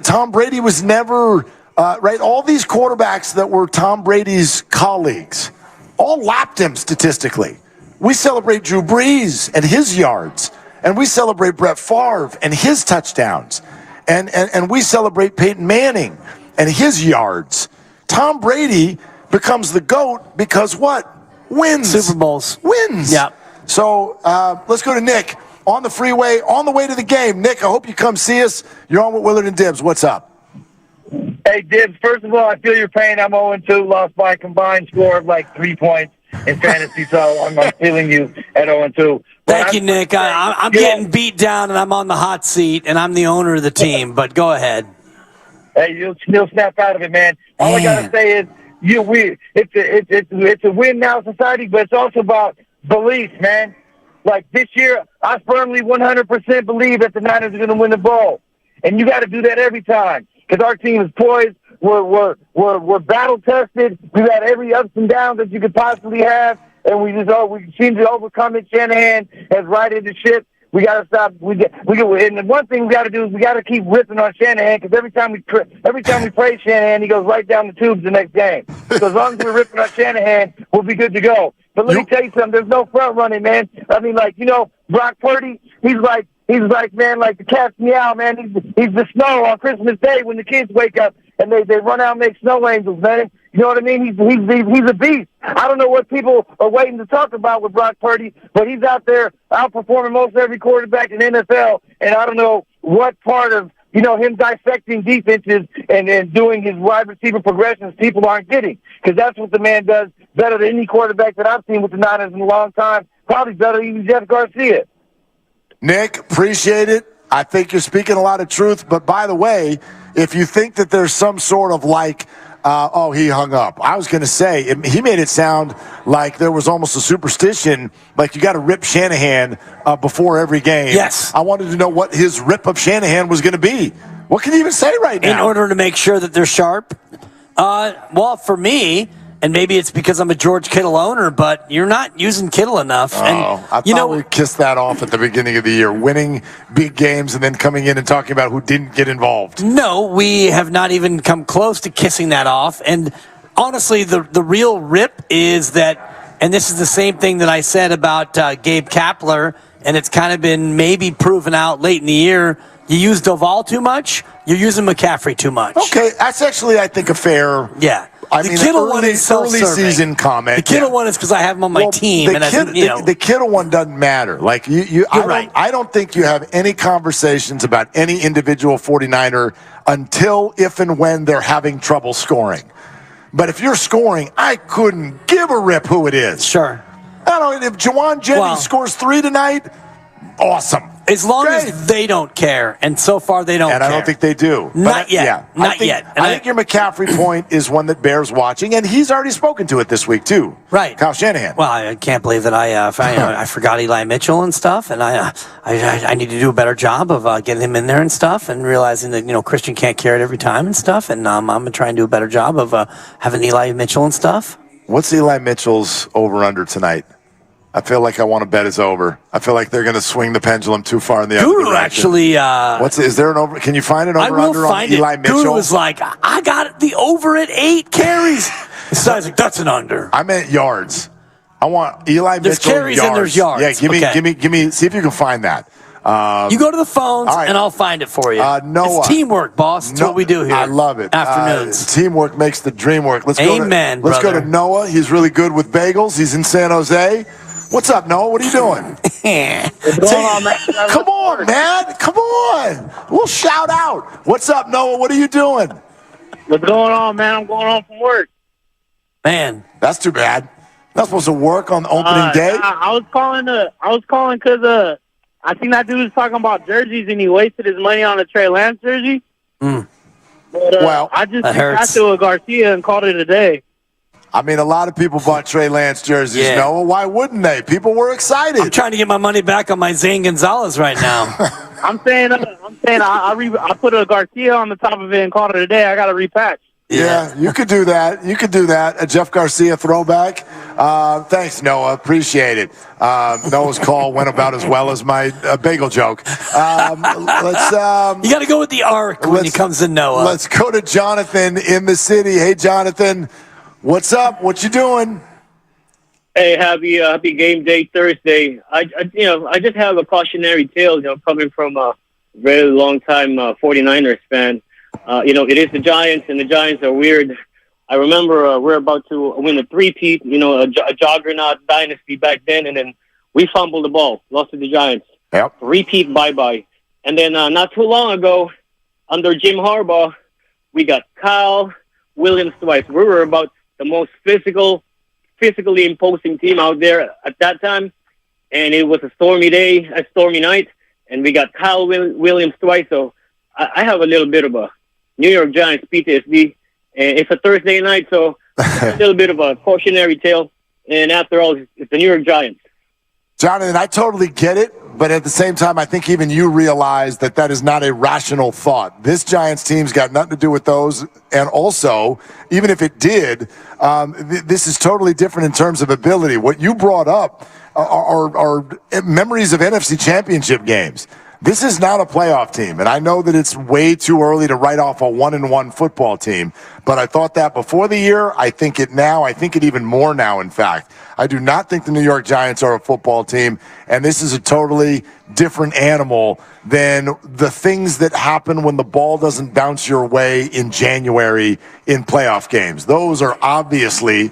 Tom Brady was never right. All these quarterbacks that were Tom Brady's colleagues all lapped him statistically. We celebrate Drew Brees and his yards, and we celebrate Brett Favre and his touchdowns, and we celebrate Peyton Manning and his yards. Tom Brady becomes the GOAT because what? Wins. Super Bowls. Wins. Yeah. So let's go to Nick on the freeway, on the way to the game. Nick, I hope you come see us. You're on with Willard and Dibbs. What's up? Hey, Dibbs, first of all, I feel your pain. I'm 0-2, lost by a combined score of like 3 points in fantasy, so I'm feeling you at 0-2. Thank you, Nick. I'm getting beat down, and I'm on the hot seat, and I'm the owner of the team, but go ahead. Hey, you'll snap out of it, man. All I got to say is, it's a win now society, but it's also about belief, man. Like this year, I firmly 100% believe that the Niners are going to win the Bowl. And you got to do that every time because our team is poised. We're battle tested. We've had every ups and downs that you could possibly have, and we seem to overcome it. Shanahan has righted the ship. We got to stop. And the one thing we got to do is we got to keep ripping on Shanahan because every time we praise Shanahan, he goes right down the tubes the next game. So as long as we're ripping on Shanahan, we'll be good to go. But let me tell you something. There's no front running, man. I mean, like, Brock Purdy, he's like, man, like the cat's meow, man. He's the snow on Christmas Day when the kids wake up and they run out and make snow angels, man. You know what I mean? He's a beast. I don't know what people are waiting to talk about with Brock Purdy, but he's out there outperforming most every quarterback in the NFL, and I don't know what part of him dissecting defenses and doing his wide receiver progressions people aren't getting, because that's what the man does better than any quarterback that I've seen with the Niners in a long time, probably better than even Jeff Garcia. Nick, appreciate it. I think you're speaking a lot of truth, but by the way, if you think that there's some sort of he hung up. I was going to say, he made it sound like there was almost a superstition, like you got to rip Shanahan before every game. Yes. I wanted to know what his rip of Shanahan was going to be. What can you even say right now? In order to make sure that they're sharp? Well, for me, and maybe it's because I'm a George Kittle owner, but you're not using Kittle enough. I thought we kissed that off at the beginning of the year, winning big games and then coming in and talking about who didn't get involved. No, we have not even come close to kissing that off. And honestly, the real rip is that, and this is the same thing that I said about Gabe Kapler, and it's kind of been maybe proven out late in the year. You use Doval too much, you're using McCaffrey too much. Okay, that's actually, I think, a fair... Yeah. I mean, Kittle one is early season comment. The Kittle one is because I have him on my team. The Kittle one doesn't matter. Like I don't think you have any conversations about any individual 49er until, if, and when they're having trouble scoring. But if you're scoring, I couldn't give a rip who it is. Sure. I don't know if Jawan Jennings scores 3 tonight. Awesome. As long as they don't care, and so far they don't care. And I don't think they do. Not yet. Yeah, Not yet. I think your McCaffrey point is one that bears watching, and he's already spoken to it this week, too. Right. Kyle Shanahan. Well, I can't believe that I forgot Eli Mitchell and stuff, and I need to do a better job of getting him in there and stuff, and realizing that, Christian can't carry it every time and stuff, and I'm going to try and do a better job of having Eli Mitchell and stuff. What's Eli Mitchell's over-under tonight? I feel like I want to bet it's over. I feel like they're going to swing the pendulum too far in the other direction. Actually, is there an over? Can you find an over-under on Eli Mitchell? Guru was like, I got the over at 8 carries. So I was like, that's an under. I meant yards. I want Eli Mitchell. There's carries yards. and there's yards. Yeah, give me. See if you can find that. You go to the phones, and I'll find it for you. Noah. It's teamwork, boss. That's what we do here. I love it. Afternoons. Teamwork makes the dream work. Let's go to Noah. He's really good with bagels. He's in San Jose. What's up, Noah? What are you doing? What's going on, man? Come on, man. Come on. We'll shout out. What's up, Noah? What are you doing? What's going on, man? I'm going home from work. Man, that's too bad. Not supposed to work on opening day. I was calling because I think that dude was talking about jerseys and he wasted his money on a Trey Lance jersey. Mm. But I just got to a Garcia and called it a day. I mean, a lot of people bought Trey Lance jerseys, Noah. Why wouldn't they? People were excited. I'm trying to get my money back on my Zane Gonzalez right now. I'm saying I put a Garcia on the top of it and called it a day. I got to repatch. Yeah, you could do that. You could do that. A Jeff Garcia throwback. Thanks, Noah. Appreciate it. Noah's call went about as well as my bagel joke. Let's. You got to go with the arc when it comes to Noah. Let's go to Jonathan in the city. Hey, Jonathan, what's up? What you doing? Hey, happy game day Thursday. I just have a cautionary tale, coming from a very long time 49ers fan. It is the Giants, and the Giants are weird. I remember we're about to win a three-peat, a juggernaut dynasty back then, and then we fumbled the ball, lost to the Giants. Yep. Repeat, bye-bye. And then not too long ago, under Jim Harbaugh, we got Kyle Williams twice. We were about the most physically imposing team out there at that time, and it was a stormy night, and we got Kyle Williams twice, so I have a little bit of a New York Giants PTSD, and it's a Thursday night, so a little bit of a cautionary tale, and after all, it's the New York Giants. Jonathan, I totally get it, but at the same time, I think even you realize that is not a rational thought. This Giants team's got nothing to do with those, and also, even if it did, this is totally different in terms of ability. What you brought up are memories of NFC Championship games. This is not a playoff team, and I know that it's way too early to write off a 1-1 football team, but I thought that before the year. I think it now. I think it even more now, in fact. I do not think the New York Giants are a football team, and this is a totally different animal than the things that happen when the ball doesn't bounce your way in January in playoff games. Those are obviously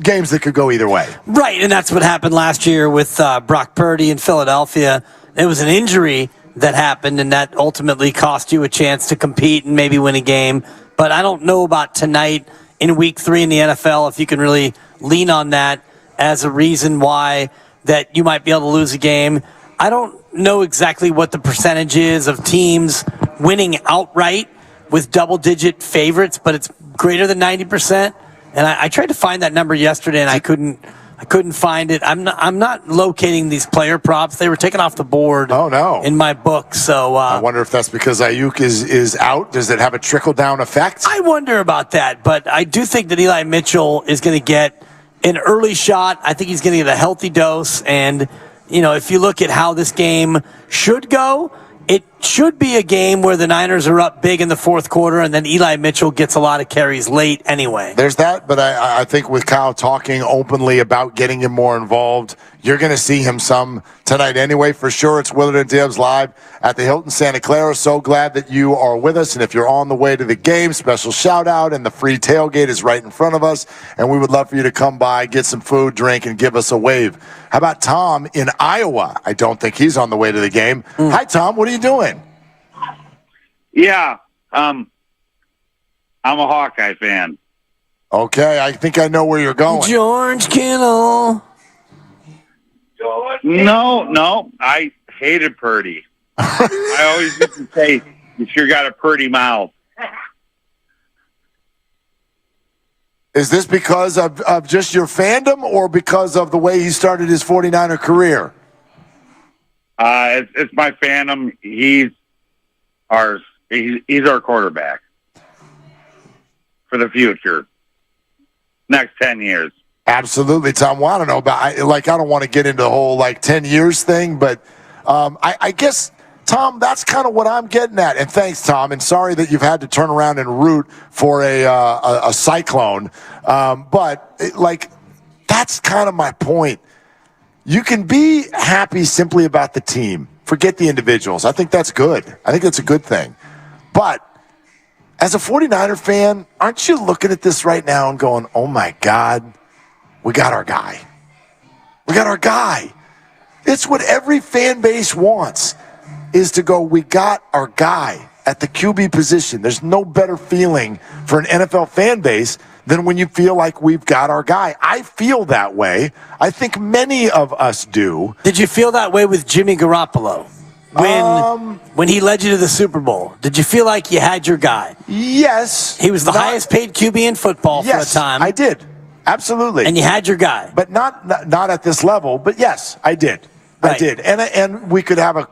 games that could go either way. Right, and that's what happened last year with Brock Purdy in Philadelphia. It was an injury that happened, and that ultimately cost you a chance to compete and maybe win a game. But I don't know about tonight in week 3 in the NFL, if you can really lean on that as a reason why that you might be able to lose a game. I don't know exactly what the percentage is of teams winning outright with double-digit favorites, but it's greater than 90%. And I tried to find that number yesterday, and I couldn't find it. I'm not locating these player props. They were taken off the board. Oh no! In my book, so I wonder if that's because Ayuk is out. Does it have a trickle down effect? I wonder about that, but I do think that Eli Mitchell is going to get an early shot. I think he's going to get a healthy dose, and if you look at how this game should go, it should be a game where the Niners are up big in the fourth quarter, and then Eli Mitchell gets a lot of carries late anyway. There's that, but I think with Kyle talking openly about getting him more involved, you're going to see him some tonight anyway, for sure. It's Willard and Dibbs live at the Hilton Santa Clara. So glad that you are with us, and if you're on the way to the game, special shout-out, and the free tailgate is right in front of us, and we would love for you to come by, get some food, drink, and give us a wave. How about Tom in Iowa? I don't think he's on the way to the game. Hi, Tom. What are you doing? Yeah, I'm a Hawkeye fan. Okay, I think I know where you're going. George Kittle. No, I hated Purdy. I always used to say, you sure got a Purdy mouth. Is this because of just your fandom or because of the way he started his 49er career? It's my fandom. He's our quarterback for the future. Next 10 years. Absolutely, Tom. Well, I don't know about, I don't want to get into the whole 10 years thing, but I guess, Tom, that's kind of what I'm getting at. And thanks, Tom. And sorry that you've had to turn around and root for a cyclone. But that's kind of my point. You can be happy simply about the team. Forget the individuals. I think that's good. I think that's a good thing. But as a 49er fan, aren't you looking at this right now and going, oh, my God, we got our guy. We got our guy. It's what every fan base wants, is to go, we got our guy at the QB position. There's no better feeling for an NFL fan base than when you feel like we've got our guy. I feel that way. I think many of us do. Did you feel that way with Jimmy Garoppolo? When he led you to the Super Bowl, did you feel like you had your guy? Yes. He was the highest paid QB in football for a time. I did. Absolutely. And you had your guy. But not at this level, but yes, I did. Right. I did. And we could have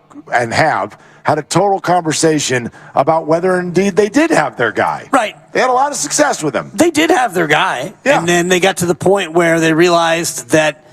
had a total conversation about whether indeed they did have their guy. Right. They had a lot of success with him. They did have their guy. Yeah. And then they got to the point where they realized that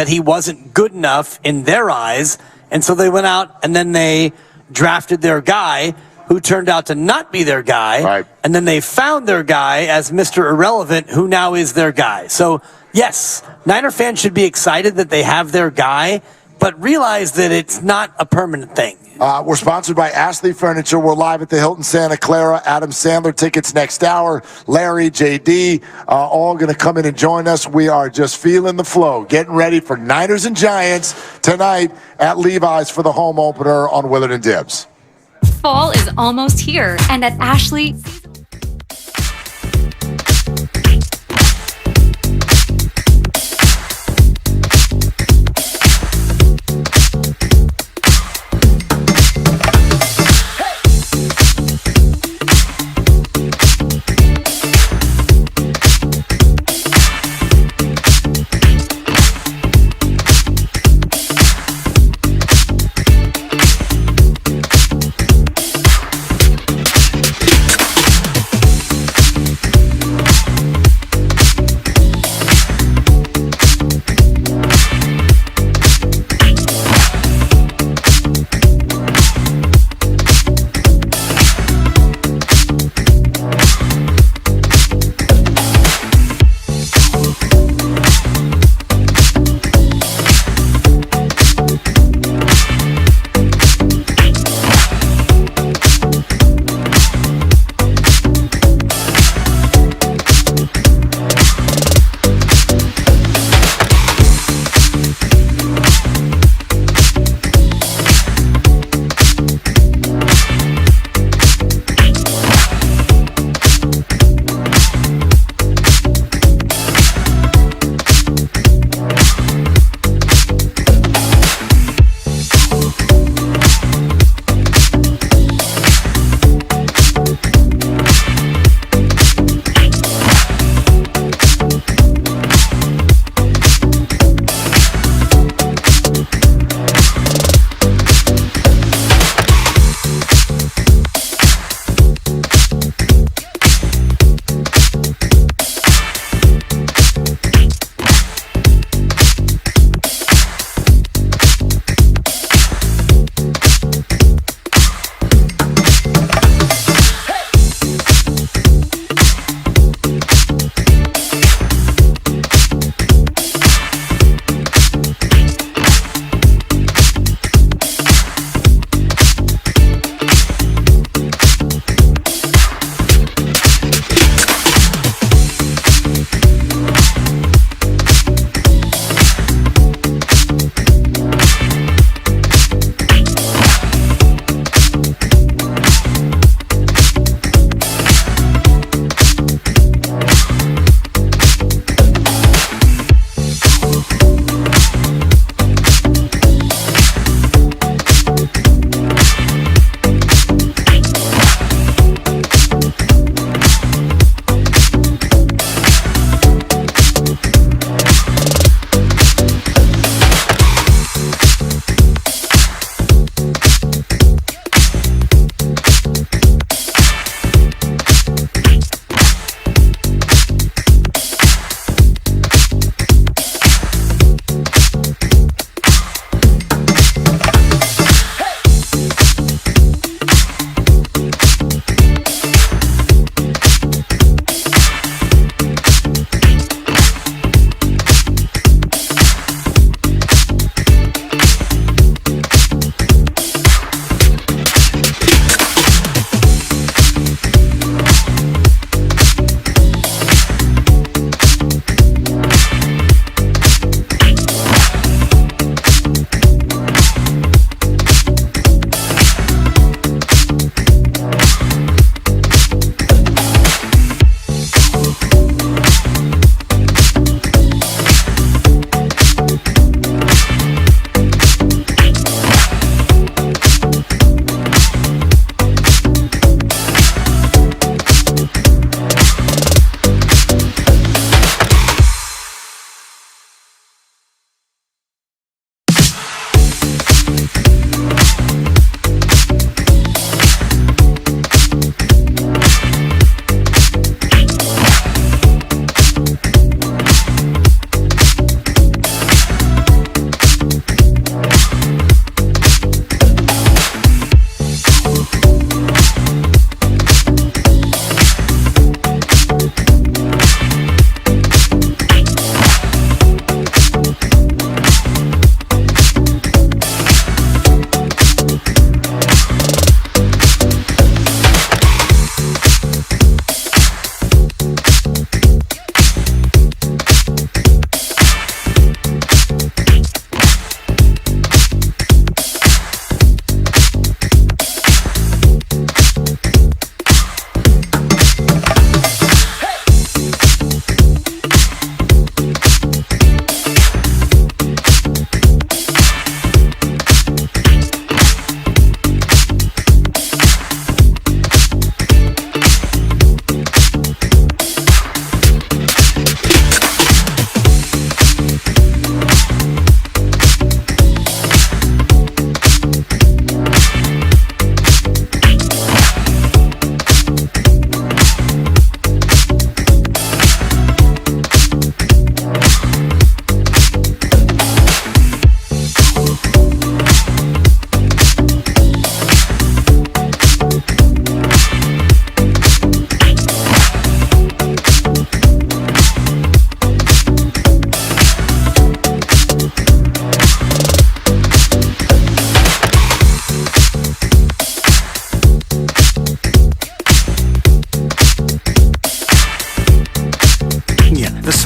he wasn't good enough in their eyes. And so they went out and then they drafted their guy, who turned out to not be their guy. Right. And then they found their guy as Mr. Irrelevant, who now is their guy. So, yes, Niner fans should be excited that they have their guy, but realize that it's not a permanent thing. We're sponsored by Ashley Furniture. We're live at the Hilton Santa Clara. Adam Sandler tickets next hour. Larry, JD, all going to come in and join us. We are just feeling the flow, getting ready for Niners and Giants tonight at Levi's for the home opener on Willard and Dibbs. Fall is almost here, and at Ashley...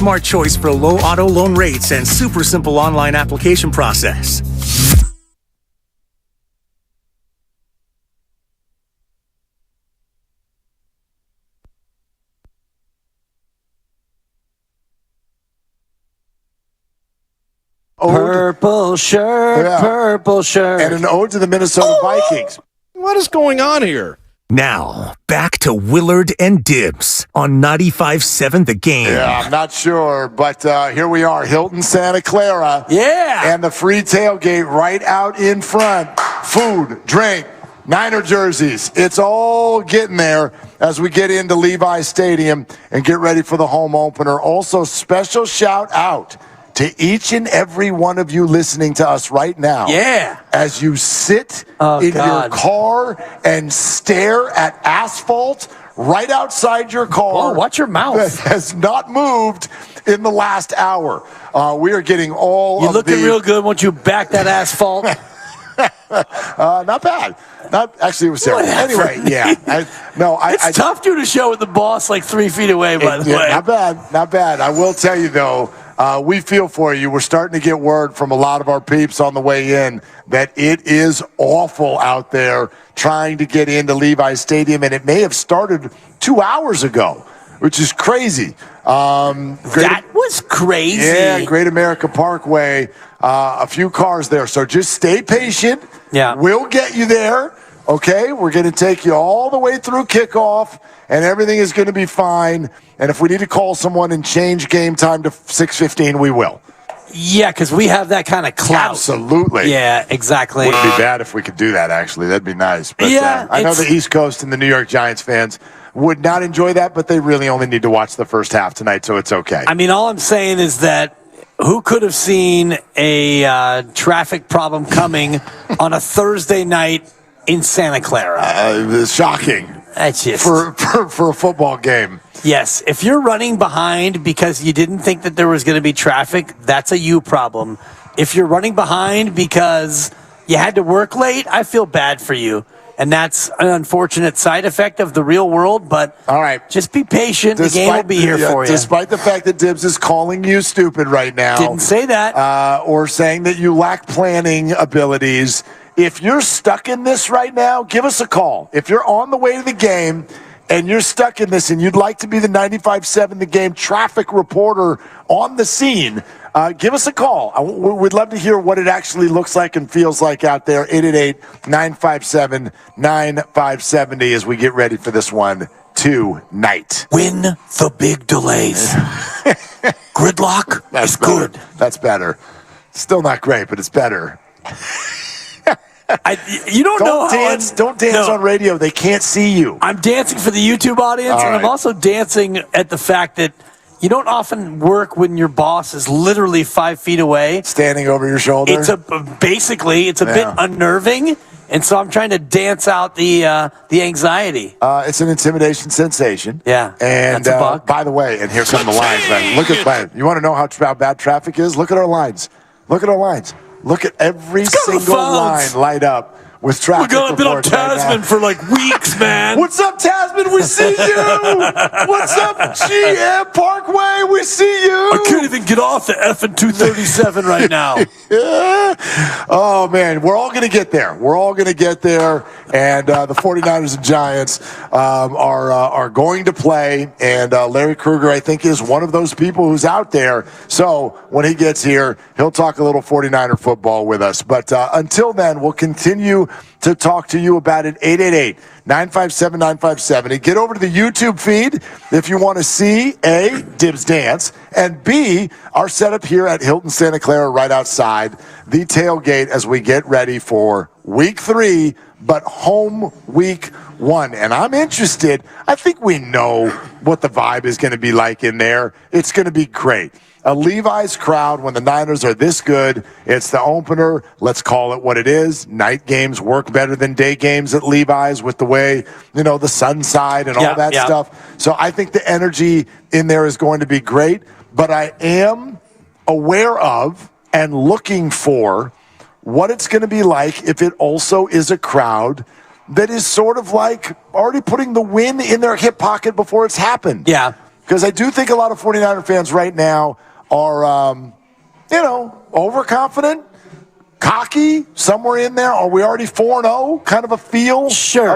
smart choice for low auto loan rates and super simple online application process. Purple shirt. And an ode to the Minnesota Vikings. What is going on here? Now, back to Willard and Dibs on 95.7 The Game. Yeah, I'm not sure, but here we are, Hilton, Santa Clara. Yeah. And the free tailgate right out in front. Food, drink, Niner jerseys. It's all getting there as we get into Levi Stadium and get ready for the home opener. Also, special shout out to each and every one of you listening to us right now. Yeah. As you sit in your car and stare at asphalt right outside your car. Oh, watch your mouth. That has not moved in the last hour. We are getting all You're looking real good once you back that asphalt. Not bad. Actually, it was terrible. Whatever. Anyway, yeah. It's tough doing a show with the boss like 3 feet away, by the way. Not bad. Not bad. I will tell you, though, we feel for you. We're starting to get word from a lot of our peeps on the way in that it is awful out there trying to get into Levi Stadium, and it may have started 2 hours ago, which is crazy. That was crazy. Yeah, Great America Parkway, a few cars there. So just stay patient. Yeah. We'll get you there, okay? We're going to take you all the way through kickoff, and everything is going to be fine. And if we need to call someone and change game time to 6:15, we will. Yeah, because we have that kind of clout. Absolutely. Yeah, exactly. Wouldn't be bad if we could do that, actually. That'd be nice. But yeah, I know the East Coast and the New York Giants fans would not enjoy that, but they really only need to watch the first half tonight, so it's okay. I mean, all I'm saying is that who could have seen a traffic problem coming on a Thursday night in Santa Clara? It's shocking. That's just for a football game. Yes, if you're running behind because you didn't think that there was going to be traffic, that's a you problem. If you're running behind because you had to work late, I feel bad for you. And that's an unfortunate side effect of the real world, but all right, just be patient. The game will be here for you. Despite the fact that Dibs is calling you stupid right now. Didn't say that. Or saying that you lack planning abilities. If you're stuck in this right now, give us a call. If you're on the way to the game and you're stuck in this and you'd like to be the 95.7 The Game traffic reporter on the scene, give us a call. We'd love to hear what it actually looks like and feels like out there. 888-957-9570 as we get ready for this one tonight. Win the big delays. Gridlock is good. That's better. Still not great, but it's better. You don't know dance. Don't dance on radio. They can't see you. I'm dancing for the YouTube audience, and I'm also dancing at the fact that you don't often work when your boss is literally 5 feet away, standing over your shoulder. It's a bit unnerving, and so I'm trying to dance out the anxiety. It's an intimidation sensation. Yeah, and that's a buck. By the way, and here come the lines, man. Look at you want to know how bad traffic is? Look at our lines. Look at our lines. Look at every single line light up with traffic. We're going to been on Tasman for like weeks, man. What's up, Tasman? We see you. What's up, GM Parkway? We see you. I can't even get off the effing 237 right now. Oh, man. We're all going to get there. We're all going to get there. And the 49ers and Giants are going to play. And Larry Krueger, I think, is one of those people who's out there. So when he gets here, he'll talk a little 49er football with us. But until then, we'll continue to talk to you about it. 888-957-957. Get over to the YouTube feed if you want to see A, Dibs Dance, and B, our setup here at Hilton Santa Clara right outside the tailgate as we get ready for week 3, but home week 1. And I'm interested. I think we know what the vibe is going to be like in there. It's going to be great. A Levi's crowd when the Niners are this good. It's the opener. Let's call it what it is. Night games work better than day games at Levi's with the way, the sun side and all that stuff. So I think the energy in there is going to be great. But I am aware of and looking for what it's going to be like if it also is a crowd that is sort of like already putting the win in their hip pocket before it's happened. Yeah. Because I do think a lot of 49er fans right now are, overconfident, cocky, somewhere in there. Are we already 4-0? Kind of a feel of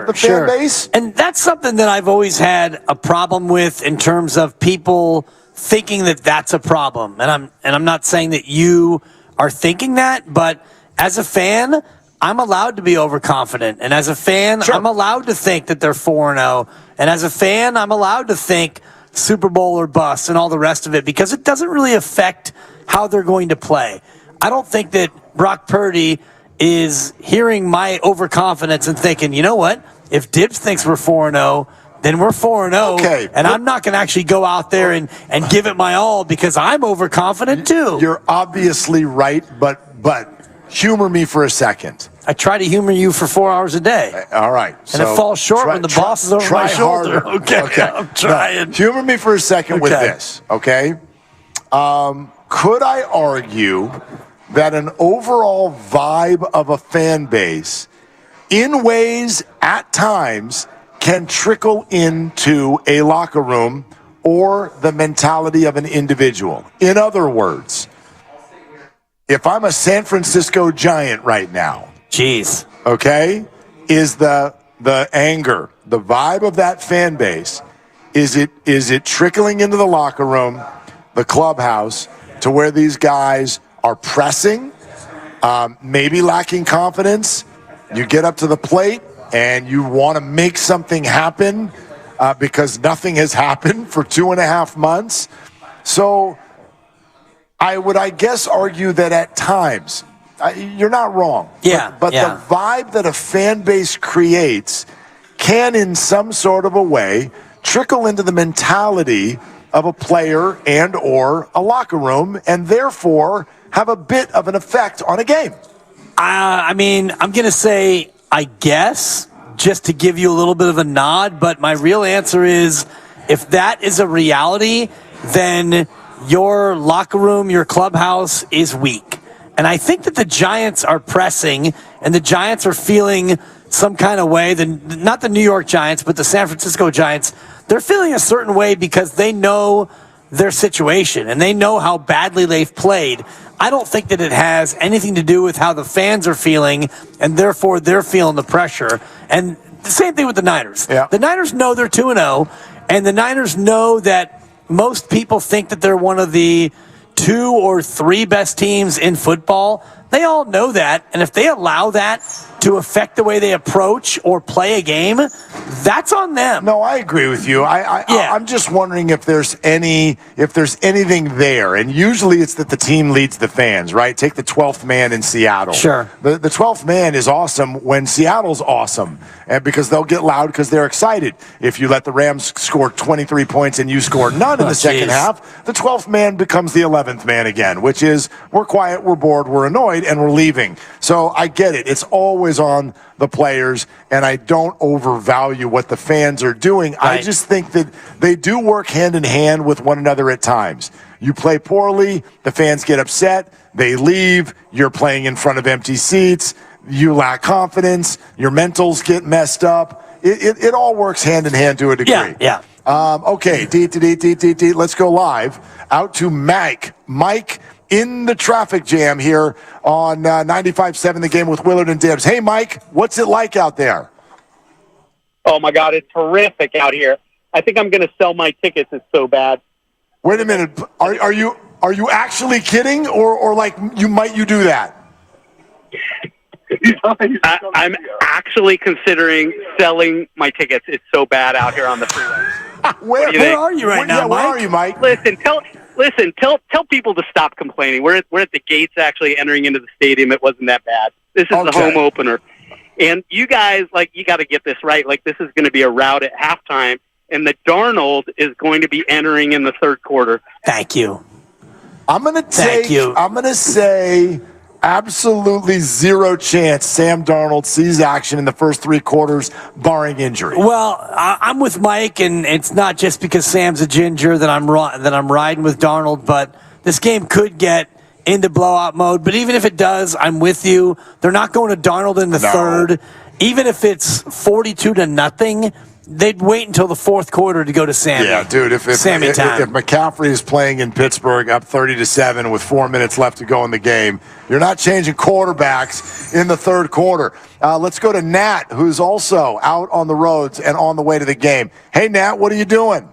the fan base? And that's something that I've always had a problem with in terms of people thinking that that's a problem. And I'm not saying that you are thinking that, but as a fan, I'm allowed to be overconfident. And as a fan, I'm allowed to think that they're 4-0. And as a fan, I'm allowed to think Super Bowl or bust and all the rest of it, because it doesn't really affect how they're going to play. I don't think that Brock Purdy is hearing my overconfidence and thinking, you know what? If Dibbs thinks we're 4-0, then we're 4-0. Okay. And I'm not going to actually go out there and give it my all because I'm overconfident too. You're obviously right, but humor me for a second. I try to humor you for 4 hours a day. All right. And it falls short when the boss is over my shoulder. Okay. I'm trying. No, humor me for a second with this, okay? Could I argue that an overall vibe of a fan base in ways at times can trickle into a locker room or the mentality of an individual? In other words, if I'm a San Francisco Giant right now, okay, is the anger, the vibe of that fan base, is it trickling into the locker room, the clubhouse, to where these guys are pressing, maybe lacking confidence? You get up to the plate and you want to make something happen because nothing has happened for 2.5 months. So I would, I guess, argue that at times, you're not wrong. But the vibe that a fan base creates can, in some sort of a way, trickle into the mentality of a player and or a locker room, and therefore have a bit of an effect on a game. I mean, I'm going to say, I guess, just to give you a little bit of a nod, but my real answer is, if that is a reality, then your locker room, your clubhouse is weak. And I think that the Giants are pressing, and the Giants are feeling some kind of way. Not the New York Giants, but the San Francisco Giants. They're feeling a certain way because they know their situation, and they know how badly they've played. I don't think that it has anything to do with how the fans are feeling, and therefore they're feeling the pressure. And the same thing with the Niners. The Niners know they're 2-0, and the Niners know that most people think that they're one of the 2 or 3 best teams in football. They all know that, and if they allow that to affect the way they approach or play a game, that's on them. No, I agree with you. I'm just wondering if there's anything there, and usually it's that the team leads the fans, right? Take the 12th man in Seattle. Sure. The 12th man is awesome when Seattle's awesome, and because they'll get loud because they're excited. If you let the Rams score 23 points and you score none in the second half, the 12th man becomes the 11th man again, which is we're quiet, we're bored, we're annoyed, and we're leaving. So I get it. It's always on the players, and I don't overvalue what the fans are doing. Right. I just think that they do work hand in hand with one another at times. You play poorly, the fans get upset, they leave, you're playing in front of empty seats, you lack confidence, your mentals get messed up. It all works hand in hand to a degree. Okay, let's go live out to Mike. Mike in the traffic jam here on 95.7 The Game with Willard and Dibbs. Hey, Mike, what's it like out there? Oh, my God, it's horrific out here. I think I'm going to sell my tickets. It's so bad. Wait a minute. Are you actually kidding, or like you do that? I'm actually considering selling my tickets. It's so bad out here on the freeway. Where are you right now, Mike? Where are you, Mike? Listen, tell people to stop complaining. We're at the gates actually entering into the stadium. It wasn't that bad. This is the home opener. And you guys, you got to get this right. This is going to be a rout at halftime, and the Darnold is going to be entering in the third quarter. Thank you. I'm going to say absolutely zero chance Sam Darnold sees action in the first 3 quarters, barring injury. Well, I'm with Mike, and it's not just because Sam's a ginger that I'm riding with Darnold, but this game could get into blowout mode. But even if it does, I'm with you. They're not going to Darnold in the third. Even if it's 42-0, they'd wait until the fourth quarter to go to Sammy. Yeah, dude, if McCaffrey is playing in Pittsburgh up 30-7 with 4 minutes left to go in the game, you're not changing quarterbacks in the third quarter. Let's go to Nat, who's also out on the roads and on the way to the game. Hey, Nat, what are you doing?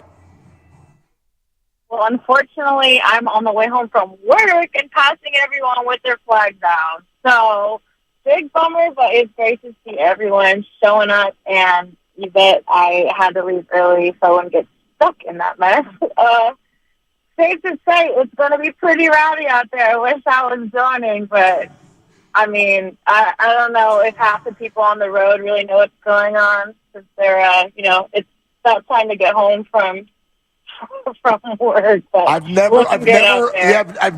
Well, unfortunately, I'm on the way home from work and passing everyone with their flag down. So, big bummer, but it's great to see everyone showing up, and you bet I had to leave early so I wouldn't get stuck in that mess. Safe to say, it's going to be pretty rowdy out there. I wish I was joining, but, I mean, I don't know if half the people on the road really know what's going on, because they're, it's about time to get home from work. But I've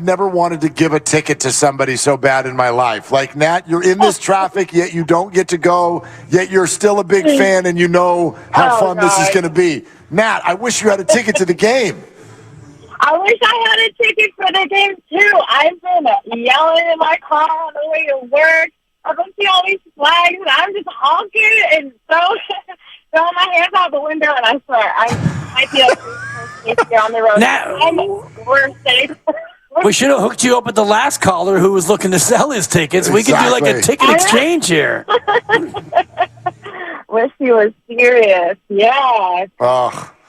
never wanted to give a ticket to somebody so bad in my life. Like, Nat, you're in this traffic, yet you don't get to go, yet you're still a big fan and you know how fun this is going to be. Nat, I wish you had a ticket to the game. I wish I had a ticket for the game, too. I've been yelling in my car on the way to work. I can see all these flags, and I'm just honking and throwing my hands out the window, and I swear, I might be able to get on the road. We're safe. We should have hooked you up with the last caller who was looking to sell his tickets. We could do like a ticket exchange here. Wish he was serious. Yeah.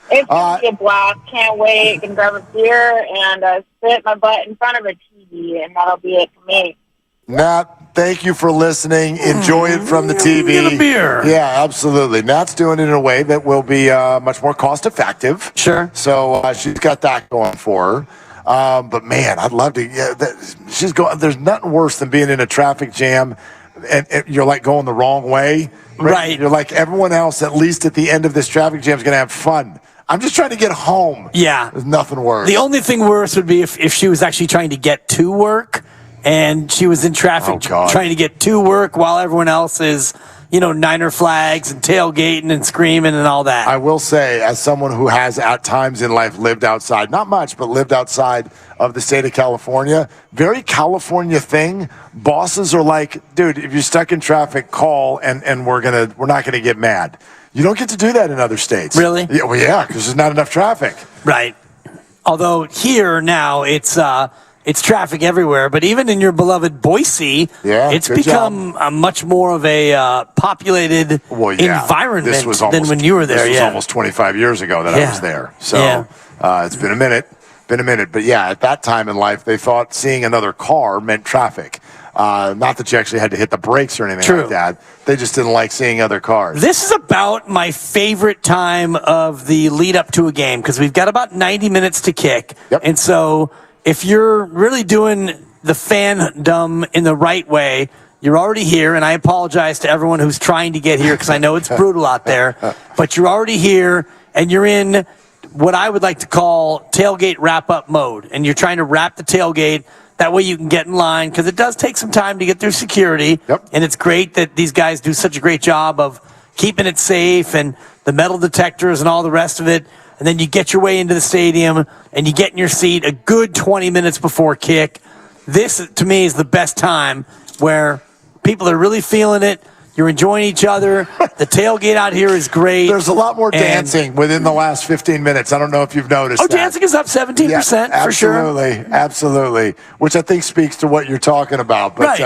It's going to be a blast. Can't wait. Can grab a beer and sit my butt in front of a TV, and that'll be it for me. Nat, thank you for listening. Enjoy it from the TV. Get a beer. Yeah, absolutely. Nat's doing it in a way that will be much more cost-effective. Sure. So she's got that going for her. But, man, I'd love to. Yeah, there's nothing worse than being in a traffic jam and you're, like, going the wrong way. Right. You're like, everyone else, at least at the end of this traffic jam, is going to have fun. I'm just trying to get home. Yeah. There's nothing worse. The only thing worse would be if she was actually trying to get to work and she was in traffic trying to get to work while everyone else is, Niner flags and tailgating and screaming and all that. I will say, as someone who has at times in life lived outside, not much, but lived outside of the state of California, very California thing. Bosses are like, dude, if you're stuck in traffic, call and we're not gonna get mad. You don't get to do that in other states. Really? Yeah, well, yeah, because there's not enough traffic. Right. Although here now it's traffic everywhere, but even in your beloved Boise, it's become a much more of a populated environment than when you were there. This was almost 25 years ago that I was there. So it's been a minute. But yeah, at that time in life, they thought seeing another car meant traffic. Not that you actually had to hit the brakes or anything like that. They just didn't like seeing other cars. This is about my favorite time of the lead up to a game because we've got about 90 minutes to kick. Yep. And so if you're really doing the fandom in the right way, you're already here. And I apologize to everyone who's trying to get here because I know it's brutal out there. But you're already here and you're in what I would like to call tailgate wrap-up mode. And you're trying to wrap the tailgate. That way you can get in line because it does take some time to get through security. Yep. And it's great that these guys do such a great job of keeping it safe and the metal detectors and all the rest of it. And then you get your way into the stadium and you get in your seat a good 20 minutes before kick. This, to me, is the best time where people are really feeling it. You're enjoying each other. The tailgate out here is great. There's a lot more dancing within the last 15 minutes. I don't know if you've noticed that. Dancing is up 17% for sure. Absolutely. Which I think speaks to what you're talking about. But,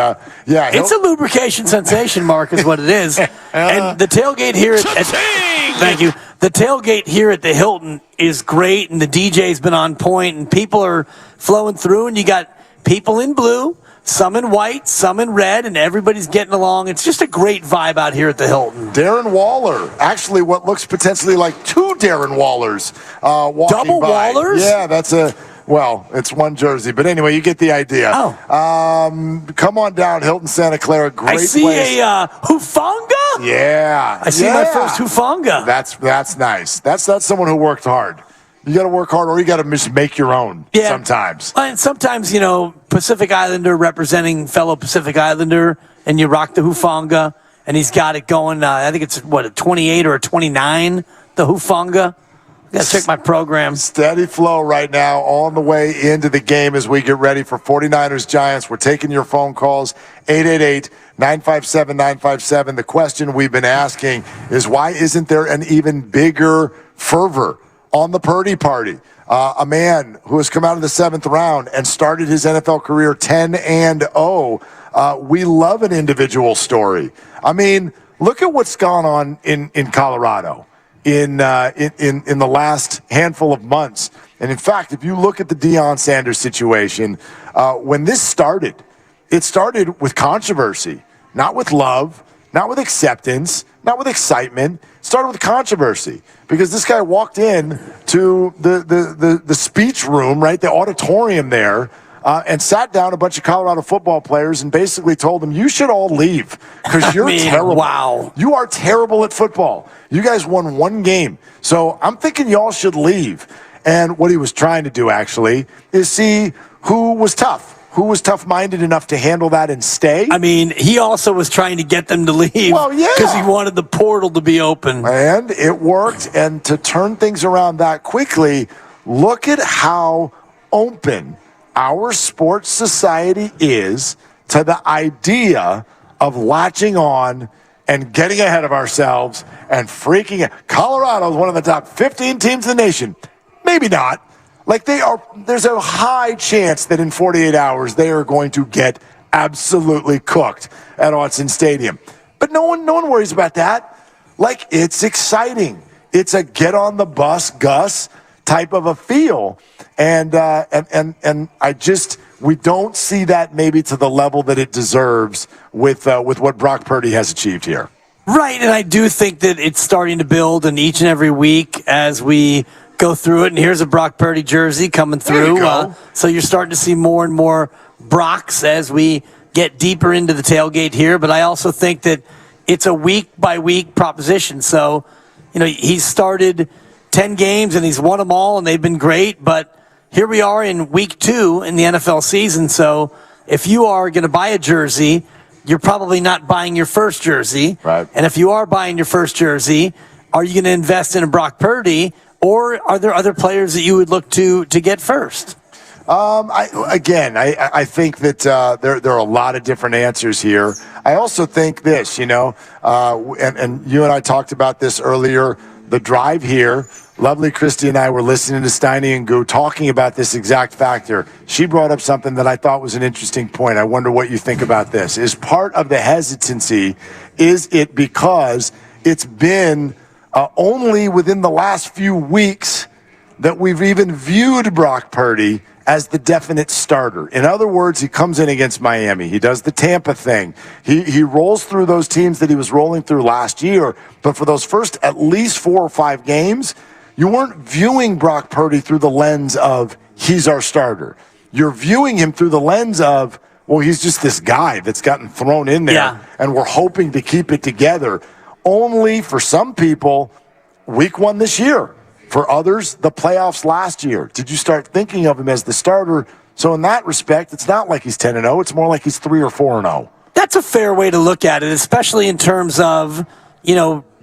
it's a lubrication sensation, Mark, is what it is. And the tailgate here thank you. The tailgate here at the Hilton is great, and the DJ's been on point, and people are flowing through, and you got people in blue, some in white, some in red, and everybody's getting along. It's just a great vibe out here at the Hilton. Darren Waller, actually what looks potentially like two Darren Wallers walking Double by. Wallers? Yeah, it's one jersey. But anyway, you get the idea. Come on down, Hilton Santa Clara. Great place. I see a Hufanga? Yeah. I see my first Hufanga. That's nice. That's someone who worked hard. You got to work hard, or you got to just make your own sometimes. And sometimes, Pacific Islander representing fellow Pacific Islander, and you rock the Hufanga, and he's got it going. I think it's, a 28 or a 29, the Hufanga. Got to check my program. Steady flow right now on the way into the game as we get ready for 49ers Giants. We're taking your phone calls, 888-957-957. The question we've been asking is, why isn't there an even bigger fervor on the Purdy party? A man who has come out of the 7th round and started his NFL career 10-0. We love an individual story. I mean, look at what's gone on in Colorado in the last handful of months. And in fact, if you look at the Deion Sanders situation, when this started, it started with controversy, not with love, not with acceptance, not with excitement. It started with controversy because this guy walked in to the speech room, right, the auditorium there, and sat down a bunch of Colorado football players and basically told them, you should all leave because you're terrible. Wow. You are terrible at football. You guys won one game. So I'm thinking y'all should leave. And what he was trying to do, actually, is see who was tough. Who was tough-minded enough to handle that and stay? I mean, he also was trying to get them to leave. Well, yeah. Because he wanted the portal to be open. And it worked. And to turn things around that quickly, look at how open our sports society is to the idea of latching on and getting ahead of ourselves and freaking out. Colorado is one of the top 15 teams in the nation. Maybe not. Like there's a high chance that in 48 hours they are going to get absolutely cooked at Autzen Stadium. But no one worries about that. Like, it's exciting. It's a get on the bus, Gus type of a feel. And we don't see that maybe to the level that it deserves with what Brock Purdy has achieved here. Right, and I do think that it's starting to build, and each and every week as we go through it, and here's a Brock Purdy jersey coming through. So you're starting to see more and more Brocks as we get deeper into the tailgate here. But I also think that it's a week-by-week proposition. So, he's started 10 games, and he's won them all, and they've been great. But here we are in week 2 in the NFL season. So if you are going to buy a jersey, you're probably not buying your first jersey. Right. And if you are buying your first jersey, are you going to invest in a Brock Purdy? Or are there other players that you would look to get first? I think that there are a lot of different answers here. I also think this, and you and I talked about this earlier, the drive here. Lovely Christy and I were listening to Steiny and Goo talking about this exact factor. She brought up something that I thought was an interesting point. I wonder what you think about this. Is part of the hesitancy, is it because it's been only within the last few weeks that we've even viewed Brock Purdy as the definite starter? In other words, he comes in against Miami. He does the Tampa thing. He rolls through those teams that he was rolling through last year. But for those first at least 4 or 5 games, you weren't viewing Brock Purdy through the lens of he's our starter. You're viewing him through the lens of, well, he's just this guy that's gotten thrown in there, and we're hoping to keep it together. Only for some people, week 1 this year. For others, the playoffs last year. Did you start thinking of him as the starter? So in that respect, it's not like he's 10-0. It's more like he's 3 or 4-0. That's a fair way to look at it, especially in terms of,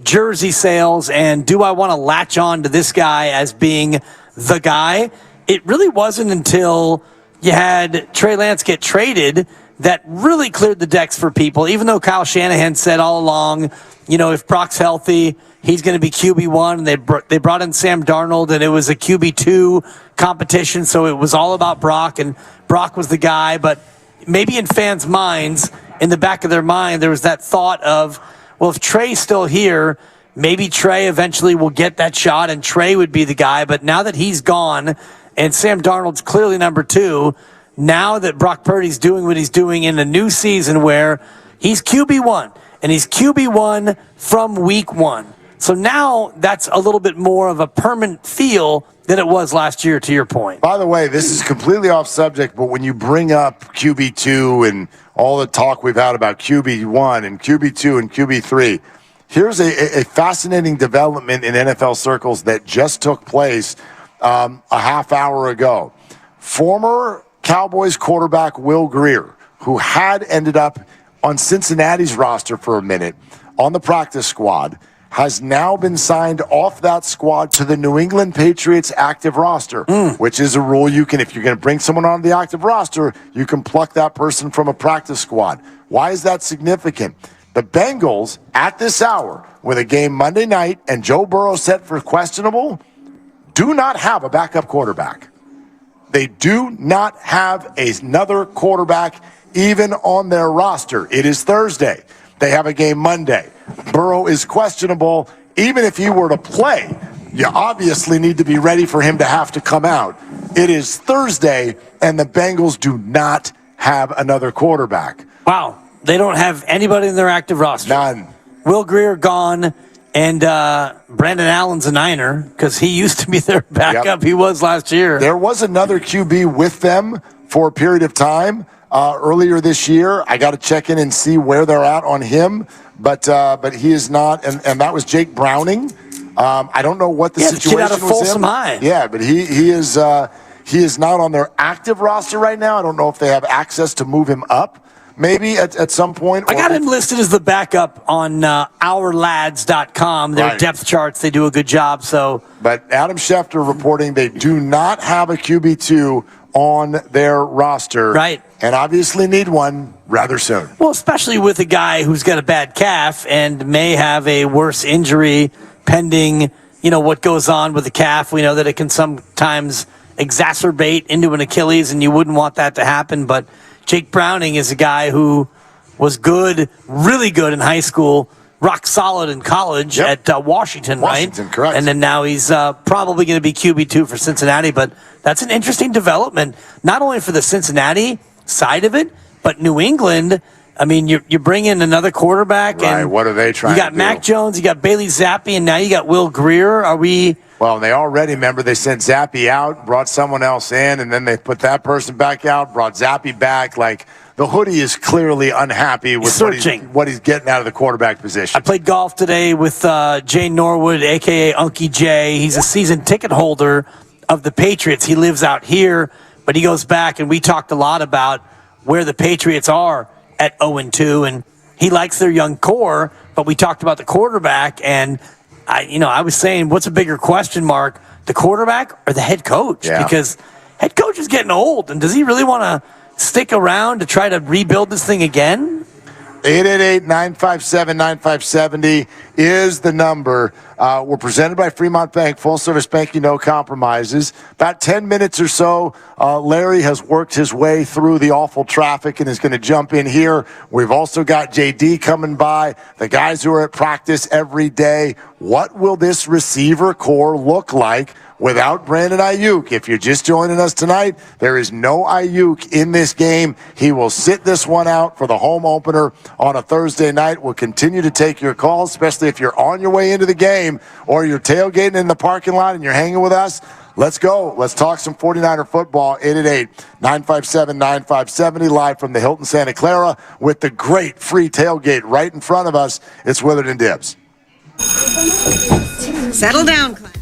jersey sales and do I want to latch on to this guy as being the guy? It really wasn't until you had Trey Lance get traded that really cleared the decks for people, even though Kyle Shanahan said all along, if Brock's healthy, he's going to be QB1. And they brought in Sam Darnold, and it was a QB2 competition, so it was all about Brock, and Brock was the guy. But maybe in fans' minds, in the back of their mind, there was that thought of, well, if Trey's still here, maybe Trey eventually will get that shot, and Trey would be the guy. But now that he's gone, and Sam Darnold's clearly number 2, now that Brock Purdy's doing what he's doing in a new season where he's QB1, and he's QB1 from week 1. So now that's a little bit more of a permanent feel than it was last year, to your point. By the way, this is completely off subject, but when you bring up QB2 and all the talk we've had about QB1 and QB2 and QB3, here's a fascinating development in NFL circles that just took place a half hour ago. Former Cowboys quarterback Will Grier, who had ended up on Cincinnati's roster for a minute on the practice squad, has now been signed off that squad to the New England Patriots active roster, which is a rule you can, if you're going to bring someone on the active roster, you can pluck that person from a practice squad. Why is that significant? The Bengals, at this hour, with a game Monday night and Joe Burrow set for questionable, do not have a backup quarterback. They do not have another quarterback even on their roster. It is Thursday. They have a game Monday. Burrow is questionable. Even if he were to play, you obviously need to be ready for him to have to come out. It is Thursday, and the Bengals do not have another quarterback. Wow. They don't have anybody in their active roster. None. Will Grier gone, and Brandon Allen's a Niner because he used to be their backup. Yep. He was last year. There was another QB with them for a period of time earlier this year. I got to check in and see where they're at on him, but he is not, and that was Jake Browning. I don't know what the situation out of was. Folsom High. Yeah, but he is not on their active roster right now. I don't know if they have access to move him up. Maybe at some point. I got him listed as the backup on ourlads.com. Their depth charts, they do a good job. But Adam Schefter reporting they do not have a QB2 on their roster. Right. And obviously need one rather soon. Well, especially with a guy who's got a bad calf and may have a worse injury pending, what goes on with the calf. We know that it can sometimes exacerbate into an Achilles, and you wouldn't want that to happen, but Jake Browning is a guy who was good, really good in high school, rock solid in college at Washington, right? Correct. And then now he's probably going to be QB2 for Cincinnati. But that's an interesting development, not only for the Cincinnati side of it, but New England. I mean, you bring in another quarterback. Right, and what are they trying to do? You got Mac Jones, you got Bailey Zappi, and now you got Will Grier. Well, they already, remember, they sent Zappi out, brought someone else in, and then they put that person back out, brought Zappi back. Like, the hoodie is clearly unhappy with what he's getting out of the quarterback position. I played golf today with Jay Norwood, a.k.a. Unky Jay. He's a season ticket holder of the Patriots. He lives out here, but he goes back, and we talked a lot about where the Patriots are at 0-2, and he likes their young core, but we talked about the quarterback, and I was saying, what's a bigger question mark, the quarterback or the head coach? Yeah. Because head coach is getting old, and does he really want to stick around to try to rebuild this thing again? 888-957-9570 is the number. We're presented by Fremont Bank, full service banking, no compromises. About 10 minutes or so, Larry has worked his way through the awful traffic and is going to jump in here. We've also got JD coming by, the guys who are at practice every day. What will this receiver core look like without Brandon Ayuk? If you're just joining us tonight, there is no Ayuk in this game. He will sit this one out for the home opener on a Thursday night. We'll continue to take your calls, especially if you're on your way into the game or you're tailgating in the parking lot and you're hanging with us. Let's go. Let's talk some 49er football. 888-957-9570, live from the Hilton Santa Clara with the great free tailgate right in front of us. It's Willard and Dibbs. Settle down, Clyde.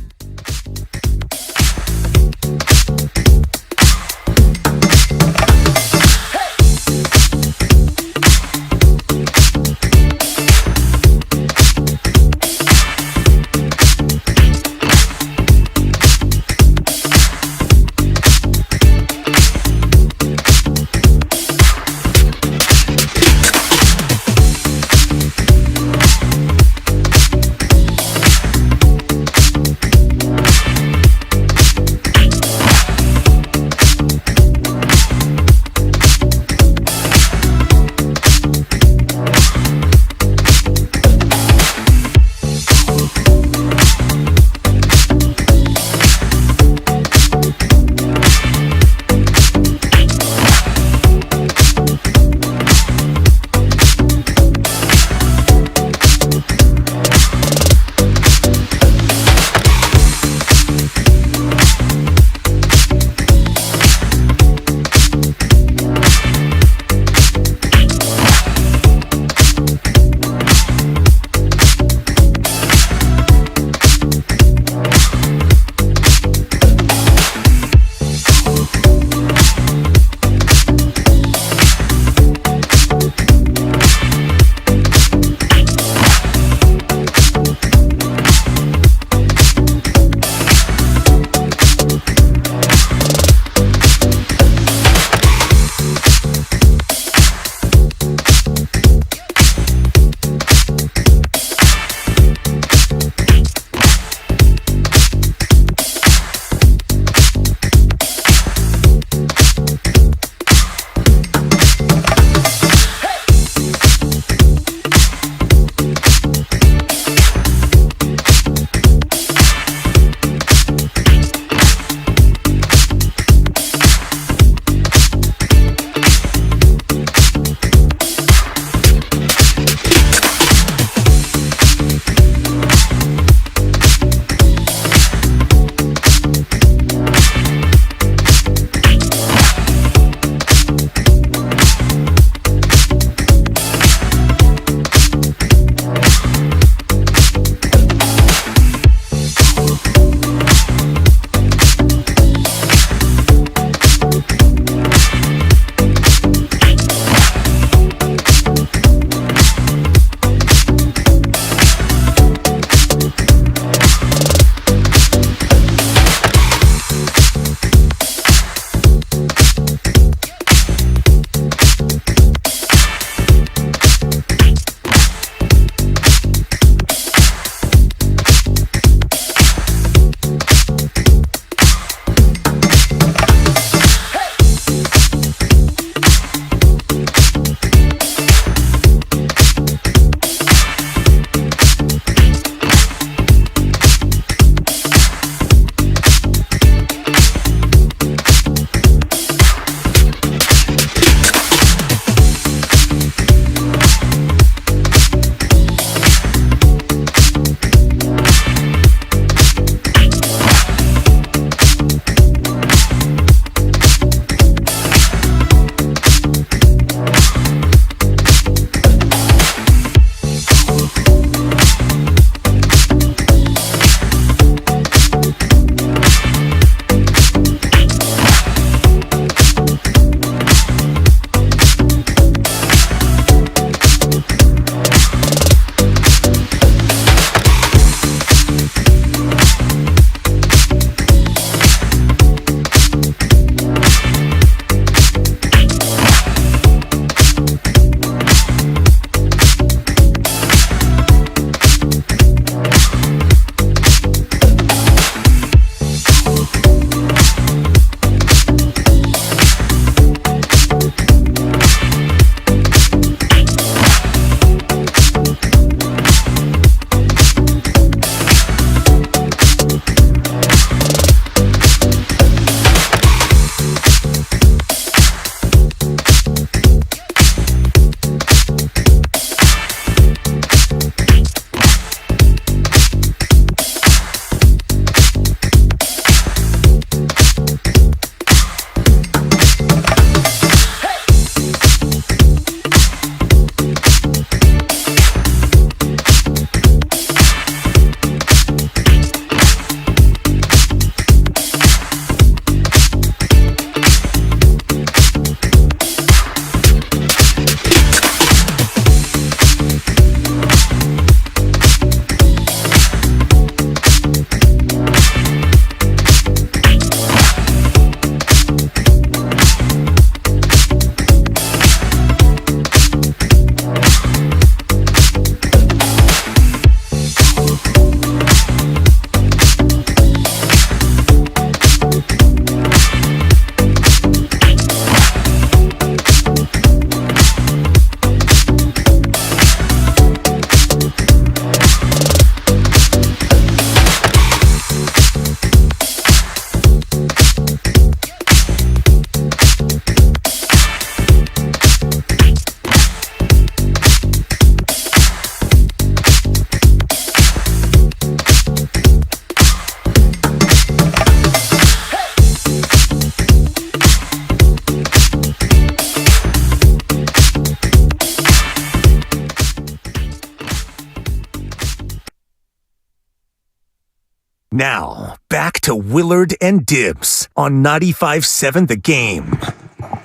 Now, back to Willard and Dibs on 95.7 The Game.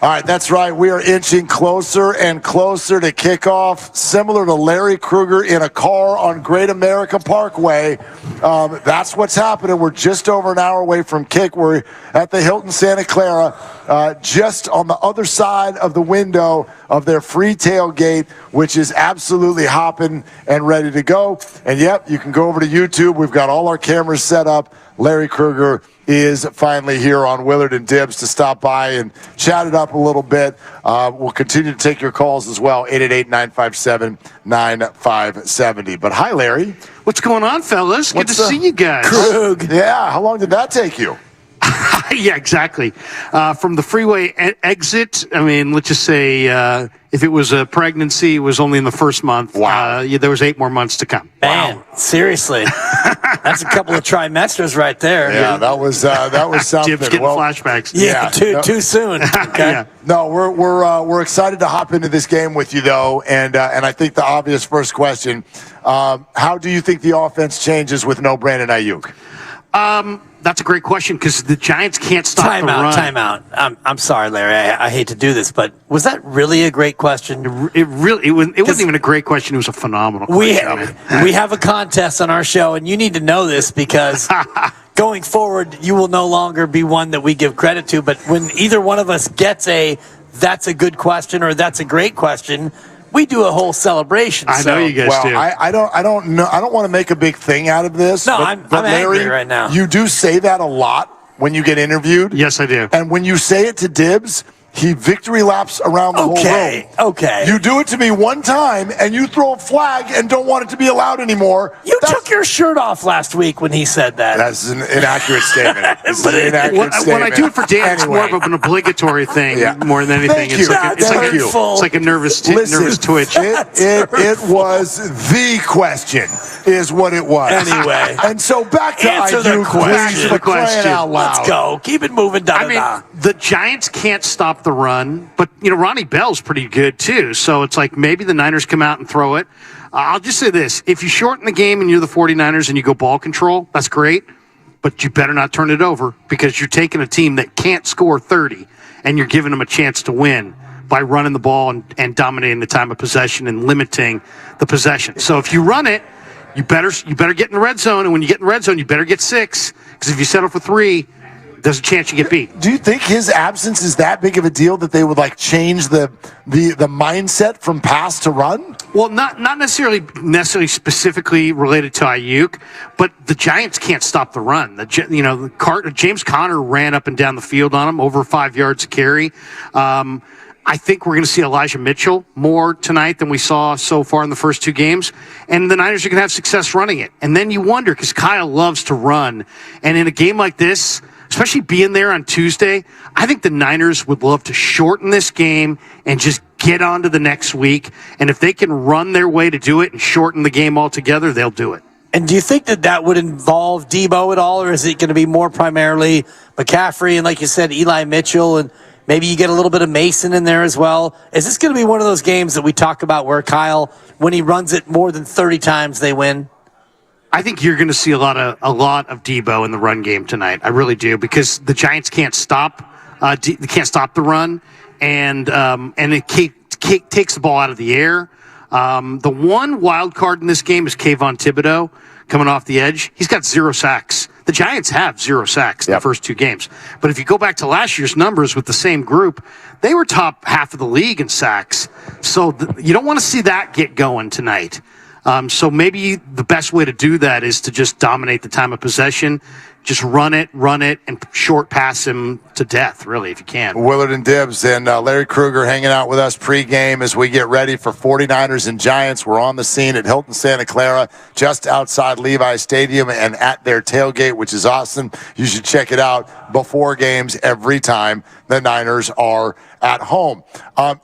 All right, that's right. We are inching closer and closer to kickoff, similar to Larry Krueger in a car on Great America Parkway. That's what's happening. We're just over an hour away from kick. We're at the Hilton Santa Clara, just on the other side of the window of their free tailgate, which is absolutely hopping and ready to go. And, yep, you can go over to YouTube. We've got all our cameras set up. Larry Krueger is finally here on Willard and Dibs to stop by and chat it up a little bit. We'll continue to take your calls as well, 888-957-9570. But hi, Larry. What's going on, fellas? Good to see you guys. Krug. Yeah, how long did that take you? Yeah, exactly. From the freeway exit, I mean, let's just say if it was a pregnancy, it was only in the first month. Wow. There was 8 more months to come. Man, seriously. That's a couple of trimesters right there. Yeah, that was something. Jib's getting flashbacks. Yeah, too soon. Okay. Yeah. No, we're excited to hop into this game with you, though, and I think the obvious first question: how do you think the offense changes with no Brandon Ayuk? That's a great question because the Giants can't stop the run. Time out. I'm sorry, Larry. I hate to do this, but was that really a great question? It wasn't even a great question. It was a phenomenal question. We have a contest on our show, and you need to know this because going forward, you will no longer be one that we give credit to. But when either one of us gets that's a good question or that's a great question, we do a whole celebration. I know you guys do. I don't know. I don't want to make a big thing out of this. No, but I'm Larry, angry right now. You do say that a lot when you get interviewed. Yes, I do. And when you say it to Dibs, he victory laps around the whole room. Okay. You do it to me one time, and you throw a flag and don't want it to be allowed anymore. You took your shirt off last week when he said that. That's an inaccurate statement. When I do it for Dan, it's more of an obligatory thing more than anything. Thank you. It's like a nervous twitch. It was the question, is what it was. Anyway. And so back to Answer the question. for crying out loud. Let's go. Keep it moving. The Giants can't stop the run, but Ronnie Bell's pretty good too. So it's like maybe the Niners come out and throw it. I'll just say this: if you shorten the game and you're the 49ers and you go ball control, that's great, but you better not turn it over because you're taking a team that can't score 30 and you're giving them a chance to win by running the ball and dominating the time of possession and limiting the possession. So if you run it, you better get in the red zone, and when you get in the red zone, you better get 6 because if you settle for 3, there's a chance you get beat. Do you think his absence is that big of a deal that they would change the mindset from pass to run? Well, not necessarily specifically related to Ayuk, but the Giants can't stop the run. James Conner ran up and down the field on him, over 5 yards a carry. I think we're going to see Elijah Mitchell more tonight than we saw so far in the first 2 games. And the Niners are going to have success running it. And then you wonder, because Kyle loves to run. And in a game like this, especially being there on Tuesday, I think the Niners would love to shorten this game and just get on to the next week. And if they can run their way to do it and shorten the game altogether, they'll do it. And do you think that would involve Debo at all, or is it going to be more primarily McCaffrey and, like you said, Eli Mitchell, and maybe you get a little bit of Mason in there as well? Is this going to be one of those games that we talk about where Kyle, when he runs it more than 30 times, they win? I think you're going to see a lot of Debo in the run game tonight. I really do, because the Giants can't stop. They can't stop the run, and it takes the ball out of the air. The one wild card in this game is Kayvon Thibodeau coming off the edge. He's got 0 sacks. The Giants have 0 sacks in the first 2 games. But if you go back to last year's numbers with the same group, they were top half of the league in sacks. So you don't want to see that get going tonight. So maybe the best way to do that is to just dominate the time of possession. Just run it, and short pass him to death, really, if you can. Willard and Dibs and Larry Krueger hanging out with us pregame as we get ready for 49ers and Giants. We're on the scene at Hilton Santa Clara, just outside Levi Stadium and at their tailgate, which is awesome. You should check it out before games every time the Niners are at home.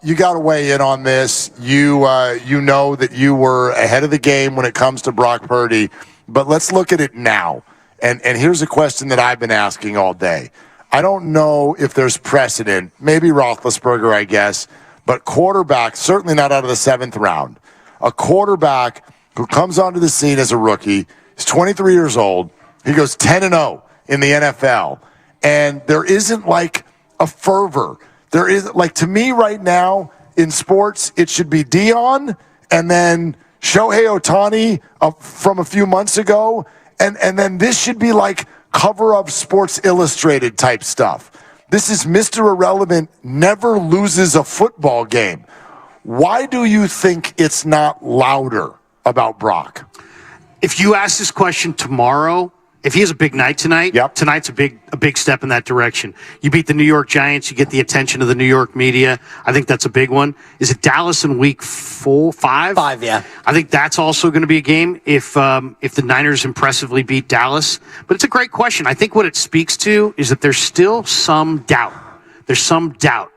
You got to weigh in on this. You know that you were ahead of the game when it comes to Brock Purdy, but let's look at it now. And here's a question that I've been asking all day. I don't know if there's precedent, maybe Roethlisberger, I guess, but quarterback, certainly not out of the 7th round, a quarterback who comes onto the scene as a rookie, is 23 years old, He goes 10-0 in the NFL. And there isn't like a fervor. There is, like, to me right now in sports, it should be Dion and then Shohei Ohtani from a few months ago. And then this should be like cover of Sports Illustrated type stuff. This is Mr. Irrelevant, never loses a football game. Why do you think it's not louder about Brock? If you ask this question tomorrow, if he has a big night tonight, tonight's a big step in that direction. You beat the New York Giants, you get the attention of the New York media. I think that's a big one. Is it Dallas in week 5? 5, yeah. I think that's also going to be a game if the Niners impressively beat Dallas. But it's a great question. I think what it speaks to is that there's still some doubt. There's some doubt,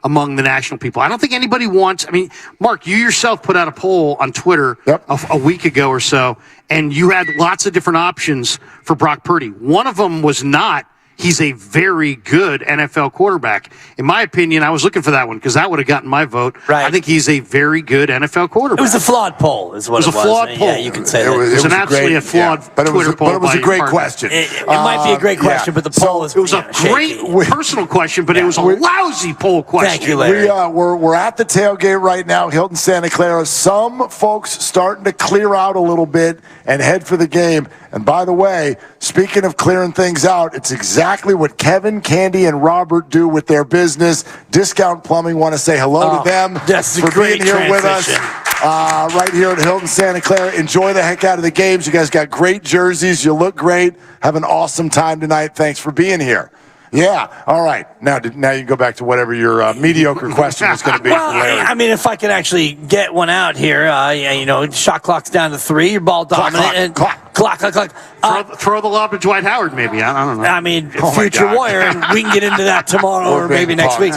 among the national people. I don't think anybody wants. I mean, Mark, you yourself put out a poll on Twitter a week ago or so, and you had lots of different options for Brock Purdy. One of them was not, he's a very good NFL quarterback. In my opinion, I was looking for that one because that would have gotten my vote. Right. I think he's a very good NFL quarterback. It was a flawed poll, is what it was. It was a flawed poll. Yeah, you can say that. It was absolutely a flawed Twitter poll. But it was a great question. It might be a great question, but the poll is. It was a great personal question, but it was a lousy poll question. Thank you, Larry. We're at the tailgate right now, Hilton Santa Clara. Some folks starting to clear out a little bit and head for the game. And by the way, speaking of clearing things out, it's exactly what Kevin, Candy, and Robert do with their business. Discount Plumbing, want to say hello to them for being here with us right here at Hilton Santa Clara. Enjoy the heck out of the games. You guys got great jerseys. You look great. Have an awesome time tonight. Thanks for being here. Yeah. All right. Now you can go back to whatever your mediocre question was going to be. Well, I mean, if I could actually get one out here, shot clock's down to 3. You're ball dominant. Clock. Throw the lob to Dwight Howard, maybe. I don't know. I mean, future warrior, and we can get into that tomorrow or maybe next week.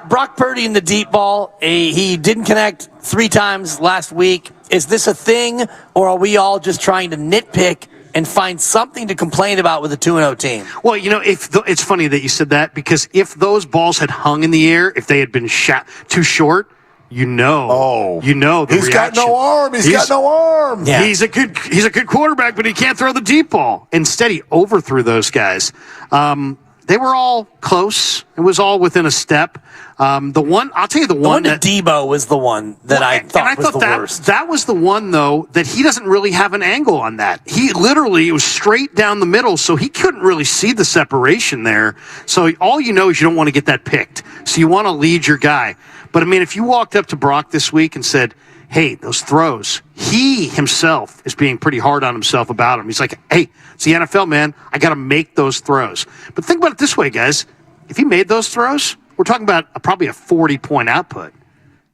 Brock Purdy in the deep ball. He didn't connect 3 times last week. Is this a thing, or are we all just trying to nitpick and find something to complain about with a 2-0 team? Well, it's funny that you said that, because if those balls had hung in the air, if they had been shot too short, the reaction. He's got no arm. He's got no arm. Yeah. He's a good quarterback, but he can't throw the deep ball. Instead, he overthrew those guys. They were all close. It was all within a step. I'll tell you the one that Debo was the one that I thought was the worst. That was the one, though, that he doesn't really have an angle on that. He literally, it was straight down the middle, so he couldn't really see the separation there. So all you know is you don't want to get that picked. So you want to lead your guy. But, I mean, if you walked up to Brock this week and said, hey, those throws, he himself is being pretty hard on himself about them. He's like, hey, it's the NFL, man. I got to make those throws. But think about it this way, guys. If he made those throws, we're talking about probably a 40-point output.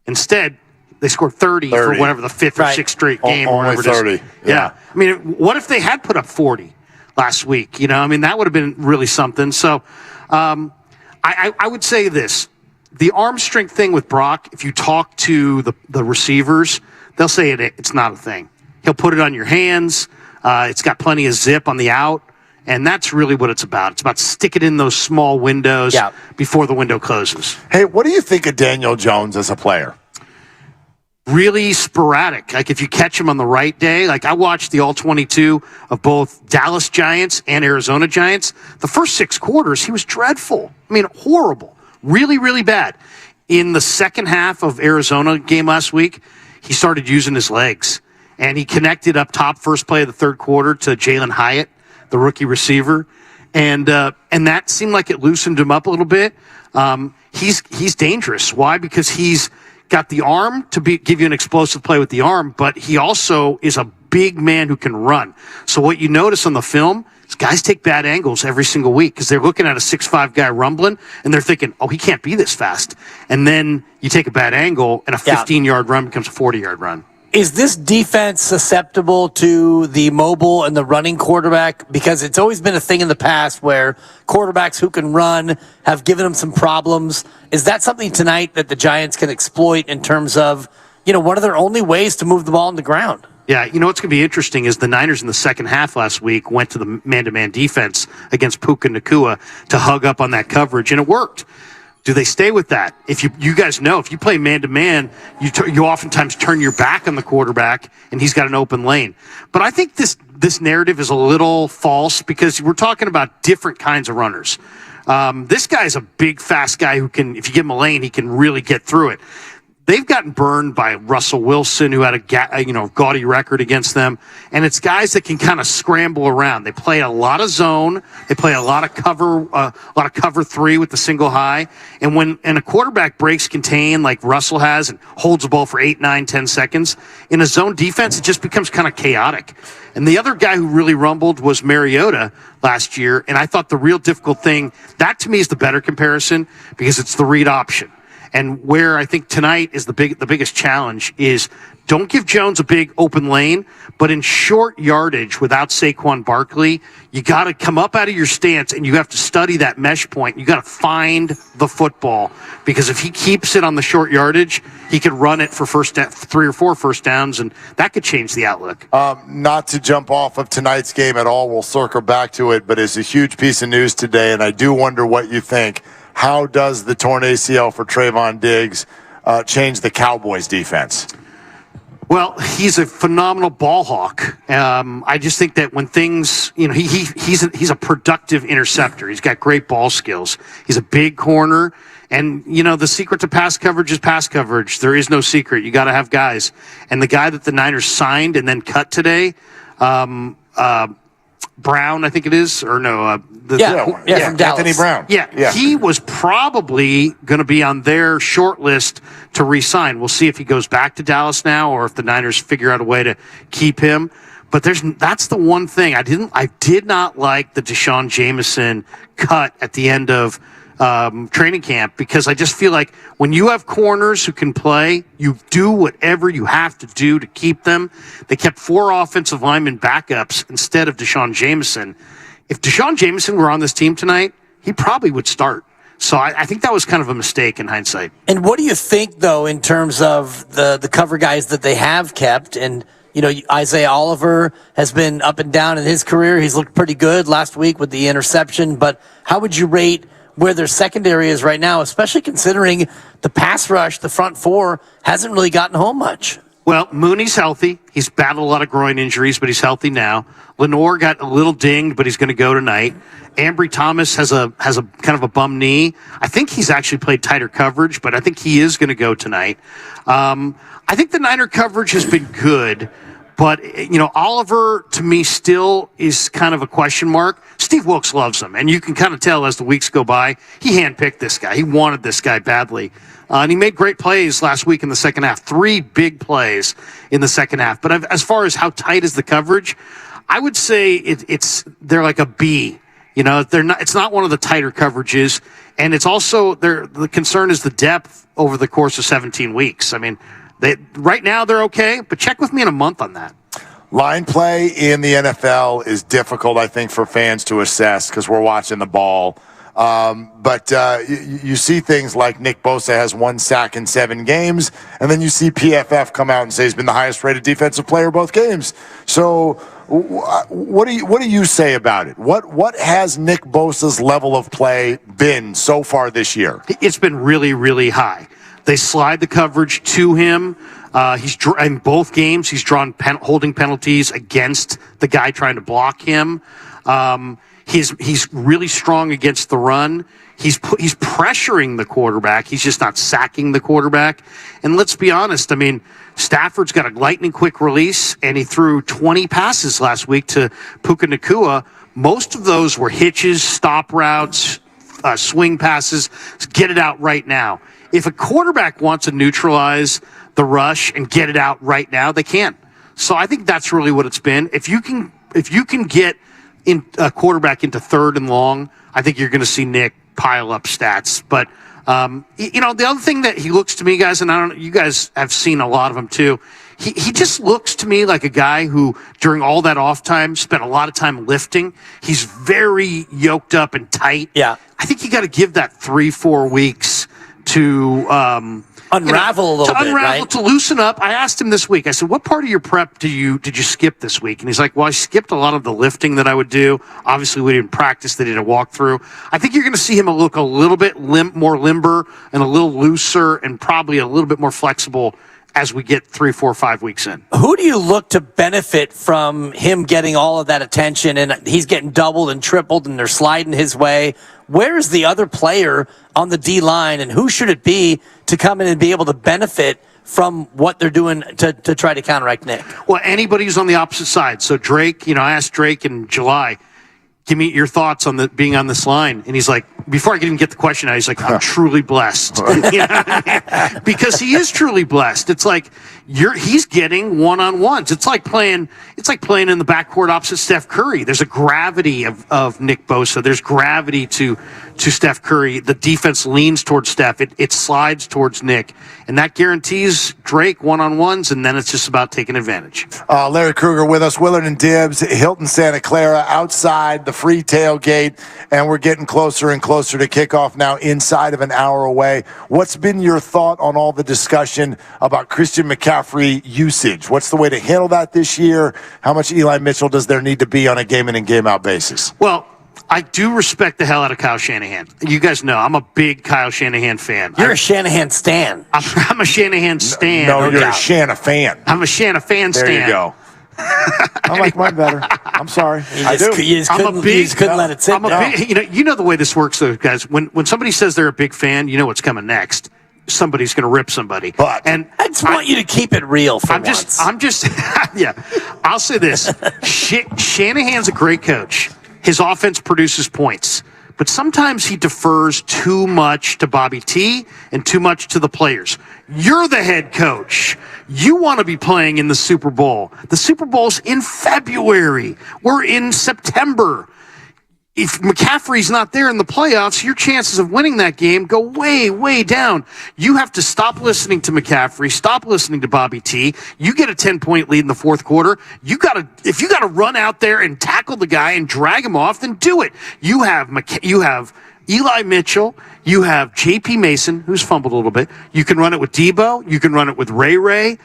Instead, they scored 30 for whatever the 5th or 6th straight game. Only or whatever 30. Yeah. I mean, what if they had put up 40 last week? I mean, that would have been really something. So I would say this. The arm strength thing with Brock, if you talk to the receivers, they'll say it's not a thing. He'll put it on your hands. It's got plenty of zip on the out. And that's really what it's about. It's about sticking in those small windows before the window closes. Hey, what do you think of Daniel Jones as a player? Really sporadic. Like, if you catch him on the right day, like I watched the all-22 of both Dallas Giants and Arizona Giants. The first 6 quarters, he was dreadful. I mean, horrible. Really, really bad. In the second half of Arizona game last week, he started using his legs. And he connected up top first play of the third quarter to Jalen Hyatt, the rookie receiver. And that seemed like it loosened him up a little bit. He's dangerous. Why? Because he's got the arm to give you an explosive play with the arm, but he also is a big man who can run. So what you notice on the film is guys take bad angles every single week because they're looking at a 6'5" guy rumbling, and they're thinking, oh, he can't be this fast. And then you take a bad angle, and a 15-yard run becomes a 40-yard run. Is this defense susceptible to the mobile and the running quarterback? Because it's always been a thing in the past where quarterbacks who can run have given them some problems. Is that something tonight that the Giants can exploit in terms of, one of their only ways to move the ball on the ground? Yeah, what's going to be interesting is the Niners in the second half last week went to the man-to-man defense against Puka Nacua to hug up on that coverage, and it worked. Do they stay with that? If you guys know, if you play man-to-man, you oftentimes turn your back on the quarterback, and he's got an open lane. But I think this this narrative is a little false because we're talking about different kinds of runners. This guy's a big, fast guy who can, if you give him a lane, he can really get through it. They've gotten burned by Russell Wilson, who had a gaudy record against them, and it's guys that can kind of scramble around. They play a lot of zone, they play a lot of cover 3 with the single high, and a quarterback breaks contain like Russell has and holds the ball for 8, 9, 10 seconds, in a zone defense, it just becomes kind of chaotic. And the other guy who really rumbled was Mariota last year, and I thought the real difficult thing, that to me is the better comparison because it's the read option. And where I think tonight is the biggest challenge is don't give Jones a big open lane, but in short yardage without Saquon Barkley, you got to come up out of your stance and you have to study that mesh point. You got to find the football because if he keeps it on the short yardage, he could run it for 3 or 4 first downs, and that could change the outlook. Not to jump off of tonight's game at all, we'll circle back to it, but it's a huge piece of news today, and I do wonder what you think. How does the torn ACL for Trayvon Diggs change the Cowboys' defense? Well, he's a phenomenal ball hawk. I just think that when things, he's a productive interceptor. He's got great ball skills. He's a big corner. And, the secret to pass coverage is pass coverage. There is no secret. You got to have guys. And the guy that the Niners signed and then cut today, Brown, I think it is, or no? From Dallas. Anthony Brown. Yeah, he was probably going to be on their short list to re-sign. We'll see if he goes back to Dallas now or if the Niners figure out a way to keep him. But that's the one thing I did not like the Deshaun Jameson cut at the end of training camp because I just feel like when you have corners who can play, you do whatever you have to do to keep them. They kept 4 offensive linemen backups instead of Deshaun Jameson. If Deshaun Jameson were on this team tonight, he probably would start. So I think that was kind of a mistake in hindsight. And what do you think, though, in terms of the cover guys that they have kept? And, Isaiah Oliver has been up and down in his career. He's looked pretty good last week with the interception. But how would you rate where their secondary is right now, especially considering the pass rush, the front 4, hasn't really gotten home much? Well, Mooney's healthy. He's battled a lot of groin injuries, but he's healthy now. Lenore got a little dinged, but he's going to go tonight. Ambry Thomas has a kind of a bum knee. I think he's actually played tighter coverage, but I think he is going to go tonight. I think the Niner coverage has been good, but Oliver to me still is kind of a question mark. Steve Wilkes loves him, and you can kind of tell as the weeks go by, he handpicked this guy. He wanted this guy badly. And he made great plays last week in the second half. 3 big plays in the second half. But as far as how tight is the coverage, I would say they're like a B. It's not one of the tighter coverages. And it's also the concern is the depth over the course of 17 weeks. I mean, right now they're okay, but check with me in a month on that. Line play in the NFL is difficult, I think, for fans to assess because we're watching the ball. But you see things like Nick Bosa has 1 sack in 7 games, and then you see PFF come out and say he's been the highest-rated defensive player both games. So what do you say about it? What has Nick Bosa's level of play been so far this year? It's been really, really high. They slide the coverage to him. In both games, he's drawn holding penalties against the guy trying to block him. He's really strong against the run. He's pressuring the quarterback. He's just not sacking the quarterback. And let's be honest. I mean, Stafford's got a lightning quick release, and he threw 20 passes last week to Puka Nacua. Most of those were hitches, stop routes, swing passes. Get it out right now. If a quarterback wants to neutralize the rush and get it out right now, they can. So I think that's really what it's been. If you can get a quarterback into 3rd and long, I think you're going to see Nick pile up stats. But the other thing that he looks to me, guys, and you guys have seen a lot of him too. He just looks to me like a guy who, during all that off time, spent a lot of time lifting. He's very yoked up and tight. Yeah, I think you got to give that 3-4 weeks to unravel a little bit, right? To loosen up. I asked him this week, I said, what part of your prep did you skip this week? And he's like, well, I skipped a lot of the lifting that I would do. Obviously, we didn't practice. They did a walkthrough. I think you're going to see him look a little bit more limber and a little looser and probably a little bit more flexible as we get 3, 4, 5 weeks in. Who do you look to benefit from him getting all of that attention, and he's getting doubled and tripled and they're sliding his way? Where is the other player on the D-line, and who should it be to come in and be able to benefit from what they're doing to try to counteract Nick? Well, anybody who's on the opposite side. So Drake, I asked Drake in July, give me your thoughts on being on this line. And he's like, before I can even get the question out, he's like, I'm truly blessed. Because he is truly blessed. It's like he's getting one-on-ones. It's like playing in the backcourt opposite Steph Curry. There's a gravity of Nick Bosa. There's gravity to Steph Curry. The defense leans towards Steph. It slides towards Nick. And that guarantees Drake one-on-ones, and then it's just about taking advantage. Larry Kruger with us, Willard and Dibbs, Hilton Santa Clara, outside the free tailgate, and we're getting closer and closer to kickoff now, inside of an hour away. What's been your thought on all the discussion about Christian McCaffrey usage? What's the way to handle that this year? How much Eli Mitchell does there need to be on a game-in and game-out basis? Well, I do respect the hell out of Kyle Shanahan. You guys know I'm a big Kyle Shanahan fan. You're a Shanahan stan. I'm a Shanahan stan. No, you're a Shanahan fan. I'm a Shanahan stan. There you go. I like mine better. I'm sorry. You just couldn't let it sit. You know the way this works, though, guys. When somebody says they're a big fan, you know what's coming next. Somebody's going to rip somebody. I just want you to keep it real for once. Yeah. I'll say this. Shanahan's a great coach. His offense produces points. But sometimes he defers too much to Bobby T and too much to the players. You're the head coach. You want to be playing in the Super Bowl. The Super Bowl's in February. We're in September. If McCaffrey's not there in the playoffs, your chances of winning that game go way, way down. You have to stop listening to McCaffrey, stop listening to Bobby T. You get a 10-point lead in the fourth quarter. If you gotta run out there and tackle the guy and drag him off, then do it. You have Eli Mitchell. You have J.P. Mason, who's fumbled a little bit. You can run it with Debo. You can run it with Ray.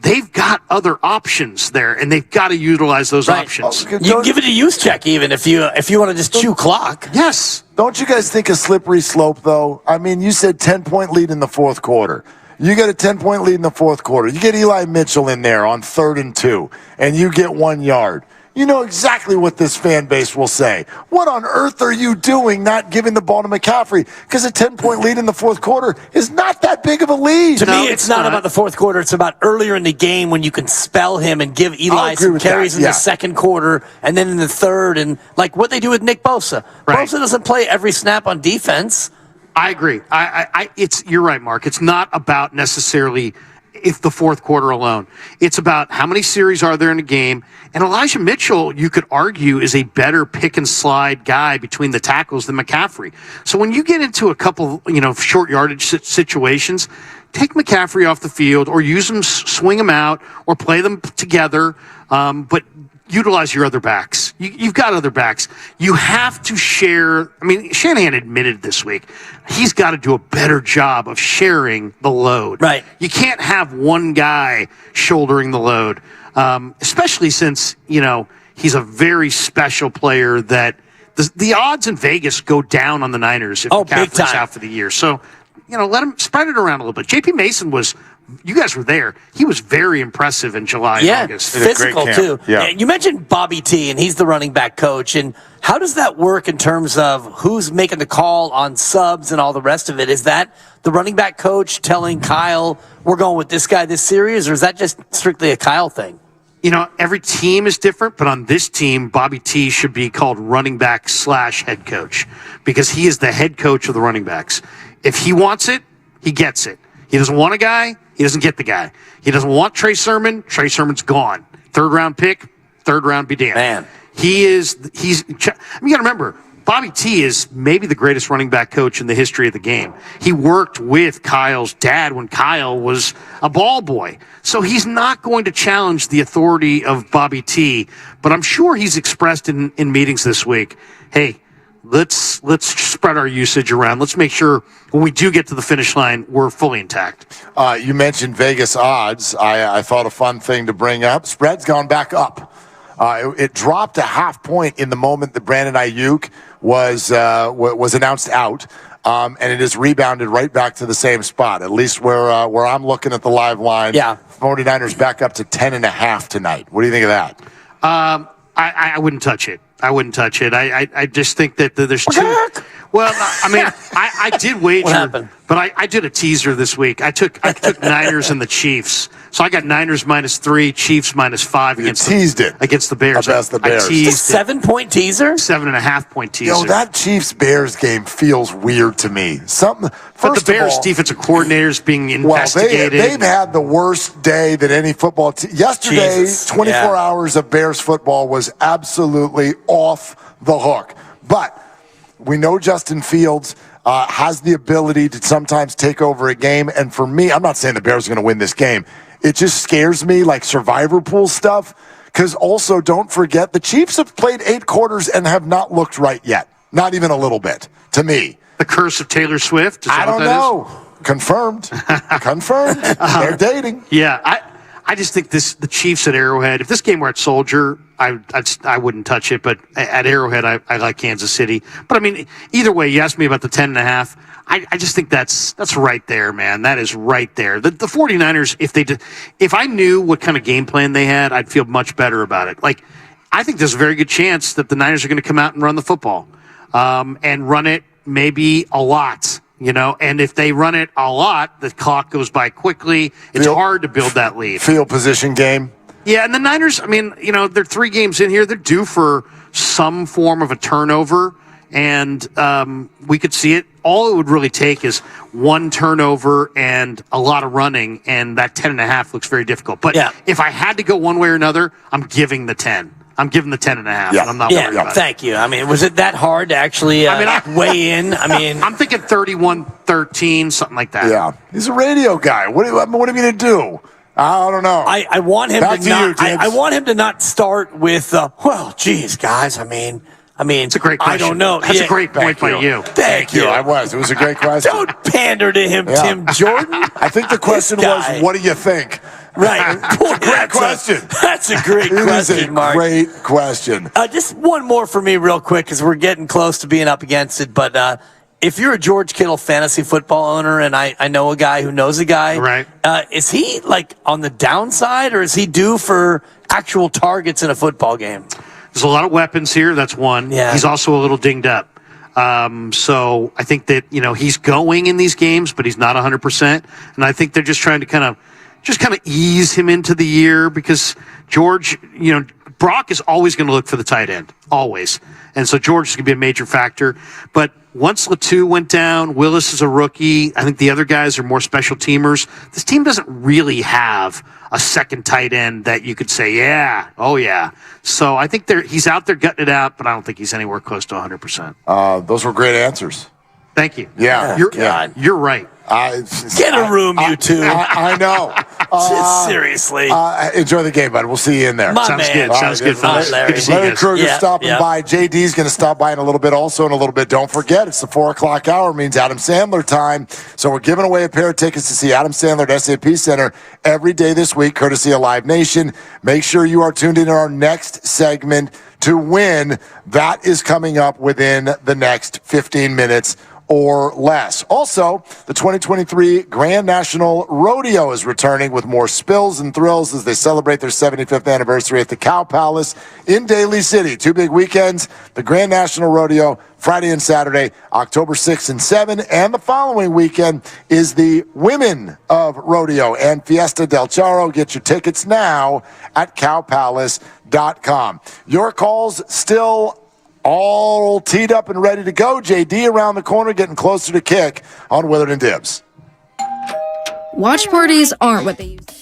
They've got other options there, and they've got to utilize those options. You can give it a use check even if you want to just chew clock. Yes. Don't you guys think a slippery slope, though? I mean, you said 10-point lead in the fourth quarter. You get a 10-point lead in the fourth quarter. You get Eli Mitchell in there on 3rd and 2, and you get 1 yard. You know exactly what this fan base will say. What on earth are you doing not giving the ball to McCaffrey? Because a 10-point lead in the fourth quarter is not that big of a lead. To me, it's not about the fourth quarter. It's about earlier in the game when you can spell him and give Eli some carries in the second quarter and then in the third. And like what they do with Nick Bosa. Right. Bosa doesn't play every snap on defense. I agree. You're right, Mark. It's not about necessarily if the fourth quarter alone. It's about how many series are there in a game. And Elijah Mitchell, you could argue, is a better pick and slide guy between the tackles than McCaffrey. So when you get into a couple, short yardage situations, take McCaffrey off the field or use him, swing him out or play them together. But utilize your other backs. You've got other backs. You have to share. I mean, Shanahan admitted this week he's got to do a better job of sharing the load. Right. You can't have one guy shouldering the load, especially since, he's a very special player that the odds in Vegas go down on the Niners if McCaffrey's out for the year. So, let him spread it around a little bit. J.P. Mason you guys were there. He was very impressive in July and August. Physical too. Yeah. You mentioned Bobby T, and he's the running back coach. And how does that work in terms of who's making the call on subs and all the rest of it? Is that the running back coach telling Kyle, we're going with this guy this series, or is that just strictly a Kyle thing? Every team is different, but on this team, Bobby T should be called running back / head coach because he is the head coach of the running backs. If he wants it, he gets it. He doesn't want a guy, he doesn't get the guy. He doesn't want Trey Sermon, Trey Sermon's gone. 3rd round pick, 3rd round be damned. Man. You got to remember, Bobby T is maybe the greatest running back coach in the history of the game. He worked with Kyle's dad when Kyle was a ball boy. So he's not going to challenge the authority of Bobby T, but I'm sure he's expressed in meetings this week, hey, let's spread our usage around. Let's make sure when we do get to the finish line, we're fully intact. You mentioned Vegas odds. I thought a fun thing to bring up. Spread's gone back up. It dropped a half point in the moment that Brandon Ayuk was announced out. And it has rebounded right back to the same spot, at least where I'm looking at the live line. Yeah. 49ers back up to 10.5 tonight. What do you think of that? I wouldn't touch it. I just think that there's too. Well, I mean, I did wager. What happened? But I did a teaser this week. I took Niners and the Chiefs. So I got Niners -3, Chiefs -5 against the Bears. Against the Bears. I teased 7-point teaser? 7.5-point teaser. Yo, that Chiefs-Bears game feels weird to me. But the Bears' defensive coordinators being investigated. They've had the worst day that any football team. Yesterday, Jesus. 24 hours of Bears football was absolutely off the hook. But we know Justin Fields has the ability to sometimes take over a game. And for me, I'm not saying the Bears are going to win this game. It just scares me, like survivor pool stuff. Because also, don't forget, the Chiefs have played 8 quarters and have not looked right yet. Not even a little bit, to me. The curse of Taylor Swift? I don't know. Confirmed. Confirmed. They're dating. Yeah, I just think the Chiefs at Arrowhead, if this game were at Soldier, I wouldn't touch it. But at Arrowhead, I like Kansas City. But, I mean, either way, you asked me about the 10.5. I just think that's right there, man. That is right there. The 49ers, if I knew what kind of game plan they had, I'd feel much better about it. Like, I think there's a very good chance that the Niners are going to come out and run the football and run it maybe a lot. And if they run it a lot, the clock goes by quickly. It's hard to build that lead. Field position game. Yeah, and the Niners, I mean, they're 3 games in here. They're due for some form of a turnover, and we could see it. All it would really take is 1 turnover and a lot of running, and that 10.5 looks very difficult. But if I had to go one way or another, I'm giving the 10. I'm giving the 10.5. Yeah. And I'm not worried about it. Thank you. I mean, was it that hard to actually weigh in? I mean, I'm thinking 31-13, something like that. Yeah, he's a radio guy. What are you going to do? I don't know. I want him Back to to not. you, Tibbs. I want him to not start with, well, geez, guys. I mean, it's a great question. I don't know. That's a great point by you. Thank you. It was a great question. Don't pander to him, Tim Jordan. I think the question was, what do you think? Right. Great question. That's a great question, It is a Mark. great question. Just one more for me real quick because we're getting close to being up against it. But if you're a George Kittle fantasy football owner, and I know a guy who knows a guy, right? Is he like on the downside or is he due for actual targets in a football game? There's a lot of weapons here. That's one. Yeah. He's also a little dinged up. So I think that, he's going in these games, but he's not 100%. And I think they're just trying to kind of ease him into the year because George, Brock is always going to look for the tight end, always. And so George is going to be a major factor. But once Latu went down, Willis is a rookie. I think the other guys are more special teamers. This team doesn't really have a second tight end that you could say, oh yeah. So I think he's out there gutting it out, but I don't think he's anywhere close to 100%. Those were great answers. Thank you. Yeah. You're right. Get a room, you two. I know. Seriously. Enjoy the game, bud. We'll see you in there. Sounds good. Sounds good, fellas. Good to see you Larry guys. Krueger stopping by. JD's going to stop by in a little bit also in a little bit. Don't forget, it's the 4 o'clock hour. Means Adam Sandler time. So we're giving away a pair of tickets to see Adam Sandler at SAP Center every day this week, courtesy of Live Nation. Make sure you are tuned in our next segment to win. That is coming up within the next 15 minutes or less. Also, the 2023 Grand National Rodeo is returning with more spills and thrills as they celebrate their 75th anniversary at the Cow Palace in Daly City. 2 big weekends, the Grand National Rodeo, Friday and Saturday, October 6th and 7th, and the following weekend is the Women of Rodeo and Fiesta del Charro. Get your tickets now at cowpalace.com. Your calls still all teed up and ready to go. JD around the corner, getting closer to kick on Willard and Dibs. Watch parties aren't what they used to be.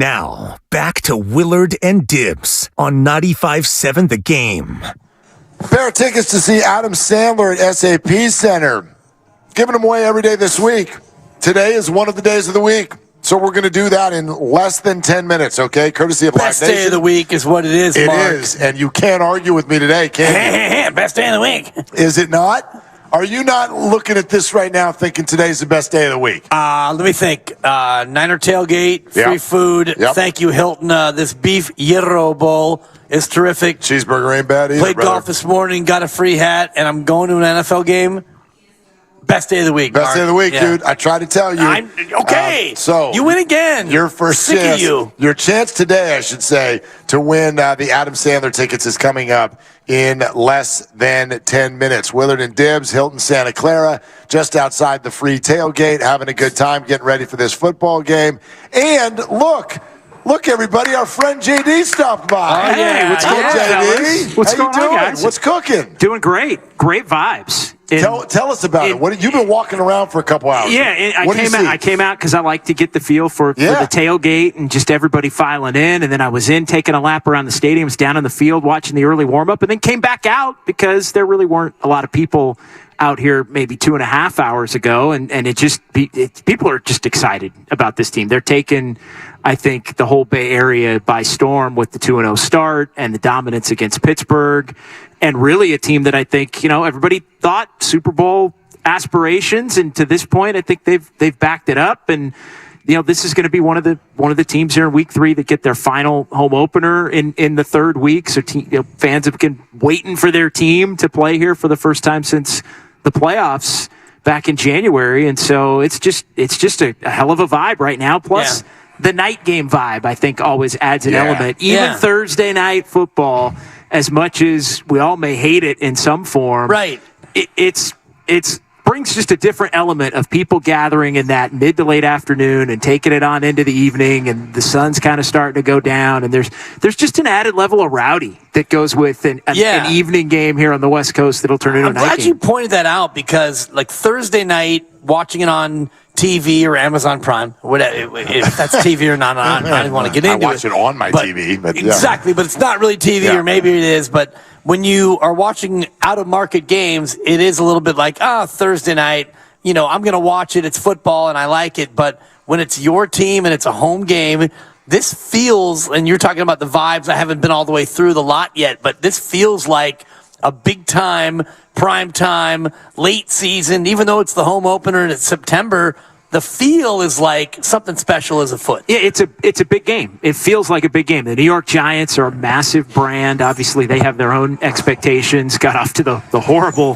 Now, back to Willard and Dibs on 95.7 The Game. Pair of tickets to see Adam Sandler at SAP Center. Giving them away every day this week. Today is one of the days of the week. So we're going to do that in less than 10 minutes, okay? Courtesy of Best Live Nation. day of the week is what it is, It Mark. is, and you can't argue with me today, can you? Best day of the week. Is it not? Are you not looking at this right now thinking today's the best day of the week? Let me think. Niner tailgate, free Yep. food. Yep. Thank you, Hilton. This beef gyro bowl is terrific. Cheeseburger ain't bad either, Played brother. golf this morning, got a free hat, and I'm going to an NFL game. Best day of the week, Best Mark. day of the week, Yeah. dude. I tried to tell you. Okay. So you win again. Your first Sick chance, of you. your chance today, I should say, to win the Adam Sandler tickets is coming up in less than 10 minutes. Willard and Dibs, Hilton, Santa Clara, just outside the free tailgate, having a good time, getting ready for this football game. And look, everybody, our friend JD stopped by. Hey, what's going on, JD? fellas? What's How going you on, doing? guys? What's cooking? Doing great. Great vibes. Tell us about it. What you've been walking around for a couple hours. Yeah, What do you see? I came out because I like to get the feel for the tailgate and just everybody filing in. And then I was in taking a lap around the stadium, was down in the field watching the early warm up, and then came back out because there really weren't a lot of people out here maybe 2.5 hours ago, and people are just excited about this team. They're taking, I think, the whole Bay Area by storm with the 2-0 start and the dominance against Pittsburgh, and really a team that I think, everybody thought Super Bowl aspirations, and to this point, I think they've backed it up. And this is going to be one of the teams here in Week 3 that get their final home opener in the third week. So fans have been waiting for their team to play here for the first time since the playoffs back in January, and so it's just a hell of a vibe right now. Plus, the night game vibe, I think, always adds an element. Even Thursday night football, as much as we all may hate it in some form, right? It's brings just a different element of people gathering in that mid to late afternoon and taking it on into the evening, and the sun's kind of starting to go down, and there's just an added level of rowdy that goes with an evening game here on the West Coast that'll turn into a night game. I'm glad you pointed that out because, like, Thursday night, watching it on TV or Amazon Prime, whatever, if that's TV or not, I don't even want to get into it. I watch it on my TV. But exactly, but it's not really TV, or maybe it is, but when you are watching out-of-market games, it is a little bit like, Thursday night, I'm going to watch it. It's football, and I like it. But when it's your team and it's a home game, this feels, and you're talking about the vibes, I haven't been all the way through the lot yet, but this feels like a big-time, prime-time, late season, even though it's the home opener and it's September. The feel is like something special is afoot. Yeah, it's a big game. It feels like a big game. The New York Giants are a massive brand. Obviously, they have their own expectations. Got off to the horrible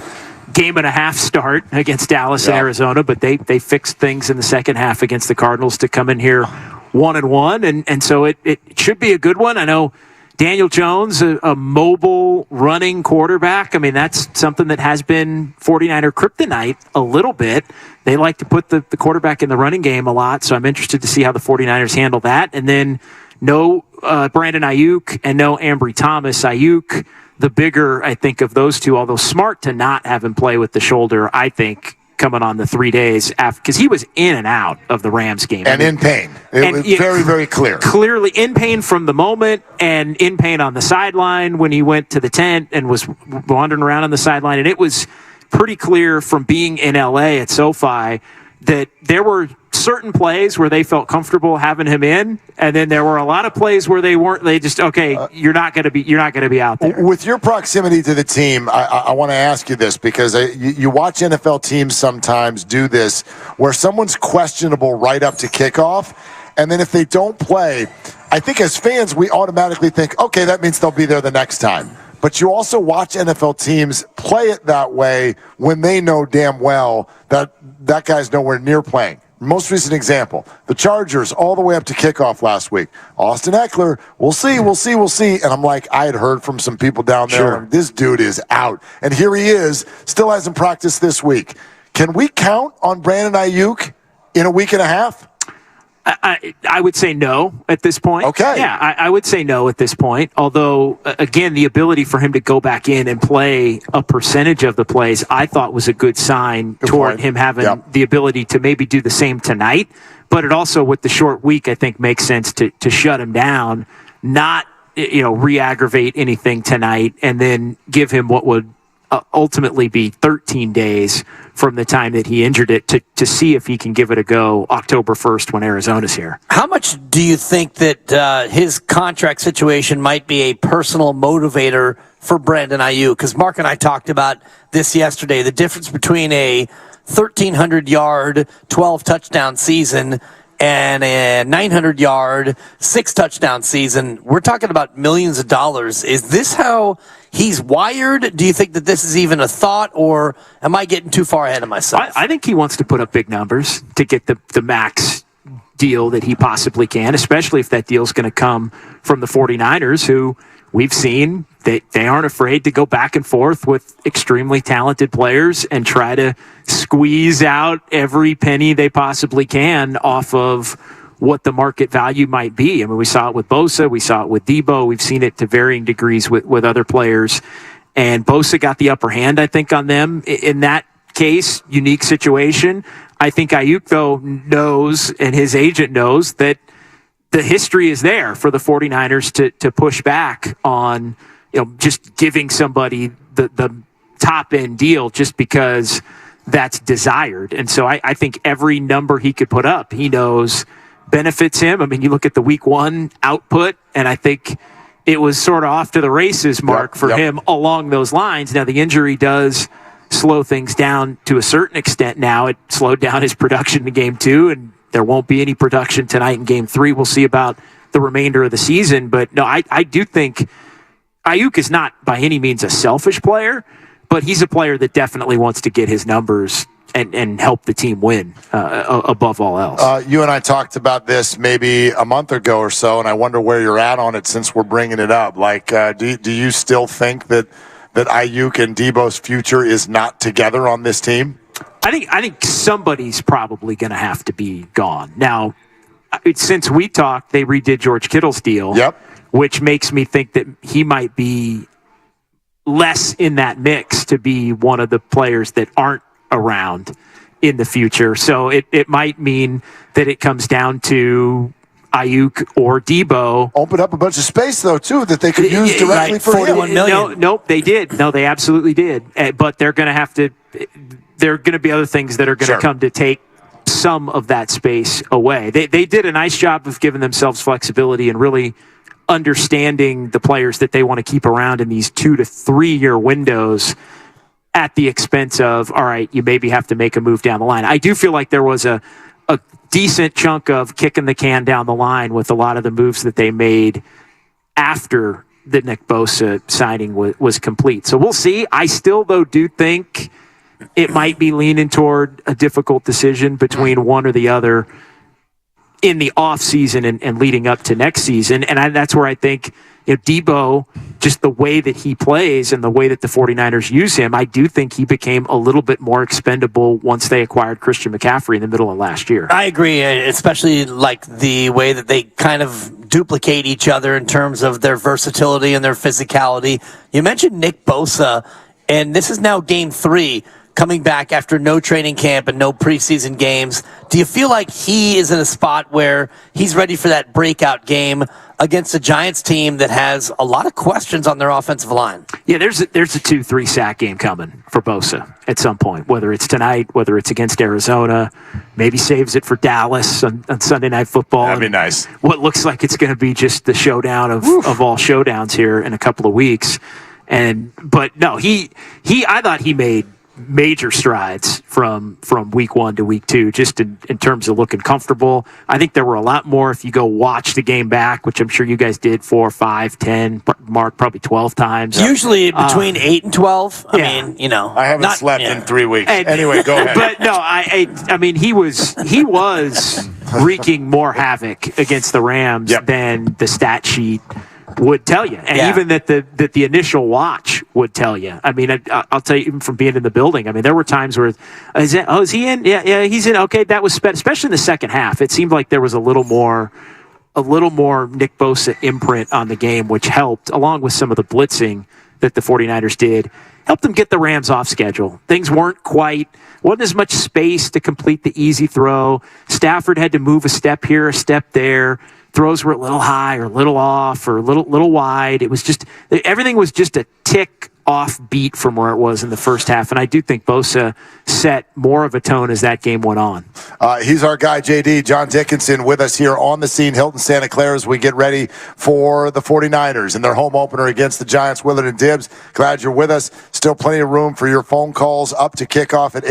1.5 start against Dallas and Arizona, but they fixed things in the second half against the Cardinals to come in here 1-1, and so it should be a good one. I know Daniel Jones, a mobile running quarterback. I mean, that's something that has been 49er kryptonite a little bit. They like to put the quarterback in the running game a lot, so I'm interested to see how the 49ers handle that. And then no Brandon Ayuk and no Ambry Thomas. Ayuk, the bigger, I think, of those two, although smart to not have him play with the shoulder, I think, coming on the 3 days after, because he was in and out of the Rams game. And in pain. It was very, very clear. Clearly in pain from the moment and in pain on the sideline when he went to the tent and was wandering around on the sideline. And it was pretty clear from being in LA at SoFi that there were certain plays where they felt comfortable having him in, and then there were a lot of plays where they weren't. They just, you're not going to be out there. With your proximity to the team, I want to ask you this because you watch NFL teams sometimes do this where someone's questionable right up to kickoff, and then if they don't play, I think as fans we automatically think, okay, that means they'll be there the next time. But you also watch NFL teams play it that way when they know damn well that that guy's nowhere near playing. Most recent example, the Chargers all the way up to kickoff last week. Austin Eckler, we'll see. And I'm like, I had heard from some people down there, this dude is out. And here he is, still hasn't practiced this week. Can we count on Brandon Ayuk in a week and a half? I would say no at this point. Okay. Yeah, I would say no at this point. Although, again, the ability for him to go back in and play a percentage of the plays, I thought was a good sign toward him having the ability to maybe do the same tonight. But it also, with the short week, I think makes sense to shut him down, not re-aggravate anything tonight, and then give him what would ultimately be 13 days from the time that he injured it to see if he can give it a go October 1st when Arizona's here. How much do you think that his contract situation might be a personal motivator for Brandon Ayuk? Because Mark and I talked about this yesterday, the difference between a 1,300-yard, 12-touchdown season and a 900-yard, 6-touchdown season. We're talking about millions of dollars. Is this how he's wired? Do you think that this is even a thought, or am I getting too far ahead of myself? I think he wants to put up big numbers to get the max deal that he possibly can, especially if that deal is going to come from the 49ers, who we've seen they aren't afraid to go back and forth with extremely talented players and try to squeeze out every penny they possibly can off of what the market value might be. I mean, we saw it with Bosa, we saw it with Debo, we've seen it to varying degrees with other players, and Bosa got the upper hand, I think, on them in that case, unique situation. I think Ayuk, though, knows, and his agent knows, that the history is there for the 49ers to push back on, just giving somebody the top-end deal just because that's desired. And so I think every number he could put up, he knows benefits him. I mean, you look at the week one output, and I think it was sort of off to the races, Mark, for him along those lines. Now, the injury does slow things down to a certain extent now. It slowed down his production in game 2, and there won't be any production tonight in game 3. We'll see about the remainder of the season. But no, I do think Ayuk is not by any means a selfish player, but he's a player that definitely wants to get his numbers and help the team win above all else. You and I talked about this maybe a month ago or so, and I wonder where you're at on it since we're bringing it up. Like, do you still think that Ayuk and Debo's future is not together on this team? I think somebody's probably going to have to be gone. Now, since we talked, they redid George Kittle's deal, which makes me think that he might be less in that mix to be one of the players that aren't around in the future. So it might mean that it comes down to Ayuk or Debo. Open up a bunch of space, though, too, that they could use directly for $41 million. Nope, they did. No, they absolutely did. But they're going to have to – there are going to be other things that are going to come to take some of that space away. They did a nice job of giving themselves flexibility and really understanding the players that they want to keep around in these 2 to 3 year windows at the expense of, all right, you maybe have to make a move down the line. I do feel like there was a decent chunk of kicking the can down the line with a lot of the moves that they made after the Nick Bosa signing was complete. So we'll see. I still, though, do think it might be leaning toward a difficult decision between one or the other in the offseason and leading up to next season. And that's where I think Debo, just the way that he plays and the way that the 49ers use him, I do think he became a little bit more expendable once they acquired Christian McCaffrey in the middle of last year. I agree, especially like the way that they kind of duplicate each other in terms of their versatility and their physicality. You mentioned Nick Bosa, and this is now game 3. Coming back after no training camp and no preseason games. Do you feel like he is in a spot where he's ready for that breakout game against a Giants team that has a lot of questions on their offensive line? Yeah, there's a 2-3 sack game coming for Bosa at some point, whether it's tonight, whether it's against Arizona, maybe saves it for Dallas on Sunday Night Football. That'd be nice. What looks like it's going to be just the showdown of all showdowns here in a couple of weeks. But no, I thought he made major strides from week 1 to week 2, just in terms of looking comfortable. I think there were a lot more if you go watch the game back, which I'm sure you guys did 4, 5, 10, Mark, probably 12 times. Usually between 8 and 12. I mean, I haven't slept in 3 weeks. Anyway, go ahead. But no, I mean, he was wreaking more havoc against the Rams than the stat sheet would tell you, and Yeah. even that the initial watch would tell you. I mean, I'll tell you, even from being in the building, I mean, there were times where, is he in? Yeah, he's in. Okay, that was especially in the second half. It seemed like there was a little more Nick Bosa imprint on the game, which helped, along with some of the blitzing that the 49ers did, helped them get the Rams off schedule. Things wasn't as much space to complete the easy throw. Stafford had to move a step here, a step there. Throws were a little high or a little off or a little wide. It was just, everything was just a tick off beat from where it was in the first half. And I do think Bosa set more of a tone as that game went on. He's our guy, JD. John Dickinson with us here on the scene, Hilton Santa Clara, as we get ready for the 49ers and their home opener against the Giants. Willard and Dibbs, glad you're with us. Still plenty of room for your phone calls up to kickoff at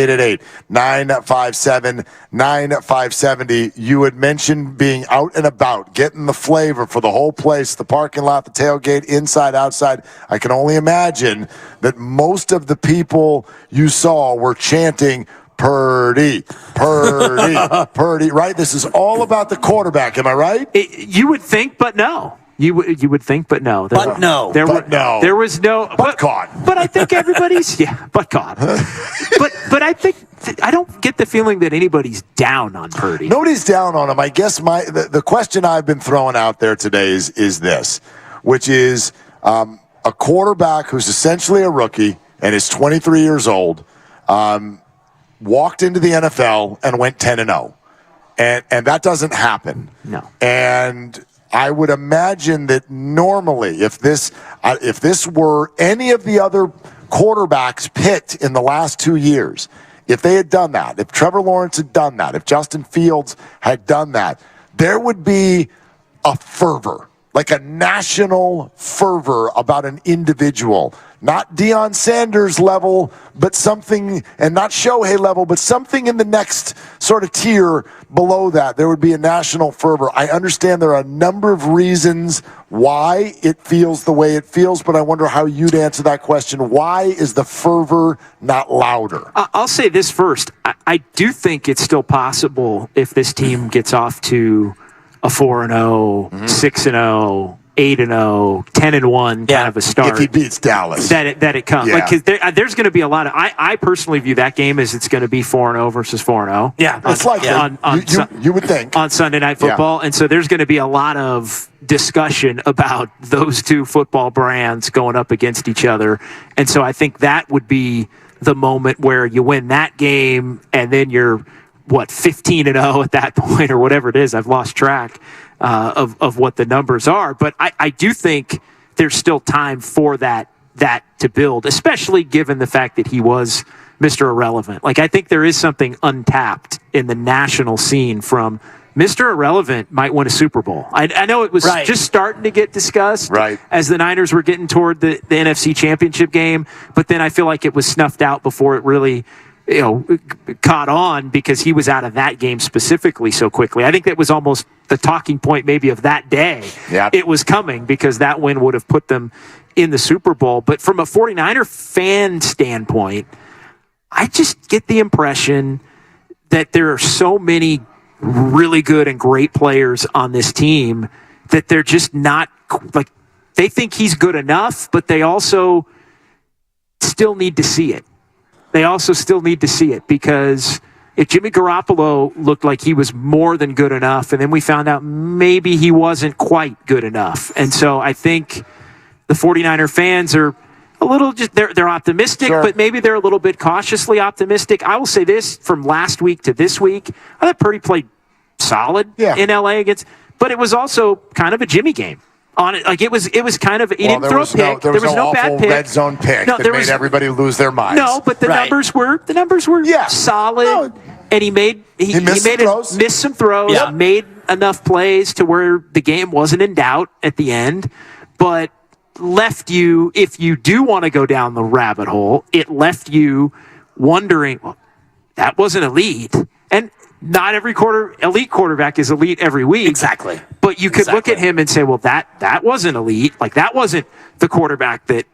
888-957-9570. You had mentioned being out and about, getting the flavor for the whole place, the parking lot, the tailgate, inside, outside. I can only imagine that most of the people you saw were chanting, Purdy, Purdy, Purdy, right? This is all about the quarterback, am I right? You would think, but no. You would think, but no. There was no. But God. But I think everybody's, but God. But I think, I don't get the feeling that anybody's down on Purdy. Nobody's down on him. I guess the question I've been throwing out there today is this, which is a quarterback who's essentially a rookie and is 23 years old, walked into the NFL and went 10-0. And that doesn't happen. No. And I would imagine that normally if this were any of the other quarterbacks picked in the last 2 years, if they had done that, if Trevor Lawrence had done that, if Justin Fields had done that, there would be a fervor, like a national fervor about an individual. Not Deion Sanders level, but something, and not Shohei level, but something in the next sort of tier below that. There would be a national fervor. I understand there are a number of reasons why it feels the way it feels, but I wonder how you'd answer that question. Why is the fervor not louder? I'll say this first. I do think it's still possible if this team gets off to a 4-0, 6-0, 8-0, 10-1 kind of a start. If he beats Dallas. That it comes. Yeah. Like, 'cause there's going to be a lot of, I personally view that game as it's going to be 4-0 versus 4-0. Yeah. It's likely. You would think. On Sunday Night Football. And so there's going to be a lot of discussion about those two football brands going up against each other. And so I think that would be the moment where you win that game and then you're, 15-0 at that point or whatever it is. I've lost track of what the numbers are. But I do think there's still time for that to build, especially given the fact that he was Mr. Irrelevant. Like, I think there is something untapped in the national scene from Mr. Irrelevant might win a Super Bowl. I know it was just starting to get discussed as the Niners were getting toward the NFC Championship game, but then I feel like it was snuffed out before it really caught on because he was out of that game specifically so quickly. I think that was almost the talking point maybe of that day. Yep. It was coming because that win would have put them in the Super Bowl. But from a 49er fan standpoint, I just get the impression that there are so many really good and great players on this team that they're just not, like, they think he's good enough, but they also still need to see it. They also still need to see it because if Jimmy Garoppolo looked like he was more than good enough, and then we found out maybe he wasn't quite good enough. And so I think the 49er fans are a little they're optimistic, but maybe they're a little bit cautiously optimistic. I will say this, from last week to this week, I thought Purdy played solid in LA but it was also kind of a Jimmy game. On it, like it was kind of, he didn't throw a pick. There was no bad pick. red zone pick that made everybody lose their minds. No, but the numbers were solid, and he missed some throws, made enough plays to where the game wasn't in doubt at the end, but left you, if you do want to go down the rabbit hole, it left you wondering, well, that wasn't elite, and not every elite quarterback is elite every week. Exactly. But you could look at him and say, well, that wasn't elite. Like, that wasn't the quarterback that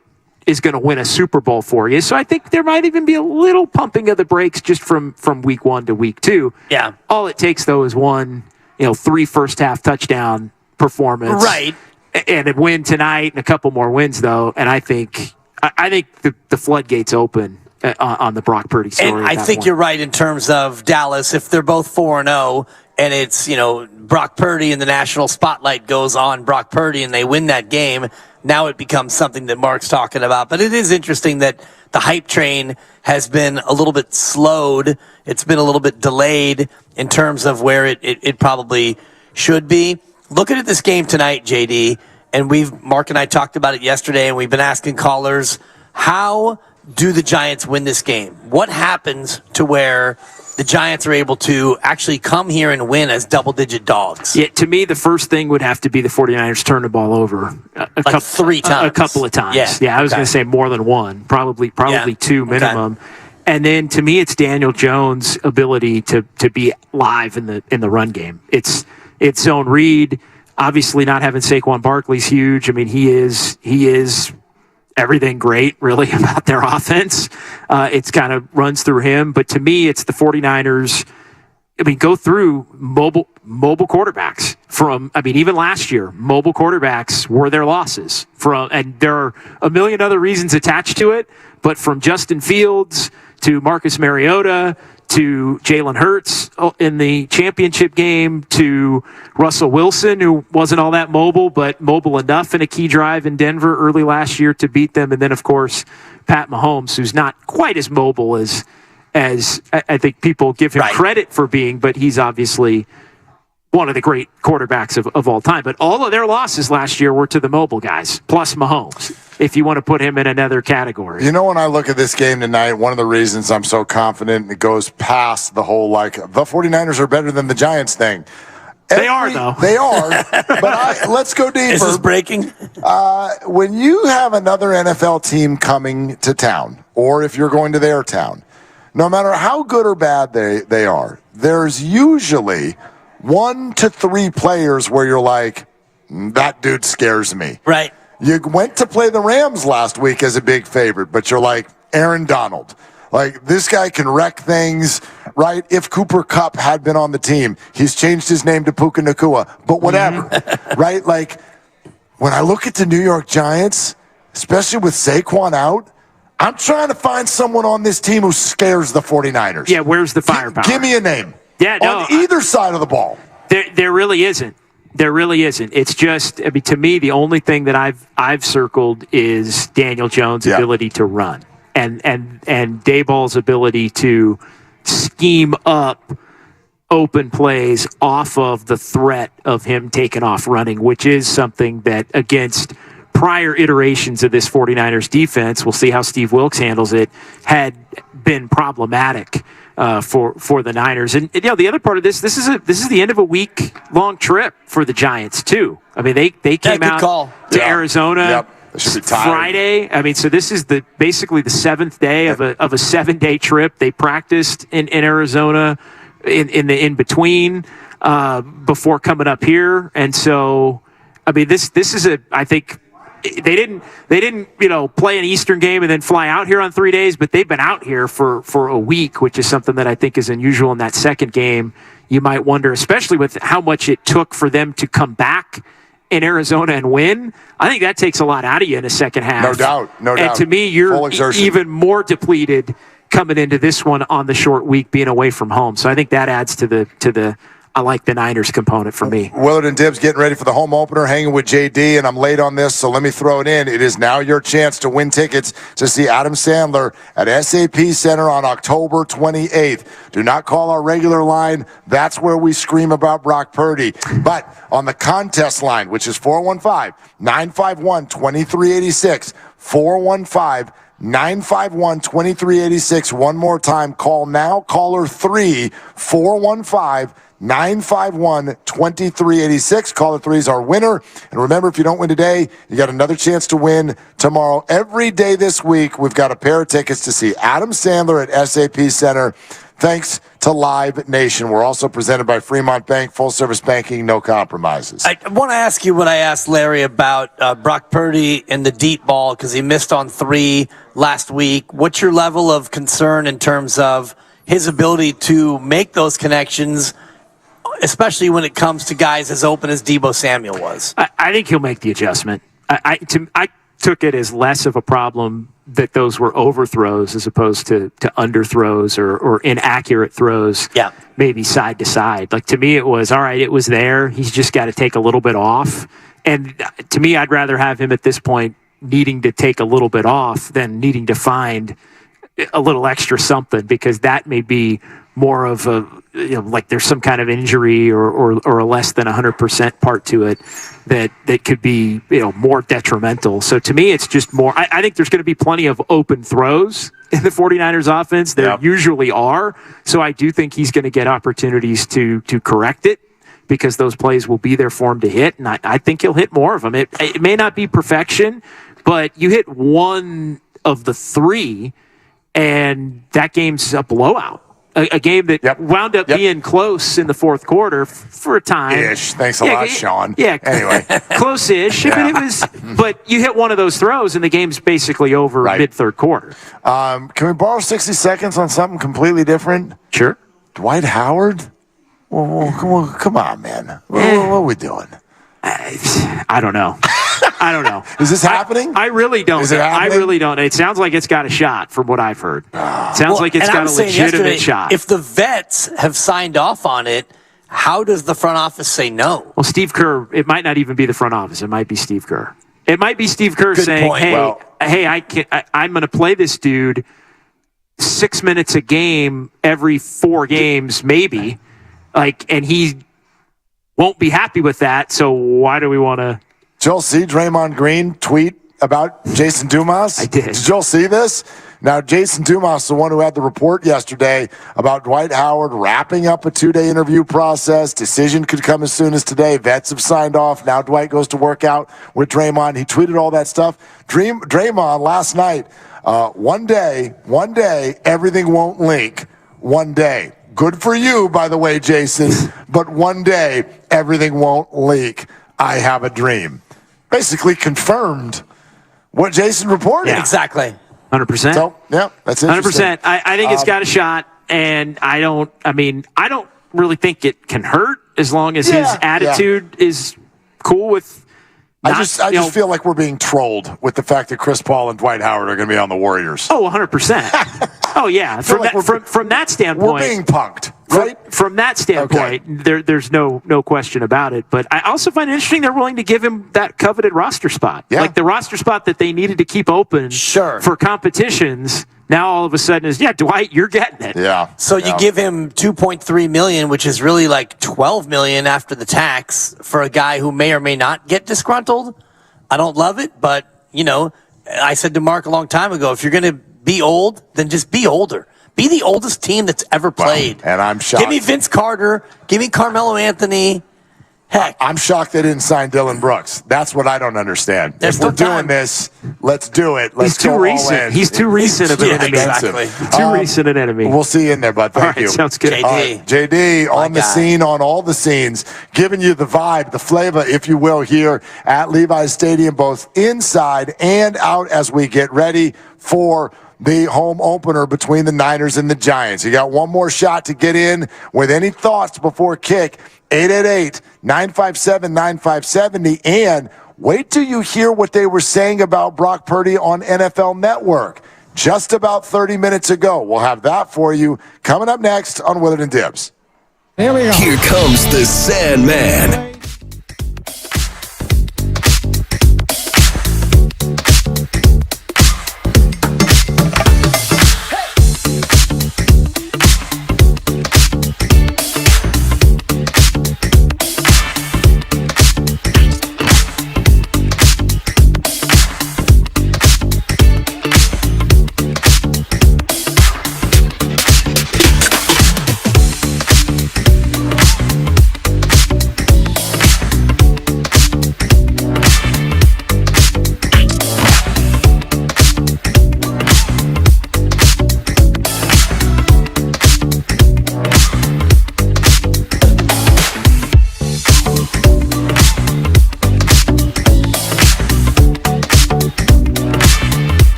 is going to win a Super Bowl for you. So I think there might even be a little pumping of the brakes just from week 1 to week 2. Yeah. All it takes, though, is one, 3 first half touchdown performance. Right. and a win tonight and a couple more wins, though. And I think the floodgates open on the Brock Purdy story. And I think you're right in terms of Dallas. If they're both 4-0 and it's, Brock Purdy and the national spotlight goes on Brock Purdy and they win that game, now it becomes something that Mark's talking about. But it is interesting that the hype train has been a little bit slowed. It's been a little bit delayed in terms of where it probably should be. Looking at this game tonight, JD, and Mark and I talked about it yesterday, and we've been asking callers, how do the Giants win this game? What happens to where the Giants are able to actually come here and win as double-digit dogs? Yeah, to me, the first thing would have to be the 49ers turn the ball over three times. A couple of times. Yeah, I was going to say more than one, probably two minimum. Okay. And then to me, it's Daniel Jones' ability to be live in the run game. It's zone read. Obviously, not having Saquon Barkley's huge. I mean, he is everything great, really, about their offense. It's kind of runs through him. But to me, it's the 49ers. I mean, go through mobile quarterbacks even last year, mobile quarterbacks were their losses and there are a million other reasons attached to it, but from Justin Fields to Marcus Mariota to Jalen Hurts in the championship game to Russell Wilson, who wasn't all that mobile, but mobile enough in a key drive in Denver early last year to beat them. And then, of course, Pat Mahomes, who's not quite as mobile as I think people give him credit for being, but he's obviously one of the great quarterbacks of all time. But all of their losses last year were to the mobile guys, plus Mahomes, if you want to put him in another category. When I look at this game tonight, one of the reasons I'm so confident, it goes past the whole, the 49ers are better than the Giants thing. They are, though. They are. But let's go deeper. Is this breaking? When you have another NFL team coming to town, or if you're going to their town, no matter how good or bad they are, there's usually 1 to 3 players where you're like, that dude scares me. Right. You went to play the Rams last week as a big favorite, but you're like, Aaron Donald. Like, this guy can wreck things, right? If Cooper Kupp had been on the team, he's changed his name to Puka Nacua, but whatever, right? Like, when I look at the New York Giants, especially with Saquon out, I'm trying to find someone on this team who scares the 49ers. Yeah, where's the firepower? Give me a name. Yeah, no, on either side of the ball. There really isn't. There really isn't. It's just, to me, the only thing that I've circled is Daniel Jones' ability to run and Daboll's ability to scheme up open plays off of the threat of him taking off running, which is something that against prior iterations of this 49ers defense, we'll see how Steve Wilks handles it, had been problematic for the Niners. And the other part of this is the end of a week-long trip for the Giants too. I mean, they came out to Arizona Friday. I mean, so this is basically the 7th day of a 7-day trip. They practiced in Arizona in the in between before coming up here, and so I mean this is I think. They didn't play an Eastern game and then fly out here on 3 days, but they've been out here for a week, which is something that I think is unusual in that second game. You might wonder, especially with how much it took for them to come back in Arizona and win. I think that takes a lot out of you in the second half. No doubt. And to me, you're even more depleted coming into this one on the short week, being away from home. So I think that adds to the I like the Niners component for me. Willard and Dibbs getting ready for the home opener, hanging with JD, and I'm late on this, so let me throw it in. It is now your chance to win tickets to see Adam Sandler at SAP Center on October 28th. Do not call our regular line. That's where we scream about Brock Purdy. But on the contest line, which is 415-951-2386, 415-951-2386. One more time. Call now. Caller 3, 415-951-2386. Caller 3 is our winner. And remember, if you don't win today, you got another chance to win tomorrow. Every day this week, we've got a pair of tickets to see Adam Sandler at SAP Center. Thanks to Live Nation. We're also presented by Fremont Bank, full service banking, no compromises. I want to ask you what I asked Larry about Brock Purdy and the deep ball, because he missed on 3 last week. What's your level of concern in terms of his ability to make those connections especially when it comes to guys as open as Deebo Samuel was. I think he'll make the adjustment. I took it as less of a problem that those were overthrows as opposed to underthrows or inaccurate throws, maybe side to side. Like, to me, it was, all right, it was there. He's just got to take a little bit off. And to me, I'd rather have him at this point needing to take a little bit off than needing to find a little extra something, because that may be more of a, like there's some kind of injury or a less than 100% part to it that could be, more detrimental. So to me, it's just more, I think there's going to be plenty of open throws in the 49ers offense. There usually are. So I do think he's going to get opportunities to correct it, because those plays will be there for him to hit. And I think he'll hit more of them. It may not be perfection, but you hit one of the three and that game's a blowout. A game that wound up being close in the fourth quarter for a time. Ish. Thanks a lot, Sean. Yeah. Anyway. Close-ish. But you hit one of those throws and the game's basically over mid-third quarter. Can we borrow 60 seconds on something completely different? Sure. Dwight Howard? Well, come on, man. What are we doing? I don't know. Is this happening? I really don't. Is it happening? I really don't. It sounds like it's got a shot from what I've heard. It sounds like it's got a legitimate shot. If the vets have signed off on it, how does the front office say no? Well, Steve Kerr, it might not even be the front office. It might be Steve Kerr. It might be Steve Kerr saying, I'm going to play this dude 6 minutes a game every 4 games, maybe. And he won't be happy with that, so why do we want to... Joel, see Draymond Green tweet about Jason Dumas? I did. Did Joel see this? Now, Jason Dumas, the one who had the report yesterday about Dwight Howard wrapping up a 2-day interview process. Decision could come as soon as today. Vets have signed off. Now Dwight goes to work out with Draymond. He tweeted all that stuff. Draymond last night, one day, everything won't link. One day. Good for you, by the way, Jason. But one day, everything won't leak. I have a dream. Basically confirmed what Jason reported. Yeah, exactly. 100%. So, that's interesting. 100%. I think it's got a shot, and I don't really think it can hurt as long as his attitude is cool with... I just feel like we're being trolled with the fact that Chris Paul and Dwight Howard are going to be on the Warriors. Oh, 100%. Oh, yeah. From that standpoint. We're being punked, right? From that standpoint, there's no question about it. But I also find it interesting they're willing to give him that coveted roster spot. Yeah. Like the roster spot that they needed to keep open for competitions. Now all of a sudden is, Dwight, you're getting it. Yeah. So you give him $2.3 million, which is really like $12 million after the tax for a guy who may or may not get disgruntled. I don't love it, but I said to Mark a long time ago, if you're going to be old, then just be older. Be the oldest team that's ever played. Wow. And I'm shocked. Give me Vince Carter. Give me Carmelo Anthony. Heck. I'm shocked they didn't sign Dylan Brooks. That's what I don't understand. If we're doing this, let's do it. Let's go all in. He's too recent of an enemy. Exactly. Too recent an enemy. We'll see you in there, bud. Thank you. Sounds good. JD. JD on the scene, on all the scenes, giving you the vibe, the flavor, if you will, here at Levi's Stadium, both inside and out as we get ready for the home opener between the Niners and the Giants. You got one more shot to get in with any thoughts before kick. 888-957-9570. And wait till you hear what they were saying about Brock Purdy on NFL Network just about 30 minutes ago. We'll have that for you coming up next on Willard and Dibs. Here we go. Here comes the Sandman.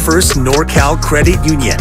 First NorCal Credit Union.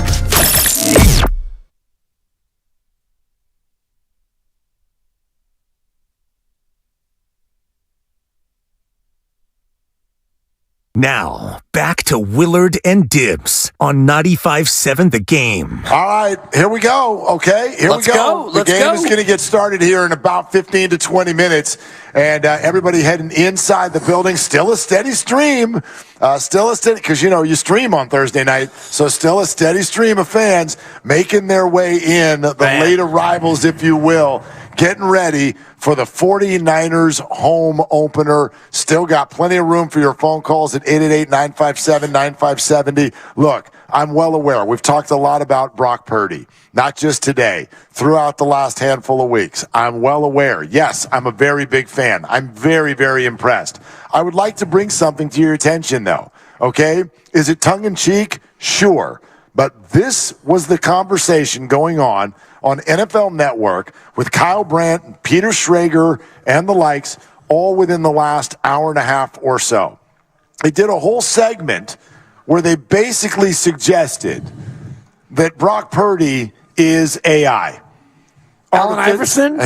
Now, back to Willard and Dibs on 95.7 The Game. All right, here we go. Okay, here Let's we go. go. The game is going to get started here in about 15 to 20 minutes. And everybody heading inside the building. Still a steady stream. Because, you stream on Thursday night. So still a steady stream of fans making their way in, the late arrivals, if you will. Getting ready for the 49ers home opener. Still got plenty of room for your phone calls at 888-957-9570. Look, I'm well aware. We've talked a lot about Brock Purdy, not just today, throughout the last handful of weeks. I'm well aware. Yes, I'm a very big fan. I'm very, very impressed. I would like to bring something to your attention, though, okay? Is it tongue-in-cheek? Sure. But this was the conversation going on NFL Network with Kyle Brandt, Peter Schrager, and the likes, all within the last hour and a half or so. They did a whole segment where they basically suggested that Brock Purdy is AI. Allen Iverson?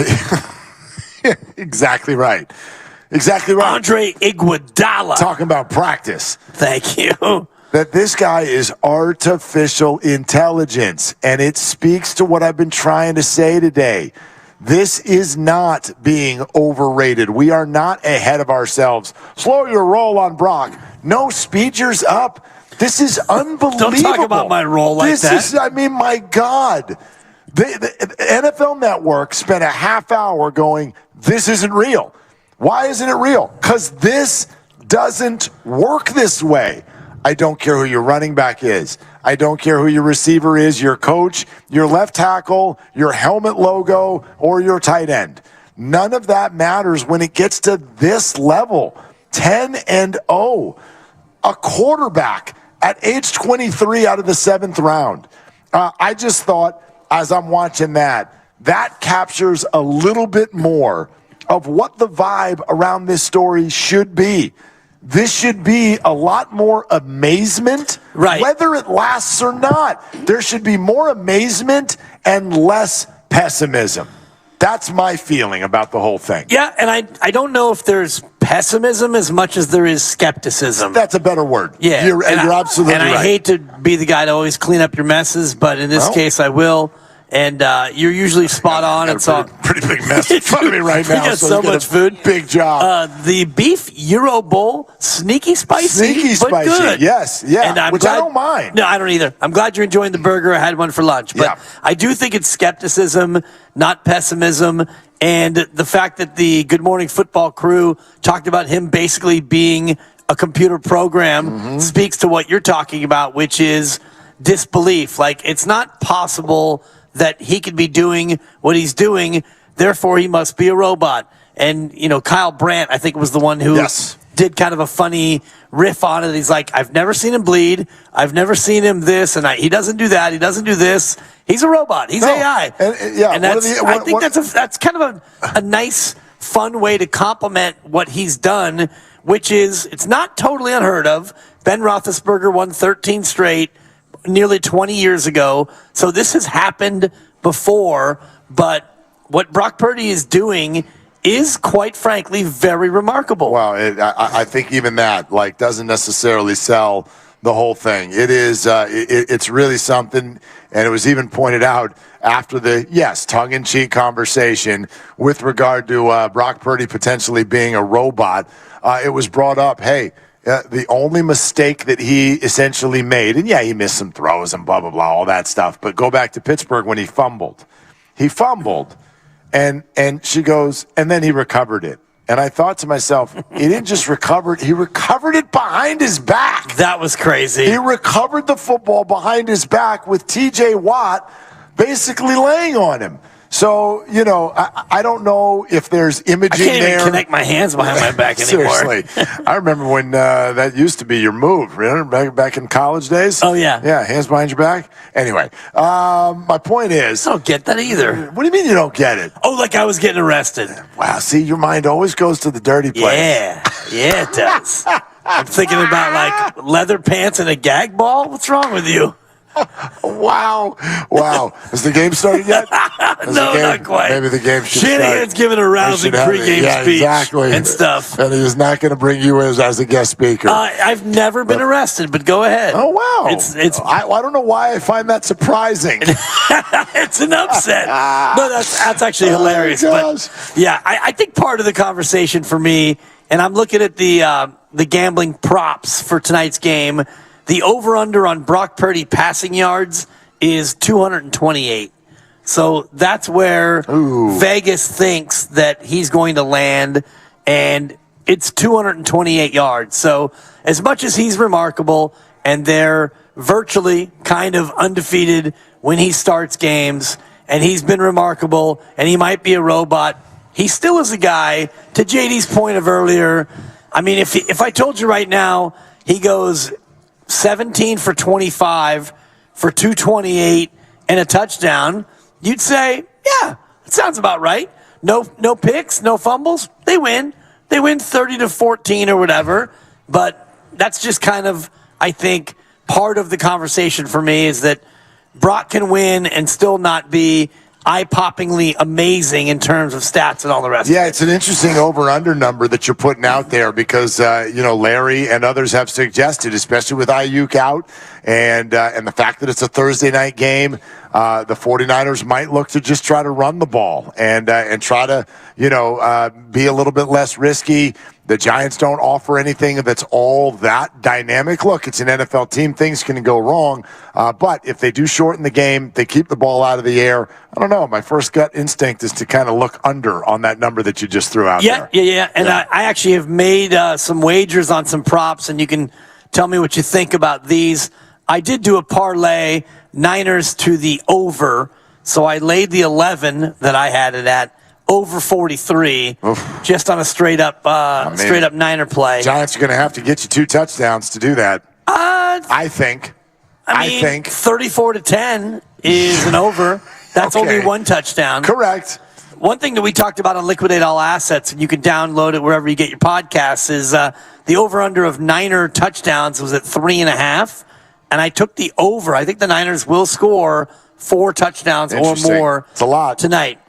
Exactly right. Exactly right. Andre Iguodala. Talking about practice. Thank you. That this guy is artificial intelligence, and it speaks to what I've been trying to say today. This is not being overrated. We are not ahead of ourselves. Slow your roll on Brock. No, speed yours up. This is unbelievable. Don't talk about my roll like that. My God. The NFL Network spent a half hour going, this isn't real. Why isn't it real? Because this doesn't work this way. I don't care who your running back is. I don't care who your receiver is, your coach, your left tackle, your helmet logo, or your tight end. None of that matters when it gets to this level. 10-0. A quarterback at age 23 out of the 7th round. I just thought, as I'm watching that captures a little bit more of what the vibe around this story should be. This should be a lot more amazement, right? Whether it lasts or not. There should be more amazement and less pessimism. That's my feeling about the whole thing. Yeah, and I don't know if there's pessimism as much as there is skepticism. That's a better word. Yeah. You're absolutely right. And I hate to be the guy to always clean up your messes, but in this case I will. And you're usually spot on. It's a pretty big mess in front of me right now. We got so much food. Big job. The beef Euro Bowl, sneaky spicy, but good. Yes, yeah. And which I don't mind. No, I don't either. I'm glad you're enjoying the burger. I had one for lunch, but I do think it's skepticism, not pessimism. And the fact that the Good Morning Football crew talked about him basically being a computer program speaks to what you're talking about, which is disbelief. Like, it's not possible that he could be doing what he's doing, therefore he must be a robot. And, Kyle Brandt, I think, was the one who did kind of a funny riff on it. He's like, I've never seen him bleed. I've never seen him this. And he doesn't do that. He doesn't do this. He's a robot. He's AI. And I think that's kind of a nice, fun way to compliment what he's done, which is, it's not totally unheard of. Ben Roethlisberger won 13 straight nearly 20 years ago. So this has happened before, but what Brock Purdy is doing is, quite frankly, very remarkable. Well, I think even that doesn't necessarily sell the whole thing. It is it's really something, and it was even pointed out after the tongue-in-cheek conversation with regard to Brock Purdy potentially being a robot. It was brought up, hey, the only mistake that he essentially made, and he missed some throws and blah, blah, blah, all that stuff, but go back to Pittsburgh when he fumbled. And she goes, and then he recovered it. And I thought to myself, he didn't just recover it, he recovered it behind his back. That was crazy. He recovered the football behind his back with T.J. Watt basically laying on him. So, I don't know if there's imaging there. I can't even connect my hands behind my back anymore. Seriously. I remember when that used to be your move, remember back in college days? Oh, yeah. Yeah, hands behind your back. Anyway, my point is... I don't get that either. What do you mean you don't get it? Oh, like I was getting arrested. Wow, see, your mind always goes to the dirty place. Yeah, it does. I'm thinking about like leather pants and a gag ball. What's wrong with you? Wow. Has the game started yet? No, not quite. Maybe the game should Shanahan's start. giving a rousing pregame speech exactly. and stuff. And he is not going to bring you as a guest speaker. I've never been arrested, but go ahead. Oh, wow. I don't know why I find that surprising. It's an upset. No, that's actually hilarious. But yeah, I think part of the conversation for me, and I'm looking at the gambling props for tonight's game. The over-under on Brock Purdy passing yards is 228. So that's where Vegas thinks that he's going to land, and it's 228 yards. So as much as he's remarkable, and they're virtually kind of undefeated when he starts games, and he's been remarkable, and he might be a robot, he still is a guy, to JD's point of earlier, I mean, if I told you right now he goes 17 for 25 for 228 and a touchdown, you'd say, yeah, that sounds about right. No picks, no fumbles. They win. They win 30-14 or whatever. But that's just kind of, I think, part of the conversation for me is that Brock can win and still not be eye-poppingly amazing in terms of stats and all the rest. Yeah, it's an interesting over-under number that you're putting out there because Larry and others have suggested, especially with Ayuk out and the fact that it's a Thursday night game, the 49ers might look to just try to run the ball and try to be a little bit less risky. The Giants don't offer anything that's all that dynamic. Look, it's an NFL team. Things can go wrong. But if they do shorten the game, they keep the ball out of the air. I don't know. My first gut instinct is to kind of look under on that number that you just threw out there. Yeah. And I actually have made some wagers on some props, and you can tell me what you think about these. I did do a parlay, Niners to the over. So I laid the 11 that I had it at. Over 43, just on a straight up Niner play. Giants are going to have to get you 2 touchdowns to do that. I think. I think 34-10 is an over. That's only 1 touchdown. Correct. One thing that we talked about on Liquidate All Assets, and you can download it wherever you get your podcasts, is the over-under of Niner touchdowns was at 3.5, and I took the over. I think the Niners will score 4 touchdowns or more. It's a lot tonight.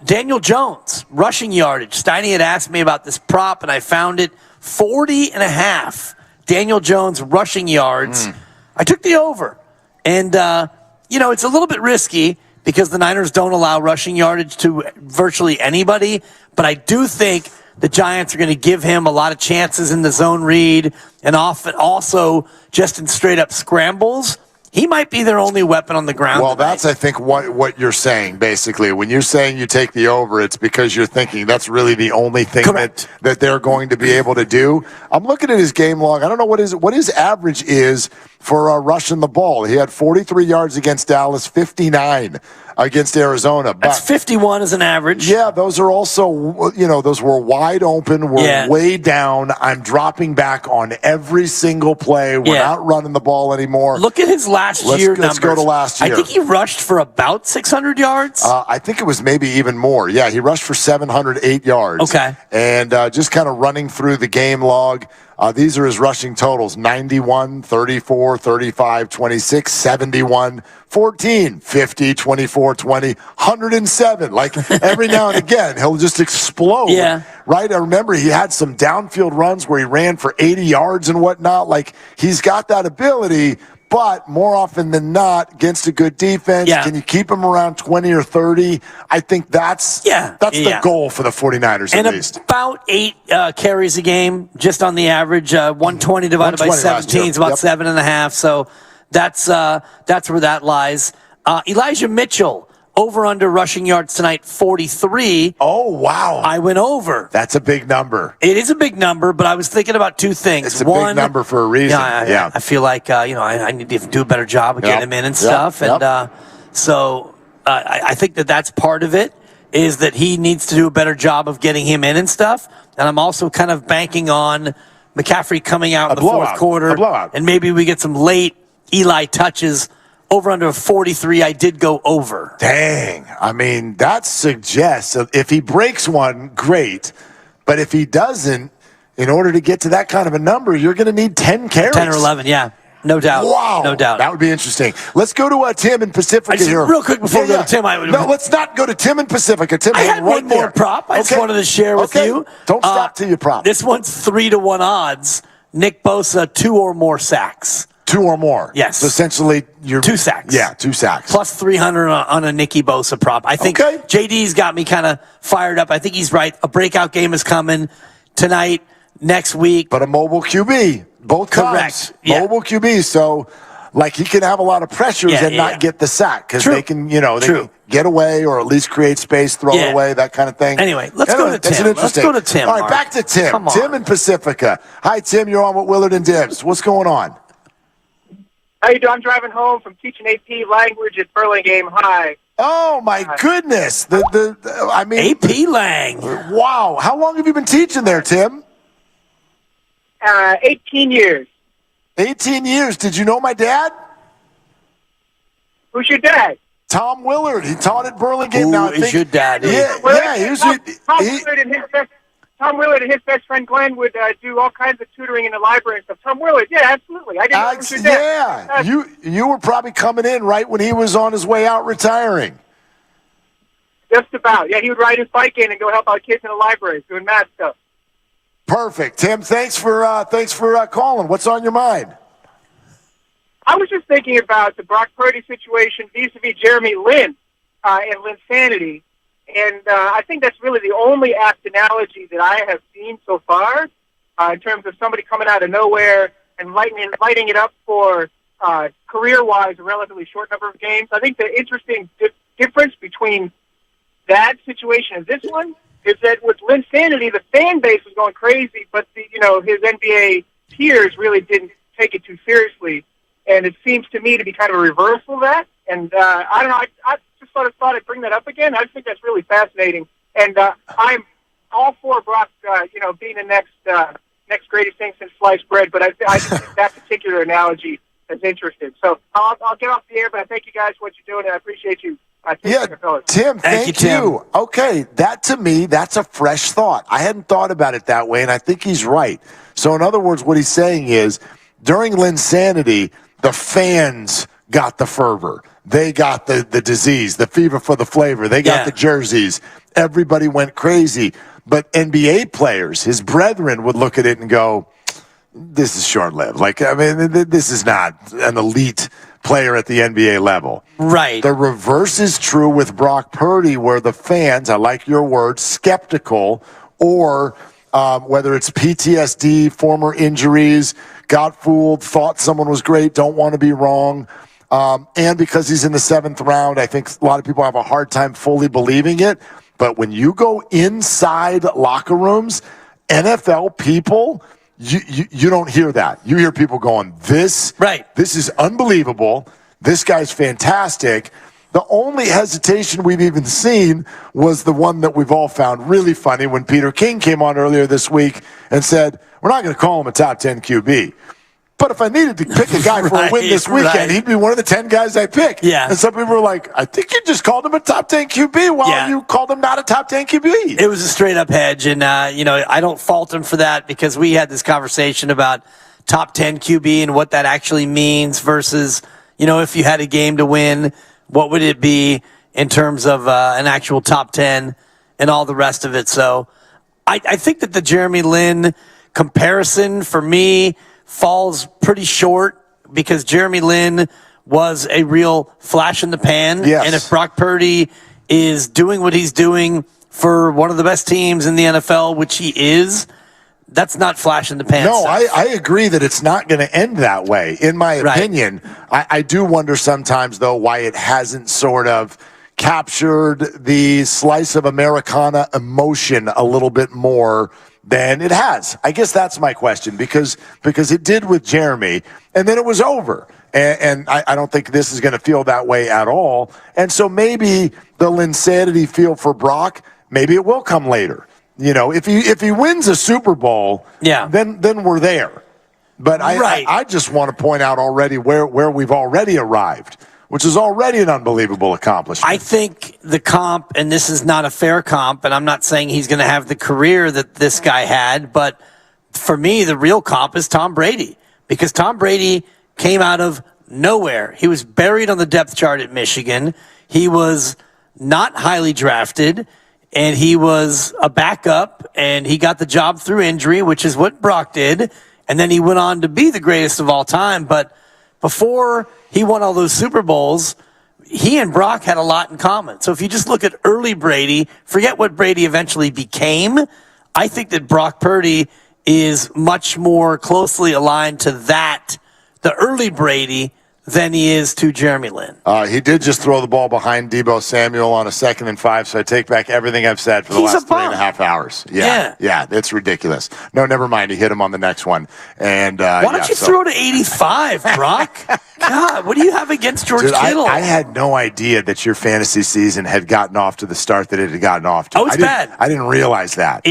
Daniel Jones, rushing yardage. Steiny had asked me about this prop, and I found it 40.5. Daniel Jones rushing yards. I took the over. And, it's a little bit risky because the Niners don't allow rushing yardage to virtually anybody, but I do think the Giants are going to give him a lot of chances in the zone read and often also just in straight-up scrambles. He might be their only weapon on the ground. Well, that's, I think, what you're saying, basically. When you're saying you take the over, it's because you're thinking that's really the only thing that they're going to be able to do. I'm looking at his game log. I don't know what his average is for rushing the ball. He had 43 yards against Dallas, 59 against Arizona. That's 51 as an average. Yeah, those are also, those were wide open. We're way down. I'm dropping back on every single play. We're not running the ball anymore. Look at his last year numbers. Let's go to last year. I think he rushed for about 600 yards. I think it was maybe even more. Yeah, he rushed for 708 yards. Okay. And just kind of running through the game log, these are his rushing totals: 91, 34, 35, 26, 71, 14, 50, 24, 20, 107. Like every now and again, he'll just explode. Yeah. Right? I remember he had some downfield runs where he ran for 80 yards and whatnot. Like he's got that ability. But more often than not, against a good defense, can you keep him around 20 or 30? I think that's the goal for the 49ers and at least. About 8 carries a game, just on the average. 120 divided by 17 is about 7.5. So that's where that lies. Elijah Mitchell, over-under rushing yards tonight, 43. Oh, wow. I went over. That's a big number. It is a big number, but I was thinking about 2 things. It's a big number for a reason. I feel like, I need to do a better job of getting him in and stuff. And so I think that's part of it, is that he needs to do a better job of getting him in and stuff. And I'm also kind of banking on McCaffrey coming out in the fourth quarter. And maybe we get some late Eli touches. Over under 43, I did go over. Dang. I mean, that suggests if he breaks one, great. But if he doesn't, in order to get to that kind of a number, you're going to need 10 carries. 10 or 11, yeah. No doubt. Wow. No doubt. That would be interesting. Let's go to Tim in Pacifica here. Real quick before we go to Tim. No, let's not go to Tim in Pacifica. Tim, I had one more prop I just wanted to share with you. Don't stop till you prop. This one's 3-1 odds. Nick Bosa, 2 or more sacks. 2 or more? Yes. So essentially, you're 2 sacks. Yeah, 2 sacks. Plus 300 on a Nicky Bosa prop. I think JD's got me kind of fired up. I think he's right. A breakout game is coming tonight, next week. But a mobile QB, both Correct. times. Mobile QB, so like he can have a lot of pressures and not get the sack because they can, they can get away or at least create space, throw it away, that kind of thing. Anyway, let's go to Tim. Let's go to Tim. All right, back to Tim. Come on. Tim in Pacifica. Hi, Tim. You're on with Willard and Dibs. What's going on? How you doing? I'm driving home from teaching AP language at Burlingame High. Oh my goodness! I mean, AP Lang. Wow. How long have you been teaching there, Tim? 18 years. 18 years. Did you know my dad? Who's your dad? Tom Willard. He taught at Burlingame. Who is your dad? Tom Willard and his best friend Glenn would do all kinds of tutoring in the library and stuff. Tom Willard, yeah, absolutely. I didn't know who was your dad. Yeah, you were probably coming in right when he was on his way out retiring. Just about. Yeah, he would ride his bike in and go help out kids in the libraries doing math stuff. Perfect, Tim. Thanks for calling. What's on your mind? I was just thinking about the Brock Purdy situation vis-a-vis Jeremy Lin and Linsanity. And I think that's really the only apt analogy that I have seen so far in terms of somebody coming out of nowhere and lighting it up for career-wise a relatively short number of games. I think the interesting difference between that situation and this one is that with Linsanity, the fan base was going crazy, but his NBA peers really didn't take it too seriously. And it seems to me to be kind of a reversal of that. And I don't know, I just thought I'd bring that up again. I just think that's really fascinating. And I'm all for Brock, being the next greatest thing since sliced bread. But I just think that particular analogy is interesting. So I'll get off the air, but I thank you guys for what you're doing, and I appreciate you. Tim, thank you. Okay, that to me, that's a fresh thought. I hadn't thought about it that way, and I think he's right. So in other words, what he's saying is, during Linsanity, the fans got the fervor. They got the disease, the fever for the flavor. They got the jerseys. Everybody went crazy. But NBA players, his brethren, would look at it and go, this is short-lived. This is not an elite player at the NBA level. Right. The reverse is true with Brock Purdy, where the fans, I like your word, skeptical, or whether it's PTSD, former injuries, got fooled, thought someone was great, don't want to be wrong. And because he's in the 7th round, I think a lot of people have a hard time fully believing it. But when you go inside locker rooms, NFL people, you don't hear that. You hear people going, this is unbelievable. This guy's fantastic. The only hesitation we've even seen was the one that we've all found really funny when Peter King came on earlier this week and said, we're not going to call him a top 10 QB. But if I needed to pick a guy for a win this weekend, he'd be one of the 10 guys I pick. Yeah. And some people were like, I think you just called him a top 10 QB while you called him not a top 10 QB. It was a straight-up hedge, and, I don't fault him for that because we had this conversation about top 10 QB and what that actually means versus, if you had a game to win, what would it be in terms of an actual top 10 and all the rest of it. So I think that the Jeremy Lin comparison for me falls pretty short because Jeremy Lin was a real flash in the pan. Yes. And if Brock Purdy is doing what he's doing for one of the best teams in the NFL, which he is, that's not flash in the pan. No, I agree that it's not going to end that way. In my opinion, I do wonder sometimes, though, why it hasn't sort of captured the slice of Americana emotion a little bit more than it has. I guess that's my question, because it did with Jeremy, and then it was over. And I don't think this is going to feel that way at all. And so maybe the Linsanity feel for Brock, maybe it will come later. If he wins a Super Bowl, then we're there. But I just want to point out already where we've already arrived, which is already an unbelievable accomplishment. I think the comp, and this is not a fair comp, and I'm not saying he's going to have the career that this guy had, but for me, the real comp is Tom Brady, because Tom Brady came out of nowhere. He was buried on the depth chart at Michigan. He was not highly drafted, and he was a backup, and he got the job through injury, which is what Brock did. And then he went on to be the greatest of all time. But before he won all those Super Bowls, he and Brock had a lot in common. So if you just look at early Brady, forget what Brady eventually became. I think that Brock Purdy is much more closely aligned to that, the early Brady, than he is to Jeremy Lin. He did just throw the ball behind Deebo Samuel on a 2nd and 5, so I take back everything I've said for the last 3.5 hours. Yeah, it's ridiculous. No, never mind. He hit him on the next one. And why don't you throw to 85, Brock? God, what do you have against George Kittle? I had no idea that your fantasy season had gotten off to the start that it had gotten off to. Oh, it's bad. I didn't realize that.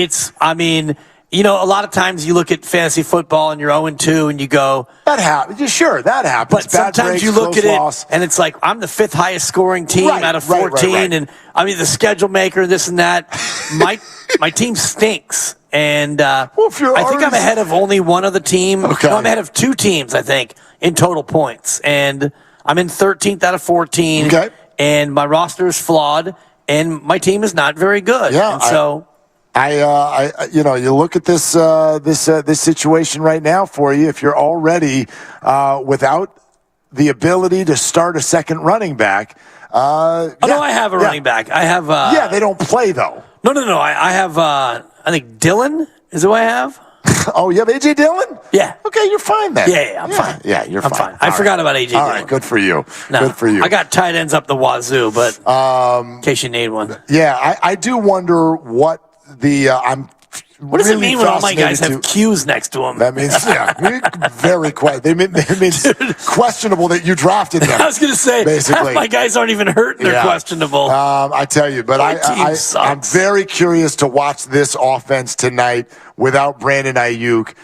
A lot of times you look at fantasy football and you're 0-2 and you go, that happens. Sure, that happens. But sometimes you look at it and it's like, I'm the 5th highest scoring team out of 14. Right. And I mean, the schedule maker, this and that. My team stinks. And I think I'm ahead of only one other team. Okay. No, I'm ahead of 2 teams, I think, in total points. And I'm in 13th out of 14. Okay. And my roster is flawed. And my team is not very good. Yeah. And so you look at this situation right now for you. If you're already without the ability to start a second running back, I have a running back. I have. They don't play though. No. I have. I think Dylan is who I have. Oh, you have AJ Dillon? Yeah. Okay, you're fine then. Yeah, I'm fine. Yeah, you're fine. I forgot about AJ Dillon. All right, good for you. No, good for you. I got tight ends up the wazoo, but in case you need one. Yeah, I do wonder what what does it mean when all my guys have Q's next to them? That means, very it means questionable that you drafted them. I was going to say, basically. Half my guys aren't even hurt and they're questionable. I tell you, but I'm very curious to watch this offense tonight without Brandon Ayuk.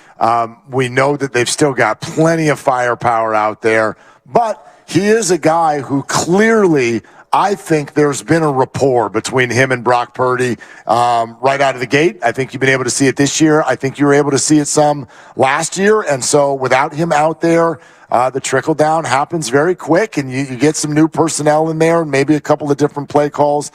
We know that they've still got plenty of firepower out there, but he is a guy who clearly, I think there's been a rapport between him and Brock Purdy right out of the gate. I think you've been able to see it this year. I think you were able to see it some last year. And so without him out there, the trickle down happens very quick, and you get some new personnel in there and maybe a couple of different play calls.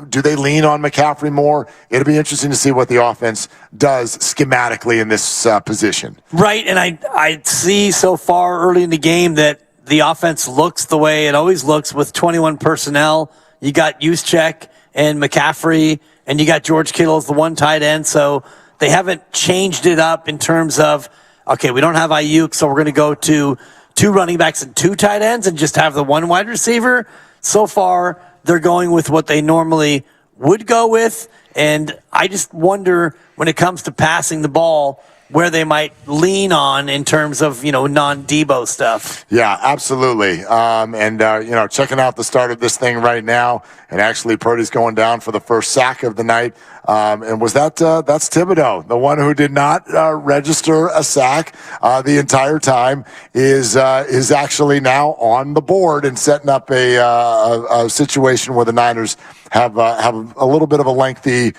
Do they lean on McCaffrey more? It'll be interesting to see what the offense does schematically in this position. Right, and I see so far early in the game that the offense looks the way it always looks with 21 personnel. You got Juszczyk and McCaffrey, and you got George Kittle as the one tight end. So they haven't changed it up in terms of, okay, we don't have Ayuk, so we're going to go to 2 running backs and 2 tight ends and just have the 1 wide receiver. So far, they're going with what they normally would go with. And I just wonder when it comes to passing the ball, where they might lean on in terms of, non-Debo stuff. Yeah, absolutely. Checking out the start of this thing right now, and actually Purdy's going down for the first sack of the night. And was that's Thibodeau, the one who did not register a sack the entire time, is actually now on the board and setting up a situation where the Niners have a little bit of a lengthy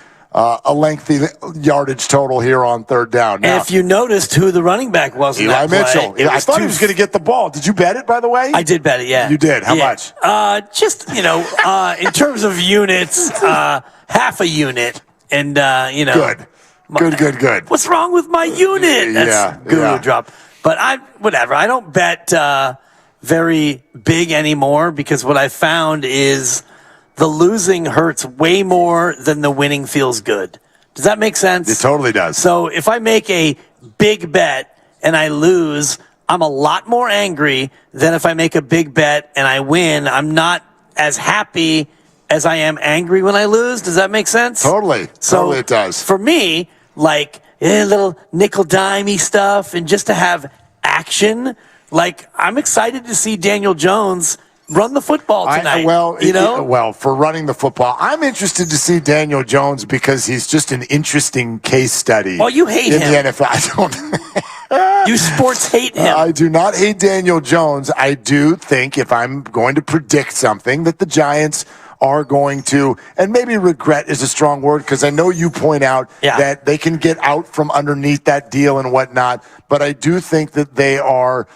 yardage total here on 3rd down. Now, and if you noticed who the running back was in Eli that play, Mitchell. I thought he was going to get the ball. Did you bet it, by the way? I did bet it, yeah. You did? How much? In terms of units, half a unit. And, Good. What's wrong with my unit? That's Guru drop. But I don't bet very big anymore, because what I found is the losing hurts way more than the winning feels good. Does that make sense? It totally does. So if I make a big bet and I lose, I'm a lot more angry than if I make a big bet and I win. I'm not as happy as I am angry when I lose. Does that make sense? Totally. So totally it does. For me, little nickel-dimey stuff and just to have action, I'm excited to see Daniel Jones run the football tonight. For running the football, I'm interested to see Daniel Jones because he's just an interesting case study. Oh, you hate him in the NFL. I don't. You sports hate him. I do not hate Daniel Jones. I do think, if I'm going to predict something, that the Giants are going to, and maybe regret is a strong word because I know you point out that they can get out from underneath that deal and whatnot, but I do think that they are,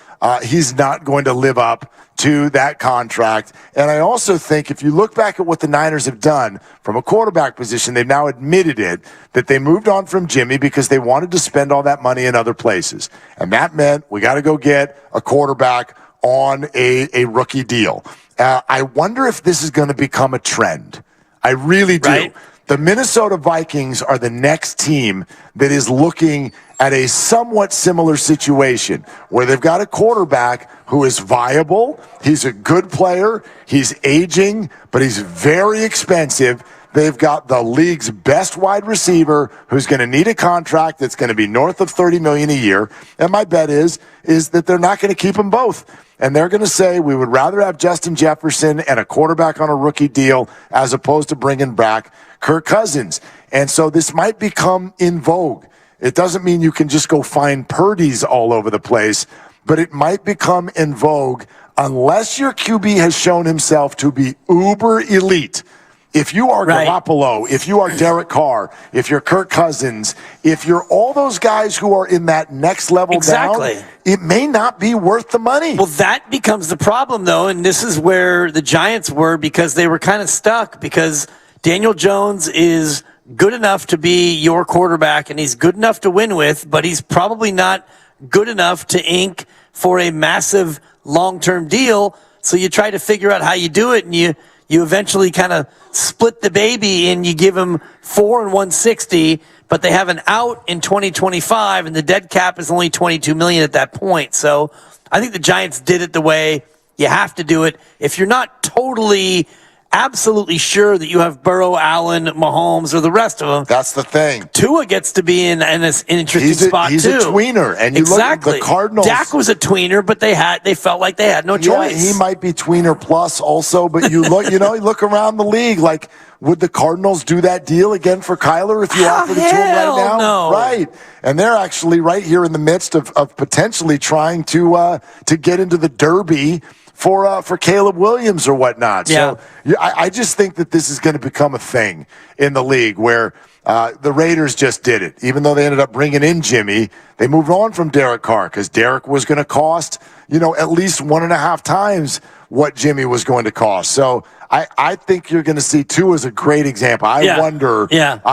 he's not going to live up to that contract. And I also think if you look back at what the Niners have done from a quarterback position, they've now admitted it, that they moved on from Jimmy because they wanted to spend all that money in other places. And that meant we got to go get a quarterback on a rookie deal. I wonder if this is going to become a trend. I really do. Right? The Minnesota Vikings are the next team that is looking at a somewhat similar situation where they've got a quarterback who is viable. He's a good player. He's aging, but he's very expensive. They've got the league's best wide receiver who's going to need a contract that's going to be north of $30 million a year. And my bet is that they're not going to keep them both. And they're going to say, we would rather have Justin Jefferson and a quarterback on a rookie deal as opposed to bringing back Kirk Cousins. And so this might become in vogue. It doesn't mean you can just go find Purdy's all over the place, but it might become in vogue unless your QB has shown himself to be uber elite. If you are Garoppolo, if you are Derek Carr, if you're Kirk Cousins, if you're all those guys who are in that next level down, it may not be worth the money. Well, that becomes the problem, though, and this is where the Giants were because they were kind of stuck because Daniel Jones is good enough to be your quarterback and he's good enough to win with, but he's probably not good enough to ink for a massive long-term deal. So you try to figure out how you do it, and you eventually kind of split the baby and you give him $4 and $160, but they have an out in 2025 and the dead cap is only $22 million at that point. So I think the Giants did it the way you have to do it. If you're not totally absolutely sure that you have Burrow, Allen, Mahomes, or the rest of them. That's the thing. Tua gets to be in an interesting spot, he's too. He's a tweener. And you look at the Cardinals. Dak was a tweener, but they felt like they had no choice. He might be tweener plus also, but you look, you look around the league, like, would the Cardinals do that deal again for Kyler if you offered it to him right now? No. Right. And they're actually right here in the midst of potentially trying to get into the Derby for Caleb Williams or whatnot. Yeah. So I just think that this is going to become a thing in the league where the Raiders just did it. Even though they ended up bringing in Jimmy, they moved on from Derek Carr because Derek was going to cost, at least 1.5 times what Jimmy was going to cost. So I think you're going to see Tua as a great example. I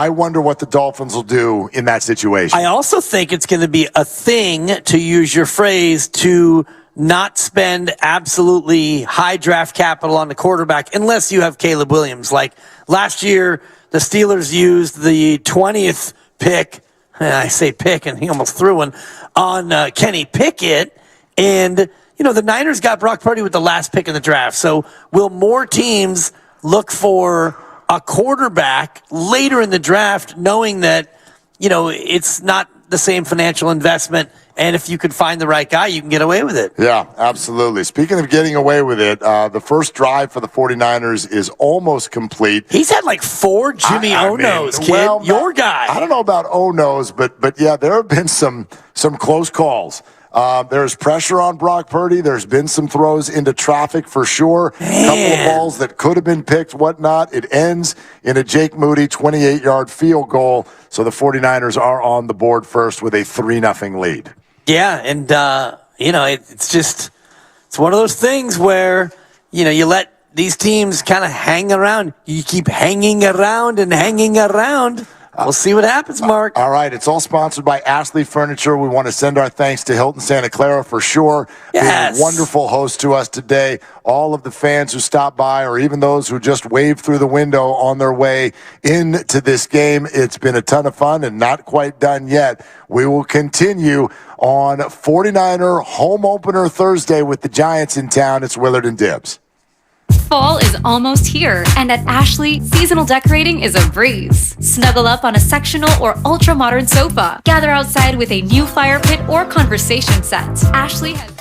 wonder what the Dolphins will do in that situation. I also think it's going to be a thing, to use your phrase, to not spend absolutely high draft capital on the quarterback unless you have Caleb Williams. Like last year, the Steelers used the 20th pick. I say pick, and he almost threw one on Kenny Pickett. And, the Niners got Brock Purdy with the last pick in the draft. So will more teams look for a quarterback later in the draft, knowing that, it's not the same financial investment, and if you could find the right guy, you can get away with it. Yeah, absolutely. Speaking of getting away with it, the first drive for the 49ers is almost complete. He's had like 4 Jimmy O-Nos, kid. Well, your guy. I don't know about O-Nos, but yeah, there have been some close calls. There's pressure on Brock Purdy. There's been some throws into traffic for sure. A couple of balls that could have been picked, whatnot. It ends in a Jake Moody 28-yard field goal. So the 49ers are on the board first with a 3-0 lead. Yeah, and, it's one of those things where, you let these teams kind of hang around. You keep hanging around and hanging around. We'll see what happens, Mark. All right. It's all sponsored by Ashley Furniture. We want to send our thanks to Hilton Santa Clara for sure. Yes. Being a wonderful host to us today. All of the fans who stopped by or even those who just waved through the window on their way into this game. It's been a ton of fun and not quite done yet. We will continue on 49er home opener Thursday with the Giants in town. It's Willard and Dibbs. Fall is almost here, and at Ashley, seasonal decorating is a breeze. Snuggle up on a sectional or ultra-modern sofa. Gather outside with a new fire pit or conversation set. Ashley has...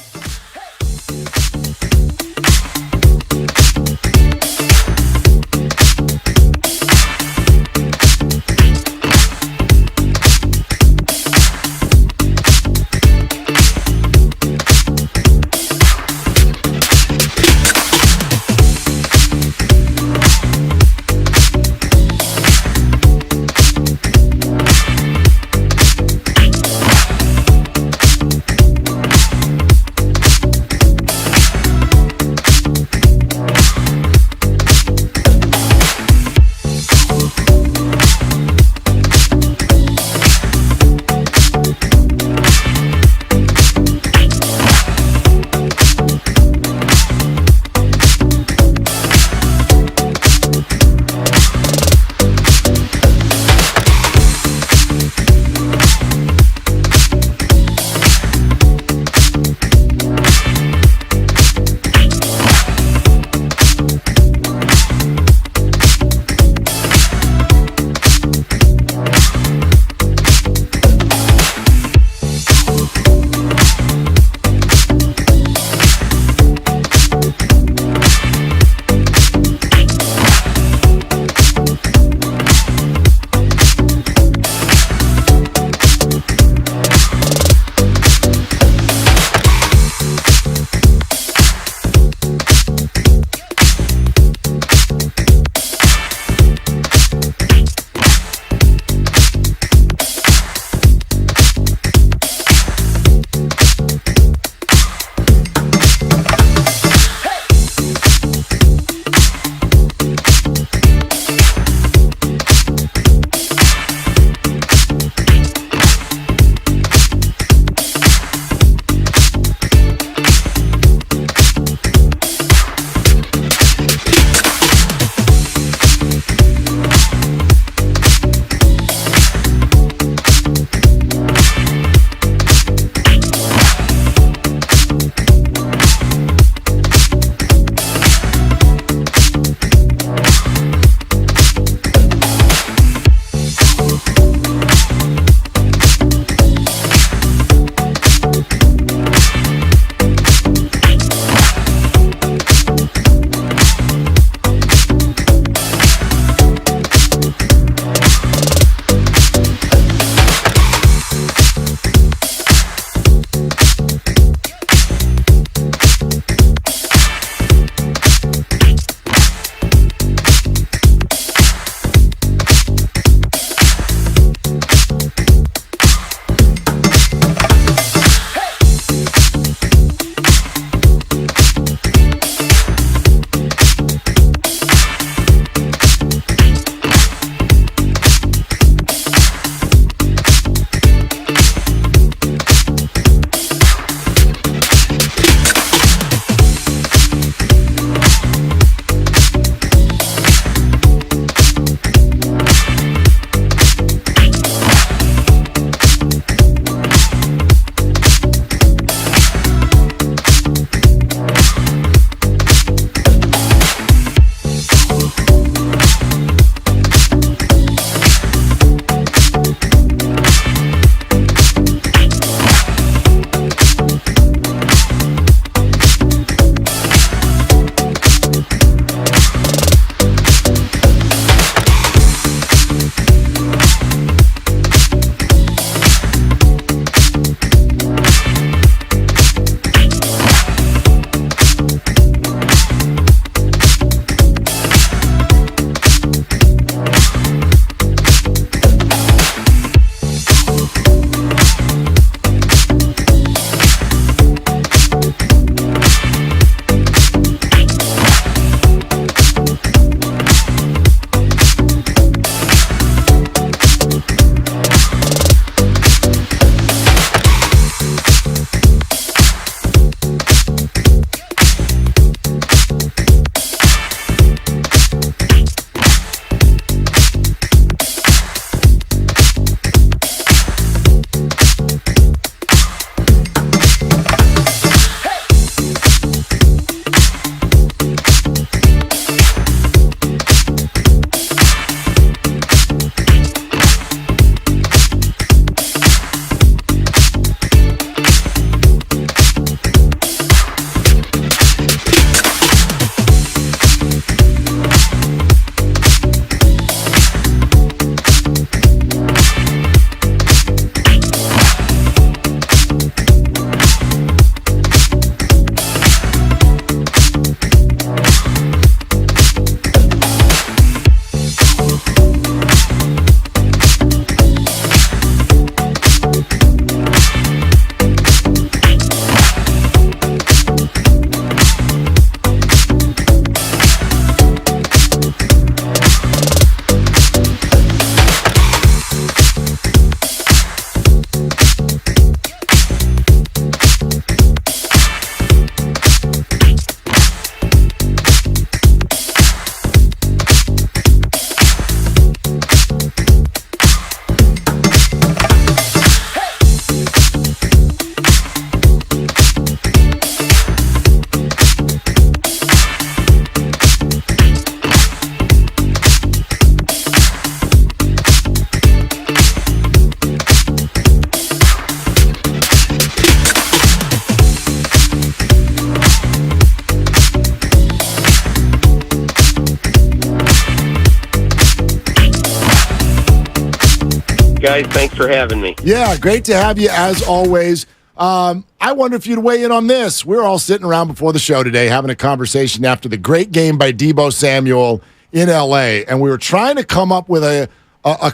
guys. Thanks for having me. Yeah, great to have you as always. I wonder if you'd weigh in on this. We're all sitting around before the show today having a conversation after the great game by Deebo Samuel in L.A., and we were trying to come up with a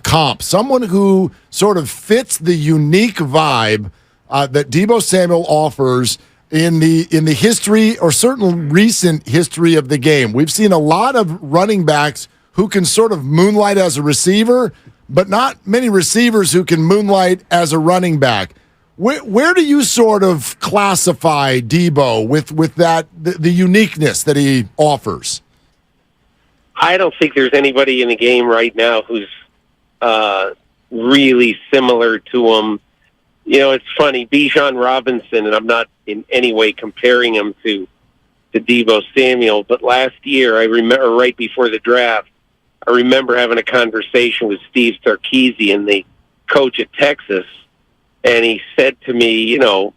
comp, someone who sort of fits the unique vibe that Deebo Samuel offers in the history, or certainly recent history of the game. We've seen a lot of running backs who can sort of moonlight as a receiver, but not many receivers who can moonlight as a running back. Where do you sort of classify Deebo with that the uniqueness that he offers? I don't think there's anybody in the game right now who's really similar to him. You know, it's funny, Bijan Robinson, and I'm not in any way comparing him to Deebo Samuel, but last year, I remember right before the draft, I remember having a conversation with Steve Sarkisian, the coach at Texas, and he said to me, you know,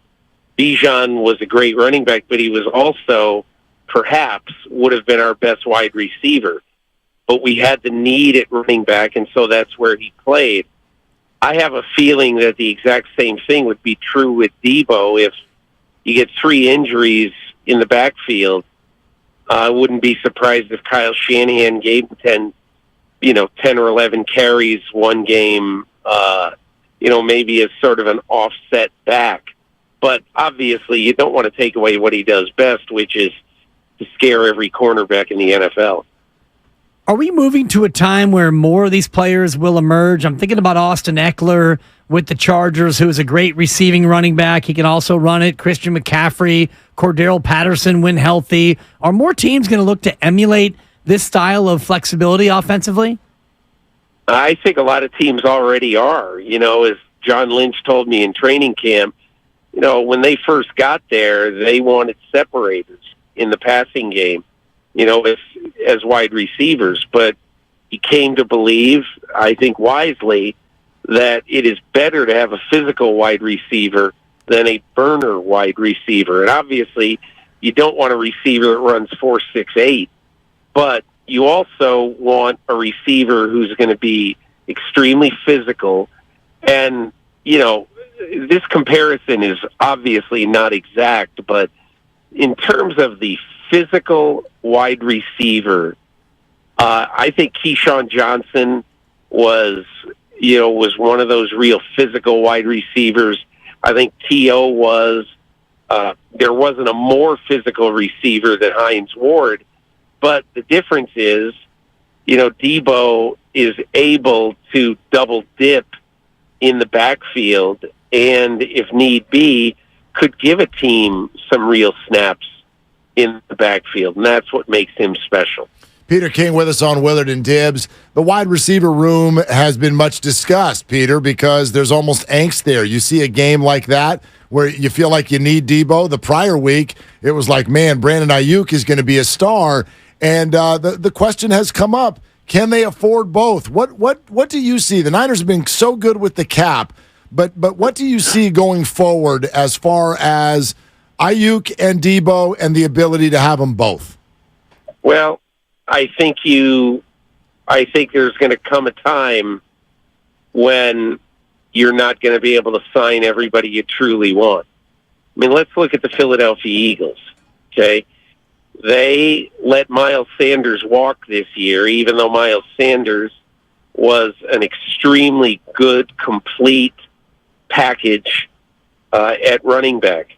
Bijan was a great running back, but he was also perhaps would have been our best wide receiver. But we had the need at running back, and so that's where he played. I have a feeling that the exact same thing would be true with Deebo. If you get 3 injuries in the backfield, I wouldn't be surprised if Kyle Shanahan gave him 10 or 11 carries one game, maybe as sort of an offset back. But obviously you don't want to take away what he does best, which is to scare every cornerback in the NFL. Are we moving to a time where more of these players will emerge? I'm thinking about Austin Eckler with the Chargers, who is a great receiving running back. He can also run it. Christian McCaffrey, Cordero Patterson when healthy. Are more teams going to look to emulate this style of flexibility offensively? I think a lot of teams already are. You know, as John Lynch told me in training camp, you know, when they first got there, they wanted separators in the passing game, you know, as wide receivers. But he came to believe, I think wisely, that it is better to have a physical wide receiver than a burner wide receiver. And obviously, you don't want a receiver that runs 4.68, but you also want a receiver who's going to be extremely physical. And, you know, this comparison is obviously not exact, but in terms of the physical wide receiver, I think Keyshawn Johnson was one of those real physical wide receivers. I think T.O. was. There wasn't a more physical receiver than Hines Ward. But the difference is, you know, Deebo is able to double dip in the backfield and, if need be, could give a team some real snaps in the backfield. And that's what makes him special. Peter King with us on Willard and Dibbs. The wide receiver room has been much discussed, Peter, because there's almost angst there. You see a game like that where you feel like you need Deebo. The prior week, it was like, man, Brandon Ayuk is going to be a star. And the question has come up, can they afford both? What do you see? The Niners have been so good with the cap, but what do you see going forward as far as Ayuk and Deebo and the ability to have them both? Well, I think there's going to come a time when you're not going to be able to sign everybody you truly want. I mean, let's look at the Philadelphia Eagles, okay? They let Miles Sanders walk this year, even though Miles Sanders was an extremely good, complete package at running back.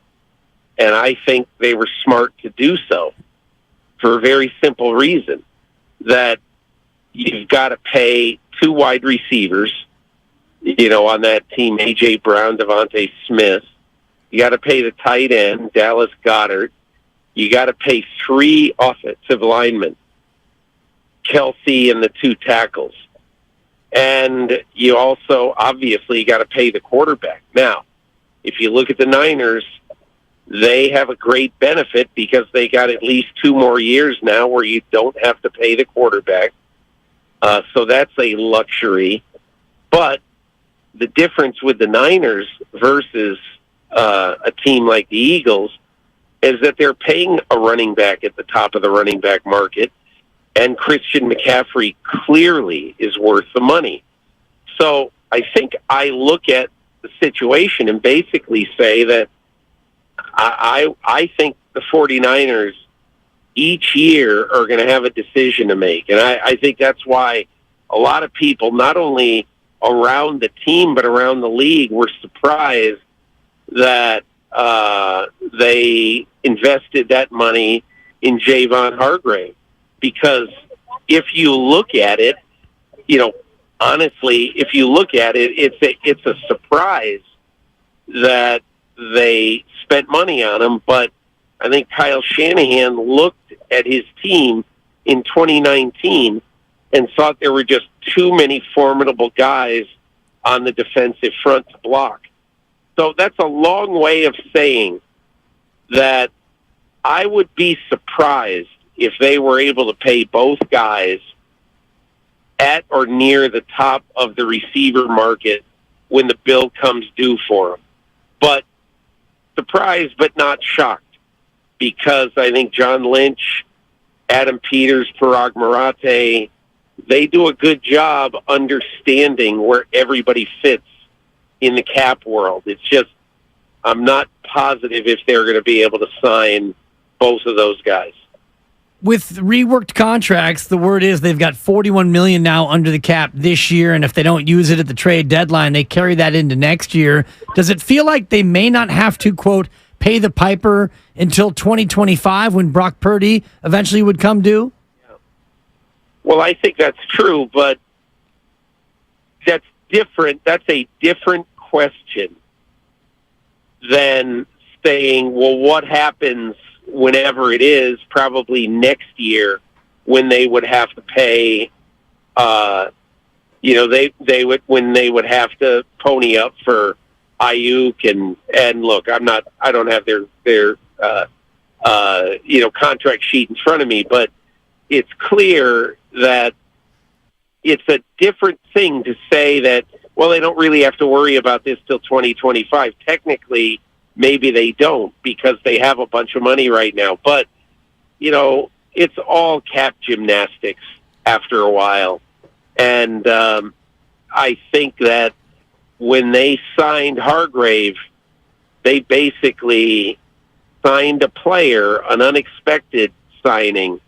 And I think they were smart to do so for a very simple reason, that you've got to pay 2 wide receivers, you know, on that team, A.J. Brown, Devontae Smith. You got to pay the tight end, Dallas Goedert. You got to pay 3 offensive linemen, Kelsey and the 2 tackles. And you also, obviously, got to pay the quarterback. Now, if you look at the Niners, they have a great benefit because they got at least 2 more years now where you don't have to pay the quarterback. So that's a luxury. But the difference with the Niners versus a team like the Eagles is that they're paying a running back at the top of the running back market, and Christian McCaffrey clearly is worth the money. So I think I look at the situation and basically say that I think the 49ers each year are going to have a decision to make. And I think that's why a lot of people, not only around the team but around the league, were surprised that they invested that money in Javon Hargrave. Because if you look at it, honestly, if you look at it, it's a surprise that they spent money on him. But I think Kyle Shanahan looked at his team in 2019 and thought there were just too many formidable guys on the defensive front to block. So that's a long way of saying that I would be surprised if they were able to pay both guys at or near the top of the receiver market when the bill comes due for them. But surprised but not shocked, because I think John Lynch, Adam Peters, Parag Marate, they do a good job understanding where everybody fits in the cap world. It's just, I'm not positive if they're going to be able to sign both of those guys. With reworked contracts, the word is they've got $41 million now under the cap this year, and if they don't use it at the trade deadline, they carry that into next year. Does it feel like they may not have to, quote, pay the piper until 2025 when Brock Purdy eventually would come due? Well, I think that's true, but that's different. That's a different question than saying, well, what happens whenever it is, probably next year, when they would have to pay, they would have to pony up for Ayuk and look, I don't have their contract sheet in front of me, but it's clear that it's a different thing to say that, well, they don't really have to worry about this till 2025. Technically, maybe they don't, because they have a bunch of money right now. But, it's all cap gymnastics after a while. And I think that when they signed Hargrave, they basically signed a player, an unexpected signing.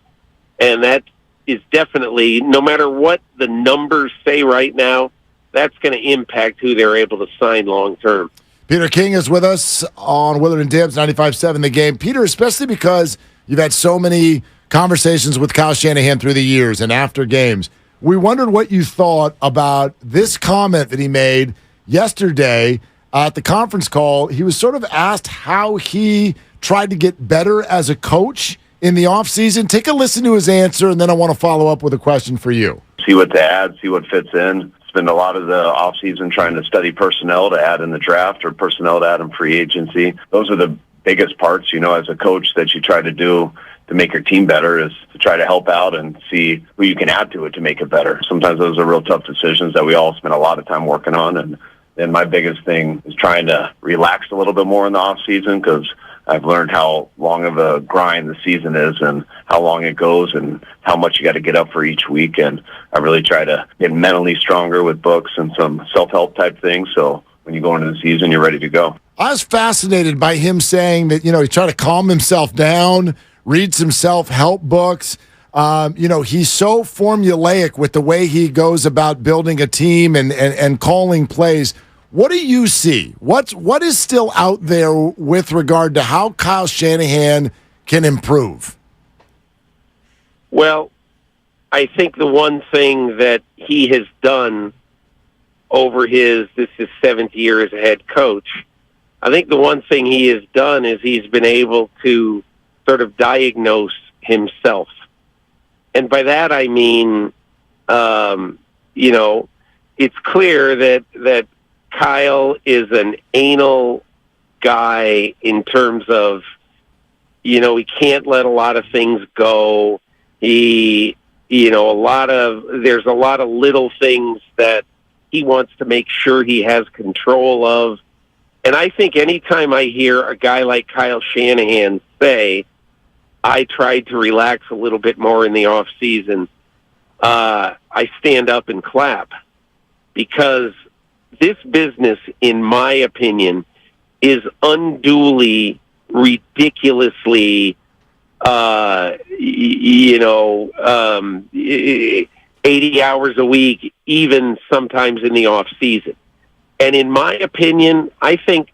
And that is definitely, no matter what the numbers say right now, that's going to impact who they're able to sign long term. Peter King is with us on Willard and Dibbs 95.7 The Game. Peter, especially because you've had so many conversations with Kyle Shanahan through the years and after games, we wondered what you thought about this comment that he made yesterday at the conference call. He was sort of asked how he tried to get better as a coach in the offseason. Take a listen to his answer, and then I want to follow up with a question for you. See what to add, see what fits in. Spend a lot of the offseason trying to study personnel to add in the draft or personnel to add in free agency. Those are the biggest parts, as a coach, that you try to do to make your team better, is to try to help out and see who you can add to it to make it better. Sometimes those are real tough decisions that we all spend a lot of time working on. And then my biggest thing is trying to relax a little bit more in the offseason, because I've learned how long of a grind the season is and how long it goes and how much you got to get up for each week. And I really try to get mentally stronger with books and some self-help type things. So when you go into the season, you're ready to go. I was fascinated by him saying that, he tried to calm himself down, read some self-help books. He's so formulaic with the way he goes about building a team and calling plays. What do you see? What is still out there with regard to how Kyle Shanahan can improve? Well, I think the one thing that he has done over this is his 7th year as a head coach, I think the one thing he has done is he's been able to sort of diagnose himself. And by that I mean, it's clear that Kyle is an anal guy in terms of, he can't let a lot of things go. There's a lot of little things that he wants to make sure he has control of. And I think anytime I hear a guy like Kyle Shanahan say, I tried to relax a little bit more in the off season, I stand up and clap, because this business, in my opinion, is unduly, ridiculously, 80 hours a week, even sometimes in the off season. And in my opinion, I think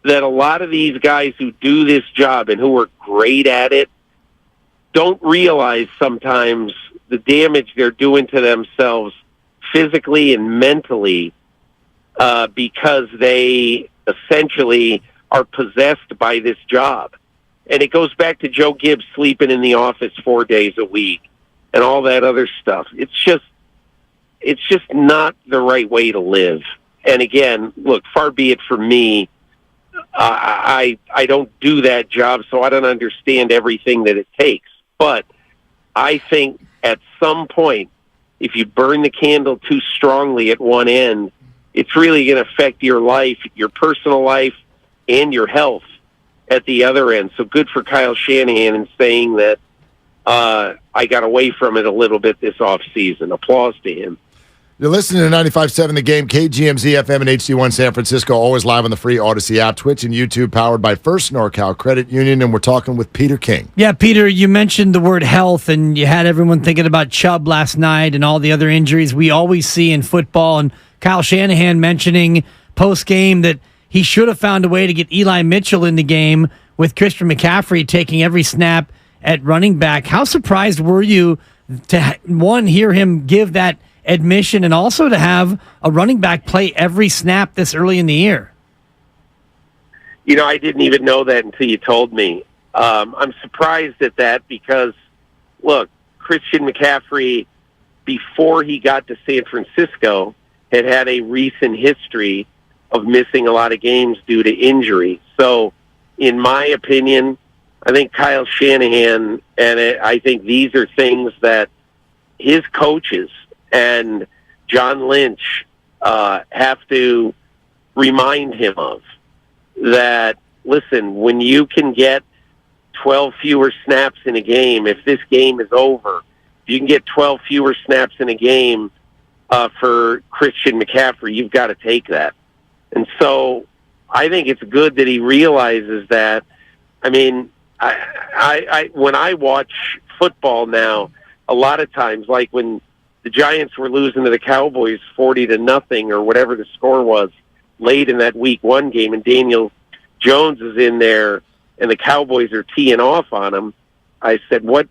that a lot of these guys who do this job and who are great at it don't realize sometimes the damage they're doing to themselves physically and mentally because they essentially are possessed by this job. And it goes back to Joe Gibbs sleeping in the office 4 days a week and all that other stuff. It's just not the right way to live. And again, look, far be it from me. I don't do that job, so I don't understand everything that it takes. But I think at some point, if you burn the candle too strongly at one end, it's really going to affect your life, your personal life, and your health at the other end. So good for Kyle Shanahan in saying that I got away from it a little bit this offseason. Applause to him. You're listening to 95.7 The Game, KGMZ FM and HD1 San Francisco, always live on the free Odyssey app, Twitch and YouTube, powered by First NorCal Credit Union, and we're talking with Peter King. Yeah, Peter, you mentioned the word health, and you had everyone thinking about Chubb last night and all the other injuries we always see in football, and Kyle Shanahan mentioning post-game that he should have found a way to get Eli Mitchell in the game with Christian McCaffrey taking every snap at running back. How surprised were you to, one, hear him give that admission and also to have a running back play every snap this early in the year? I didn't even know that until you told me. I'm surprised at that because, look, Christian McCaffrey, before he got to San Francisco, had a recent history of missing a lot of games due to injury. So, in my opinion, I think Kyle Shanahan, and I think these are things that his coaches and John Lynch have to remind him of. That, listen, when you can get 12 fewer snaps in a game, if this game is over, you can get 12 fewer snaps in a game for Christian McCaffrey, you've got to take that. And so I think it's good that he realizes that. I mean, I when I watch football now, a lot of times, like when the Giants were losing to the Cowboys 40-0 or whatever the score was late in that Week 1 game, and Daniel Jones is in there, and the Cowboys are teeing off on him. I said, why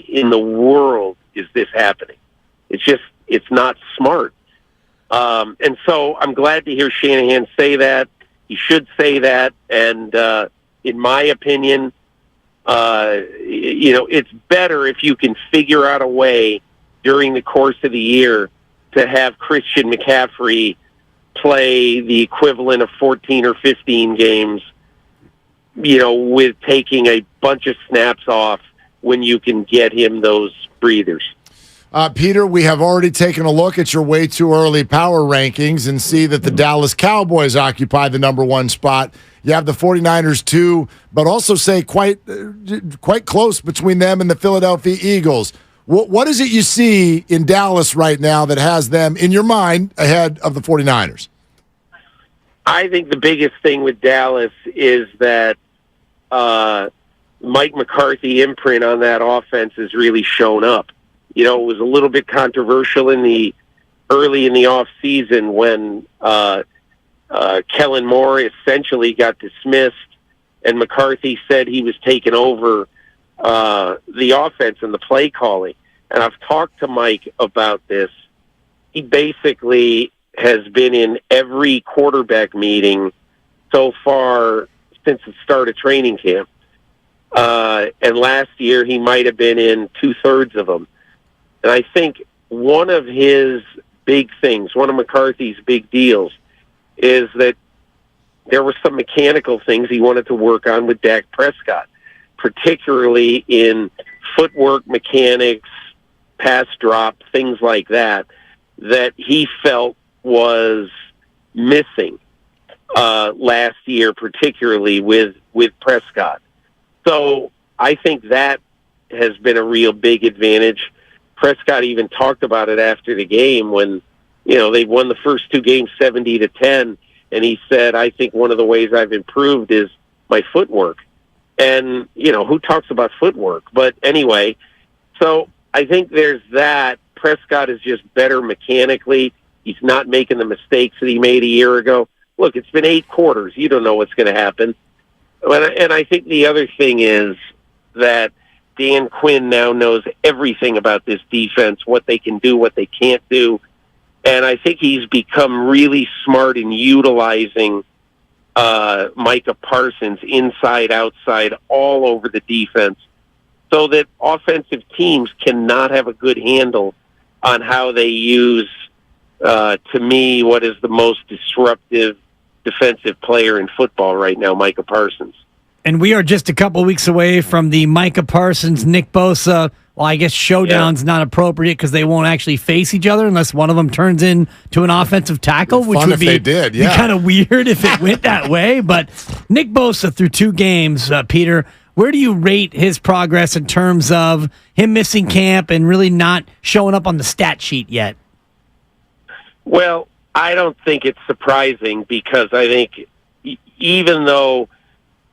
in the world is this happening? It's not smart. And so I'm glad to hear Shanahan say that. He should say that. And in my opinion, it's better if you can figure out a way during the course of the year to have Christian McCaffrey play the equivalent of 14 or 15 games, with taking a bunch of snaps off when you can get him those breathers. Peter, we have already taken a look at your way too early power rankings and see that the Dallas Cowboys occupy the number 1 spot. You have the 49ers too, but also say quite close between them and the Philadelphia Eagles. What is it you see in Dallas right now that has them, in your mind, ahead of the 49ers? I think the biggest thing with Dallas is that Mike McCarthy imprint on that offense has really shown up. It was a little bit controversial early in the off season when Kellen Moore essentially got dismissed, and McCarthy said he was taking over the offense and the play calling. And I've talked to Mike about this. He basically has been in every quarterback meeting so far since the start of training camp. And last year he might have been in 2/3 of them. And I think one of his big things, one of McCarthy's big deals, is that there were some mechanical things he wanted to work on with Dak Prescott, particularly in footwork mechanics, pass drop, things like that he felt was missing last year, particularly with Prescott. So I think that has been a real big advantage. Prescott even talked about it after the game when they won the first 2 games 70-10, and he said, I think one of the ways I've improved is my footwork. And, who talks about footwork? But anyway, so I think there's that. Prescott is just better mechanically. He's not making the mistakes that he made a year ago. Look, it's been 8 quarters. You don't know what's going to happen. And I think the other thing is that Dan Quinn now knows everything about this defense, what they can do, what they can't do. And I think he's become really smart in utilizing Micah Parsons inside, outside, all over the defense, so that offensive teams cannot have a good handle on how they use, to me, what is the most disruptive defensive player in football right now, Micah Parsons. And we are just a couple weeks away from the Micah Parsons, Nick Bosa. Well, I guess showdown's not appropriate because they won't actually face each other unless one of them turns into an offensive tackle, which would be kind of weird if it went that way. But Nick Bosa through 2 games, Peter, where do you rate his progress in terms of him missing camp and really not showing up on the stat sheet yet? Well, I don't think it's surprising because I think even though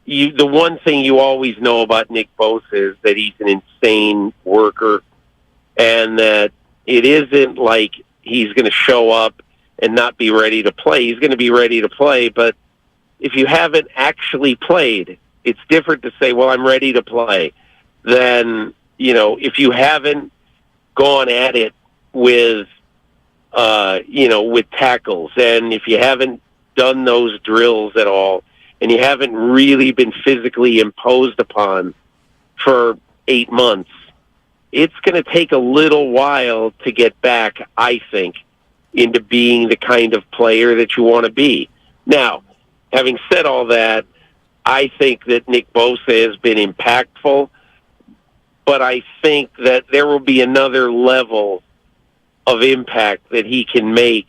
the one thing you always know about Nick Bosa is that he's an insane worker and that it isn't like he's going to show up and not be ready to play. He's going to be ready to play, but if you haven't actually played, it's different to say, well, I'm ready to play, than, if you haven't gone at it with, with tackles, and if you haven't done those drills at all, and you haven't really been physically imposed upon for 8 months, it's going to take a little while to get back, I think, into being the kind of player that you want to be. Now, having said all that, I think that Nick Bosa has been impactful, but I think that there will be another level of impact that he can make,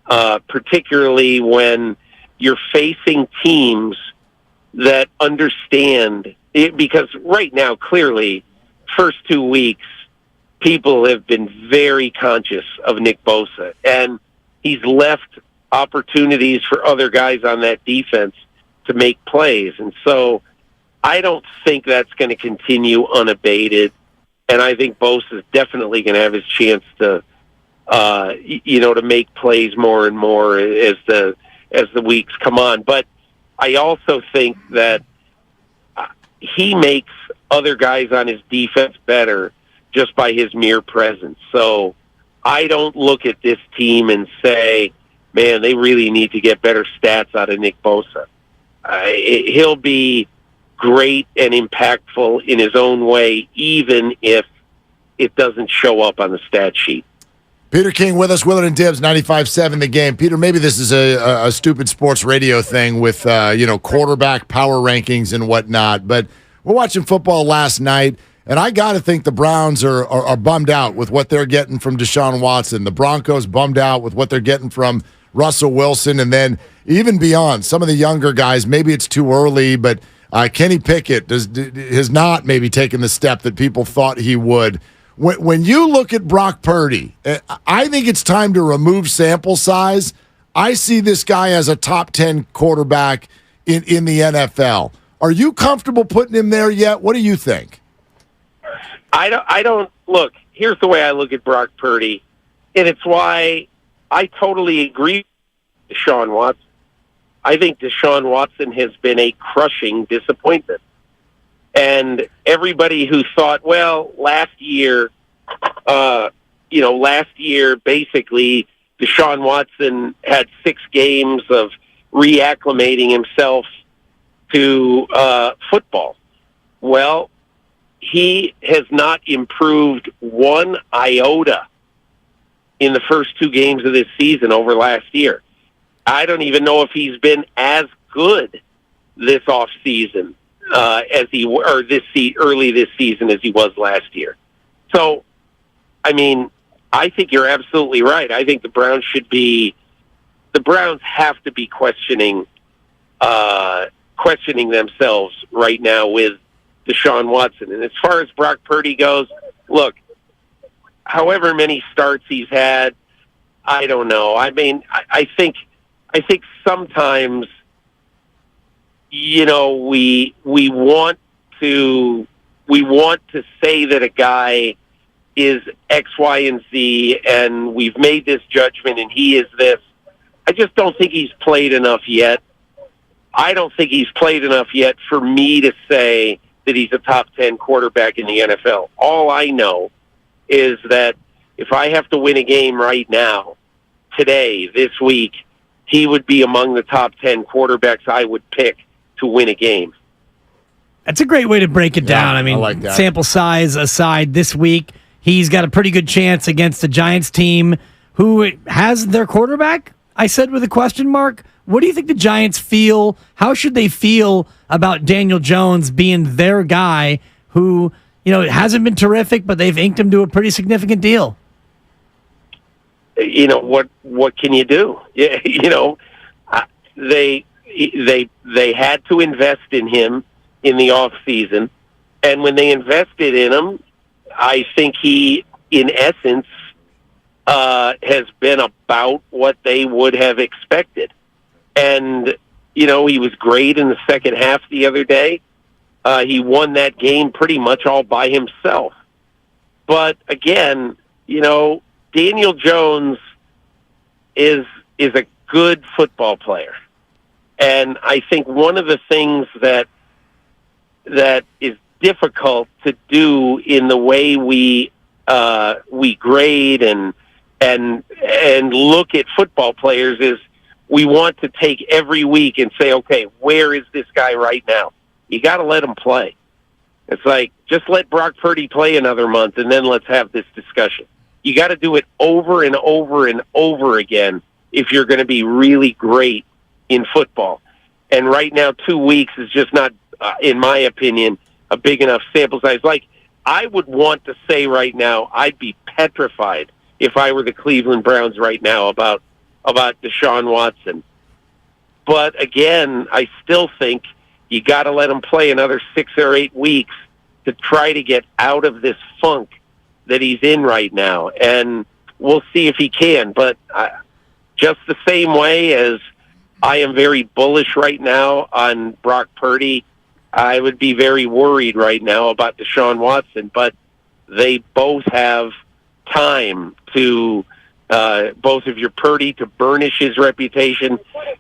particularly when you're facing teams that understand it, because right now, clearly, first 2 weeks, people have been very conscious of Nick Bosa, and he's left opportunities for other guys on that defense to make plays. And so I don't think that's going to continue unabated, and I think Bosa is definitely going to have his chance to, to make plays more and more as the weeks come on. But I also think that he makes other guys on his defense better just by his mere presence. So I don't look at this team and say, man, they really need to get better stats out of Nick Bosa. He'll be great and impactful in his own way, even if it doesn't show up on the stat sheet. Peter King with us, Willard and Dibbs, 95.7 The Game. Peter, maybe this is a stupid sports radio thing with, quarterback power rankings and whatnot, but we're watching football last night, and I got to think the Browns are bummed out with what they're getting from Deshaun Watson. The Broncos bummed out with what they're getting from Russell Wilson, and then even beyond, some of the younger guys, maybe it's too early, but Kenny Pickett has not maybe taken the step that people thought he would. When you look at Brock Purdy, I think it's time to remove sample size. I see this guy as a top 10 quarterback in the NFL. Are you comfortable putting him there yet? What do you think? I don't look. Here's the way I look at Brock Purdy, and it's why I totally agree with Deshaun Watson. I think Deshaun Watson has been a crushing disappointment. And everybody who thought, well, last year, basically, Deshaun Watson had 6 games of reacclimating himself to football. Well, he has not improved one iota in the first 2 games of this season over last year. I don't even know if he's been as good this offseason early this season as he was last year. So, I mean, I think you're absolutely right. I think the Browns have to be questioning themselves right now with Deshaun Watson. And as far as Brock Purdy goes, look, however many starts he's had, I don't know. I mean, I think sometimes, you know, we want to say that a guy is X, Y, and Z, and we've made this judgment, and he is this. I just don't think he's played enough yet. I don't think he's played enough yet for me to say that he's a top 10 quarterback in the NFL. All I know is that if I have to win a game right now, today, this week, he would be among the top 10 quarterbacks I would pick to win a game. That's a great way to break it down. I mean, like that. Sample size aside, this week, he's got a pretty good chance against the Giants team who has their quarterback, I said with a question mark. What do you think the Giants feel? How should they feel about Daniel Jones being their guy who, you know, hasn't been terrific, but they've inked him to a pretty significant deal? You know, what can you do? You know, they had to invest in him in the off season, and when they invested in him, I think he, in essence, has been about what they would have expected. And, you know, he was great in the second half the other day. He won that game pretty much all by himself. But again, you know, Daniel Jones is a good football player. And I think one of the things that is difficult to do in the way we grade and look at football players is we want to take every week and say, okay, where is this guy right now? You got to let him play. It's like, just let Brock Purdy play another month and then let's have this discussion. You got to do it over and over and over again if you're going to be really great in football. And right now, 2 weeks is just not, in my opinion, a big enough sample size. Like, I would want to say right now, I'd be petrified if I were the Cleveland Browns right now about Deshaun Watson. But again, I still think you got to let him play another 6 or 8 weeks to try to get out of this funk that he's in right now. And we'll see if he can. But just the same way as I am very bullish right now on Brock Purdy, I would be very worried right now about Deshaun Watson. But they both have time to, both if you're Purdy, to burnish his reputation,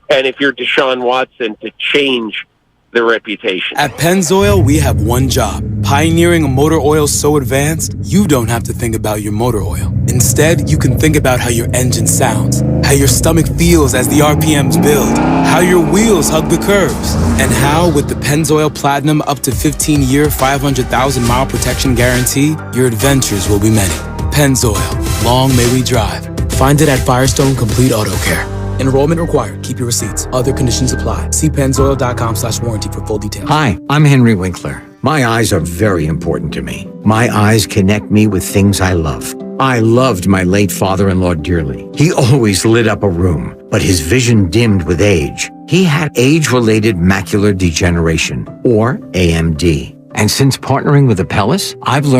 and if you're Deshaun Watson, to change the reputation. At Pennzoil, we have one job: pioneering a motor oil so advanced you don't have to think about your motor oil. Instead, you can think about how your engine sounds, how your stomach feels as the RPMs build, how your wheels hug the curves, and how, with the Pennzoil Platinum up to 15-year, 500,000-mile protection guarantee, your adventures will be many. Pennzoil, long may we drive. Find it at Firestone Complete Auto Care. Enrollment required. Keep your receipts. Other conditions apply. See pennzoil.com/warranty for full details. Hi, I'm Henry Winkler. My eyes are very important to me. My eyes connect me with things I love. I loved my late father-in-law dearly. He always lit up a room, but his vision dimmed with age. He had age-related macular degeneration, or AMD. And since partnering with Apellis, I've learned